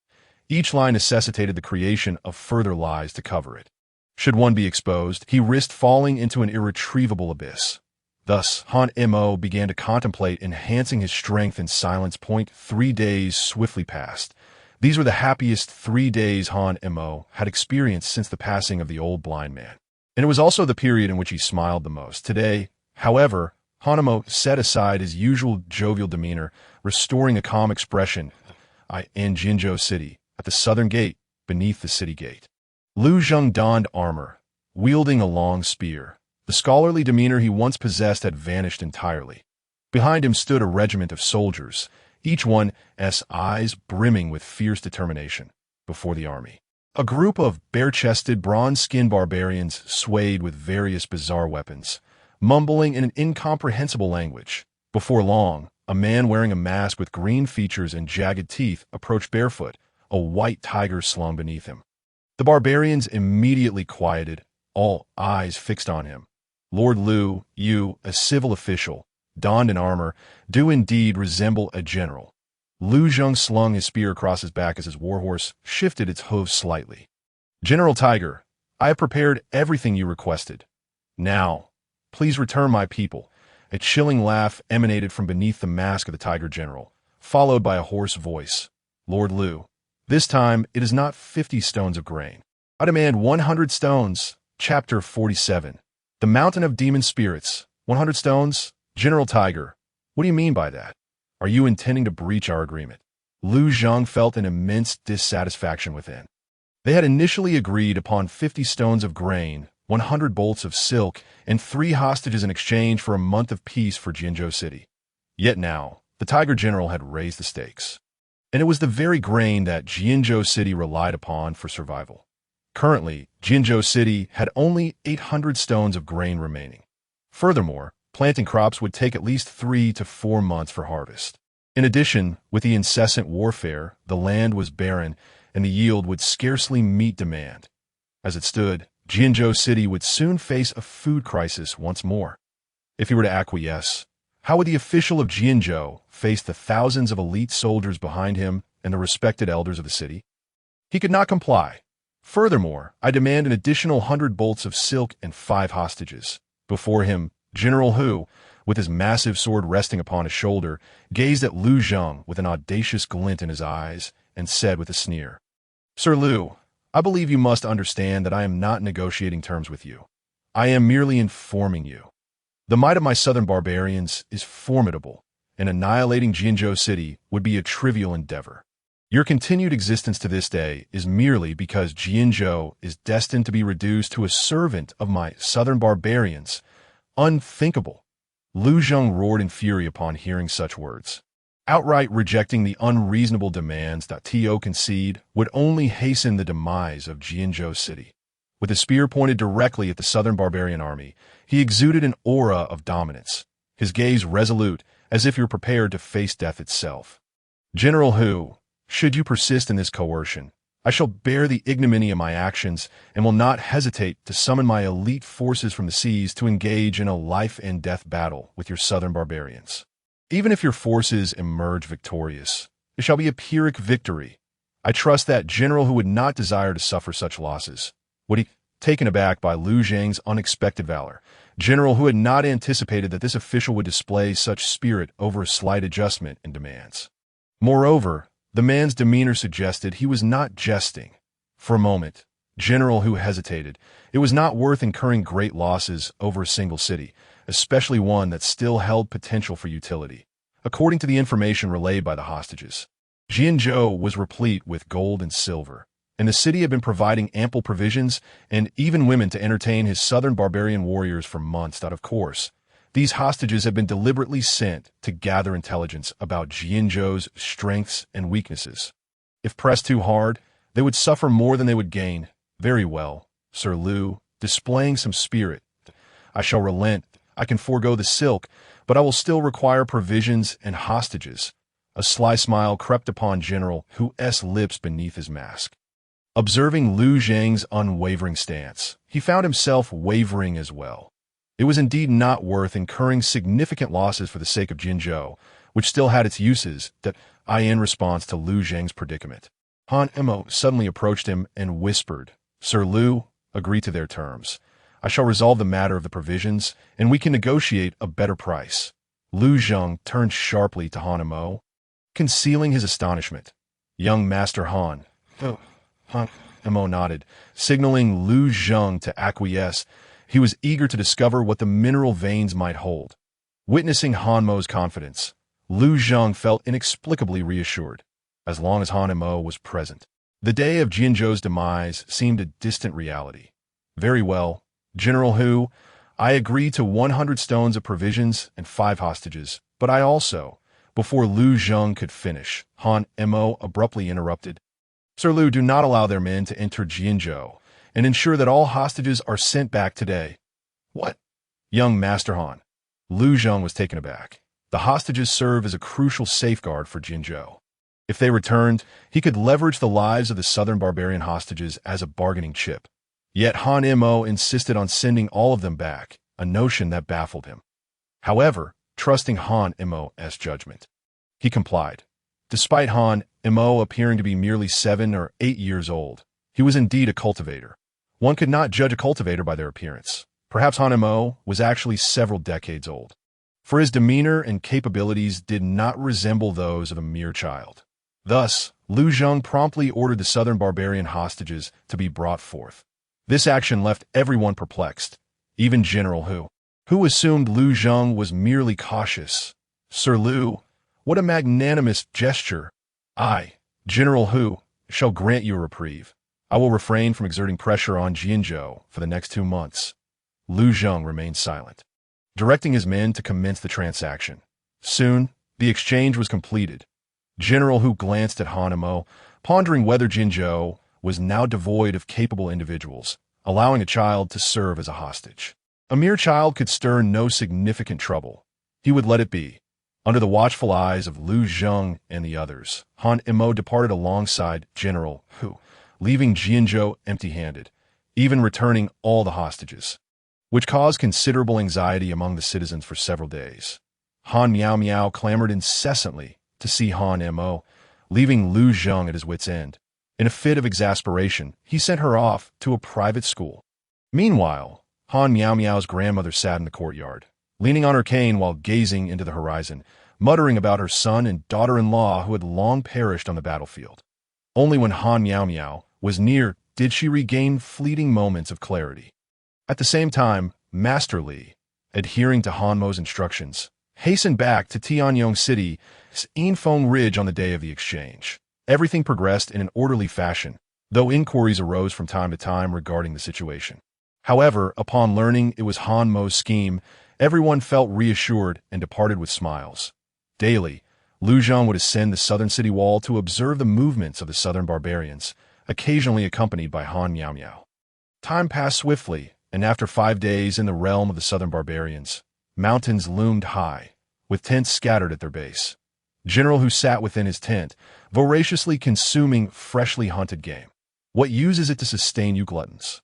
Each lie necessitated the creation of further lies to cover it. Should one be exposed, he risked falling into an irretrievable abyss. Thus, Han Mo began to contemplate enhancing his strength in silence. 3 days swiftly passed. These were the happiest 3 days Han Mo had experienced since the passing of the old blind man. And it was also the period in which he smiled the most. Today, however, Han Mo set aside his usual jovial demeanor, restoring a calm expression. In Jinzhou City, at the southern gate, beneath the city gate. Lu Zheng donned armor, wielding a long spear. The scholarly demeanor he once possessed had vanished entirely. Behind him stood a regiment of soldiers, each one's eyes brimming with fierce determination, before the army. A group of bare-chested, bronze-skinned barbarians swayed with various bizarre weapons, mumbling in an incomprehensible language. Before long, a man wearing a mask with green features and jagged teeth approached barefoot, a white tiger slung beneath him. The barbarians immediately quieted, all eyes fixed on him. Lord Lu, you, a civil official, donned in armor, do indeed resemble a general. Lu Zheng slung his spear across his back as his warhorse shifted its hooves slightly. General Tiger, I have prepared everything you requested. Now, please return my people. A chilling laugh emanated from beneath the mask of the Tiger General, followed by a hoarse voice. Lord Lu, this time it is not 50 stones of grain. I demand 100 stones. Chapter 47. The Mountain of Demon Spirits. 100 stones? General Tiger, what do you mean by that? Are you intending to breach our agreement? Lu Zheng felt an immense dissatisfaction within. They had initially agreed upon 50 stones of grain, 100 bolts of silk, and 3 hostages in exchange for a month of peace for Jinzhou City. Yet now, the Tiger General had raised the stakes. And it was the very grain that Jinzhou City relied upon for survival. Currently, Jinzhou City had only 800 stones of grain remaining. Furthermore, planting crops would take at least 3 to 4 months for harvest. In addition, with the incessant warfare, the land was barren, and the yield would scarcely meet demand. As it stood, Jinzhou City would soon face a food crisis once more. If he were to acquiesce, how would the official of Jinzhou face the thousands of elite soldiers behind him and the respected elders of the city? He could not comply. Furthermore, I demand an additional 100 bolts of silk and 5 hostages. Before him, General Hu, with his massive sword resting upon his shoulder, gazed at Lu Zheng with an audacious glint in his eyes and said with a sneer, Sir Lu, I believe you must understand that I am not negotiating terms with you. I am merely informing you. The might of my southern barbarians is formidable, and annihilating Jinzhou City would be a trivial endeavor. Your continued existence to this day is merely because Jinzhou is destined to be reduced to a servant of my southern barbarians. Unthinkable. Lu Zheng roared in fury upon hearing such words. Outright rejecting the unreasonable demands that To concede would only hasten the demise of Jinzhou City. With his spear pointed directly at the southern barbarian army, he exuded an aura of dominance, his gaze resolute, as if he were prepared to face death itself. General Hu, should you persist in this coercion, I shall bear the ignominy of my actions and will not hesitate to summon my elite forces from the seas to engage in a life-and-death battle with your southern barbarians. Even if your forces emerge victorious, it shall be a Pyrrhic victory. I trust that general who would not desire to suffer such losses. Would he, taken aback by Lu Zheng's unexpected valor, General Hu had not anticipated that this official would display such spirit over a slight adjustment in demands. Moreover, the man's demeanor suggested he was not jesting. For a moment, General Hu hesitated. It was not worth incurring great losses over a single city, especially one that still held potential for utility. According to the information relayed by the hostages, Jianzhou was replete with gold and silver, and the city had been providing ample provisions and even women to entertain his southern barbarian warriors for months. Of course, these hostages had been deliberately sent to gather intelligence about Jianzhou's strengths and weaknesses. If pressed too hard, they would suffer more than they would gain. Very well, Sir Liu, displaying some spirit. I shall relent. I can forego the silk, but I will still require provisions and hostages. A sly smile crept upon General Hu's lips beneath his mask. Observing Liu Zhang's unwavering stance, he found himself wavering as well. It was indeed not worth incurring significant losses for the sake of Jinzhou, which still had its uses, in response to Liu Zhang's predicament. Han Mo suddenly approached him and whispered, Sir Liu, agree to their terms. I shall resolve the matter of the provisions, and we can negotiate a better price. Liu Zhang turned sharply to Han Mo, concealing his astonishment. Young Master Han. Han Mo nodded, signaling Liu Zhang to acquiesce. He was eager to discover what the mineral veins might hold. Witnessing Han Mo's confidence, Liu Zhang felt inexplicably reassured. As long as Han Mo was present, the day of Jianzhou's demise seemed a distant reality. Very well, General Hu, I agree to 100 stones of provisions and 5 hostages, but I also, before Liu Zhang could finish, Han Mo abruptly interrupted. Sir Liu, do not allow their men to enter Jianzhou, and ensure that all hostages are sent back today. What? Young Master Han. Liu Zhang was taken aback. The hostages serve as a crucial safeguard for Jinzhou. If they returned, he could leverage the lives of the southern barbarian hostages as a bargaining chip. Yet Han Mo insisted on sending all of them back, a notion that baffled him. However, trusting Han Mo's judgment, he complied. Despite Han Mo appearing to be merely 7 or 8 years old, he was indeed a cultivator. One could not judge a cultivator by their appearance. Perhaps Han Mo was actually several decades old, for his demeanor and capabilities did not resemble those of a mere child. Thus, Liu Zhang promptly ordered the southern barbarian hostages to be brought forth. This action left everyone perplexed, even General Hu, who assumed Liu Zhang was merely cautious. Sir Liu, what a magnanimous gesture! I, General Hu, shall grant you a reprieve. I will refrain from exerting pressure on Jianzhou for the next 2 months. Liu Zhang remained silent, directing his men to commence the transaction. Soon, the exchange was completed. General Hu glanced at Han Mo, pondering whether Jinzhou was now devoid of capable individuals, allowing a child to serve as a hostage. A mere child could stir no significant trouble. He would let it be. Under the watchful eyes of Liu Zhang and the others, Han Mo departed alongside General Hu, leaving Jianzhou empty-handed, even returning all the hostages, which caused considerable anxiety among the citizens for several days. Han Miao clamored incessantly to see Han Mo, leaving Liu Zhang at his wit's end. In a fit of exasperation, he sent her off to a private school. Meanwhile, Han Miao's grandmother sat in the courtyard, leaning on her cane while gazing into the horizon, muttering about her son and daughter-in-law who had long perished on the battlefield. Only when Han Miao was near did she regain fleeting moments of clarity. At the same time, Master Li, adhering to Han Mo's instructions, hastened back to Tianyong City's Yinfeng Ridge on the day of the exchange. Everything progressed in an orderly fashion, though inquiries arose from time to time regarding the situation. However, upon learning it was Han Mo's scheme, everyone felt reassured and departed with smiles. Daily, Liu Zhang would ascend the southern city wall to observe the movements of the southern barbarians, occasionally accompanied by Han Miao. Time passed swiftly, and after 5 days in the realm of the southern barbarians, mountains loomed high, with tents scattered at their base. General Hu sat within his tent, voraciously consuming freshly hunted game. What use is it to sustain you gluttons?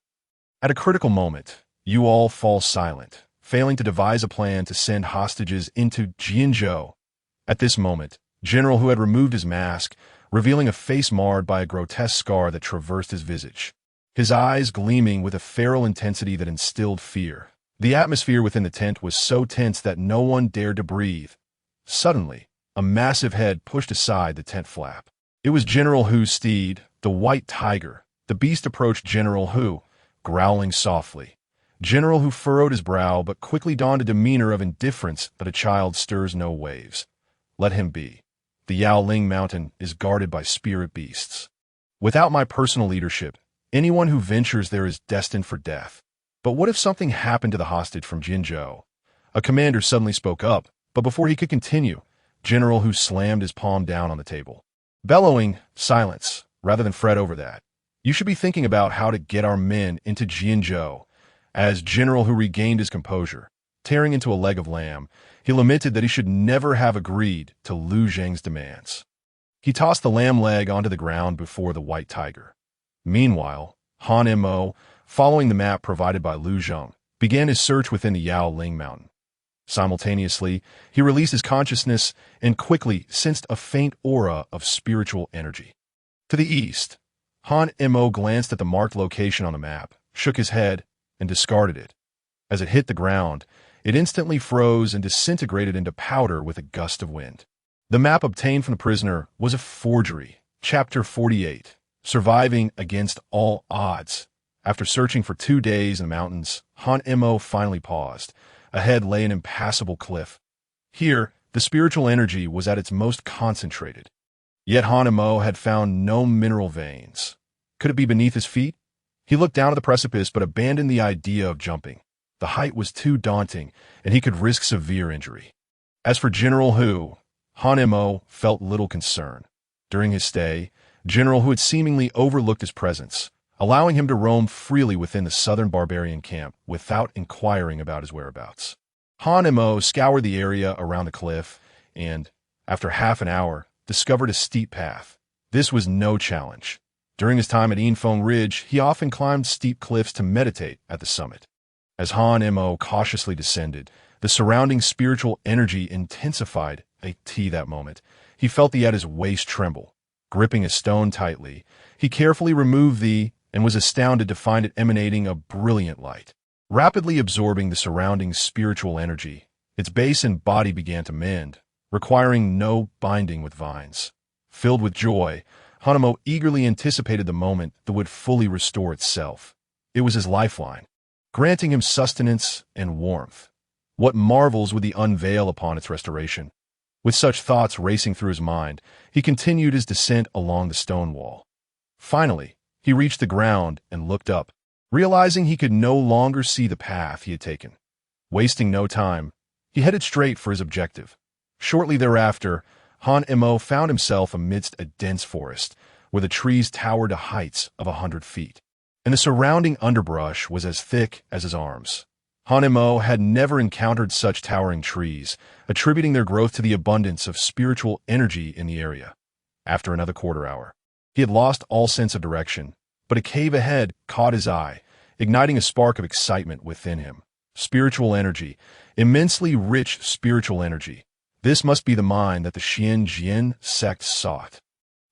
At a critical moment, you all fall silent, failing to devise a plan to send hostages into Jianzhou. At this moment, General Hu had removed his mask, revealing a face marred by a grotesque scar that traversed his visage, his eyes gleaming with a feral intensity that instilled fear. The atmosphere within the tent was so tense that no one dared to breathe. Suddenly, a massive head pushed aside the tent flap. It was General Hu's steed, the White Tiger. The beast approached General Hu, growling softly. General Hu furrowed his brow but quickly donned a demeanor of indifference that a child stirs no waves. Let him be. The Yaoling Mountain is guarded by spirit beasts. Without my personal leadership, anyone who ventures there is destined for death. But what if something happened to the hostage from Jinzhou? A commander suddenly spoke up, but before he could continue, General Hu slammed his palm down on the table. Bellowing, silence, rather than fret over that. You should be thinking about how to get our men into Jinzhou. As General Hu regained his composure, tearing into a leg of lamb, he lamented that he should never have agreed to Lu Zheng's demands. He tossed the lamb leg onto the ground before the White Tiger. Meanwhile, Han Mo, following the map provided by Lu Zheng, began his search within the Yaoling Mountain. Simultaneously, he released his consciousness and quickly sensed a faint aura of spiritual energy. To the east, Han Mo glanced at the marked location on the map, shook his head, and discarded it. As it hit the ground, it instantly froze and disintegrated into powder with a gust of wind. The map obtained from the prisoner was a forgery. Chapter 48. Surviving against all odds. After searching for 2 days in the mountains, Han Mo finally paused. Ahead lay an impassable cliff. Here, the spiritual energy was at its most concentrated. Yet Han Mo had found no mineral veins. Could it be beneath his feet? He looked down at the precipice but abandoned the idea of jumping. The height was too daunting, and he could risk severe injury. As for General Hu, Han Mo felt little concern. During his stay, General Hu had seemingly overlooked his presence, allowing him to roam freely within the southern barbarian camp without inquiring about his whereabouts. Han Mo scoured the area around the cliff and, after half an hour, discovered a steep path. This was no challenge. During his time at Yinfeng Ridge, he often climbed steep cliffs to meditate at the summit. As Han Mo cautiously descended, the surrounding spiritual energy intensified that moment. He felt the at his waist tremble. Gripping a stone tightly, he carefully removed and was astounded to find it emanating a brilliant light. Rapidly absorbing the surrounding spiritual energy, its base and body began to mend, requiring no binding with vines. Filled with joy, Hanamo eagerly anticipated the moment that would fully restore itself. It was his lifeline, granting him sustenance and warmth. What marvels would he unveil upon its restoration? With such thoughts racing through his mind, he continued his descent along the stone wall. Finally, he reached the ground and looked up, realizing he could no longer see the path he had taken. Wasting no time, he headed straight for his objective. Shortly thereafter, Han Mo found himself amidst a dense forest, where the trees towered to heights of 100 feet, and the surrounding underbrush was as thick as his arms. Han Mo had never encountered such towering trees, attributing their growth to the abundance of spiritual energy in the area. After another quarter hour, he had lost all sense of direction, but a cave ahead caught his eye, igniting a spark of excitement within him. Spiritual energy, immensely rich spiritual energy. This must be the mine that the Xianjian sect sought.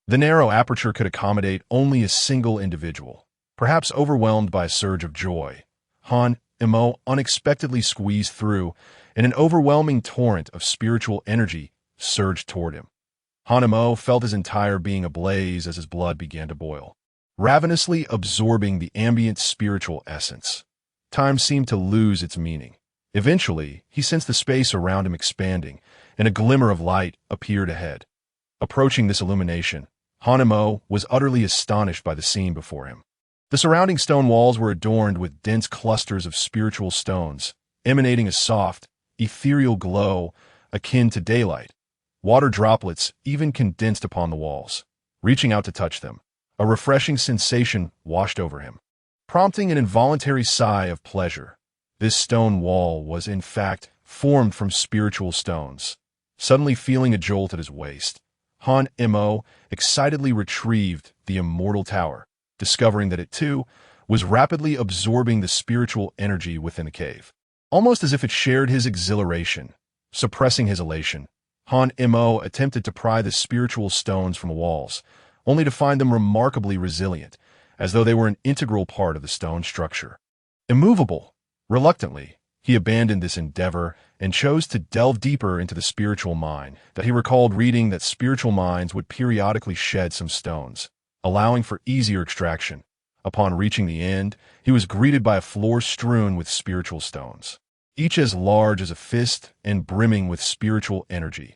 The narrow aperture could accommodate only a single individual. Perhaps overwhelmed by a surge of joy, Han Mo unexpectedly squeezed through, and an overwhelming torrent of spiritual energy surged toward him. Han Mo felt his entire being ablaze as his blood began to boil, ravenously absorbing the ambient spiritual essence. Time seemed to lose its meaning. Eventually, he sensed the space around him expanding, and a glimmer of light appeared ahead. Approaching this illumination, Han Mo was utterly astonished by the scene before him. The surrounding stone walls were adorned with dense clusters of spiritual stones, emanating a soft, ethereal glow akin to daylight. Water droplets even condensed upon the walls. Reaching out to touch them, a refreshing sensation washed over him, prompting an involuntary sigh of pleasure. This stone wall was, in fact, formed from spiritual stones. Suddenly feeling a jolt at his waist, Han Mo excitedly retrieved the Immortal Tower, discovering that it, too, was rapidly absorbing the spiritual energy within the cave. Almost as if it shared his exhilaration. Suppressing his elation, Han Mo attempted to pry the spiritual stones from the walls, only to find them remarkably resilient, as though they were an integral part of the stone structure. Immovable. Reluctantly, He abandoned this endeavor and chose to delve deeper into the spiritual mine, that he recalled reading that spiritual mines would periodically shed some stones, allowing for easier extraction. Upon reaching the end, he was greeted by a floor strewn with spiritual stones, each as large as a fist and brimming with spiritual energy.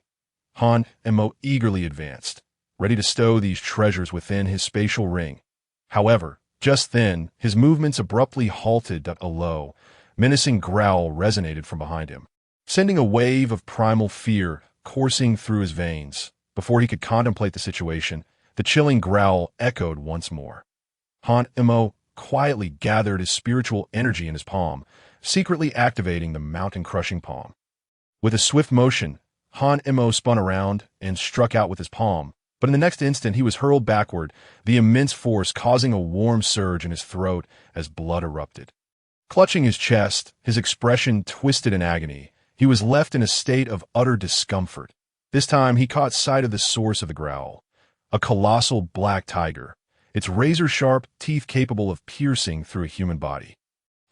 Han-mo eagerly advanced, ready to stow these treasures within his spatial ring. However, just then, his movements abruptly halted. A low, menacing growl resonated from behind him, sending a wave of primal fear coursing through his veins. Before he could contemplate the situation, the chilling growl echoed once more. Han-mo quietly gathered his spiritual energy in his palm, secretly activating the mountain-crushing palm. With a swift motion, Han-mo spun around and struck out with his palm, but in the next instant he was hurled backward, the immense force causing a warm surge in his throat as blood erupted. Clutching his chest, his expression twisted in agony, he was left in a state of utter discomfort. This time he caught sight of the source of the growl, a colossal black tiger, its razor-sharp teeth capable of piercing through a human body.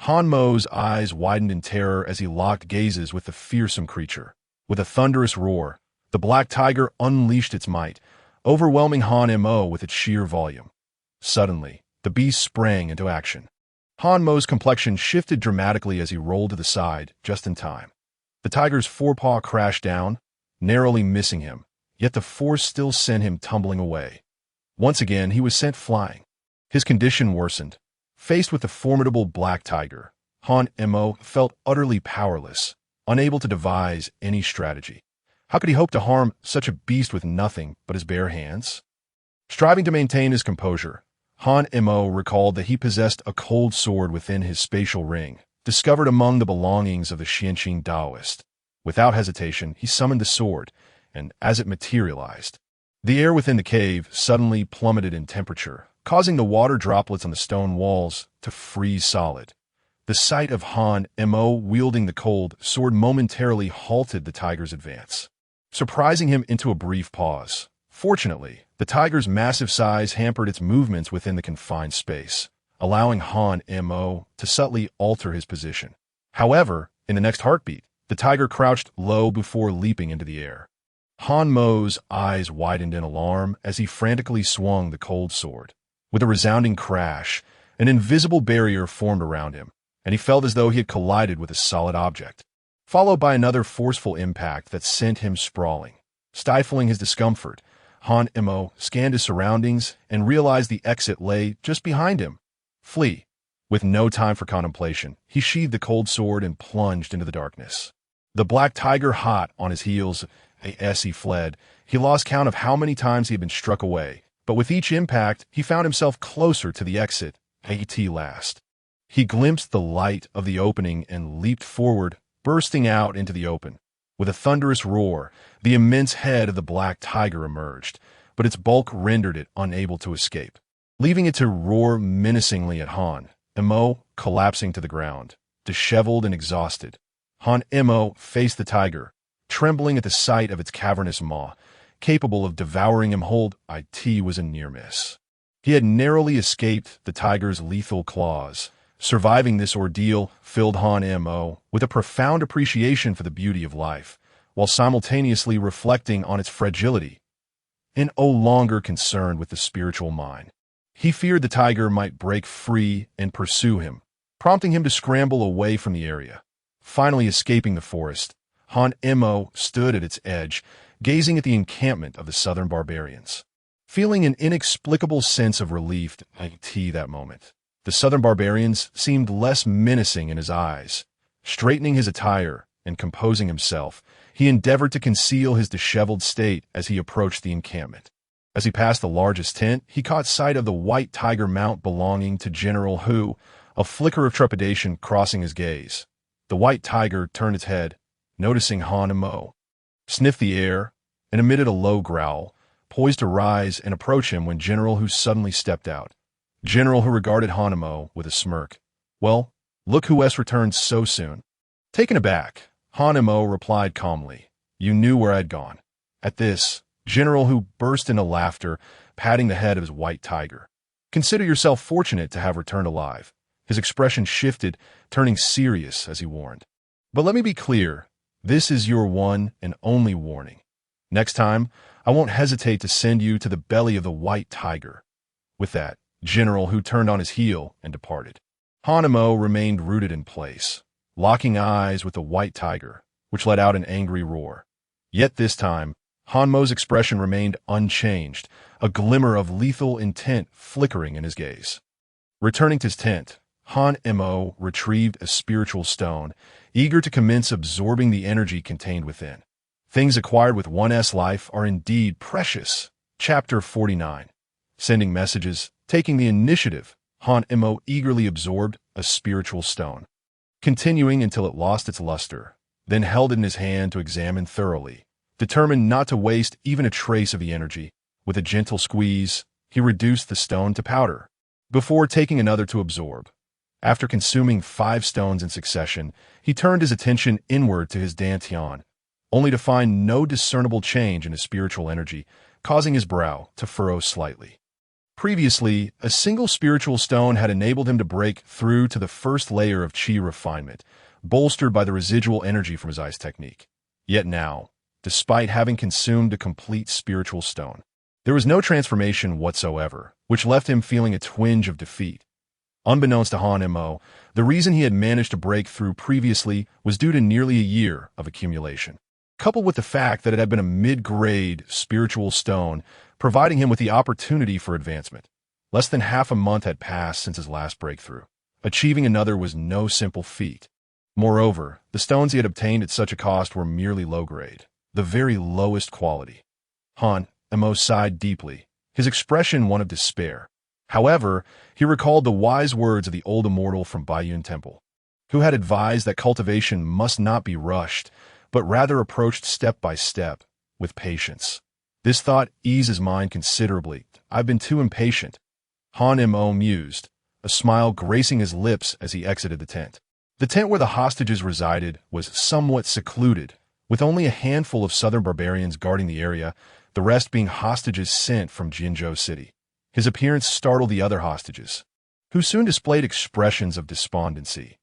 Han-mo's eyes widened in terror as he locked gazes with the fearsome creature. With a thunderous roar, the black tiger unleashed its might, overwhelming Han-mo with its sheer volume. Suddenly, the beast sprang into action. Han-mo's complexion shifted dramatically as he rolled to the side, just in time. The tiger's forepaw crashed down, narrowly missing him, yet the force still sent him tumbling away. Once again, he was sent flying. His condition worsened. Faced with the formidable black tiger, Han-mo felt utterly powerless, unable to devise any strategy. How could he hope to harm such a beast with nothing but his bare hands? Striving to maintain his composure, Han-mo recalled that he possessed a cold sword within his spatial ring, discovered among the belongings of the Xianqing Taoist. Without hesitation, he summoned the sword, and as it materialized, the air within the cave suddenly plummeted in temperature, causing the water droplets on the stone walls to freeze solid. The sight of Han-mo wielding the cold sword momentarily halted the tiger's advance, surprising him into a brief pause. Fortunately, the tiger's massive size hampered its movements within the confined space, allowing Han-mo to subtly alter his position. However, in the next heartbeat, the tiger crouched low before leaping into the air. Han-mo's eyes widened in alarm as he frantically swung the cold sword. With a resounding crash, an invisible barrier formed around him, and he felt as though he had collided with a solid object, followed by another forceful impact that sent him sprawling. Stifling his discomfort, Han-mo scanned his surroundings and realized the exit lay just behind him. Flee. With no time for contemplation, he sheathed the cold sword and plunged into the darkness. The black tiger hot on his heels, as he fled, he lost count of how many times he had been struck away, but with each impact, he found himself closer to the exit, at last. He glimpsed the light of the opening and leaped forward, bursting out into the open. With a thunderous roar, the immense head of the black tiger emerged, but its bulk rendered it unable to escape, leaving it to roar menacingly at Han-mo, collapsing to the ground, disheveled and exhausted. Han-mo faced the tiger, trembling at the sight of its cavernous maw, capable of devouring him whole. It was a near miss. He had narrowly escaped the tiger's lethal claws. Surviving this ordeal filled Han-mo with a profound appreciation for the beauty of life, while simultaneously reflecting on its fragility, and no longer concerned with the spiritual mind. He feared the tiger might break free and pursue him, prompting him to scramble away from the area. Finally escaping the forest, Han-mo stood at its edge, gazing at the encampment of the southern barbarians, feeling an inexplicable sense of relief at that moment. The southern barbarians seemed less menacing in his eyes. Straightening his attire and composing himself, he endeavored to conceal his disheveled state as he approached the encampment. As he passed the largest tent, he caught sight of the white tiger mount belonging to General Hu, a flicker of trepidation crossing his gaze. The white tiger turned its head, noticing Han-mo, sniffed the air, and emitted a low growl, poised to rise and approach him when General Hu suddenly stepped out. General Hu regarded Han-mo with a smirk. "Well, look who has returned so soon." Taken aback, Han-mo replied calmly, "You knew where I'd gone." At this, General Hu burst into laughter, patting the head of his white tiger. "Consider yourself fortunate to have returned alive." His expression shifted, turning serious as he warned. But let me be clear, this is your one and only warning. Next time, I won't hesitate to send you to the belly of the white tiger. With that, General Hu turned on his heel and departed. Hanemo remained rooted in place, locking eyes with the white tiger, which let out an angry roar. Yet this time, Hanmo's expression remained unchanged, a glimmer of lethal intent flickering in his gaze. Returning to his tent, Han Mo retrieved a spiritual stone, eager to commence absorbing the energy contained within. Things acquired with 1's life are indeed precious. Chapter 49. Sending messages, taking the initiative, Han Mo eagerly absorbed a spiritual stone, continuing until it lost its luster, then held it in his hand to examine thoroughly. Determined not to waste even a trace of the energy, with a gentle squeeze, he reduced the stone to powder, before taking another to absorb. After consuming 5 stones in succession, he turned his attention inward to his dantian, only to find no discernible change in his spiritual energy, causing his brow to furrow slightly. Previously, a single spiritual stone had enabled him to break through to the first layer of chi refinement, bolstered by the residual energy from his ice technique. Yet now, despite having consumed a complete spiritual stone, there was no transformation whatsoever, which left him feeling a twinge of defeat. Unbeknownst to Han Mo, the reason he had managed to break through previously was due to nearly a year of accumulation, coupled with the fact that it had been a mid-grade spiritual stone, providing him with the opportunity for advancement. Less than half a month had passed since his last breakthrough. Achieving another was no simple feat. Moreover, the stones he had obtained at such a cost were merely low-grade, the very lowest quality. Han Mo sighed deeply, his expression one of despair. However, he recalled the wise words of the old immortal from Baiyun Temple, who had advised that cultivation must not be rushed, but rather approached step by step, with patience. This thought eased his mind considerably. I've been too impatient. Han Mo mused, a smile gracing his lips as he exited the tent. The tent where the hostages resided was somewhat secluded, with only a handful of southern barbarians guarding the area, the rest being hostages sent from Jinzhou City. His appearance startled the other hostages, who soon displayed expressions of despondency.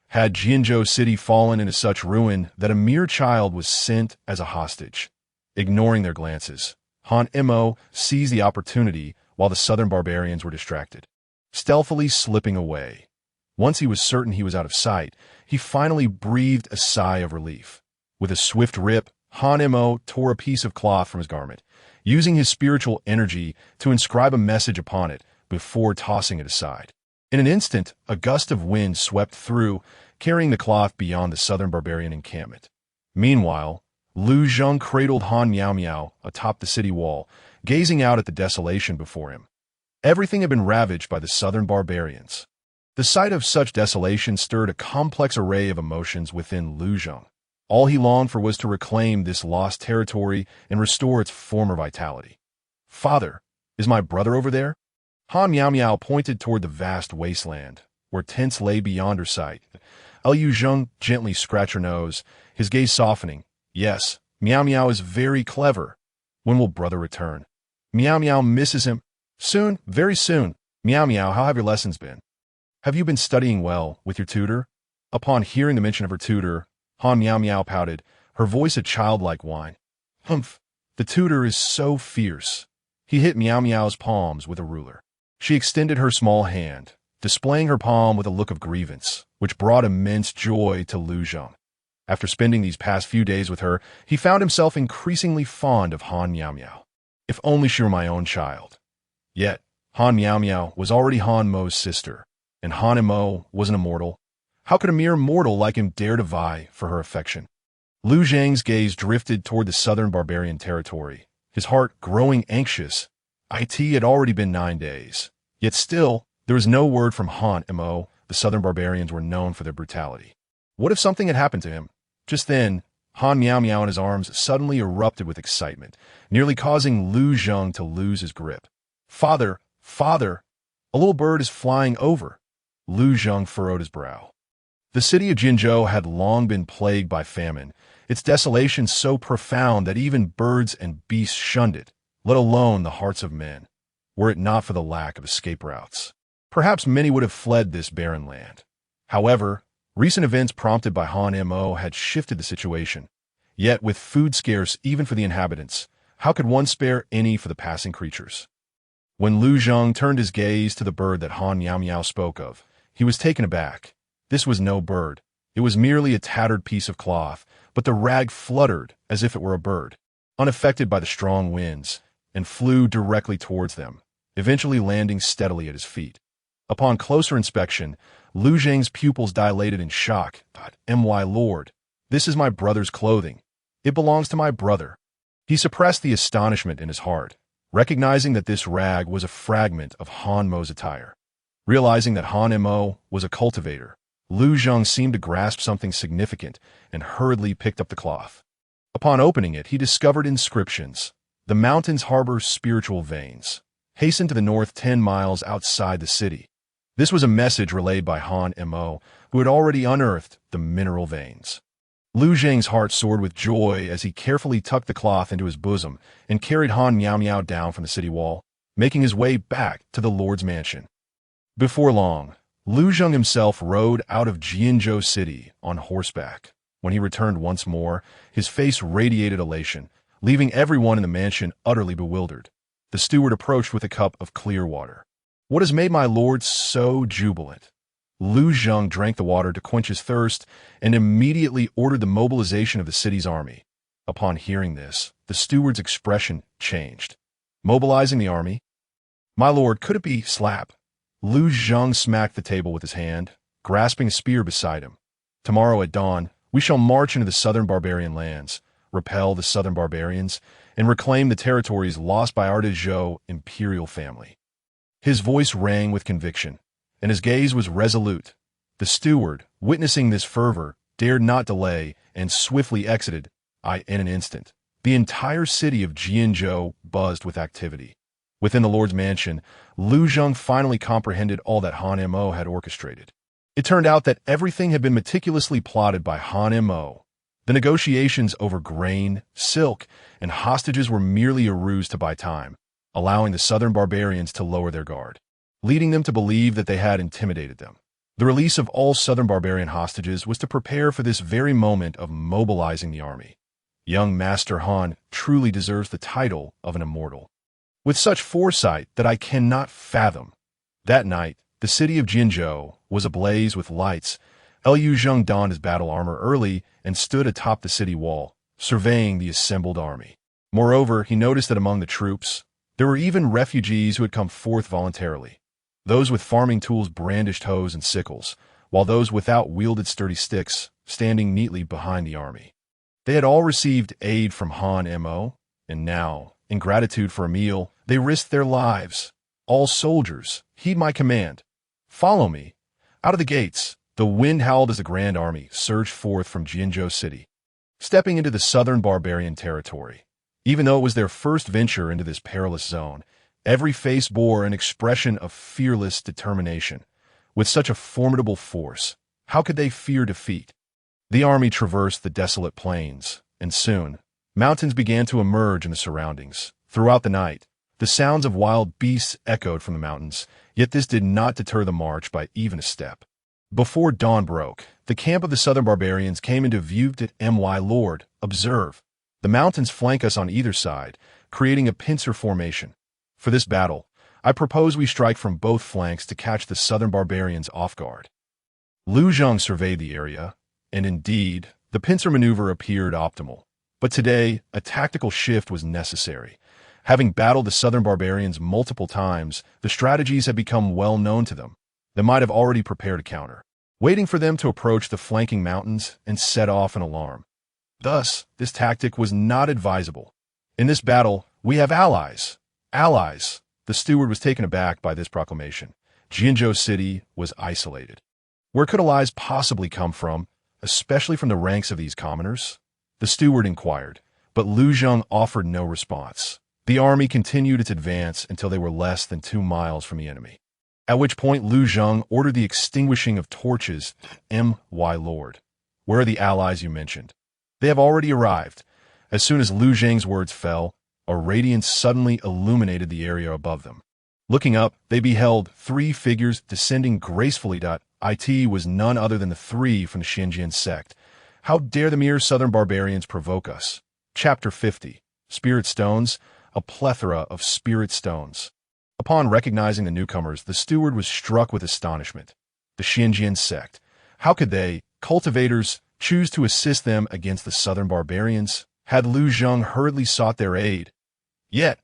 Had Jinzhou City fallen into such ruin that a mere child was sent as a hostage? Ignoring their glances, Han Mo seized the opportunity while the southern barbarians were distracted, stealthily slipping away. Once he was certain he was out of sight, he finally breathed a sigh of relief. With a swift rip, Han Mo tore a piece of cloth from his garment, using his spiritual energy to inscribe a message upon it before tossing it aside. In an instant, a gust of wind swept through, carrying the cloth beyond the southern barbarian encampment. Meanwhile, Lu Zheng cradled Han Miao Miao atop the city wall, gazing out at the desolation before him. Everything had been ravaged by the southern barbarians. The sight of such desolation stirred a complex array of emotions within Lu Zheng. All he longed for was to reclaim this lost territory and restore its former vitality. Father, is my brother over there? Han Miao Miao pointed toward the vast wasteland, where tents lay beyond her sight. Liu Zheng gently scratched her nose, his gaze softening. Yes, Miao Miao is very clever. When will brother return? Miao Miao misses him. Soon, very soon. Miao Miao, how have your lessons been? Have you been studying well with your tutor? Upon hearing the mention of her tutor, Han Miao Miao pouted, her voice a childlike whine. Humph, the tutor is so fierce. He hit Miao Miao's palms with a ruler. She extended her small hand, displaying her palm with a look of grievance, which brought immense joy to Lu Zheng. After spending these past few days with her, he found himself increasingly fond of Han Miao Miao. If only she were my own child. Yet, Han Miao Miao was already Han Mo's sister, and Han Mo was an immortal. How could a mere mortal like him dare to vie for her affection? Lu Zheng's gaze drifted toward the southern barbarian territory, his heart growing anxious. It had already been 9 days. Yet still, there was no word from Han Mo. The southern barbarians were known for their brutality. What if something had happened to him? Just then, Han Miao Miao in his arms suddenly erupted with excitement, nearly causing Lu Zheng to lose his grip. Father, father, a little bird is flying over. Lu Zheng furrowed his brow. The city of Jinzhou had long been plagued by famine, its desolation so profound that even birds and beasts shunned it, let alone the hearts of men. Were it not for the lack of escape routes, perhaps many would have fled this barren land. However, Recent events prompted by Han Mo had shifted the situation. Yet, with food scarce even for the inhabitants, how could one spare any for the passing creatures? When Lu Zheng turned his gaze to the bird that Han Miao Miao spoke of, he was taken aback. This was no bird. It was merely a tattered piece of cloth, but the rag fluttered as if it were a bird, unaffected by the strong winds, and flew directly towards them, eventually landing steadily at his feet. Upon closer inspection, Lu Zheng's pupils dilated in shock. "My lord, this is my brother's clothing. It belongs to my brother." He suppressed the astonishment in his heart, recognizing that this rag was a fragment of Han Mo's attire. Realizing that Han Mo was a cultivator, Lu Zheng seemed to grasp something significant and hurriedly picked up the cloth. Upon opening it, he discovered inscriptions. "The mountains harbor spiritual veins. Hasten to the north 10 miles outside the city." This was a message relayed by Han Mo, who had already unearthed the mineral veins. Lu Zheng's heart soared with joy as he carefully tucked the cloth into his bosom and carried Han Miao Miao down from the city wall, making his way back to the Lord's mansion. Before long, Lu Zheng himself rode out of Jianzhou City on horseback. When he returned once more, his face radiated elation, leaving everyone in the mansion utterly bewildered. The steward approached with a cup of clear water. "What has made my lord so jubilant?" Lu Zheng drank the water to quench his thirst and immediately ordered the mobilization of the city's army. Upon hearing this, the steward's expression changed. "Mobilizing the army? My lord, could it be slap?" Lu Zheng smacked the table with his hand, grasping a spear beside him. "Tomorrow at dawn, we shall march into the southern barbarian lands, repel the southern barbarians, and reclaim the territories lost by our Zhou imperial family." His voice rang with conviction, and his gaze was resolute. The steward, witnessing this fervor, dared not delay and swiftly exited. In an instant, the entire city of Jianzhou buzzed with activity. Within the Lord's mansion, Lu Zheng finally comprehended all that Han Mo had orchestrated. It turned out that everything had been meticulously plotted by Han Mo. The negotiations over grain, silk, and hostages were merely a ruse to buy time, allowing the southern barbarians to lower their guard, leading them to believe that they had intimidated them. The release of all southern barbarian hostages was to prepare for this very moment of mobilizing the army. Young Master Han truly deserves the title of an immortal. With such foresight that I cannot fathom. That night, the city of Jianzhou was ablaze with lights. Lu Zheng donned his battle armor early and stood atop the city wall, surveying the assembled army. Moreover, he noticed that among the troops, there were even refugees who had come forth voluntarily. Those with farming tools brandished hoes and sickles, while those without wielded sturdy sticks, standing neatly behind the army. They had all received aid from Han Mo, and now, in gratitude for a meal, they risked their lives. "All soldiers, heed my command. Follow me." Out of the gates, the wind howled as the grand army surged forth from Jianzhou City, stepping into the southern barbarian territory. Even though it was their first venture into this perilous zone, every face bore an expression of fearless determination. With such a formidable force, how could they fear defeat? The army traversed the desolate plains, and soon, mountains began to emerge in the surroundings. Throughout the night, the sounds of wild beasts echoed from the mountains, yet this did not deter the march by even a step. Before dawn broke, the camp of the southern barbarians came into view. "My lord, observe. The mountains flank us on either side, creating a pincer formation. For this battle, I propose we strike from both flanks to catch the southern barbarians off guard." Lu Zheng surveyed the area, and indeed, the pincer maneuver appeared optimal. But today, a tactical shift was necessary. Having battled the southern barbarians multiple times, the strategies had become well known to them. They might have already prepared a counter, waiting for them to approach the flanking mountains and set off an alarm. Thus, this tactic was not advisable. "In this battle, we have allies." Allies! The steward was taken aback by this proclamation. Jianzhou City was isolated. Where could allies possibly come from, especially from the ranks of these commoners? The steward inquired, but Lu Zheng offered no response. The army continued its advance until they were less than 2 miles from the enemy, at which point Lu Zheng ordered the extinguishing of torches. "My lord, where are the allies you mentioned?" "They have already arrived." As soon as Lu Zheng's words fell, a radiance suddenly illuminated the area above them. Looking up, they beheld three figures descending gracefully. It was none other than the three from the Xinjiang sect. How dare the mere southern barbarians provoke us? Chapter 50. Spirit Stones, a plethora of spirit stones. Upon recognizing the newcomers, the steward was struck with astonishment. The Xinjiang sect. How could they, cultivators, choose to assist them against the southern barbarians? Had Lu Zheng hurriedly sought their aid? Yet,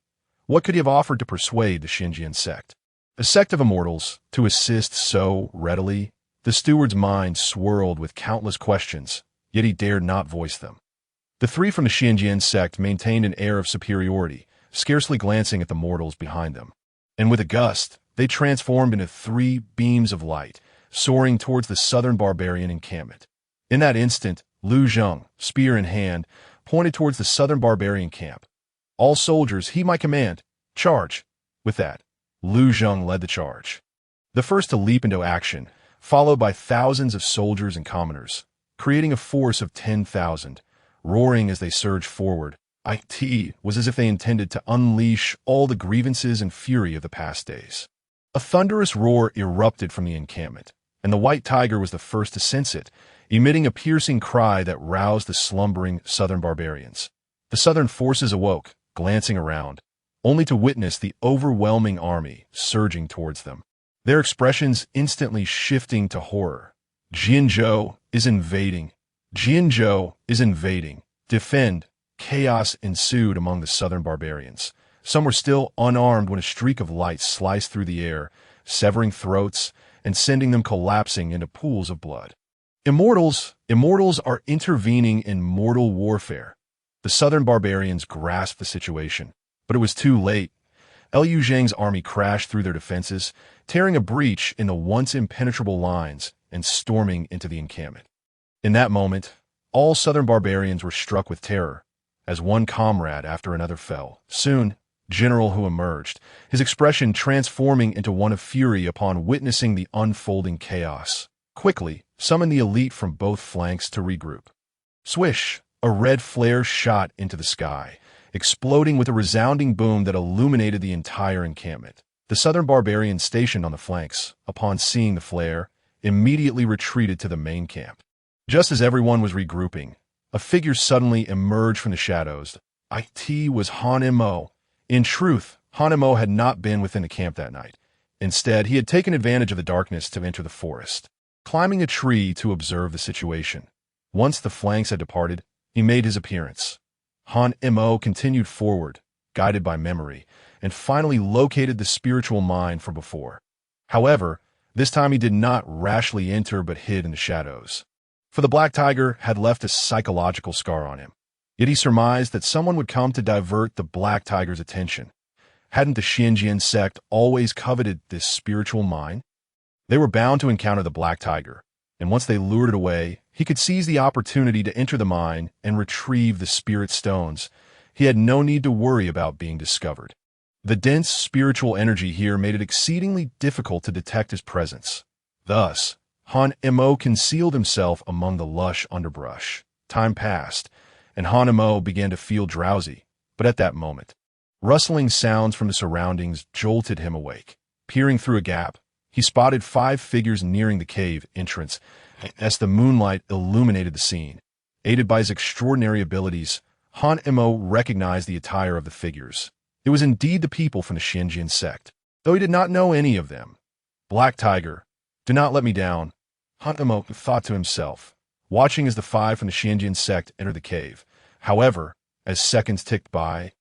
what could he have offered to persuade the Xinjiang sect? A sect of immortals, to assist so readily? The steward's mind swirled with countless questions, yet he dared not voice them. The three from the Xinjiang sect maintained an air of superiority, scarcely glancing at the mortals behind them. And with a gust, they transformed into three beams of light, soaring towards the southern barbarian encampment. In that instant, Lu Zheng, spear in hand, pointed towards the southern barbarian camp. All soldiers, he my command, charge. With that, Lu Zheng led the charge. The first to leap into action, followed by thousands of soldiers and commoners, creating a force of 10,000, roaring as they surged forward. It was as if they intended to unleash all the grievances and fury of the past days. A thunderous roar erupted from the encampment, and the white tiger was the first to sense it, emitting a piercing cry that roused the slumbering southern barbarians. The southern forces awoke, glancing around, only to witness the overwhelming army surging towards them. Their expressions instantly shifting to horror. Jianzhou is invading. Jianzhou is invading. Defend. Chaos ensued among the southern barbarians. Some were still unarmed when a streak of light sliced through the air, severing throats and sending them collapsing into pools of blood. Immortals are intervening in mortal warfare. The southern barbarians grasped the situation, but it was too late. Liu Zhang's army crashed through their defenses, tearing a breach in the once impenetrable lines and storming into the encampment. In that moment, all southern barbarians were struck with terror, as one comrade after another fell. Soon, General Hu emerged, his expression transforming into one of fury upon witnessing the unfolding chaos. Quickly, summon the elite from both flanks to regroup. Swish! A red flare shot into the sky, exploding with a resounding boom that illuminated the entire encampment. The southern barbarians stationed on the flanks, upon seeing the flare, immediately retreated to the main camp. Just as everyone was regrouping, a figure suddenly emerged from the shadows. It was Han Mo. In truth, Han Mo had not been within the camp that night. Instead, he had taken advantage of the darkness to enter the forest, climbing a tree to observe the situation. Once the flanks had departed, he made his appearance. Han Mo continued forward, guided by memory, and finally located the spiritual mind from before. However, this time he did not rashly enter but hid in the shadows. For the Black Tiger had left a psychological scar on him. Yet he surmised that someone would come to divert the Black Tiger's attention. Hadn't the Xinjiang sect always coveted this spiritual mind? They were bound to encounter the Black Tiger, and once they lured it away, he could seize the opportunity to enter the mine and retrieve the spirit stones. He had no need to worry about being discovered. The dense spiritual energy here made it exceedingly difficult to detect his presence. Thus, Han Mo concealed himself among the lush underbrush. Time passed, and Han Mo began to feel drowsy, but at that moment, rustling sounds from the surroundings jolted him awake. Peering through a gap, he spotted 5 figures nearing the cave entrance as the moonlight illuminated the scene. Aided by his extraordinary abilities, Han Mo recognized the attire of the figures. It was indeed the people from the Xinjiang sect, though he did not know any of them. Black Tiger, do not let me down, Han Mo thought to himself, watching as the 5 from the Xinjiang sect entered the cave. However, as seconds ticked by,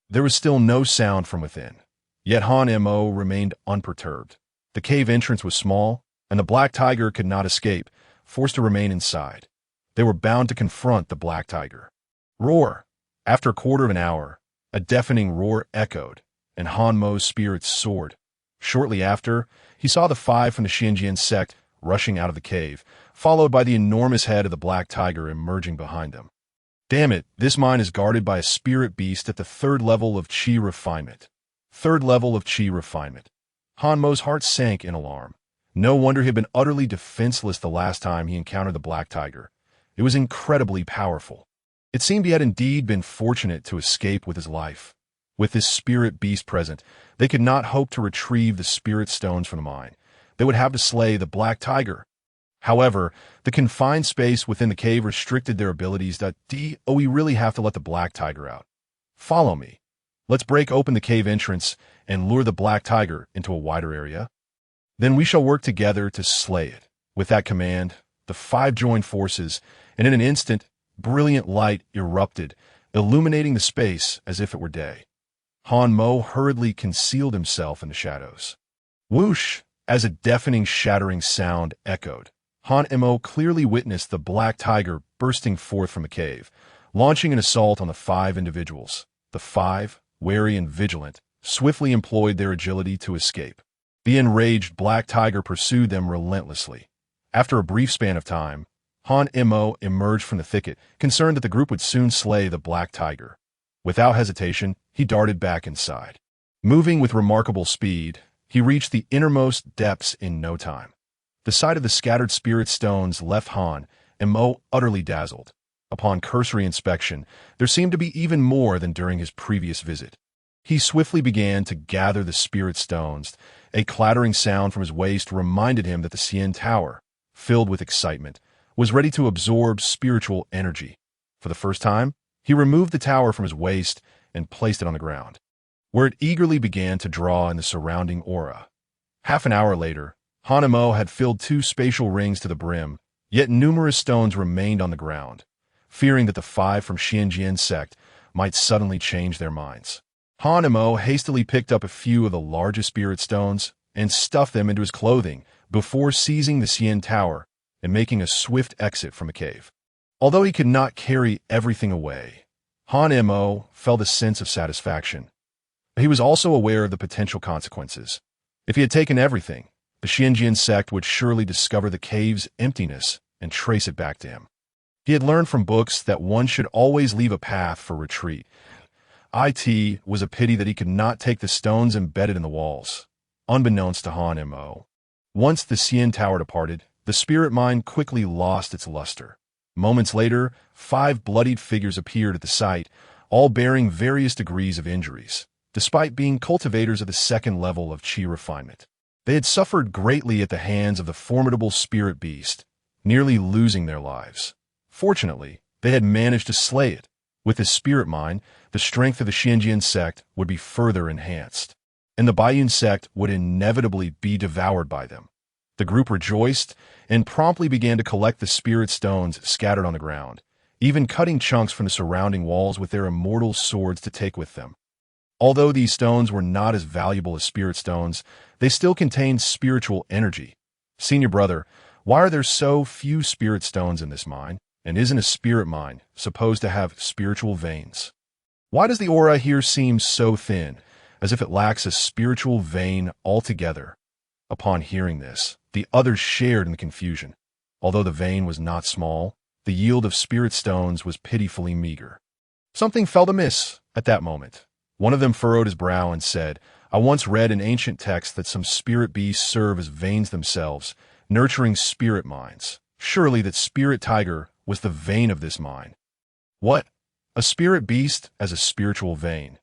there was still no sound from within. Yet Han Mo remained unperturbed. The cave entrance was small, and the Black Tiger could not escape, forced to remain inside. They were bound to confront the Black Tiger. Roar! After a quarter of an hour, a deafening roar echoed, and Han Mo's spirits soared. Shortly after, he saw the 5 from the Xinjiang sect rushing out of the cave, followed by the enormous head of the Black Tiger emerging behind them. Damn it, this mine is guarded by a spirit beast at the 3rd level of Qi refinement. 3rd level of Qi refinement. Han Mo's heart sank in alarm. No wonder he had been utterly defenseless the last time he encountered the Black Tiger. It was incredibly powerful. It seemed he had indeed been fortunate to escape with his life. With this spirit beast present, they could not hope to retrieve the spirit stones from the mine. They would have to slay the black tiger. However, the confined space within the cave restricted their abilities. We really have to let the black tiger out. Follow me. Let's break open the cave entrance and lure the black tiger into a wider area. Then we shall work together to slay it. With that command, the five joined forces, and in an instant, brilliant light erupted, illuminating the space as if it were day. Han Mo hurriedly concealed himself in the shadows. Whoosh! As a deafening, shattering sound echoed, Han Mo clearly witnessed the black tiger bursting forth from the cave, launching an assault on the five individuals. The five, wary and vigilant, swiftly employed their agility to escape. The enraged black tiger pursued them relentlessly. After a brief span of time, Han Mo emerged from the thicket, concerned that the group would soon slay the black tiger. Without hesitation, he darted back inside. Moving with remarkable speed, he reached the innermost depths in no time. The sight of the scattered spirit stones left Han Mo utterly dazzled. Upon cursory inspection, there seemed to be even more than during his previous visit. He swiftly began to gather the spirit stones. A clattering sound from his waist reminded him that the CN Tower, filled with excitement, was ready to absorb spiritual energy. For the first time, he removed the tower from his waist and placed it on the ground, where it eagerly began to draw in the surrounding aura. Half an hour later, Han Mo had filled 2 spatial rings to the brim, yet numerous stones remained on the ground. Fearing that the 5 from Xianjian's sect might suddenly change their minds, Han Mo hastily picked up a few of the largest spirit stones and stuffed them into his clothing before seizing the CN Tower and making a swift exit from the cave. Although he could not carry everything away, Han Mo felt a sense of satisfaction. He was also aware of the potential consequences. If he had taken everything, the Xianjian sect would surely discover the cave's emptiness and trace it back to him. He had learned from books that one should always leave a path for retreat. It was a pity that he could not take the stones embedded in the walls. Unbeknownst to Han Mo, once the CN Tower departed, the spirit mine quickly lost its luster. Moments later, 5 bloodied figures appeared at the site, all bearing various degrees of injuries, despite being cultivators of the 2nd level of Qi refinement. They had suffered greatly at the hands of the formidable spirit beast, nearly losing their lives. Fortunately, they had managed to slay it. With this spirit mine, the strength of the Xianjian sect would be further enhanced, and the Baiyun sect would inevitably be devoured by them. The group rejoiced and promptly began to collect the spirit stones scattered on the ground, even cutting chunks from the surrounding walls with their immortal swords to take with them. Although these stones were not as valuable as spirit stones, they still contained spiritual energy. Senior brother, why are there so few spirit stones in this mine? And isn't a spirit mine supposed to have spiritual veins? Why does the aura here seem so thin, as if it lacks a spiritual vein altogether? Upon hearing this, the others shared in the confusion. Although the vein was not small, the yield of spirit stones was pitifully meager. Something felt amiss at that moment. One of them furrowed his brow and said, I once read in ancient texts that some spirit beasts serve as veins themselves, nurturing spirit mines. Surely that spirit tiger was the vein of this mine. What? A spirit beast as a spiritual vein?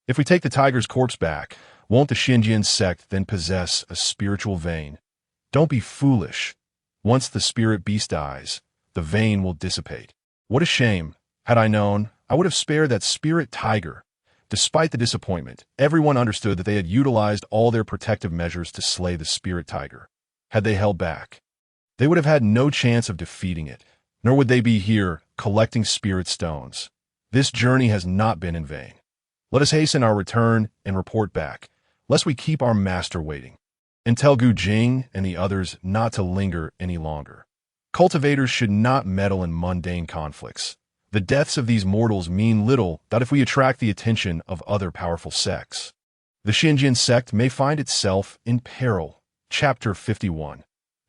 If we take the tiger's corpse back, won't the Xianjian sect then possess a spiritual vein? Don't be foolish. Once the spirit beast dies, the vein will dissipate. What a shame. Had I known, I would have spared that spirit tiger. Despite the disappointment, everyone understood that they had utilized all their protective measures to slay the spirit tiger. Had they held back, they would have had no chance of defeating it, nor would they be here collecting spirit stones. This journey has not been in vain. Let us hasten our return and report back, lest we keep our master waiting. And tell Gu Jing and the others not to linger any longer. Cultivators should not meddle in mundane conflicts. The deaths of these mortals mean little that if we attract the attention of other powerful sects. The Xianjian sect may find itself in peril. Chapter 51.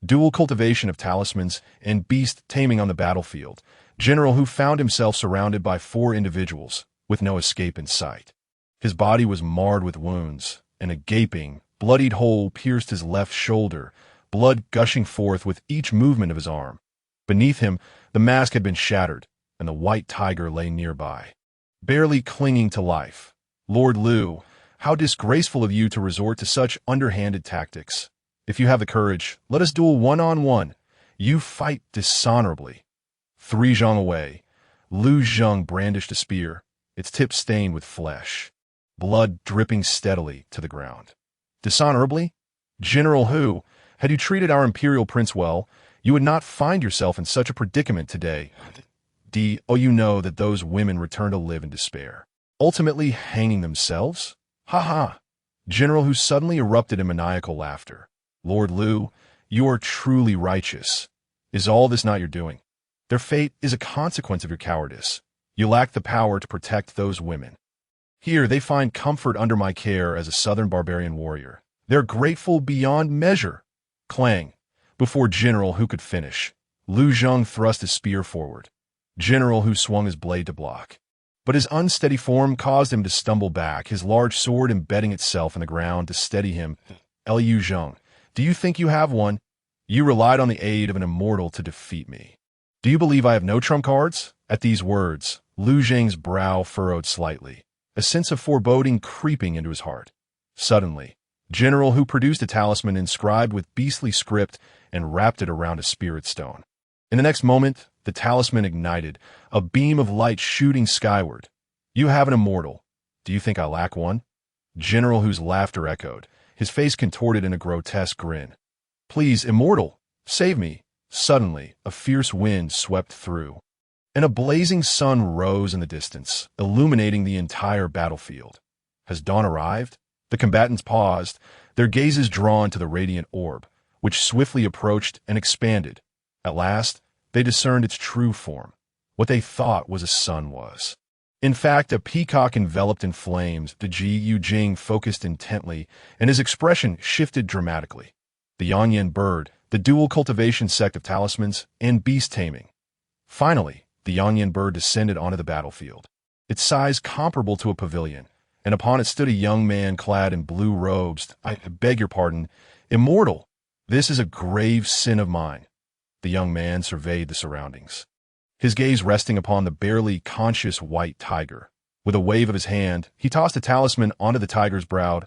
Dual cultivation of talismans and beast taming on the battlefield. General who found himself surrounded by 4 individuals, with no escape in sight. His body was marred with wounds, and a gaping, bloodied hole pierced his left shoulder, blood gushing forth with each movement of his arm. Beneath him, the mask had been shattered, and the white tiger lay nearby, barely clinging to life. Lord Liu, how disgraceful of you to resort to such underhanded tactics. If you have the courage, let us duel one-on-one. You fight dishonorably. 3 zhang away, Lu Zheng brandished a spear, its tip stained with flesh, blood dripping steadily to the ground. Dishonorably? General Hu, had you treated our imperial prince well, you would not find yourself in such a predicament today. You know that those women return to live in despair, ultimately hanging themselves? Ha ha! General Hu suddenly erupted in maniacal laughter. Lord Liu, you are truly righteous. Is all this not your doing? Their fate is a consequence of your cowardice. You lack the power to protect those women. Here they find comfort under my care as a southern barbarian warrior. They're grateful beyond measure. Clang. Before General Hu could finish, Lu Zheng thrust his spear forward. General Hu swung his blade to block. But his unsteady form caused him to stumble back, his large sword embedding itself in the ground to steady him. Liu Zheng, do you think you have one? You relied on the aid of an immortal to defeat me. Do you believe I have no trump cards? At these words, Lu Zheng's brow furrowed slightly, a sense of foreboding creeping into his heart. Suddenly, General Hu produced a talisman inscribed with beastly script and wrapped it around a spirit stone. In the next moment, the talisman ignited, a beam of light shooting skyward. You have an immortal. Do you think I lack one? General Hu's laughter echoed, his face contorted in a grotesque grin. Please, immortal, save me. Suddenly, a fierce wind swept through, and a blazing sun rose in the distance, illuminating the entire battlefield. Has dawn arrived? The combatants paused, their gazes drawn to the radiant orb, which swiftly approached and expanded. At last, they discerned its true form. What they thought was a sun was, in fact, a peacock enveloped in flames. The Ji Yujing focused intently, and his expression shifted dramatically. The Yanyan bird, the dual cultivation sect of talismans, and beast taming. Finally, the Yanyan bird descended onto the battlefield, its size comparable to a pavilion, and upon it stood a young man clad in blue robes. I beg your pardon, immortal. This is a grave sin of mine. The young man surveyed the surroundings, his gaze resting upon the barely conscious white tiger. With a wave of his hand, he tossed a talisman onto the tiger's brow.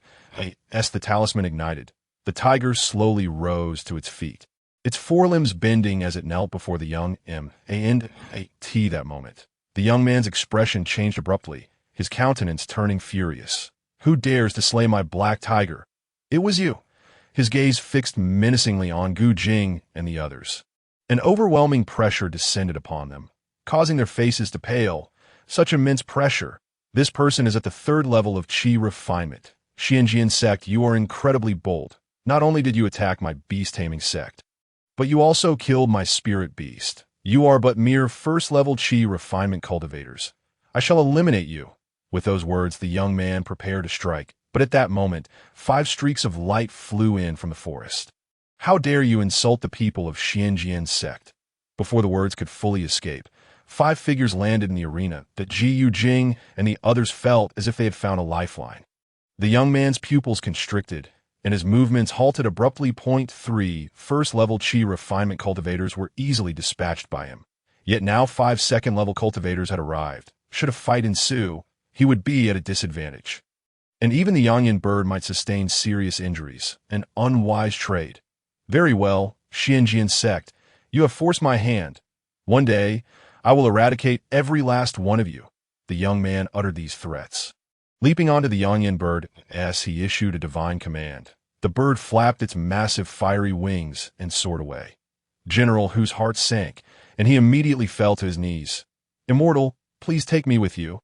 As the talisman ignited, the tiger slowly rose to its feet, its forelimbs bending as it knelt before the young M.A.N.A.T. That moment, the young man's expression changed abruptly, his countenance turning furious. Who dares to slay my black tiger? It was you. His gaze fixed menacingly on Gu Jing and the others. An overwhelming pressure descended upon them, causing their faces to pale. Such immense pressure. This person is at the 3rd level of Qi refinement. Xianjian sect, you are incredibly bold. Not only did you attack my beast-taming sect, but you also killed my spirit beast. You are but mere 1st-level Qi refinement cultivators. I shall eliminate you. With those words, the young man prepared to strike, but at that moment, 5 streaks of light flew in from the forest. How dare you insult the people of Xianjian sect? Before the words could fully escape, 5 figures landed in the arena that Ji Yujing and the others felt as if they had found a lifeline. The young man's pupils constricted, and his movements halted abruptly. 3 1st-level Qi refinement cultivators were easily dispatched by him. Yet now 5 2nd-level cultivators had arrived. Should a fight ensue, he would be at a disadvantage. And even the Yanyan bird might sustain serious injuries, an unwise trade. Very well, Xianjian sect, you have forced my hand. One day, I will eradicate every last one of you. The young man uttered these threats. Leaping onto the Yanyan bird, he issued a divine command. The bird flapped its massive fiery wings and soared away. General Hu's heart sank, and he immediately fell to his knees. Immortal, please take me with you.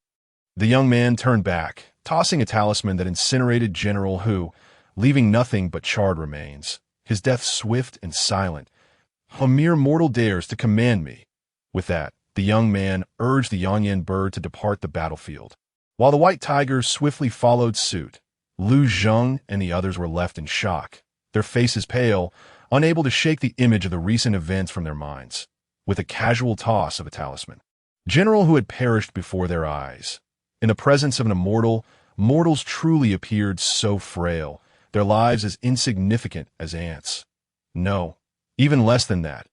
The young man turned back, tossing a talisman that incinerated General Hu, leaving nothing but charred remains. His death swift and silent. A mere mortal dares to command me. With that, the young man urged the Yanyan bird to depart the battlefield. While the white tiger swiftly followed suit, Lu Zheng and the others were left in shock, their faces pale, unable to shake the image of the recent events from their minds. With a casual toss of a talisman, General Hu had perished before their eyes. In the presence of an immortal, mortals truly appeared so frail, their lives as insignificant as ants. No, even less than that.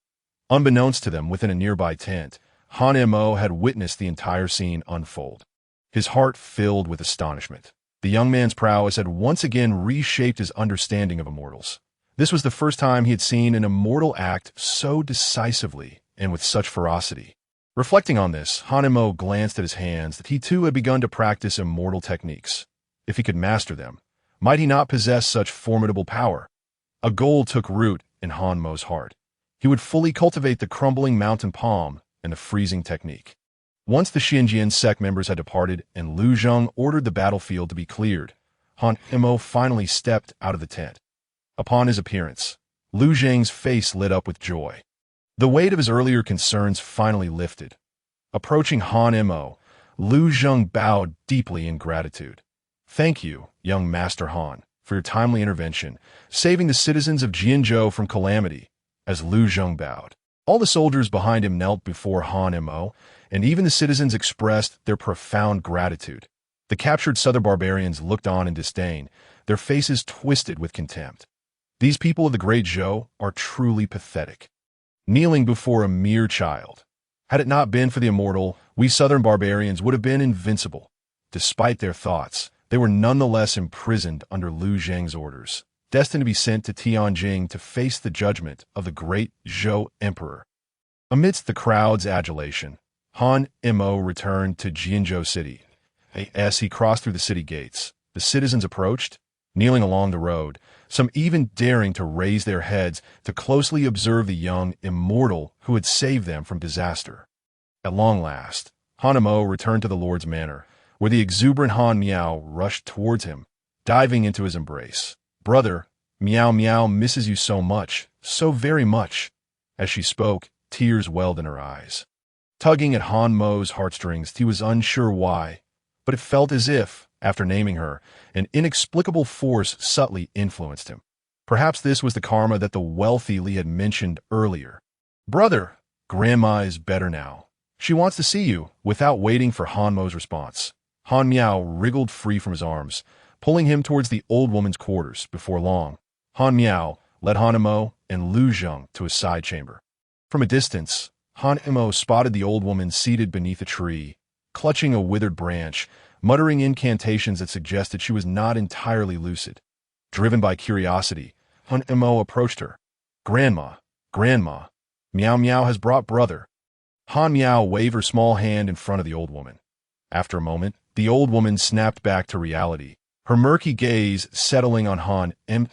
Unbeknownst to them, within a nearby tent, Han Mo had witnessed the entire scene unfold. His heart filled with astonishment. The young man's prowess had once again reshaped his understanding of immortals. This was the first time he had seen an immortal act so decisively and with such ferocity. Reflecting on this, Hanemo glanced at his hands that he too had begun to practice immortal techniques. If he could master them, might he not possess such formidable power? A goal took root in Hanmo's heart. He would fully cultivate the crumbling mountain palm and the freezing technique. Once the Xinjiang sect members had departed and Lu Zheng ordered the battlefield to be cleared, Hanmo finally stepped out of the tent. Upon his appearance, Lu Zheng's face lit up with joy. The weight of his earlier concerns finally lifted. Approaching Hanmo, Lu Zheng bowed deeply in gratitude. "Thank you, young Master Han, for your timely intervention, saving the citizens of Jianzhou from calamity." As Lu Zheng bowed, all the soldiers behind him knelt before Hanmo, and even the citizens expressed their profound gratitude. The captured southern barbarians looked on in disdain, their faces twisted with contempt. These people of the Great Zhou are truly pathetic. Kneeling before a mere child. Had it not been for the immortal, we southern barbarians would have been invincible. Despite their thoughts, they were nonetheless imprisoned under Lu Zheng's orders, destined to be sent to Tianjing to face the judgment of the great Zhou emperor. Amidst the crowd's adulation, Han Mo returned to Jianzhou City. As he crossed through the city gates, the citizens approached, kneeling along the road, some even daring to raise their heads to closely observe the young immortal who had saved them from disaster. At long last, Han Mo returned to the Lord's manor, where the exuberant Han Miao rushed towards him, diving into his embrace. "Brother, Miao Miao misses you so much, so very much." As she spoke, tears welled in her eyes. Tugging at Han Mo's heartstrings, he was unsure why, but it felt as if, after naming her, an inexplicable force subtly influenced him. Perhaps this was the karma that the wealthy Li had mentioned earlier. "Brother, Grandma is better now. She wants to see you." Without waiting for Han Mo's response, Han Miao wriggled free from his arms, pulling him towards the old woman's quarters. Before long, Han Miao led Han Mo and Lu Zheng to a side chamber. From a distance, Han Mo spotted the old woman seated beneath a tree, clutching a withered branch, muttering incantations that suggested she was not entirely lucid. Driven by curiosity, Han Mo approached her. "Grandma, Grandma, Miao Miao has brought brother." Han Miao waved her small hand in front of the old woman. After a moment, the old woman snapped back to reality, her murky gaze settling on Han M.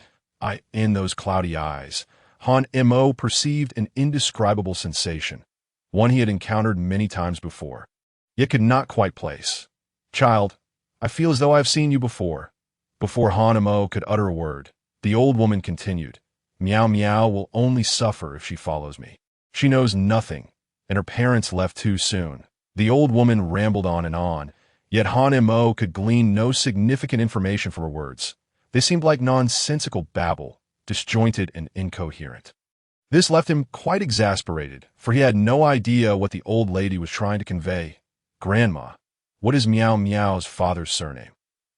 In those cloudy eyes, Han Mo perceived an indescribable sensation, one he had encountered many times before, yet could not quite place. "Child, I feel as though I have seen you before." Before Han Mo could utter a word, the old woman continued, "Miao Miao will only suffer if she follows me. She knows nothing, and her parents left too soon." The old woman rambled on, yet Han Mo could glean no significant information from her words. They seemed like nonsensical babble, disjointed and incoherent. This left him quite exasperated, for he had no idea what the old lady was trying to convey. "Grandma, what is Miao Miao's father's surname?"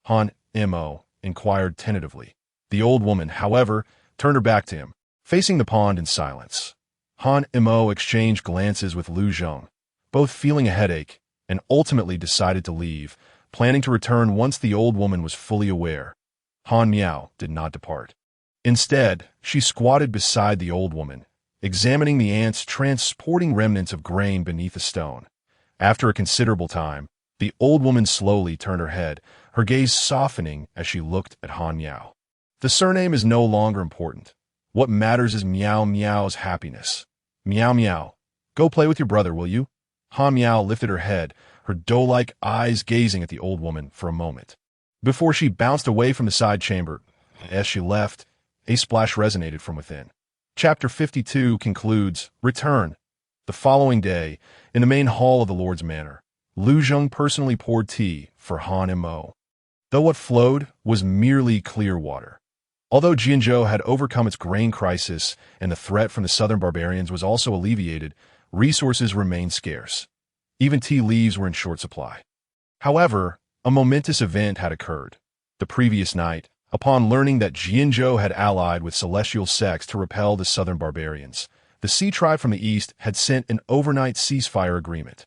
Han Mo inquired tentatively. The old woman, however, turned her back to him, facing the pond in silence. Han Mo exchanged glances with Lu Zheng, both feeling a headache, and ultimately decided to leave, planning to return once the old woman was fully aware. Han Miao did not depart. Instead, she squatted beside the old woman, examining the ants transporting remnants of grain beneath a stone. After a considerable time, the old woman slowly turned her head, her gaze softening as she looked at Han Miao. "The surname is no longer important. What matters is Miao Miao's happiness. Miao Miao, go play with your brother, will you?" Han Miao lifted her head, her doe-like eyes gazing at the old woman for a moment, before she bounced away from the side chamber. As she left, a splash resonated from within. Chapter 52 concludes, Return. The following day, in the main hall of the Lord's Manor, Lu Zheng personally poured tea for Han Mo. Though what flowed was merely clear water. Although Jianzhou had overcome its grain crisis and the threat from the southern barbarians was also alleviated, resources remained scarce. Even tea leaves were in short supply. However, a momentous event had occurred. The previous night, upon learning that Jianzhou had allied with celestial sects to repel the southern barbarians, the Sea Tribe from the east had sent an overnight ceasefire agreement.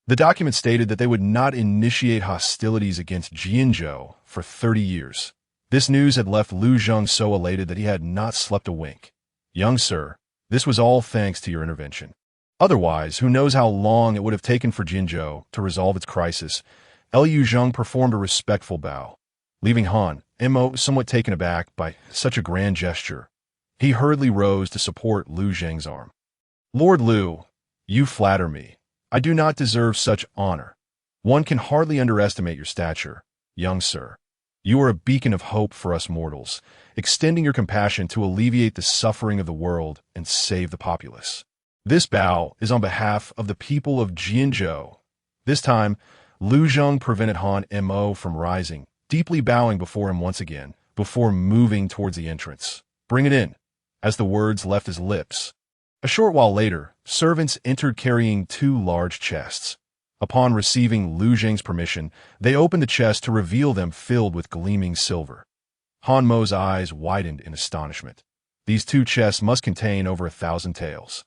The document stated that they would not initiate hostilities against Jianzhou for 30 years. This news had left Lu Zheng so elated that he had not slept a wink. Young sir, this was all thanks to your intervention. Otherwise, who knows how long it would have taken for Jinzhou to resolve its crisis. Liu Zheng performed a respectful bow, leaving Han Mo somewhat taken aback by such a grand gesture. He hurriedly rose to support Lu Zheng's arm. Lord Lu, you flatter me. I do not deserve such honor. One can hardly underestimate your stature, young sir. You are a beacon of hope for us mortals, extending your compassion to alleviate the suffering of the world and save the populace. This bow is on behalf of the people of Jianzhou. This time, Lu Zheng prevented Han Mo from rising, deeply bowing before him once again, before moving towards the entrance. Bring it in, as the words left his lips. A short while later, servants entered carrying 2 large chests. Upon receiving Lu Zheng's permission, they opened the chests to reveal them filled with gleaming silver. Han Mo's eyes widened in astonishment. These 2 chests must contain over 1,000 taels.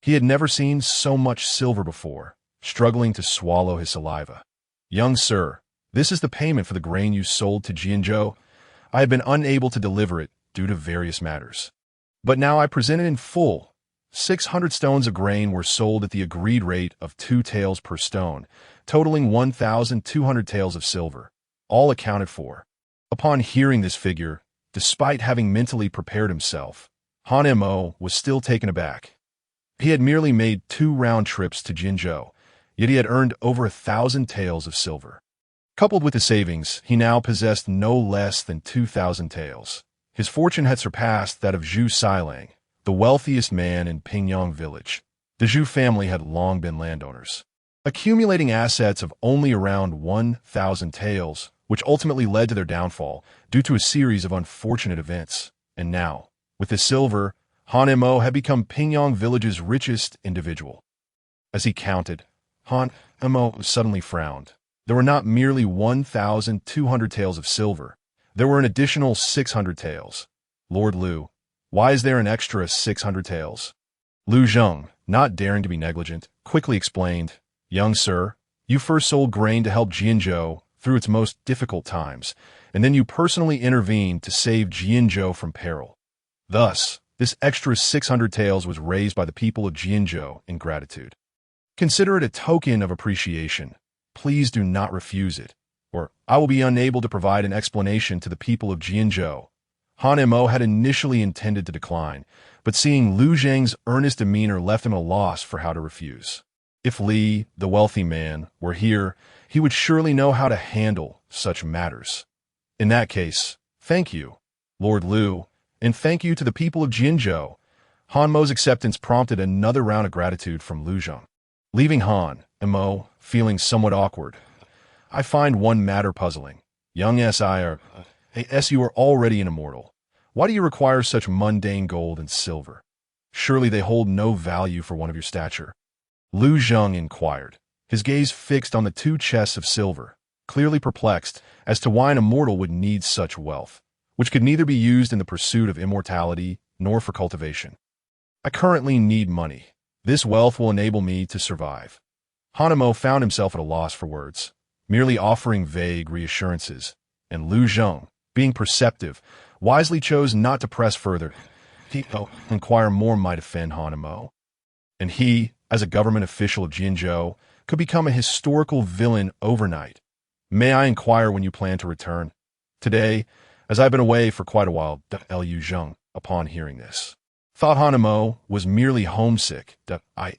He had never seen so much silver before, struggling to swallow his saliva. Young sir, this is the payment for the grain you sold to Jianzhou. I have been unable to deliver it due to various matters. But now I present it in full. 600 stones of grain were sold at the agreed rate of 2 taels per stone, totaling 1,200 taels of silver, all accounted for. Upon hearing this figure, despite having mentally prepared himself, Han Mo was still taken aback. He had merely made 2 round trips to Jinzhou, yet he had earned over 1,000 taels of silver. Coupled with his savings, he now possessed no less than 2,000 taels. His fortune had surpassed that of Zhu Sailang, the wealthiest man in Pingyang village. The Zhu family had long been landowners, accumulating assets of only around 1,000 taels, which ultimately led to their downfall due to a series of unfortunate events. And now, with his silver, Han Mo had become Pingyang village's richest individual. As he counted, Han Mo suddenly frowned. There were not merely 1,200 taels of silver. There were an additional 600 taels. Lord Lu, why is there an extra 600 taels? Lu Zheng, not daring to be negligent, quickly explained, Young sir, you first sold grain to help Jianzhou through its most difficult times, and then you personally intervened to save Jianzhou from peril. Thus, this extra 600 taels was raised by the people of Jianzhou in gratitude. Consider it a token of appreciation. Please do not refuse it, or I will be unable to provide an explanation to the people of Jianzhou. Han Mo had initially intended to decline, but seeing Lu Zheng's earnest demeanor left him at a loss for how to refuse. If Li, the wealthy man, were here, he would surely know how to handle such matters. In that case, thank you, Lord Lu, and thank you to the people of Jianzhou. Han Mo's acceptance prompted another round of gratitude from Lu Zheng. Leaving Han Mo feeling somewhat awkward, I find one matter puzzling. Young S.I. you are already an immortal. Why do you require such mundane gold and silver? Surely they hold no value for one of your stature. Lu Zheng inquired, his gaze fixed on the 2 chests of silver, clearly perplexed as to why an immortal would need such wealth, which could neither be used in the pursuit of immortality nor for cultivation. I currently need money. This wealth will enable me to survive. Han Mo found himself at a loss for words, merely offering vague reassurances, and Lu Zheng, being perceptive, wisely chose not to press further. Inquire more might offend Han Mo. And he, as a government official of Jianzhou, could become a historical villain overnight. May I inquire when you plan to return? Today, as I've been away for quite a while, Liu Zheng, upon hearing this, thought Han Mo was merely homesick.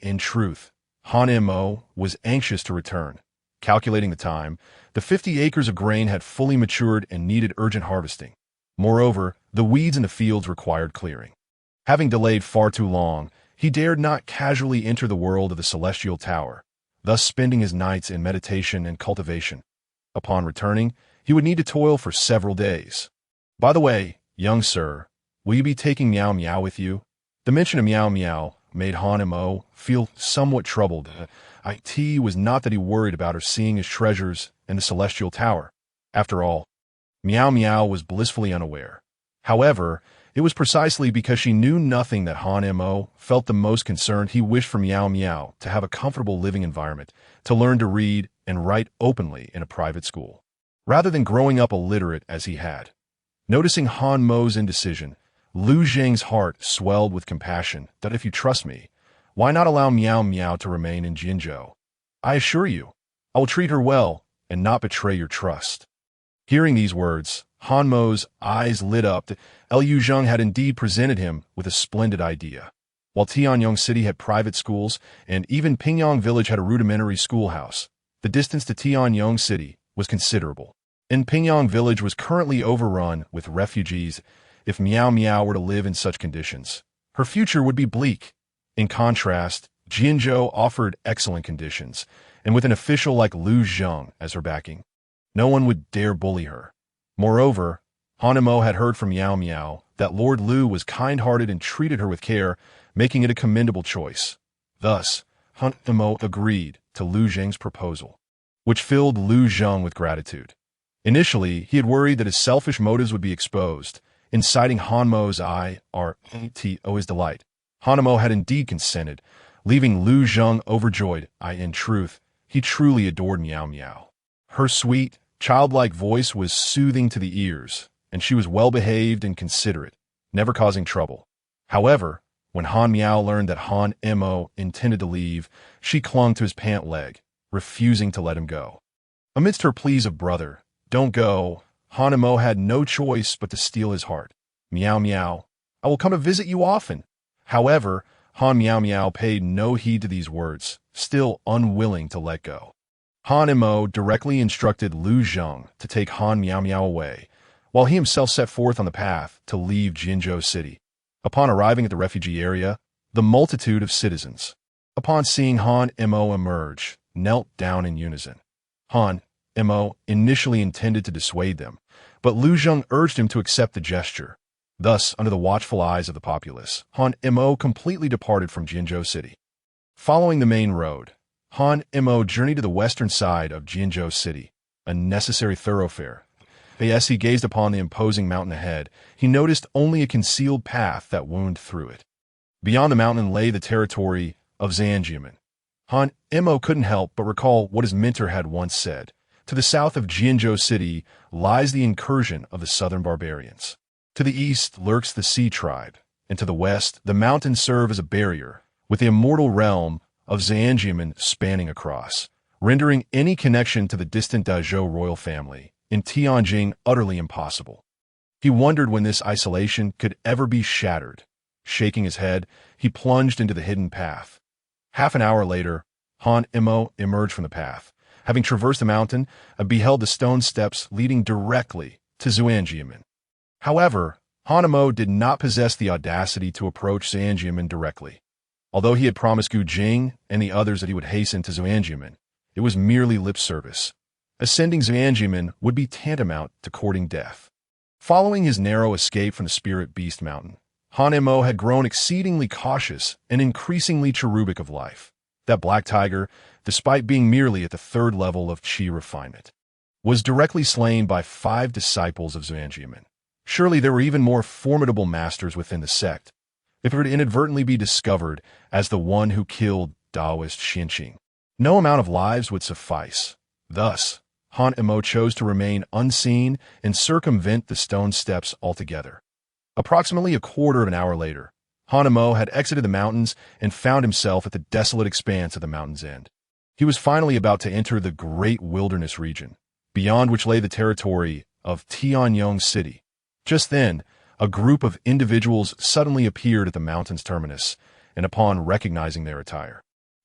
In truth, Han Mo was anxious to return. Calculating the time, the 50 acres of grain had fully matured and needed urgent harvesting. Moreover, the weeds in the fields required clearing. Having delayed far too long, he dared not casually enter the world of the Celestial Tower, thus spending his nights in meditation and cultivation. Upon returning, he would need to toil for several days. By the way, young sir, will you be taking Miao Miao with you? The mention of Miao Miao made Han Mo feel somewhat troubled. It was not that he worried about her seeing his treasures in the Celestial Tower. After all, Miao Miao was blissfully unaware. However, It was precisely because she knew nothing that Han Mo felt the most concerned. He wished for Miao Miao to have a comfortable living environment, to learn to read and write openly in a private school, rather than growing up illiterate as he had. Noticing Han Mo's indecision, Lu Zheng's heart swelled with compassion. That if you trust me, why not allow Miao Miao to remain in Jinzhou? I assure you, I will treat her well and not betray your trust. Hearing these words, Han Mo's eyes lit up. Liu Zheng had indeed presented him with a splendid idea. While Tianyong City had private schools, and even Pingyang Village had a rudimentary schoolhouse, the distance to Tianyong City was considerable. And Pingyang Village was currently overrun with refugees. If Miao Miao were to live in such conditions, her future would be bleak. In contrast, Jinzhou offered excellent conditions, and with an official like Lu Zheng as her backing, no one would dare bully her. Moreover, Han Mo had heard from Miao Miao that Lord Lu was kind-hearted and treated her with care, making it a commendable choice. Thus, Han Mo agreed to Lu Zheng's proposal, which filled Lu Zheng with gratitude. Initially, he had worried that his selfish motives would be exposed, inciting Han Mo's his delight. Han Mo had indeed consented, leaving Lu Zheng overjoyed. In truth, he truly adored Miao Miao. Her sweet, childlike voice was soothing to the ears, and she was well-behaved and considerate, never causing trouble. However, when Han Miao learned that Han Mo intended to leave, she clung to his pant leg, refusing to let him go. Amidst her pleas of brother, "Don't go," Han Mo had no choice but to steal his heart. "Miao Miao, I will come to visit you often." However, Han Miao Miao paid no heed to these words, still unwilling to let go. Han Mo directly instructed Lu Zheng to take Han Miao Miao away, while he himself set forth on the path to leave Jinzhou City. Upon arriving at the refugee area, the multitude of citizens, upon seeing Han Mo emerge, knelt down in unison. Han Mo initially intended to dissuade them, but Lu Zheng urged him to accept the gesture. Thus, under the watchful eyes of the populace, Han Mo completely departed from Jinzhou City. Following the main road, Han Mo journeyed to the western side of Jinzhou City, a necessary thoroughfare. As he gazed upon the imposing mountain ahead, he noticed only a concealed path that wound through it. Beyond the mountain lay the territory of Zhanjiamen. Han Mo couldn't help but recall what his mentor had once said. To the south of Jinzhou City lies the incursion of the southern barbarians. To the east lurks the Sea Tribe, and to the west the mountains serve as a barrier, with the immortal realm of Zhanjiamen spanning across, rendering any connection to the distant Dazhou royal family in Tianjing utterly impossible. He wondered when this isolation could ever be shattered. Shaking his head, he plunged into the hidden path. Half an hour later, Han Mo emerged from the path. Having traversed the mountain, beheld the stone steps leading directly to Zhanjiamen. However, Han Mo did not possess the audacity to approach Zhanjiamen directly. Although he had promised Gu Jing and the others that he would hasten to Zhanjiamen, it was merely lip service. Ascending Zhanjiamen would be tantamount to courting death. Following his narrow escape from the Spirit Beast Mountain, Han Mo had grown exceedingly cautious and increasingly cherubic of life. That black tiger, despite being merely at the third level of Qi refinement, was directly slain by 5 disciples of Zhanjiamen. Surely there were even more formidable masters within the sect, if it would inadvertently be discovered as the one who killed Taoist Xinqing. No amount of lives would suffice. Thus, Han Mo chose to remain unseen and circumvent the stone steps altogether. Approximately a quarter of an hour later, Han Mo had exited the mountains and found himself at the desolate expanse of the mountain's end. He was finally about to enter the great wilderness region, beyond which lay the territory of Tianyong City. Just then, a group of individuals suddenly appeared at the mountain's terminus, and upon recognizing their attire,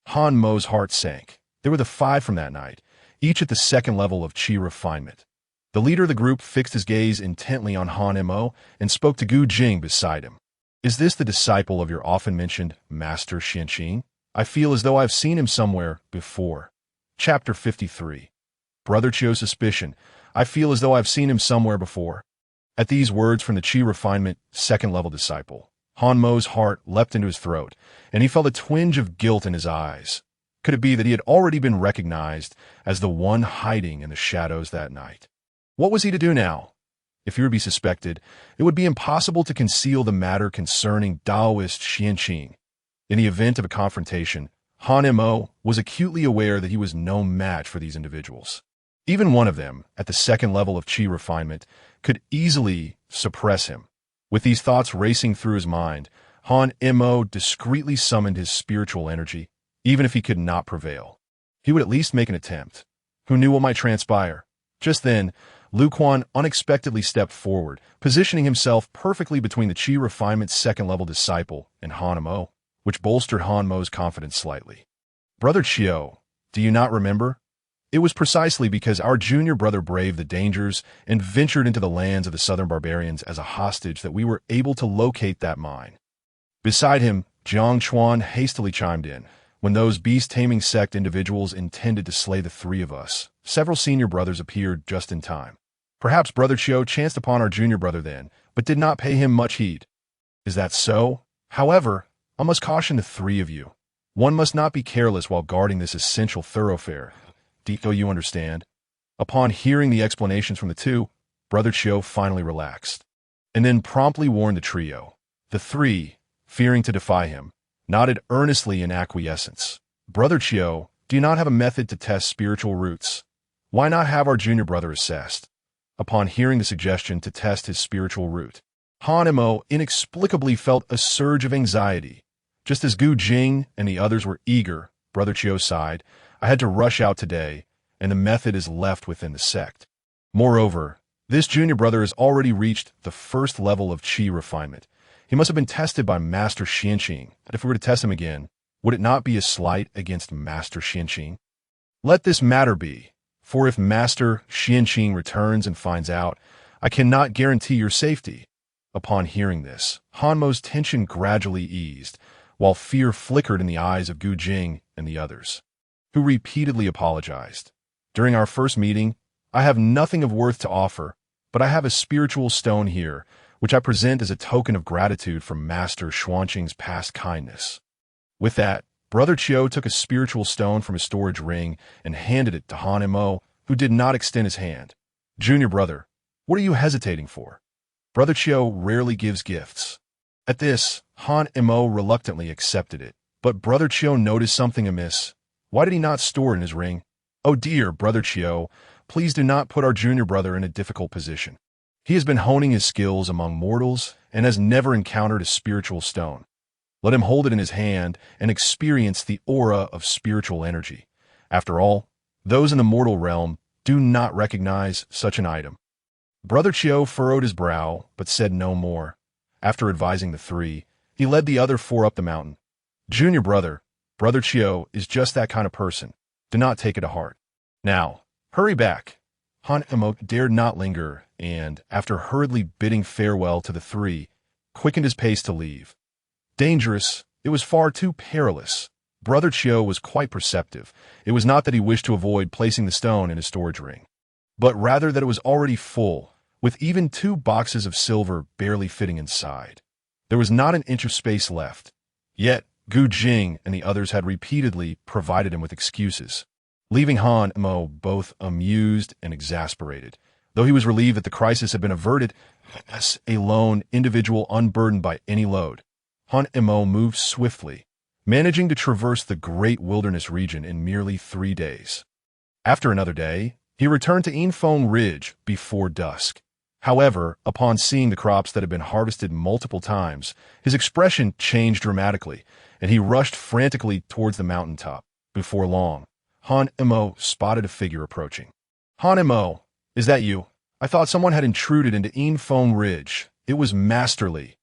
Han Mo's heart sank. There were the 5 from that night, each at the second level of Qi refinement. The leader of the group fixed his gaze intently on Han Mo and spoke to Gu Jing beside him. "Is this the disciple of your often-mentioned Master Xinqing? I feel as though I've seen him somewhere before." Chapter 53. Brother Chio's suspicion. I feel as though I've seen him somewhere before. At these words from the Qi refinement second-level disciple, Han Mo's heart leapt into his throat, and he felt a twinge of guilt in his eyes. Could it be that he had already been recognized as the one hiding in the shadows that night? What was he to do now? If he were to be suspected, it would be impossible to conceal the matter concerning Taoist Xianqing. In the event of a confrontation, Han Mo was acutely aware that he was no match for these individuals. Even one of them, at the second level of qi refinement, could easily suppress him. With these thoughts racing through his mind, Han Mo discreetly summoned his spiritual energy. Even if he could not prevail, he would at least make an attempt. Who knew what might transpire? Just then, Lu Quan unexpectedly stepped forward, positioning himself perfectly between the Qi Refinement's second-level disciple and Han Mo, which bolstered Han Mo's confidence slightly. "Brother Chiu, do you not remember? It was precisely because our junior brother braved the dangers and ventured into the lands of the southern barbarians as a hostage that we were able to locate that mine." Beside him, Jiang Chuan hastily chimed in. "When those beast-taming sect individuals intended to slay the three of us, several senior brothers appeared just in time. Perhaps Brother Chiu chanced upon our junior brother then, but did not pay him much heed." "Is that so? However, I must caution the three of you. One must not be careless while guarding this essential thoroughfare. Do you understand?" Upon hearing the explanations from the two, Brother Chiu finally relaxed, and then promptly warned the trio. The three, fearing to defy him, nodded earnestly in acquiescence. "Brother Chiu, do you not have a method to test spiritual roots? Why not have our junior brother assessed?" Upon hearing the suggestion to test his spiritual root, Han Mo inexplicably felt a surge of anxiety. Just as Gu Jing and the others were eager, Brother Chiu sighed, "I had to rush out today, and the method is left within the sect. Moreover, this junior brother has already reached the first level of qi refinement. He must have been tested by Master Xianqing, and if we were to test him again, would it not be a slight against Master Xianqing? Let this matter be, for if Master Xianqing returns and finds out, I cannot guarantee your safety." Upon hearing this, Han Mo's tension gradually eased, while fear flickered in the eyes of Gu Jing and the others, who repeatedly apologized. "During our first meeting, I have nothing of worth to offer, but I have a spiritual stone here, which I present as a token of gratitude for Master Xuanqing's past kindness." With that, Brother Chiu took a spiritual stone from his storage ring and handed it to Han Mo, who did not extend his hand. "Junior brother, what are you hesitating for? Brother Chiu rarely gives gifts." At this, Han Mo reluctantly accepted it, but Brother Chiu noticed something amiss. Why did he not store it in his ring? "Oh dear, Brother Chiu, please do not put our junior brother in a difficult position. He has been honing his skills among mortals and has never encountered a spiritual stone. Let him hold it in his hand and experience the aura of spiritual energy. After all, those in the mortal realm do not recognize such an item." Brother Chiu furrowed his brow, but said no more. After advising the three, he led the other four up the mountain. "Junior brother, Brother Chiu is just that kind of person. Do not take it to heart. Now, hurry back." Han Mo dared not linger, and, after hurriedly bidding farewell to the three, quickened his pace to leave. Dangerous, it was far too perilous. Brother Chiu was quite perceptive. It was not that he wished to avoid placing the stone in his storage ring, but rather that it was already full, with even 2 boxes of silver barely fitting inside. There was not an inch of space left. Yet, Gu Jing and the others had repeatedly provided him with excuses, leaving Han Mo both amused and exasperated. Though he was relieved that the crisis had been averted, as a lone individual unburdened by any load, Han Mo moved swiftly, managing to traverse the great wilderness region in merely 3 days. After another day, he returned to Infeng Ridge before dusk. However, upon seeing the crops that had been harvested multiple times, his expression changed dramatically, and he rushed frantically towards the mountaintop. Before long, Han Mo spotted a figure approaching. "Han Mo, is that you? I thought someone had intruded into Infeng Ridge. It was Masterly."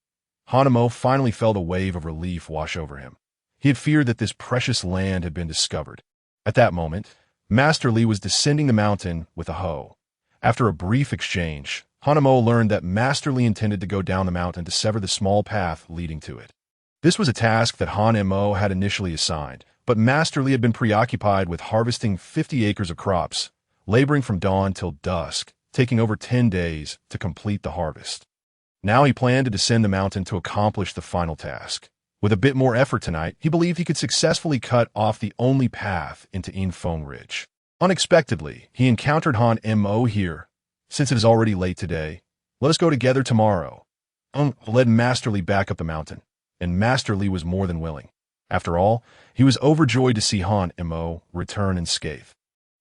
Han Mo finally felt a wave of relief wash over him. He had feared that this precious land had been discovered. At that moment, Masterly was descending the mountain with a hoe. After a brief exchange, Han Mo learned that Masterly intended to go down the mountain to sever the small path leading to it. This was a task that Han Mo had initially assigned, but Masterly had been preoccupied with harvesting 50 acres of crops, laboring from dawn till dusk, taking over 10 days to complete the harvest. Now he planned to descend the mountain to accomplish the final task. With a bit more effort tonight, he believed he could successfully cut off the only path into Infeng Ridge. Unexpectedly, he encountered Han Mo here. "Since it is already late today, Let us go together tomorrow. Led Master Li back up the mountain, and Master Li was more than willing. After all, he was overjoyed to see Han Mo return unscathed.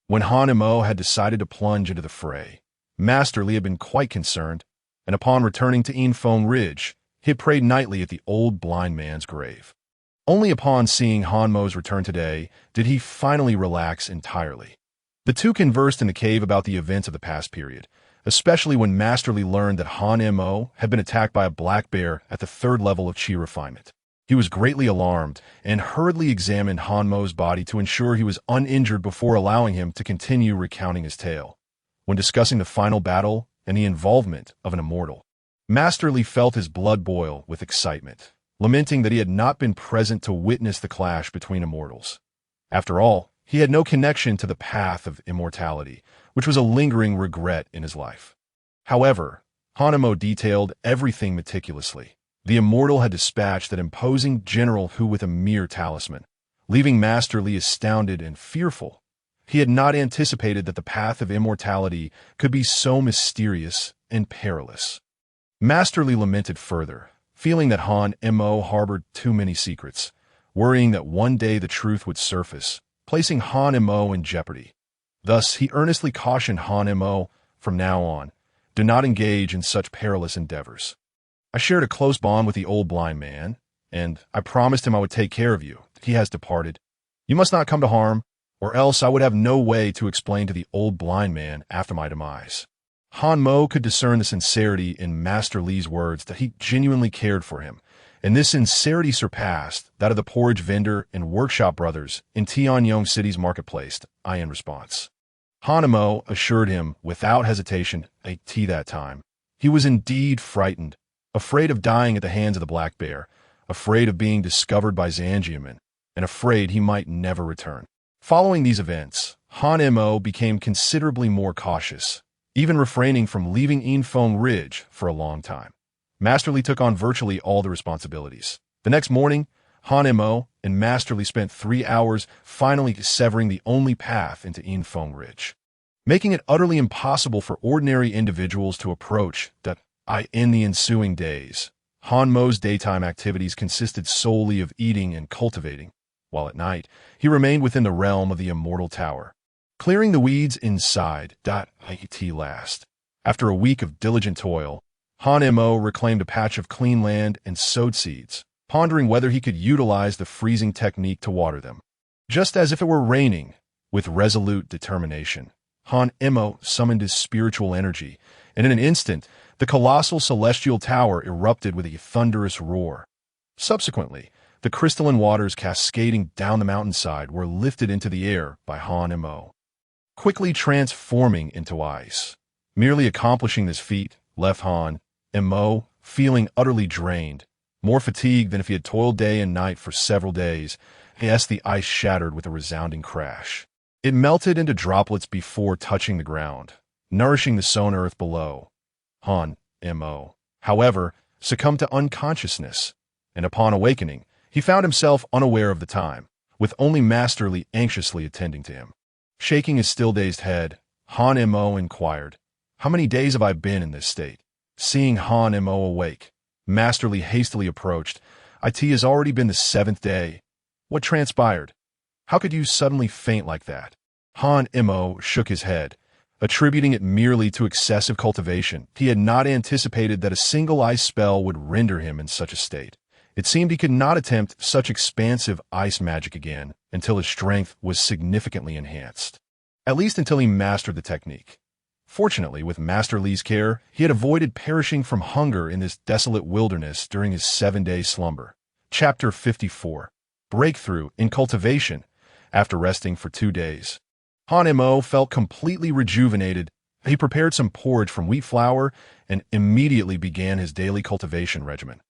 When Han Mo had decided to plunge into the fray, Master Li had been quite concerned, and upon returning to Infeng Ridge, he had prayed nightly at the old blind man's grave. Only upon seeing Han Mo's return today did he finally relax entirely. The two conversed in the cave about the events of the past period, especially when Master Li learned that Han Mo had been attacked by a black bear at the 3rd level of Qi refinement. He was greatly alarmed and hurriedly examined Han Mo's body to ensure he was uninjured before allowing him to continue recounting his tale. When discussing the final battle and the involvement of an immortal, Master Li felt his blood boil with excitement, lamenting that he had not been present to witness the clash between immortals. After all, he had no connection to the path of immortality, which was a lingering regret in his life. However, Han Mo detailed everything meticulously. The immortal had dispatched that imposing general who with a mere talisman, leaving Master Li astounded and fearful. He had not anticipated that the path of immortality could be so mysterious and perilous. Master Li lamented further, feeling that Han Mo harbored too many secrets, worrying that one day the truth would surface, placing Han Mo in jeopardy. Thus, he earnestly cautioned Han Mo, from now on, do not engage in such perilous endeavors. I shared a close bond with the old blind man, and I promised him I would take care of you. He has departed. You must not come to harm, or else I would have no way to explain to the old blind man after my demise. Han Mo could discern the sincerity in Master Li's words that he genuinely cared for him, and this sincerity surpassed that of the porridge vendor and workshop brothers in Tianyong City's marketplace. In response, Han Mo assured him without hesitation at that time. He was indeed frightened, afraid of dying at the hands of the black bear, afraid of being discovered by Zanjiaman, and afraid he might never return. Following these events, Han Mo became considerably more cautious, even refraining from leaving Infeng Ridge for a long time. Master Li took on virtually all the responsibilities. The next morning, Han Mo and Master Li spent 3 hours finally severing the only path into Infeng Ridge, making it utterly impossible for ordinary individuals to approach that. In the ensuing days, Han Mo's daytime activities consisted solely of eating and cultivating, while at night, he remained within the realm of the Immortal Tower, clearing the weeds inside. Last. After a week of diligent toil, Han Mo reclaimed a patch of clean land and sowed seeds, pondering whether he could utilize the freezing technique to water them. Just as if it were raining, with resolute determination, Han Mo summoned his spiritual energy, and in an instant, the colossal celestial tower erupted with a thunderous roar. Subsequently, the crystalline waters cascading down the mountainside were lifted into the air by Han Mo, quickly transforming into ice. Merely accomplishing this feat left Han Mo feeling utterly drained, more fatigued than if he had toiled day and night for several days. Yes, the ice shattered with a resounding crash. It melted into droplets before touching the ground, nourishing the sown earth below. Han Mo, however, succumbed to unconsciousness, and upon awakening, he found himself unaware of the time, with only Master Li anxiously attending to him. Shaking his still-dazed head, Han Mo inquired, "How many days have I been in this state?" Seeing Han Mo awake, Master Li hastily approached. "It has already been the 7th day. What transpired? How could you suddenly faint like that?" Han Mo shook his head, attributing it merely to excessive cultivation. He had not anticipated that a single ice spell would render him in such a state. It seemed he could not attempt such expansive ice magic again until his strength was significantly enhanced, at least until he mastered the technique. Fortunately, with Master Li's care, he had avoided perishing from hunger in this desolate wilderness during his 7-day slumber. Chapter 54. Breakthrough in Cultivation. After resting for 2 days, Han Mo felt completely rejuvenated. He prepared some porridge from wheat flour and immediately began his daily cultivation regimen.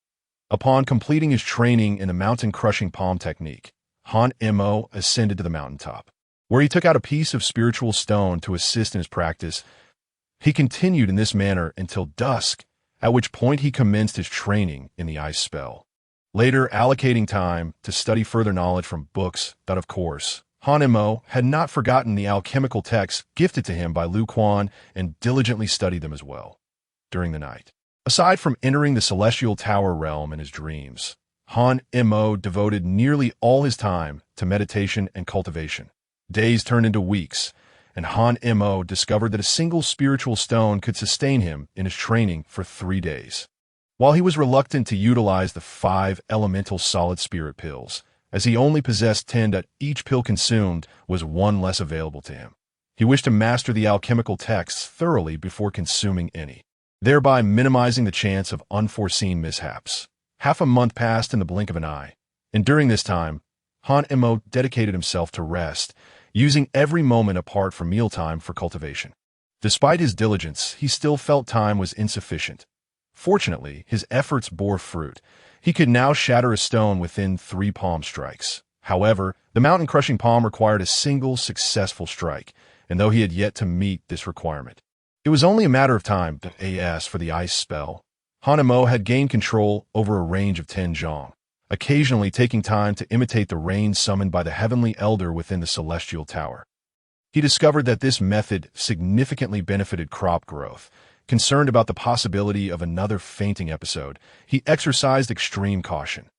Upon completing his training in the mountain-crushing palm technique, Han Mo ascended to the mountaintop, where he took out a piece of spiritual stone to assist in his practice. He continued in this manner until dusk, at which point he commenced his training in the ice spell. Later, allocating time to study further knowledge from books that, of course, Han Mo had not forgotten the alchemical texts gifted to him by Lu Quan and diligently studied them as well. during the night. Aside from entering the Celestial Tower realm in his dreams, Han Mo devoted nearly all his time to meditation and cultivation. Days turned into weeks, and Han Mo discovered that a single spiritual stone could sustain him in his training for 3 days. While he was reluctant to utilize the 5 elemental solid spirit pills, as he only possessed 10 that each pill consumed was one less available to him, he wished to master the alchemical texts thoroughly before consuming any, thereby minimizing the chance of unforeseen mishaps. Half a month passed in the blink of an eye, and during this time, Han Mo dedicated himself to rest, using every moment apart from mealtime for cultivation. Despite his diligence, he still felt time was insufficient. Fortunately, his efforts bore fruit. He could now shatter a stone within 3 palm strikes. However, the mountain-crushing palm required a single successful strike, and though he had yet to meet this requirement, it was only a matter of time that as for the ice spell, Han Mo had gained control over a range of 10 zhong, occasionally taking time to imitate the rain summoned by the heavenly elder within the celestial tower. He discovered that this method significantly benefited crop growth. Concerned about the possibility of another fainting episode, he exercised extreme caution.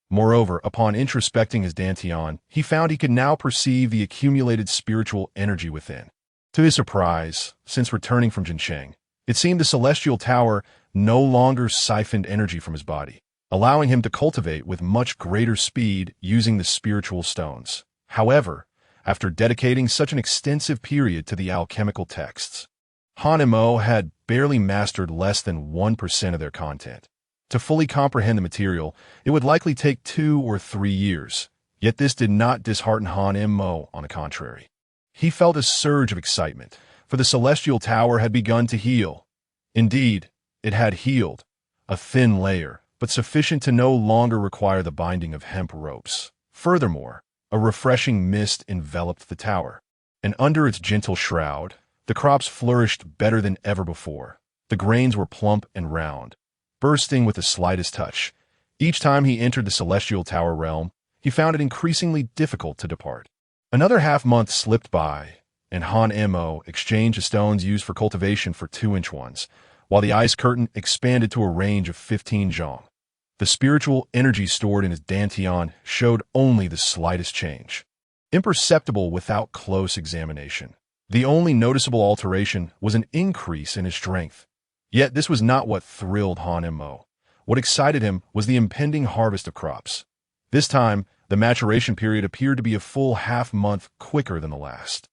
Moreover, upon introspecting his dantian, he found he could now perceive the accumulated spiritual energy within. To his surprise, since returning from Jincheng, it seemed the celestial tower no longer siphoned energy from his body, allowing him to cultivate with much greater speed using the spiritual stones. However, after dedicating such an extensive period to the alchemical texts, Han Mo had barely mastered less than 1% of their content. To fully comprehend the material, it would likely take 2 or 3 years. Yet this did not dishearten Han Mo, on the contrary. He felt a surge of excitement, for the celestial tower had begun to heal. Indeed, it had healed, a thin layer, but sufficient to no longer require the binding of hemp ropes. Furthermore, a refreshing mist enveloped the tower, and under its gentle shroud, the crops flourished better than ever before. The grains were plump and round, bursting with the slightest touch. Each time he entered the celestial tower realm, he found it increasingly difficult to depart. Another half-month slipped by, and Han Mo exchanged the stones used for cultivation for 2-inch ones, while the ice curtain expanded to a range of 15 zhong. The spiritual energy stored in his dantian showed only the slightest change, imperceptible without close examination. The only noticeable alteration was an increase in his strength. Yet this was not what thrilled Han Mo. What excited him was the impending harvest of crops. This time, the maturation period appeared to be a full half-month quicker than the last.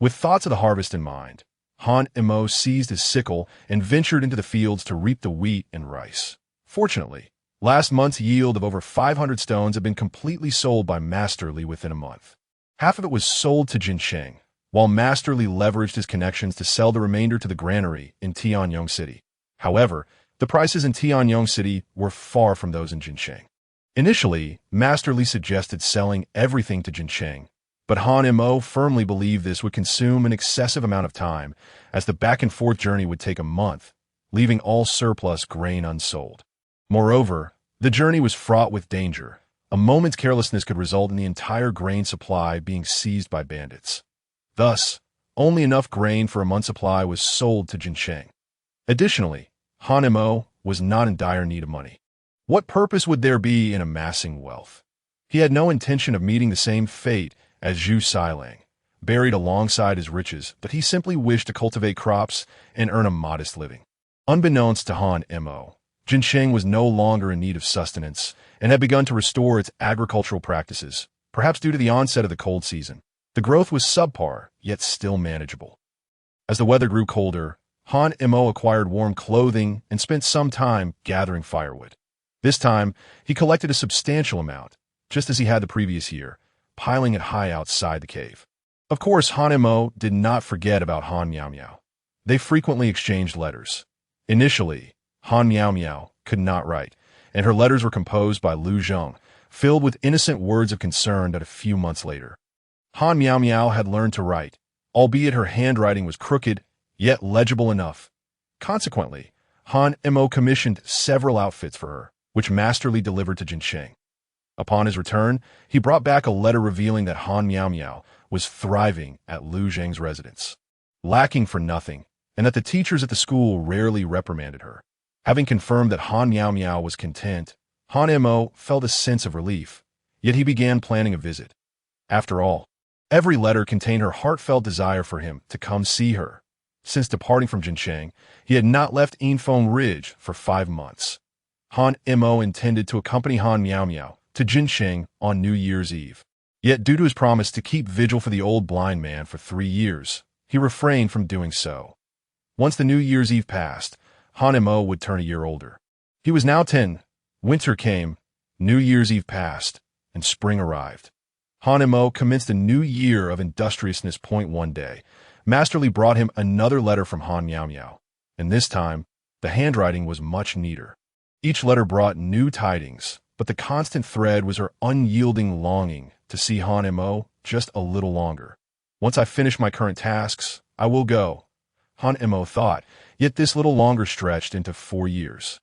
With thoughts of the harvest in mind, Han Mo seized his sickle and ventured into the fields to reap the wheat and rice. Fortunately, last month's yield of over 500 stones had been completely sold by Masterly within a month. Half of it was sold to Jincheng, while Masterly leveraged his connections to sell the remainder to the granary in Tianyong City. However, the prices in Tianyong City were far from those in Jincheng. Initially, Masterly suggested selling everything to Jincheng, but Han Mo firmly believed this would consume an excessive amount of time, as the back-and-forth journey would take a month, leaving all surplus grain unsold. Moreover, the journey was fraught with danger. A moment's carelessness could result in the entire grain supply being seized by bandits. Thus, only enough grain for a month's supply was sold to Jincheng. Additionally, Han Mo was not in dire need of money. What purpose would there be in amassing wealth? He had no intention of meeting the same fate as Zhu Sailang, buried alongside his riches, but he simply wished to cultivate crops and earn a modest living. Unbeknownst to Han Mo, Jincheng was no longer in need of sustenance and had begun to restore its agricultural practices, perhaps due to the onset of the cold season. The growth was subpar, yet still manageable. As the weather grew colder, Han Mo acquired warm clothing and spent some time gathering firewood. This time, he collected a substantial amount, just as he had the previous year, piling it high outside the cave. Of course, Han Mo did not forget about Han Miao Miao. They frequently exchanged letters. Initially, Han Miao Miao could not write, and her letters were composed by Lu Zheng, filled with innocent words of concern that a few months later. Han Miao Miao had learned to write, albeit her handwriting was crooked, yet legible enough. Consequently, Han Mo commissioned several outfits for her, which Masterly delivered to Jincheng. Upon his return, he brought back a letter revealing that Han Miao Miao was thriving at Lu Zheng's residence. Lacking for nothing, and that the teachers at the school rarely reprimanded her. Having confirmed that Han Miao Miao was content, Han Mo felt a sense of relief, yet he began planning a visit. After all, every letter contained her heartfelt desire for him to come see her. Since departing from Jincheng, he had not left Yinfeng Ridge for 5 months. Han Mo intended to accompany Han Miao Miao to Jincheng on New Year's Eve. Yet due to his promise to keep vigil for the old blind man for 3 years, he refrained from doing so. Once the New Year's Eve passed, Han Mo would turn a year older. He was now 10. Winter came, New Year's Eve passed, and spring arrived. Han Mo commenced a new year of industriousness. One day, Masterly brought him another letter from Han Miao Miao, and this time, the handwriting was much neater. Each letter brought new tidings, but the constant thread was her unyielding longing to see Han Mo just a little longer. Once I finish my current tasks, I will go, Han Mo thought, yet this little longer stretched into 4 years.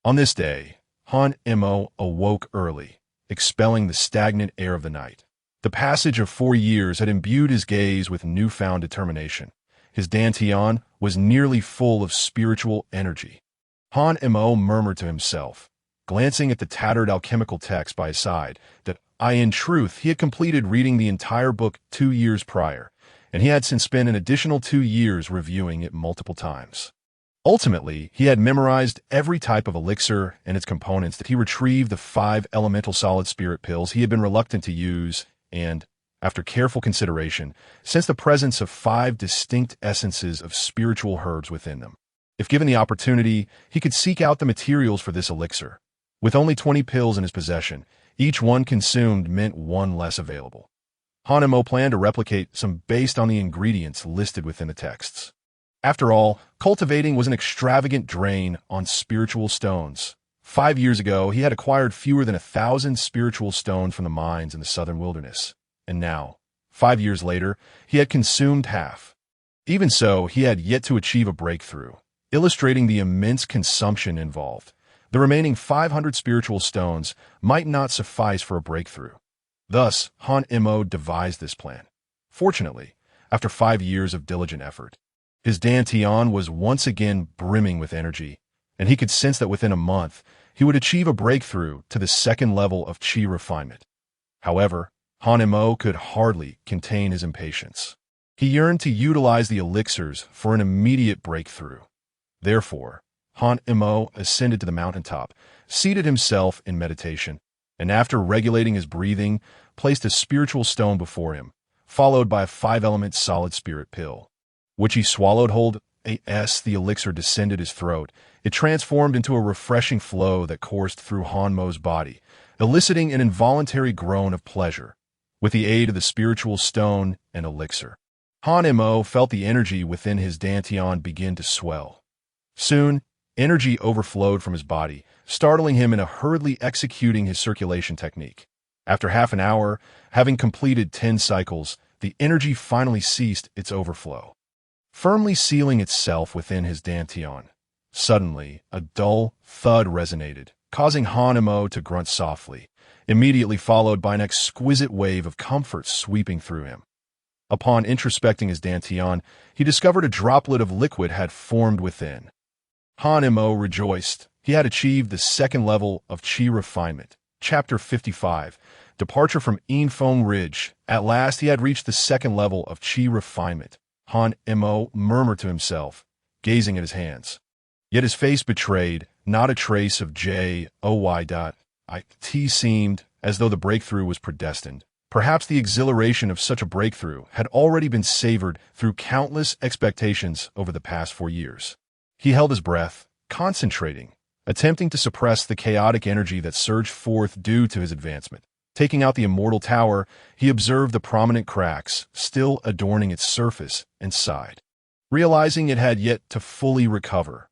On this day, Han Mo awoke early, expelling the stagnant air of the night. The passage of 4 years had imbued his gaze with newfound determination. His dantian was nearly full of spiritual energy. Han Mo murmured to himself, glancing at the tattered alchemical text by his side, that in truth he had completed reading the entire book 2 years prior, and he had since spent an additional 2 years reviewing it multiple times. Ultimately, he had memorized every type of elixir and its components that he retrieved the 5 elemental solid spirit pills he had been reluctant to use, and, after careful consideration, sensed the presence of 5 distinct essences of spiritual herbs within them. If given the opportunity, he could seek out the materials for this elixir. With only 20 pills in his possession, each one consumed meant 1 less available. Han Mo planned to replicate some based on the ingredients listed within the texts. After all, cultivating was an extravagant drain on spiritual stones. 5 years ago, he had acquired fewer than 1,000 spiritual stones from the mines in the southern wilderness. And now, 5 years later, he had consumed half. Even so, he had yet to achieve a breakthrough, illustrating the immense consumption involved. The remaining 500 spiritual stones might not suffice for a breakthrough. Thus, Han Mo devised this plan. Fortunately, after 5 years of diligent effort, his dantian was once again brimming with energy, and he could sense that within a month, he would achieve a breakthrough to the 2nd level of qi refinement. However, Han Mo could hardly contain his impatience. He yearned to utilize the elixirs for an immediate breakthrough. Therefore, Han Mo ascended to the mountaintop, seated himself in meditation, and after regulating his breathing, placed a spiritual stone before him, followed by a 5-element solid spirit pill, which he swallowed whole. As the elixir descended his throat, it transformed into a refreshing flow that coursed through Han Mo's body, eliciting an involuntary groan of pleasure. With the aid of the spiritual stone and elixir, Han Mo felt the energy within his dantian begin to swell. Soon, energy overflowed from his body, startling him into hurriedly executing his circulation technique. After half an hour, having completed 10 cycles, the energy finally ceased its overflow, firmly sealing itself within his dantian. Suddenly, a dull thud resonated, causing Han Mo to grunt softly, immediately followed by an exquisite wave of comfort sweeping through him. Upon introspecting his dantian, he discovered a droplet of liquid had formed within. Han Mo rejoiced. He had achieved the 2nd level of qi refinement. Chapter 55. Departure from Yinfeng Ridge. At last he had reached the 2nd level of qi refinement. Han Mo murmured to himself, gazing at his hands. Yet his face betrayed not a trace of J-O-Y. It seemed as though the breakthrough was predestined. Perhaps the exhilaration of such a breakthrough had already been savored through countless expectations over the past 4 years. He held his breath, concentrating, attempting to suppress the chaotic energy that surged forth due to his advancement. Taking out the Immortal Tower, he observed the prominent cracks still adorning its surface and sighed, realizing it had yet to fully recover.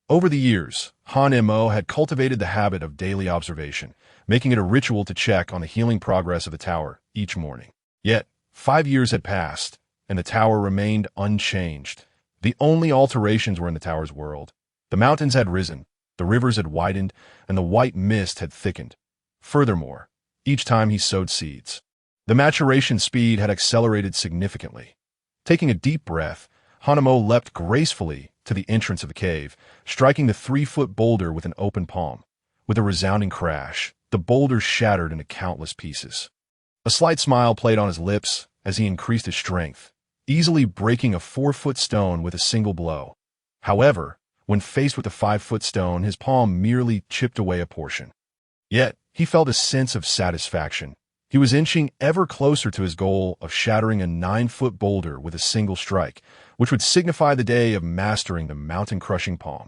Over the years, Han Mo had cultivated the habit of daily observation, making it a ritual to check on the healing progress of the tower each morning. Yet, 5 years had passed, and the tower remained unchanged. The only alterations were in the tower's world. The mountains had risen, the rivers had widened, and the white mist had thickened. Furthermore, each time he sowed seeds, the maturation speed had accelerated significantly. Taking a deep breath, Hanemo leapt gracefully to the entrance of the cave, striking the 3-foot boulder with an open palm. With a resounding crash, the boulder shattered into countless pieces. A slight smile played on his lips as he increased his strength, easily breaking a 4-foot stone with a single blow. However, when faced with a 5-foot stone, his palm merely chipped away a portion. Yet, he felt a sense of satisfaction. He was inching ever closer to his goal of shattering a 9-foot boulder with a single strike, which would signify the day of mastering the mountain-crushing palm.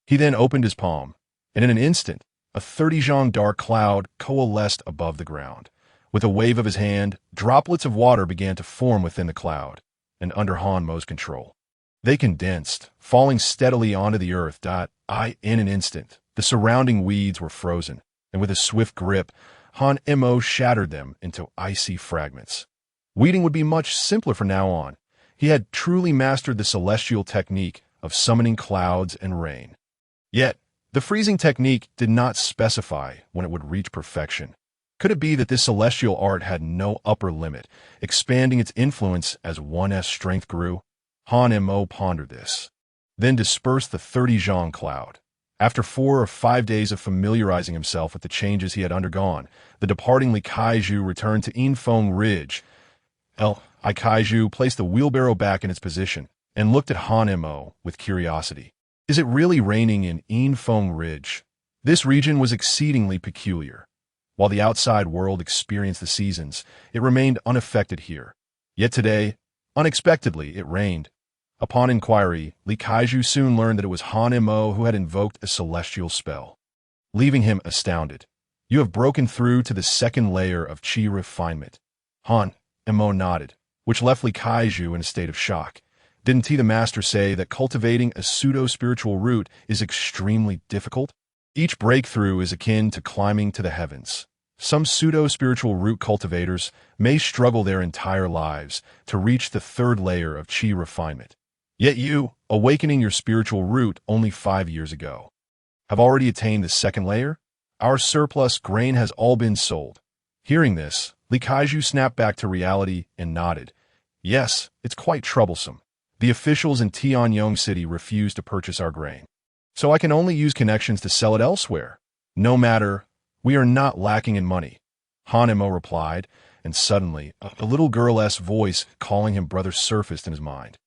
He then opened his palm, and in an instant, a 30-zhang dark cloud coalesced above the ground. With a wave of his hand, droplets of water began to form within the cloud, and under Hanmo's control. They condensed, falling steadily onto the earth. In an instant, the surrounding weeds were frozen, and with a swift grip, Hanmo shattered them into icy fragments. Weeding would be much simpler from now on. He had truly mastered the celestial technique of summoning clouds and rain. Yet, the freezing technique did not specify when it would reach perfection. Could it be that this celestial art had no upper limit, expanding its influence as 1's strength grew? Hanmo pondered this, then dispersed the 30-zhang cloud. After 4 or 5 days of familiarizing himself with the changes he had undergone, the departing Li Kaiju returned to Yinfeng Ridge. Li Kaiju placed the wheelbarrow back in its position and looked at Hanmo with curiosity. Is it really raining in Yinfeng Ridge? This region was exceedingly peculiar. While the outside world experienced the seasons, it remained unaffected here. Yet today, unexpectedly, it rained. Upon inquiry, Li Kaiju soon learned that it was Hanmo who had invoked a celestial spell, leaving him astounded. You have broken through to the second layer of chi refinement. Hanmo nodded, which left Li Kaiju in a state of shock. Didn't he, the master, say that cultivating a pseudo-spiritual root is extremely difficult? Each breakthrough is akin to climbing to the heavens. Some pseudo-spiritual root cultivators may struggle their entire lives to reach the third layer of chi refinement. Yet you, awakening your spiritual root only 5 years ago, have already attained the second layer? Our surplus grain has all been sold. Hearing this, Li Kaiju snapped back to reality and nodded. Yes, it's quite troublesome. The officials in Tianyong City refuse to purchase our grain, so I can only use connections to sell it elsewhere. No matter, we are not lacking in money, Hanmo replied, and suddenly, a little girl's voice calling him brother surfaced in his mind.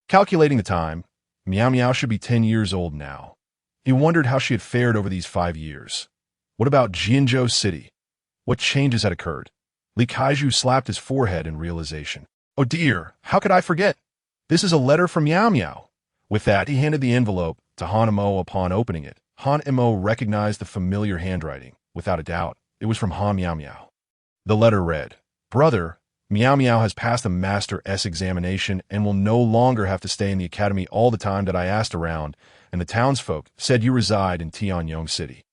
Calculating the time, Miao Miao should be 10 years old now. He wondered how she had fared over these 5 years. What about Jianzhou City? What changes had occurred? Li Kaiju slapped his forehead in realization. Oh dear, how could I forget? This is a letter from Miao Miao. With that, he handed the envelope to Hanmo. Upon opening it, Hanmo recognized the familiar handwriting. Without a doubt, it was from Han Miao Miao. The letter read, Brother, Miao Miao has passed the Master S examination and will no longer have to stay in the academy all the time that I asked around, and the townsfolk said you reside in Tianyong City.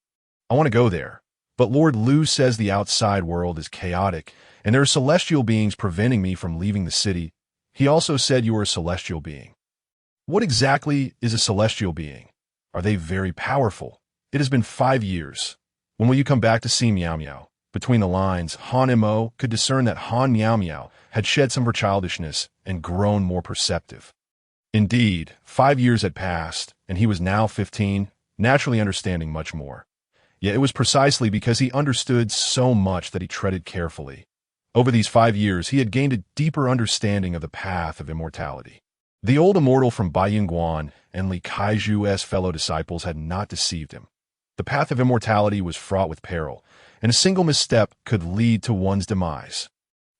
I want to go there, but Lord Lu says the outside world is chaotic, and there are celestial beings preventing me from leaving the city. He also said you are a celestial being. What exactly is a celestial being? Are they very powerful? It has been 5 years. When will you come back to see Miao Miao? Between the lines, Hanmo could discern that Han Miao Miao had shed some of her childishness and grown more perceptive. Indeed, 5 years had passed, and he was now 15, naturally understanding much more. Yet it was precisely because he understood so much that he treaded carefully. Over these 5 years, he had gained a deeper understanding of the path of immortality. The old immortal from Baiyinguan and Li Kaiju's fellow disciples had not deceived him. The path of immortality was fraught with peril, and a single misstep could lead to one's demise.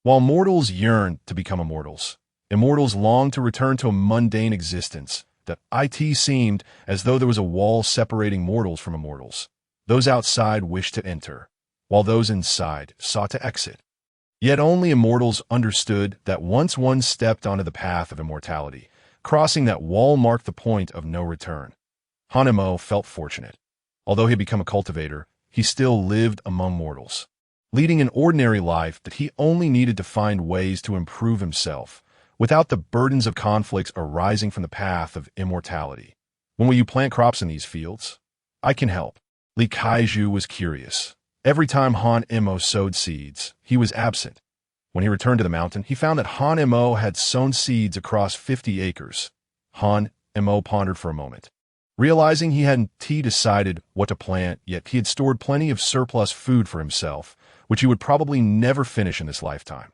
While mortals yearned to become immortals, immortals longed to return to a mundane existence. That it seemed as though there was a wall separating mortals from immortals. Those outside wished to enter, while those inside sought to exit. Yet only immortals understood that once one stepped onto the path of immortality, crossing that wall marked the point of no return. Hanmo felt fortunate. Although he had become a cultivator, he still lived among mortals, leading an ordinary life that he only needed to find ways to improve himself, without the burdens of conflicts arising from the path of immortality. When will you plant crops in these fields? I can help. Li Kaiju was curious. Every time Hanmo sowed seeds, he was absent. When he returned to the mountain, he found that Hanmo had sown seeds across 50 acres. Han Mo pondered for a moment. Realizing he hadn't decided what to plant, yet he had stored plenty of surplus food for himself, which he would probably never finish in this lifetime.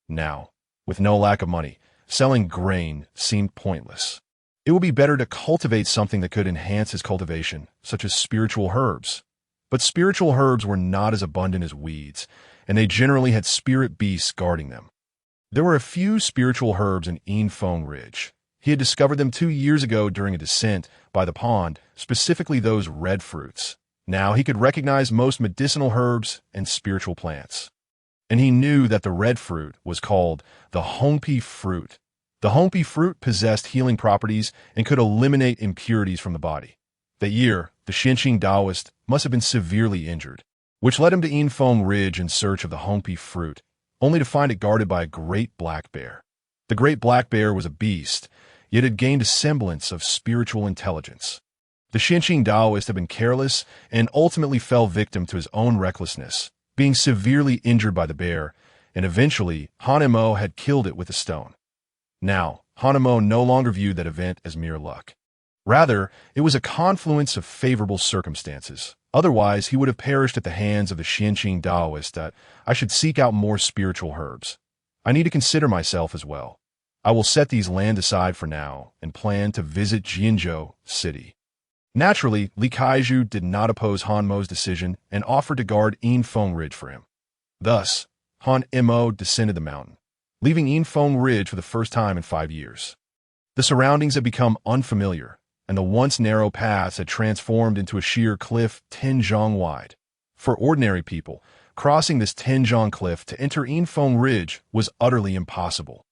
Now, with no lack of money, selling grain seemed pointless. It would be better to cultivate something that could enhance his cultivation, such as spiritual herbs. But spiritual herbs were not as abundant as weeds, and they generally had spirit beasts guarding them. There were a few spiritual herbs in Enfeng Ridge. He had discovered them 2 years ago during a descent by the pond, specifically those red fruits. Now he could recognize most medicinal herbs and spiritual plants. And he knew that the red fruit was called the Hongpi fruit. The Hongpi fruit possessed healing properties and could eliminate impurities from the body. That year, the Xianqing Taoist must have been severely injured, which led him to Enfeng Ridge in search of the Hongpi fruit, only to find it guarded by a great black bear. The great black bear was a beast, yet had gained a semblance of spiritual intelligence. The Xianqing Taoist had been careless and ultimately fell victim to his own recklessness, being severely injured by the bear, and eventually Han Mo had killed it with a stone. Now, Han Mo no longer viewed that event as mere luck. Rather, it was a confluence of favorable circumstances. Otherwise, he would have perished at the hands of the Xianqing Taoist. That I should seek out more spiritual herbs. I need to consider myself as well. I will set these land aside for now and plan to visit Jinzhou City. Naturally, Li Kaiju did not oppose Han Mo's decision and offered to guard Enfeng Ridge for him. Thus, Han Mo descended the mountain, leaving Enfeng Ridge for the first time in 5 years. The surroundings had become unfamiliar, and the once narrow paths had transformed into a sheer cliff 10 zhang wide. For ordinary people, crossing this 10 zhang cliff to enter Enfeng Ridge was utterly impossible.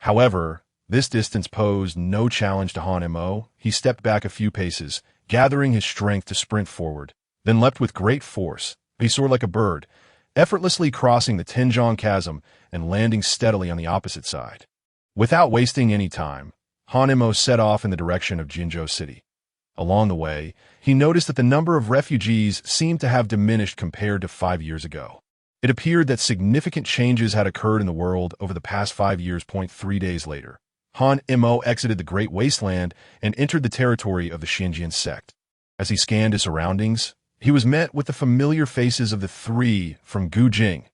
However, this distance posed no challenge to Han Mo. He stepped back a few paces, gathering his strength to sprint forward, then leapt with great force. He soared like a bird, effortlessly crossing the Tenjiang Chasm and landing steadily on the opposite side. Without wasting any time, Han Mo set off in the direction of Jinzhou City. Along the way, he noticed that the number of refugees seemed to have diminished compared to 5 years ago. It appeared that significant changes had occurred in the world over the past 5 years. 3 days later, Han Mo exited the Great Wasteland and entered the territory of the Xinjiang sect. As he scanned his surroundings, he was met with the familiar faces of the 3 from Gujing.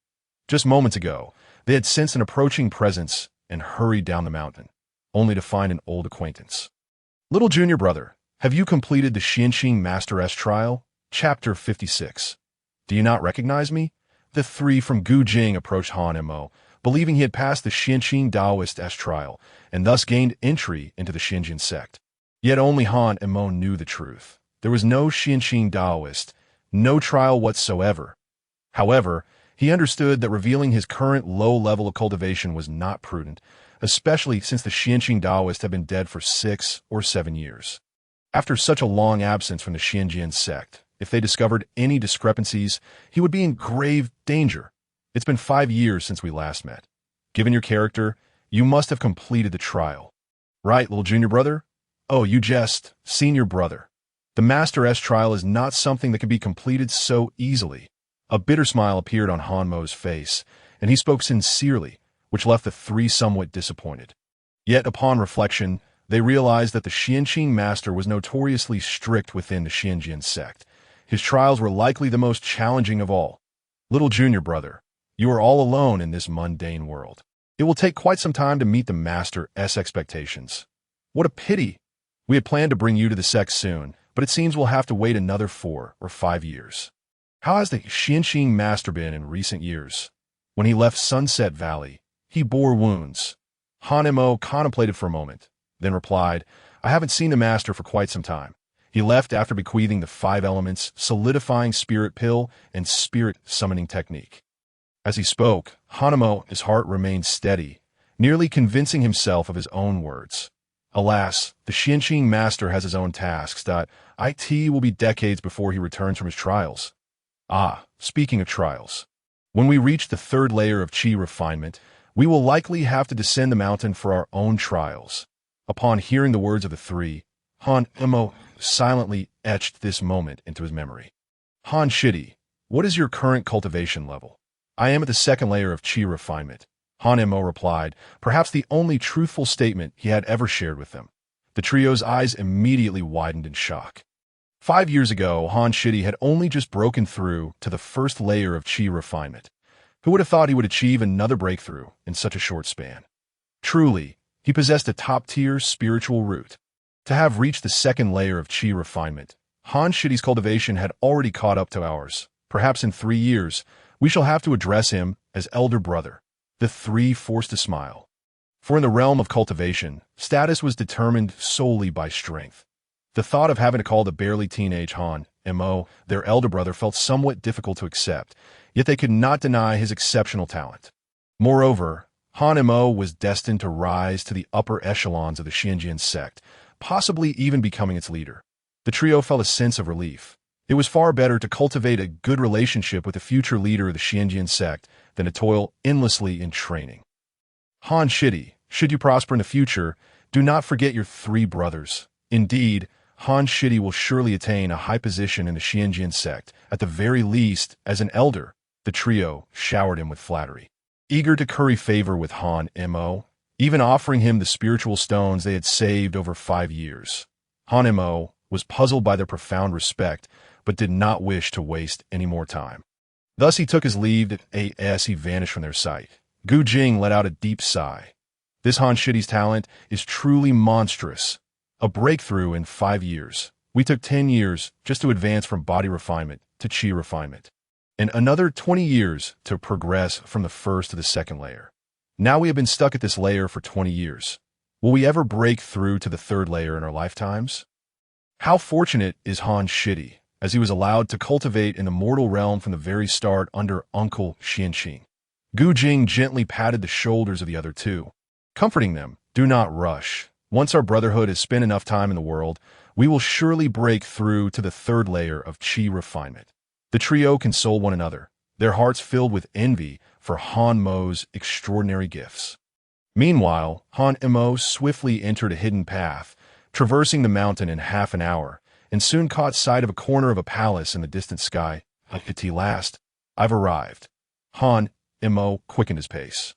Just moments ago, they had sensed an approaching presence and hurried down the mountain, only to find an old acquaintance. Little junior brother, have you completed the Xianqing Master S trial? Chapter 56. Do you not recognize me? The 3 from Gujing approached Han Mo, believing he had passed the Xianqing Taoist S trial, and thus gained entry into the Xinjiang sect. Yet only Han Mo knew the truth. There was no Xianqing Taoist, no trial whatsoever. However, he understood that revealing his current low level of cultivation was not prudent, especially since the Xianqing Taoist had been dead for 6 or 7 years. After such a long absence from the Xinjiang sect, if they discovered any discrepancies, he would be in grave danger. It's been 5 years since we last met. Given your character, you must have completed the trial. Right, little junior brother? Oh, you jest, senior brother. The Master S trial is not something that can be completed so easily. A bitter smile appeared on Han Mo's face, and he spoke sincerely, which left the 3 somewhat disappointed. Yet upon reflection, they realized that the Xianqing master was notoriously strict within the Xinjiang sect. His trials were likely the most challenging of all. Little junior brother, you are all alone in this mundane world. It will take quite some time to meet the Master S expectations. What a pity! We had planned to bring you to the sect soon, but it seems we'll have to wait another 4 or 5 years. How has the Xianqing master been in recent years? When he left Sunset Valley, he bore wounds. Han Mo contemplated for a moment, then replied, I haven't seen the master for quite some time. He left after bequeathing the 5 elements, solidifying spirit pill, and spirit summoning technique. As he spoke, Han Mo, his heart remained steady, nearly convincing himself of his own words. Alas, the Xianqing master has his own tasks that it will be decades before he returns from his trials. Ah, speaking of trials. When we reach the 3rd layer of Qi refinement, we will likely have to descend the mountain for our own trials. Upon hearing the words of the 3, Han Mo silently etched this moment into his memory. Han Shidi, what is your current cultivation level? I am at the 2nd layer of Qi refinement. Han Mo replied, perhaps the only truthful statement he had ever shared with them. The trio's eyes immediately widened in shock. 5 years ago, Han Shidi had only just broken through to the first layer of chi refinement. Who would have thought he would achieve another breakthrough in such a short span? Truly, he possessed a top-tier spiritual root. To have reached the second layer of chi refinement, Han Shidi's cultivation had already caught up to ours. Perhaps in 3 years, we shall have to address him as elder brother. The three forced a smile. For in the realm of cultivation, status was determined solely by strength. The thought of having to call the barely teenage Han, Mo, their elder brother felt somewhat difficult to accept, yet they could not deny his exceptional talent. Moreover, Han Mo was destined to rise to the upper echelons of the Xianjian sect, possibly even becoming its leader. The trio felt a sense of relief. It was far better to cultivate a good relationship with the future leader of the Xianjian sect than to toil endlessly in training. Han Shidi, should you prosper in the future, do not forget your 3 brothers. Indeed, Han Shidi will surely attain a high position in the Xianjian sect, at the very least as an elder. The trio showered him with flattery. Eager to curry favor with Han Mo, even offering him the spiritual stones they had saved over 5 years. Han Mo was puzzled by their profound respect, but did not wish to waste any more time. Thus he took his leave as he vanished from their sight. Gu Jing let out a deep sigh. This Han Shidi's talent is truly monstrous. A breakthrough in 5 years. We took 10 years just to advance from body refinement to chi refinement, and another 20 years to progress from the first to the second layer. Now we have been stuck at this layer for 20 years. Will we ever break through to the third layer in our lifetimes? How fortunate is Han Shidi, as he was allowed to cultivate in the mortal realm from the very start under Uncle Xianqing. Gu Jing gently patted the shoulders of the other two, comforting them. Do not rush. Once our brotherhood has spent enough time in the world, we will surely break through to the third layer of chi refinement. The trio consoled one another, their hearts filled with envy for Han Mo's extraordinary gifts. Meanwhile, Han Mo swiftly entered a hidden path, traversing the mountain in half an hour, and soon caught sight of a corner of a palace in the distant sky. At last, I've arrived. Han Mo quickened his pace.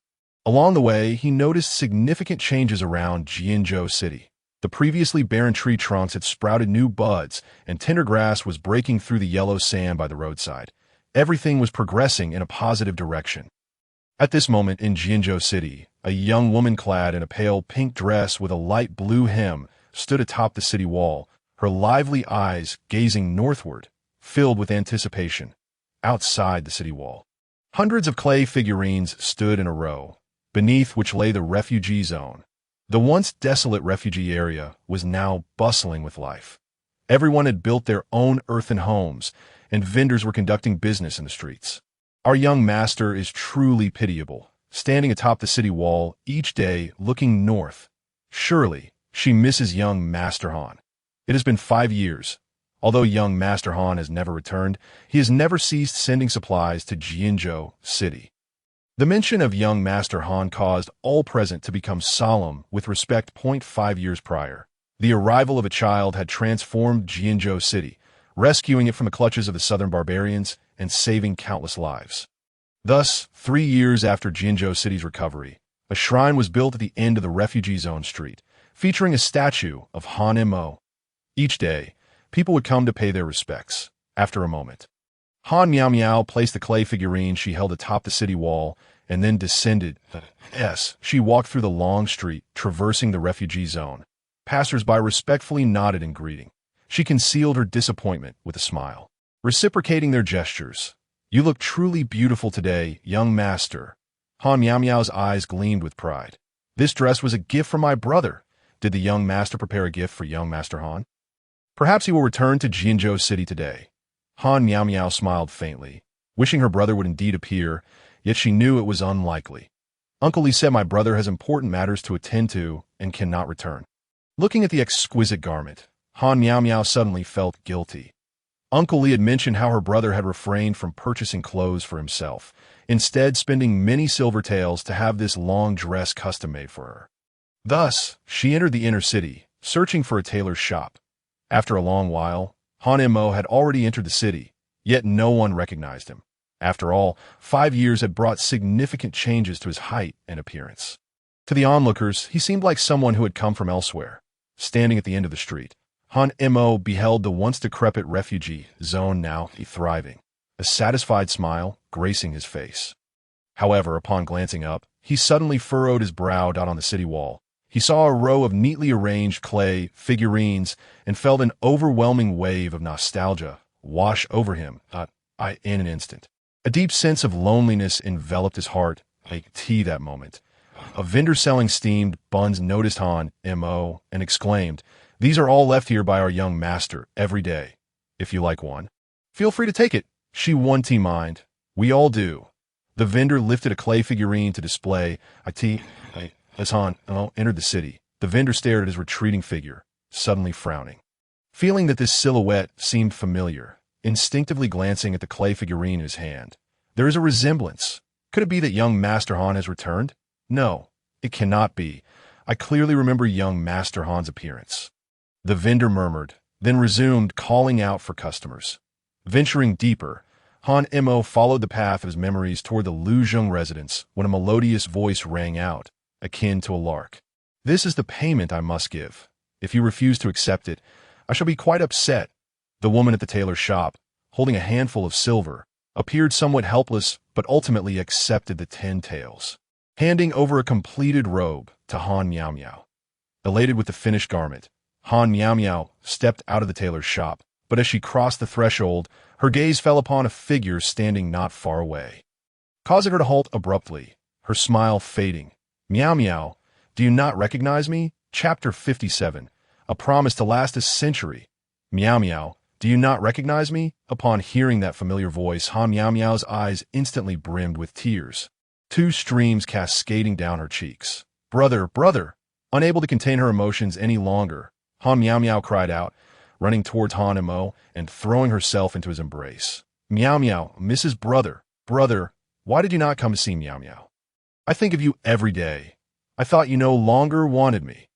Along the way, he noticed significant changes around Jianzhou City. The previously barren tree trunks had sprouted new buds, and tender grass was breaking through the yellow sand by the roadside. Everything was progressing in a positive direction. At this moment in Jianzhou City, a young woman clad in a pale pink dress with a light blue hem stood atop the city wall, her lively eyes gazing northward, filled with anticipation. Outside the city wall, hundreds of clay figurines stood in a row, beneath which lay the refugee zone. The once desolate refugee area was now bustling with life. Everyone had built their own earthen homes, and vendors were conducting business in the streets. Our young master is truly pitiable, standing atop the city wall each day looking north. Surely, she misses young Master Han. It has been 5 years. Although young Master Han has never returned, he has never ceased sending supplies to Jianzhou City. The mention of young Master Han caused all present to become solemn with respect. 5 years prior, the arrival of a child had transformed Jianzhou City, rescuing it from the clutches of the southern barbarians and saving countless lives. Thus, 3 years after Jianzhou City's recovery, a shrine was built at the end of the refugee zone street, featuring a statue of Han Mo. Each day, people would come to pay their respects. After a moment, Han Miao Miao placed the clay figurine she held atop the city wall and then descended. She walked through the long street, traversing the refugee zone. Passers-by respectfully nodded in greeting. She concealed her disappointment with a smile, reciprocating their gestures. You look truly beautiful today, young master. Han Miao Miao's eyes gleamed with pride. This dress was a gift from my brother. Did the young master prepare a gift for young Master Han? Perhaps he will return to Jianzhou City today. Han Miao Miao smiled faintly, wishing her brother would indeed appear, yet she knew it was unlikely. Uncle Li said my brother has important matters to attend to and cannot return. Looking at the exquisite garment, Han Miao Miao suddenly felt guilty. Uncle Li had mentioned how her brother had refrained from purchasing clothes for himself, instead spending many silver taels to have this long dress custom-made for her. Thus, she entered the inner city, searching for a tailor's shop. After a long while, Han Mo had already entered the city, yet no one recognized him. After all, 5 years had brought significant changes to his height and appearance. To the onlookers, he seemed like someone who had come from elsewhere. Standing at the end of the street, Han Mo beheld the once decrepit refugee zone now thriving, a satisfied smile gracing his face. However, upon glancing up, he suddenly furrowed his brow down on the city wall. He saw a row of neatly arranged clay figurines and felt an overwhelming wave of nostalgia wash over him in an instant. A deep sense of loneliness enveloped his heart that moment. A vendor selling steamed buns noticed Han Mo and exclaimed, "These are all left here by our young master every day. If you like one, feel free to take it." She one-tea mind. We all do. The vendor lifted a clay figurine to display. As Han entered the city, the vendor stared at his retreating figure, suddenly frowning. Feeling that this silhouette seemed familiar, instinctively glancing at the clay figurine in his hand. There is a resemblance. Could it be that young Master Han has returned? No, it cannot be. I clearly remember young Master Han's appearance. The vendor murmured, then resumed calling out for customers. Venturing deeper, Han Mo followed the path of his memories toward the Luzhong residence when a melodious voice rang out, akin to a lark. "This is the payment I must give. If you refuse to accept it, I shall be quite upset." The woman at the tailor's shop, holding a handful of silver, appeared somewhat helpless but ultimately accepted the 10 taels, handing over a completed robe to Han Miao Miao. Elated with the finished garment, Han Miao Miao stepped out of the tailor's shop, but as she crossed the threshold, her gaze fell upon a figure standing not far away, causing her to halt abruptly, her smile fading. "Miao Miao, do you not recognize me?" Chapter 57, a promise to last a century. "Miao Miao, do you not recognize me?" Upon hearing that familiar voice, Han Miao Miao's eyes instantly brimmed with tears, 2 streams cascading down her cheeks. "Brother, brother!" Unable to contain her emotions any longer, Han Miao Miao cried out, running towards Han Mo and throwing herself into his embrace. "Miao Miao, Mrs. Brother, brother, why did you not come to see Miao Miao? I think of you every day. I thought you no longer wanted me."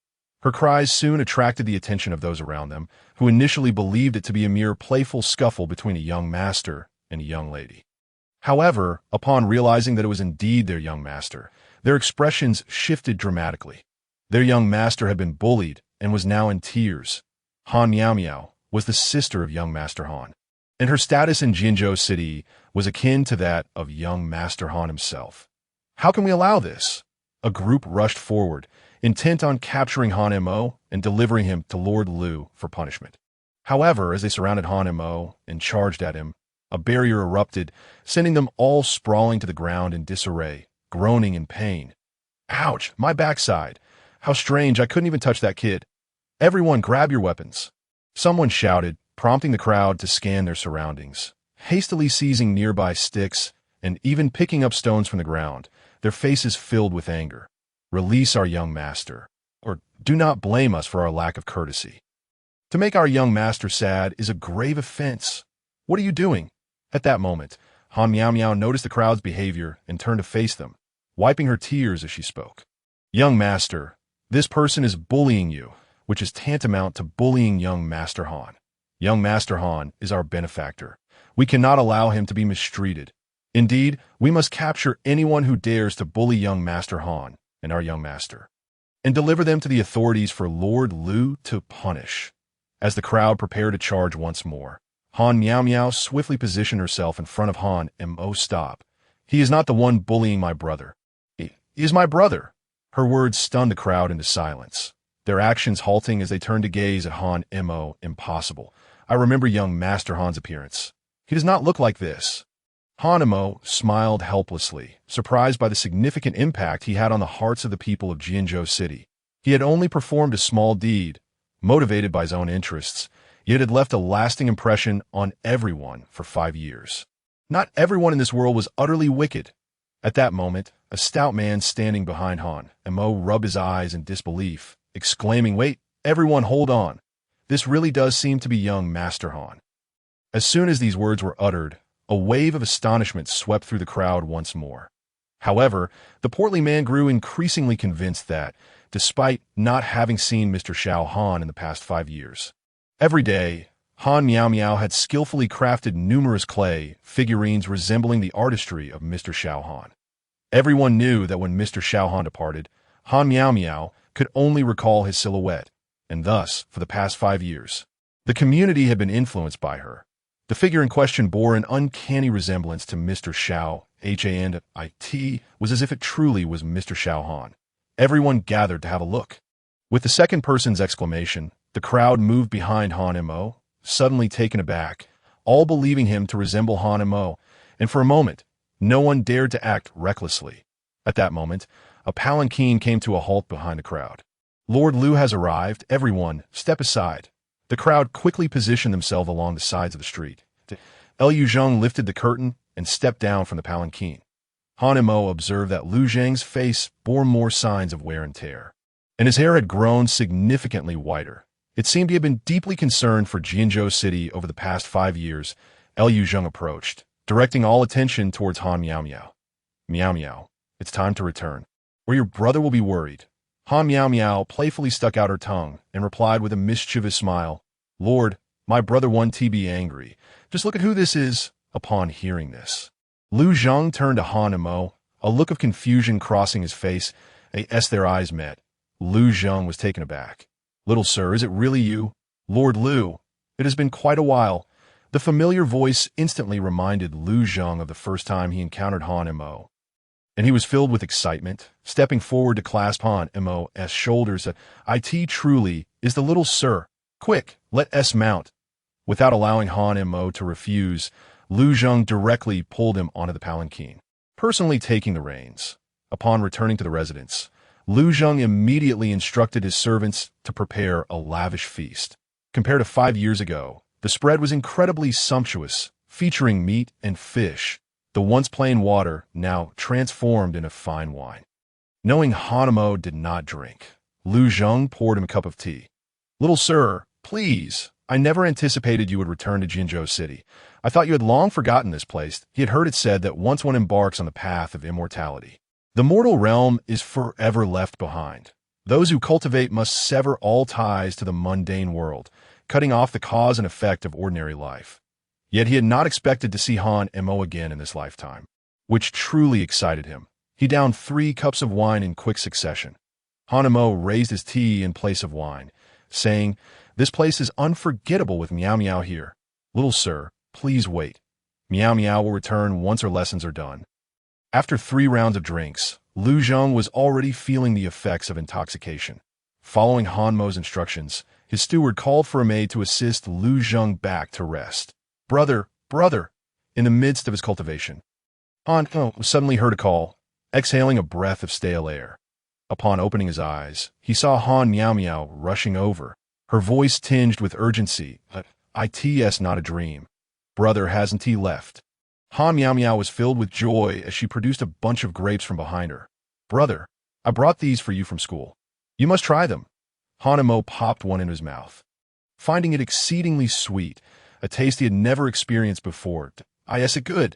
Her cries soon attracted the attention of those around them, who initially believed it to be a mere playful scuffle between a young master and a young lady. However, upon realizing that it was indeed their young master, their expressions shifted dramatically. Their young master had been bullied and was now in tears. Han Miao Miao was the sister of young Master Han, and her status in Jinzhou City was akin to that of young Master Han himself. "How can we allow this?" A group rushed forward, intent on capturing Han Mo and delivering him to Lord Liu for punishment. However, as they surrounded Han Mo and charged at him, a barrier erupted, sending them all sprawling to the ground in disarray, groaning in pain. "Ouch, my backside! How strange, I couldn't even touch that kid. Everyone grab your weapons!" Someone shouted, prompting the crowd to scan their surroundings. Hastily seizing nearby sticks and even picking up stones from the ground, their faces filled with anger. "Release our young master, or do not blame us for our lack of courtesy. To make our young master sad is a grave offense. What are you doing?" At that moment, Han Miao Miao noticed the crowd's behavior and turned to face them, wiping her tears as she spoke. "Young master, this person is bullying you, which is tantamount to bullying young Master Han. Young Master Han is our benefactor. We cannot allow him to be mistreated. Indeed, we must capture anyone who dares to bully young Master Han and our young master, and deliver them to the authorities for Lord Liu to punish." As the crowd prepared to charge once more, Han Miao Miao swiftly positioned herself in front of Han Mo. "Stop. He is not the one bullying my brother. He is my brother." Her words stunned the crowd into silence, their actions halting as they turned to gaze at Han Mo. "Impossible. I remember young Master Han's appearance. He does not look like this." Han Mo smiled helplessly, surprised by the significant impact he had on the hearts of the people of Jinzhou City. He had only performed a small deed, motivated by his own interests, yet had left a lasting impression on everyone for 5 years. Not everyone in this world was utterly wicked. At that moment, a stout man standing behind Han Mo rubbed his eyes in disbelief, exclaiming, "Wait, everyone hold on. This really does seem to be young Master Han." As soon as these words were uttered, a wave of astonishment swept through the crowd once more. However, the portly man grew increasingly convinced that, despite not having seen Mr. Xiao Han in the past 5 years, every day, Han Miao Miao had skillfully crafted numerous clay figurines resembling the artistry of Mr. Xiao Han. Everyone knew that when Mr. Xiao Han departed, Han Miao Miao could only recall his silhouette, and thus, for the past 5 years, the community had been influenced by her. The figure in question bore an uncanny resemblance to Mr. Xiao, H-A-N-I-T, was as if it truly was Mr. Xiao Han. Everyone gathered to have a look. With the second person's exclamation, the crowd moved behind Han Mo, suddenly taken aback, all believing him to resemble Han Mo, and for a moment, no one dared to act recklessly. At that moment, a palanquin came to a halt behind the crowd. Lord Lu has arrived. Everyone, step aside. The crowd quickly positioned themselves along the sides of the street. Liu Zheng lifted the curtain and stepped down from the palanquin. Han Mo observed that Lu Zheng's face bore more signs of wear and tear, and his hair had grown significantly whiter. It seemed he had been deeply concerned for Jinzhou City over the past 5 years. Liu Zheng approached, directing all attention towards Han Miao Miao. Miao Miao, it's time to return, or your brother will be worried. Han Miao Miao playfully stuck out her tongue and replied with a mischievous smile, Lord, my brother won't be angry. Just look at who this is. Upon hearing this, Lu Zheng turned to Han Mo, a look of confusion crossing his face. As their eyes met, Lu Zheng was taken aback. Little sir, is it really you? Lord Lu, it has been quite a while. The familiar voice instantly reminded Lu Zheng of the first time he encountered Han Mo, and he was filled with excitement, stepping forward to clasp Han Mo's shoulders. It truly is the little sir. Quick, let us mount. Without allowing Han Mo to refuse, Lu Zheng directly pulled him onto the palanquin, personally taking the reins. Upon returning to the residence, Lu Zheng immediately instructed his servants to prepare a lavish feast. Compared to 5 years ago, the spread was incredibly sumptuous, featuring meat and fish. The once plain water now transformed into fine wine. Knowing Han Mo did not drink, Lu Zheng poured him a cup of tea. Little sir, please, I never anticipated you would return to Jinzhou City. I thought you had long forgotten this place. He had heard it said that once one embarks on the path of immortality, the mortal realm is forever left behind. Those who cultivate must sever all ties to the mundane world, cutting off the cause and effect of ordinary life. Yet he had not expected to see Han Mo again in this lifetime, which truly excited him. He downed 3 cups of wine in quick succession. Han Mo raised his tea in place of wine, saying, This place is unforgettable with Miao Miao here. Little sir, please wait. Miao Miao will return once her lessons are done. After 3 rounds of drinks, Lu Zheng was already feeling the effects of intoxication. Following Han Mo's instructions, his steward called for a maid to assist Lu Zheng back to rest. Brother, in the midst of his cultivation, Han Mo suddenly heard a call, exhaling a breath of stale air. Upon opening his eyes, he saw Han Miao Miao rushing over, her voice tinged with urgency. It's not a dream. Brother, hasn't he left? Han Miao Miao was filled with joy as she produced a bunch of grapes from behind her. Brother, I brought these for you from school. You must try them. Han Mo popped one in his mouth, finding it exceedingly sweet, a taste he had never experienced before. Is it good?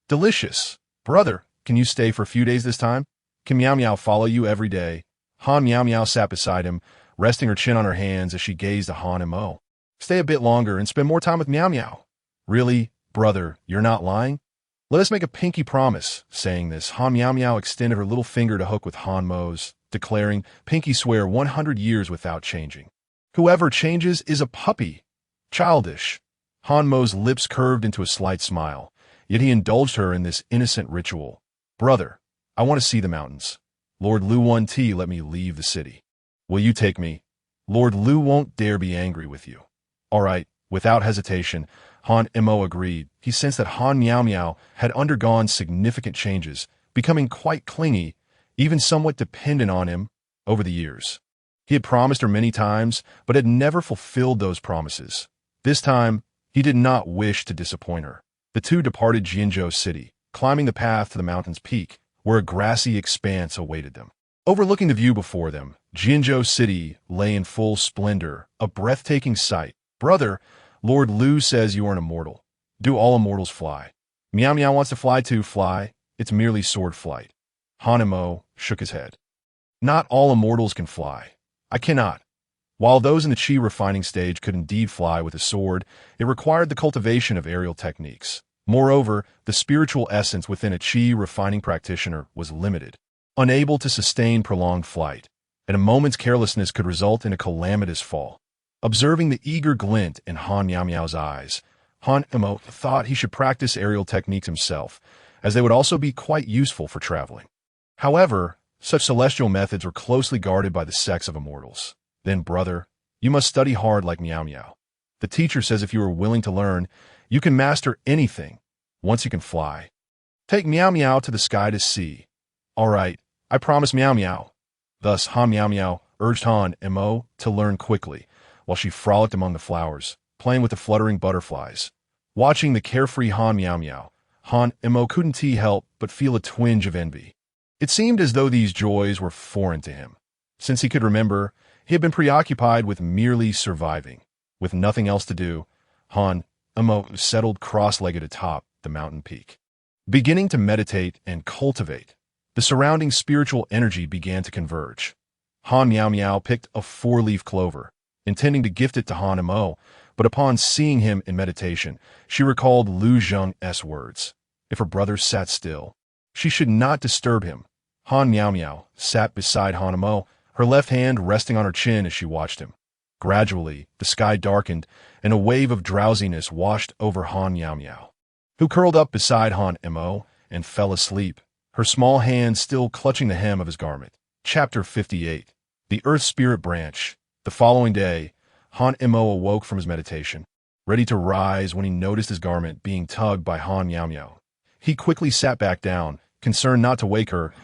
Delicious. Brother, can you stay for a few days this time? Can Miao Miao follow you every day? Han Miao Miao sat beside him, resting her chin on her hands as she gazed at Han Mo. Stay a bit longer and spend more time with Miao Miao. Really, brother, you're not lying? Let us make a pinky promise. Saying this, Han Miao Miao extended her little finger to hook with Han Mo's, declaring, Pinky swear 100 years without changing. Whoever changes is a puppy. Childish. Han Mo's lips curved into a slight smile, yet he indulged her in this innocent ritual. Brother, I want to see the mountains. Lord Lu won't let me leave the city. Will you take me? Lord Lu won't dare be angry with you. All right. Without hesitation, Han Mo agreed. He sensed that Han Miao Miao had undergone significant changes, becoming quite clingy, even somewhat dependent on him over the years. He had promised her many times, but had never fulfilled those promises. This time, he did not wish to disappoint her. The two departed Jinzhou City, climbing the path to the mountain's peak, where a grassy expanse awaited them. Overlooking the view before them, Jinzhou City lay in full splendor, a breathtaking sight. Brother, Lord Lu says you are an immortal. Do all immortals fly? Miao Miao wants to fly too. Fly. It's merely sword flight. Han Mo shook his head. Not all immortals can fly. I cannot. While those in the Qi refining stage could indeed fly with a sword, it required the cultivation of aerial techniques. Moreover, the spiritual essence within a Qi refining practitioner was limited, unable to sustain prolonged flight. and a moment's carelessness could result in a calamitous fall. Observing the eager glint in Han Miao-Miao's eyes, Han Emo thought he should practice aerial techniques himself, as they would also be quite useful for traveling. However, such celestial methods were closely guarded by the sects of immortals. Then, brother, you must study hard like Miao-Miao. The teacher says if you are willing to learn, you can master anything, once you can fly. Take Miao-Miao to the sky to see. All right, I promise Miao-Miao. Thus, Han Miao-Miao urged Han Emo to learn quickly, while she frolicked among the flowers, playing with the fluttering butterflies. Watching the carefree Han Miao-Miao, Han Emo couldn't help but feel a twinge of envy. It seemed as though these joys were foreign to him. Since he could remember, he had been preoccupied with merely surviving. With nothing else to do, Han Emo settled cross-legged atop the mountain peak. Beginning to meditate and cultivate, the surrounding spiritual energy began to converge. Han Miao-Miao picked a 4-leaf clover, intending to gift it to Han Emo, but upon seeing him in meditation, she recalled Lu Zheng's words. If her brother sat still, she should not disturb him. Han Miao-Miao sat beside Han Emo, her left hand resting on her chin as she watched him. Gradually, the sky darkened, and a wave of drowsiness washed over Han Miao-Miao, who curled up beside Han Emo and fell asleep, her small hand still clutching the hem of his garment. Chapter 58. The Earth Spirit Branch. The following day, Han Emo awoke from his meditation, ready to rise when he noticed his garment being tugged by Han Miao-Miao. He quickly sat back down, concerned not to wake her.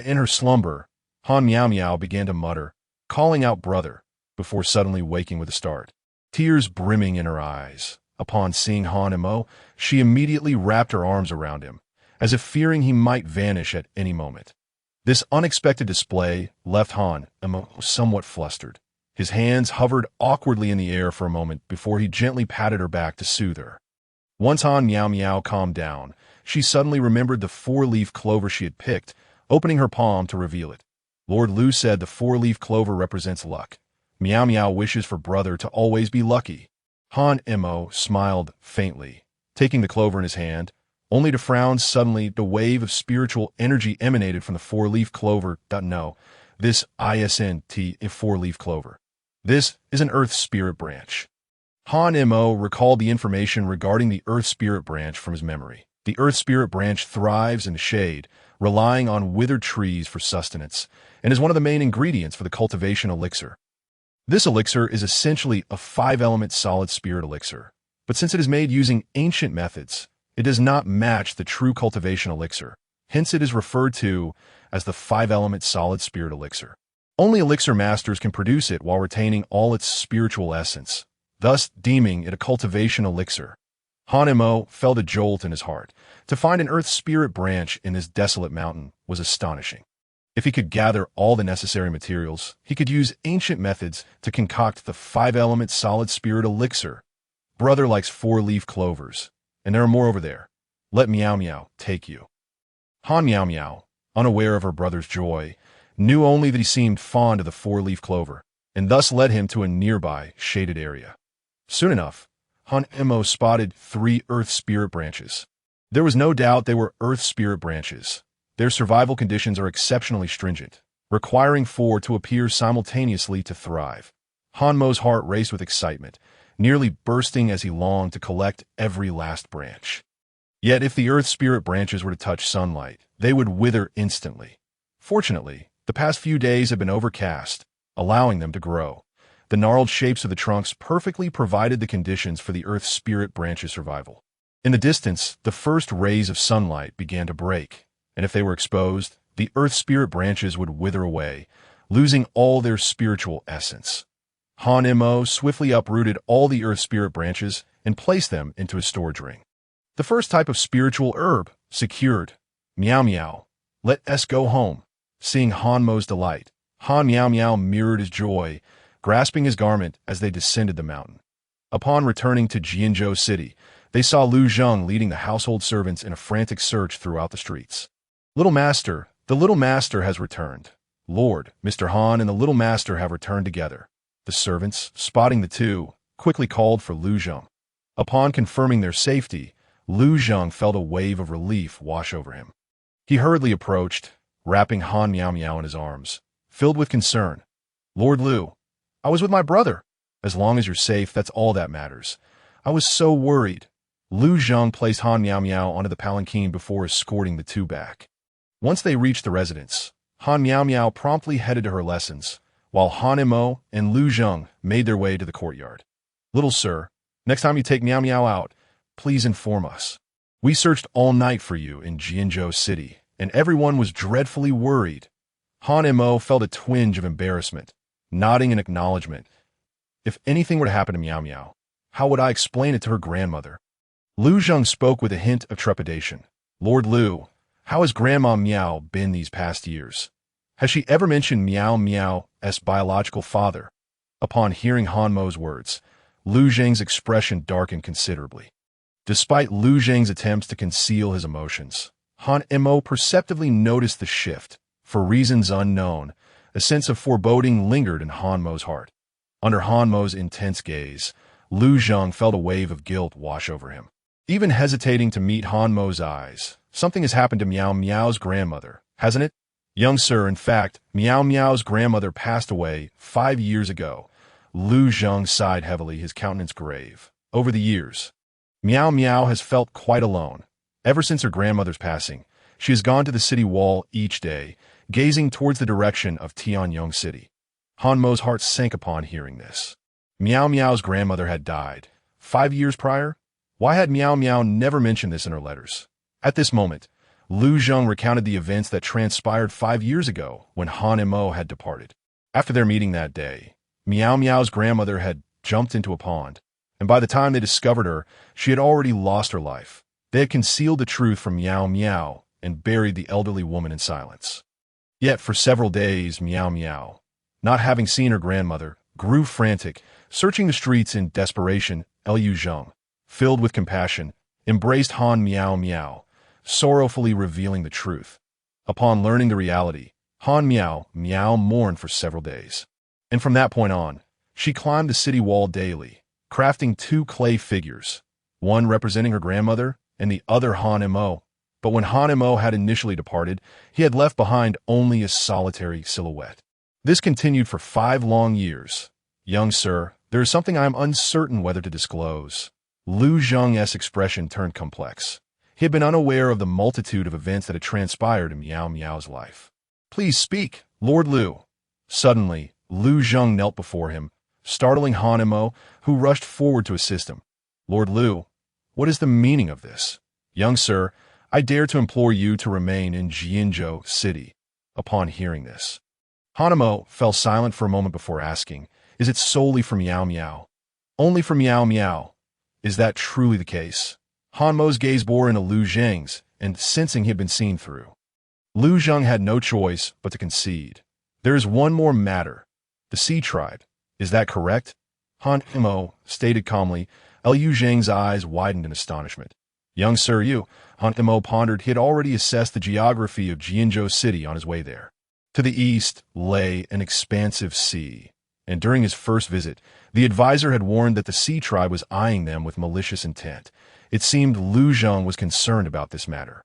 In her slumber, Han Miao-Miao began to mutter, calling out brother, before suddenly waking with a start. Tears brimming in her eyes. Upon seeing Han Emo, she immediately wrapped her arms around him, as if fearing he might vanish at any moment. This unexpected display left Han Emo somewhat flustered. His hands hovered awkwardly in the air for a moment before he gently patted her back to soothe her. Once Han Miao-Miao calmed down, she suddenly remembered the 4-leaf clover she had picked, opening her palm to reveal it. Lord Lu said the 4-leaf clover represents luck. Miao-Miao wishes for brother to always be lucky. Han Emo smiled faintly, taking the clover in his hand, only to frown suddenly. The wave of spiritual energy emanated from the 4-leaf clover. No, this isn't a 4-leaf clover. This is an Earth Spirit Branch. Han Emo recalled the information regarding the Earth Spirit Branch from his memory. The Earth Spirit Branch thrives in the shade, relying on withered trees for sustenance, and is one of the main ingredients for the cultivation elixir. This elixir is essentially a 5-element solid spirit elixir, but since it is made using ancient methods, it does not match the true cultivation elixir. Hence it is referred to as the 5-element solid spirit elixir. Only elixir masters can produce it while retaining all its spiritual essence, thus deeming it a cultivation elixir. Han Emo felt a jolt in his heart. To find an Earth Spirit Branch in this desolate mountain was astonishing. If he could gather all the necessary materials, he could use ancient methods to concoct the 5-element solid spirit elixir. Brother likes 4-leaf clovers, and there are more over there. Let Miao-Miao take you. Han Miao-Miao, unaware of her brother's joy, knew only that he seemed fond of the 4-leaf clover, and thus led him to a nearby shaded area. Soon enough, Han Emo spotted 3 Earth Spirit Branches. There was no doubt they were Earth Spirit Branches. Their survival conditions are exceptionally stringent, requiring 4 to appear simultaneously to thrive. Han Mo's heart raced with excitement, nearly bursting as he longed to collect every last branch. Yet if the Earth Spirit Branches were to touch sunlight, they would wither instantly. Fortunately, the past few days had been overcast, allowing them to grow. The gnarled shapes of the trunks perfectly provided the conditions for the Earth Spirit Branch's survival. In the distance, the first rays of sunlight began to break, and if they were exposed, the Earth Spirit Branches would wither away, losing all their spiritual essence. Han Emo swiftly uprooted all the Earth Spirit Branches and placed them into his storage ring. The first type of spiritual herb, secured. Miao-Miao, let us go home. Seeing Han Mo's delight, Han Miao-Miao mirrored his joy, grasping his garment as they descended the mountain. Upon returning to Jianzhou City, they saw Lu Zheng leading the household servants in a frantic search throughout the streets. The little master has returned. Lord, Mr. Han and the little master have returned together. The servants, spotting the two, quickly called for Lu Zheng. Upon confirming their safety, Lu Zheng felt a wave of relief wash over him. He hurriedly approached, wrapping Han Miao-Miao in his arms, filled with concern. Lord Liu, I was with my brother. As long as you're safe, that's all that matters. I was so worried. Lu Zheng placed Han Miao Miao onto the palanquin before escorting the two back. Once they reached the residence, Han Miao Miao promptly headed to her lessons, while Han Imo and Lu Zheng made their way to the courtyard. Little sir, next time you take Miao Miao out, please inform us. We searched all night for you in Jianzhou City, and everyone was dreadfully worried. Han Imo felt a twinge of embarrassment, nodding in acknowledgement. If anything were to happen to Miao Miao, how would I explain it to her grandmother? Lu Zheng spoke with a hint of trepidation. Lord Liu, how has Grandma Miao been these past years? Has she ever mentioned Miao Miao's biological father? Upon hearing Han Mo's words, Lu Zheng's expression darkened considerably. Despite Lu Zheng's attempts to conceal his emotions, Han Imo perceptibly noticed the shift. For reasons unknown, a sense of foreboding lingered in Han Mo's heart. Under Han Mo's intense gaze, Lu Zheng felt a wave of guilt wash over him. Even hesitating to meet Han Mo's eyes, something has happened to Miao Miao's grandmother, hasn't it? Young sir, in fact, Miao Miao's grandmother passed away 5 years ago. Lu Zheng sighed heavily, his countenance grave. Over the years, Miao Miao has felt quite alone. Ever since her grandmother's passing, she has gone to the city wall each day, gazing towards the direction of Tianyong City. Han Mo's heart sank upon hearing this. Miao Miao's grandmother had died 5 years prior. Why had Miao Miao never mentioned this in her letters? At this moment, Lu Zheng recounted the events that transpired 5 years ago when Han Imo had departed. After their meeting that day, Miao Miao's grandmother had jumped into a pond, and by the time they discovered her, she had already lost her life. They had concealed the truth from Miao Miao and buried the elderly woman in silence. Yet for several days, Miao Miao, not having seen her grandmother, grew frantic, searching the streets in desperation. Liu Zheng, filled with compassion, embraced Han Miao Miao, sorrowfully revealing the truth. Upon learning the reality, Han Miao Miao mourned for several days. And from that point on, she climbed the city wall daily, crafting 2 clay figures, one representing her grandmother and the other Han Imo. But when Han Imo had initially departed, he had left behind only a solitary silhouette. This continued for 5 long years. Young sir, there is something I am uncertain whether to disclose. Lu Zheng's expression turned complex. He had been unaware of the multitude of events that had transpired in Miao Miao's life. Please speak, Lord Liu. Suddenly, Lu Zheng knelt before him, startling Han Imo, who rushed forward to assist him. Lord Liu, what is the meaning of this? Young sir, I dare to implore you to remain in Jianzhou City. Upon hearing this, Han Imo fell silent for a moment before asking, is it solely for Miao Miao? Only for Miao Miao. Is that truly the case? Han Mo's gaze bore into Lu Zheng's, and sensing he had been seen through, Lu Zheng had no choice but to concede. There is one more matter. The Sea Tribe. Is that correct? Han Imo stated calmly. Liu Zheng's eyes widened in astonishment. Young sir, you, Han Imo pondered. He had already assessed the geography of Jianzhou City on his way there. To the east lay an expansive sea, and during his first visit, the advisor had warned that the Sea Tribe was eyeing them with malicious intent. It seemed Lu Zheng was concerned about this matter.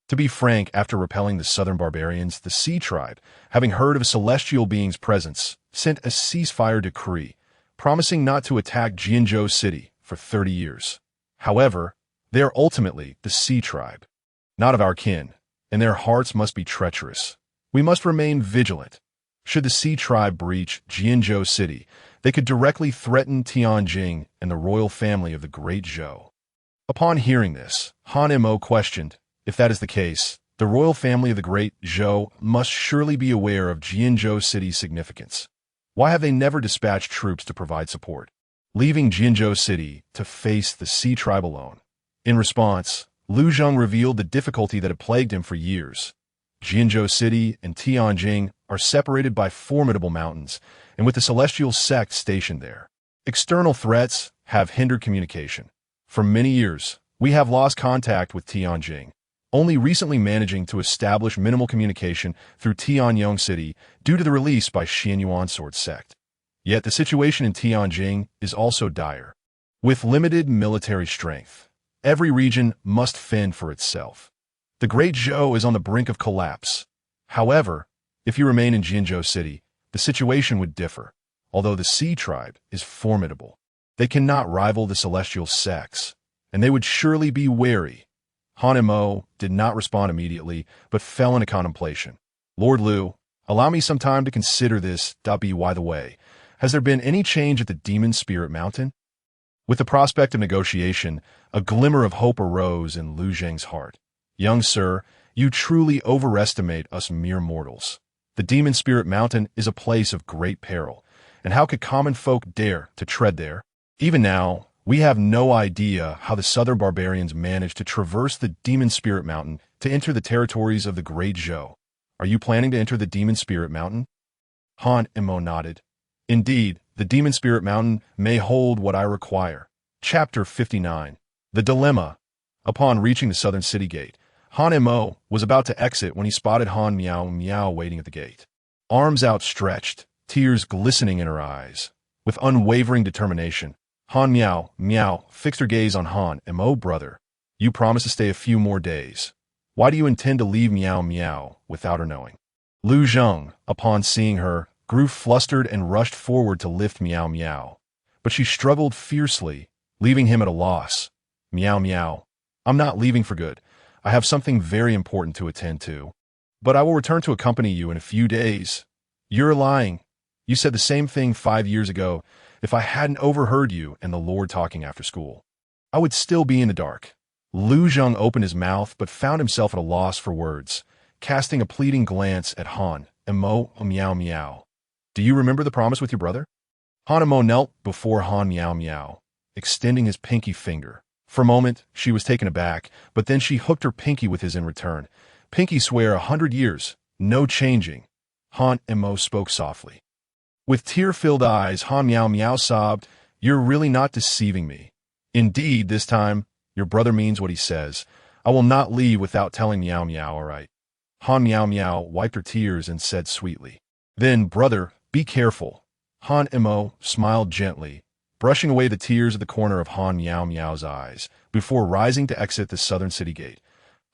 To be frank, after repelling the southern barbarians, the Sea Tribe, having heard of a celestial being's presence, sent a ceasefire decree, promising not to attack Jianzhou City for 30 years. However, they are ultimately the Sea Tribe, not of our kin, and their hearts must be treacherous. We must remain vigilant. Should the Sea Tribe breach Jianzhou City, they could directly threaten Tianjing and the royal family of the Great Zhou. Upon hearing this, Han Imo questioned, if that is the case, the royal family of the Great Zhou must surely be aware of Jianzhou City's significance. Why have they never dispatched troops to provide support, leaving Jianzhou City to face the Sea Tribe alone? In response, Lu Zheng revealed the difficulty that had plagued him for years. Jianzhou City and Tianjing are separated by formidable mountains, and with the celestial sect stationed there, external threats have hindered communication. For many years, we have lost contact with Tianjing, only recently managing to establish minimal communication through Tianyong City due to the release by Xianyuan Sword Sect. Yet the situation in Tianjing is also dire. With limited military strength, every region must fend for itself. The Great Zhou is on the brink of collapse. However, If you remain in Jinzhou City, the situation would differ, although the Sea Tribe is formidable. They cannot rival the celestial sects, and they would surely be wary. Han Mo did not respond immediately, but fell into contemplation. Lord Liu, allow me some time to consider this. By the way, has there been any change at the Demon Spirit Mountain? With the prospect of negotiation, a glimmer of hope arose in Lu Zheng's heart. Young sir, you truly overestimate us mere mortals. The Demon Spirit Mountain is a place of great peril, and how could common folk dare to tread there? Even now, we have no idea how the southern barbarians managed to traverse the Demon Spirit Mountain to enter the territories of the Great Zhou. Are you planning to enter the Demon Spirit Mountain? Han Mo nodded. Indeed, the Demon Spirit Mountain may hold what I require. Chapter 59. The Dilemma. Upon reaching the southern city gate, Han Mo was about to exit when he spotted Han Miao waiting at the gate. Arms outstretched, tears glistening in her eyes. With unwavering determination, Han Miao fixed her gaze on Han Mo. Brother, you promised to stay a few more days. Why do you intend to leave Miao without her knowing? Lu Zheng, upon seeing her, grew flustered and rushed forward to lift Miao. But she struggled fiercely, leaving him at a loss. Miao, I'm not leaving for good. I have something very important to attend to. But I will return to accompany you in a few days. You're lying. You said the same thing 5 years ago. If I hadn't overheard you and the Lord talking after school, I would still be in the dark. Lu Zheng opened his mouth but found himself at a loss for words, casting a pleading glance at Han Mo. Miao. Do you remember the promise with your brother? Han Mo knelt before Han Miao, extending his pinky finger. For a moment, she was taken aback, but then she hooked her pinky with his in return. Pinky swear 100 years, no changing. Han Mo spoke softly. With tear-filled eyes, Han Miao sobbed, You're really not deceiving me. Indeed, this time, your brother means what he says. I will not leave without telling Miao, all right. Han Miao wiped her tears and said sweetly. Then, brother, be careful. Han Mo smiled gently, brushing away the tears at the corner of Han Miao's eyes, before rising to exit the southern city gate.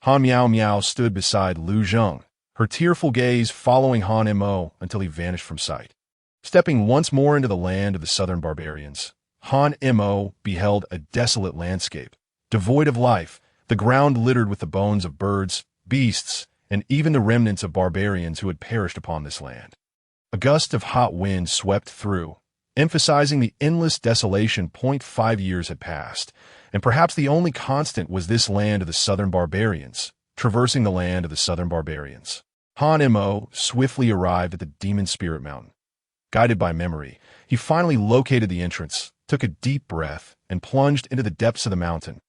Han Miao stood beside Lu Zheng, her tearful gaze following Han Mo until he vanished from sight. Stepping once more into the land of the southern barbarians, Han Mo beheld a desolate landscape, devoid of life, the ground littered with the bones of birds, beasts, and even the remnants of barbarians who had perished upon this land. A gust of hot wind swept through, emphasizing the endless desolation. 5 years had passed, and perhaps the only constant was this land of the southern barbarians, traversing the land of the southern barbarians. Han Mo swiftly arrived at the Demon Spirit Mountain. Guided by memory, he finally located the entrance, took a deep breath, and plunged into the depths of the mountain.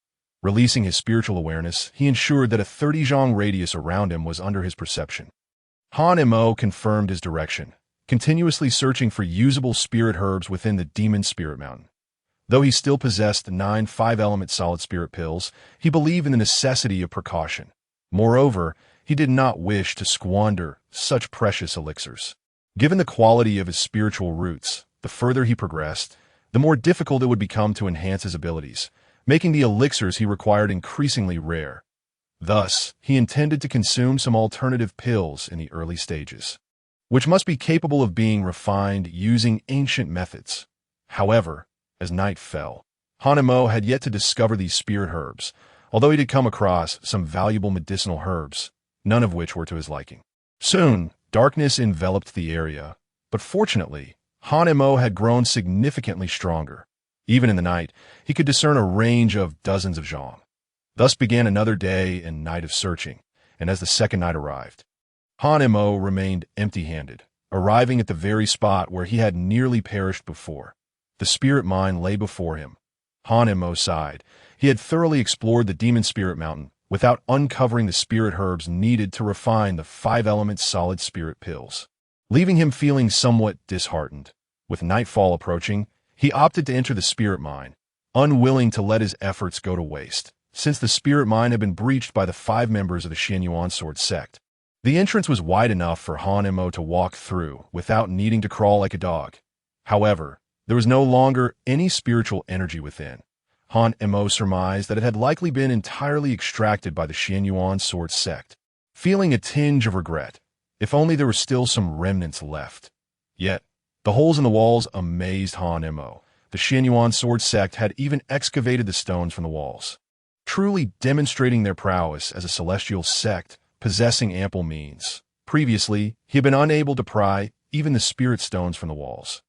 Releasing his spiritual awareness, he ensured that a 30 zhang radius around him was under his perception. Han Mo confirmed his direction, continuously searching for usable spirit herbs within the Demon Spirit Mountain. Though he still possessed 9 5-element solid spirit pills, he believed in the necessity of precaution. Moreover, he did not wish to squander such precious elixirs. Given the quality of his spiritual roots, the further he progressed, the more difficult it would become to enhance his abilities, making the elixirs he required increasingly rare. Thus, he intended to consume some alternative pills in the early stages, which must be capable of being refined using ancient methods. However, as night fell, Han Mo had yet to discover these spirit herbs, although he did come across some valuable medicinal herbs, none of which were to his liking. Soon, darkness enveloped the area, but fortunately, Han Mo had grown significantly stronger. Even in the night, he could discern a range of dozens of zhang. Thus began another day and night of searching, and as the second night arrived, Han Mo remained empty-handed, arriving at the very spot where he had nearly perished before. The spirit mine lay before him. Han Mo sighed. He had thoroughly explored the Demon Spirit Mountain without uncovering the spirit herbs needed to refine the 5-element solid spirit pills, leaving him feeling somewhat disheartened. With nightfall approaching, he opted to enter the spirit mine, unwilling to let his efforts go to waste, since the spirit mine had been breached by the 5 members of the Xianyuan sword sect. The entrance was wide enough for Han Mo to walk through without needing to crawl like a dog. However, there was no longer any spiritual energy within. Han Mo surmised that it had likely been entirely extracted by the Xianyuan sword sect. Feeling a tinge of regret, If only there were still some remnants left. Yet, the holes in the walls amazed Han Mo. The Xianyuan sword sect had even excavated the stones from the walls, truly demonstrating their prowess as a celestial sect possessing ample means. Previously, he had been unable to pry even the spirit stones from the walls.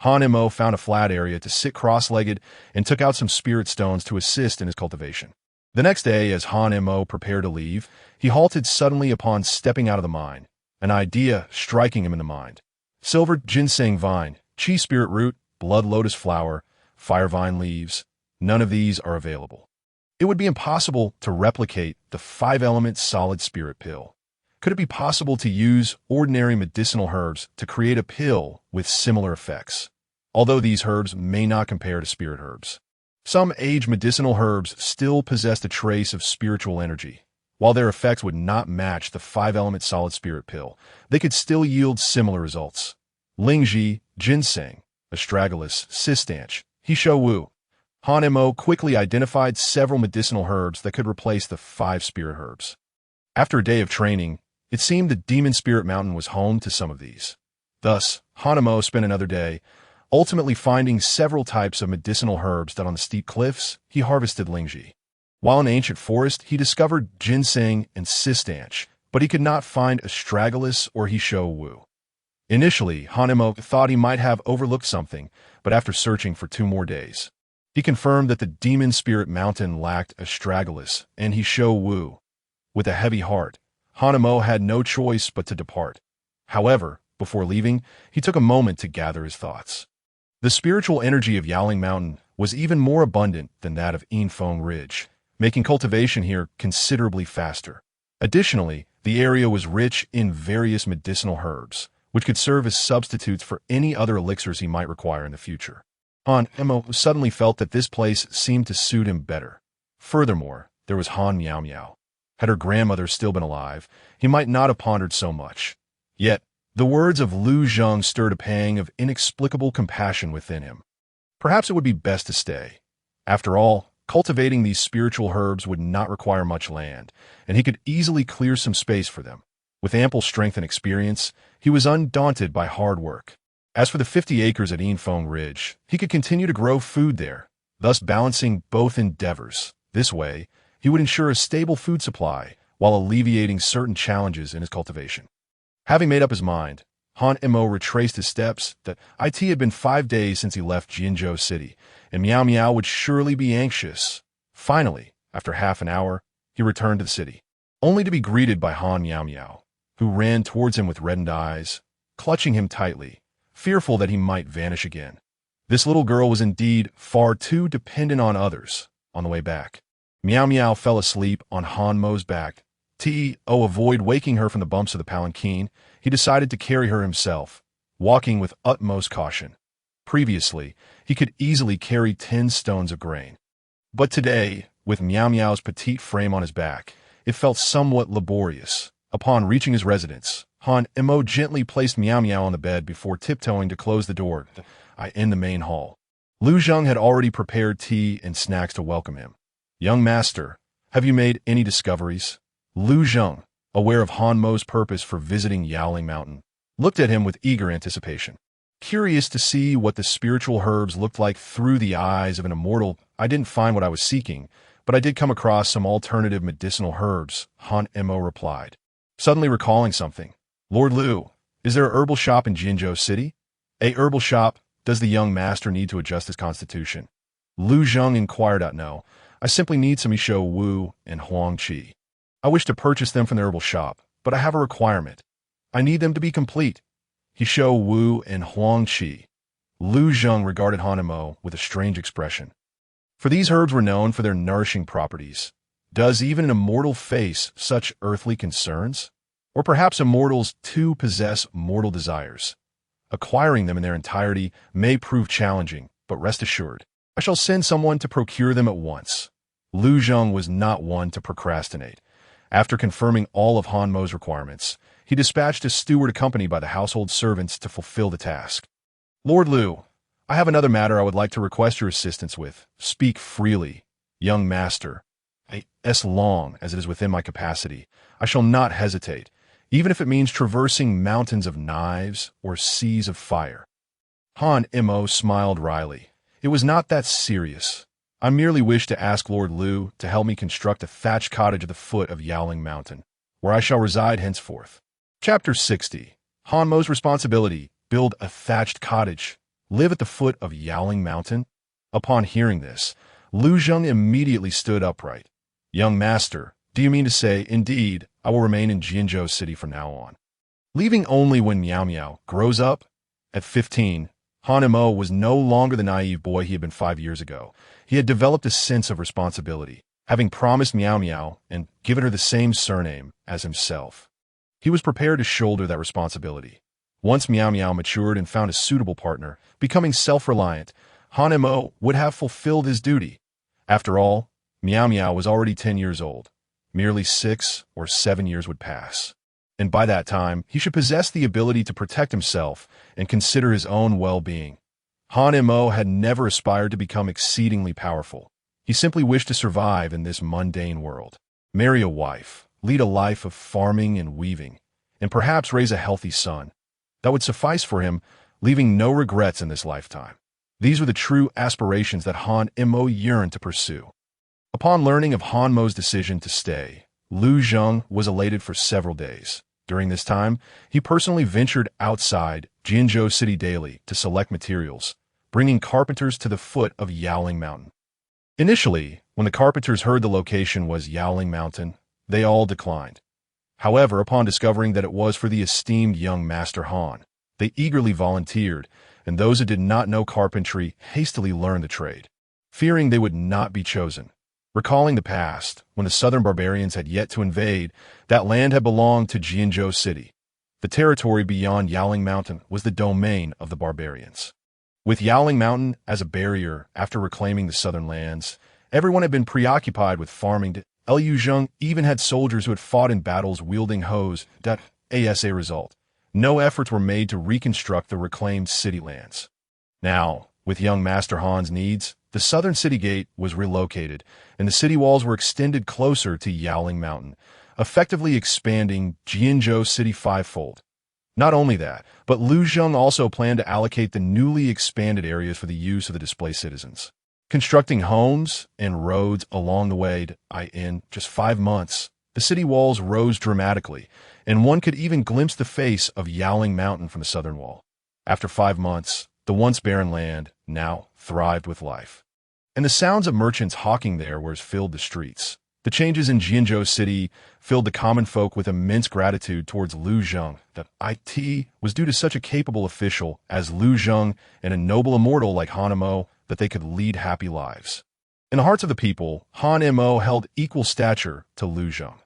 Han Mo found a flat area to sit cross-legged and took out some spirit stones to assist in his cultivation. The next day, as Han Mo prepared to leave, he halted suddenly upon stepping out of the mine, an idea striking him in the mind. Silver ginseng vine, chi spirit root, blood lotus flower, fire vine leaves, none of these are available. It would be impossible to replicate the 5-element solid spirit pill. Could it be possible to use ordinary medicinal herbs to create a pill with similar effects? Although these herbs may not compare to spirit herbs, some aged medicinal herbs still possessed a trace of spiritual energy. While their effects would not match the 5-element solid spirit pill, they could still yield similar results. Lingji, ginseng, astragalus, cistanche, Hisho Wu. Han Mo quickly identified several medicinal herbs that could replace the 5 spirit herbs. After a day of training, it seemed the Demon Spirit Mountain was home to some of these. Thus, Han Mo spent another day, ultimately finding several types of medicinal herbs that on the steep cliffs, he harvested Lingji. While in the ancient forest, he discovered ginseng and cistanche, but he could not find astragalus or Hisho Wu. Initially, Han Mo thought he might have overlooked something, but after searching for 2 more days, he confirmed that the Demon Spirit Mountain lacked astragalus and Hisho Wu. With a heavy heart, Han Mo had no choice but to depart. However, before leaving, he took a moment to gather his thoughts. The spiritual energy of Yaoling Mountain was even more abundant than that of Yinfeng Ridge, making cultivation here considerably faster. Additionally, the area was rich in various medicinal herbs, which could serve as substitutes for any other elixirs he might require in the future. Han Mo suddenly felt that this place seemed to suit him better. Furthermore, there was Han Miao Miao. Had her grandmother still been alive, he might not have pondered so much. Yet, the words of Lu Zheng stirred a pang of inexplicable compassion within him. Perhaps it would be best to stay. After all, cultivating these spiritual herbs would not require much land, and he could easily clear some space for them. With ample strength and experience, he was undaunted by hard work. As for the 50 acres at Yinfeng Ridge, he could continue to grow food there, thus balancing both endeavors. This way, he would ensure a stable food supply while alleviating certain challenges in his cultivation. Having made up his mind, Han Mo retraced his steps. That it had been 5 days since he left Jinzhou City, and Miao Miao would surely be anxious. Finally, after half an hour, he returned to the city, only to be greeted by Han Miao Miao, who ran towards him with reddened eyes, clutching him tightly, fearful that he might vanish again. This little girl was indeed far too dependent on others. On the way back, Miao Miao fell asleep on Han Mo's back. To avoid waking her from the bumps of the palanquin, he decided to carry her himself, walking with utmost caution. Previously, he could easily carry 10 stones of grain. But today, with Miao Miao's petite frame on his back, it felt somewhat laborious. Upon reaching his residence, Han Mo gently placed Miao Miao on the bed before tiptoeing to close the door in the main hall. Lu Zheng had already prepared tea and snacks to welcome him. "Young master, have you made any discoveries?" Lu Zheng, aware of Han Mo's purpose for visiting Yaoling Mountain, looked at him with eager anticipation. Curious to see what the spiritual herbs looked like through the eyes of an immortal, "I didn't find what I was seeking, but I did come across some alternative medicinal herbs," Han Mo replied, suddenly recalling something. "Lord Lu, is there a herbal shop in Jinzhou City?" "A herbal shop? Does the young master need to adjust his constitution?" Lu Zheng inquired. "No, I simply need some Hisho Wu and Huang Qi. I wish to purchase them from the herbal shop, but I have a requirement. I need them to be complete." Hisho Wu and Huang Qi. Lu Zheng regarded Han Mo with a strange expression. For these herbs were known for their nourishing properties. Does even an immortal face such earthly concerns? Or perhaps immortals too possess mortal desires? Acquiring them in their entirety may prove challenging, but rest assured, I shall send someone to procure them at once. Lu Zheng was not one to procrastinate. After confirming all of Han Mo's requirements, he dispatched a steward accompanied by the household servants to fulfill the task. "Lord Lu, I have another matter I would like to request your assistance with. Speak freely, young master. As long as it is within my capacity, I shall not hesitate. even if it means traversing mountains of knives or seas of fire. Han Mo smiled wryly. It was not that serious. I merely wished to ask Lord Liu to help me construct a thatched cottage at the foot of Yowling Mountain, where I shall reside henceforth. Chapter 60. Han Mo's responsibility: build a thatched cottage, live at the foot of Yowling Mountain. Upon hearing this, Lu Zheng immediately stood upright. Young master, do you mean to say, indeed, I will remain in Jianzhou City from now on, leaving only when Miao Miao grows up? At 15, Han Mo was no longer the naive boy he had been 5 years ago. He had developed a sense of responsibility, having promised Miao Miao and given her the same surname as himself. He was prepared to shoulder that responsibility. Once Miao Miao matured and found a suitable partner, becoming self-reliant, Han Mo would have fulfilled his duty. After all, Miao Miao was already 10 years old. Merely 6 or 7 years would pass. And by that time, he should possess the ability to protect himself and consider his own well-being. Han Mo had never aspired to become exceedingly powerful. He simply wished to survive in this mundane world, marry a wife, lead a life of farming and weaving, and perhaps raise a healthy son. That would suffice for him, leaving no regrets in this lifetime. These were the true aspirations that Han Mo yearned to pursue. Upon learning of Han Mo's decision to stay, Lu Zheng was elated for several days. During this time, he personally ventured outside Jianzhou City daily to select materials, bringing carpenters to the foot of Yowling Mountain. Initially, when the carpenters heard the location was Yowling Mountain, they all declined. However, upon discovering that it was for the esteemed young Master Han, they eagerly volunteered, and those who did not know carpentry hastily learned the trade, fearing they would not be chosen. Recalling the past, when the southern barbarians had yet to invade, that land had belonged to Jianzhou City. The territory beyond Yowling Mountain was the domain of the barbarians. With Yowling Mountain as a barrier after reclaiming the southern lands, everyone had been preoccupied with farming. Liu Zheng even had soldiers who had fought in battles wielding hoes. As a result, no efforts were made to reconstruct the reclaimed city lands. Now, with young Master Han's needs, the southern city gate was relocated, and the city walls were extended closer to Yowling Mountain, effectively expanding Jianzhou City fivefold. Not only that, but Lu Zheng also planned to allocate the newly expanded areas for the use of the displaced citizens, constructing homes and roads along the way. In just 5 months, the city walls rose dramatically, and one could even glimpse the face of Yowling Mountain from the southern wall. After 5 months, the once barren land now thrived with life, and the sounds of merchants hawking there were filled the streets. The changes in Jianzhou City filled the common folk with immense gratitude towards Lu Zheng. That it was due to such a capable official as Lu Zheng and a noble immortal like Han Mo that they could lead happy lives. In the hearts of the people, Han Mo held equal stature to Lu Zheng.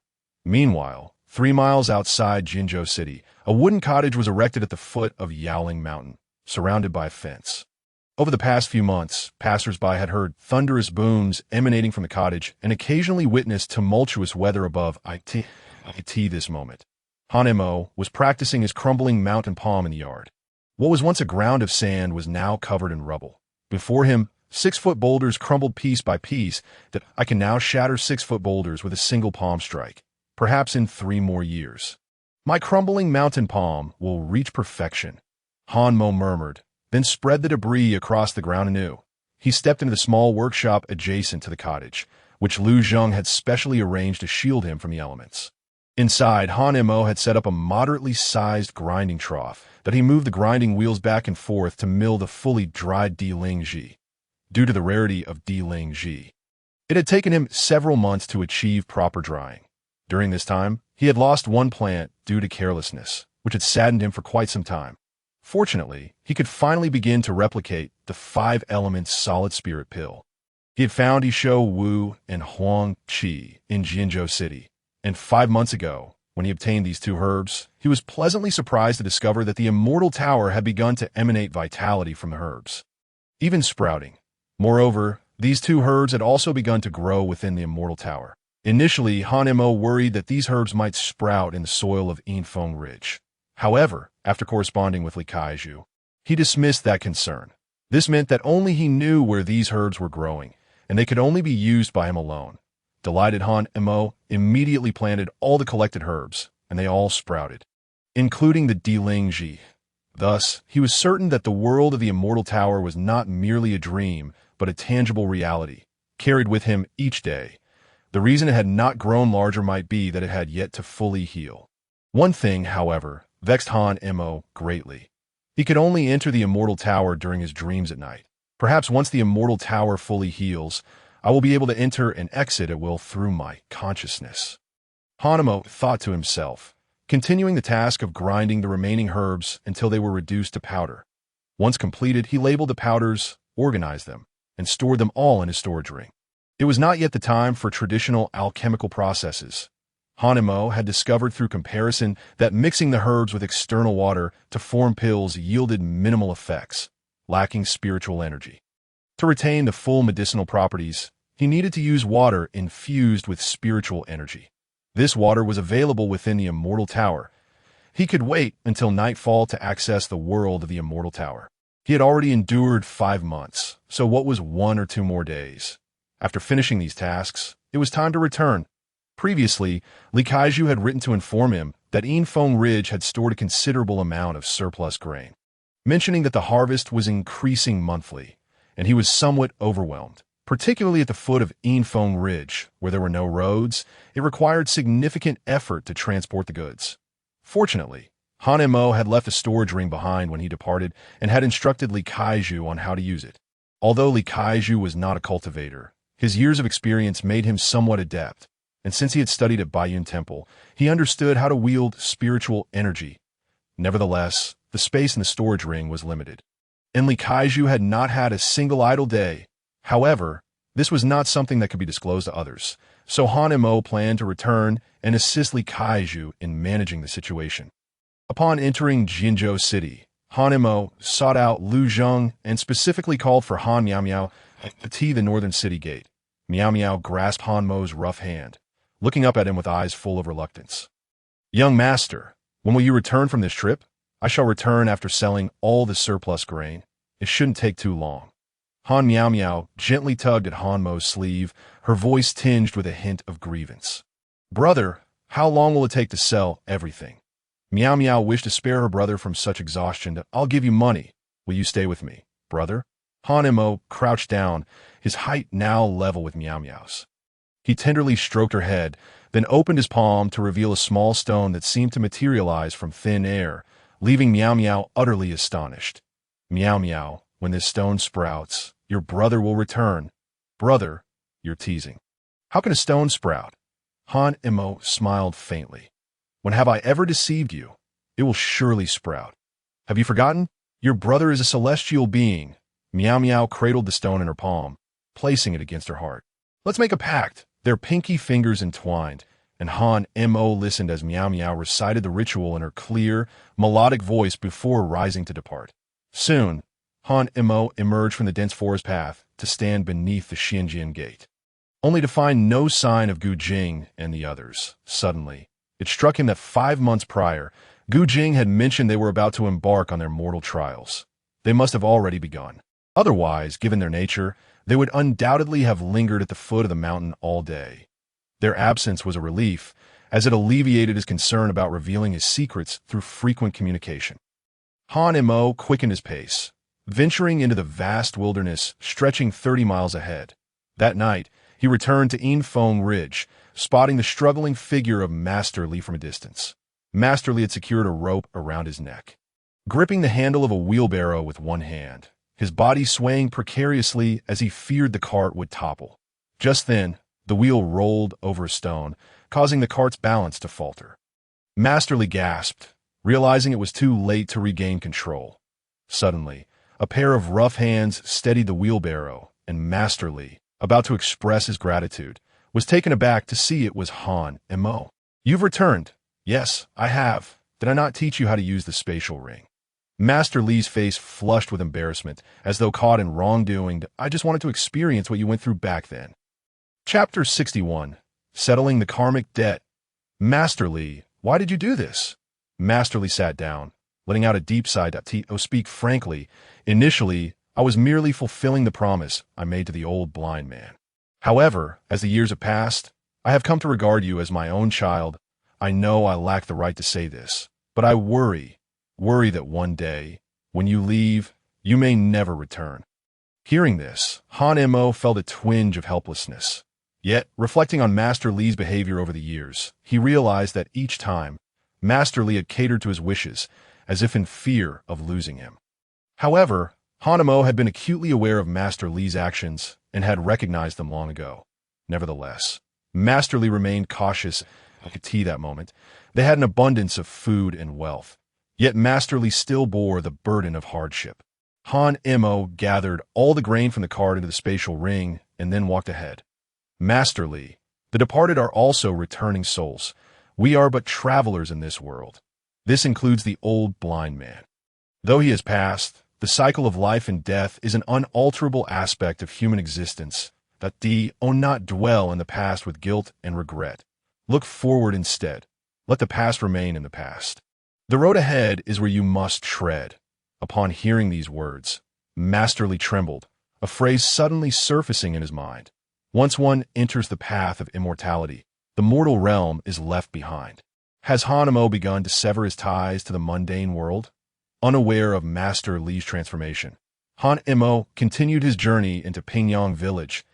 Meanwhile, 3 miles outside Jianzhou City, a wooden cottage was erected at the foot of Yowling Mountain, surrounded by a fence. Over the past few months, passers-by had heard thunderous booms emanating from the cottage and occasionally witnessed tumultuous weather above it. This moment, Han Mo was practicing his crumbling mountain palm in the yard. What was once a ground of sand was now covered in rubble. Before him, 6-foot boulders crumbled piece by piece. That I can now shatter 6-foot boulders with a single palm strike, perhaps in 3 more years. My crumbling mountain palm will reach perfection, Han Mo murmured, then spread the debris across the ground anew. He stepped into the small workshop adjacent to the cottage, which Lu Zheng had specially arranged to shield him from the elements. Inside, Han Mo had set up a moderately sized grinding trough that he moved the grinding wheels back and forth to mill the fully dried Diling Ji. Due to the rarity of Diling Ji, it had taken him several months to achieve proper drying. During this time, he had lost one plant due to carelessness, which had saddened him for quite some time. Fortunately, he could finally begin to replicate the 5 elements solid spirit pill. He had found Isho Wu and Huang Qi in Jianzhou City, and 5 months ago, when he obtained these 2 herbs, he was pleasantly surprised to discover that the Immortal Tower had begun to emanate vitality from the herbs, even sprouting. Moreover, these 2 herbs had also begun to grow within the Immortal Tower. Initially, Han Mo worried that these herbs might sprout in the soil of Yinfeng Ridge. However, after corresponding with Li Kaiju, he dismissed that concern. This meant that only he knew where these herbs were growing, and they could only be used by him alone. Delighted, Han Mo immediately planted all the collected herbs, and they all sprouted, including the Dilingji. Thus, he was certain that the world of the Immortal Tower was not merely a dream, but a tangible reality, carried with him each day. The reason it had not grown larger might be that it had yet to fully heal. One thing, however, vexed Han Mo greatly. He could only enter the Immortal Tower during his dreams at night. Perhaps once the Immortal Tower fully heals, I will be able to enter and exit at will through my consciousness. Han Mo thought to himself, continuing the task of grinding the remaining herbs until they were reduced to powder. Once completed, he labeled the powders, organized them, and stored them all in his storage ring. It was not yet the time for traditional alchemical processes. Han Mo had discovered through comparison that mixing the herbs with external water to form pills yielded minimal effects, lacking spiritual energy. To retain the full medicinal properties, he needed to use water infused with spiritual energy. This water was available within the Immortal Tower. He could wait until nightfall to access the world of the Immortal Tower. He had already endured 5 months, so what was 1 or 2 more days? After finishing these tasks, it was time to return. Previously, Li Kaiju had written to inform him that Infeng Ridge had stored a considerable amount of surplus grain, mentioning that the harvest was increasing monthly, and he was somewhat overwhelmed. Particularly at the foot of Infeng Ridge, where there were no roads, it required significant effort to transport the goods. Fortunately, Han Mo had left a storage ring behind when he departed and had instructed Li Kaiju on how to use it. Although Li Kaiju was not a cultivator, his years of experience made him somewhat adept, and since he had studied at Baiyun Temple, he understood how to wield spiritual energy. Nevertheless, the space in the storage ring was limited, and Li Kaiju had not had a single idle day. However, this was not something that could be disclosed to others, so Han Mo planned to return and assist Li Kaiju in managing the situation. Upon entering Jinzhou City, Han Mo sought out Lu Zheng and specifically called for Han Miao Miao to the northern city gate. Miao Miao grasped Han Mo's rough hand, looking up at him with eyes full of reluctance. "Young master, when will you return from this trip?" "I shall return after selling all the surplus grain. It shouldn't take too long." Han Miao Miao gently tugged at Han Mo's sleeve, her voice tinged with a hint of grievance. "Brother, how long will it take to sell everything?" Miao Miao wished to spare her brother from such exhaustion. "I'll give you money. Will you stay with me, brother?" Han Mo crouched down, his height now level with Miao Miao's. He tenderly stroked her head, then opened his palm to reveal a small stone that seemed to materialize from thin air, leaving Miao Miao utterly astonished. "Miao Miao, when this stone sprouts, your brother will return." "Brother, you're teasing. How can a stone sprout?" Han Mo smiled faintly. "When have I ever deceived you? It will surely sprout. Have you forgotten? Your brother is a celestial being." Miao Miao cradled the stone in her palm, placing it against her heart. "Let's make a pact." Their pinky fingers entwined, and Han Mo listened as Miao Miao recited the ritual in her clear, melodic voice before rising to depart. Soon, Han Mo emerged from the dense forest path to stand beneath the Xianjian gate, only to find no sign of Gu Jing and the others. Suddenly, it struck him that 5 months prior, Gu Jing had mentioned they were about to embark on their mortal trials. They must have already begun. Otherwise, given their nature, they would undoubtedly have lingered at the foot of the mountain all day. Their absence was a relief, as it alleviated his concern about revealing his secrets through frequent communication. Han Mo quickened his pace, venturing into the vast wilderness stretching 30 miles ahead. That night, he returned to Infeng Ridge, spotting the struggling figure of Master Li from a distance. Master Li had secured a rope around his neck, gripping the handle of a wheelbarrow with one hand, his body swaying precariously as he feared the cart would topple. Just then, the wheel rolled over a stone, causing the cart's balance to falter. Master Li gasped, realizing it was too late to regain control. Suddenly, a pair of rough hands steadied the wheelbarrow, and Master Li, about to express his gratitude, was taken aback to see it was Han Mo. "You've returned." "Yes, I have. Did I not teach you how to use the spatial ring?" Master Li's face flushed with embarrassment, as though caught in wrongdoing. "I just wanted to experience what you went through back then." Chapter 61. Settling the Karmic Debt. "Master Li, why did you do this?" Master Li sat down, letting out a deep sigh. "To speak frankly, initially, I was merely fulfilling the promise I made to the old blind man. However, as the years have passed, I have come to regard you as my own child, I know I lack the right to say this, but I worry that one day, when you leave, you may never return." Hearing this, Han Mo felt a twinge of helplessness. Yet, reflecting on Master Li's behavior over the years, he realized that each time, Master Li had catered to his wishes, as if in fear of losing him. However, Han Mo had been acutely aware of Master Li's actions and had recognized them long ago. Nevertheless, Master Li remained cautious. I could see that moment. They had an abundance of food and wealth. Yet Master Li still bore the burden of hardship. Han Mo gathered all the grain from the cart into the spatial ring and then walked ahead. "Master Li, the departed are also returning souls. We are but travelers in this world. This includes the old blind man. Though he has passed, the cycle of life and death is an unalterable aspect of human existence. That do not dwell in the past with guilt and regret. Look forward instead. Let the past remain in the past. The road ahead is where you must tread." Upon hearing these words, Master Li trembled, a phrase suddenly surfacing in his mind. Once one enters the path of immortality, the mortal realm is left behind. Has Han Mo begun to sever his ties to the mundane world? Unaware of Master Li's transformation, Han Mo continued his journey into Pingyang village,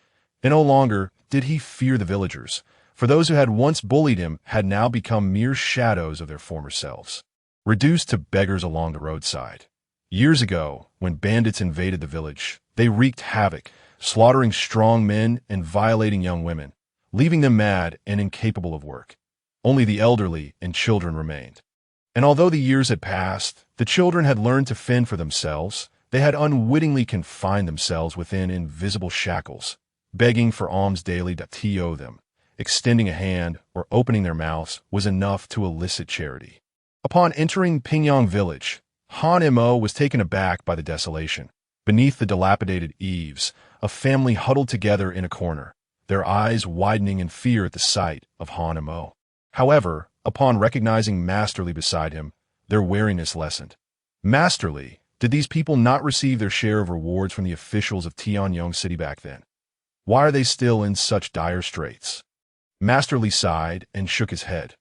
and no longer did he fear the villagers, for those who had once bullied him had now become mere shadows of their former selves, reduced to beggars along the roadside. Years ago, when bandits invaded the village, they wreaked havoc, slaughtering strong men and violating young women, leaving them mad and incapable of work. Only the elderly and children remained. And although the years had passed, the children had learned to fend for themselves. They had unwittingly confined themselves within invisible shackles, begging for alms daily to owe them. Extending a hand or opening their mouths was enough to elicit charity. Upon entering Pingyang village, Han Mo was taken aback by the desolation. Beneath the dilapidated eaves, a family huddled together in a corner, their eyes widening in fear at the sight of Han Mo. However, upon recognizing Master Li beside him, their wariness lessened. "Master Li, did these people not receive their share of rewards from the officials of Tianyong City back then? Why are they still in such dire straits?" Master Li sighed and shook his head.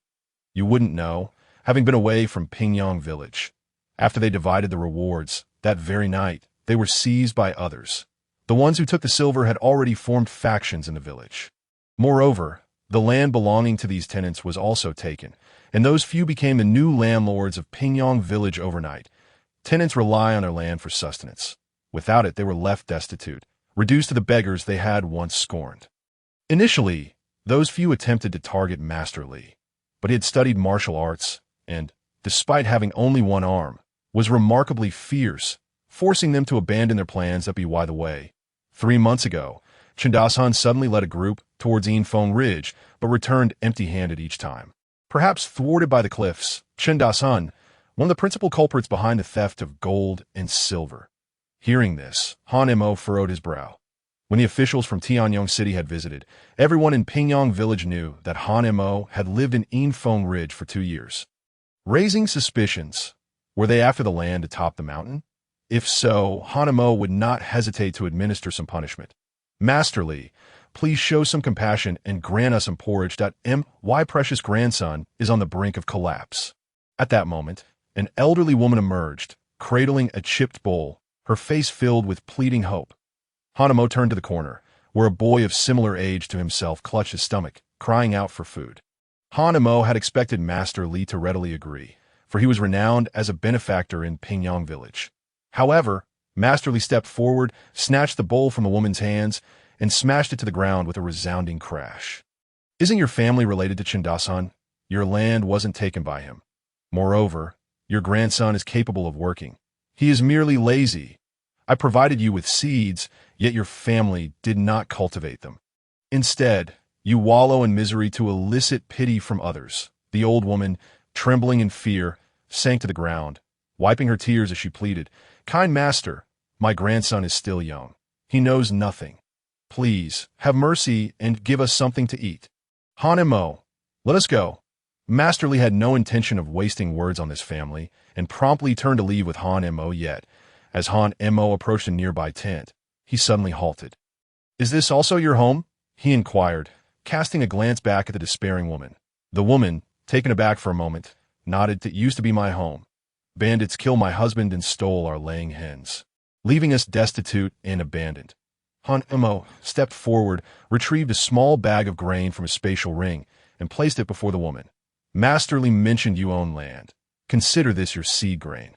"You wouldn't know, having been away from Pingyang village. After they divided the rewards, that very night, they were seized by others. The ones who took the silver had already formed factions in the village. Moreover, the land belonging to these tenants was also taken, and those few became the new landlords of Pingyang village overnight. Tenants rely on their land for sustenance. Without it, they were left destitute, reduced to the beggars they had once scorned." Initially, those few attempted to target Master Li, but he had studied martial arts and, despite having only one arm, was remarkably fierce, forcing them to abandon their plans that be by the way. 3 months ago, Chindasan suddenly led a group towards Yinfeng Ridge, but returned empty-handed each time. Perhaps thwarted by the cliffs, Chindasan, one of the principal culprits behind the theft of gold and silver. Hearing this, Han Mo furrowed his brow. When the officials from Tianyong City had visited, everyone in Pingyang village knew that Han Mo had lived in Yinfeng Ridge for 2 years. Raising suspicions, were they after the land atop the mountain? If so, Han Mo would not hesitate to administer some punishment. "Master Li, please show some compassion and grant us some porridge. My precious grandson is on the brink of collapse." At that moment, an elderly woman emerged, cradling a chipped bowl, her face filled with pleading hope. Han Mo turned to the corner, where a boy of similar age to himself clutched his stomach, crying out for food. Han Mo had expected Master Li to readily agree, for he was renowned as a benefactor in Pingyang village. However, Master Li stepped forward, snatched the bowl from the woman's hands, and smashed it to the ground with a resounding crash. "Isn't your family related to Chindasan? Your land wasn't taken by him. Moreover, your grandson is capable of working. He is merely lazy. I provided you with seeds, yet your family did not cultivate them. Instead, you wallow in misery to elicit pity from others." The old woman, trembling in fear, sank to the ground, wiping her tears as she pleaded, "Kind master, my grandson is still young. He knows nothing. Please, have mercy and give us something to eat. Han Mo, let us go." Master Li had no intention of wasting words on this family, and promptly turned to leave with Han Mo. Yet, as Han Mo approached a nearby tent, he suddenly halted. "Is this also your home?" he inquired, casting a glance back at the despairing woman. The woman, taken aback for a moment, nodded. It used to be my home. Bandits killed my husband and stole our laying hens, leaving us destitute and abandoned. Hanemo stepped forward, retrieved a small bag of grain from a spatial ring, and placed it before the woman. Masterly mentioned you own land. Consider this your seed grain.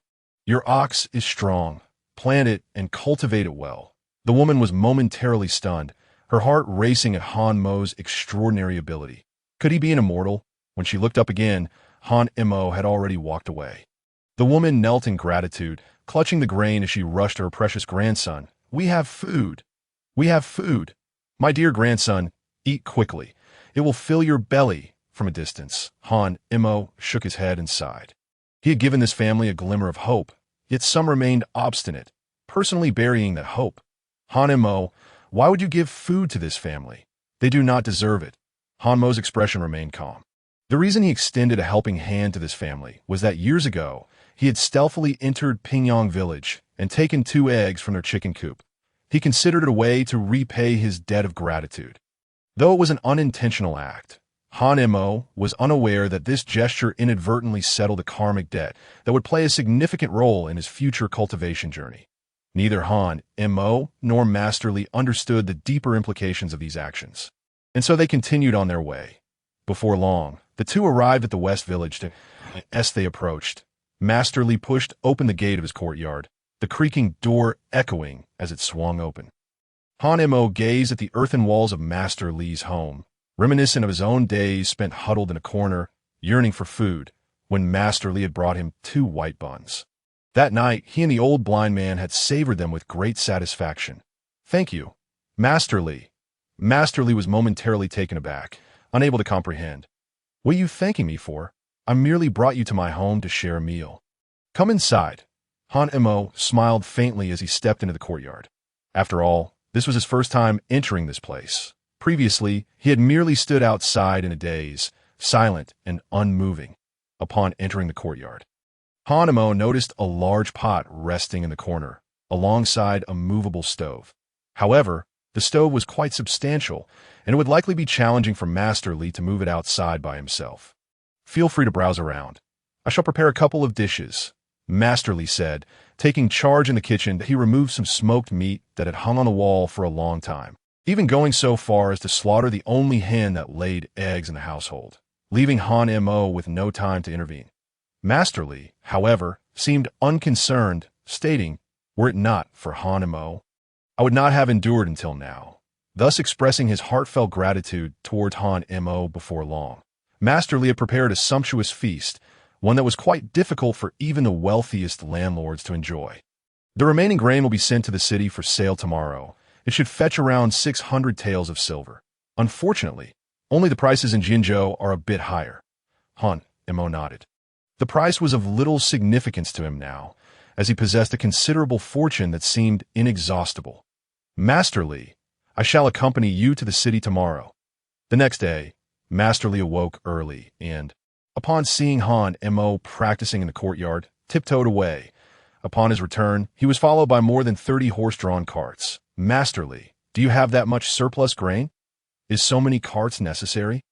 Your ox is strong. Plant it and cultivate it well. The woman was momentarily stunned, her heart racing at Han Mo's extraordinary ability. Could he be an immortal? When she looked up again, Han Mo had already walked away. The woman knelt in gratitude, clutching the grain as she rushed to her precious grandson. We have food. We have food. My dear grandson, eat quickly. It will fill your belly. From a distance, Han Mo shook his head and sighed. He had given this family a glimmer of hope, yet some remained obstinate, personally burying that hope. Han Mo, why would you give food to this family? They do not deserve it. Han Mo's expression remained calm. The reason he extended a helping hand to this family was that years ago, he had stealthily entered Pingyang village and taken 2 eggs from their chicken coop. He considered it a way to repay his debt of gratitude. Though it was an unintentional act, Han Mo was unaware that this gesture inadvertently settled a karmic debt that would play a significant role in his future cultivation journey. Neither Han Mo nor Masterly understood the deeper implications of these actions, and so they continued on their way. Before long, the two arrived at the West Village. As they approached, Masterly pushed open the gate of his courtyard, the creaking door echoing as it swung open. Han Mo gazed at the earthen walls of Master Li's home, reminiscent of his own days spent huddled in a corner, yearning for food, when Master Li had brought him 2 white buns. That night, he and the old blind man had savored them with great satisfaction. Thank you, Master Li. Master Li was momentarily taken aback, unable to comprehend. What are you thanking me for? I merely brought you to my home to share a meal. Come inside. Han Mo smiled faintly as he stepped into the courtyard. After all, this was his first time entering this place. Previously, he had merely stood outside in a daze, silent and unmoving. Upon entering the courtyard, Han Mo noticed a large pot resting in the corner, alongside a movable stove. However, the stove was quite substantial, and it would likely be challenging for Master Li to move it outside by himself. Feel free to browse around. I shall prepare a couple of dishes, Master Li said. Taking charge in the kitchen, he removed some smoked meat that had hung on the wall for a long time, even going so far as to slaughter the only hen that laid eggs in the household, leaving Han Mo with no time to intervene. Master Li, however, seemed unconcerned, stating, were it not for Han Mo, I would not have endured until now, thus expressing his heartfelt gratitude towards Han Mo before long. Master Li had prepared a sumptuous feast, one that was quite difficult for even the wealthiest landlords to enjoy. The remaining grain will be sent to the city for sale tomorrow. It should fetch around 600 taels of silver. Unfortunately, only the prices in Jinzhou are a bit higher. Han Mo nodded. The price was of little significance to him now, as he possessed a considerable fortune that seemed inexhaustible. Master Li, I shall accompany you to the city tomorrow. The next day, Master Li awoke early and, upon seeing Han Mo practicing in the courtyard, tiptoed away. Upon his return, he was followed by more than 30 horse-drawn carts. Master Li, do you have that much surplus grain? Is so many carts necessary?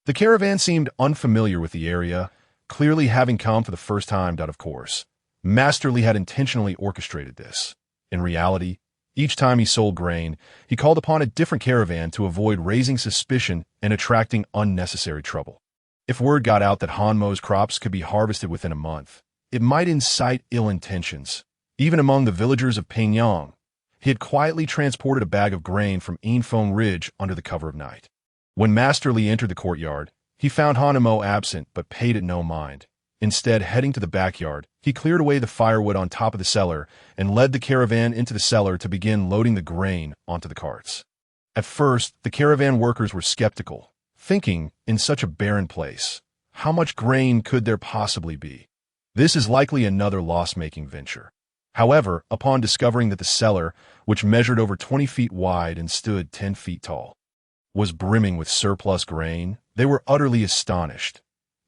The caravan seemed unfamiliar with the area, clearly having come for the first time. Of course, Master Li had intentionally orchestrated this. In reality, each time he sold grain, he called upon a different caravan to avoid raising suspicion and attracting unnecessary trouble. If word got out that Han Mo's crops could be harvested within a month, it might incite ill intentions. Even among the villagers of Pingyang, he had quietly transported a bag of grain from Yinfeng Ridge under the cover of night. When Master Li entered the courtyard, he found Han Mo absent but paid it no mind. Instead, heading to the backyard, he cleared away the firewood on top of the cellar and led the caravan into the cellar to begin loading the grain onto the carts. At first, the caravan workers were skeptical, thinking, in such a barren place, how much grain could there possibly be? This is likely another loss-making venture. However, upon discovering that the cellar, which measured over 20 feet wide and stood 10 feet tall, was brimming with surplus grain, they were utterly astonished.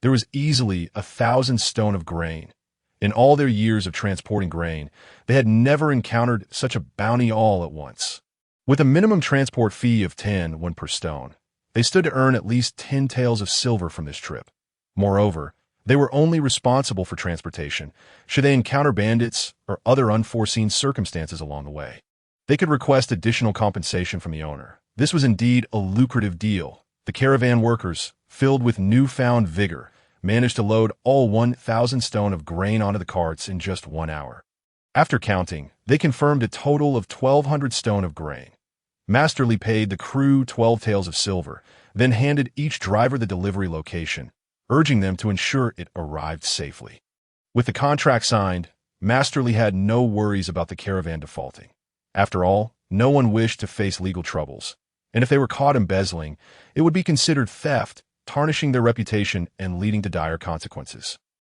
There was easily 1,000 stone of grain. In all their years of transporting grain, they had never encountered such a bounty all at once. With a minimum transport fee of 10 per stone, they stood to earn at least 10 taels of silver from this trip. Moreover, they were only responsible for transportation should they encounter bandits or other unforeseen circumstances along the way. They could request additional compensation from the owner. This was indeed a lucrative deal. The caravan workers, filled with newfound vigor, managed to load all 1,000 stone of grain onto the carts in just 1 hour. After counting, they confirmed a total of 1,200 stone of grain. Masterly paid the crew 12 taels of silver, then handed each driver the delivery location, urging them to ensure it arrived safely. With the contract signed, Masterly had no worries about the caravan defaulting. After all, no one wished to face legal troubles, and if they were caught embezzling, it would be considered theft, tarnishing their reputation and leading to dire consequences.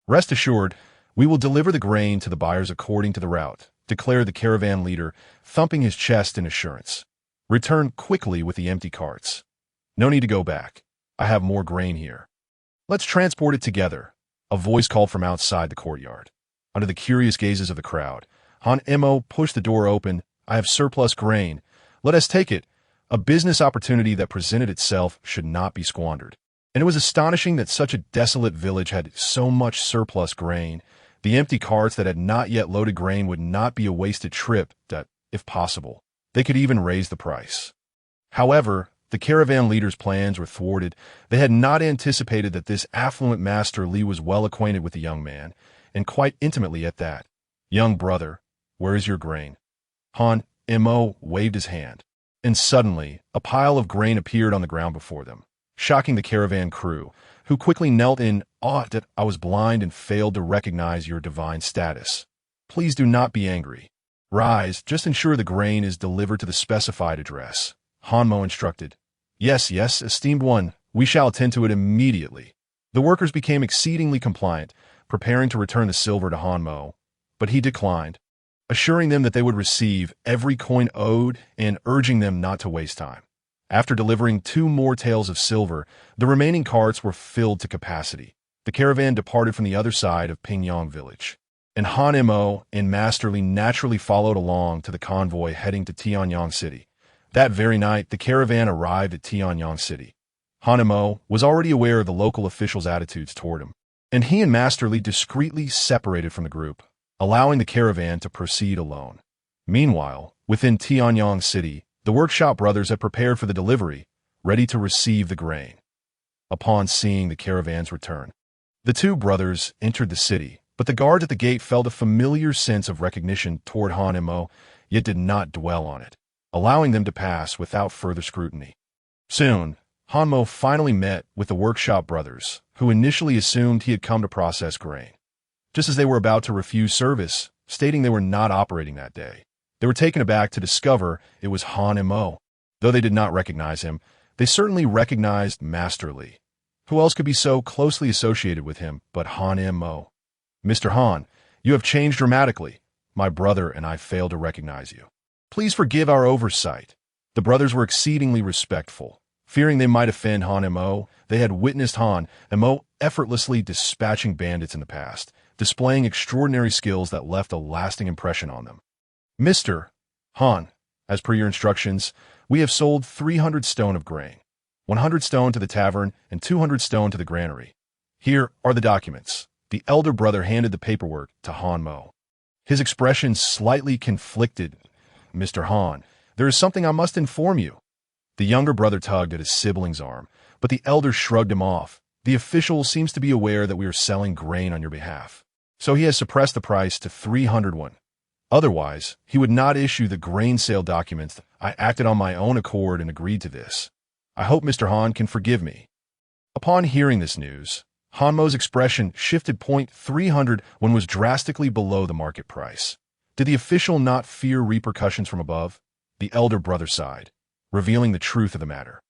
Rest assured, we will deliver the grain to the buyers according to the route, declared the caravan leader, thumping his chest in assurance. Return quickly with the empty carts. No need to go back. I have more grain here. Let's transport it together, a voice called from outside the courtyard. Under the curious gazes of the crowd, Han Emo pushed the door open. I have surplus grain. Let us take it. A business opportunity that presented itself should not be squandered. And it was astonishing that such a desolate village had so much surplus grain. The empty carts that had not yet loaded grain would not be a wasted trip that, if possible, they could even raise the price. However, the caravan leader's plans were thwarted. They had not anticipated that this affluent Master Li was well acquainted with the young man, and quite intimately at that. Young brother, where is your grain? Han Emo waved his hand, and suddenly a pile of grain appeared on the ground before them, shocking the caravan crew, who quickly knelt in awe that I was blind and failed to recognize your divine status. Please do not be angry. Rise, just ensure the grain is delivered to the specified address. Hanmo instructed. Yes, esteemed one, we shall attend to it immediately. The workers became exceedingly compliant, preparing to return the silver to Hanmo, but he declined, assuring them that they would receive every coin owed and urging them not to waste time. After delivering 2 more taels of silver, the remaining carts were filled to capacity. The caravan departed from the other side of Pingyang village, and Han Mo and Masterly naturally followed along to the convoy heading to Tianyang City. That very night, the caravan arrived at Tianyang City. Han Mo was already aware of the local officials' attitudes toward him, and he and Masterly discreetly separated from the group, allowing the caravan to proceed alone. Meanwhile, within Tianyang City, the workshop brothers had prepared for the delivery, ready to receive the grain. Upon seeing the caravan's return, the 2 brothers entered the city, but the guards at the gate felt a familiar sense of recognition toward Han Mo, yet did not dwell on it, allowing them to pass without further scrutiny. Soon, Hanmo finally met with the workshop brothers, who initially assumed he had come to process grain. Just as they were about to refuse service, stating they were not operating that day, they were taken aback to discover it was Han Mo. Though they did not recognize him, they certainly recognized Master Li. Who else could be so closely associated with him but Han Mo? Mr. Han, you have changed dramatically. My brother and I failed to recognize you. Please forgive our oversight. The brothers were exceedingly respectful. Fearing they might offend Han Mo, they had witnessed Han Mo effortlessly dispatching bandits in the past, displaying extraordinary skills that left a lasting impression on them. Mr. Han, as per your instructions, we have sold 300 stone of grain, 100 stone to the tavern, and 200 stone to the granary. Here are the documents. The elder brother handed the paperwork to Han Mo. His expression slightly conflicted. Mr. Han, there is something I must inform you. The younger brother tugged at his sibling's arm, but the elder shrugged him off. The official seems to be aware that we are selling grain on your behalf, so he has suppressed the price to 300 won. Otherwise, he would not issue the grain sale documents. I acted on my own accord and agreed to this. I hope Mr. Han can forgive me. Upon hearing this news, Hanmo's expression shifted. 300 when was drastically below the market price. Did the official not fear repercussions from above? The elder brother sighed, revealing the truth of the matter.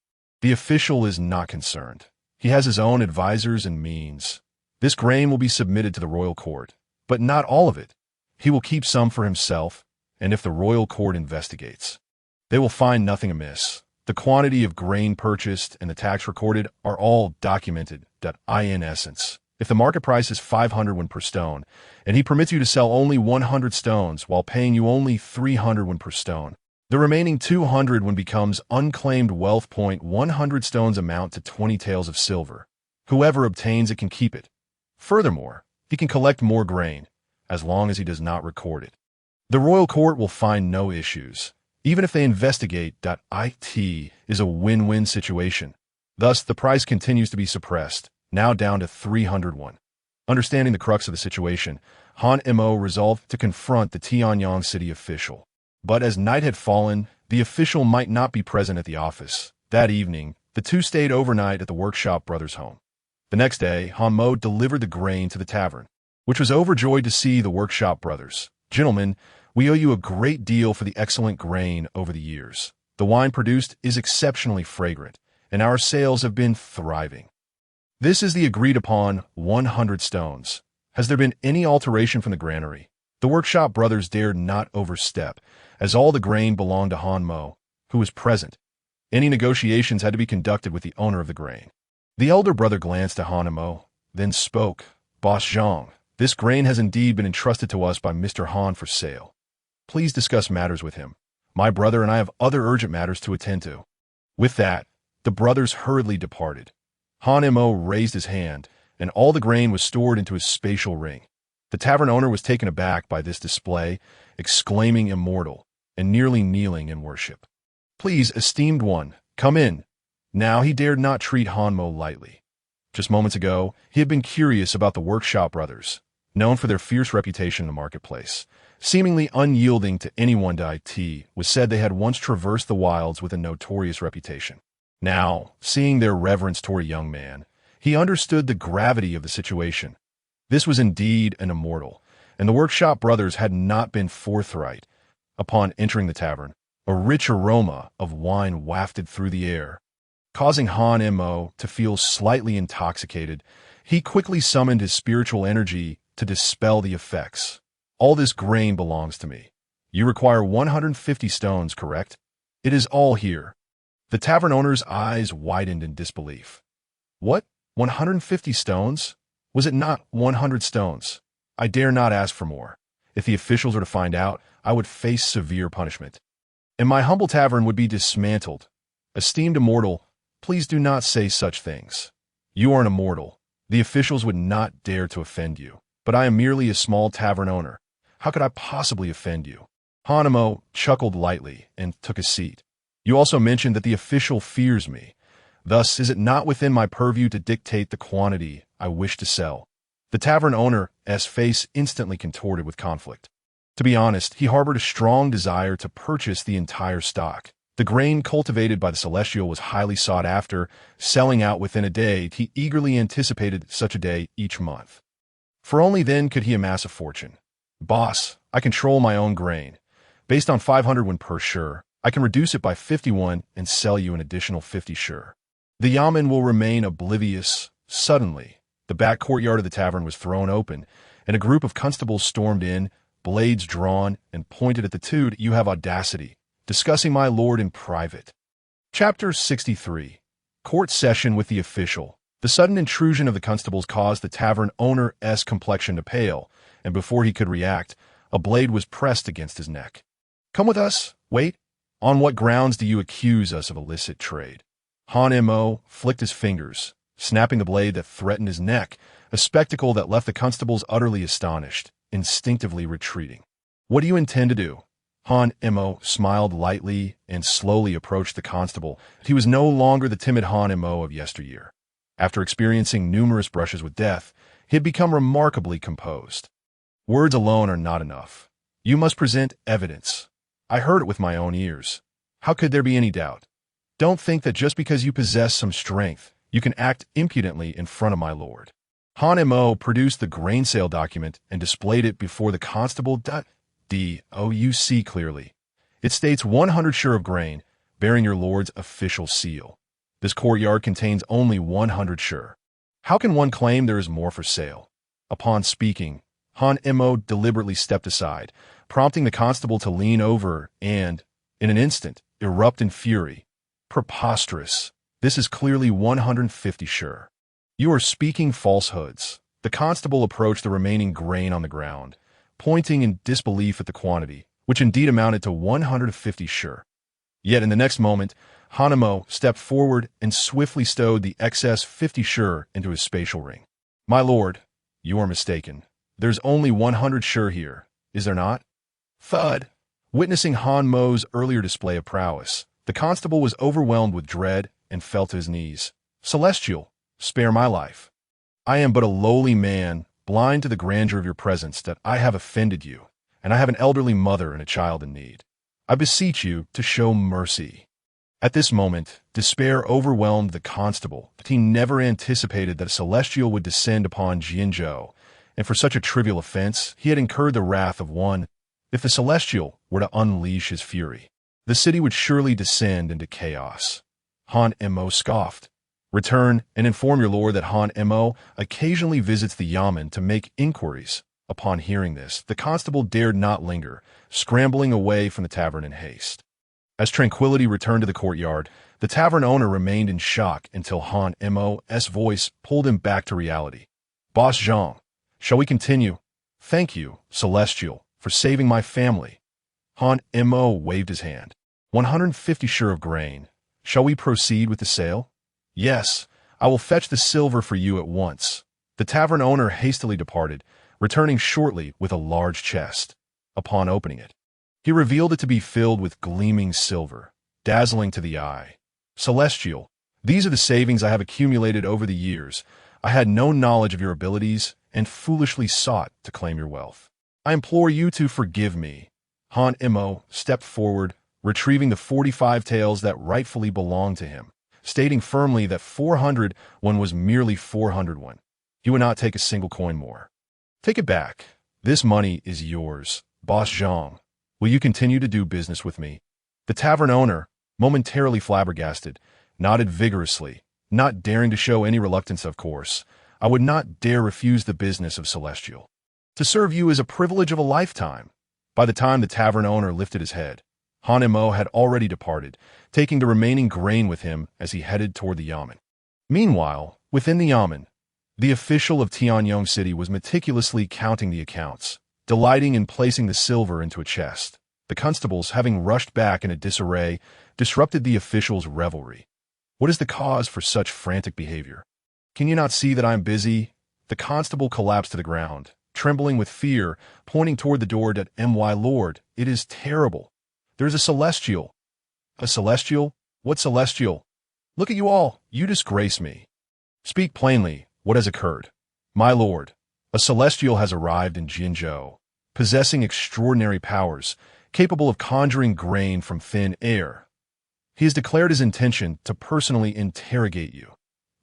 The official is not concerned. He has his own advisors and means. This grain will be submitted to the royal court, but not all of it. He will keep some for himself, and if the royal court investigates, they will find nothing amiss. The quantity of grain purchased and the tax recorded are all documented. In essence, if the market price is 500 won per stone, and he permits you to sell only 100 stones while paying you only 300 won per stone, the remaining 200 won becomes unclaimed wealth. 100 stones amount to 20 taels of silver. Whoever obtains it can keep it. Furthermore, he can collect more grain, as long as he does not record it. The royal court will find no issues, even if they investigate. It is a win-win situation. Thus, the price continues to be suppressed, now down to 301. Understanding the crux of the situation, Han Mo resolved to confront the Tianyang city official. But as night had fallen, the official might not be present at the office. That evening, the two stayed overnight at the Workshop brothers' home. The next day, Han Mo delivered the grain to the tavern, which was overjoyed to see the Workshop brothers. "Gentlemen, we owe you a great deal for the excellent grain over the years. The wine produced is exceptionally fragrant, and our sales have been thriving. This is the agreed-upon 100 stones. Has there been any alteration from the granary?" The Workshop brothers dared not overstep, as all the grain belonged to Han Mo, who was present. Any negotiations had to be conducted with the owner of the grain. The elder brother glanced at Han Mo, then spoke. "Boss Zhang, this grain has indeed been entrusted to us by Mr. Han for sale. Please discuss matters with him. My brother and I have other urgent matters to attend to." With that, the brothers hurriedly departed. Han Mo raised his hand, and all the grain was stored into his spatial ring. The tavern owner was taken aback by this display, exclaiming "Immortal," and nearly kneeling in worship. "Please, esteemed one, come in." Now he dared not treat Han Mo lightly. Just moments ago, he had been curious about the Workshop brothers, known for their fierce reputation in the marketplace. Seemingly unyielding to anyone. It was said they had once traversed the wilds with a notorious reputation. Now, seeing their reverence toward a young man, he understood the gravity of the situation. This was indeed an immortal, and the Workshop brothers had not been forthright. Upon entering the tavern, a rich aroma of wine wafted through the air. Causing Han Mo to feel slightly intoxicated, he quickly summoned his spiritual energy to dispel the effects. "All this grain belongs to me. You require 150 stones, correct? It is all here." The tavern owner's eyes widened in disbelief. "What? 150 stones? Was it not 100 stones? I dare not ask for more. If the officials were to find out, I would face severe punishment, and my humble tavern would be dismantled. Esteemed Immortal, please do not say such things. You are an immortal. The officials would not dare to offend you, but I am merely a small tavern owner. How could I possibly offend you?" Han Mo chuckled lightly and took a seat. "You also mentioned that the official fears me. Thus, is it not within my purview to dictate the quantity I wish to sell?" The tavern owner's face instantly contorted with conflict. To be honest, he harbored a strong desire to purchase the entire stock. The grain cultivated by the Celestial was highly sought after, selling out within a day. He eagerly anticipated such a day each month, for only then could he amass a fortune. "Boss, I control my own grain. Based on 501 per sure, I can reduce it by 51 and sell you an additional 50 sure. The yamen will remain oblivious." Suddenly, the back courtyard of the tavern was thrown open, and a group of constables stormed in, blades drawn, and pointed at the two. "You have audacity, discussing my lord in private." Chapter 63. Court Session with the Official. The sudden intrusion of the constables caused the tavern owner's complexion to pale, and before he could react, a blade was pressed against his neck. "Come with us. Wait. On what grounds do you accuse us of illicit trade?" Han Mo flicked his fingers, snapping the blade that threatened his neck, a spectacle that left the constables utterly astonished, instinctively retreating. "What do you intend to do?" Han Mo smiled lightly and slowly approached the constable. He was no longer the timid Han Mo of yesteryear. After experiencing numerous brushes with death, he had become remarkably composed. "Words alone are not enough. You must present evidence. I heard it with my own ears. How could there be any doubt? Don't think that just because you possess some strength, you can act impudently in front of my lord." Han Mo produced the grain sale document and displayed it before the constable. You see clearly. It states 100 sure of grain, bearing your lord's official seal. This courtyard contains only 100 sure. How can one claim there is more for sale? Upon speaking, Han Mo deliberately stepped aside, prompting the constable to lean over and, in an instant, erupt in fury. "Preposterous. This is clearly 150 sure. You are speaking falsehoods." The constable approached the remaining grain on the ground, pointing in disbelief at the quantity, which indeed amounted to 150 sure. Yet in the next moment, Hanemo stepped forward and swiftly stowed the excess 50 sure into his spatial ring. My lord, you are mistaken. There's only 100 sure here, is there not? Thud. Witnessing Hanmo's earlier display of prowess, the constable was overwhelmed with dread and fell to his knees. Celestial, spare my life. I am but a lowly man, blind to the grandeur of your presence, that I have offended you, and I have an elderly mother and a child in need. I beseech you to show mercy. At this moment, despair overwhelmed the constable, but he never anticipated that a celestial would descend upon Jianzhou, and for such a trivial offense, he had incurred the wrath of one. If the celestial were to unleash his fury, the city would surely descend into chaos. Han Mo scoffed. Return and inform your lord that Han Mo occasionally visits the yamen to make inquiries. Upon hearing this, the constable dared not linger, scrambling away from the tavern in haste. As tranquility returned to the courtyard, the tavern owner remained in shock until Han Mo's voice pulled him back to reality. Boss Zhang, shall we continue? Thank you, Celestial, for saving my family. Han Mo waved his hand. 150 sure of grain. Shall we proceed with the sale? Yes, I will fetch the silver for you at once. The tavern owner hastily departed, returning shortly with a large chest. Upon opening it, he revealed it to be filled with gleaming silver, dazzling to the eye. Celestial, these are the savings I have accumulated over the years. I had no knowledge of your abilities and foolishly sought to claim your wealth. I implore you to forgive me. Han Mo stepped forward, retrieving the 45 taels that rightfully belonged to him, stating firmly that 400 was merely 400. He would not take a single coin more. Take it back. This money is yours, Boss Zhang. Will you continue to do business with me? The tavern owner, momentarily flabbergasted, nodded vigorously, not daring to show any reluctance. Of course, I would not dare refuse the business of Celestial. To serve you is a privilege of a lifetime. By the time the tavern owner lifted his head, Han Mo had already departed, taking the remaining grain with him as he headed toward the yamen. Meanwhile, within the yamen, the official of Tianyong City was meticulously counting the accounts, delighting in placing the silver into a chest. The constables, having rushed back in a disarray, disrupted the official's revelry. What is the cause for such frantic behavior? Can you not see that I am busy? The constable collapsed to the ground, trembling with fear, pointing toward the door. My lord, it is terrible. There's a celestial. A celestial? What celestial? Look at you all. You disgrace me. Speak plainly. What has occurred? My lord, a celestial has arrived in Jianzhou, possessing extraordinary powers, capable of conjuring grain from thin air. He has declared his intention to personally interrogate you.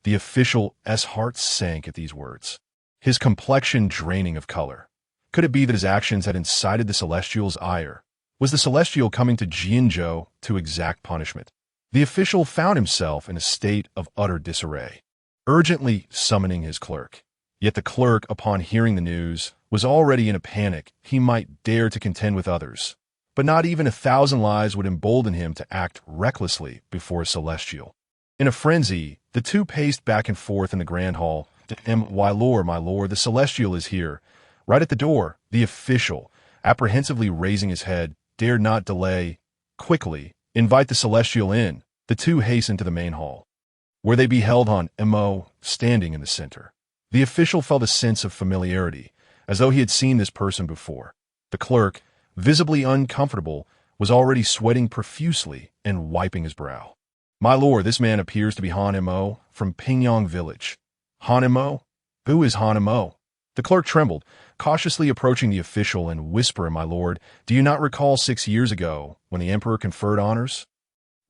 The official's heart sank at these words, his complexion draining of color. Could it be that his actions had incited the celestial's ire? Was the celestial coming to Jianzhou to exact punishment? The official found himself in a state of utter disarray, urgently summoning his clerk. Yet the clerk, upon hearing the news, was already in a panic. He might dare to contend with others, but not even 1,000 lies would embolden him to act recklessly before a celestial. In a frenzy, the two paced back and forth in the grand hall. My lord, the celestial is here. Right at the door, the official, apprehensively raising his head, dared not delay. Quickly, invite the celestial in. The two hastened to the main hall, where they beheld Han Mo standing in the center. The official felt a sense of familiarity, as though he had seen this person before. The clerk, visibly uncomfortable, was already sweating profusely and wiping his brow. My lord, this man appears to be Han Mo from Pingyang village. Han Mo? Who is Han Mo? The clerk trembled, cautiously approaching the official and whispering, my lord, do you not recall 6 years ago when the emperor conferred honors?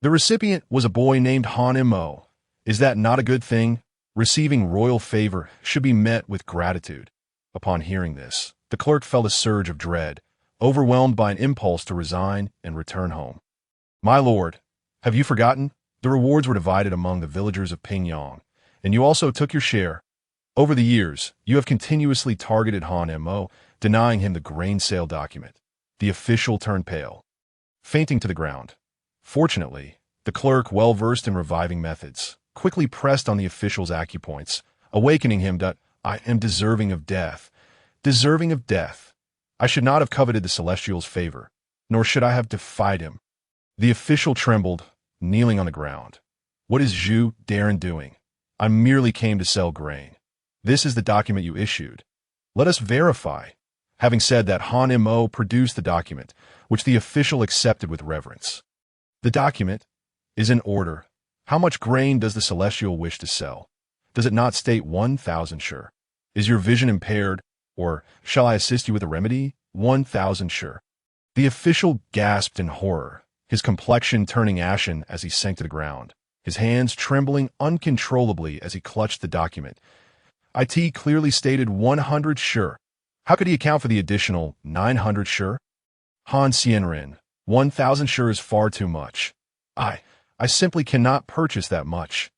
The recipient was a boy named Han Mo. Is that not a good thing? Receiving royal favor should be met with gratitude. Upon hearing this, the clerk felt a surge of dread, overwhelmed by an impulse to resign and return home. My lord, have you forgotten? The rewards were divided among the villagers of Pingyang, and you also took your share. Over the years, you have continuously targeted Han Mo, denying him the grain sale document. The official turned pale, fainting to the ground. Fortunately, the clerk, well versed in reviving methods, quickly pressed on the official's acupoints, awakening him that I am deserving of death. Deserving of death. I should not have coveted the celestial's favor, nor should I have defied him. The official trembled, kneeling on the ground. "What is Zhu Darren doing? I merely came to sell grain. This is the document you issued. Let us verify." Having said that, Han Mo produced the document, which the official accepted with reverence. The document is in order. How much grain does the Celestial wish to sell? Does it not state 1,000 sure? Is your vision impaired, or shall I assist you with a remedy? 1,000 sure. The official gasped in horror, his complexion turning ashen as he sank to the ground, his hands trembling uncontrollably as he clutched the document. It clearly stated 100 sure. How could he account for the additional 900 sure? Han Xianren, 1,000 sure is far too much. I simply cannot purchase that much.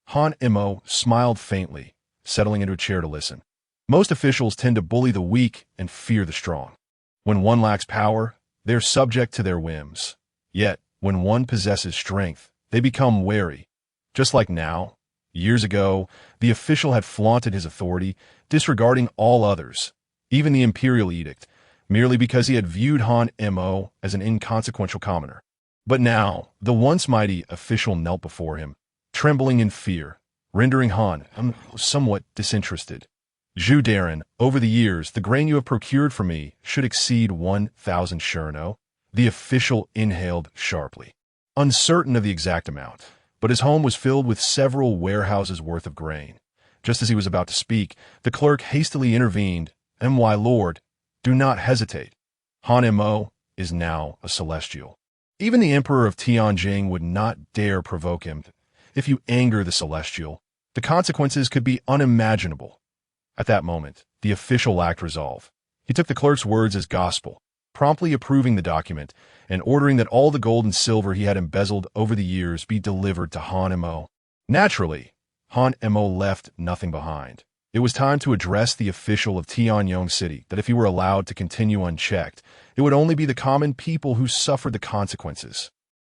Han Mo smiled faintly, settling into a chair to listen. Most officials tend to bully the weak and fear the strong. When one lacks power, they're subject to their whims. Yet, when one possesses strength, they become wary. Just like now, years ago, the official had flaunted his authority, disregarding all others, even the imperial edict, merely because he had viewed Han Mo as an inconsequential commoner. But now, the once mighty official knelt before him, trembling in fear, rendering Han somewhat disinterested. "Zhu Darren, over the years, the grain you have procured for me should exceed 1,000 shurno." The official inhaled sharply, uncertain of the exact amount, but his home was filled with several warehouses worth of grain. Just as he was about to speak, the clerk hastily intervened. "My lord, do not hesitate. Han Mo is now a Celestial. Even the Emperor of Tianjing would not dare provoke him. If you anger the Celestial, the consequences could be unimaginable." At that moment, the official lacked resolve. He took the clerk's words as gospel, promptly approving the document and ordering that all the gold and silver he had embezzled over the years be delivered to Han Mo. Naturally, Han Mo left nothing behind. It was time to address the official of Tianyong City that if he were allowed to continue unchecked, it would only be the common people who suffered the consequences.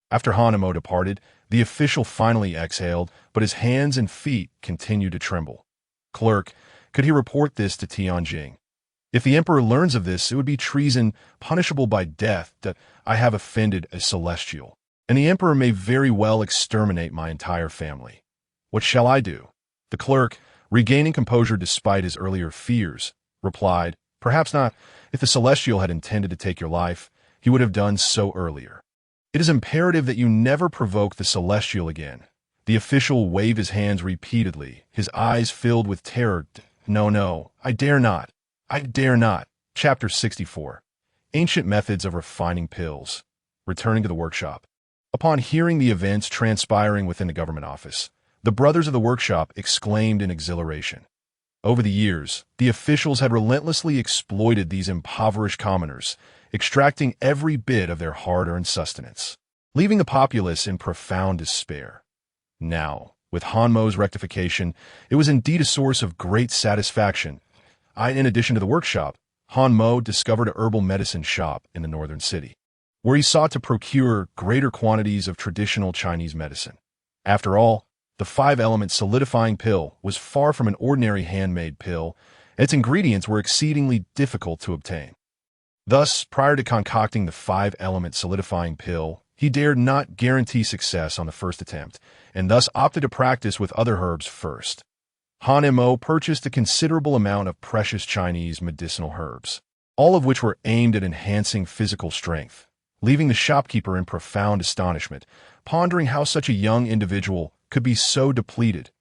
After Han Mo departed, the official finally exhaled, but his hands and feet continued to tremble. "Clerk, could he report this to Tianjing? If the emperor learns of this, it would be treason, punishable by death, that I have offended a Celestial, and the emperor may very well exterminate my entire family. What shall I do?" The clerk, regaining composure despite his earlier fears, replied, "Perhaps not. If the Celestial had intended to take your life, he would have done so earlier. It is imperative that you never provoke the Celestial again." The official waved his hands repeatedly, his eyes filled with terror. No, I dare not. I dare not." Chapter 64. Ancient Methods of Refining Pills. Returning to the workshop. Upon hearing the events transpiring within the government office, the brothers of the workshop exclaimed in exhilaration. Over the years, the officials had relentlessly exploited these impoverished commoners, extracting every bit of their hard-earned sustenance, leaving the populace in profound despair. Now, with Han Mo's rectification, it was indeed a source of great satisfaction. In addition to the workshop, Han Mo discovered a herbal medicine shop in the northern city, where he sought to procure greater quantities of traditional Chinese medicine. After all, the 5-element solidifying pill was far from an ordinary handmade pill, and its ingredients were exceedingly difficult to obtain. Thus, prior to concocting the 5-element solidifying pill, he dared not guarantee success on the first attempt, and thus opted to practice with other herbs first. Han Mo purchased a considerable amount of precious Chinese medicinal herbs, all of which were aimed at enhancing physical strength, leaving the shopkeeper in profound astonishment, pondering how such a young individual could be so depleted.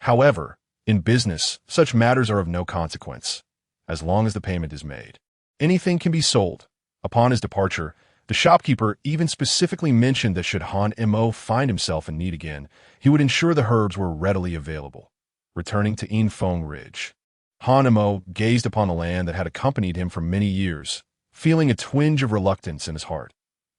However, in business, such matters are of no consequence, as long as the payment is made. Anything can be sold. Upon his departure, the shopkeeper even specifically mentioned that should Han Mo find himself in need again, he would ensure the herbs were readily available. Returning to Infeng Ridge, Han Mo gazed upon the land that had accompanied him for many years, feeling a twinge of reluctance in his heart.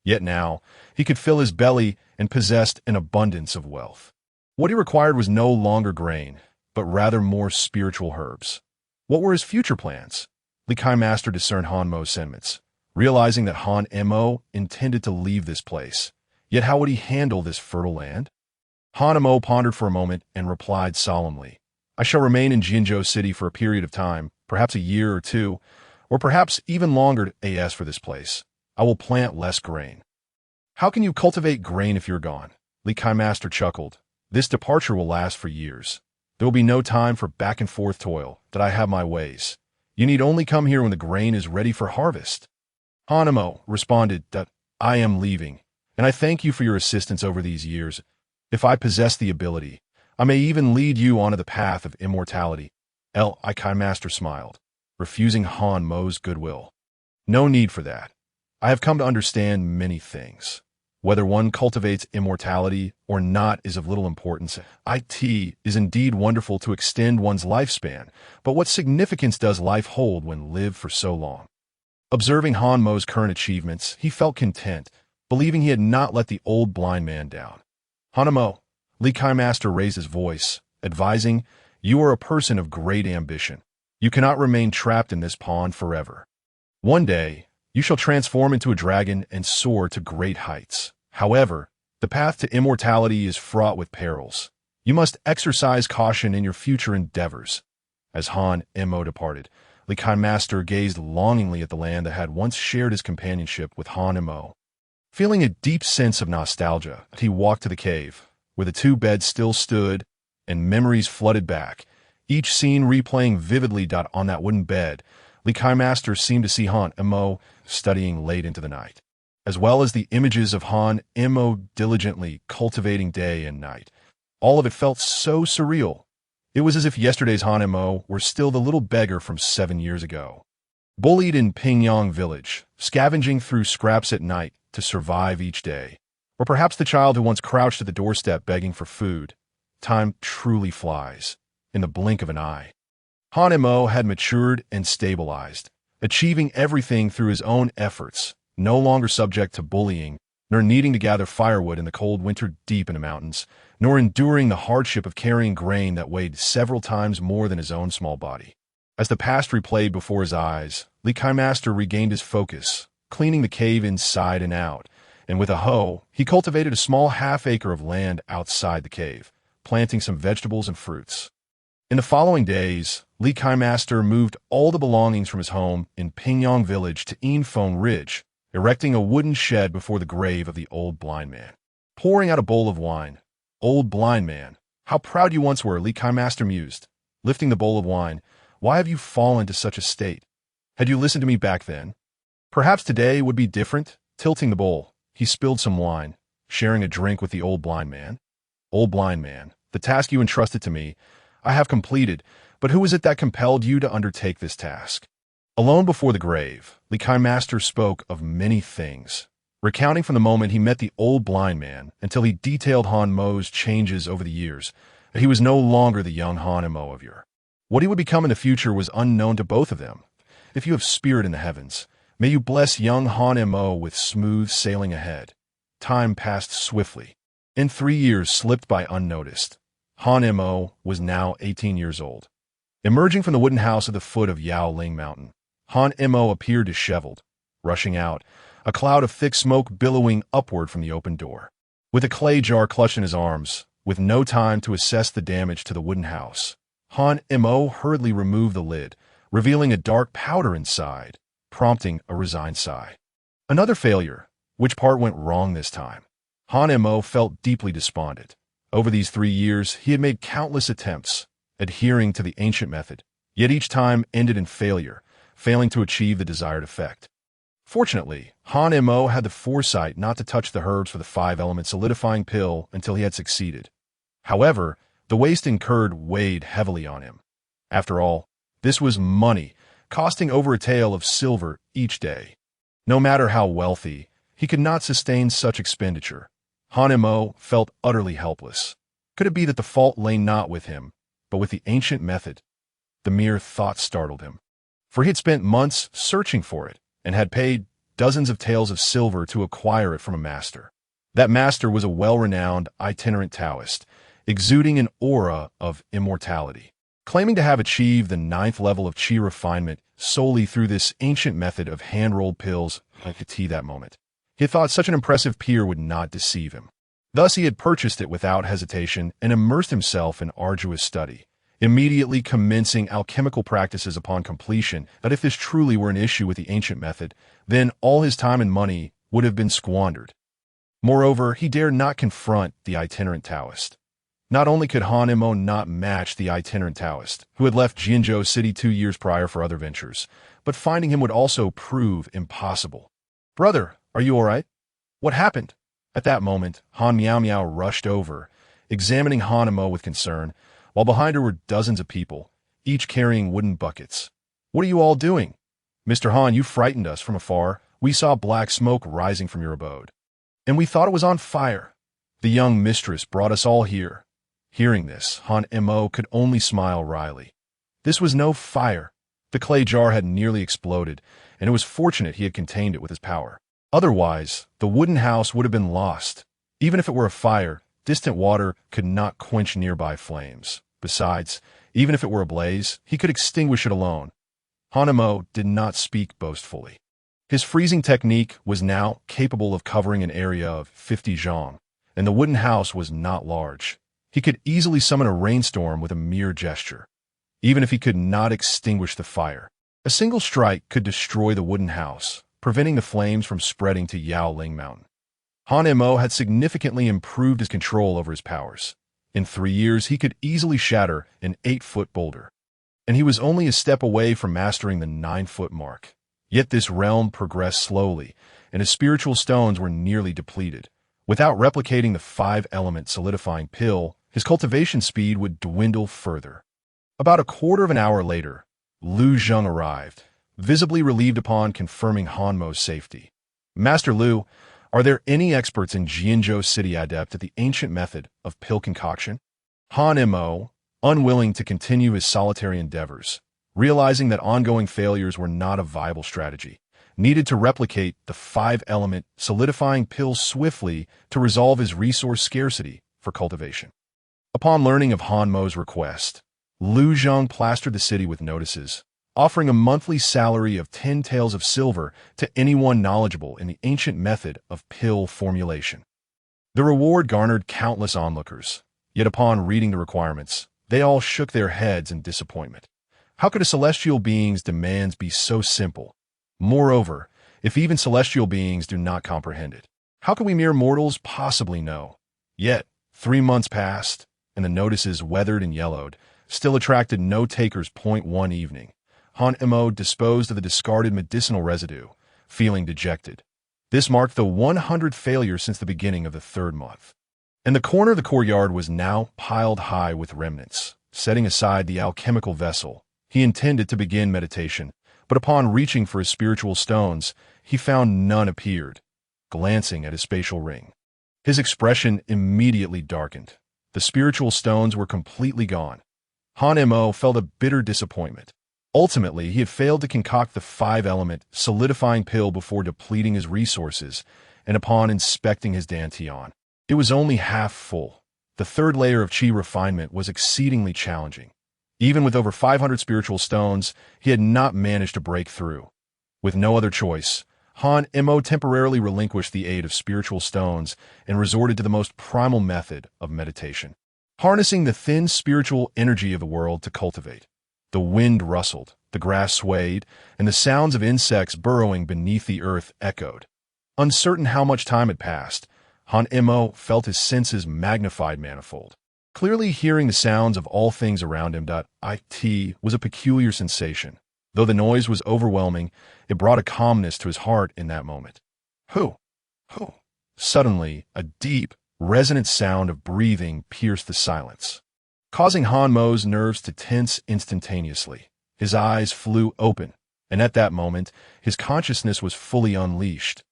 Yet now, he could fill his belly and possessed an abundance of wealth. What he required was no longer grain, but rather more spiritual herbs. What were his future plans? Li Kai Master discerned Han Mo's sentiments, realizing that Han Mo intended to leave this place. Yet how would he handle this fertile land? Han Mo pondered for a moment and replied solemnly, "I shall remain in Jinzhou City for a period of time, perhaps a year or two, or perhaps even longer for this place. I will plant less grain." "How can you cultivate grain if you're gone?" Li Kai Master chuckled. This departure will last for years. There will be no time for back-and-forth toil, that I have my ways. You need only come here when the grain is ready for harvest. Hanemo responded that I am leaving, and I thank you for your assistance over these years. If I possess the ability, I may even lead you onto the path of immortality. Li Kai Master smiled, refusing Han Mo's goodwill. No need for that. I have come to understand many things. Whether one cultivates immortality or not is of little importance. It is indeed wonderful to extend one's lifespan, but what significance does life hold when lived for so long? Observing Han Mo's current achievements, he felt content, believing he had not let the old blind man down. Hanemo, Li Kai Master raised his voice, advising, you are a person of great ambition. You cannot remain trapped in this pond forever. One day, you shall transform into a dragon and soar to great heights. However, the path to immortality is fraught with perils. You must exercise caution in your future endeavors. As Han Mo departed, Li Kai Master gazed longingly at the land that had once shared his companionship with Han Mo. Feeling a deep sense of nostalgia, he walked to the cave, where the two beds still stood, and memories flooded back, each scene replaying vividly. On that wooden bed, Li Kai Master seemed to see Han Mo studying late into the night, as well as the images of Han Mo diligently cultivating day and night. All of it felt so surreal. It was as if yesterday's Han Mo were still the little beggar from 7 years ago. Bullied in Pingyang village, scavenging through scraps at night to survive each day. Or perhaps the child who once crouched at the doorstep begging for food. Time truly flies, in the blink of an eye. Han Mo had matured and stabilized, achieving everything through his own efforts, no longer subject to bullying, nor needing to gather firewood in the cold winter deep in the mountains, nor enduring the hardship of carrying grain that weighed several times more than his own small body. As the past replayed before his eyes, Li Kai Master regained his focus, cleaning the cave inside and out, and with a hoe, he cultivated a small half-acre of land outside the cave, planting some vegetables and fruits. In the following days, Li Kai Master moved all the belongings from his home in Pingyang village to Infeng Ridge, erecting a wooden shed before the grave of the old blind man. Pouring out a bowl of wine. Old blind man, how proud you once were, Li Kai Master mused, lifting the bowl of wine. Why have you fallen to such a state? Had you listened to me back then? Perhaps today would be different. Tilting the bowl, he spilled some wine, sharing a drink with the old blind man. Old blind man, the task you entrusted to me, I have completed, but who was it that compelled you to undertake this task? Alone before the grave, Li Kai Master spoke of many things, recounting from the moment he met the old blind man until he detailed Han Mo's changes over the years, that he was no longer the young Han Mo of yore. What he would become in the future was unknown to both of them. If you have spirit in the heavens, may you bless young Han Mo with smooth sailing ahead. Time passed swiftly, and 3 years slipped by unnoticed. Han Mo was now 18 years old. Emerging from the wooden house at the foot of Yao Ling Mountain, Han Mo appeared disheveled, rushing out, a cloud of thick smoke billowing upward from the open door. With a clay jar clutched in his arms, with no time to assess the damage to the wooden house, Han Mo hurriedly removed the lid, revealing a dark powder inside, prompting a resigned sigh. Another failure. Which part went wrong this time? Han Mo felt deeply despondent. Over these 3 years, he had made countless attempts, adhering to the ancient method, yet each time ended in failure, failing to achieve the desired effect. Fortunately, Han Mo had the foresight not to touch the herbs for the 5-element solidifying pill until he had succeeded. However, the waste incurred weighed heavily on him. After all, this was money, costing over a tael of silver each day. No matter how wealthy, he could not sustain such expenditure. Han Mo felt utterly helpless. Could it be that the fault lay not with him, but with the ancient method? The mere thought startled him, for he had spent months searching for it and had paid dozens of taels of silver to acquire it from a master. That master was a well-renowned itinerant Taoist, exuding an aura of immortality, claiming to have achieved the 9th level of qi refinement solely through this ancient method of hand-rolled pills like the tea that moment. He thought such an impressive peer would not deceive him. Thus he had purchased it without hesitation and immersed himself in arduous study, immediately commencing alchemical practices upon completion. That if this truly were an issue with the ancient method, then all his time and money would have been squandered. Moreover, he dared not confront the itinerant Taoist. Not only could Han Mo not match the itinerant Taoist, who had left Jianzhou City 2 years prior for other ventures, but finding him would also prove impossible. "Brother, are you all right? What happened?" At that moment, Han Miao Miao rushed over, examining Han Mo with concern, while behind her were dozens of people, each carrying wooden buckets. "What are you all doing?" "Mr. Han, you frightened us from afar. We saw black smoke rising from your abode, and we thought it was on fire. The young mistress brought us all here." Hearing this, Han Mo could only smile wryly. This was no fire. The clay jar had nearly exploded, and it was fortunate he had contained it with his power. Otherwise, the wooden house would have been lost. Even if it were a fire, distant water could not quench nearby flames. Besides, even if it were ablaze, he could extinguish it alone. Han Mo did not speak boastfully. His freezing technique was now capable of covering an area of 50 zhang, and the wooden house was not large. He could easily summon a rainstorm with a mere gesture. Even if he could not extinguish the fire, a single strike could destroy the wooden house, preventing the flames from spreading to Yaoling Mountain. Han Mo had significantly improved his control over his powers. In 3 years, he could easily shatter an 8-foot boulder, and he was only a step away from mastering the 9-foot mark. Yet this realm progressed slowly, and his spiritual stones were nearly depleted. Without replicating the 5-element solidifying pill, his cultivation speed would dwindle further. About a quarter of an hour later, Lu Zheng arrived, visibly relieved upon confirming Han Mo's safety. "Master Lu, are there any experts in Jianzhou City adept at the ancient method of pill concoction?" Han Mo, unwilling to continue his solitary endeavors, realizing that ongoing failures were not a viable strategy, needed to replicate the 5-element solidifying pill swiftly to resolve his resource scarcity for cultivation. Upon learning of Han Mo's request, Lu Zheng plastered the city with notices, offering a monthly salary of 10 taels of silver to anyone knowledgeable in the ancient method of pill formulation. The reward garnered countless onlookers, yet upon reading the requirements, they all shook their heads in disappointment. How could a celestial being's demands be so simple? Moreover, if even celestial beings do not comprehend it, how can we mere mortals possibly know? Yet, 3 months passed, and the notices, weathered and yellowed, still attracted no takers. One evening, Han Mo disposed of the discarded medicinal residue, feeling dejected. This marked the 100th failure since the beginning of the 3rd month. And the corner of the courtyard was now piled high with remnants. Setting aside the alchemical vessel, he intended to begin meditation, but upon reaching for his spiritual stones, he found none appeared. Glancing at his spatial ring, his expression immediately darkened. The spiritual stones were completely gone. Han Mo felt a bitter disappointment. Ultimately, he had failed to concoct the 5-element solidifying pill before depleting his resources, and upon inspecting his dantian, it was only half full. The 3rd layer of qi refinement was exceedingly challenging. Even with over 500 spiritual stones, he had not managed to break through. With no other choice, Han Mo temporarily relinquished the aid of spiritual stones and resorted to the most primal method of meditation, harnessing the thin spiritual energy of the world to cultivate. The wind rustled, the grass swayed, and the sounds of insects burrowing beneath the earth echoed. Uncertain how much time had passed, Han Mo felt his senses magnified manifold. Clearly hearing the sounds of all things around him. It was a peculiar sensation. Though the noise was overwhelming, it brought a calmness to his heart in that moment. Who? Suddenly, a deep, resonant sound of breathing pierced the silence, causing Han Mo's nerves to tense instantaneously. His eyes flew open, and at that moment, his consciousness was fully unleashed.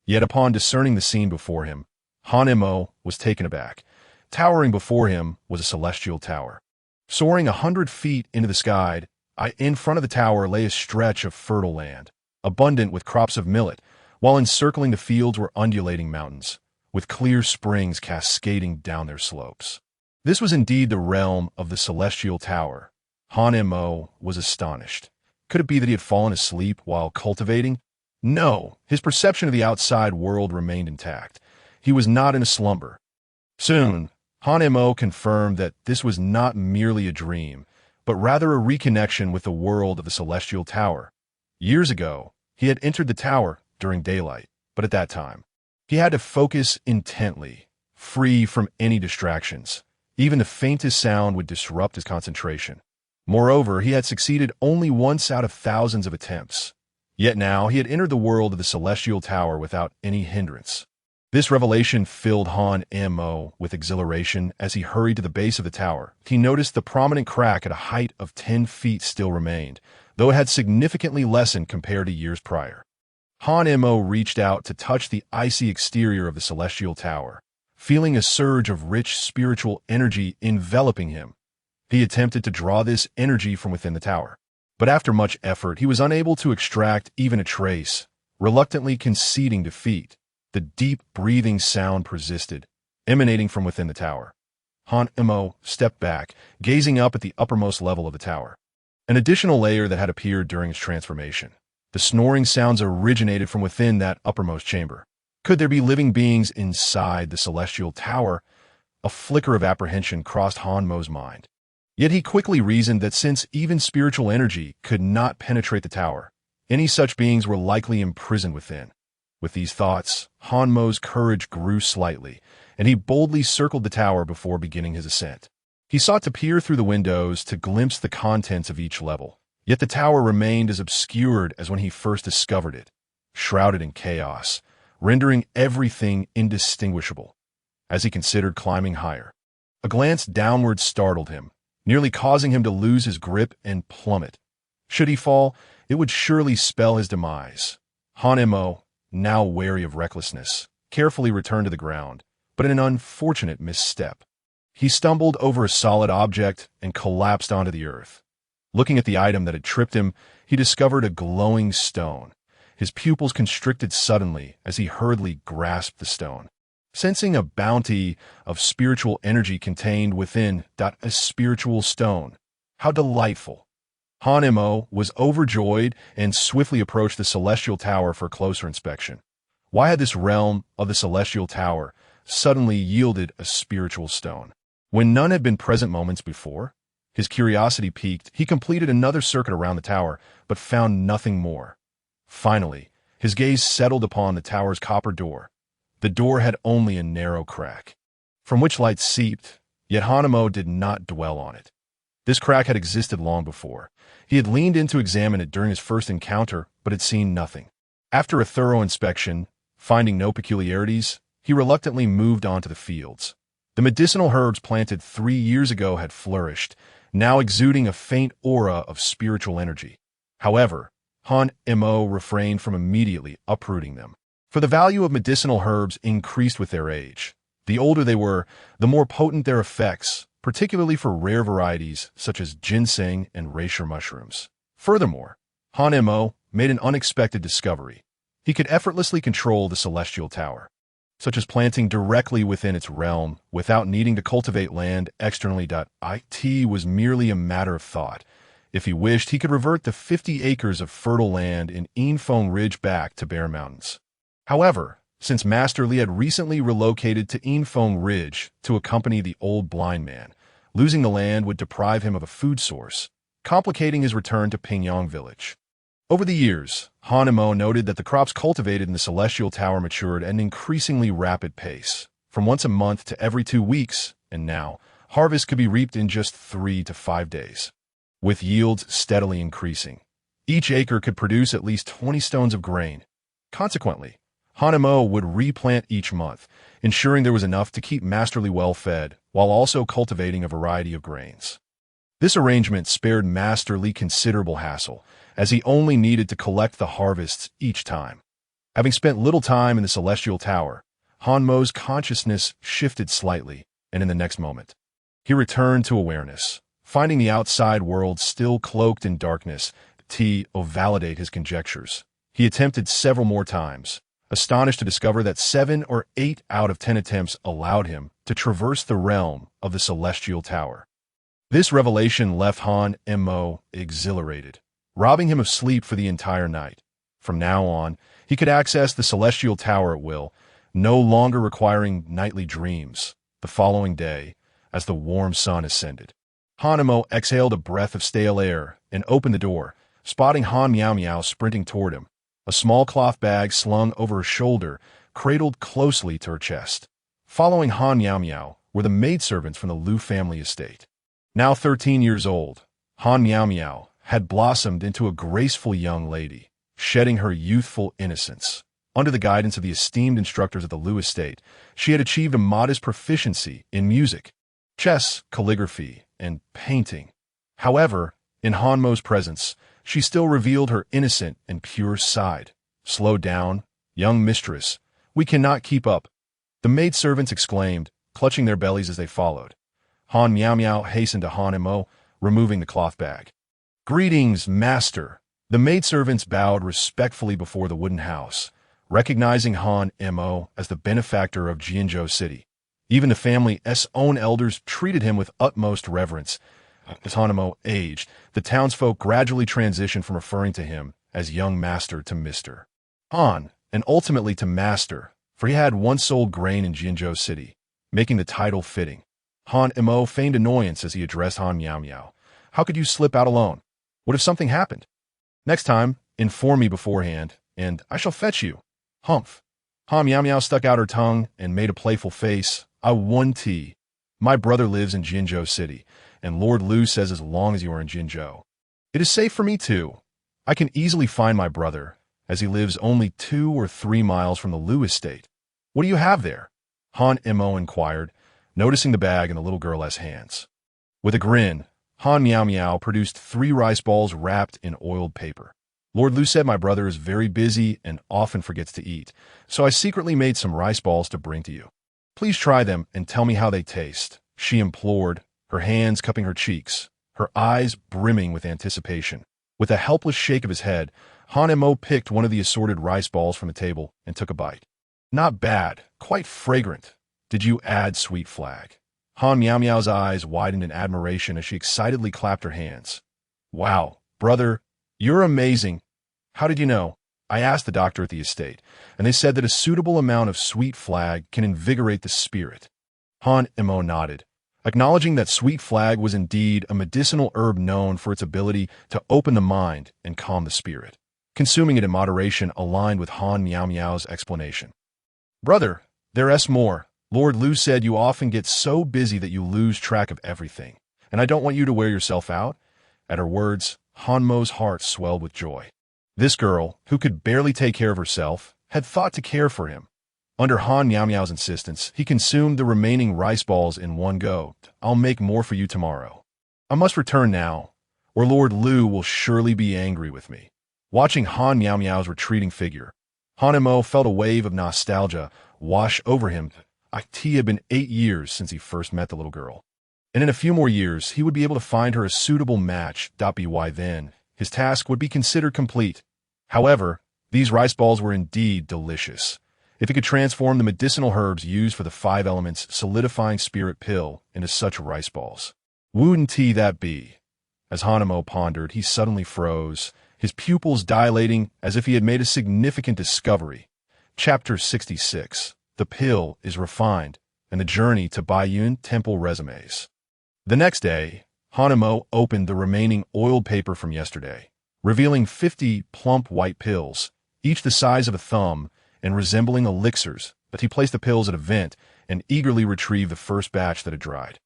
Yet upon discerning the scene before him, Han Mo was taken aback. Towering before him was a celestial tower. Soaring 100 feet into the sky, in front of the tower lay a stretch of fertile land, abundant with crops of millet, while encircling the fields were undulating mountains, with clear springs cascading down their slopes. This was indeed the realm of the celestial tower. Han Mo was astonished. Could it be that he had fallen asleep while cultivating? No, his perception of the outside world remained intact. He was not in a slumber. Soon, Han Mo confirmed that this was not merely a dream, but rather a reconnection with the world of the celestial tower. Years ago, he had entered the tower during daylight, but at that time, He had to focus intently, free from any distractions. Even the faintest sound would disrupt his concentration. Moreover, he had succeeded only once out of thousands of attempts. Yet now he had entered the world of the Celestial Tower without any hindrance. This revelation filled Han Mo with exhilaration as he hurried to the base of the tower. He noticed the prominent crack at a height of 10 feet still remained, though it had significantly lessened compared to years prior. Han Mo reached out to touch the icy exterior of the Celestial Tower, feeling a surge of rich spiritual energy enveloping him. He attempted to draw this energy from within the tower, but after much effort, he was unable to extract even a trace, reluctantly conceding defeat. The deep breathing sound persisted, emanating from within the tower. Han Mo stepped back, gazing up at the uppermost level of the tower, an additional layer that had appeared during his transformation. The snoring sounds originated from within that uppermost chamber. Could there be living beings inside the Celestial Tower? A flicker of apprehension crossed Han Mo's mind. Yet he quickly reasoned that since even spiritual energy could not penetrate the tower, any such beings were likely imprisoned within. With these thoughts, Han Mo's courage grew slightly, and he boldly circled the tower before beginning his ascent. He sought to peer through the windows to glimpse the contents of each level, yet the tower remained as obscured as when he first discovered it, shrouded in chaos, rendering everything indistinguishable. As he considered climbing higher, a glance downward startled him, nearly causing him to lose his grip and plummet. Should he fall, it would surely spell his demise. Han Mo, now wary of recklessness, carefully returned to the ground, but in an unfortunate misstep. He stumbled over a solid object and collapsed onto the earth. Looking at the item that had tripped him, he discovered a glowing stone. His pupils constricted suddenly as he hurriedly grasped the stone, sensing a bounty of spiritual energy contained within a spiritual stone. How delightful! Han Mo was overjoyed and swiftly approached the Celestial Tower for closer inspection. Why had this realm of the Celestial Tower suddenly yielded a spiritual stone, when none had been present moments before? His curiosity piqued, he completed another circuit around the tower, but found nothing more. Finally, his gaze settled upon the tower's copper door. The door had only a narrow crack, from which light seeped, yet Han Mo did not dwell on it. This crack had existed long before. He had leaned in to examine it during his first encounter, but had seen nothing. After a thorough inspection, finding no peculiarities, he reluctantly moved on to the fields. The medicinal herbs planted 3 years ago had flourished, now exuding a faint aura of spiritual energy. However, Han Mo refrained from immediately uprooting them, for the value of medicinal herbs increased with their age. The older they were, the more potent their effects, particularly for rare varieties such as ginseng and reishi mushrooms. Furthermore, Han Mo made an unexpected discovery. He could effortlessly control the Celestial Tower, such as planting directly within its realm without needing to cultivate land externally. It was merely a matter of thought. If he wished, he could revert the 50 acres of fertile land in Immortal Ridge back to Bear Mountains. However, since Master Li had recently relocated to Immortal Ridge to accompany the old blind man, losing the land would deprive him of a food source, complicating his return to Pingyang Village. Over the years, Han Mo noted that the crops cultivated in the Celestial Tower matured at an increasingly rapid pace, from once a month to every 2 weeks, and now, harvest could be reaped in just 3 to 5 days, with yields steadily increasing. Each acre could produce at least 20 stones of grain. Consequently, Han Mo would replant each month, ensuring there was enough to keep Master Li well fed, while also cultivating a variety of grains. This arrangement spared Master Li considerable hassle, as he only needed to collect the harvests each time. Having spent little time in the Celestial Tower, Han Mo's consciousness shifted slightly, and in the next moment, he returned to awareness, finding the outside world still cloaked in darkness. To validate his conjectures, he attempted several more times, astonished to discover that 7 or 8 out of 10 attempts allowed him to traverse the realm of the Celestial Tower. This revelation left Han Mo exhilarated, robbing him of sleep for the entire night. From now on, he could access the Celestial Tower at will, no longer requiring nightly dreams. The following day, as the warm sun ascended, Han Mo exhaled a breath of stale air and opened the door, spotting Han Miao Miao sprinting toward him. a small cloth bag slung over her shoulder, cradled closely to her chest. Following Han Miao Miao were the maidservants from the Liu family estate. Now 13 years old, Han Miao Miao had blossomed into a graceful young lady, shedding her youthful innocence. Under the guidance of the esteemed instructors at the Liu estate, she had achieved a modest proficiency in music, chess, calligraphy, and painting. However, in Han Mo's presence, she still revealed her innocent and pure side. "Slow down, young mistress. We cannot keep up," the maidservants exclaimed, clutching their bellies as they followed. Han Miao Miao hastened to Han Mo, removing the cloth bag. "Greetings, master." The maidservants bowed respectfully before the wooden house, recognizing Han Mo as the benefactor of Jianzhou City. Even the family's own elders treated him with utmost reverence. As Han Mo aged, the townsfolk gradually transitioned from referring to him as young master to Mr. Han, and ultimately to master, for he had once sold grain in Jianzhou City, making the title fitting. Han Mo feigned annoyance as he addressed Han Miao Miao. "How could you slip out alone? What if something happened? Next time, inform me beforehand, and I shall fetch you." "Humph." Han Miao Miao stuck out her tongue and made a playful face. "I won tea. My brother lives in Jianzhou City, and Lord Liu says as long as you are in Jianzhou, it is safe for me too. I can easily find my brother, as he lives only 2 or 3 miles from the Liu estate." "What do you have there?" Han Mo inquired, noticing the bag in the little girl's hands. With a grin, Han Miao Miao produced 3 rice balls wrapped in oiled paper. "Lord Liu said my brother is very busy and often forgets to eat, so I secretly made some rice balls to bring to you. Please try them and tell me how they taste," she implored, her hands cupping her cheeks, her eyes brimming with anticipation. With a helpless shake of his head, Han Mo picked one of the assorted rice balls from the table and took a bite. "Not bad, quite fragrant. Did you add sweet flag?" Han Miao Miao's eyes widened in admiration as she excitedly clapped her hands. "Wow, brother, you're amazing. How did you know?" "I asked the doctor at the estate, and they said that a suitable amount of sweet flag can invigorate the spirit." Han Mo nodded, acknowledging that sweet flag was indeed a medicinal herb known for its ability to open the mind and calm the spirit. Consuming it in moderation aligned with Han Miao Miao's explanation. "Brother, there's more. Lord Liu said you often get so busy that you lose track of everything, and I don't want you to wear yourself out." At her words, Han Mo's heart swelled with joy. This girl, who could barely take care of herself, had thought to care for him. Under Han Miao Miao's insistence, he consumed the remaining rice balls in one go. "I'll make more for you tomorrow. I must return now, or Lord Liu will surely be angry with me." Watching Han Miao Miao's retreating figure, Han Mo felt a wave of nostalgia wash over him. It had been 8 years since he first met the little girl, and in a few more years he would be able to find her a suitable match. By then, his task would be considered complete. However, these rice balls were indeed delicious. If he could transform the medicinal herbs used for the 5 elements solidifying spirit pill into such rice balls, wouldn't tea that be? As Han Mo pondered, he suddenly froze, his pupils dilating as if he had made a significant discovery. Chapter 66. The pill is refined, and the journey to Baiyun Temple resumes. The next day, Han Mo opened the remaining oiled paper from yesterday, revealing 50 plump white pills, each the size of a thumb and resembling elixirs. But he placed the pills at a vent and eagerly retrieved the first batch that had dried.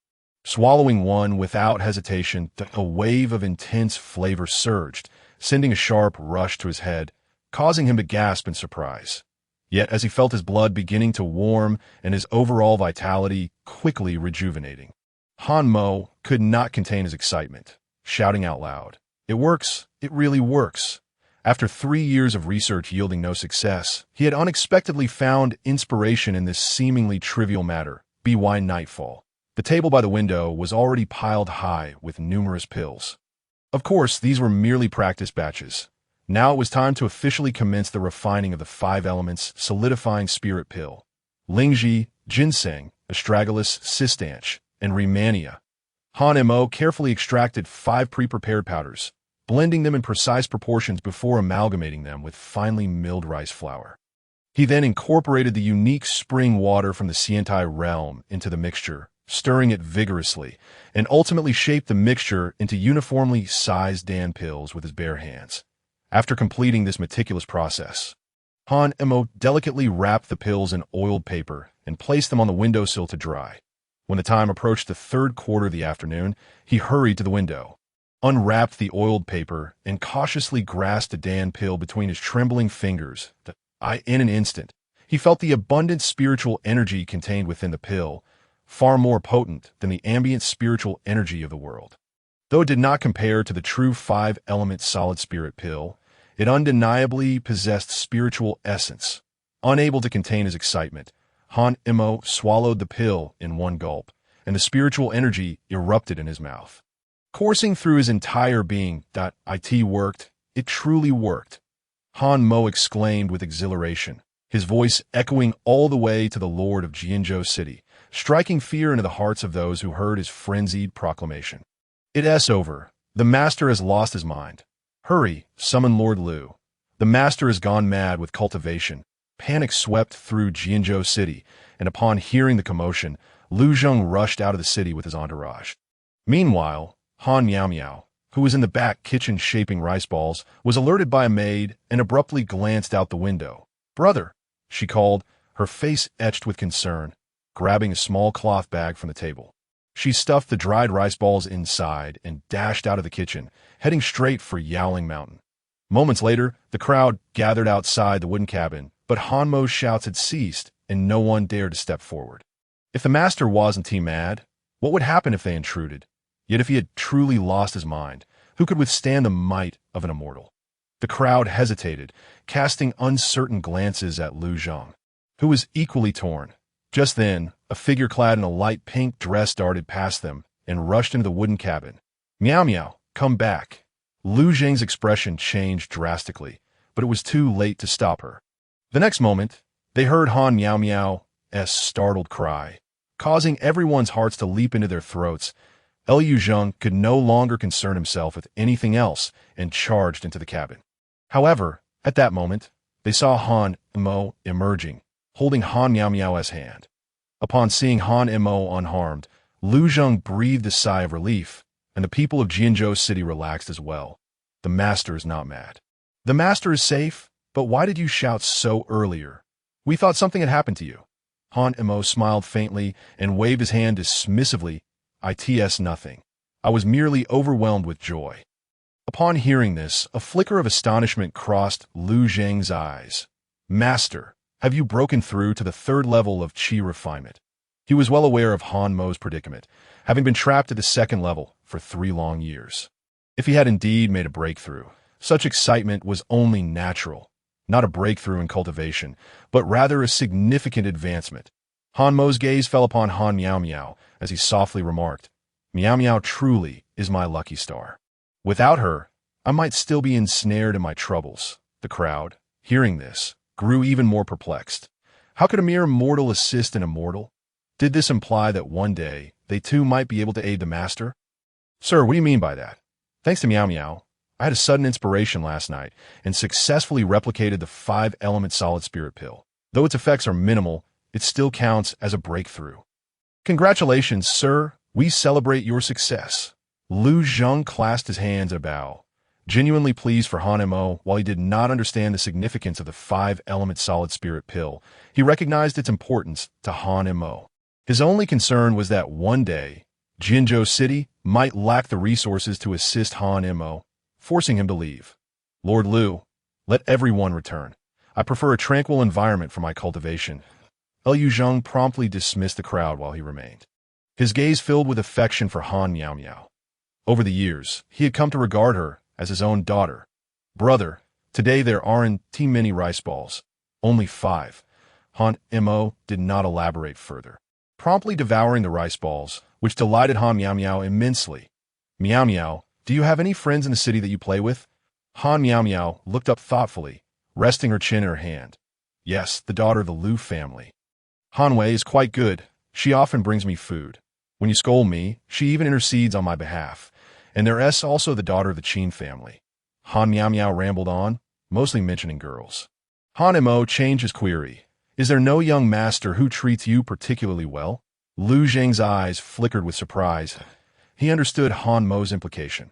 Swallowing one without hesitation, a wave of intense flavor surged, sending a sharp rush to his head, causing him to gasp in surprise. Yet as he felt his blood beginning to warm and his overall vitality quickly rejuvenating, Han Mo could not contain his excitement, shouting out loud, "It works! It really works!" After 3 years of research yielding no success, he had unexpectedly found inspiration in this seemingly trivial matter. By nightfall, the table by the window was already piled high with numerous pills. Of course, these were merely practice batches. Now it was time to officially commence the refining of the 5 elements solidifying spirit pill: Lingji, Ginseng, Astragalus, Cistanche, and Rehmannia. Han Mo carefully extracted 5 pre-prepared powders, blending them in precise proportions before amalgamating them with finely milled rice flour. He then incorporated the unique spring water from the Xiantai realm into the mixture, stirring it vigorously, and ultimately shaped the mixture into uniformly sized Dan pills with his bare hands. After completing this meticulous process, Han Mo delicately wrapped the pills in oiled paper and placed them on the windowsill to dry. When the time approached the third quarter of the afternoon, he hurried to the window, unwrapped the oiled paper, and cautiously grasped a Dan pill between his trembling fingers. In an instant, he felt the abundant spiritual energy contained within the pill, far more potent than the ambient spiritual energy of the world. Though it did not compare to the true five-element solid spirit pill, it undeniably possessed spiritual essence. Unable to contain his excitement, Han Mo swallowed the pill in one gulp, and the spiritual energy erupted in his mouth, coursing through his entire being. It worked. It truly worked. Han Mo exclaimed with exhilaration, his voice echoing all the way to the Lord of Jianzhou City, striking fear into the hearts of those who heard his frenzied proclamation. It's over. The master has lost his mind. Hurry, summon Lord Liu. The master has gone mad with cultivation. Panic swept through Jianzhou City, and upon hearing the commotion, Lu Zheng rushed out of the city with his entourage. Meanwhile, Han Miao Miao, who was in the back kitchen shaping rice balls, was alerted by a maid and abruptly glanced out the window. "Brother," she called, her face etched with concern, grabbing a small cloth bag from the table. She stuffed the dried rice balls inside and dashed out of the kitchen, heading straight for Yowling Mountain. Moments later, the crowd gathered outside the wooden cabin, but Han Mo's shouts had ceased, and no one dared to step forward. If the master wasn't mad, what would happen if they intruded? Yet if he had truly lost his mind, who could withstand the might of an immortal? The crowd hesitated, casting uncertain glances at Lu Zheng, who was equally torn. Just then, a figure clad in a light pink dress darted past them and rushed into the wooden cabin. "Miao Miao, come back." Lu Zheng's expression changed drastically, but it was too late to stop her. The next moment, they heard Han Miao Miao's startled cry, causing everyone's hearts to leap into their throats. Liu Zheng could no longer concern himself with anything else and charged into the cabin. However, at that moment, they saw Han Mo emerging, holding Han Miao Miao's hand. Upon seeing Han Mo unharmed, Lu Zheng breathed a sigh of relief, and the people of Jianzhou City relaxed as well. The master is not mad. "The master is safe, but why did you shout so earlier? We thought something had happened to you." Han Mo smiled faintly and waved his hand dismissively. "It's nothing. I was merely overwhelmed with joy." Upon hearing this, a flicker of astonishment crossed Lu Zheng's eyes. "Master, have you broken through to the third level of qi refinement?" He was well aware of Han Mo's predicament, having been trapped at the second level for 3 long years. If he had indeed made a breakthrough, such excitement was only natural, not a breakthrough in cultivation, but rather a significant advancement. Han Mo's gaze fell upon Han Miao Miao as he softly remarked, "Miao Miao truly is my lucky star. Without her, I might still be ensnared in my troubles." The crowd, hearing this, grew even more perplexed. How could a mere mortal assist an immortal? Did this imply that one day they too might be able to aid the master? "Sir, what do you mean by that?" "Thanks to Miao Miao, I had a sudden inspiration last night and successfully replicated the 5-element solid spirit pill. Though its effects are minimal, it still counts as a breakthrough." "Congratulations, sir. We celebrate your success." Lu Zheng clasped his hands in a bow, genuinely pleased for Han Mo. While he did not understand the significance of the 5-element solid spirit pill, he recognized its importance to Han Mo. His only concern was that one day, Jianzhou City might lack the resources to assist Han Mo, forcing him to leave. "Lord Liu, let everyone return. I prefer a tranquil environment for my cultivation." Liu Zheng promptly dismissed the crowd while he remained, his gaze filled with affection for Han Miao Miao. Over the years, he had come to regard her as his own daughter. "Brother, today there aren't too many rice balls. Only 5. Han Mo did not elaborate further, promptly devouring the rice balls, which delighted Han Miao Miao immensely. "Miao Miao, do you have any friends in the city that you play with?" Han Miao Miao looked up thoughtfully, resting her chin in her hand. "Yes, the daughter of the Liu family. Han Wei is quite good. She often brings me food. When you scold me, she even intercedes on my behalf. And there's also the daughter of the Qin family." Han Miao Miao rambled on, mostly mentioning girls. Han Mo changed his query. "Is there no young master who treats you particularly well?" Lu Zheng's eyes flickered with surprise. He understood Han Mo's implication.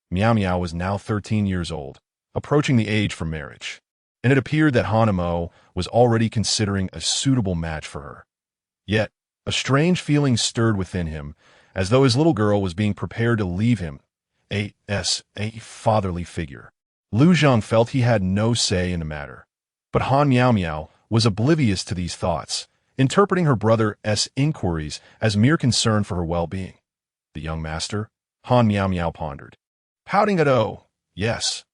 Miao Miao was now 13 years old, approaching the age for marriage, and it appeared that Hanemo was already considering a suitable match for her. Yet, a strange feeling stirred within him, as though his little girl was being prepared to leave him, a fatherly figure. Lu Zhang felt he had no say in the matter. But Han Miao Miao was oblivious to these thoughts, interpreting her brother's inquiries as mere concern for her well-being. The young master, Han Miao Miao pondered, pouting at yes.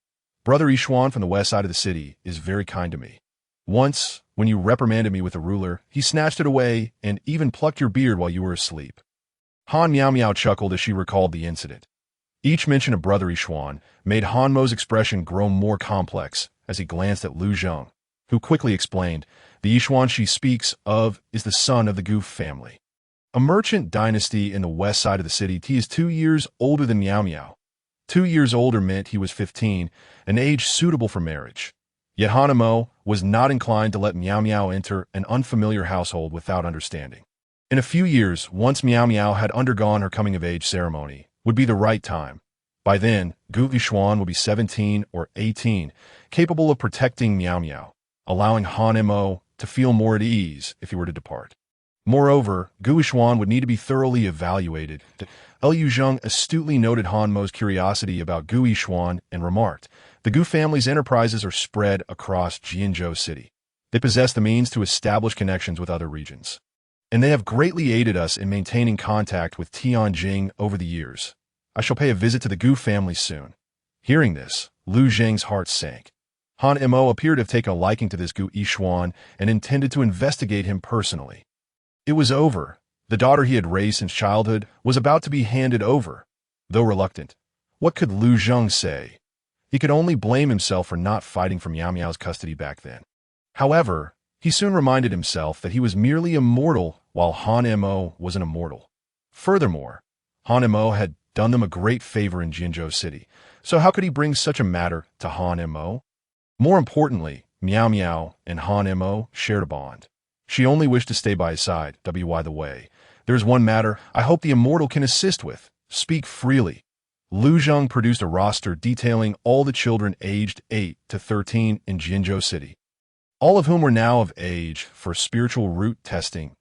Brother Yishuan from the west side of the city is very kind to me. Once, when you reprimanded me with a ruler, he snatched it away and even plucked your beard while you were asleep. Han Miao Miao chuckled as she recalled the incident. Each mention of Brother Yishuan made Han Mo's expression grow more complex as he glanced at Lu Zhang, who quickly explained, the Yishuan she speaks of is the son of the Gu family. A merchant dynasty in the west side of the city. He is 2 years older than Miao Miao. 2 years older meant he was 15, an age suitable for marriage. Yet Hanemo was not inclined to let Miao Miao enter an unfamiliar household without understanding. In a few years, once Miao Miao had undergone her coming-of-age ceremony, would be the right time. By then, Gu Yishuan would be 17 or 18, capable of protecting Miao Miao, allowing Hanemo to feel more at ease if he were to depart. Moreover, Gu Yishuan would need to be thoroughly evaluated. Liu Zheng astutely noted Han Mo's curiosity about Gu Yishuan and remarked, the Gu family's enterprises are spread across Jianzhou City. They possess the means to establish connections with other regions, and they have greatly aided us in maintaining contact with Tianjing over the years. I shall pay a visit to the Gu family soon. Hearing this, Lu Zheng's heart sank. Han Mo appeared to have taken a liking to this Gu Yishuan and intended to investigate him personally. It was over. The daughter he had raised since childhood was about to be handed over. Though reluctant, what could Lu Zheng say? He could only blame himself for not fighting for Miao Miao's custody back then. However, he soon reminded himself that he was merely immortal while Han Mo was an immortal. Furthermore, Han Mo had done them a great favor in Jianzhou City, so how could he bring such a matter to Han Mo? More importantly, Miao Miao and Han Mo shared a bond. She only wished to stay by his side. By the way, there is one matter I hope the Immortal can assist with. Speak freely. Lu Zheng produced a roster detailing all the children aged 8 to 13 in Jianzhou City, all of whom were now of age for spiritual root testing.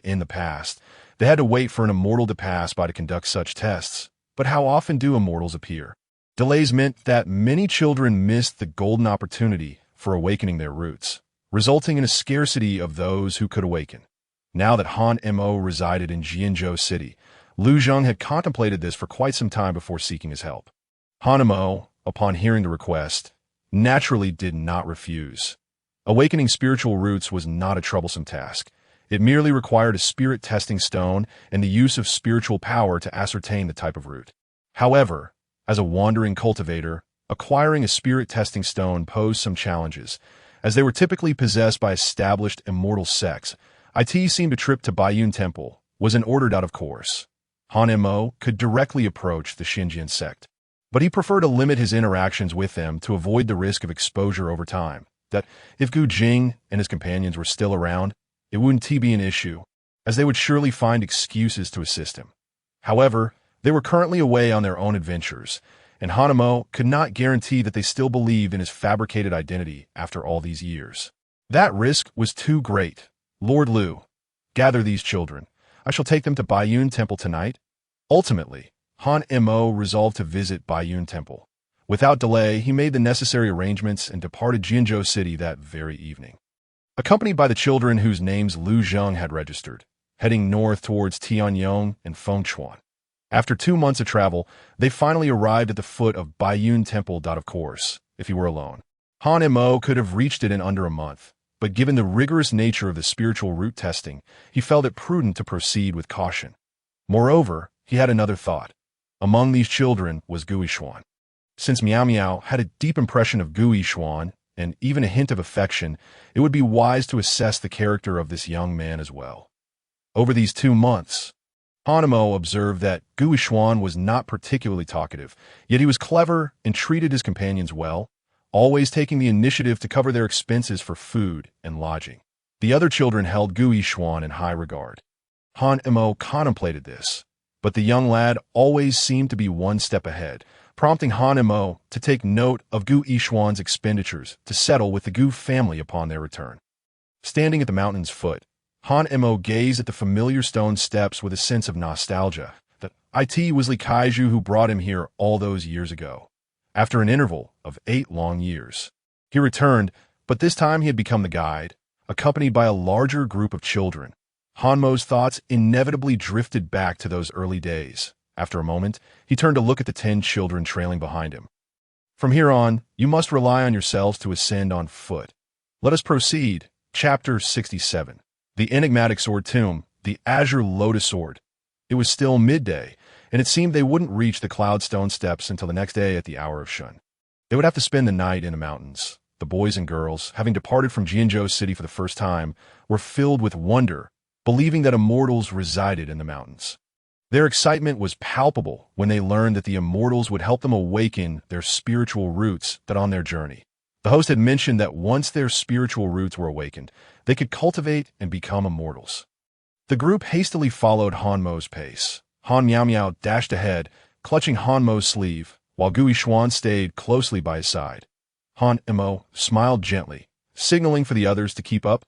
In the past, they had to wait for an Immortal to pass by to conduct such tests. But how often do Immortals appear? Delays meant that many children missed the golden opportunity for awakening their roots, resulting in a scarcity of those who could awaken. Now that Han Mo resided in Jianzhou City, Lu Zheng had contemplated this for quite some time before seeking his help. Han Mo, upon hearing the request, naturally did not refuse. Awakening spiritual roots was not a troublesome task. It merely required a spirit testing stone and the use of spiritual power to ascertain the type of root. However, as a wandering cultivator, acquiring a spirit testing stone posed some challenges, as they were typically possessed by established immortal sects. It seemed a trip to Baiyun Temple was ordered out of course. Han Mo could directly approach the Xinjiang sect, but he preferred to limit his interactions with them to avoid the risk of exposure over time. That if Gu Jing and his companions were still around, it wouldn't be an issue, as they would surely find excuses to assist him. However, they were currently away on their own adventures, and Han Mo could not guarantee that they still believed in his fabricated identity after all these years. That risk was too great. Lord Lu, gather these children. I shall take them to Baiyun Temple tonight. Ultimately, Han Mo resolved to visit Baiyun Temple. Without delay, he made the necessary arrangements and departed Jianzhou City that very evening, accompanied by the children whose names Lu Zheng had registered, heading north towards Tianyong and Fengchuan. After 2 months of travel, they finally arrived at the foot of Baiyun Temple. Of course, if he were alone, Han Mo could have reached it in under a month, but given the rigorous nature of the spiritual root testing, he felt it prudent to proceed with caution. Moreover, he had another thought. Among these children was Gu Yishuan. Since Miao Miao had a deep impression of Gu Yishuan and even a hint of affection, it would be wise to assess the character of this young man as well. Over these 2 months, Han Mo observed that Gu Yishuan was not particularly talkative, yet he was clever and treated his companions well, always taking the initiative to cover their expenses for food and lodging. The other children held Gu Yishuan in high regard. Han Mo contemplated this, but the young lad always seemed to be one step ahead, prompting Han and Mo to take note of Gu Yishuan's expenditures to settle with the Gu family upon their return. Standing at the mountain's foot, Han and Mo gazed at the familiar stone steps with a sense of nostalgia. The IT was Li Kaiju who brought him here all those years ago. After an interval of 8 long years, he returned, but this time he had become the guide, accompanied by a larger group of children. Han Mo's thoughts inevitably drifted back to those early days. After a moment, he turned to look at the 10 children trailing behind him. From here on, you must rely on yourselves to ascend on foot. Let us proceed. Chapter 67. The Enigmatic Sword Tomb, the Azure Lotus Sword. It was still midday, and it seemed they wouldn't reach the Cloudstone steps until the next day at the hour of Shun. They would have to spend the night in the mountains. The boys and girls, having departed from Jianzhou City for the first time, were filled with wonder, believing that immortals resided in the mountains. Their excitement was palpable when they learned that the immortals would help them awaken their spiritual roots that on their journey. The host had mentioned that once their spiritual roots were awakened, they could cultivate and become immortals. The group hastily followed Han Mo's pace. Han Miao Miao dashed ahead, clutching Han Mo's sleeve, while Gu Yishuan stayed closely by his side. Han Mo smiled gently, signaling for the others to keep up.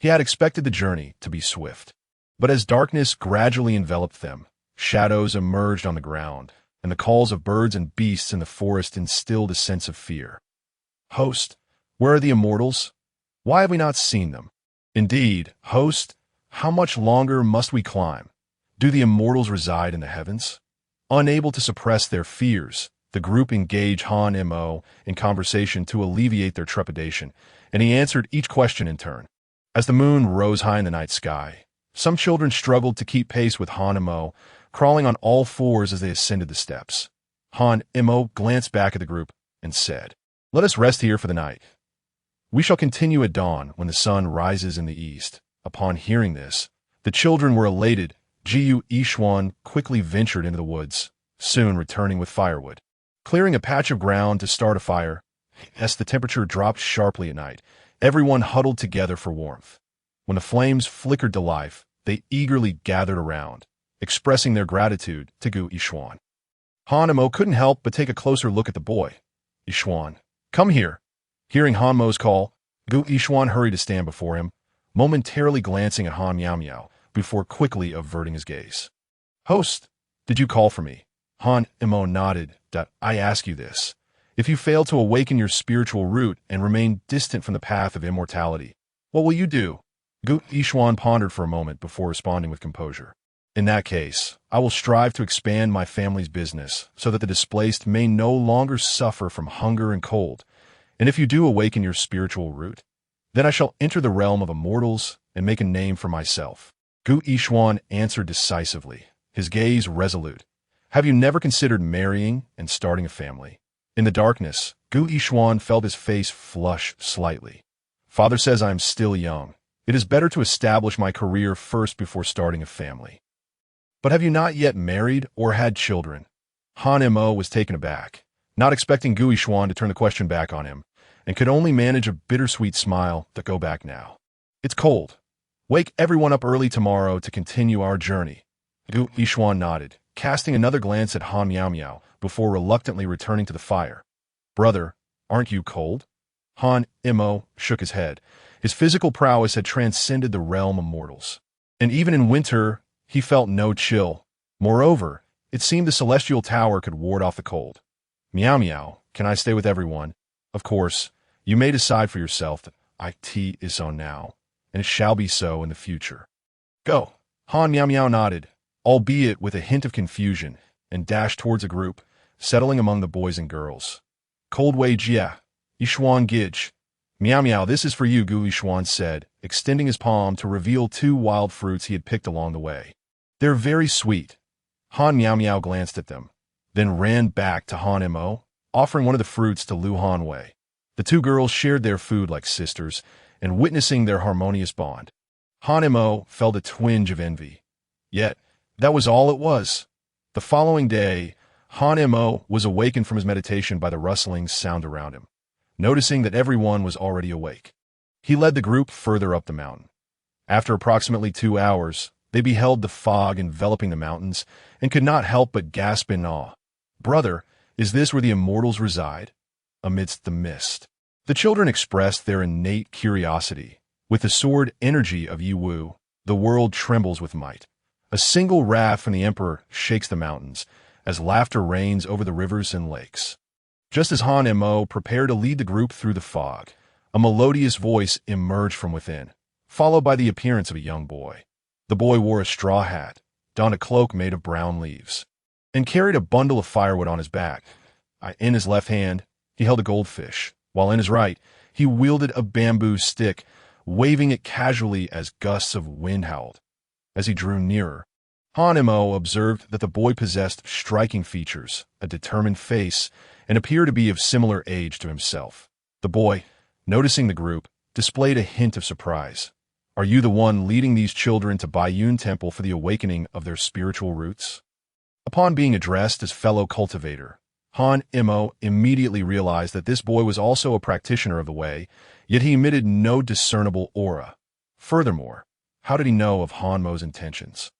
He had expected the journey to be swift. But as darkness gradually enveloped them, shadows emerged on the ground, and the calls of birds and beasts in the forest instilled a sense of fear. Host, where are the immortals? Why have we not seen them? Indeed, host, how much longer must we climb? Do the immortals reside in the heavens? Unable to suppress their fears, the group engaged Han Mo in conversation to alleviate their trepidation, and he answered each question in turn. As the moon rose high in the night sky, some children struggled to keep pace with Han Mo, crawling on all fours as they ascended the steps. Han Mo glanced back at the group and said, "Let us rest here for the night. We shall continue at dawn when the sun rises in the east." Upon hearing this, the children were elated. Gu Yishuan quickly ventured into the woods, soon returning with firewood. Clearing a patch of ground to start a fire, as the temperature dropped sharply at night, everyone huddled together for warmth. When the flames flickered to life, they eagerly gathered around, expressing their gratitude to Gu Yishuan. Han Mo couldn't help but take a closer look at the boy. "Yishuan, come here." Hearing Han Mo's call, Gu Yishuan hurried to stand before him, momentarily glancing at Han Miao Miao before quickly averting his gaze. "Host, did you call for me?" Han Mo nodded. "I ask you this. If you fail to awaken your spiritual root and remain distant from the path of immortality, what will you do?" Gu Yishuan pondered for a moment before responding with composure. "In that case, I will strive to expand my family's business so that the displaced may no longer suffer from hunger and cold. And if you do awaken your spiritual root, then I shall enter the realm of immortals and make a name for myself." Gu Yishuan answered decisively, his gaze resolute. "Have you never considered marrying and starting a family?" In the darkness, Gu Yishuan felt his face flush slightly. "Father says I am still young. It is better to establish my career first before starting a family." "But have you not yet married or had children?" Han Mo was taken aback, not expecting Gu Yishuan to turn the question back on him, and could only manage a bittersweet smile to go back now. "It's cold. Wake everyone up early tomorrow to continue our journey." Gu Yishuan nodded, casting another glance at Han Miao Miao before reluctantly returning to the fire. "Brother, aren't you cold?" Han Mo shook his head. His physical prowess had transcended the realm of mortals, and even in winter, he felt no chill. Moreover, it seemed the celestial tower could ward off the cold. "Miao Miao, can I stay with everyone? Of course, you may decide for yourself that IT is so now, and it shall be so in the future. Go." Han Miao Miao nodded, albeit with a hint of confusion, and dashed towards a group, settling among the boys and girls. "Cold Wei Jia, Yishuan Gij." "Miao Miao, this is for you," Gu Yishuan said, extending his palm to reveal 2 wild fruits he had picked along the way. "They're very sweet." Han Miao Miao glanced at them, then ran back to Han Mo, offering one of the fruits to Lu Hanwei. The 2 girls shared their food like sisters, and witnessing their harmonious bond, Han Mo felt a twinge of envy. Yet, that was all it was. The following day, Han Mo was awakened from his meditation by the rustling sound around him. Noticing that everyone was already awake, he led the group further up the mountain. After approximately 2 hours, they beheld the fog enveloping the mountains and could not help but gasp in awe. "Brother, Is this where the immortals reside? Amidst the mist. The children expressed their innate curiosity. With the sword energy of Yi Wu, the world trembles with might. A single wrath from the emperor shakes the mountains, as laughter reigns over the rivers and lakes. Just as Han Mo prepared to lead the group through the fog, a melodious voice emerged from within, followed by the appearance of a young boy. The boy wore a straw hat, donned a cloak made of brown leaves, and carried a bundle of firewood on his back. In his left hand, he held a goldfish, while in his right, he wielded a bamboo stick, waving it casually as gusts of wind howled. As he drew nearer, Han Mo observed that the boy possessed striking features, a determined face, and appeared to be of similar age to himself. The boy, noticing the group, displayed a hint of surprise. Are you the one leading these children to Baiyun Temple for the awakening of their spiritual roots? Upon being addressed as fellow cultivator, Han Mo immediately realized that this boy was also a practitioner of the way, yet he emitted no discernible aura. Furthermore, how did he know of Han Mo's intentions?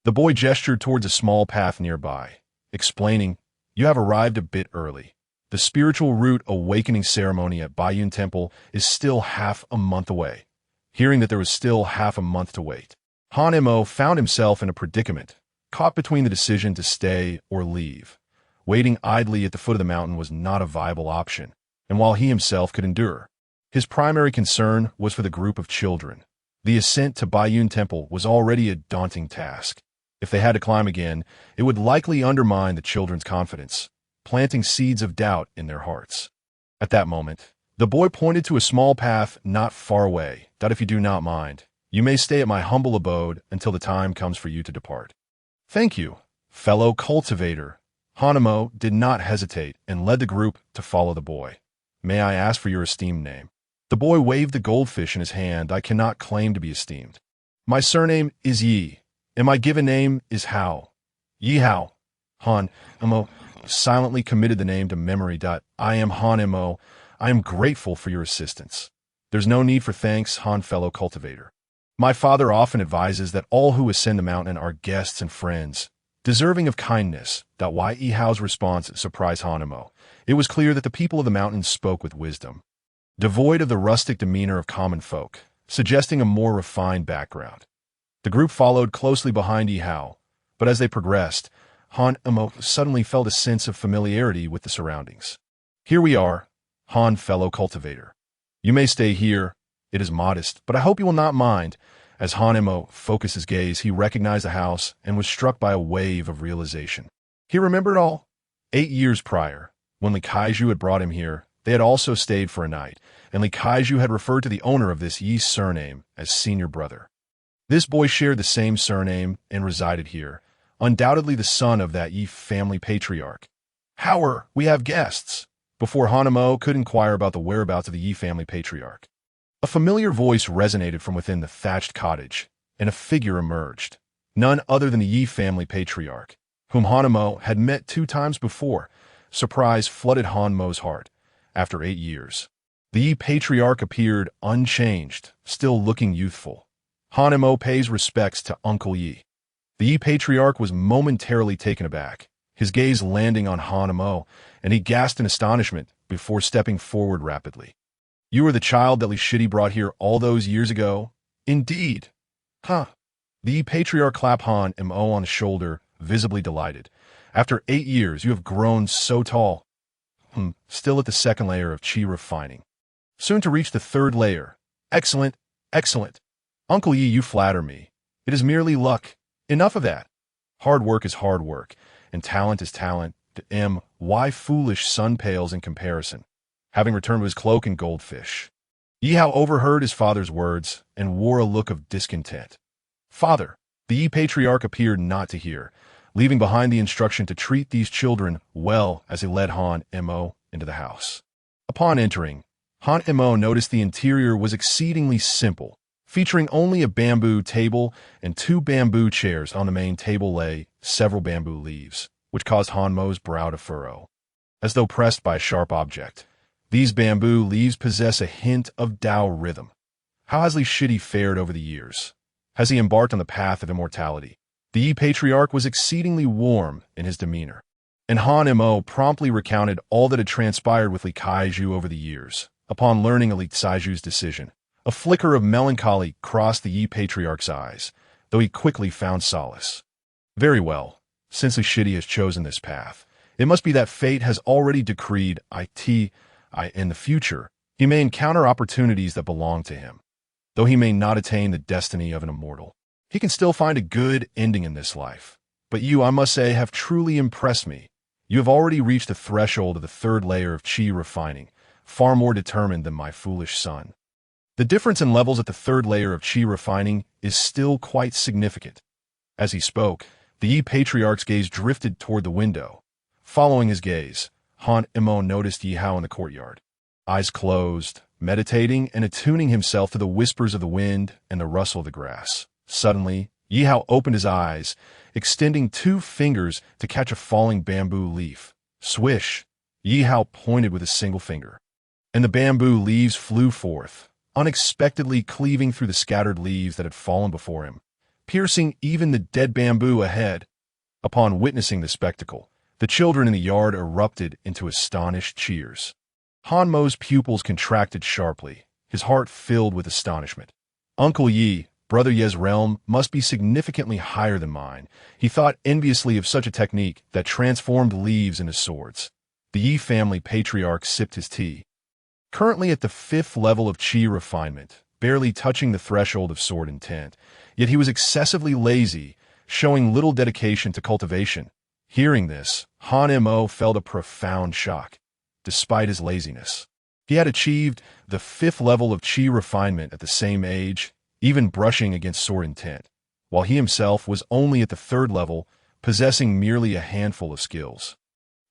The boy gestured towards a small path nearby, explaining, "You have arrived a bit early. The spiritual root awakening ceremony at Baiyun Temple is still half a month away." Hearing that there was still half a month to wait, Han Mo found himself in a predicament, caught between the decision to stay or leave. Waiting idly at the foot of the mountain was not a viable option, and while he himself could endure, his primary concern was for the group of children. The ascent to Baiyun Temple was already a daunting task. If they had to climb again, it would likely undermine the children's confidence, planting seeds of doubt in their hearts. At that moment, the boy pointed to a small path not far away. "That if you do not mind, you may stay at my humble abode until the time comes for you to depart." "Thank you, fellow cultivator." Han Mo did not hesitate and led the group to follow the boy. "May I ask for your esteemed name?" The boy waved the goldfish in his hand. "I cannot claim to be esteemed. My surname is Yi, and my given name is Hao. Yi Hao." Han Mo silently committed the name to memory. "I am Han Mo. I am grateful for your assistance." "There's no need for thanks, Han fellow cultivator. My father often advises that all who ascend the mountain are guests and friends, deserving of kindness." Yi Hao's response surprised Han Mo. It was clear that the people of the mountain spoke with wisdom, devoid of the rustic demeanor of common folk, suggesting a more refined background. The group followed closely behind Yi Hao, but as they progressed, Han Mo suddenly felt a sense of familiarity with the surroundings. "Here we are, Han fellow cultivator. You may stay here. It is modest, but I hope you will not mind." As Han Mo focused his gaze, he recognized the house and was struck by a wave of realization. He remembered all. 8 years prior, when Li Kaiju had brought him here, they had also stayed for a night, and Li Kaiju had referred to the owner of this Yi surname as senior brother. This boy shared the same surname and resided here, undoubtedly the son of that Yi family patriarch. "Howard, we have guests." Before Han Mo could inquire about the whereabouts of the Yi family patriarch, a familiar voice resonated from within the thatched cottage, and a figure emerged. None other than the Yi family patriarch, whom Han Mo had met 2 times before. Surprise flooded Han Mo's heart. After 8 years, the Yi patriarch appeared unchanged, still looking youthful. Han Mo pays respects to Uncle Yi. The Yi patriarch was momentarily taken aback, his gaze landing on Han Mo, and he gasped in astonishment before stepping forward rapidly. "You are the child that Li Shidi brought here all those years ago?" "Indeed." "Huh." The Yi patriarch clapped Han Mo on the shoulder, visibly delighted. "After 8 years, you have grown so tall." Still at the 2nd layer of Qi refining. "Soon to reach the 3rd layer." "Excellent, excellent." "Uncle Yi, you flatter me. It is merely luck." "Enough of that. Hard work is hard work, and talent is talent. Why foolish sun pales in comparison." Having returned to his cloak and goldfish, Yi Hao overheard his father's words and wore a look of discontent. "Father." The Yi patriarch appeared not to hear, leaving behind the instruction to treat these children well as he led Han Mo into the house. Upon entering, Han Mo noticed the interior was exceedingly simple, featuring only a bamboo table and 2 bamboo chairs. On the main table lay several bamboo leaves, which caused Han Mo's brow to furrow, as though pressed by a sharp object. These bamboo leaves possess a hint of Tao rhythm. How has Li Shidi fared over the years? Has he embarked on the path of immortality? The Yi patriarch was exceedingly warm in his demeanor. And Han Mo promptly recounted all that had transpired with Li Kaiju over the years. Upon learning of Li Kaiju's decision, a flicker of melancholy crossed the Yi Patriarch's eyes, though he quickly found solace. Very well, since Li Shidi has chosen this path, it must be that fate has already decreed in the future, he may encounter opportunities that belong to him. Though he may not attain the destiny of an immortal, he can still find a good ending in this life. But you, I must say, have truly impressed me. You have already reached the threshold of the third layer of chi refining, far more determined than my foolish son. The difference in levels at the third layer of chi refining is still quite significant. As he spoke, the Yi Patriarch's gaze drifted toward the window. Following his gaze, Han Mo noticed Yi Hao in the courtyard. Eyes closed, meditating and attuning himself to the whispers of the wind and the rustle of the grass. Suddenly, Yi Hao opened his eyes, extending 2 fingers to catch a falling bamboo leaf. Swish! Yi Hao pointed with a single finger, and the bamboo leaves flew forth, unexpectedly cleaving through the scattered leaves that had fallen before him, piercing even the dead bamboo ahead. Upon witnessing the spectacle, the children in the yard erupted into astonished cheers. Han Mo's pupils contracted sharply, his heart filled with astonishment. Uncle Yi, Brother Ye's realm must be significantly higher than mine. He thought enviously of such a technique that transformed leaves into swords. The Yi family patriarch sipped his tea. Currently at the 5th level of chi refinement, barely touching the threshold of sword intent, yet he was excessively lazy, showing little dedication to cultivation. Hearing this, Han Mo felt a profound shock. Despite his laziness, he had achieved the 5th level of chi refinement at the same age, even brushing against sword intent, while he himself was only at the 3rd level, possessing merely a handful of skills.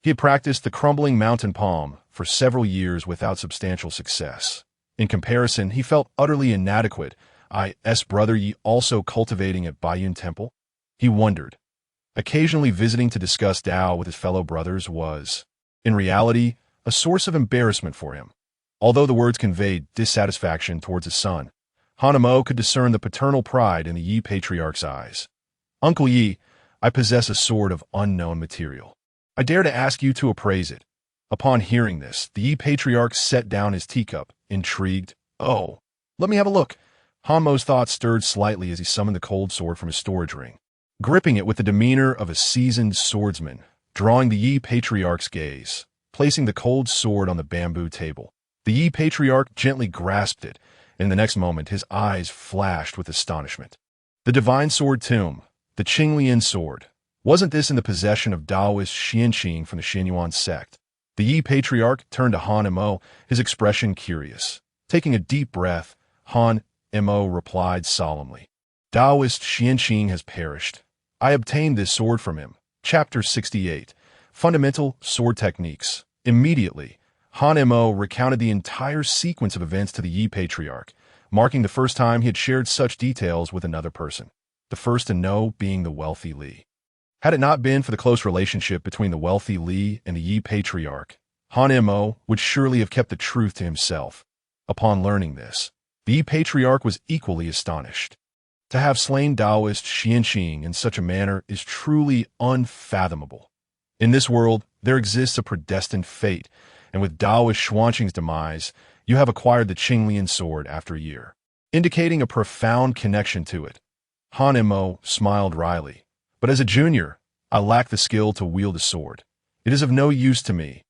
He had practiced the crumbling mountain palm for several years without substantial success. In comparison, he felt utterly inadequate. Brother Yi also cultivating at Baiyun Temple? He wondered. Occasionally visiting to discuss Tao with his fellow brothers was, in reality, a source of embarrassment for him. Although the words conveyed dissatisfaction towards his son, Han Mo could discern the paternal pride in the Yi Patriarch's eyes. Uncle Yi, I possess a sword of unknown material. I dare to ask you to appraise it. Upon hearing this, the Yi Patriarch set down his teacup, intrigued. Oh, let me have a look. Han Mo's thoughts stirred slightly as he summoned the cold sword from his storage ring, gripping it with the demeanor of a seasoned swordsman, drawing the Yi Patriarch's gaze. Placing the cold sword on the bamboo table, the Yi Patriarch gently grasped it, and in the next moment his eyes flashed with astonishment. The divine sword tomb, the Qinglian sword. Wasn't this in the possession of Taoist Xianqing from the Xianyuan sect? The Yi Patriarch turned to Han Mo, his expression curious. Taking a deep breath, Han Mo replied solemnly, Taoist Xianqing has perished. I obtained this sword from him. Chapter 68. Fundamental Sword Techniques. Immediately, Han Mo recounted the entire sequence of events to the Yi Patriarch, marking the first time he had shared such details with another person, the first to know being the wealthy Li. Had it not been for the close relationship between the wealthy Li and the Yi Patriarch, Han Mo would surely have kept the truth to himself. Upon learning this, the Yi Patriarch was equally astonished. To have slain Taoist Xianqing in such a manner is truly unfathomable. In this world, there exists a predestined fate, and with Taoist Xuanqing's demise, you have acquired the Qinglian sword after a year, indicating a profound connection to it. Han Mo smiled wryly. But as a junior, I lack the skill to wield a sword. It is of no use to me.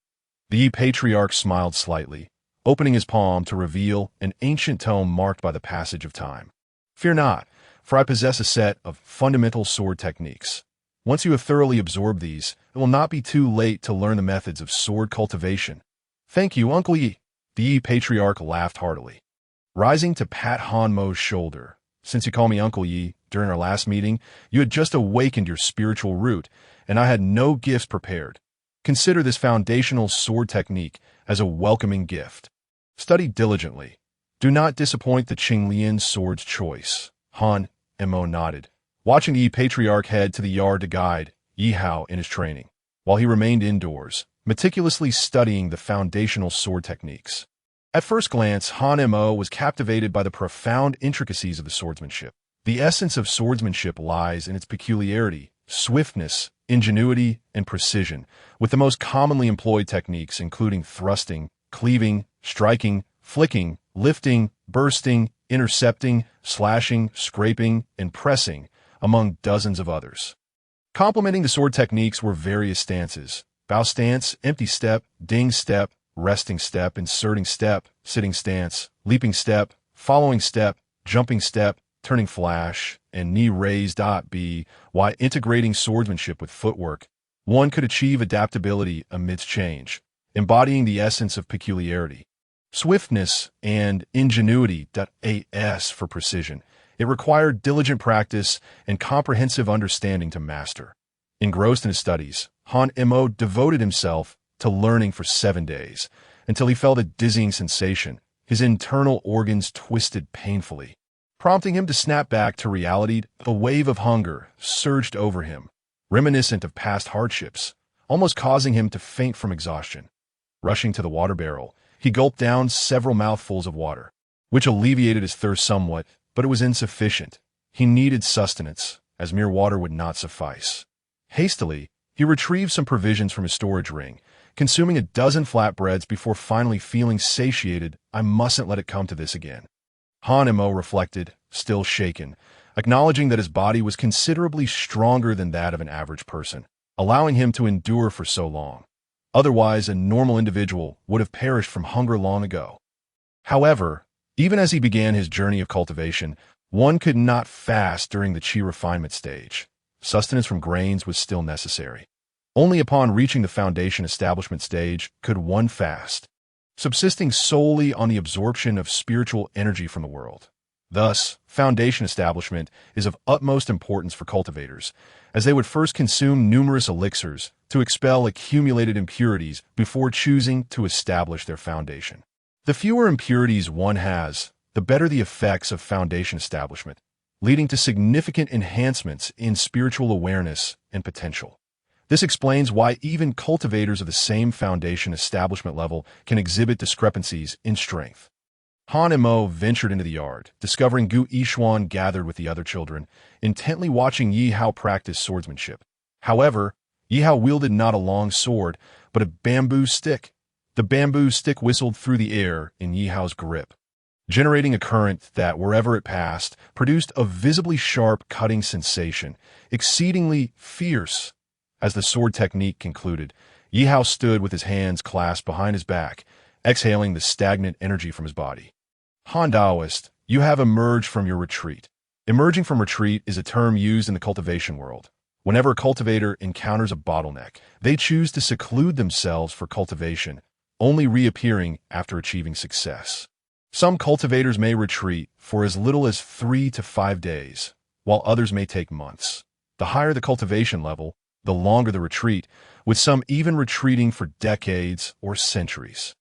The Yi Patriarch smiled slightly, opening his palm to reveal an ancient tome marked by the passage of time. Fear not, for I possess a set of fundamental sword techniques. Once you have thoroughly absorbed these, it will not be too late to learn the methods of sword cultivation. Thank you, Uncle Yi. The Yi Patriarch laughed heartily, rising to pat Han Mo's shoulder. Since you call me Uncle Yi, during our last meeting, you had just awakened your spiritual root, and I had no gifts prepared. Consider this foundational sword technique as a welcoming gift. Study diligently. Do not disappoint the Qinglian sword's choice. Han Mo nodded, watching the Yi Patriarch head to the yard to guide Yi Hao in his training, while he remained indoors, meticulously studying the foundational sword techniques. At first glance, Han Mo was captivated by the profound intricacies of the swordsmanship. The essence of swordsmanship lies in its peculiarity, swiftness, ingenuity, and precision, with the most commonly employed techniques including thrusting, cleaving, striking, flicking, lifting, bursting, intercepting, slashing, scraping, and pressing, among dozens of others. Complementing the sword techniques were various stances: bow stance, empty step, ding step, resting step, inserting step, sitting stance, leaping step, following step, jumping step, turning flash, and knee raised. By integrating swordsmanship with footwork, one could achieve adaptability amidst change, embodying the essence of peculiarity. Swiftness and ingenuity. As for precision, it required diligent practice and comprehensive understanding to master. Engrossed in his studies, Han Mo devoted himself to learning for 7 days, until he felt a dizzying sensation. His internal organs twisted painfully, prompting him to snap back to reality. A wave of hunger surged over him, reminiscent of past hardships, almost causing him to faint from exhaustion. Rushing to the water barrel, he gulped down several mouthfuls of water, which alleviated his thirst somewhat, but it was insufficient. He needed sustenance, as mere water would not suffice. Hastily, he retrieved some provisions from his storage ring, consuming a dozen flatbreads before finally feeling satiated. I mustn't let it come to this again. Han Mo reflected, still shaken, acknowledging that his body was considerably stronger than that of an average person, allowing him to endure for so long. Otherwise, a normal individual would have perished from hunger long ago. However, even as he began his journey of cultivation, one could not fast during the chi refinement stage. Sustenance from grains was still necessary. Only upon reaching the foundation establishment stage could one fast, subsisting solely on the absorption of spiritual energy from the world. Thus, foundation establishment is of utmost importance for cultivators, as they would first consume numerous elixirs to expel accumulated impurities before choosing to establish their foundation. The fewer impurities one has, the better the effects of foundation establishment, leading to significant enhancements in spiritual awareness and potential. This explains why even cultivators of the same foundation establishment level can exhibit discrepancies in strength. Han Mo ventured into the yard, discovering Gu Yishuan gathered with the other children, intently watching Yi Hao practice swordsmanship. However, Yi Hao wielded not a long sword, but a bamboo stick. The bamboo stick whistled through the air in Yi Hao's grip, generating a current that, wherever it passed, produced a visibly sharp cutting sensation, exceedingly fierce. As the sword technique concluded, Yi Hao stood with his hands clasped behind his back, exhaling the stagnant energy from his body. Han Daoist, you have emerged from your retreat. Emerging from retreat is a term used in the cultivation world. Whenever a cultivator encounters a bottleneck, they choose to seclude themselves for cultivation, only reappearing after achieving success. Some cultivators may retreat for as little as 3 to 5 days, while others may take months. The higher the cultivation level, the longer the retreat, with some even retreating for decades or centuries.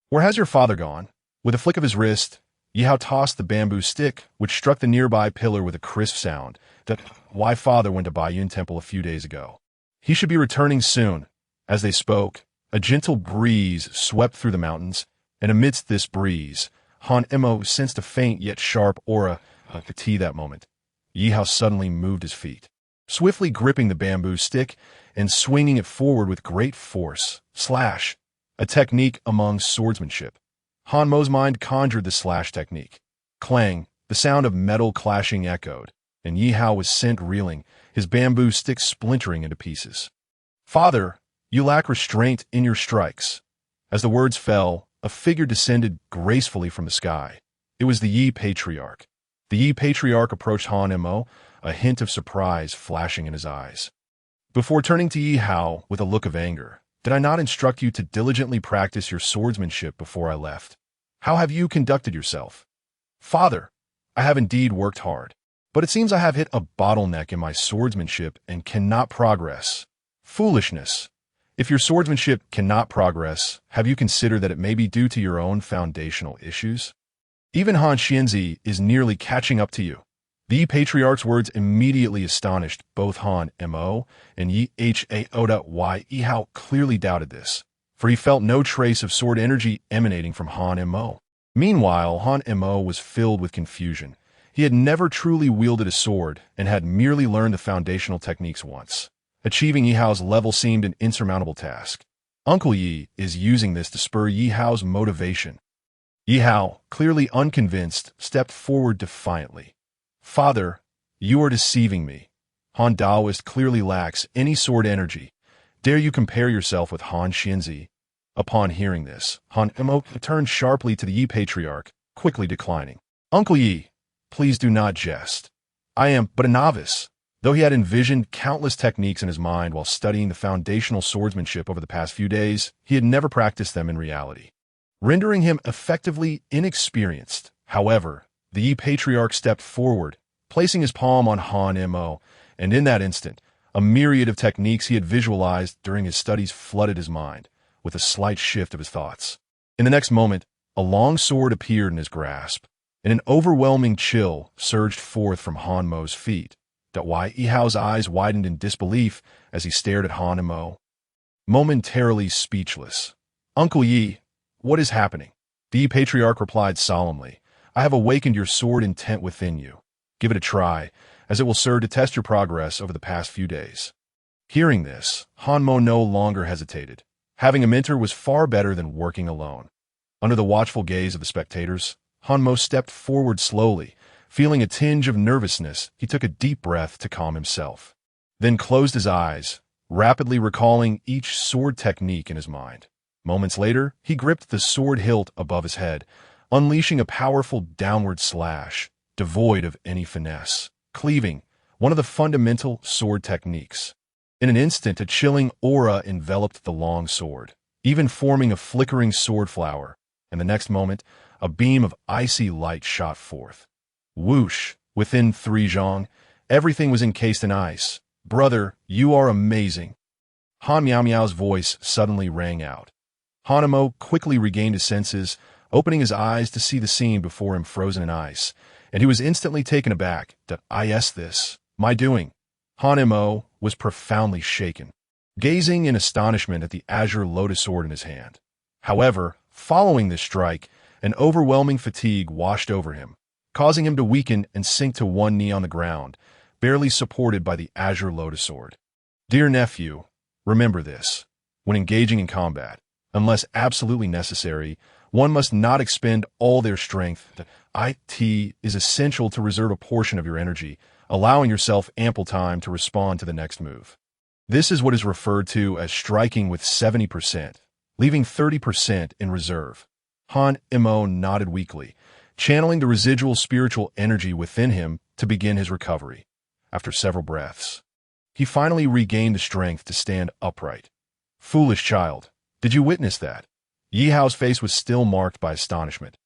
Where has your father gone? With a flick of his wrist, Yi Hao tossed the bamboo stick, which struck the nearby pillar with a crisp sound. That why father went to Baiyun Temple a few days ago. He should be returning soon. As they spoke, a gentle breeze swept through the mountains, and amidst this breeze, Han Mo sensed a faint yet sharp aura of fatigue that moment. Yi Hao suddenly moved his feet, swiftly gripping the bamboo stick and swinging it forward with great force. Slash, a technique among swordsmanship. Han Mo's mind conjured the slash technique. Clang, the sound of metal clashing echoed, and Yi Hao was sent reeling, his bamboo stick splintering into pieces. Father, you lack restraint in your strikes. As the words fell, a figure descended gracefully from the sky. It was the Yi Patriarch. The Yi Patriarch approached Han Mo, a hint of surprise flashing in his eyes. Before turning to Yi Hao with a look of anger, did I not instruct you to diligently practice your swordsmanship before I left? How have you conducted yourself? Father, I have indeed worked hard, but it seems I have hit a bottleneck in my swordsmanship and cannot progress. Foolishness. If your swordsmanship cannot progress, have you considered that it may be due to your own foundational issues? Even Han Xianzi is nearly catching up to you. The Patriarch's words immediately astonished both Han Mo and Yi Hao. Yi Hao clearly doubted this, for he felt no trace of sword energy emanating from Han Mo. Meanwhile, Han Mo was filled with confusion. He had never truly wielded a sword and had merely learned the foundational techniques once. Achieving Yihao's level seemed an insurmountable task. Uncle Yi is using this to spur Yihao's motivation. Yihao, clearly unconvinced, stepped forward defiantly. "Father, you are deceiving me. Han Daoist clearly lacks any sword energy. Dare you compare yourself with Han Xianzi?" Upon hearing this, Han Imo turned sharply to the Yi Patriarch, quickly declining. "Uncle Yi, please do not jest. I am but a novice." Though he had envisioned countless techniques in his mind while studying the foundational swordsmanship over the past few days, he had never practiced them in reality, rendering him effectively inexperienced. However, the Yi Patriarch stepped forward, placing his palm on Han Mo, and in that instant, a myriad of techniques he had visualized during his studies flooded his mind, with a slight shift of his thoughts. In the next moment, a long sword appeared in his grasp, and an overwhelming chill surged forth from Han Mo's feet. Yihao's eyes widened in disbelief as he stared at Han Mo, momentarily speechless. "Uncle Yi, what is happening?" The Yi Patriarch replied solemnly, "I have awakened your sword intent within you. Give it a try, as it will serve to test your progress over the past few days." Hearing this, Han Mo no longer hesitated. Having a mentor was far better than working alone. Under the watchful gaze of the spectators, Han Mo stepped forward slowly. Feeling a tinge of nervousness, he took a deep breath to calm himself, then closed his eyes, rapidly recalling each sword technique in his mind. Moments later, he gripped the sword hilt above his head, unleashing a powerful downward slash, devoid of any finesse, cleaving one of the fundamental sword techniques. In an instant, a chilling aura enveloped the long sword, even forming a flickering sword flower, and the next moment, a beam of icy light shot forth. Whoosh! Within 3 zhong, everything was encased in ice. "Brother, you are amazing." Han Miao Miao's voice suddenly rang out. Hanamo quickly regained his senses, opening his eyes to see the scene before him frozen in ice, and he was instantly taken aback. This? My doing?" Hanamo was profoundly shaken, gazing in astonishment at the azure lotus sword in his hand. However, following this strike, an overwhelming fatigue washed over him, causing him to weaken and sink to one knee on the ground, barely supported by the azure lotus sword. "Dear nephew, remember this. When engaging in combat, unless absolutely necessary, one must not expend all their strength. It is essential to reserve a portion of your energy, allowing yourself ample time to respond to the next move. This is what is referred to as striking with 70%, leaving 30% in reserve." Han Mo nodded weakly, channeling the residual spiritual energy within him to begin his recovery. After several breaths, he finally regained the strength to stand upright. "Foolish child, did you witness that?" Yihao's face was still marked by astonishment.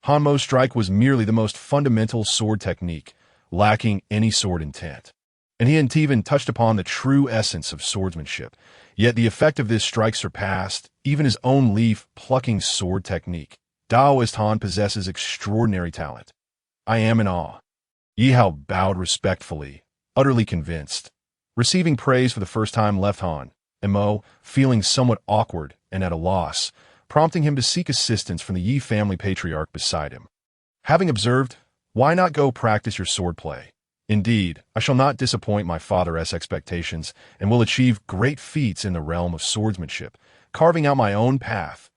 Han Mo's strike was merely the most fundamental sword technique, lacking any sword intent. And he hadn't even touched upon the true essence of swordsmanship. Yet the effect of this strike surpassed even his own leaf-plucking sword technique. Daoist Han possesses extraordinary talent. I am in awe. Yihao bowed respectfully, utterly convinced. Receiving praise for the first time left Han, Mo, feeling somewhat awkward and at a loss, prompting him to seek assistance from the Yi family patriarch beside him. Having observed, "Why not go practice your swordplay? Indeed, I shall not disappoint my father's expectations and will achieve great feats in the realm of swordsmanship, carving out my own path.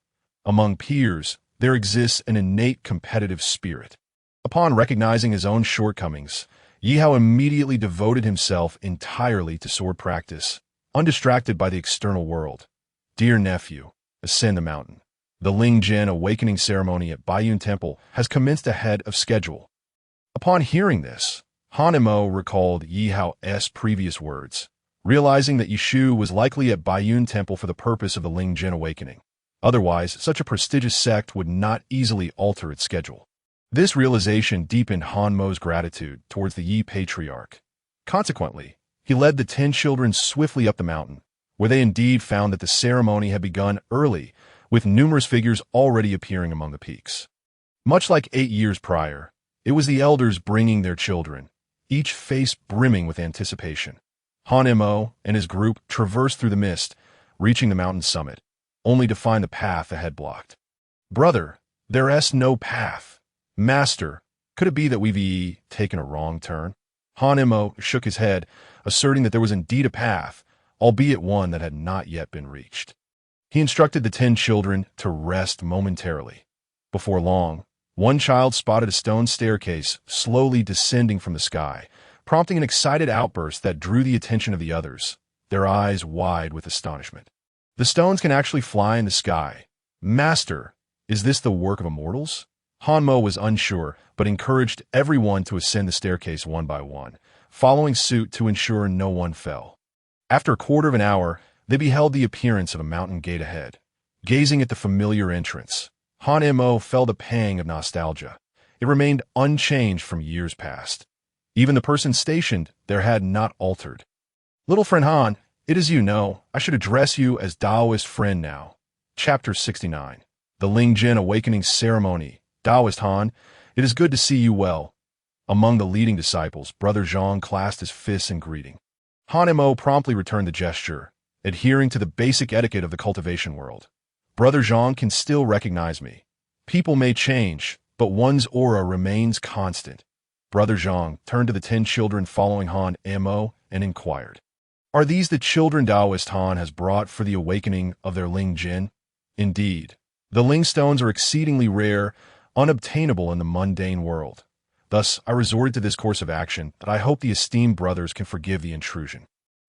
Among peers, there exists an innate competitive spirit." Upon recognizing his own shortcomings, Yihao immediately devoted himself entirely to sword practice, undistracted by the external world. "Dear nephew, ascend the mountain. The Ling Jin awakening ceremony at Baiyun Temple has commenced ahead of schedule." Upon hearing this, Hanemo recalled Yihao's previous words, realizing that Yishu was likely at Baiyun Temple for the purpose of the Ling Jin awakening. Otherwise, such a prestigious sect would not easily alter its schedule. This realization deepened Hanmo's gratitude towards the Yi Patriarch. Consequently, he led the 10 children swiftly up the mountain, where they indeed found that the ceremony had begun early, with numerous figures already appearing among the peaks. Much like 8 years prior, it was the elders bringing their children, each face brimming with anticipation. Hanemo and his group traversed through the mist, reaching the mountain's summit, only to find the path ahead blocked. "Brother, there's no path. Master, Could it be that we've taken a wrong turn? Han Mo shook his head, asserting that there was indeed a path, albeit one that had not yet been reached. He instructed the 10 children to rest momentarily. Before long, one child spotted a stone staircase slowly descending from the sky, prompting an excited outburst that drew the attention of the others, their eyes wide with astonishment. The stones can actually fly in the sky. Master, is this the work of immortals? Han Mo was unsure, but encouraged everyone to ascend the staircase one by one, following suit to ensure no one fell. After a quarter of an hour, they beheld the appearance of a mountain gate ahead. Gazing at the familiar entrance, Han Mo felt a pang of nostalgia. It remained unchanged from years past. Even the person stationed there had not altered. Little friend Han, it is you know, I should address you as Taoist friend now. Chapter 69. The Ling Jin Awakening Ceremony. Taoist Han, it is good to see you well. Among the leading disciples, Brother Zhang clasped his fists in greeting. Han Mo promptly returned the gesture, adhering to the basic etiquette of the cultivation world. Brother Zhang can still recognize me. People may change, but one's aura remains constant. Brother Zhang turned to the 10 children following Han Mo and inquired, are these the children Taoist Han has brought for the awakening of their Ling Jin? Indeed, the Ling stones are exceedingly rare, unobtainable in the mundane world. Thus, I resorted to this course of action that I hope the esteemed brothers can forgive the intrusion.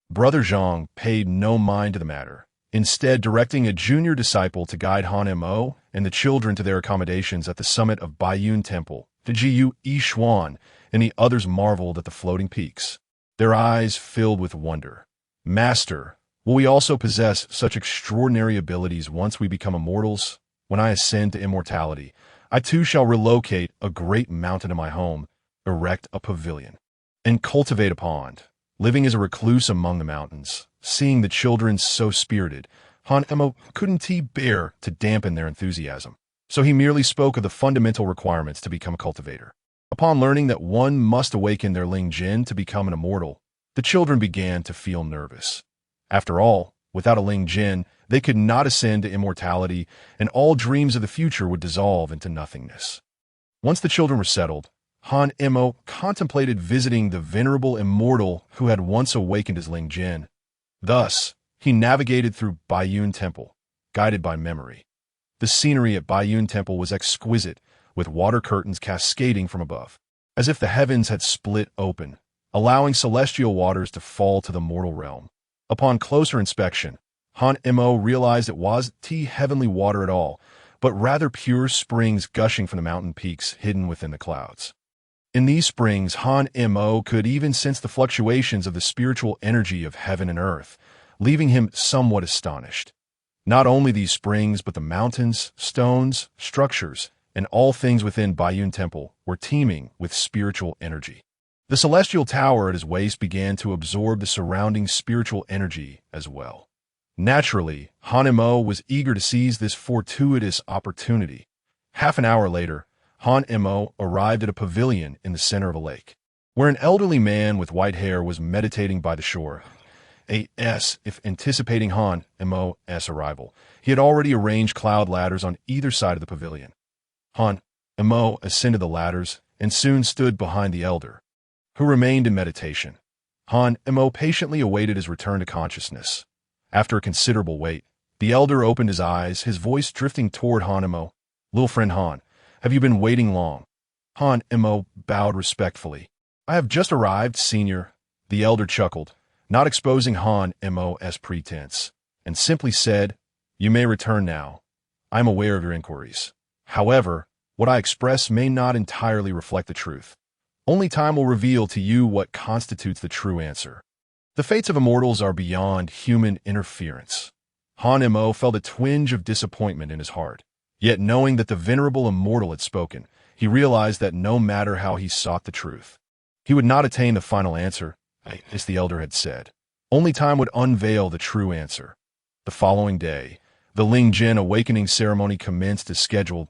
Brother Zhang paid no mind to the matter, instead directing a junior disciple to guide Han Mo and the children to their accommodations at the summit of Baiyun Temple. The Jiu Yishuan and the others marveled at the floating peaks, their eyes filled with wonder. Master, will we also possess such extraordinary abilities once we become immortals? When I ascend to immortality, I too shall relocate a great mountain to my home, erect a pavilion, and cultivate a pond. Living as a recluse among the mountains, seeing the children so spirited, Han Mo couldn't bear to dampen their enthusiasm, so he merely spoke of the fundamental requirements to become a cultivator. Upon learning that one must awaken their Ling Jin to become an immortal, the children began to feel nervous. After all, without a Ling Jin, they could not ascend to immortality, and all dreams of the future would dissolve into nothingness. Once the children were settled, Han Mo contemplated visiting the venerable immortal who had once awakened his Ling Jin. Thus, he navigated through Baiyun Temple, guided by memory. The scenery at Baiyun Temple was exquisite, with water curtains cascading from above, as if the heavens had split open, allowing celestial waters to fall to the mortal realm. Upon closer inspection, Han Mo realized it wasn't heavenly water at all, but rather pure springs gushing from the mountain peaks hidden within the clouds. In these springs, Han Mo could even sense the fluctuations of the spiritual energy of heaven and earth, leaving him somewhat astonished. Not only these springs, but the mountains, stones, structures, and all things within Baiyun Temple were teeming with spiritual energy. The celestial tower at his waist began to absorb the surrounding spiritual energy as well. Naturally, Han Mo was eager to seize this fortuitous opportunity. Half an hour later, Han Mo arrived at a pavilion in the center of a lake, where an elderly man with white hair was meditating by the shore. If anticipating Han Mo's arrival, he had already arranged cloud ladders on either side of the pavilion. Han Mo ascended the ladders and soon stood behind the elder, who remained in meditation. Han Mo patiently awaited his return to consciousness. After a considerable wait, the elder opened his eyes, his voice drifting toward Han Mo. Little friend Han, have you been waiting long? Han Mo bowed respectfully. I have just arrived, senior. The elder chuckled, not exposing Han Mo's pretense, and simply said, you may return now. I am aware of your inquiries. However, what I express may not entirely reflect the truth. Only time will reveal to you what constitutes the true answer. The fates of immortals are beyond human interference. Han Mo felt a twinge of disappointment in his heart. Yet knowing that the venerable immortal had spoken, he realized that no matter how he sought the truth, he would not attain the final answer, as the elder had said. Only time would unveil the true answer. The following day, the Ling Jin awakening ceremony commenced as scheduled.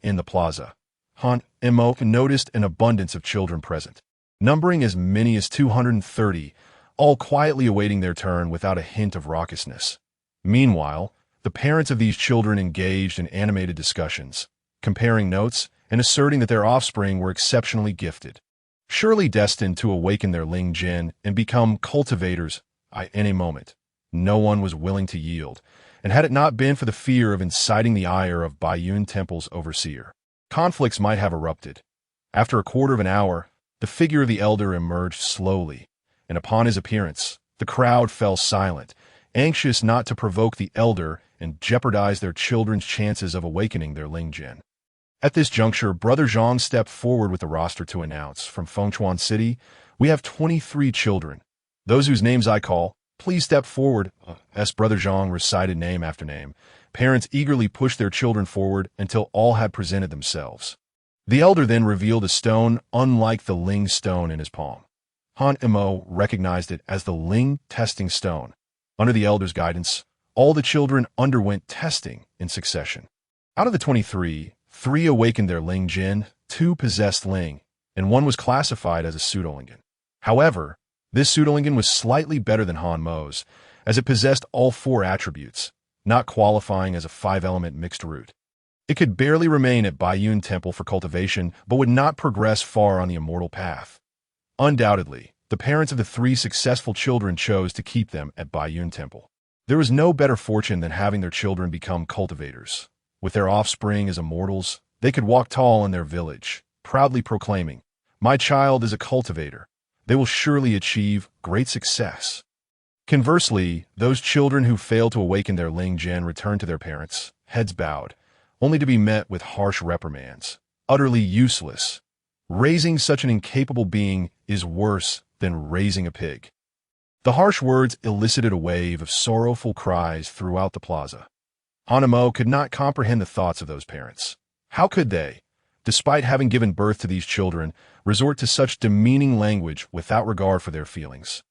In the plaza, Han Mo noticed an abundance of children present, numbering as many as 230, all quietly awaiting their turn without a hint of raucousness. Meanwhile, the parents of these children engaged in animated discussions, comparing notes and asserting that their offspring were exceptionally gifted, surely destined to awaken their Ling Jin and become cultivators at any moment. No one was willing to yield, and had it not been for the fear of inciting the ire of Baiyun Temple's overseer, conflicts might have erupted. After a quarter of an hour, the figure of the elder emerged slowly, and upon his appearance, the crowd fell silent, anxious not to provoke the elder and jeopardize their children's chances of awakening their Ling Jin. At this juncture, Brother Zhang stepped forward with the roster to announce, "From Fengchuan City, we have 23 children. Those whose names I call, please step forward." As Brother Zhang recited name after name, parents eagerly pushed their children forward until all had presented themselves. The elder then revealed a stone unlike the Ling stone in his palm. Han Imo recognized it as the Ling testing stone. Under the elder's guidance, all the children underwent testing in succession. Out of the 23, 3 awakened their Ling Jin, 2 possessed Ling, and 1 was classified as a pseudolingen. However, this pseudolingen was slightly better than Han Mo's, as it possessed all 4 attributes, not qualifying as a 5-element mixed root. It could barely remain at Baiyun Temple for cultivation, but would not progress far on the immortal path. Undoubtedly, the parents of the 3 successful children chose to keep them at Baiyun Temple. There was no better fortune than having their children become cultivators. With their offspring as immortals, they could walk tall in their village, proudly proclaiming, "My child is a cultivator. They will surely achieve great success." Conversely, those children who failed to awaken their Ling Jin returned to their parents, heads bowed, only to be met with harsh reprimands. Utterly useless. Raising such an incapable being is worse than raising a pig. The harsh words elicited a wave of sorrowful cries throughout the plaza. Hanamo could not comprehend the thoughts of those parents. How could they, despite having given birth to these children, resort to such demeaning language without regard for their feelings?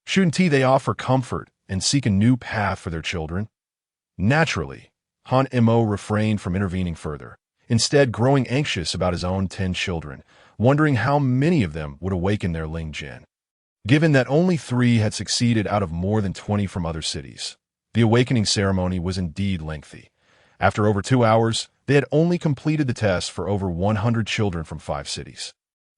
Shouldn't they offer comfort and seek a new path for their children? Naturally, Han Imo refrained from intervening further, instead growing anxious about his own 10 children, wondering how many of them would awaken their Ling Jin. Given that only 3 had succeeded out of more than 20 from other cities, the awakening ceremony was indeed lengthy. After over 2 hours, they had only completed the test for over 100 children from 5 cities.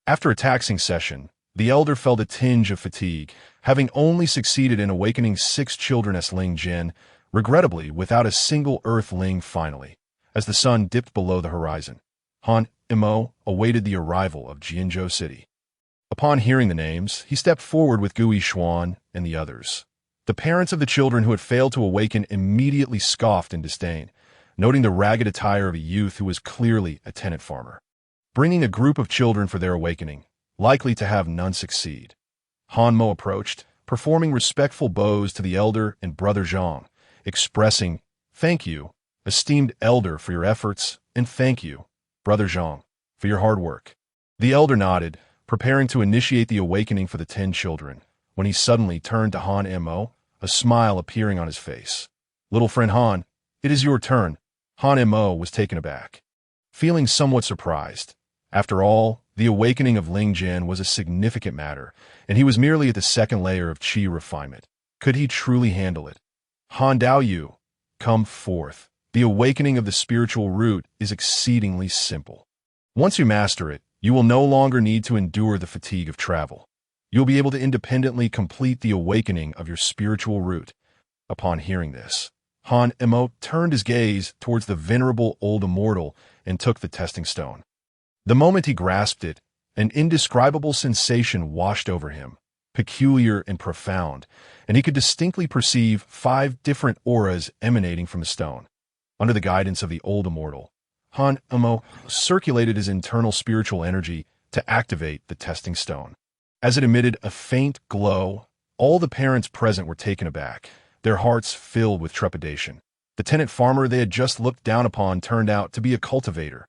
After a taxing session, the elder felt a tinge of fatigue, having only succeeded in awakening 6 children as Ling Jin, regrettably without a single Earth Ling finally. As the sun dipped below the horizon, Han Imo awaited the arrival of Jianzhou City. Upon hearing the names, he stepped forward with Gui Xuan and the others. The parents of the children who had failed to awaken immediately scoffed in disdain, noting the ragged attire of a youth who was clearly a tenant farmer. Bringing a group of children for their awakening, likely to have none succeed. Han Mo approached, performing respectful bows to the elder and Brother Zhang, expressing, "Thank you, esteemed elder, for your efforts, and thank you, Brother Zhang, for your hard work." The elder nodded, preparing to initiate the awakening for the 10 children, when he suddenly turned to Han Mo, a smile appearing on his face. "Little friend Han, it is your turn." Han Mo was taken aback, feeling somewhat surprised. After all, the awakening of Ling Jin was a significant matter, and he was merely at the second layer of qi refinement. Could he truly handle it? "Han Dao Yu, come forth. The awakening of the spiritual root is exceedingly simple. Once you master it, you will no longer need to endure the fatigue of travel. You'll be able to independently complete the awakening of your spiritual root." Upon hearing this, Han Imo turned his gaze towards the venerable old immortal and took the testing stone. The moment he grasped it, an indescribable sensation washed over him, peculiar and profound, and he could distinctly perceive 5 different auras emanating from the stone. Under the guidance of the old immortal, Han Imo circulated his internal spiritual energy to activate the testing stone. As it emitted a faint glow, all the parents present were taken aback, their hearts filled with trepidation. The tenant farmer they had just looked down upon turned out to be a cultivator.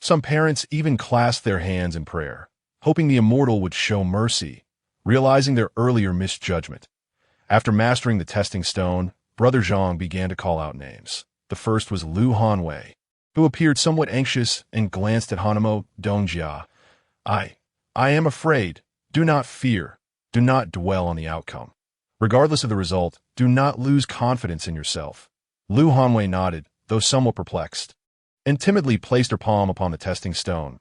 Some parents even clasped their hands in prayer, hoping the immortal would show mercy, realizing their earlier misjudgment. After mastering the testing stone, Brother Zhang began to call out names. The first was Lu Hanwei, who appeared somewhat anxious and glanced at Hanamo Dongjia. I am afraid. Do not fear. Do not dwell on the outcome. Regardless of the result, do not lose confidence in yourself." Lu Hanwei nodded, though somewhat perplexed. and timidly placed her palm upon the testing stone.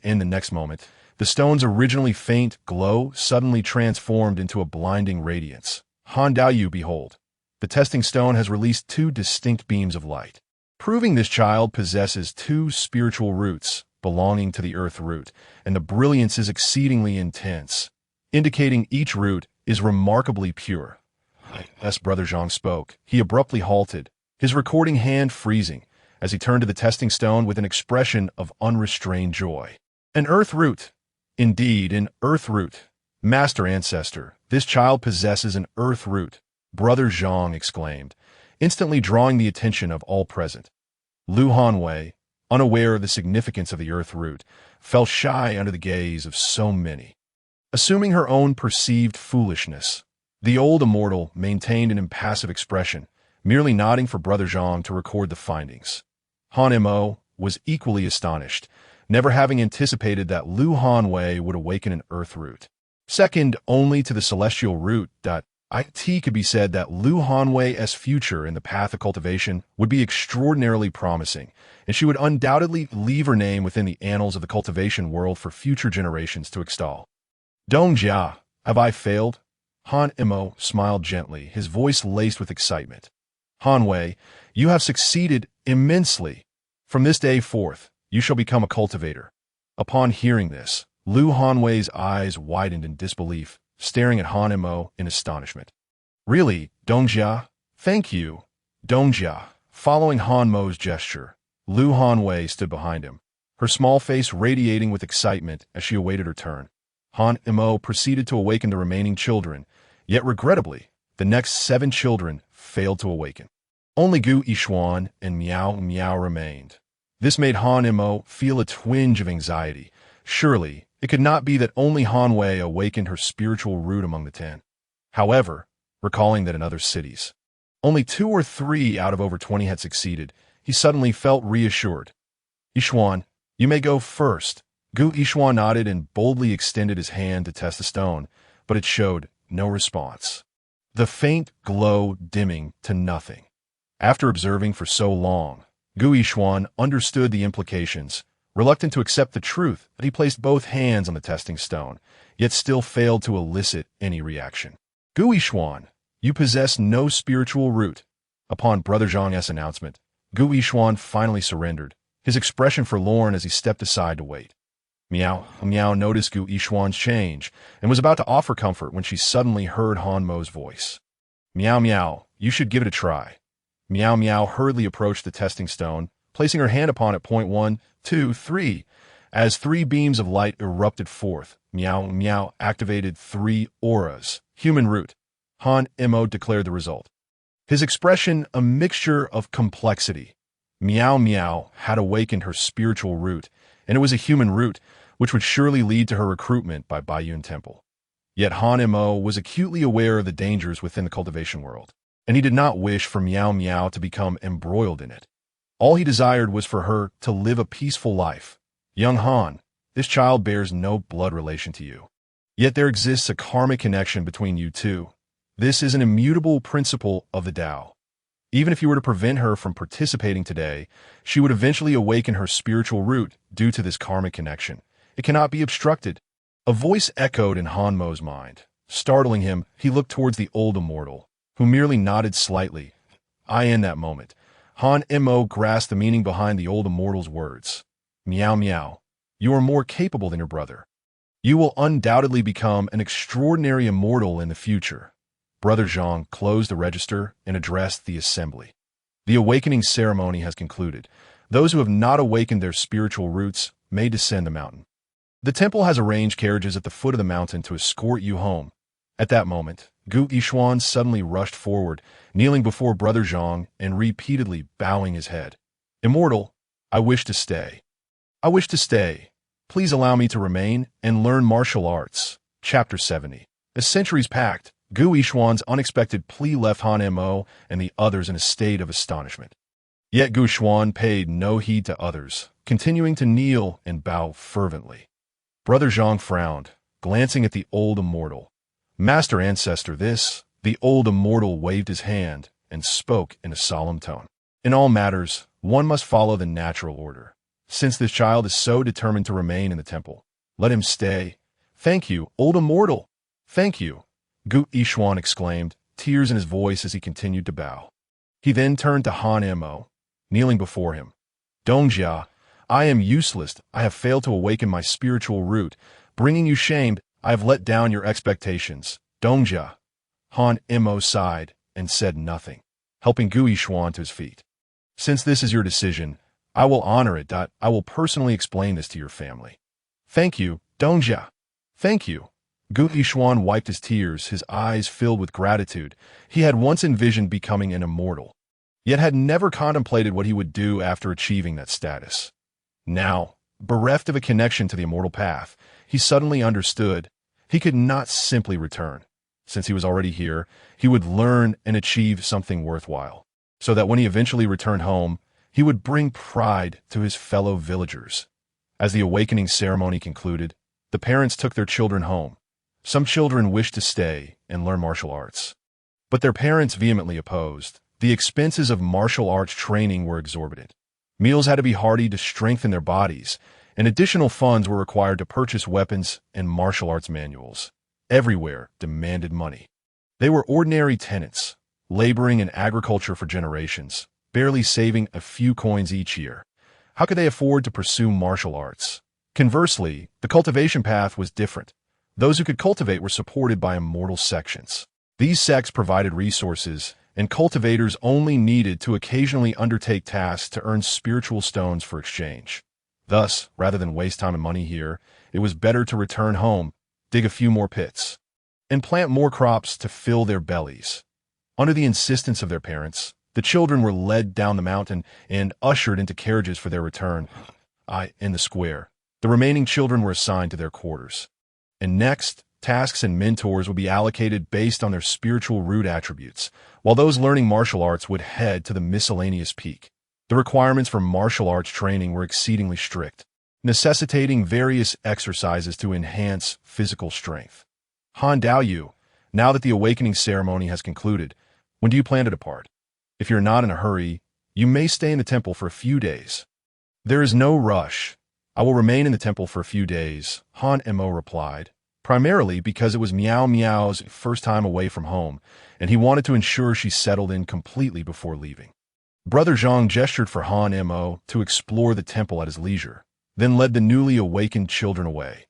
In the next moment, the stone's originally faint glow suddenly transformed into a blinding radiance. Han Daoyu, behold, the testing stone has released two distinct beams of light, proving this child possesses two spiritual roots belonging to the earth root, and the brilliance is exceedingly intense, indicating each root is remarkably pure. As Brother Zhang spoke, he abruptly halted, his recording hand freezing, as he turned to the testing stone with an expression of unrestrained joy. An earth root. Indeed, an earth root. Master Ancestor, this child possesses an earth root, Brother Zhang exclaimed, instantly drawing the attention of all present. Lu Hanwei, unaware of the significance of the earth root, fell shy under the gaze of so many. Assuming her own perceived foolishness, the old immortal maintained an impassive expression, merely nodding for Brother Zhang to record the findings. Han Mo was equally astonished, never having anticipated that Lu Hanwei would awaken an earth root. Second only to the celestial root. It could be said that Lu Hanwei's future in the path of cultivation would be extraordinarily promising, and she would undoubtedly leave her name within the annals of the cultivation world for future generations to extol. Dongjia, have I failed? Han Mo smiled gently, his voice laced with excitement. Hanwei, you have succeeded immensely. From this day forth, you shall become a cultivator. Upon hearing this, Lu Hanwei's eyes widened in disbelief, staring at Han Mo in astonishment. Really, Dongjia? Thank you. Dongjia. Following Han Mo's gesture, Lu Hanwei stood behind him, her small face radiating with excitement as she awaited her turn. Han Mo proceeded to awaken the remaining children, yet regrettably, the next 7 children failed to awaken. Only Gu Yishuan and Miao Miao remained. This made Han Mo feel a twinge of anxiety. Surely, it could not be that only Hanwei awakened her spiritual root among the 10. However, recalling that in other cities, only 2 or 3 out of over 20 had succeeded, he suddenly felt reassured. Yishuan, you may go first. Gu Yishuan nodded and boldly extended his hand to test the stone, but it showed no response. The faint glow dimming to nothing. After observing for so long, Gu Yishuan understood the implications, reluctant to accept the truth that he placed both hands on the testing stone, yet still failed to elicit any reaction. Gu Yishuan, you possess no spiritual root. Upon Brother Zhang's announcement, Gu Yishuan finally surrendered, his expression forlorn as he stepped aside to wait. Miao Miao noticed Gu Yishuan's change and was about to offer comfort when she suddenly heard Han Mo's voice. Miao Miao, you should give it a try. Miao Miao hurriedly approached the testing stone, placing her hand upon it. 1, 2, 3. As 3 beams of light erupted forth, Miao Miao activated 3 auras. Human root. Han Mo declared the result. His expression a mixture of complexity. Miao Miao had awakened her spiritual root, and it was a human root, which would surely lead to her recruitment by Baiyun Temple. Yet Han Mo was acutely aware of the dangers within the cultivation world, and he did not wish for Miao Miao to become embroiled in it. All he desired was for her to live a peaceful life. Young Han, this child bears no blood relation to you. Yet there exists a karmic connection between you two. This is an immutable principle of the Tao. Even if you were to prevent her from participating today, she would eventually awaken her spiritual root due to this karmic connection. It cannot be obstructed. A voice echoed in Han Mo's mind. Startling him, he looked towards the old immortal, who merely nodded slightly. In that moment, Han Mo grasped the meaning behind the old immortal's words. Miao Miao, you are more capable than your brother. You will undoubtedly become an extraordinary immortal in the future. Brother Zhang closed the register and addressed the assembly. The awakening ceremony has concluded. Those who have not awakened their spiritual roots may descend the mountain. The temple has arranged carriages at the foot of the mountain to escort you home. At that moment, Gu Yishuan suddenly rushed forward, kneeling before Brother Zhang and repeatedly bowing his head. Immortal, I wish to stay. I wish to stay. Please allow me to remain and learn martial arts. Chapter 70. As centuries passed, Gu Yishuan's unexpected plea left Han Mo and the others in a state of astonishment. Yet Gu Yishuan paid no heed to others, continuing to kneel and bow fervently. Brother Zhang frowned, glancing at the old immortal. Master Ancestor, the old immortal waved his hand and spoke in a solemn tone. In all matters, One must follow the natural order. Since this child is so determined to remain in the temple, let him stay. Thank you, old immortal. Thank you, Gu Yishuan exclaimed, tears in his voice as he continued to bow. He then turned to Han Mo, kneeling before him. Dongjia, I am useless. I have failed to awaken my spiritual root. Bringing you shame, I have let down your expectations. Dongjia. Han Mo sighed and said nothing, helping Gu Yishuan to his feet. Since this is your decision, I will honor it. I will personally explain this to your family. Thank you, Dongjia. Thank you. Gu Yishuan wiped his tears, his eyes filled with gratitude. He had once envisioned becoming an immortal, yet had never contemplated what he would do after achieving that status. Now, bereft of a connection to the immortal path, he suddenly understood he could not simply return. Since he was already here, he would learn and achieve something worthwhile, so that when he eventually returned home, he would bring pride to his fellow villagers. As the awakening ceremony concluded, the parents took their children home. Some children wished to stay and learn martial arts, but their parents vehemently opposed. The expenses of martial arts training were exorbitant. Meals had to be hearty to strengthen their bodies, and additional funds were required to purchase weapons and martial arts manuals. Everywhere demanded money. They were ordinary tenants, laboring in agriculture for generations, barely saving a few coins each year. How could they afford to pursue martial arts? Conversely, the cultivation path was different. Those who could cultivate were supported by immortal sections. These sects provided resources, and cultivators only needed to occasionally undertake tasks to earn spiritual stones for exchange. Thus, rather than waste time and money here, it was better to return home, dig a few more pits, and plant more crops to fill their bellies. Under the insistence of their parents, the children were led down the mountain and ushered into carriages for their return. In the square, the remaining children were assigned to their quarters. And next, tasks and mentors would be allocated based on their spiritual root attributes, while those learning martial arts would head to the miscellaneous peak. The requirements for martial arts training were exceedingly strict, necessitating various exercises to enhance physical strength. Han Daoyu, now that the awakening ceremony has concluded, when do you plan to depart? If you're not in a hurry, you may stay in the temple for a few days. There is no rush. I will remain in the temple for a few days, Han Mo replied, primarily because it was Miao Miao's first time away from home, and he wanted to ensure she settled in completely before leaving. Brother Zhang gestured for Han Mo to explore the temple at his leisure, then led the newly awakened children away.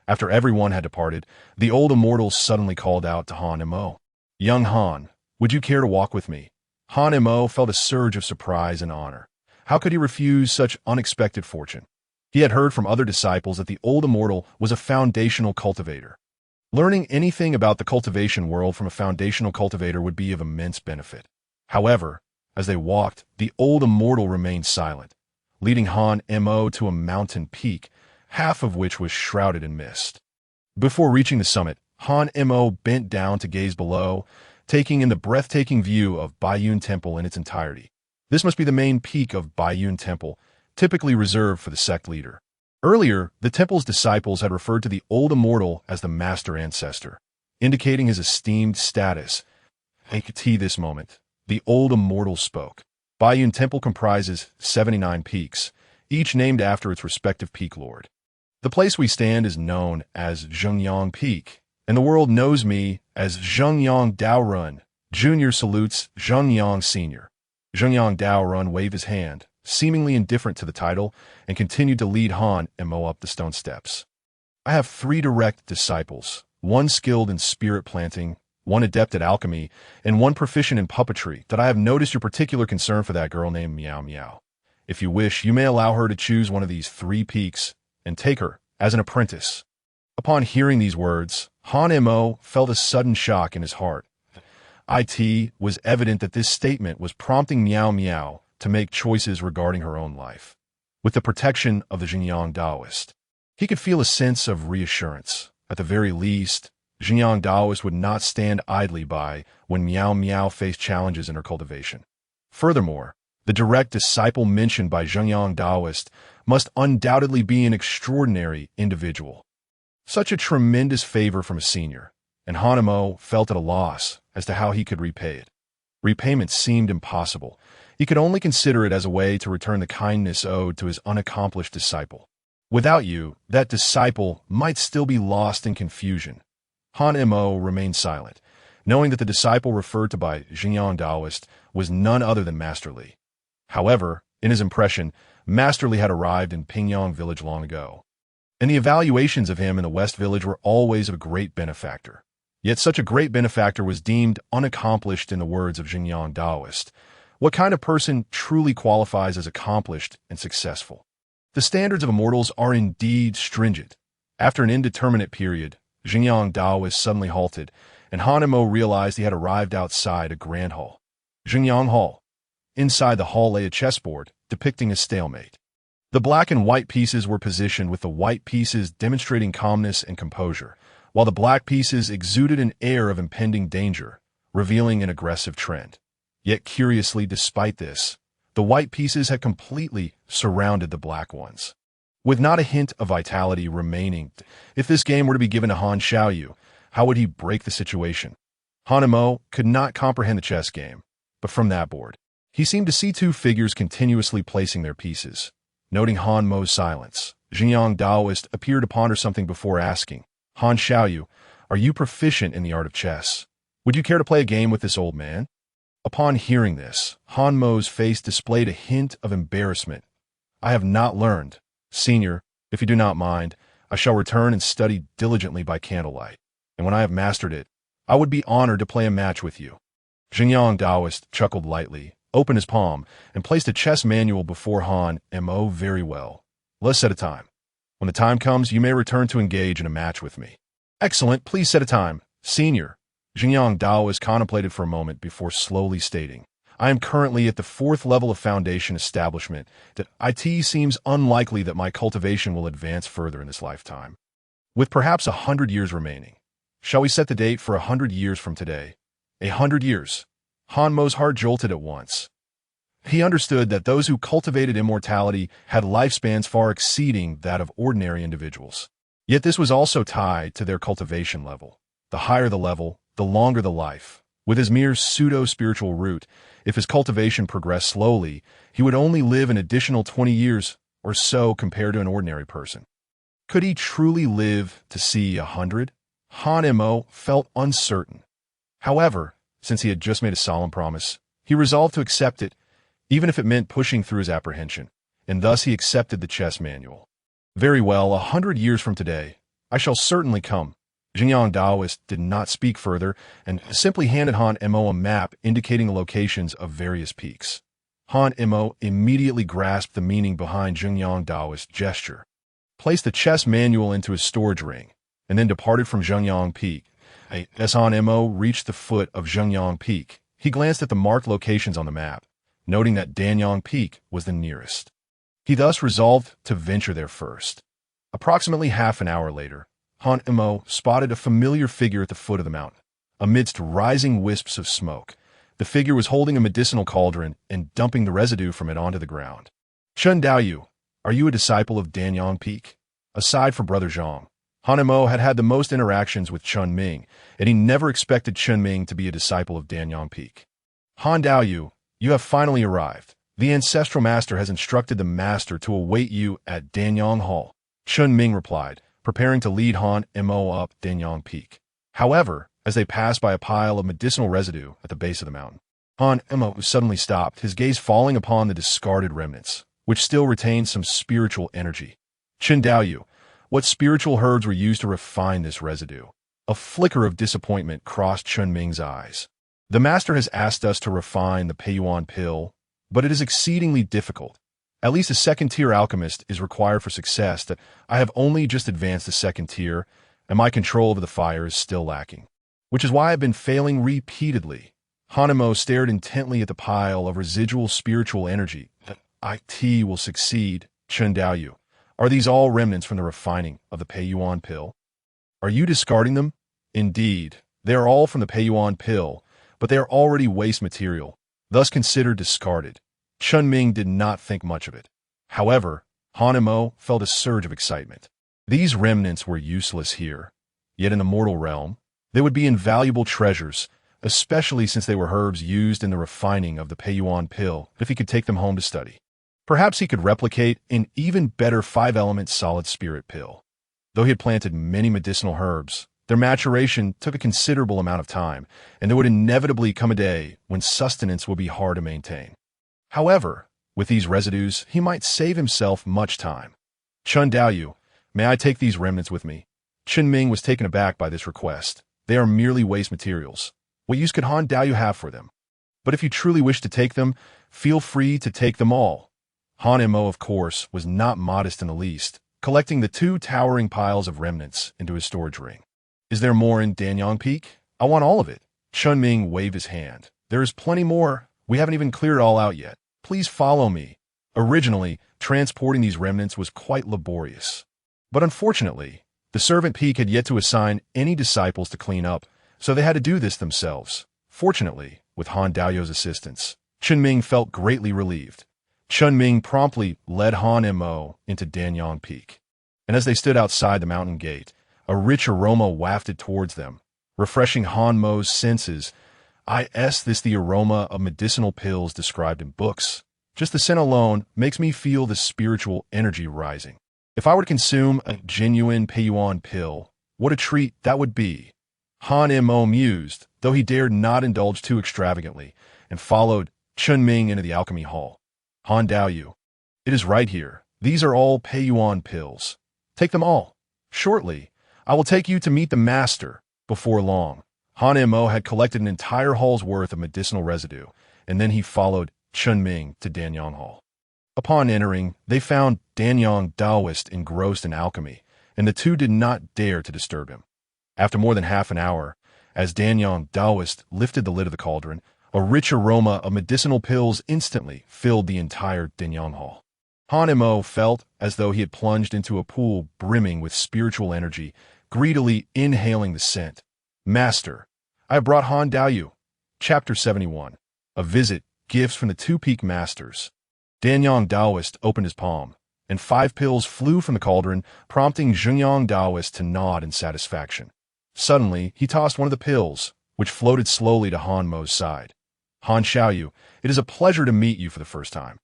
After everyone had departed, the old immortal suddenly called out to Han Mo. Young Han, would you care to walk with me? Han Mo felt a surge of surprise and honor. How could he refuse such unexpected fortune? He had heard from other disciples that the old immortal was a foundational cultivator. Learning anything about the cultivation world from a foundational cultivator would be of immense benefit. However, as they walked, the old immortal remained silent, leading Han Mo to a mountain peak, half of which was shrouded in mist. Before reaching the summit, Han Mo bent down to gaze below, taking in the breathtaking view of Baiyun Temple in its entirety. This must be the main peak of Baiyun Temple, typically reserved for the sect leader. Earlier, the temple's disciples had referred to the old immortal as the master ancestor, indicating his esteemed status. At this moment, the old immortal spoke. Baiyun Temple comprises 79 peaks, each named after its respective peak lord. The place we stand is known as Zhengyang Peak, and the world knows me as Zhengyang Daorun. Junior salutes Zhengyang Senior. Zhengyang Daorun waved his hand, seemingly indifferent to the title, and continued to lead Han Mo up the stone steps. I have 3 direct disciples, one skilled in spirit planting, one adept at alchemy, and one proficient in puppetry. That I have noticed your particular concern for that girl named Miao Miao. If you wish, you may allow her to choose one of these 3 peaks and take her as an apprentice. Upon hearing these words, Han Mo felt a sudden shock in his heart. It was evident that this statement was prompting Miao Miao to make choices regarding her own life. With the protection of the Xinjiang Taoist, he could feel a sense of reassurance. At the very least, Xinjiang Taoist would not stand idly by when Miao Miao faced challenges in her cultivation. Furthermore, the direct disciple mentioned by Xinjiang Taoist must undoubtedly be an extraordinary individual. Such a tremendous favor from a senior, and Han Mo felt at a loss as to how he could repay it. Repayment seemed impossible. He could only consider it as a way to return the kindness owed to his unaccomplished disciple. Without you, that disciple might still be lost in confusion. Han Mo remained silent, knowing that the disciple referred to by Xinjiang Taoist was none other than Master Li. However, in his impression, Master Li had arrived in Pingyang village long ago, and the evaluations of him in the West village were always of a great benefactor. Yet such a great benefactor was deemed unaccomplished in the words of Xinjiang Taoist. What kind of person truly qualifies as accomplished and successful? The standards of immortals are indeed stringent. After an indeterminate period, Xinjiang Taoist suddenly halted, and Han Mo realized he had arrived outside a grand hall. Xinjiang Hall. Inside the hall lay a chessboard, depicting a stalemate. The black and white pieces were positioned with the white pieces demonstrating calmness and composure, while the black pieces exuded an air of impending danger, revealing an aggressive trend. Yet curiously, despite this, the white pieces had completely surrounded the black ones, with not a hint of vitality remaining. If this game were to be given to Han Xiaoyu, how would he break the situation? Han Mo could not comprehend the chess game, but from that board, he seemed to see two figures continuously placing their pieces. Noting Han Mo's silence, Xinjiang Taoist appeared to ponder something before asking, Han Xiaoyu, are you proficient in the art of chess? Would you care to play a game with this old man? Upon hearing this, Han Mo's face displayed a hint of embarrassment. I have not learned. Senior, if you do not mind, I shall return and study diligently by candlelight, and when I have mastered it, I would be honored to play a match with you. Xinjiang Taoist chuckled lightly, opened his palm, and placed a chess manual before Han Mo. Very well. Let's set a time. When the time comes, you may return to engage in a match with me. Excellent, please set a time. Senior. Xinjiang Taoist contemplated for a moment before slowly stating, I am currently at the 4th level of foundation establishment. That it seems unlikely that my cultivation will advance further in this lifetime. With perhaps 100 years remaining. Shall we set the date for 100 years from today? 100 years. Han Mo's heart jolted at once. He understood that those who cultivated immortality had lifespans far exceeding that of ordinary individuals. Yet this was also tied to their cultivation level. The higher the level, the longer the life. With his mere pseudo-spiritual root, if his cultivation progressed slowly, he would only live an additional 20 years or so compared to an ordinary person. Could he truly live to see 100? Han Mo felt uncertain. However, since he had just made a solemn promise, he resolved to accept it, even if it meant pushing through his apprehension, and thus he accepted the chess manual. Very well, 100 years from today, I shall certainly come. Xinjiang Taoist did not speak further and simply handed Han Mo a map indicating the locations of various peaks. Han Mo immediately grasped the meaning behind Xinjiang Taoist's gesture, placed the chess manual into his storage ring, and then departed from Zhengyang Peak. As Han Mo reached the foot of Zhengyang Peak, he glanced at the marked locations on the map, noting that Danyang Peak was the nearest. He thus resolved to venture there first. Approximately half an hour later, Han Mo spotted a familiar figure at the foot of the mountain. Amidst rising wisps of smoke, the figure was holding a medicinal cauldron and dumping the residue from it onto the ground. Chen Daoyu, are you a disciple of Danyang Peak? Aside from Brother Zhang, Han Mo had had the most interactions with Chun Ming, and he never expected Chun Ming to be a disciple of Danyang Peak. Han Daoyu, you have finally arrived. The ancestral master has instructed the master to await you at Danyang Hall. Chun Ming replied, preparing to lead Han Mo up Danyang Peak. However, as they passed by a pile of medicinal residue at the base of the mountain, Han Mo suddenly stopped, his gaze falling upon the discarded remnants, which still retained some spiritual energy. Chen Daoyu, what spiritual herbs were used to refine this residue? A flicker of disappointment crossed Chun Ming's eyes. The master has asked us to refine the Peiyuan pill, but it is exceedingly difficult. At least a second-tier alchemist is required for success. That I have only just advanced the second tier, and my control over the fire is still lacking, which is why I've been failing repeatedly. Han Mo stared intently at the pile of residual spiritual energy. It will succeed. Chen Daoyu, are these all remnants from the refining of the Peiyuan pill? Are you discarding them? Indeed, they are all from the Peiyuan pill, but they are already waste material, thus considered discarded. Chun Ming did not think much of it. However, Han Mo felt a surge of excitement. These remnants were useless here, yet in the mortal realm, they would be invaluable treasures, especially since they were herbs used in the refining of the Peiyuan pill, if he could take them home to study. Perhaps he could replicate an even better 5-element solid spirit pill. Though he had planted many medicinal herbs, their maturation took a considerable amount of time, and there would inevitably come a day when sustenance would be hard to maintain. However, with these residues, he might save himself much time. Chun Daoyu, may I take these remnants with me? Chen Ming was taken aback by this request. They are merely waste materials. What use could Han Daoyu have for them? But if you truly wish to take them, feel free to take them all. Han Mo, of course, was not modest in the least, collecting the 2 towering piles of remnants into his storage ring. Is there more in Danyang Peak? I want all of it. Chun Ming waved his hand. There is plenty more. We haven't even cleared it all out yet. Please follow me. Originally, transporting these remnants was quite laborious. But unfortunately, the servant peak had yet to assign any disciples to clean up, so they had to do this themselves. Fortunately, with Han Daoyu's assistance, Chun Ming felt greatly relieved. Chun Ming promptly led Han Mo into Danyang Peak. And as they stood outside the mountain gate, a rich aroma wafted towards them, refreshing Han Mo's senses. This the aroma of medicinal pills described in books. Just the scent alone makes me feel the spiritual energy rising. If I were to consume a genuine Peiyuan pill, what a treat that would be. Han Mo mused, though he dared not indulge too extravagantly, and followed Chun Ming into the alchemy hall. Han Daoyu, it is right here. These are all Peiyuan pills. Take them all. Shortly, I will take you to meet the master. Before long, Han Mo had collected an entire hall's worth of medicinal residue, and then he followed Chun Ming to Danyang Hall. Upon entering, they found Danyang Daoist engrossed in alchemy, and the 2 did not dare to disturb him. After more than half an hour, as Danyang Daoist lifted the lid of the cauldron, a rich aroma of medicinal pills instantly filled the entire Danyang Hall. Han Mo felt as though he had plunged into a pool brimming with spiritual energy, greedily inhaling the scent. Master, I have brought Han Daoyu. Chapter 71. A Visit, Gifts from the 2 Peak Masters. Danyang Daoist opened his palm, and 5 pills flew from the cauldron, prompting Zhengyang Daoist to nod in satisfaction. Suddenly, he tossed one of the pills, which floated slowly to Han Mo's side. Han Xiaoyu, it is a pleasure to meet you for the first time.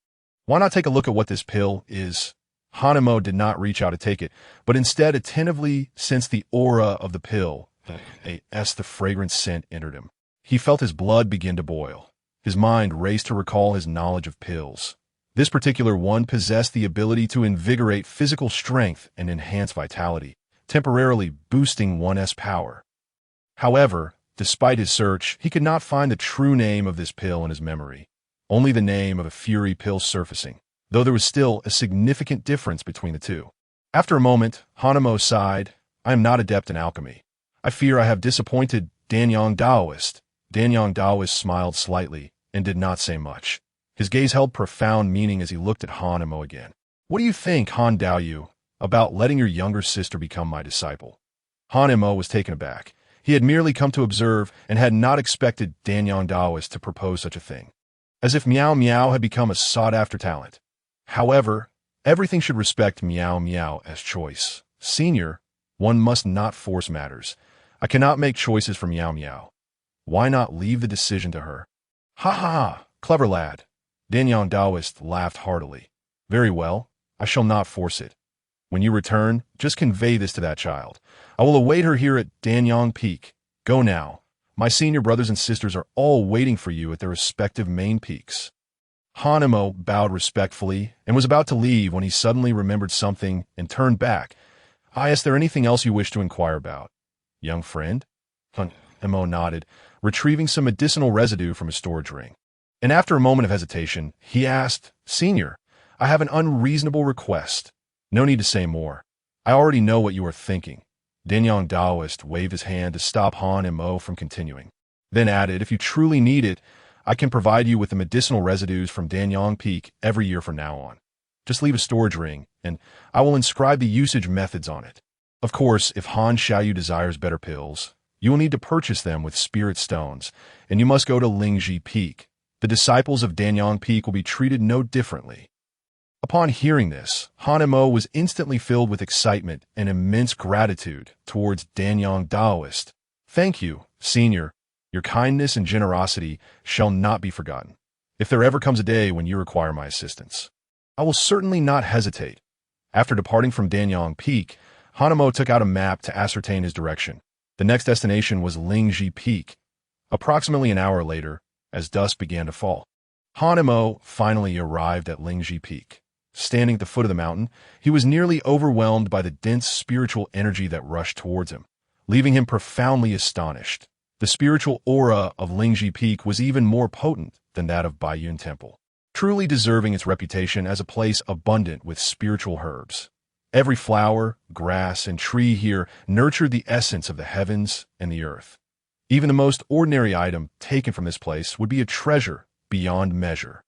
Why not take a look at what this pill is? Han Mo did not reach out to take it, but instead attentively sensed the aura of the pill. The fragrant scent entered him. He felt his blood begin to boil. His mind raced to recall his knowledge of pills. This particular one possessed the ability to invigorate physical strength and enhance vitality, temporarily boosting one's power. However, despite his search, he could not find the true name of this pill in his memory, only the name of a fury pill surfacing, though there was still a significant difference between the 2. After a moment, Han Mo sighed. I am not adept in alchemy. I fear I have disappointed Danyang Daoist. Danyang Daoist smiled slightly and did not say much. His gaze held profound meaning as he looked at Han Mo again. What do you think, Han Daoyu, about letting your younger sister become my disciple? Han Mo was taken aback. He had merely come to observe and had not expected Danyang Daoist to propose such a thing. As if Miao Miao had become a sought-after talent. However, everything should respect Miao Miao as choice. Senior, one must not force matters. I cannot make choices for Miao Miao. Why not leave the decision to her? Ha ha ha, clever lad. Danyang Daoist laughed heartily. Very well, I shall not force it. When you return, just convey this to that child. I will await her here at Danyang Peak. Go now. My senior brothers and sisters are all waiting for you at their respective main peaks. Han Mo bowed respectfully and was about to leave when he suddenly remembered something and turned back. Is there anything else you wish to inquire about? Young friend? Han Mo nodded, retrieving some medicinal residue from his storage ring. And after a moment of hesitation, he asked, Senior, I have an unreasonable request. No need to say more. I already know what you are thinking. Danyang Daoist waved his hand to stop Han Mo from continuing, then added, if you truly need it, I can provide you with the medicinal residues from Danyang Peak every year from now on. Just leave a storage ring, and I will inscribe the usage methods on it. Of course, if Han Xiaoyu desires better pills, you will need to purchase them with spirit stones, and you must go to Lingji Peak. The disciples of Danyang Peak will be treated no differently. Upon hearing this, Han Mo was instantly filled with excitement and immense gratitude towards Danyang Daoist. Thank you, Senior. Your kindness and generosity shall not be forgotten. If there ever comes a day when you require my assistance, I will certainly not hesitate." After departing from Danyang Peak, Hanamo took out a map to ascertain his direction. The next destination was Lingji Peak. Approximately an hour later, as dusk began to fall, Hanamo finally arrived at Lingji Peak. Standing at the foot of the mountain, he was nearly overwhelmed by the dense spiritual energy that rushed towards him, leaving him profoundly astonished. The spiritual aura of Lingji Peak was even more potent than that of Baiyun Temple, truly deserving its reputation as a place abundant with spiritual herbs. Every flower, grass, and tree here nurtured the essence of the heavens and the earth. Even the most ordinary item taken from this place would be a treasure beyond measure.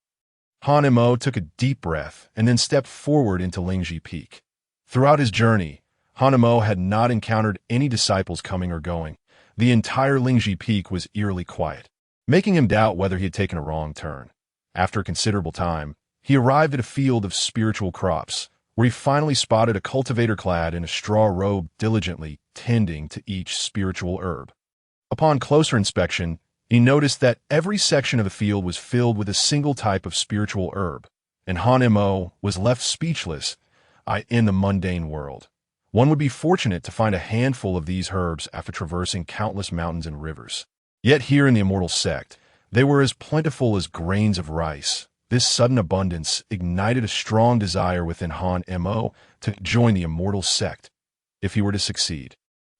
Hanemo took a deep breath and then stepped forward into Lingji Peak. Throughout his journey, Hanemo had not encountered any disciples coming or going. The entire Lingji Peak was eerily quiet, making him doubt whether he had taken a wrong turn. After a considerable time, he arrived at a field of spiritual crops, where he finally spotted a cultivator clad in a straw robe diligently tending to each spiritual herb. Upon closer inspection, he noticed that every section of the field was filled with a single type of spiritual herb, and Hanemo was left speechless. In the mundane world, one would be fortunate to find a handful of these herbs after traversing countless mountains and rivers. Yet here in the Immortal sect, they were as plentiful as grains of rice. This sudden abundance ignited a strong desire within Hanemo to join the Immortal sect. If he were to succeed,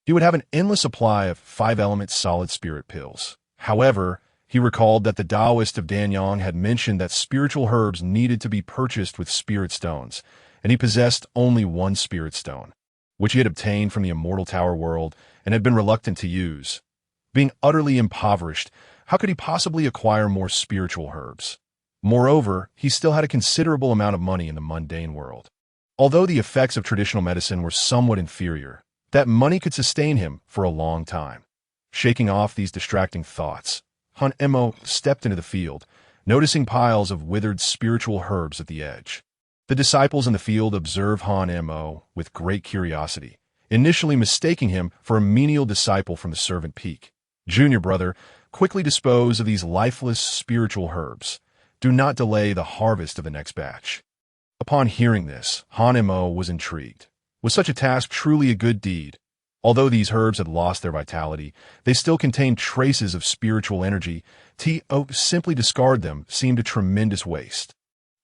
he would have an endless supply of 5-element solid spirit pills. However, he recalled that the Taoist of Danyang had mentioned that spiritual herbs needed to be purchased with spirit stones, and he possessed only one spirit stone, which he had obtained from the Immortal Tower world and had been reluctant to use. Being utterly impoverished, how could he possibly acquire more spiritual herbs? Moreover, he still had a considerable amount of money in the mundane world. Although the effects of traditional medicine were somewhat inferior, that money could sustain him for a long time. Shaking off these distracting thoughts, Hanemo stepped into the field, noticing piles of withered spiritual herbs at the edge. The disciples in the field observed Hanemo with great curiosity, initially mistaking him for a menial disciple from the Servant Peak. "Junior brother, quickly dispose of these lifeless spiritual herbs. Do not delay the harvest of the next batch." Upon hearing this, Hanemo was intrigued. Was such a task truly a good deed? Although these herbs had lost their vitality, they still contained traces of spiritual energy. To simply discard them seemed a tremendous waste.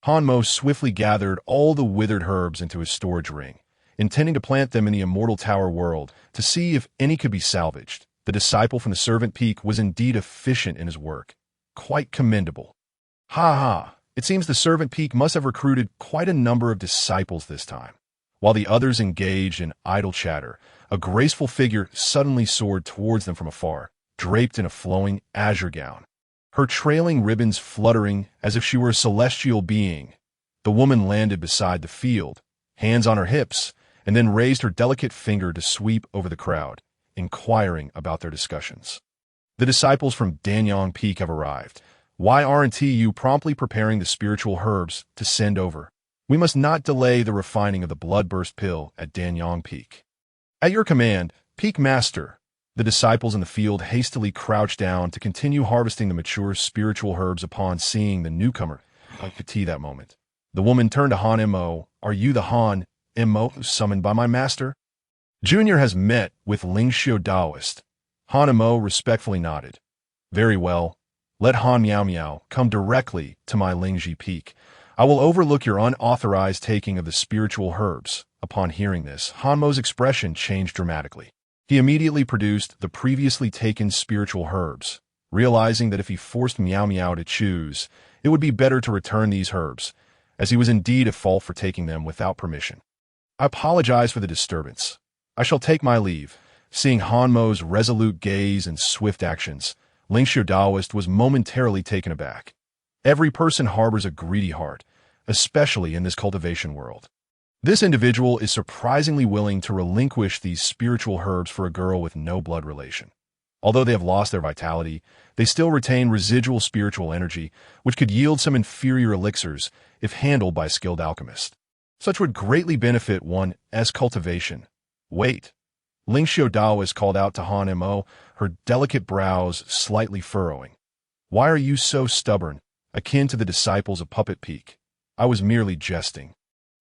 Hanmo swiftly gathered all the withered herbs into his storage ring, intending to plant them in the Immortal Tower world to see if any could be salvaged. The disciple from the Servant Peak was indeed efficient in his work. Quite commendable. It seems the Servant Peak must have recruited quite a number of disciples this time. While the others engaged in idle chatter, a graceful figure suddenly soared towards them from afar, draped in a flowing azure gown, her trailing ribbons fluttering as if she were a celestial being. The woman landed beside the field, hands on her hips, and then raised her delicate finger to sweep over the crowd, inquiring about their discussions. "The disciples from Danyang Peak have arrived. Why aren't you promptly preparing the spiritual herbs to send over? We must not delay the refining of the bloodburst pill at Danyang Peak." "At your command, Peak Master." The disciples in the field hastily crouched down to continue harvesting the mature spiritual herbs upon seeing the newcomer. I could see that moment. The woman turned to Hanemo. "Are you the Han-Mo summoned by my master?" "Junior has met with Lingxiu Taoist." Hanemo respectfully nodded. "Very well. Let Han Miao Miao come directly to my Lingji Peak. I will overlook your unauthorized taking of the spiritual herbs." Upon hearing this, Hanmo's expression changed dramatically. He immediately produced the previously taken spiritual herbs, realizing that if he forced Miao Miao to choose, it would be better to return these herbs, as he was indeed at fault for taking them without permission. "I apologize for the disturbance. I shall take my leave." Seeing Hanmo's resolute gaze and swift actions, Lingxiu Taoist was momentarily taken aback. Every person harbors a greedy heart, especially in this cultivation world. This individual is surprisingly willing to relinquish these spiritual herbs for a girl with no blood relation. Although they have lost their vitality, they still retain residual spiritual energy, which could yield some inferior elixirs if handled by a skilled alchemist. Such would greatly benefit one's cultivation. Wait, Ling Xiu Daoist called out to Han Mo, her delicate brows slightly furrowing. Why are you so stubborn, akin to the disciples of Puppet Peak? I was merely jesting.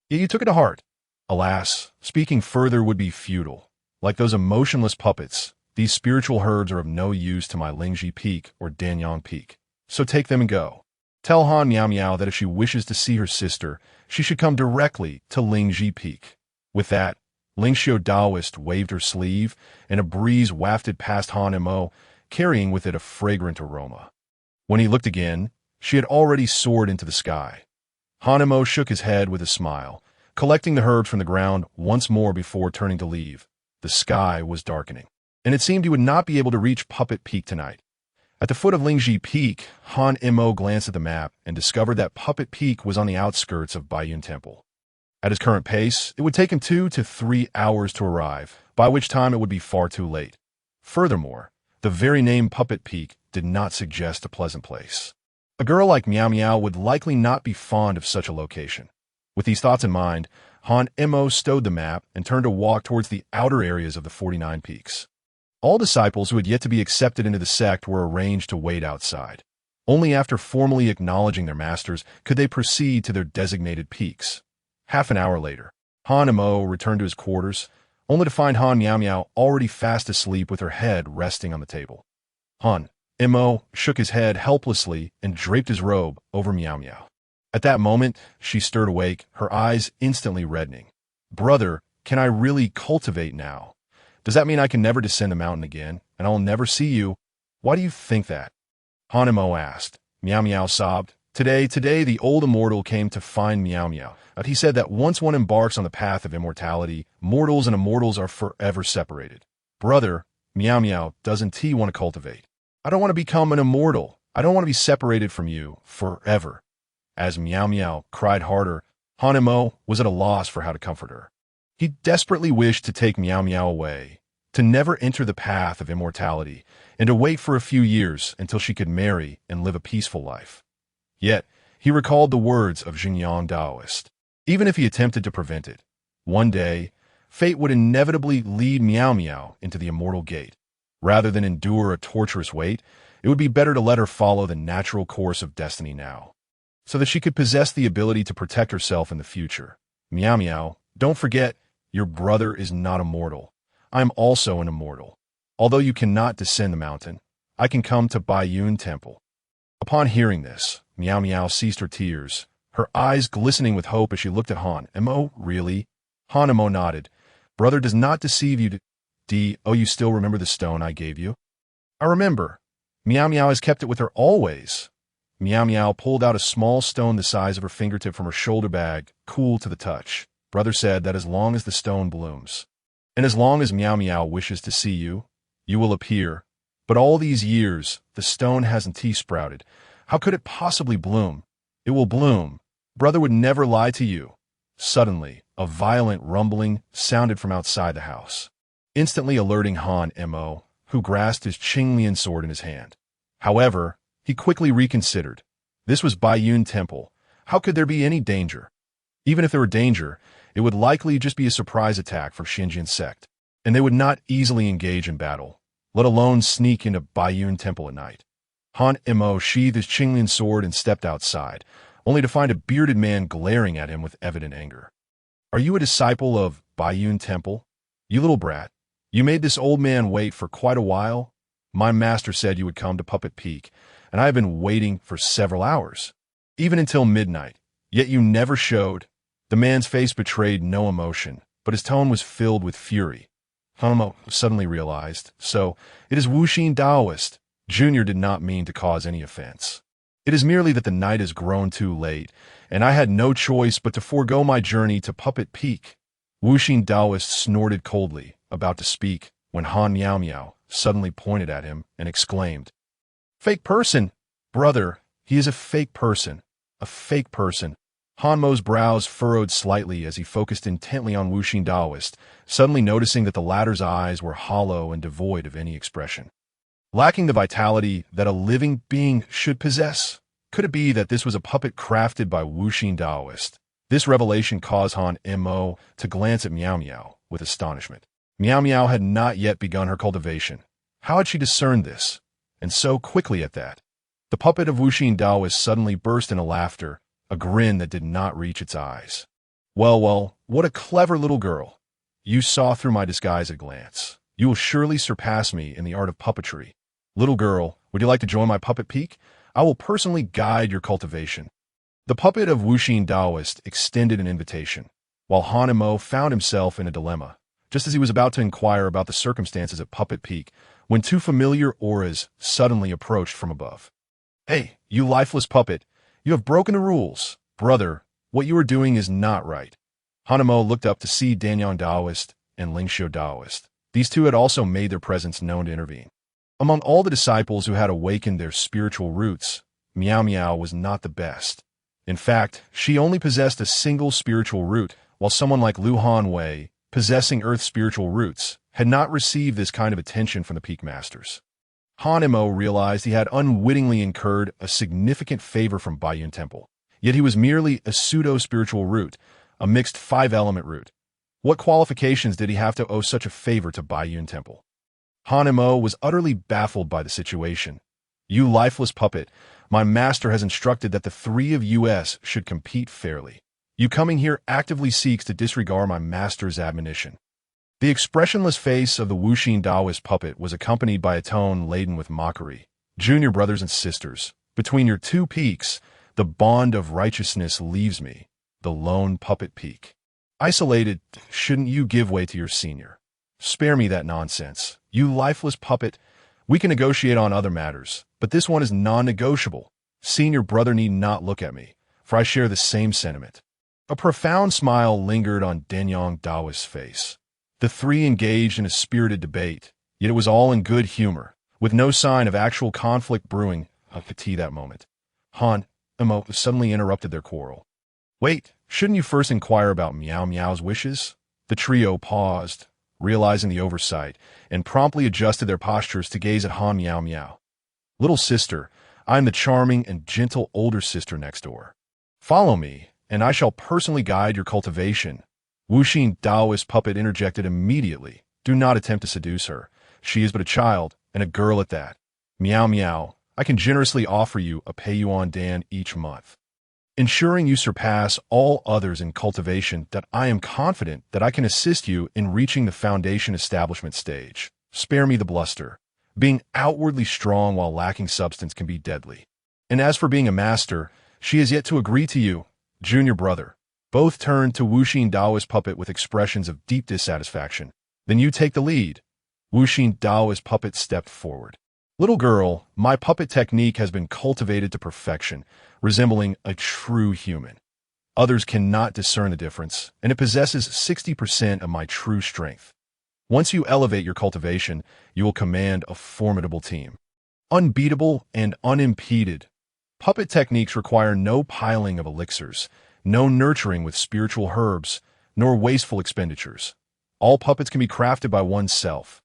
Yet you took it to heart. Alas, speaking further would be futile. Like those emotionless puppets, these spiritual herds are of no use to my Lingji Peak or Danyang Peak. So take them and go. Tell Han Miao Miao that if she wishes to see her sister, she should come directly to Lingji Peak. With that, Ling Xiu Daoist waved her sleeve, and a breeze wafted past Han Mo, carrying with it a fragrant aroma. When he looked again, she had already soared into the sky. Han Mo shook his head with a smile, collecting the herbs from the ground once more before turning to leave. The sky was darkening, and it seemed he would not be able to reach Puppet Peak tonight. At the foot of Lingji Peak, Han Mo glanced at the map and discovered that Puppet Peak was on the outskirts of Baiyun Temple. At his current pace, it would take him 2 to 3 hours to arrive, by which time it would be far too late. Furthermore, the very name Puppet Peak did not suggest a pleasant place. A girl like Miao Miao would likely not be fond of such a location. With these thoughts in mind, Han Mo stowed the map and turned to walk towards the outer areas of the 49 peaks. All disciples who had yet to be accepted into the sect were arranged to wait outside. Only after formally acknowledging their masters could they proceed to their designated peaks. Half an hour later, Han Mo returned to his quarters, only to find Han Miao Miao already fast asleep with her head resting on the table. Han Mo shook his head helplessly and draped his robe over Miao Miao. At that moment, she stirred awake, her eyes instantly reddening. Brother, can I really cultivate now? Does that mean I can never descend the mountain again, and I'll never see you? Why do you think that? Han Mo asked. Miao Miao sobbed. Today, the old Immortal came to find Miao Miao. He said that once one embarks on the path of immortality, mortals and immortals are forever separated. Brother, Miao Miao, doesn't he want to cultivate? I don't want to become an immortal. I don't want to be separated from you forever. As Miao Miao cried harder, Han Mo was at a loss for how to comfort her. He desperately wished to take Miao Miao away, to never enter the path of immortality, and to wait for a few years until she could marry and live a peaceful life. Yet, he recalled the words of Xinjiang Daoist. Even if he attempted to prevent it, one day, fate would inevitably lead Miao Miao into the immortal gate. Rather than endure a torturous wait, it would be better to let her follow the natural course of destiny now, so that she could possess the ability to protect herself in the future. Miao Miao, don't forget, your brother is not immortal. I am also an immortal. Although you cannot descend the mountain, I can come to Baiyun Temple. Upon hearing this, Miao Miao ceased her tears, her eyes glistening with hope as she looked at Han Mo. Really? Han Mo nodded. Brother does not deceive you Oh, you still remember the stone I gave you? I remember. Miao Miao has kept it with her always. Miao Miao pulled out a small stone the size of her fingertip from her shoulder bag, cool to the touch. Brother said that as long as the stone blooms, and as long as Miao Miao wishes to see you, you will appear. But all these years, the stone hasn't tea-sprouted. How could it possibly bloom? It will bloom. Brother would never lie to you. Suddenly, a violent rumbling sounded from outside the house, instantly alerting Han Mo, who grasped his Qinglian sword in his hand. However, he quickly reconsidered. This was Baiyun Temple. How could there be any danger? Even if there were danger, it would likely just be a surprise attack from Xinjiang sect, and they would not easily engage in battle, let alone sneak into Baiyun Temple at night. Han Mo sheathed his Qinglian sword and stepped outside, only to find a bearded man glaring at him with evident anger. Are you a disciple of Baiyun Temple? You little brat. You made this old man wait for quite a while. My master said you would come to Puppet Peak, and I have been waiting for several hours, even until midnight, yet you never showed. The man's face betrayed no emotion, but his tone was filled with fury. Han Mo suddenly realized, so it is Wuxin Daoist. Junior did not mean to cause any offense. It is merely that the night has grown too late, and I had no choice but to forego my journey to Puppet Peak. Wuxin Daoist snorted coldly, about to speak, when Han Miao Miao suddenly pointed at him and exclaimed, Fake person! Brother, he is a fake person. A fake person. Han Mo's brows furrowed slightly as he focused intently on Wuxin Daoist, suddenly noticing that the latter's eyes were hollow and devoid of any expression, lacking the vitality that a living being should possess. Could it be that this was a puppet crafted by Wuxin Daoist? This revelation caused Han Mo to glance at Miao Miao with astonishment. Meow Meow had not yet begun her cultivation. How had she discerned this? And so quickly at that. The puppet of Wuxing Daoist suddenly burst into laughter, a grin that did not reach its eyes. Well, what a clever little girl. You saw through my disguise at a glance. You will surely surpass me in the art of puppetry. Little girl, would you like to join my puppet peak? I will personally guide your cultivation. The puppet of Wuxing Daoist extended an invitation, while Han Mo found himself in a dilemma, just as he was about to inquire about the circumstances at Puppet Peak, when two familiar auras suddenly approached from above. Hey, you lifeless puppet, you have broken the rules. Brother, what you are doing is not right. Han Mo looked up to see Danyang Daoist and Lingxiu Daoist. These two had also made their presence known to intervene. Among all the disciples who had awakened their spiritual roots, Meow Meow was not the best. In fact, she only possessed a single spiritual root, while someone like Lu Hanwei, possessing Earth's spiritual roots, had not received this kind of attention from the Peak Masters. Han Mo realized he had unwittingly incurred a significant favor from Baiyun Temple, yet he was merely a pseudo-spiritual root, a mixed five-element root. What qualifications did he have to owe such a favor to Baiyun Temple? Han Mo was utterly baffled by the situation. You lifeless puppet, my master has instructed that the three of us should compete fairly. You coming here actively seeks to disregard my master's admonition. The expressionless face of the Wuxing Daoist puppet was accompanied by a tone laden with mockery. Junior brothers and sisters, between your two peaks, the bond of righteousness leaves me, the lone puppet peak. Isolated, shouldn't you give way to your senior? Spare me that nonsense. You lifeless puppet, we can negotiate on other matters, but this one is non-negotiable. Senior brother need not look at me, for I share the same sentiment. A profound smile lingered on Danyang Daoist's face. The three engaged in a spirited debate, yet it was all in good humor, with no sign of actual conflict brewing at that moment. Han Mo suddenly interrupted their quarrel. Wait, shouldn't you first inquire about Meow Meow's wishes? The trio paused, realizing the oversight, and promptly adjusted their postures to gaze at Han Meow Meow. Little sister, I am the charming and gentle older sister next door. Follow me, and I shall personally guide your cultivation. Wuxing Daoist puppet interjected immediately. Do not attempt to seduce her. She is but a child, and a girl at that. Meow Meow, I can generously offer you a pay-you-on Dan each month, ensuring you surpass all others in cultivation. That I am confident that I can assist you in reaching the foundation establishment stage. Spare me the bluster. Being outwardly strong while lacking substance can be deadly. And as for being a master, she has yet to agree to you, junior brother. Both turned to Wuxing Daoist puppet with expressions of deep dissatisfaction. Then you take the lead. Wuxing Daoist puppet stepped forward. Little girl, my puppet technique has been cultivated to perfection, resembling a true human. Others cannot discern the difference, and it possesses 60% of my true strength. Once you elevate your cultivation, you will command a formidable team. Unbeatable and unimpeded. Puppet techniques require no piling of elixirs, no nurturing with spiritual herbs, nor wasteful expenditures. All puppets can be crafted by oneself.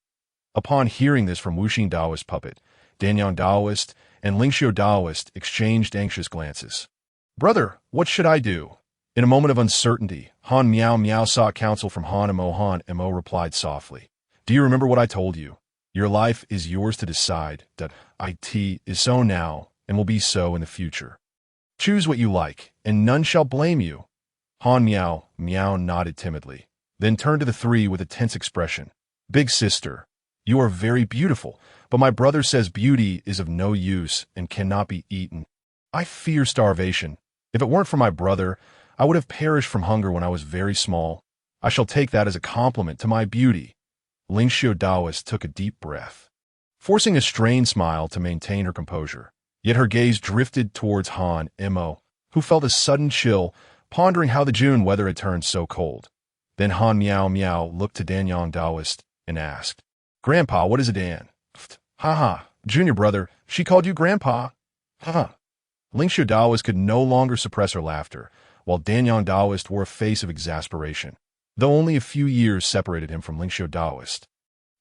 Upon hearing this from Wuxing Daoist puppet, Danyang Daoist and Lingxiu Daoist exchanged anxious glances. Brother, what should I do? In a moment of uncertainty, Han Meow Meow sought counsel from Han Mo. Han Mo replied softly. Do you remember what I told you? Your life is yours to decide. That it is so now and will be so in the future. Choose what you like, and none shall blame you. Han Meow Meow nodded timidly, then turned to the three with a tense expression. Big sister, you are very beautiful, but my brother says beauty is of no use and cannot be eaten. I fear starvation. If it weren't for my brother, I would have perished from hunger when I was very small. I shall take that as a compliment to my beauty. Lingxiu Daoist took a deep breath, forcing a strained smile to maintain her composure. Yet her gaze drifted towards Han Mo, who felt a sudden chill, pondering how the June weather had turned so cold. Then Han Meow Meow looked to Danyang Daoist and asked, Grandpa, what is a Dan? Ha, junior brother, she called you Grandpa. Ha. Lingxiu Daoist could no longer suppress her laughter, while Danyang Daoist wore a face of exasperation, though only a few years separated him from Lingxiu Daoist.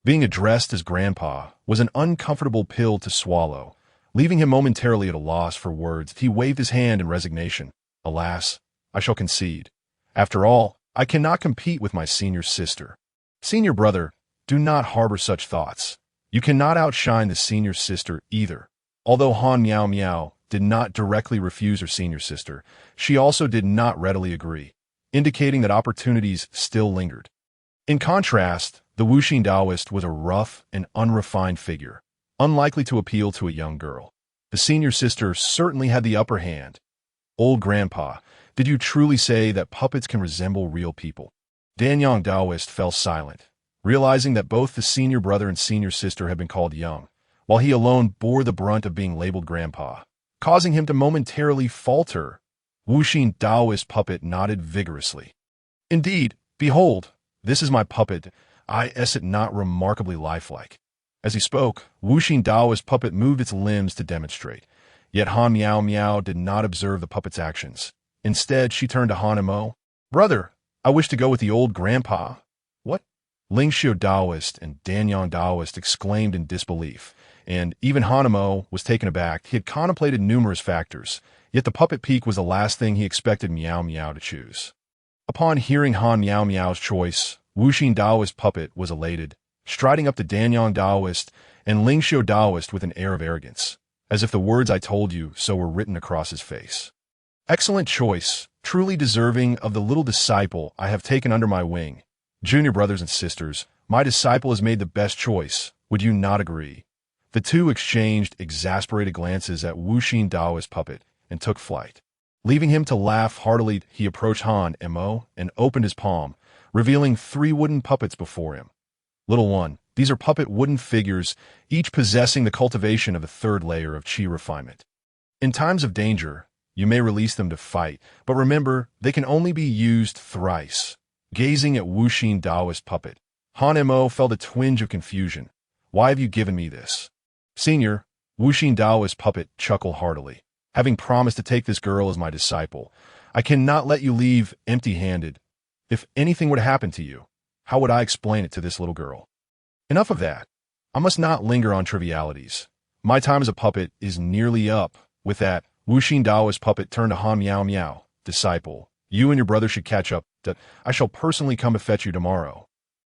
Being addressed as Grandpa was an uncomfortable pill to swallow. Leaving him momentarily at a loss for words, he waved his hand in resignation. Alas, I shall concede. After all, I cannot compete with my senior sister. Senior brother, do not harbor such thoughts. You cannot outshine the senior sister either. Although Han Miao Miao did not directly refuse her senior sister, she also did not readily agree, indicating that opportunities still lingered. In contrast, the Wuxing Taoist was a rough and unrefined figure, unlikely to appeal to a young girl. The senior sister certainly had the upper hand. Old grandpa, did you truly say that puppets can resemble real people? Danyang Taoist fell silent, realizing that both the senior brother and senior sister had been called young, while he alone bore the brunt of being labeled grandpa, causing him to momentarily falter. Wuxing Taoist puppet nodded vigorously. Indeed, behold, this is my puppet. Is it not remarkably lifelike? As he spoke, Wuxing Taoist puppet moved its limbs to demonstrate. Yet Han Miao Miao did not observe the puppet's actions. Instead, she turned to Han Mo. Brother, I wish to go with the old grandpa. What? Ling Xiu Taoist and Danyang Taoist exclaimed in disbelief, and even Han Mo was taken aback. He had contemplated numerous factors, yet the puppet peak was the last thing he expected Miao Miao to choose. Upon hearing Han Miao Miao's choice, Wuxing Taoist puppet was elated, striding up to Danyang Taoist and Ling Xiu Taoist with an air of arrogance, as if the words "I told you so" were written across his face. Excellent choice, truly deserving of the little disciple I have taken under my wing. Junior brothers and sisters, my disciple has made the best choice. Would you not agree? The two exchanged exasperated glances at Wuxing Taoist puppet and took flight. Leaving him to laugh heartily, he approached Han Mo and opened his palm, revealing 3 wooden puppets before him. Little one, these are puppet wooden figures, each possessing the cultivation of a 3rd layer of qi refinement. In times of danger, you may release them to fight, but remember, they can only be used thrice. Gazing at Wuxing Taoist puppet, Han Mo felt a twinge of confusion. Why have you given me this? Senior, Wuxing Taoist puppet chuckled heartily. Having promised to take this girl as my disciple, I cannot let you leave empty-handed. If anything would happen to you, how would I explain it to this little girl? Enough of that. I must not linger on trivialities. My time as a puppet is nearly up. With that, Wuxing Taoist puppet turned to Han Miao Miao. Disciple, you and your brother should catch up. That I shall personally come to fetch you tomorrow.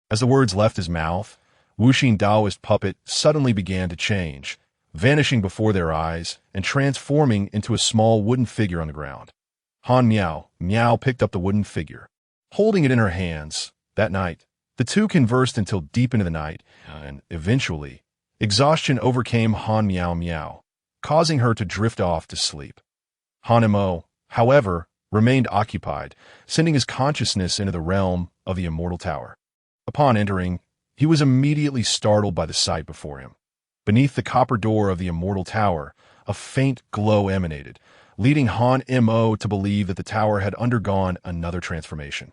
As the words left his mouth, Wuxing Taoist puppet suddenly began to change, vanishing before their eyes and transforming into a small wooden figure on the ground. Han Miao Miao picked up the wooden figure, holding it in her hands. That night, the two conversed until deep into the night, and eventually, exhaustion overcame Han Miao Miao, causing her to drift off to sleep. Han Mo, however, remained occupied, sending his consciousness into the realm of the Immortal Tower. Upon entering, he was immediately startled by the sight before him. Beneath the copper door of the Immortal Tower, a faint glow emanated, leading Han Mo to believe that the tower had undergone another transformation.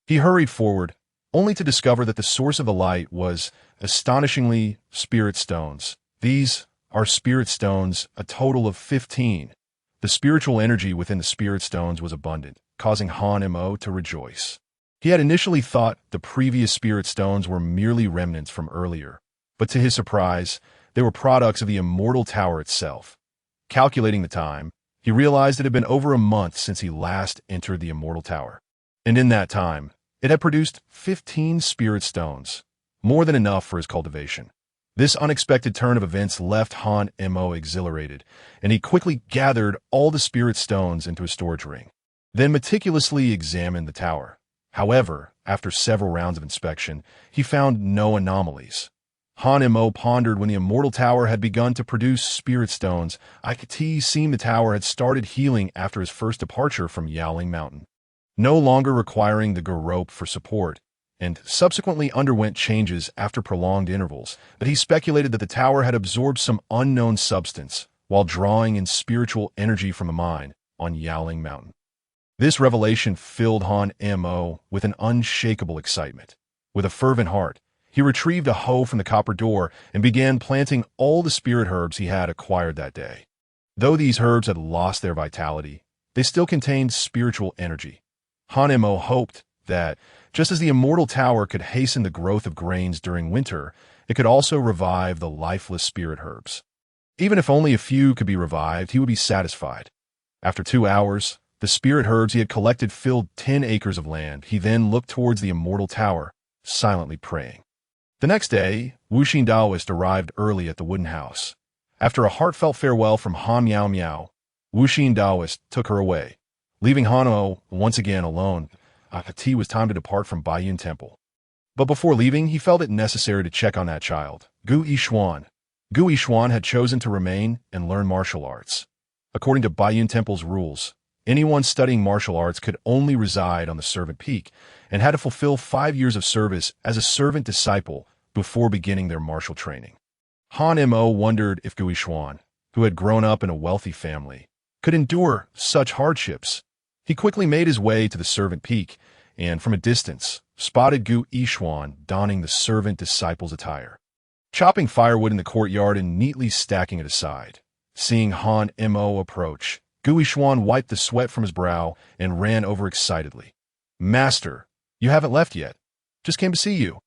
He hurried forward, only to discover that the source of the light was, astonishingly, spirit stones. These are spirit stones, a total of 15. The spiritual energy within the spirit stones was abundant, causing Han Mo to rejoice. He had initially thought the previous spirit stones were merely remnants from earlier, but to his surprise, they were products of the Immortal Tower itself. Calculating the time, he realized it had been over a month since he last entered the Immortal Tower. And in that time, it had produced 15 spirit stones, more than enough for his cultivation. This unexpected turn of events left Han Mo exhilarated, and he quickly gathered all the spirit stones into a storage ring, then meticulously examined the tower. However, after several rounds of inspection, he found no anomalies. Han Mo pondered when the Immortal Tower had begun to produce spirit stones. It seemed the tower had started healing after his first departure from Yaoling Mountain, no longer requiring the rope for support, and subsequently underwent changes after prolonged intervals, but he speculated that the tower had absorbed some unknown substance while drawing in spiritual energy from a mine on Yaoling Mountain. This revelation filled Han Mo with an unshakable excitement. With a fervent heart, he retrieved a hoe from the copper door and began planting all the spirit herbs he had acquired that day. Though these herbs had lost their vitality, they still contained spiritual energy. Han Mo hoped that, just as the Immortal Tower could hasten the growth of grains during winter, it could also revive the lifeless spirit herbs. Even if only a few could be revived, he would be satisfied. After 2 hours, the spirit herbs he had collected filled 10 acres of land. He then looked towards the Immortal Tower, silently praying. The next day, Wuxing Daoist arrived early at the wooden house. After a heartfelt farewell from Han Miao Miao, Wuxing Daoist took her away, leaving Hanmo once again alone. It was time to depart from Baiyun Temple. But before leaving, he felt it necessary to check on that child, Gu Yixuan. Gu Yixuan had chosen to remain and learn martial arts. According to Baiyun Temple's rules, anyone studying martial arts could only reside on the servant peak and had to fulfill 5 years of service as a servant disciple before beginning their martial training. Han Mo wondered if Gu Yixuan, who had grown up in a wealthy family, could endure such hardships. He quickly made his way to the servant peak and, from a distance, spotted Gu Yixuan donning the servant disciple's attire, chopping firewood in the courtyard and neatly stacking it aside. Seeing Han Mo approach, Gu Yixuan wiped the sweat from his brow and ran over excitedly. "Master, you haven't left yet. Just came to see you."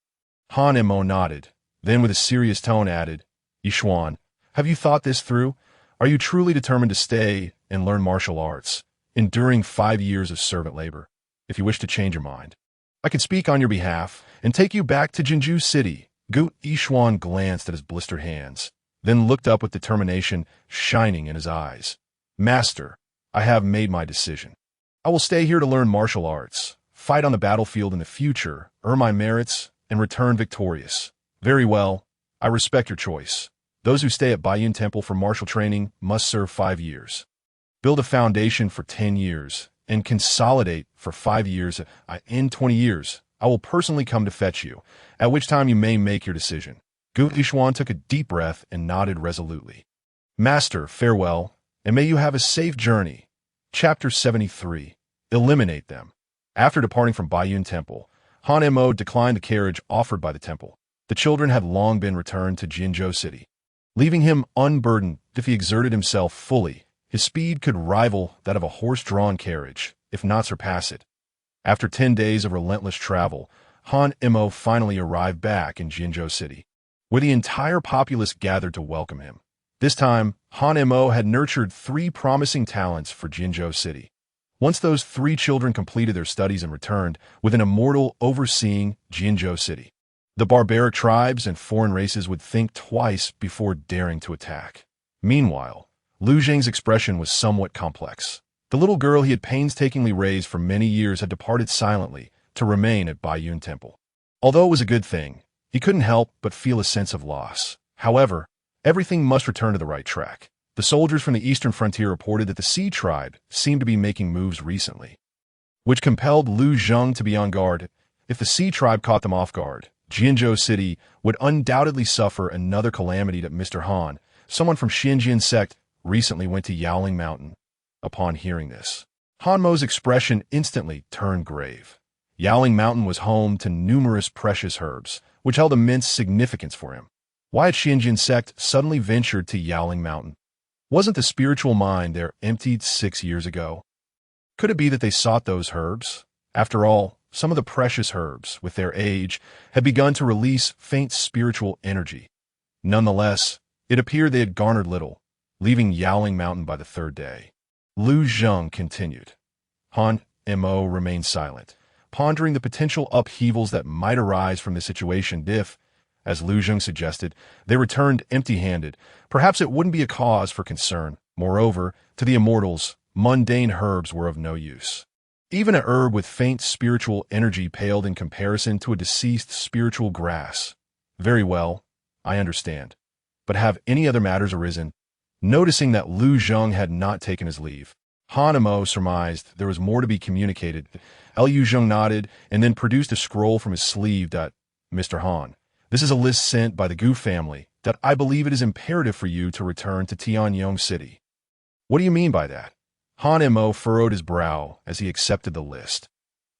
Han Mo nodded, then with a serious tone added, "Yixuan, have you thought this through? Are you truly determined to stay and learn martial arts, enduring 5 years of servant labor? If you wish to change your mind, I can speak on your behalf and take you back to Jinju City." Gu Yixuan glanced at his blistered hands, then looked up with determination shining in his eyes. "Master, I have made my decision. I will stay here to learn martial arts, fight on the battlefield in the future, earn my merits, and return victorious." "Very well. I respect your choice. Those who stay at Baiyun Temple for martial training must serve 5 years. Build a foundation for 10 years, and consolidate for 5 years. In 20 years, I will personally come to fetch you, at which time you may make your decision." Gu Yixuan took a deep breath and nodded resolutely. "Master, farewell, and may you have a safe journey." Chapter 73. Eliminate them. After departing from Baiyun Temple, Han Mo declined the carriage offered by the temple. The children had long been returned to Jinzhou City. Leaving him unburdened, if he exerted himself fully, his speed could rival that of a horse-drawn carriage, if not surpass it. After 10 days of relentless travel, Han Mo finally arrived back in Jinzhou City, where the entire populace gathered to welcome him. This time, Han Mo had nurtured 3 promising talents for Jinzhou City. Once those 3 children completed their studies and returned, with an Immortal overseeing Jinzhou City, the barbaric tribes and foreign races would think twice before daring to attack. Meanwhile, Lu Zheng's expression was somewhat complex. The little girl he had painstakingly raised for many years had departed silently to remain at Baiyun Temple. Although it was a good thing, he couldn't help but feel a sense of loss. However, everything must return to the right track. The soldiers from the eastern frontier reported that the Sea Tribe seemed to be making moves recently, which compelled Lu Zheng to be on guard. If the Sea Tribe caught them off guard, Jinzhou City would undoubtedly suffer another calamity. That Mr. Han, someone from Xinjian sect, recently went to Yaoling Mountain. Upon hearing this, Han Mo's expression instantly turned grave. Yaoling Mountain was home to numerous precious herbs, which held immense significance for him. Why had Xinjian sect suddenly ventured to Yaoling Mountain? Wasn't the spiritual mine there emptied 6 years ago? Could it be that they sought those herbs? After all, some of the precious herbs, with their age, had begun to release faint spiritual energy. Nonetheless, it appeared they had garnered little, leaving Yaoling Mountain by the 3rd day. Lu Zheng continued. Han Mo remained silent, pondering the potential upheavals that might arise from the situation if, as Lu Zheng suggested, they returned empty-handed. Perhaps it wouldn't be a cause for concern. Moreover, to the Immortals, mundane herbs were of no use. Even a herb with faint spiritual energy paled in comparison to a deceased spiritual grass. "Very well, I understand. But have any other matters arisen?" Noticing that Lu Zheng had not taken his leave, Han Mo surmised there was more to be communicated. Lu Zheng nodded and then produced a scroll from his sleeve. "Mr. Han, this is a list sent by the Gu family that I believe it is imperative for you to return to Tianyong City." "What do you mean by that?" Han Mo furrowed his brow as he accepted the list.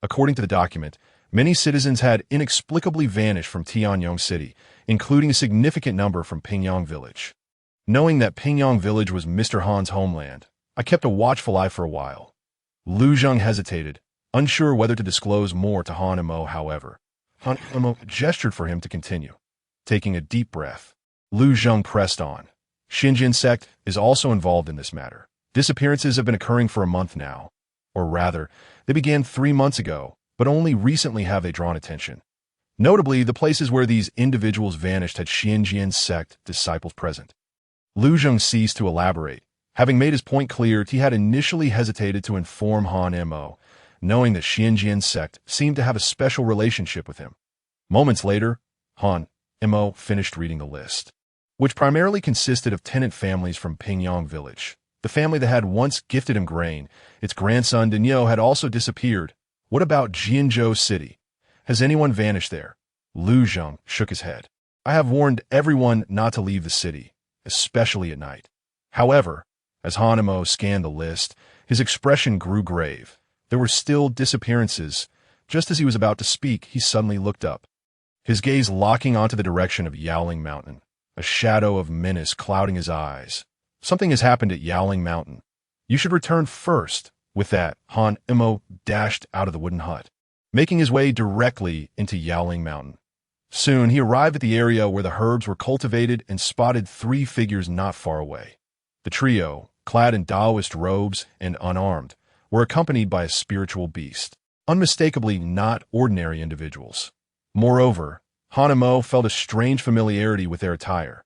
According to the document, many citizens had inexplicably vanished from Tianyong City, including a significant number from Pingyang Village. Knowing that Pingyang Village was Mr. Han's homeland, I kept a watchful eye for a while. Lu Zheng hesitated, unsure whether to disclose more to Han Mo. However, Han Mo gestured for him to continue. Taking a deep breath, Lu Zheng pressed on. "Xinjian sect is also involved in this matter. Disappearances have been occurring for a month now. Or rather, they began 3 months ago, but only recently have they drawn attention. Notably, the places where these individuals vanished had Xianjian's sect disciples present. Lu Zheng ceased to elaborate. Having made his point clear, he had initially hesitated to inform Han Mo, knowing that Xianjian's sect seemed to have a special relationship with him. Moments later, Han Mo finished reading the list, which primarily consisted of tenant families from Pingyang village. The family that had once gifted him grain, its grandson Dinyo had also disappeared. What about Jianzhou City? Has anyone vanished there? Lu Zheng shook his head. I have warned everyone not to leave the city, especially at night. However, as Han Mo scanned the list, his expression grew grave. There were still disappearances. Just as he was about to speak, he suddenly looked up, his gaze locking onto the direction of Yaoling Mountain, a shadow of menace clouding his eyes. Something has happened at Yaoling Mountain. You should return first. With that, Han Mo dashed out of the wooden hut, making his way directly into Yaoling Mountain. Soon, he arrived at the area where the herbs were cultivated and spotted 3 figures not far away. The trio, clad in Taoist robes and unarmed, were accompanied by a spiritual beast, unmistakably not ordinary individuals. Moreover, Han Mo felt a strange familiarity with their attire.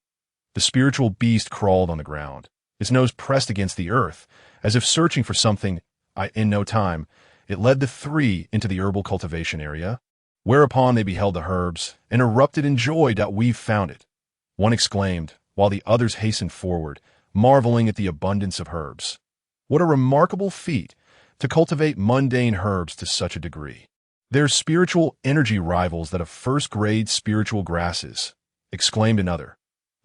The spiritual beast crawled on the ground, its nose pressed against the earth, as if searching for something. In no time, it led the 3 into the herbal cultivation area, whereupon they beheld the herbs and erupted in joy that we've found it. One exclaimed, while the others hastened forward, marveling at the abundance of herbs. What a remarkable feat to cultivate mundane herbs to such a degree. They're spiritual energy rivals that have first-grade spiritual grasses, exclaimed another.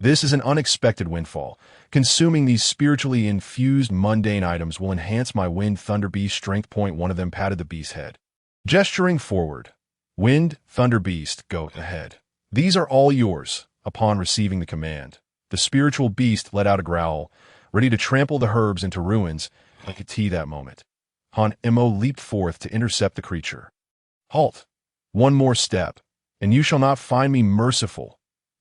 This is an unexpected windfall. Consuming these spiritually infused mundane items will enhance my Wind Thunder Beast strength. One of them patted the beast's head, gesturing forward. Wind Thunder Beast, go ahead. These are all yours. Upon receiving the command, the spiritual beast let out a growl, ready to trample the herbs into ruins. I could see that moment. Han Mo leaped forth to intercept the creature. Halt! One more step, and you shall not find me merciful.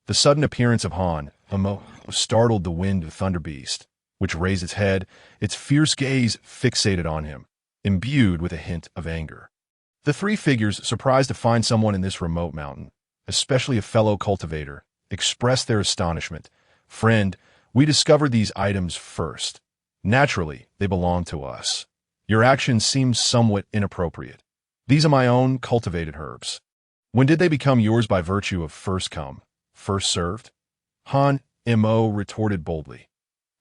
The sudden appearance of Han Mo startled the Wind Thunder Beast, which raised its head, its fierce gaze fixated on him, imbued with a hint of anger. The 3 figures, surprised to find someone in this remote mountain, especially a fellow cultivator, expressed their astonishment. Friend, we discovered these items first. Naturally, they belong to us. Your actions seem somewhat inappropriate. These are my own cultivated herbs. When did they become yours? By virtue of first come, first served? Han Mo retorted boldly.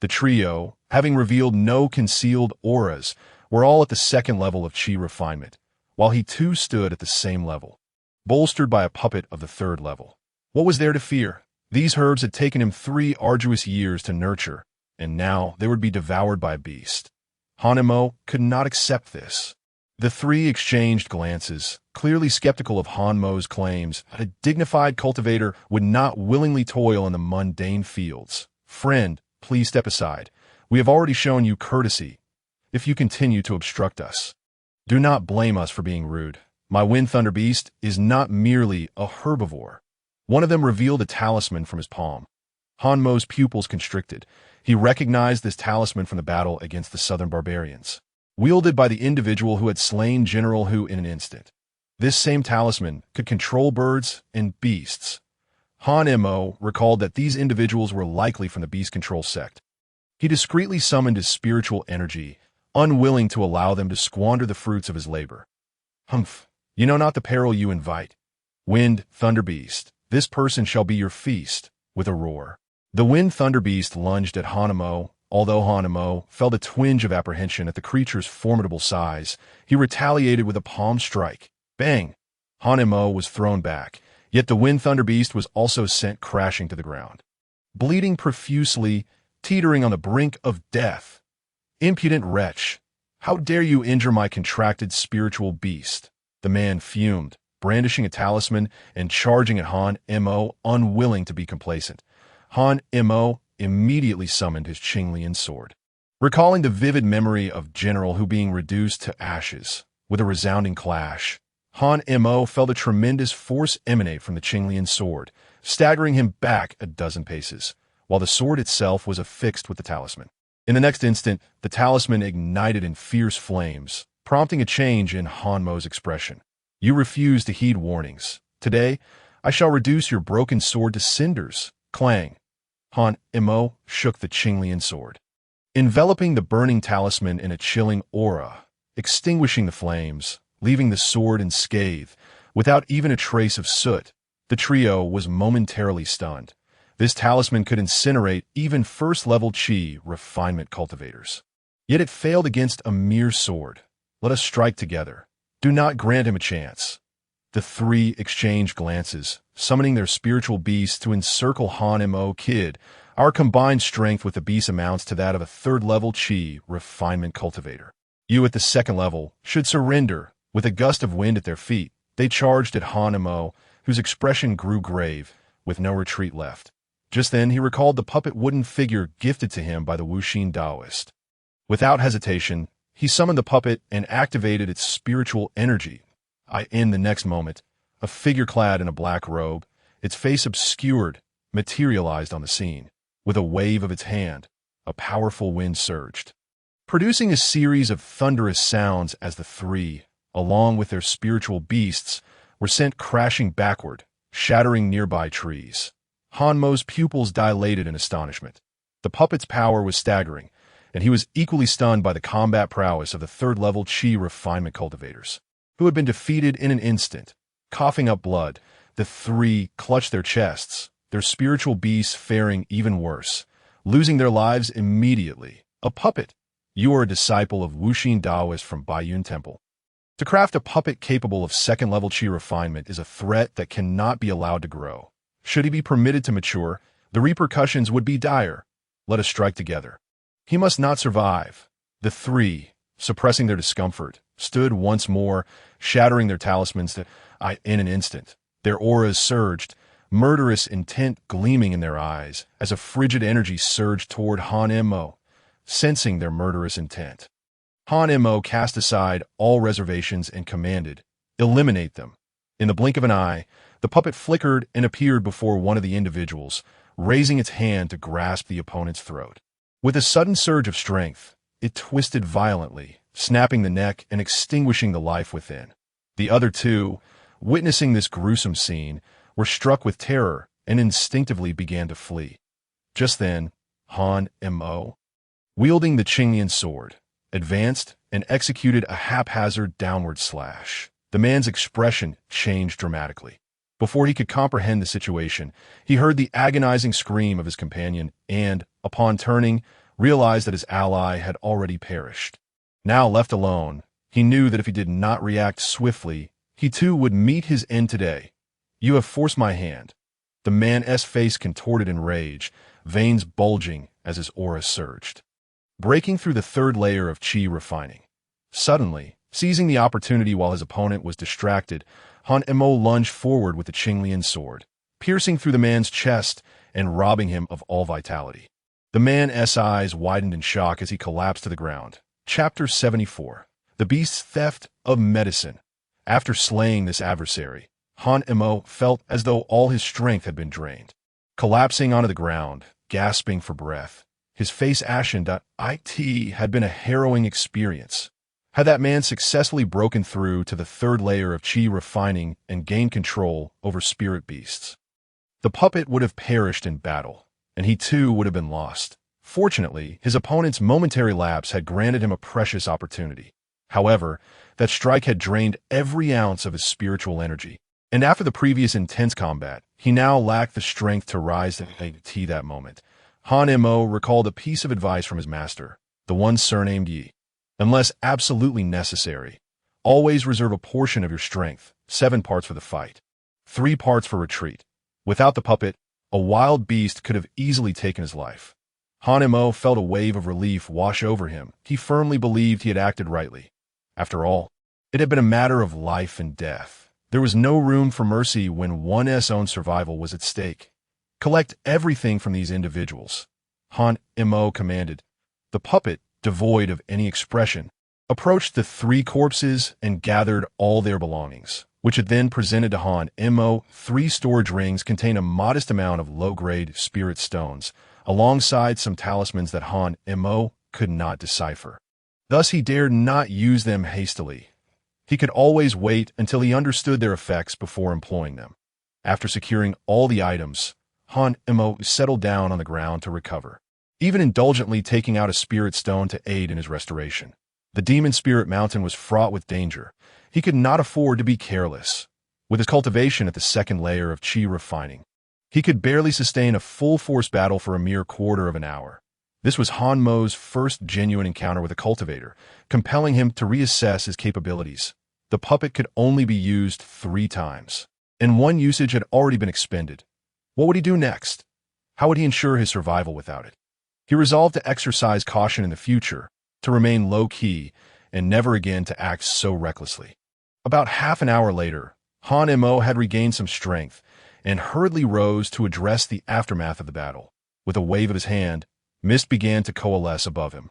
The trio, having revealed no concealed auras, were all at the 2nd level of chi refinement, while he too stood at the same level, bolstered by a puppet of the 3rd level. What was there to fear? These herbs had taken him 3 arduous years to nurture, and now they would be devoured by a beast. Han Mo could not accept this. The 3 exchanged glances, clearly skeptical of Han Mo's claims that a dignified cultivator would not willingly toil in the mundane fields. Friend, please step aside. We have already shown you courtesy. If you continue to obstruct us, do not blame us for being rude. My Wind Thunder Beast is not merely a herbivore. One of them revealed a talisman from his palm. Han Mo's pupils constricted. He recognized this talisman from the battle against the southern barbarians, wielded by the individual who had slain General Hu in an instant. This same talisman could control birds and beasts. Han Mo recalled that these individuals were likely from the beast control sect. He discreetly summoned his spiritual energy, unwilling to allow them to squander the fruits of his labor. Humph, you know not the peril you invite. Wind Thunder Beast, this person shall be your feast. With a roar, the Wind Thunder Beast lunged at Han Mo. Although Han Mo felt a twinge of apprehension at the creature's formidable size, he retaliated with a palm strike. Bang! Han Mo was thrown back, yet the Wind Thunder Beast was also sent crashing to the ground, bleeding profusely, teetering on the brink of death. Impudent wretch! How dare you injure my contracted spiritual beast? The man fumed, brandishing a talisman and charging at Han Mo, unwilling to be complacent. Han Mo immediately summoned his Qinglian sword, recalling the vivid memory of General Hu being reduced to ashes. With a resounding clash, Han Mo felt a tremendous force emanate from the Qinglian sword, staggering him back a dozen paces, while the sword itself was affixed with the talisman. In the next instant, the talisman ignited in fierce flames, prompting a change in Han Mo's expression. You refuse to heed warnings. Today, I shall reduce your broken sword to cinders. Clang. Han Mo shook the Qinglian sword, enveloping the burning talisman in a chilling aura, extinguishing the flames, leaving the sword unscathed, without even a trace of soot. The trio was momentarily stunned. This talisman could incinerate even first-level Qi refinement cultivators. Yet it failed against a mere sword. Let us strike together. Do not grant him a chance. The three exchanged glances, summoning their spiritual beasts to encircle Han Mo. Kid, our combined strength with the beast amounts to that of a third-level Qi refinement cultivator. You at the second level should surrender. With a gust of wind at their feet, they charged at Han Mo, whose expression grew grave, with no retreat left. Just then he recalled the puppet wooden figure gifted to him by the Wuxin Taoist. Without hesitation, he summoned the puppet and activated its spiritual energy. In the next moment, a figure clad in a black robe, its face obscured, materialized on the scene. With a wave of its hand, a powerful wind surged, producing a series of thunderous sounds as the three, along with their spiritual beasts, were sent crashing backward, shattering nearby trees. Han Mo's pupils dilated in astonishment. The puppet's power was staggering, and he was equally stunned by the combat prowess of the third-level Qi refinement cultivators, who had been defeated in an instant. Coughing up blood, the three clutched their chests, their spiritual beasts faring even worse, losing their lives immediately. A puppet. You are a disciple of Wuxin Taoist from Baiyun Temple. To craft a puppet capable of second-level Qi refinement is a threat that cannot be allowed to grow. Should he be permitted to mature, the repercussions would be dire. Let us strike together. He must not survive. The three, suppressing their discomfort, stood once more, shattering their talismans in an instant. Their auras surged, murderous intent gleaming in their eyes, as a frigid energy surged toward Han Mo, sensing their murderous intent. Han Mo cast aside all reservations and commanded, "Eliminate them." In the blink of an eye, the puppet flickered and appeared before one of the individuals, raising its hand to grasp the opponent's throat. With a sudden surge of strength, it twisted violently, snapping the neck and extinguishing the life within. The other two, witnessing this gruesome scene, were struck with terror and instinctively began to flee. Just then, Han Mo, wielding the Qinglian sword, advanced and executed a haphazard downward slash. The man's expression changed dramatically. Before he could comprehend the situation, he heard the agonizing scream of his companion and, upon turning, realized that his ally had already perished. Now left alone, he knew that if he did not react swiftly, he too would meet his end today. "You have forced my hand." The man's face contorted in rage, veins bulging as his aura surged, breaking through the third layer of Qi refining. Suddenly, seizing the opportunity while his opponent was distracted, Han Mo lunged forward with the Qinglian sword, piercing through the man's chest and robbing him of all vitality. The man's eyes widened in shock as he collapsed to the ground. Chapter 74. The Beast's Theft of Medicine. After slaying this adversary, Han Mo felt as though all his strength had been drained. Collapsing onto the ground, gasping for breath, his face ashen. It had been a harrowing experience. Had that man successfully broken through to the third layer of Qi refining and gained control over spirit beasts, the puppet would have perished in battle, and he too would have been lost. Fortunately, his opponent's momentary lapse had granted him a precious opportunity. However, that strike had drained every ounce of his spiritual energy, and after the previous intense combat, he now lacked the strength to rise to that moment. Han Mo recalled a piece of advice from his master, the one surnamed Yi. Unless absolutely necessary, always reserve a portion of your strength, 7 parts for the fight, 3 parts for retreat. Without the puppet, a wild beast could have easily taken his life. Han Mo felt a wave of relief wash over him. He firmly believed he had acted rightly. After all, it had been a matter of life and death. There was no room for mercy when one's own survival was at stake. Collect everything from these individuals, Han Mo commanded. The puppet, devoid of any expression, approached the 3 corpses and gathered all their belongings, which it then presented to Han Mo. 3 storage rings contain a modest amount of low-grade spirit stones, alongside some talismans that Han Mo could not decipher. Thus he dared not use them hastily. He could always wait until he understood their effects before employing them. After securing all the items, Han Imo settled down on the ground to recover, even indulgently taking out a spirit stone to aid in his restoration. The demon spirit mountain was fraught with danger. He could not afford to be careless. With his cultivation at the second layer of chi refining, he could barely sustain a full-force battle for a mere quarter of an hour. This was Han Mo's first genuine encounter with a cultivator, compelling him to reassess his capabilities. The puppet could only be used 3 times, and one usage had already been expended. What would he do next? How would he ensure his survival without it? He resolved to exercise caution in the future, to remain low-key, and never again to act so recklessly. About half an hour later, Han Mo had regained some strength and hurriedly rose to address the aftermath of the battle. With a wave of his hand, mist began to coalesce above him,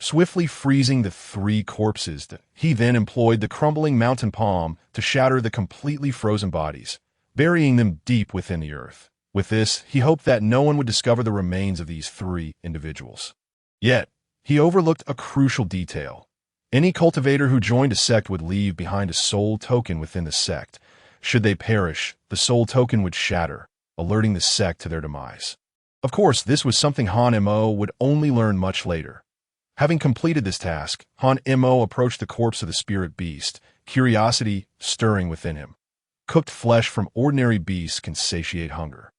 swiftly freezing the 3 corpses. He then employed the crumbling mountain palm to shatter the completely frozen bodies, burying them deep within the earth. With this, he hoped that no one would discover the remains of these 3 individuals. Yet, he overlooked a crucial detail. Any cultivator who joined a sect would leave behind a soul token within the sect. Should they perish, the soul token would shatter, alerting the sect to their demise. Of course, this was something Han Mo would only learn much later. Having completed this task, Han Mo approached the corpse of the spirit beast, curiosity stirring within him. Cooked flesh from ordinary beasts can satiate hunger.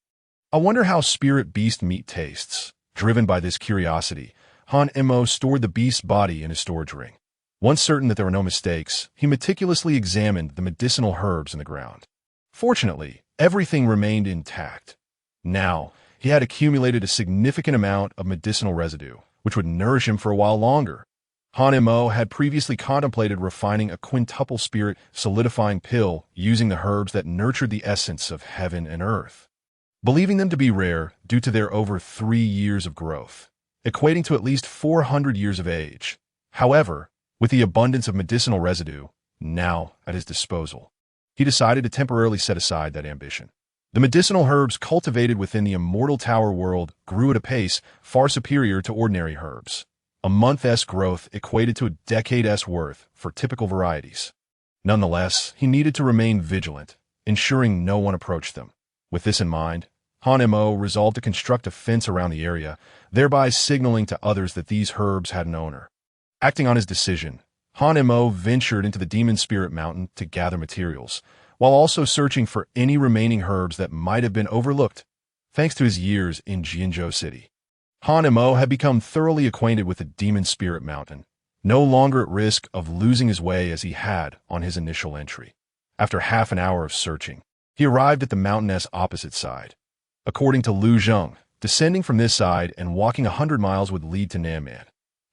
I wonder how spirit beast meat tastes. Driven by this curiosity, Han Mo stored the beast's body in his storage ring. Once certain that there were no mistakes, he meticulously examined the medicinal herbs in the ground. Fortunately, everything remained intact. Now, he had accumulated a significant amount of medicinal residue, which would nourish him for a while longer. Han Mo had previously contemplated refining a quintuple spirit solidifying pill using the herbs that nurtured the essence of heaven and earth, believing them to be rare due to their over 3 years of growth, equating to at least 400 years of age. However, with the abundance of medicinal residue now at his disposal, he decided to temporarily set aside that ambition. The medicinal herbs cultivated within the Immortal Tower world grew at a pace far superior to ordinary herbs. A month's growth equated to a decade's worth for typical varieties. Nonetheless, he needed to remain vigilant, ensuring no one approached them. With this in mind, Han Mo resolved to construct a fence around the area, thereby signaling to others that these herbs had an owner. Acting on his decision, Han Mo ventured into the Demon Spirit Mountain to gather materials, while also searching for any remaining herbs that might have been overlooked. Thanks to his years in Jianzhou City, Han Mo had become thoroughly acquainted with the Demon Spirit Mountain, no longer at risk of losing his way as he had on his initial entry. After half an hour of searching, he arrived at the mountain's opposite side. According to Lu Zheng, descending from this side and walking 100 miles would lead to Nanman.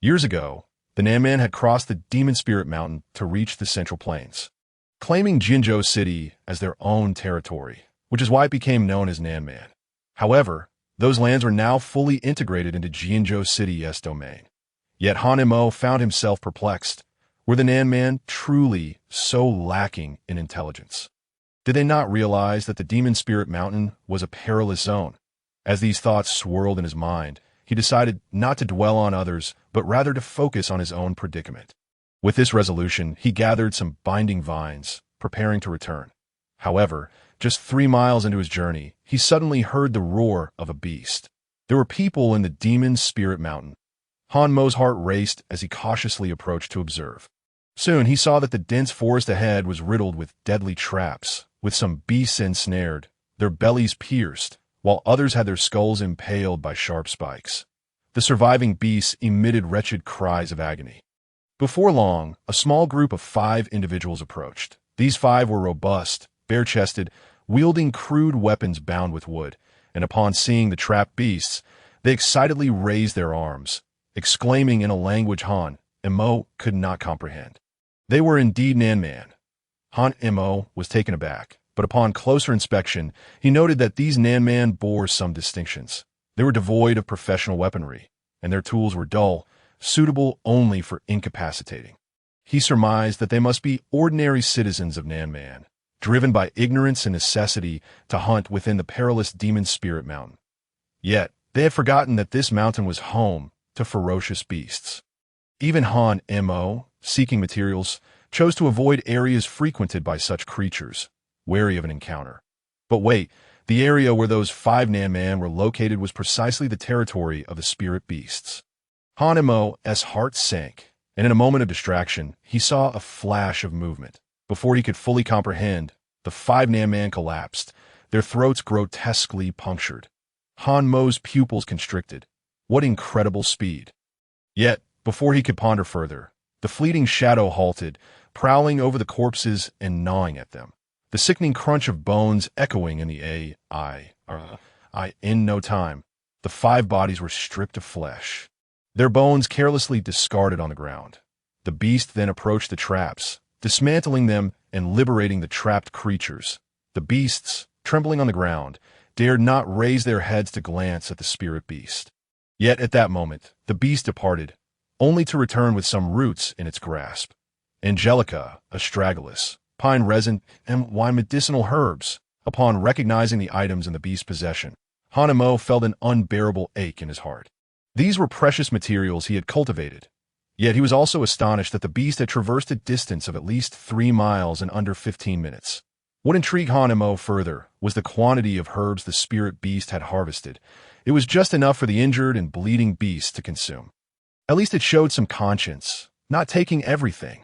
Years ago, the Nanman had crossed the Demon Spirit Mountain to reach the Central Plains, claiming Jianzhou City as their own territory, which is why it became known as Nanman. However, those lands were now fully integrated into Jianzhou City's domain. Yet Han Mo found himself perplexed. Were the Nanman truly so lacking in intelligence? Did they not realize that the Demon Spirit Mountain was a perilous zone? As these thoughts swirled in his mind, he decided not to dwell on others, but rather to focus on his own predicament. With this resolution, he gathered some binding vines, preparing to return. However, just 3 miles into his journey, he suddenly heard the roar of a beast. There were people in the Demon Spirit Mountain. Han Mo's heart raced as he cautiously approached to observe. Soon he saw that the dense forest ahead was riddled with deadly traps, with some beasts ensnared, their bellies pierced, while others had their skulls impaled by sharp spikes. The surviving beasts emitted wretched cries of agony. Before long, a small group of 5 individuals approached. These 5 were robust, bare-chested, wielding crude weapons bound with wood, and upon seeing the trapped beasts, they excitedly raised their arms, exclaiming in a language Han Mo could not comprehend. They were indeed Nanman. Han Mo was taken aback, but upon closer inspection, he noted that these Nanman bore some distinctions. They were devoid of professional weaponry, and their tools were dull, suitable only for incapacitating. He surmised that they must be ordinary citizens of Nanman, driven by ignorance and necessity to hunt within the perilous Demon Spirit Mountain. Yet, they had forgotten that this mountain was home to ferocious beasts. Even Han Mo, seeking materials, chose to avoid areas frequented by such creatures, wary of an encounter. But wait, the area where those 5-man were located was precisely the territory of the spirit beasts. Hannemo's heart sank, and in a moment of distraction, he saw a flash of movement. Before he could fully comprehend, the 5-man collapsed, their throats grotesquely punctured. Hanmo's pupils constricted. What incredible speed! Yet, before he could ponder further, the fleeting shadow halted, prowling over the corpses and gnawing at them. The sickening crunch of bones echoing in the air. In no time, the 5 bodies were stripped of flesh, their bones carelessly discarded on the ground. The beast then approached the traps, dismantling them and liberating the trapped creatures. The beasts, trembling on the ground, dared not raise their heads to glance at the spirit beast. Yet at that moment, the beast departed, only to return with some roots in its grasp. Angelica, astragalus, pine resin, and medicinal herbs. Upon recognizing the items in the beast's possession, Hannemo felt an unbearable ache in his heart. These were precious materials he had cultivated. Yet he was also astonished that the beast had traversed a distance of at least 3 miles in under 15 minutes. What intrigued Hannemo further was the quantity of herbs the spirit beast had harvested. It was just enough for the injured and bleeding beast to consume. At least it showed some conscience, not taking everything.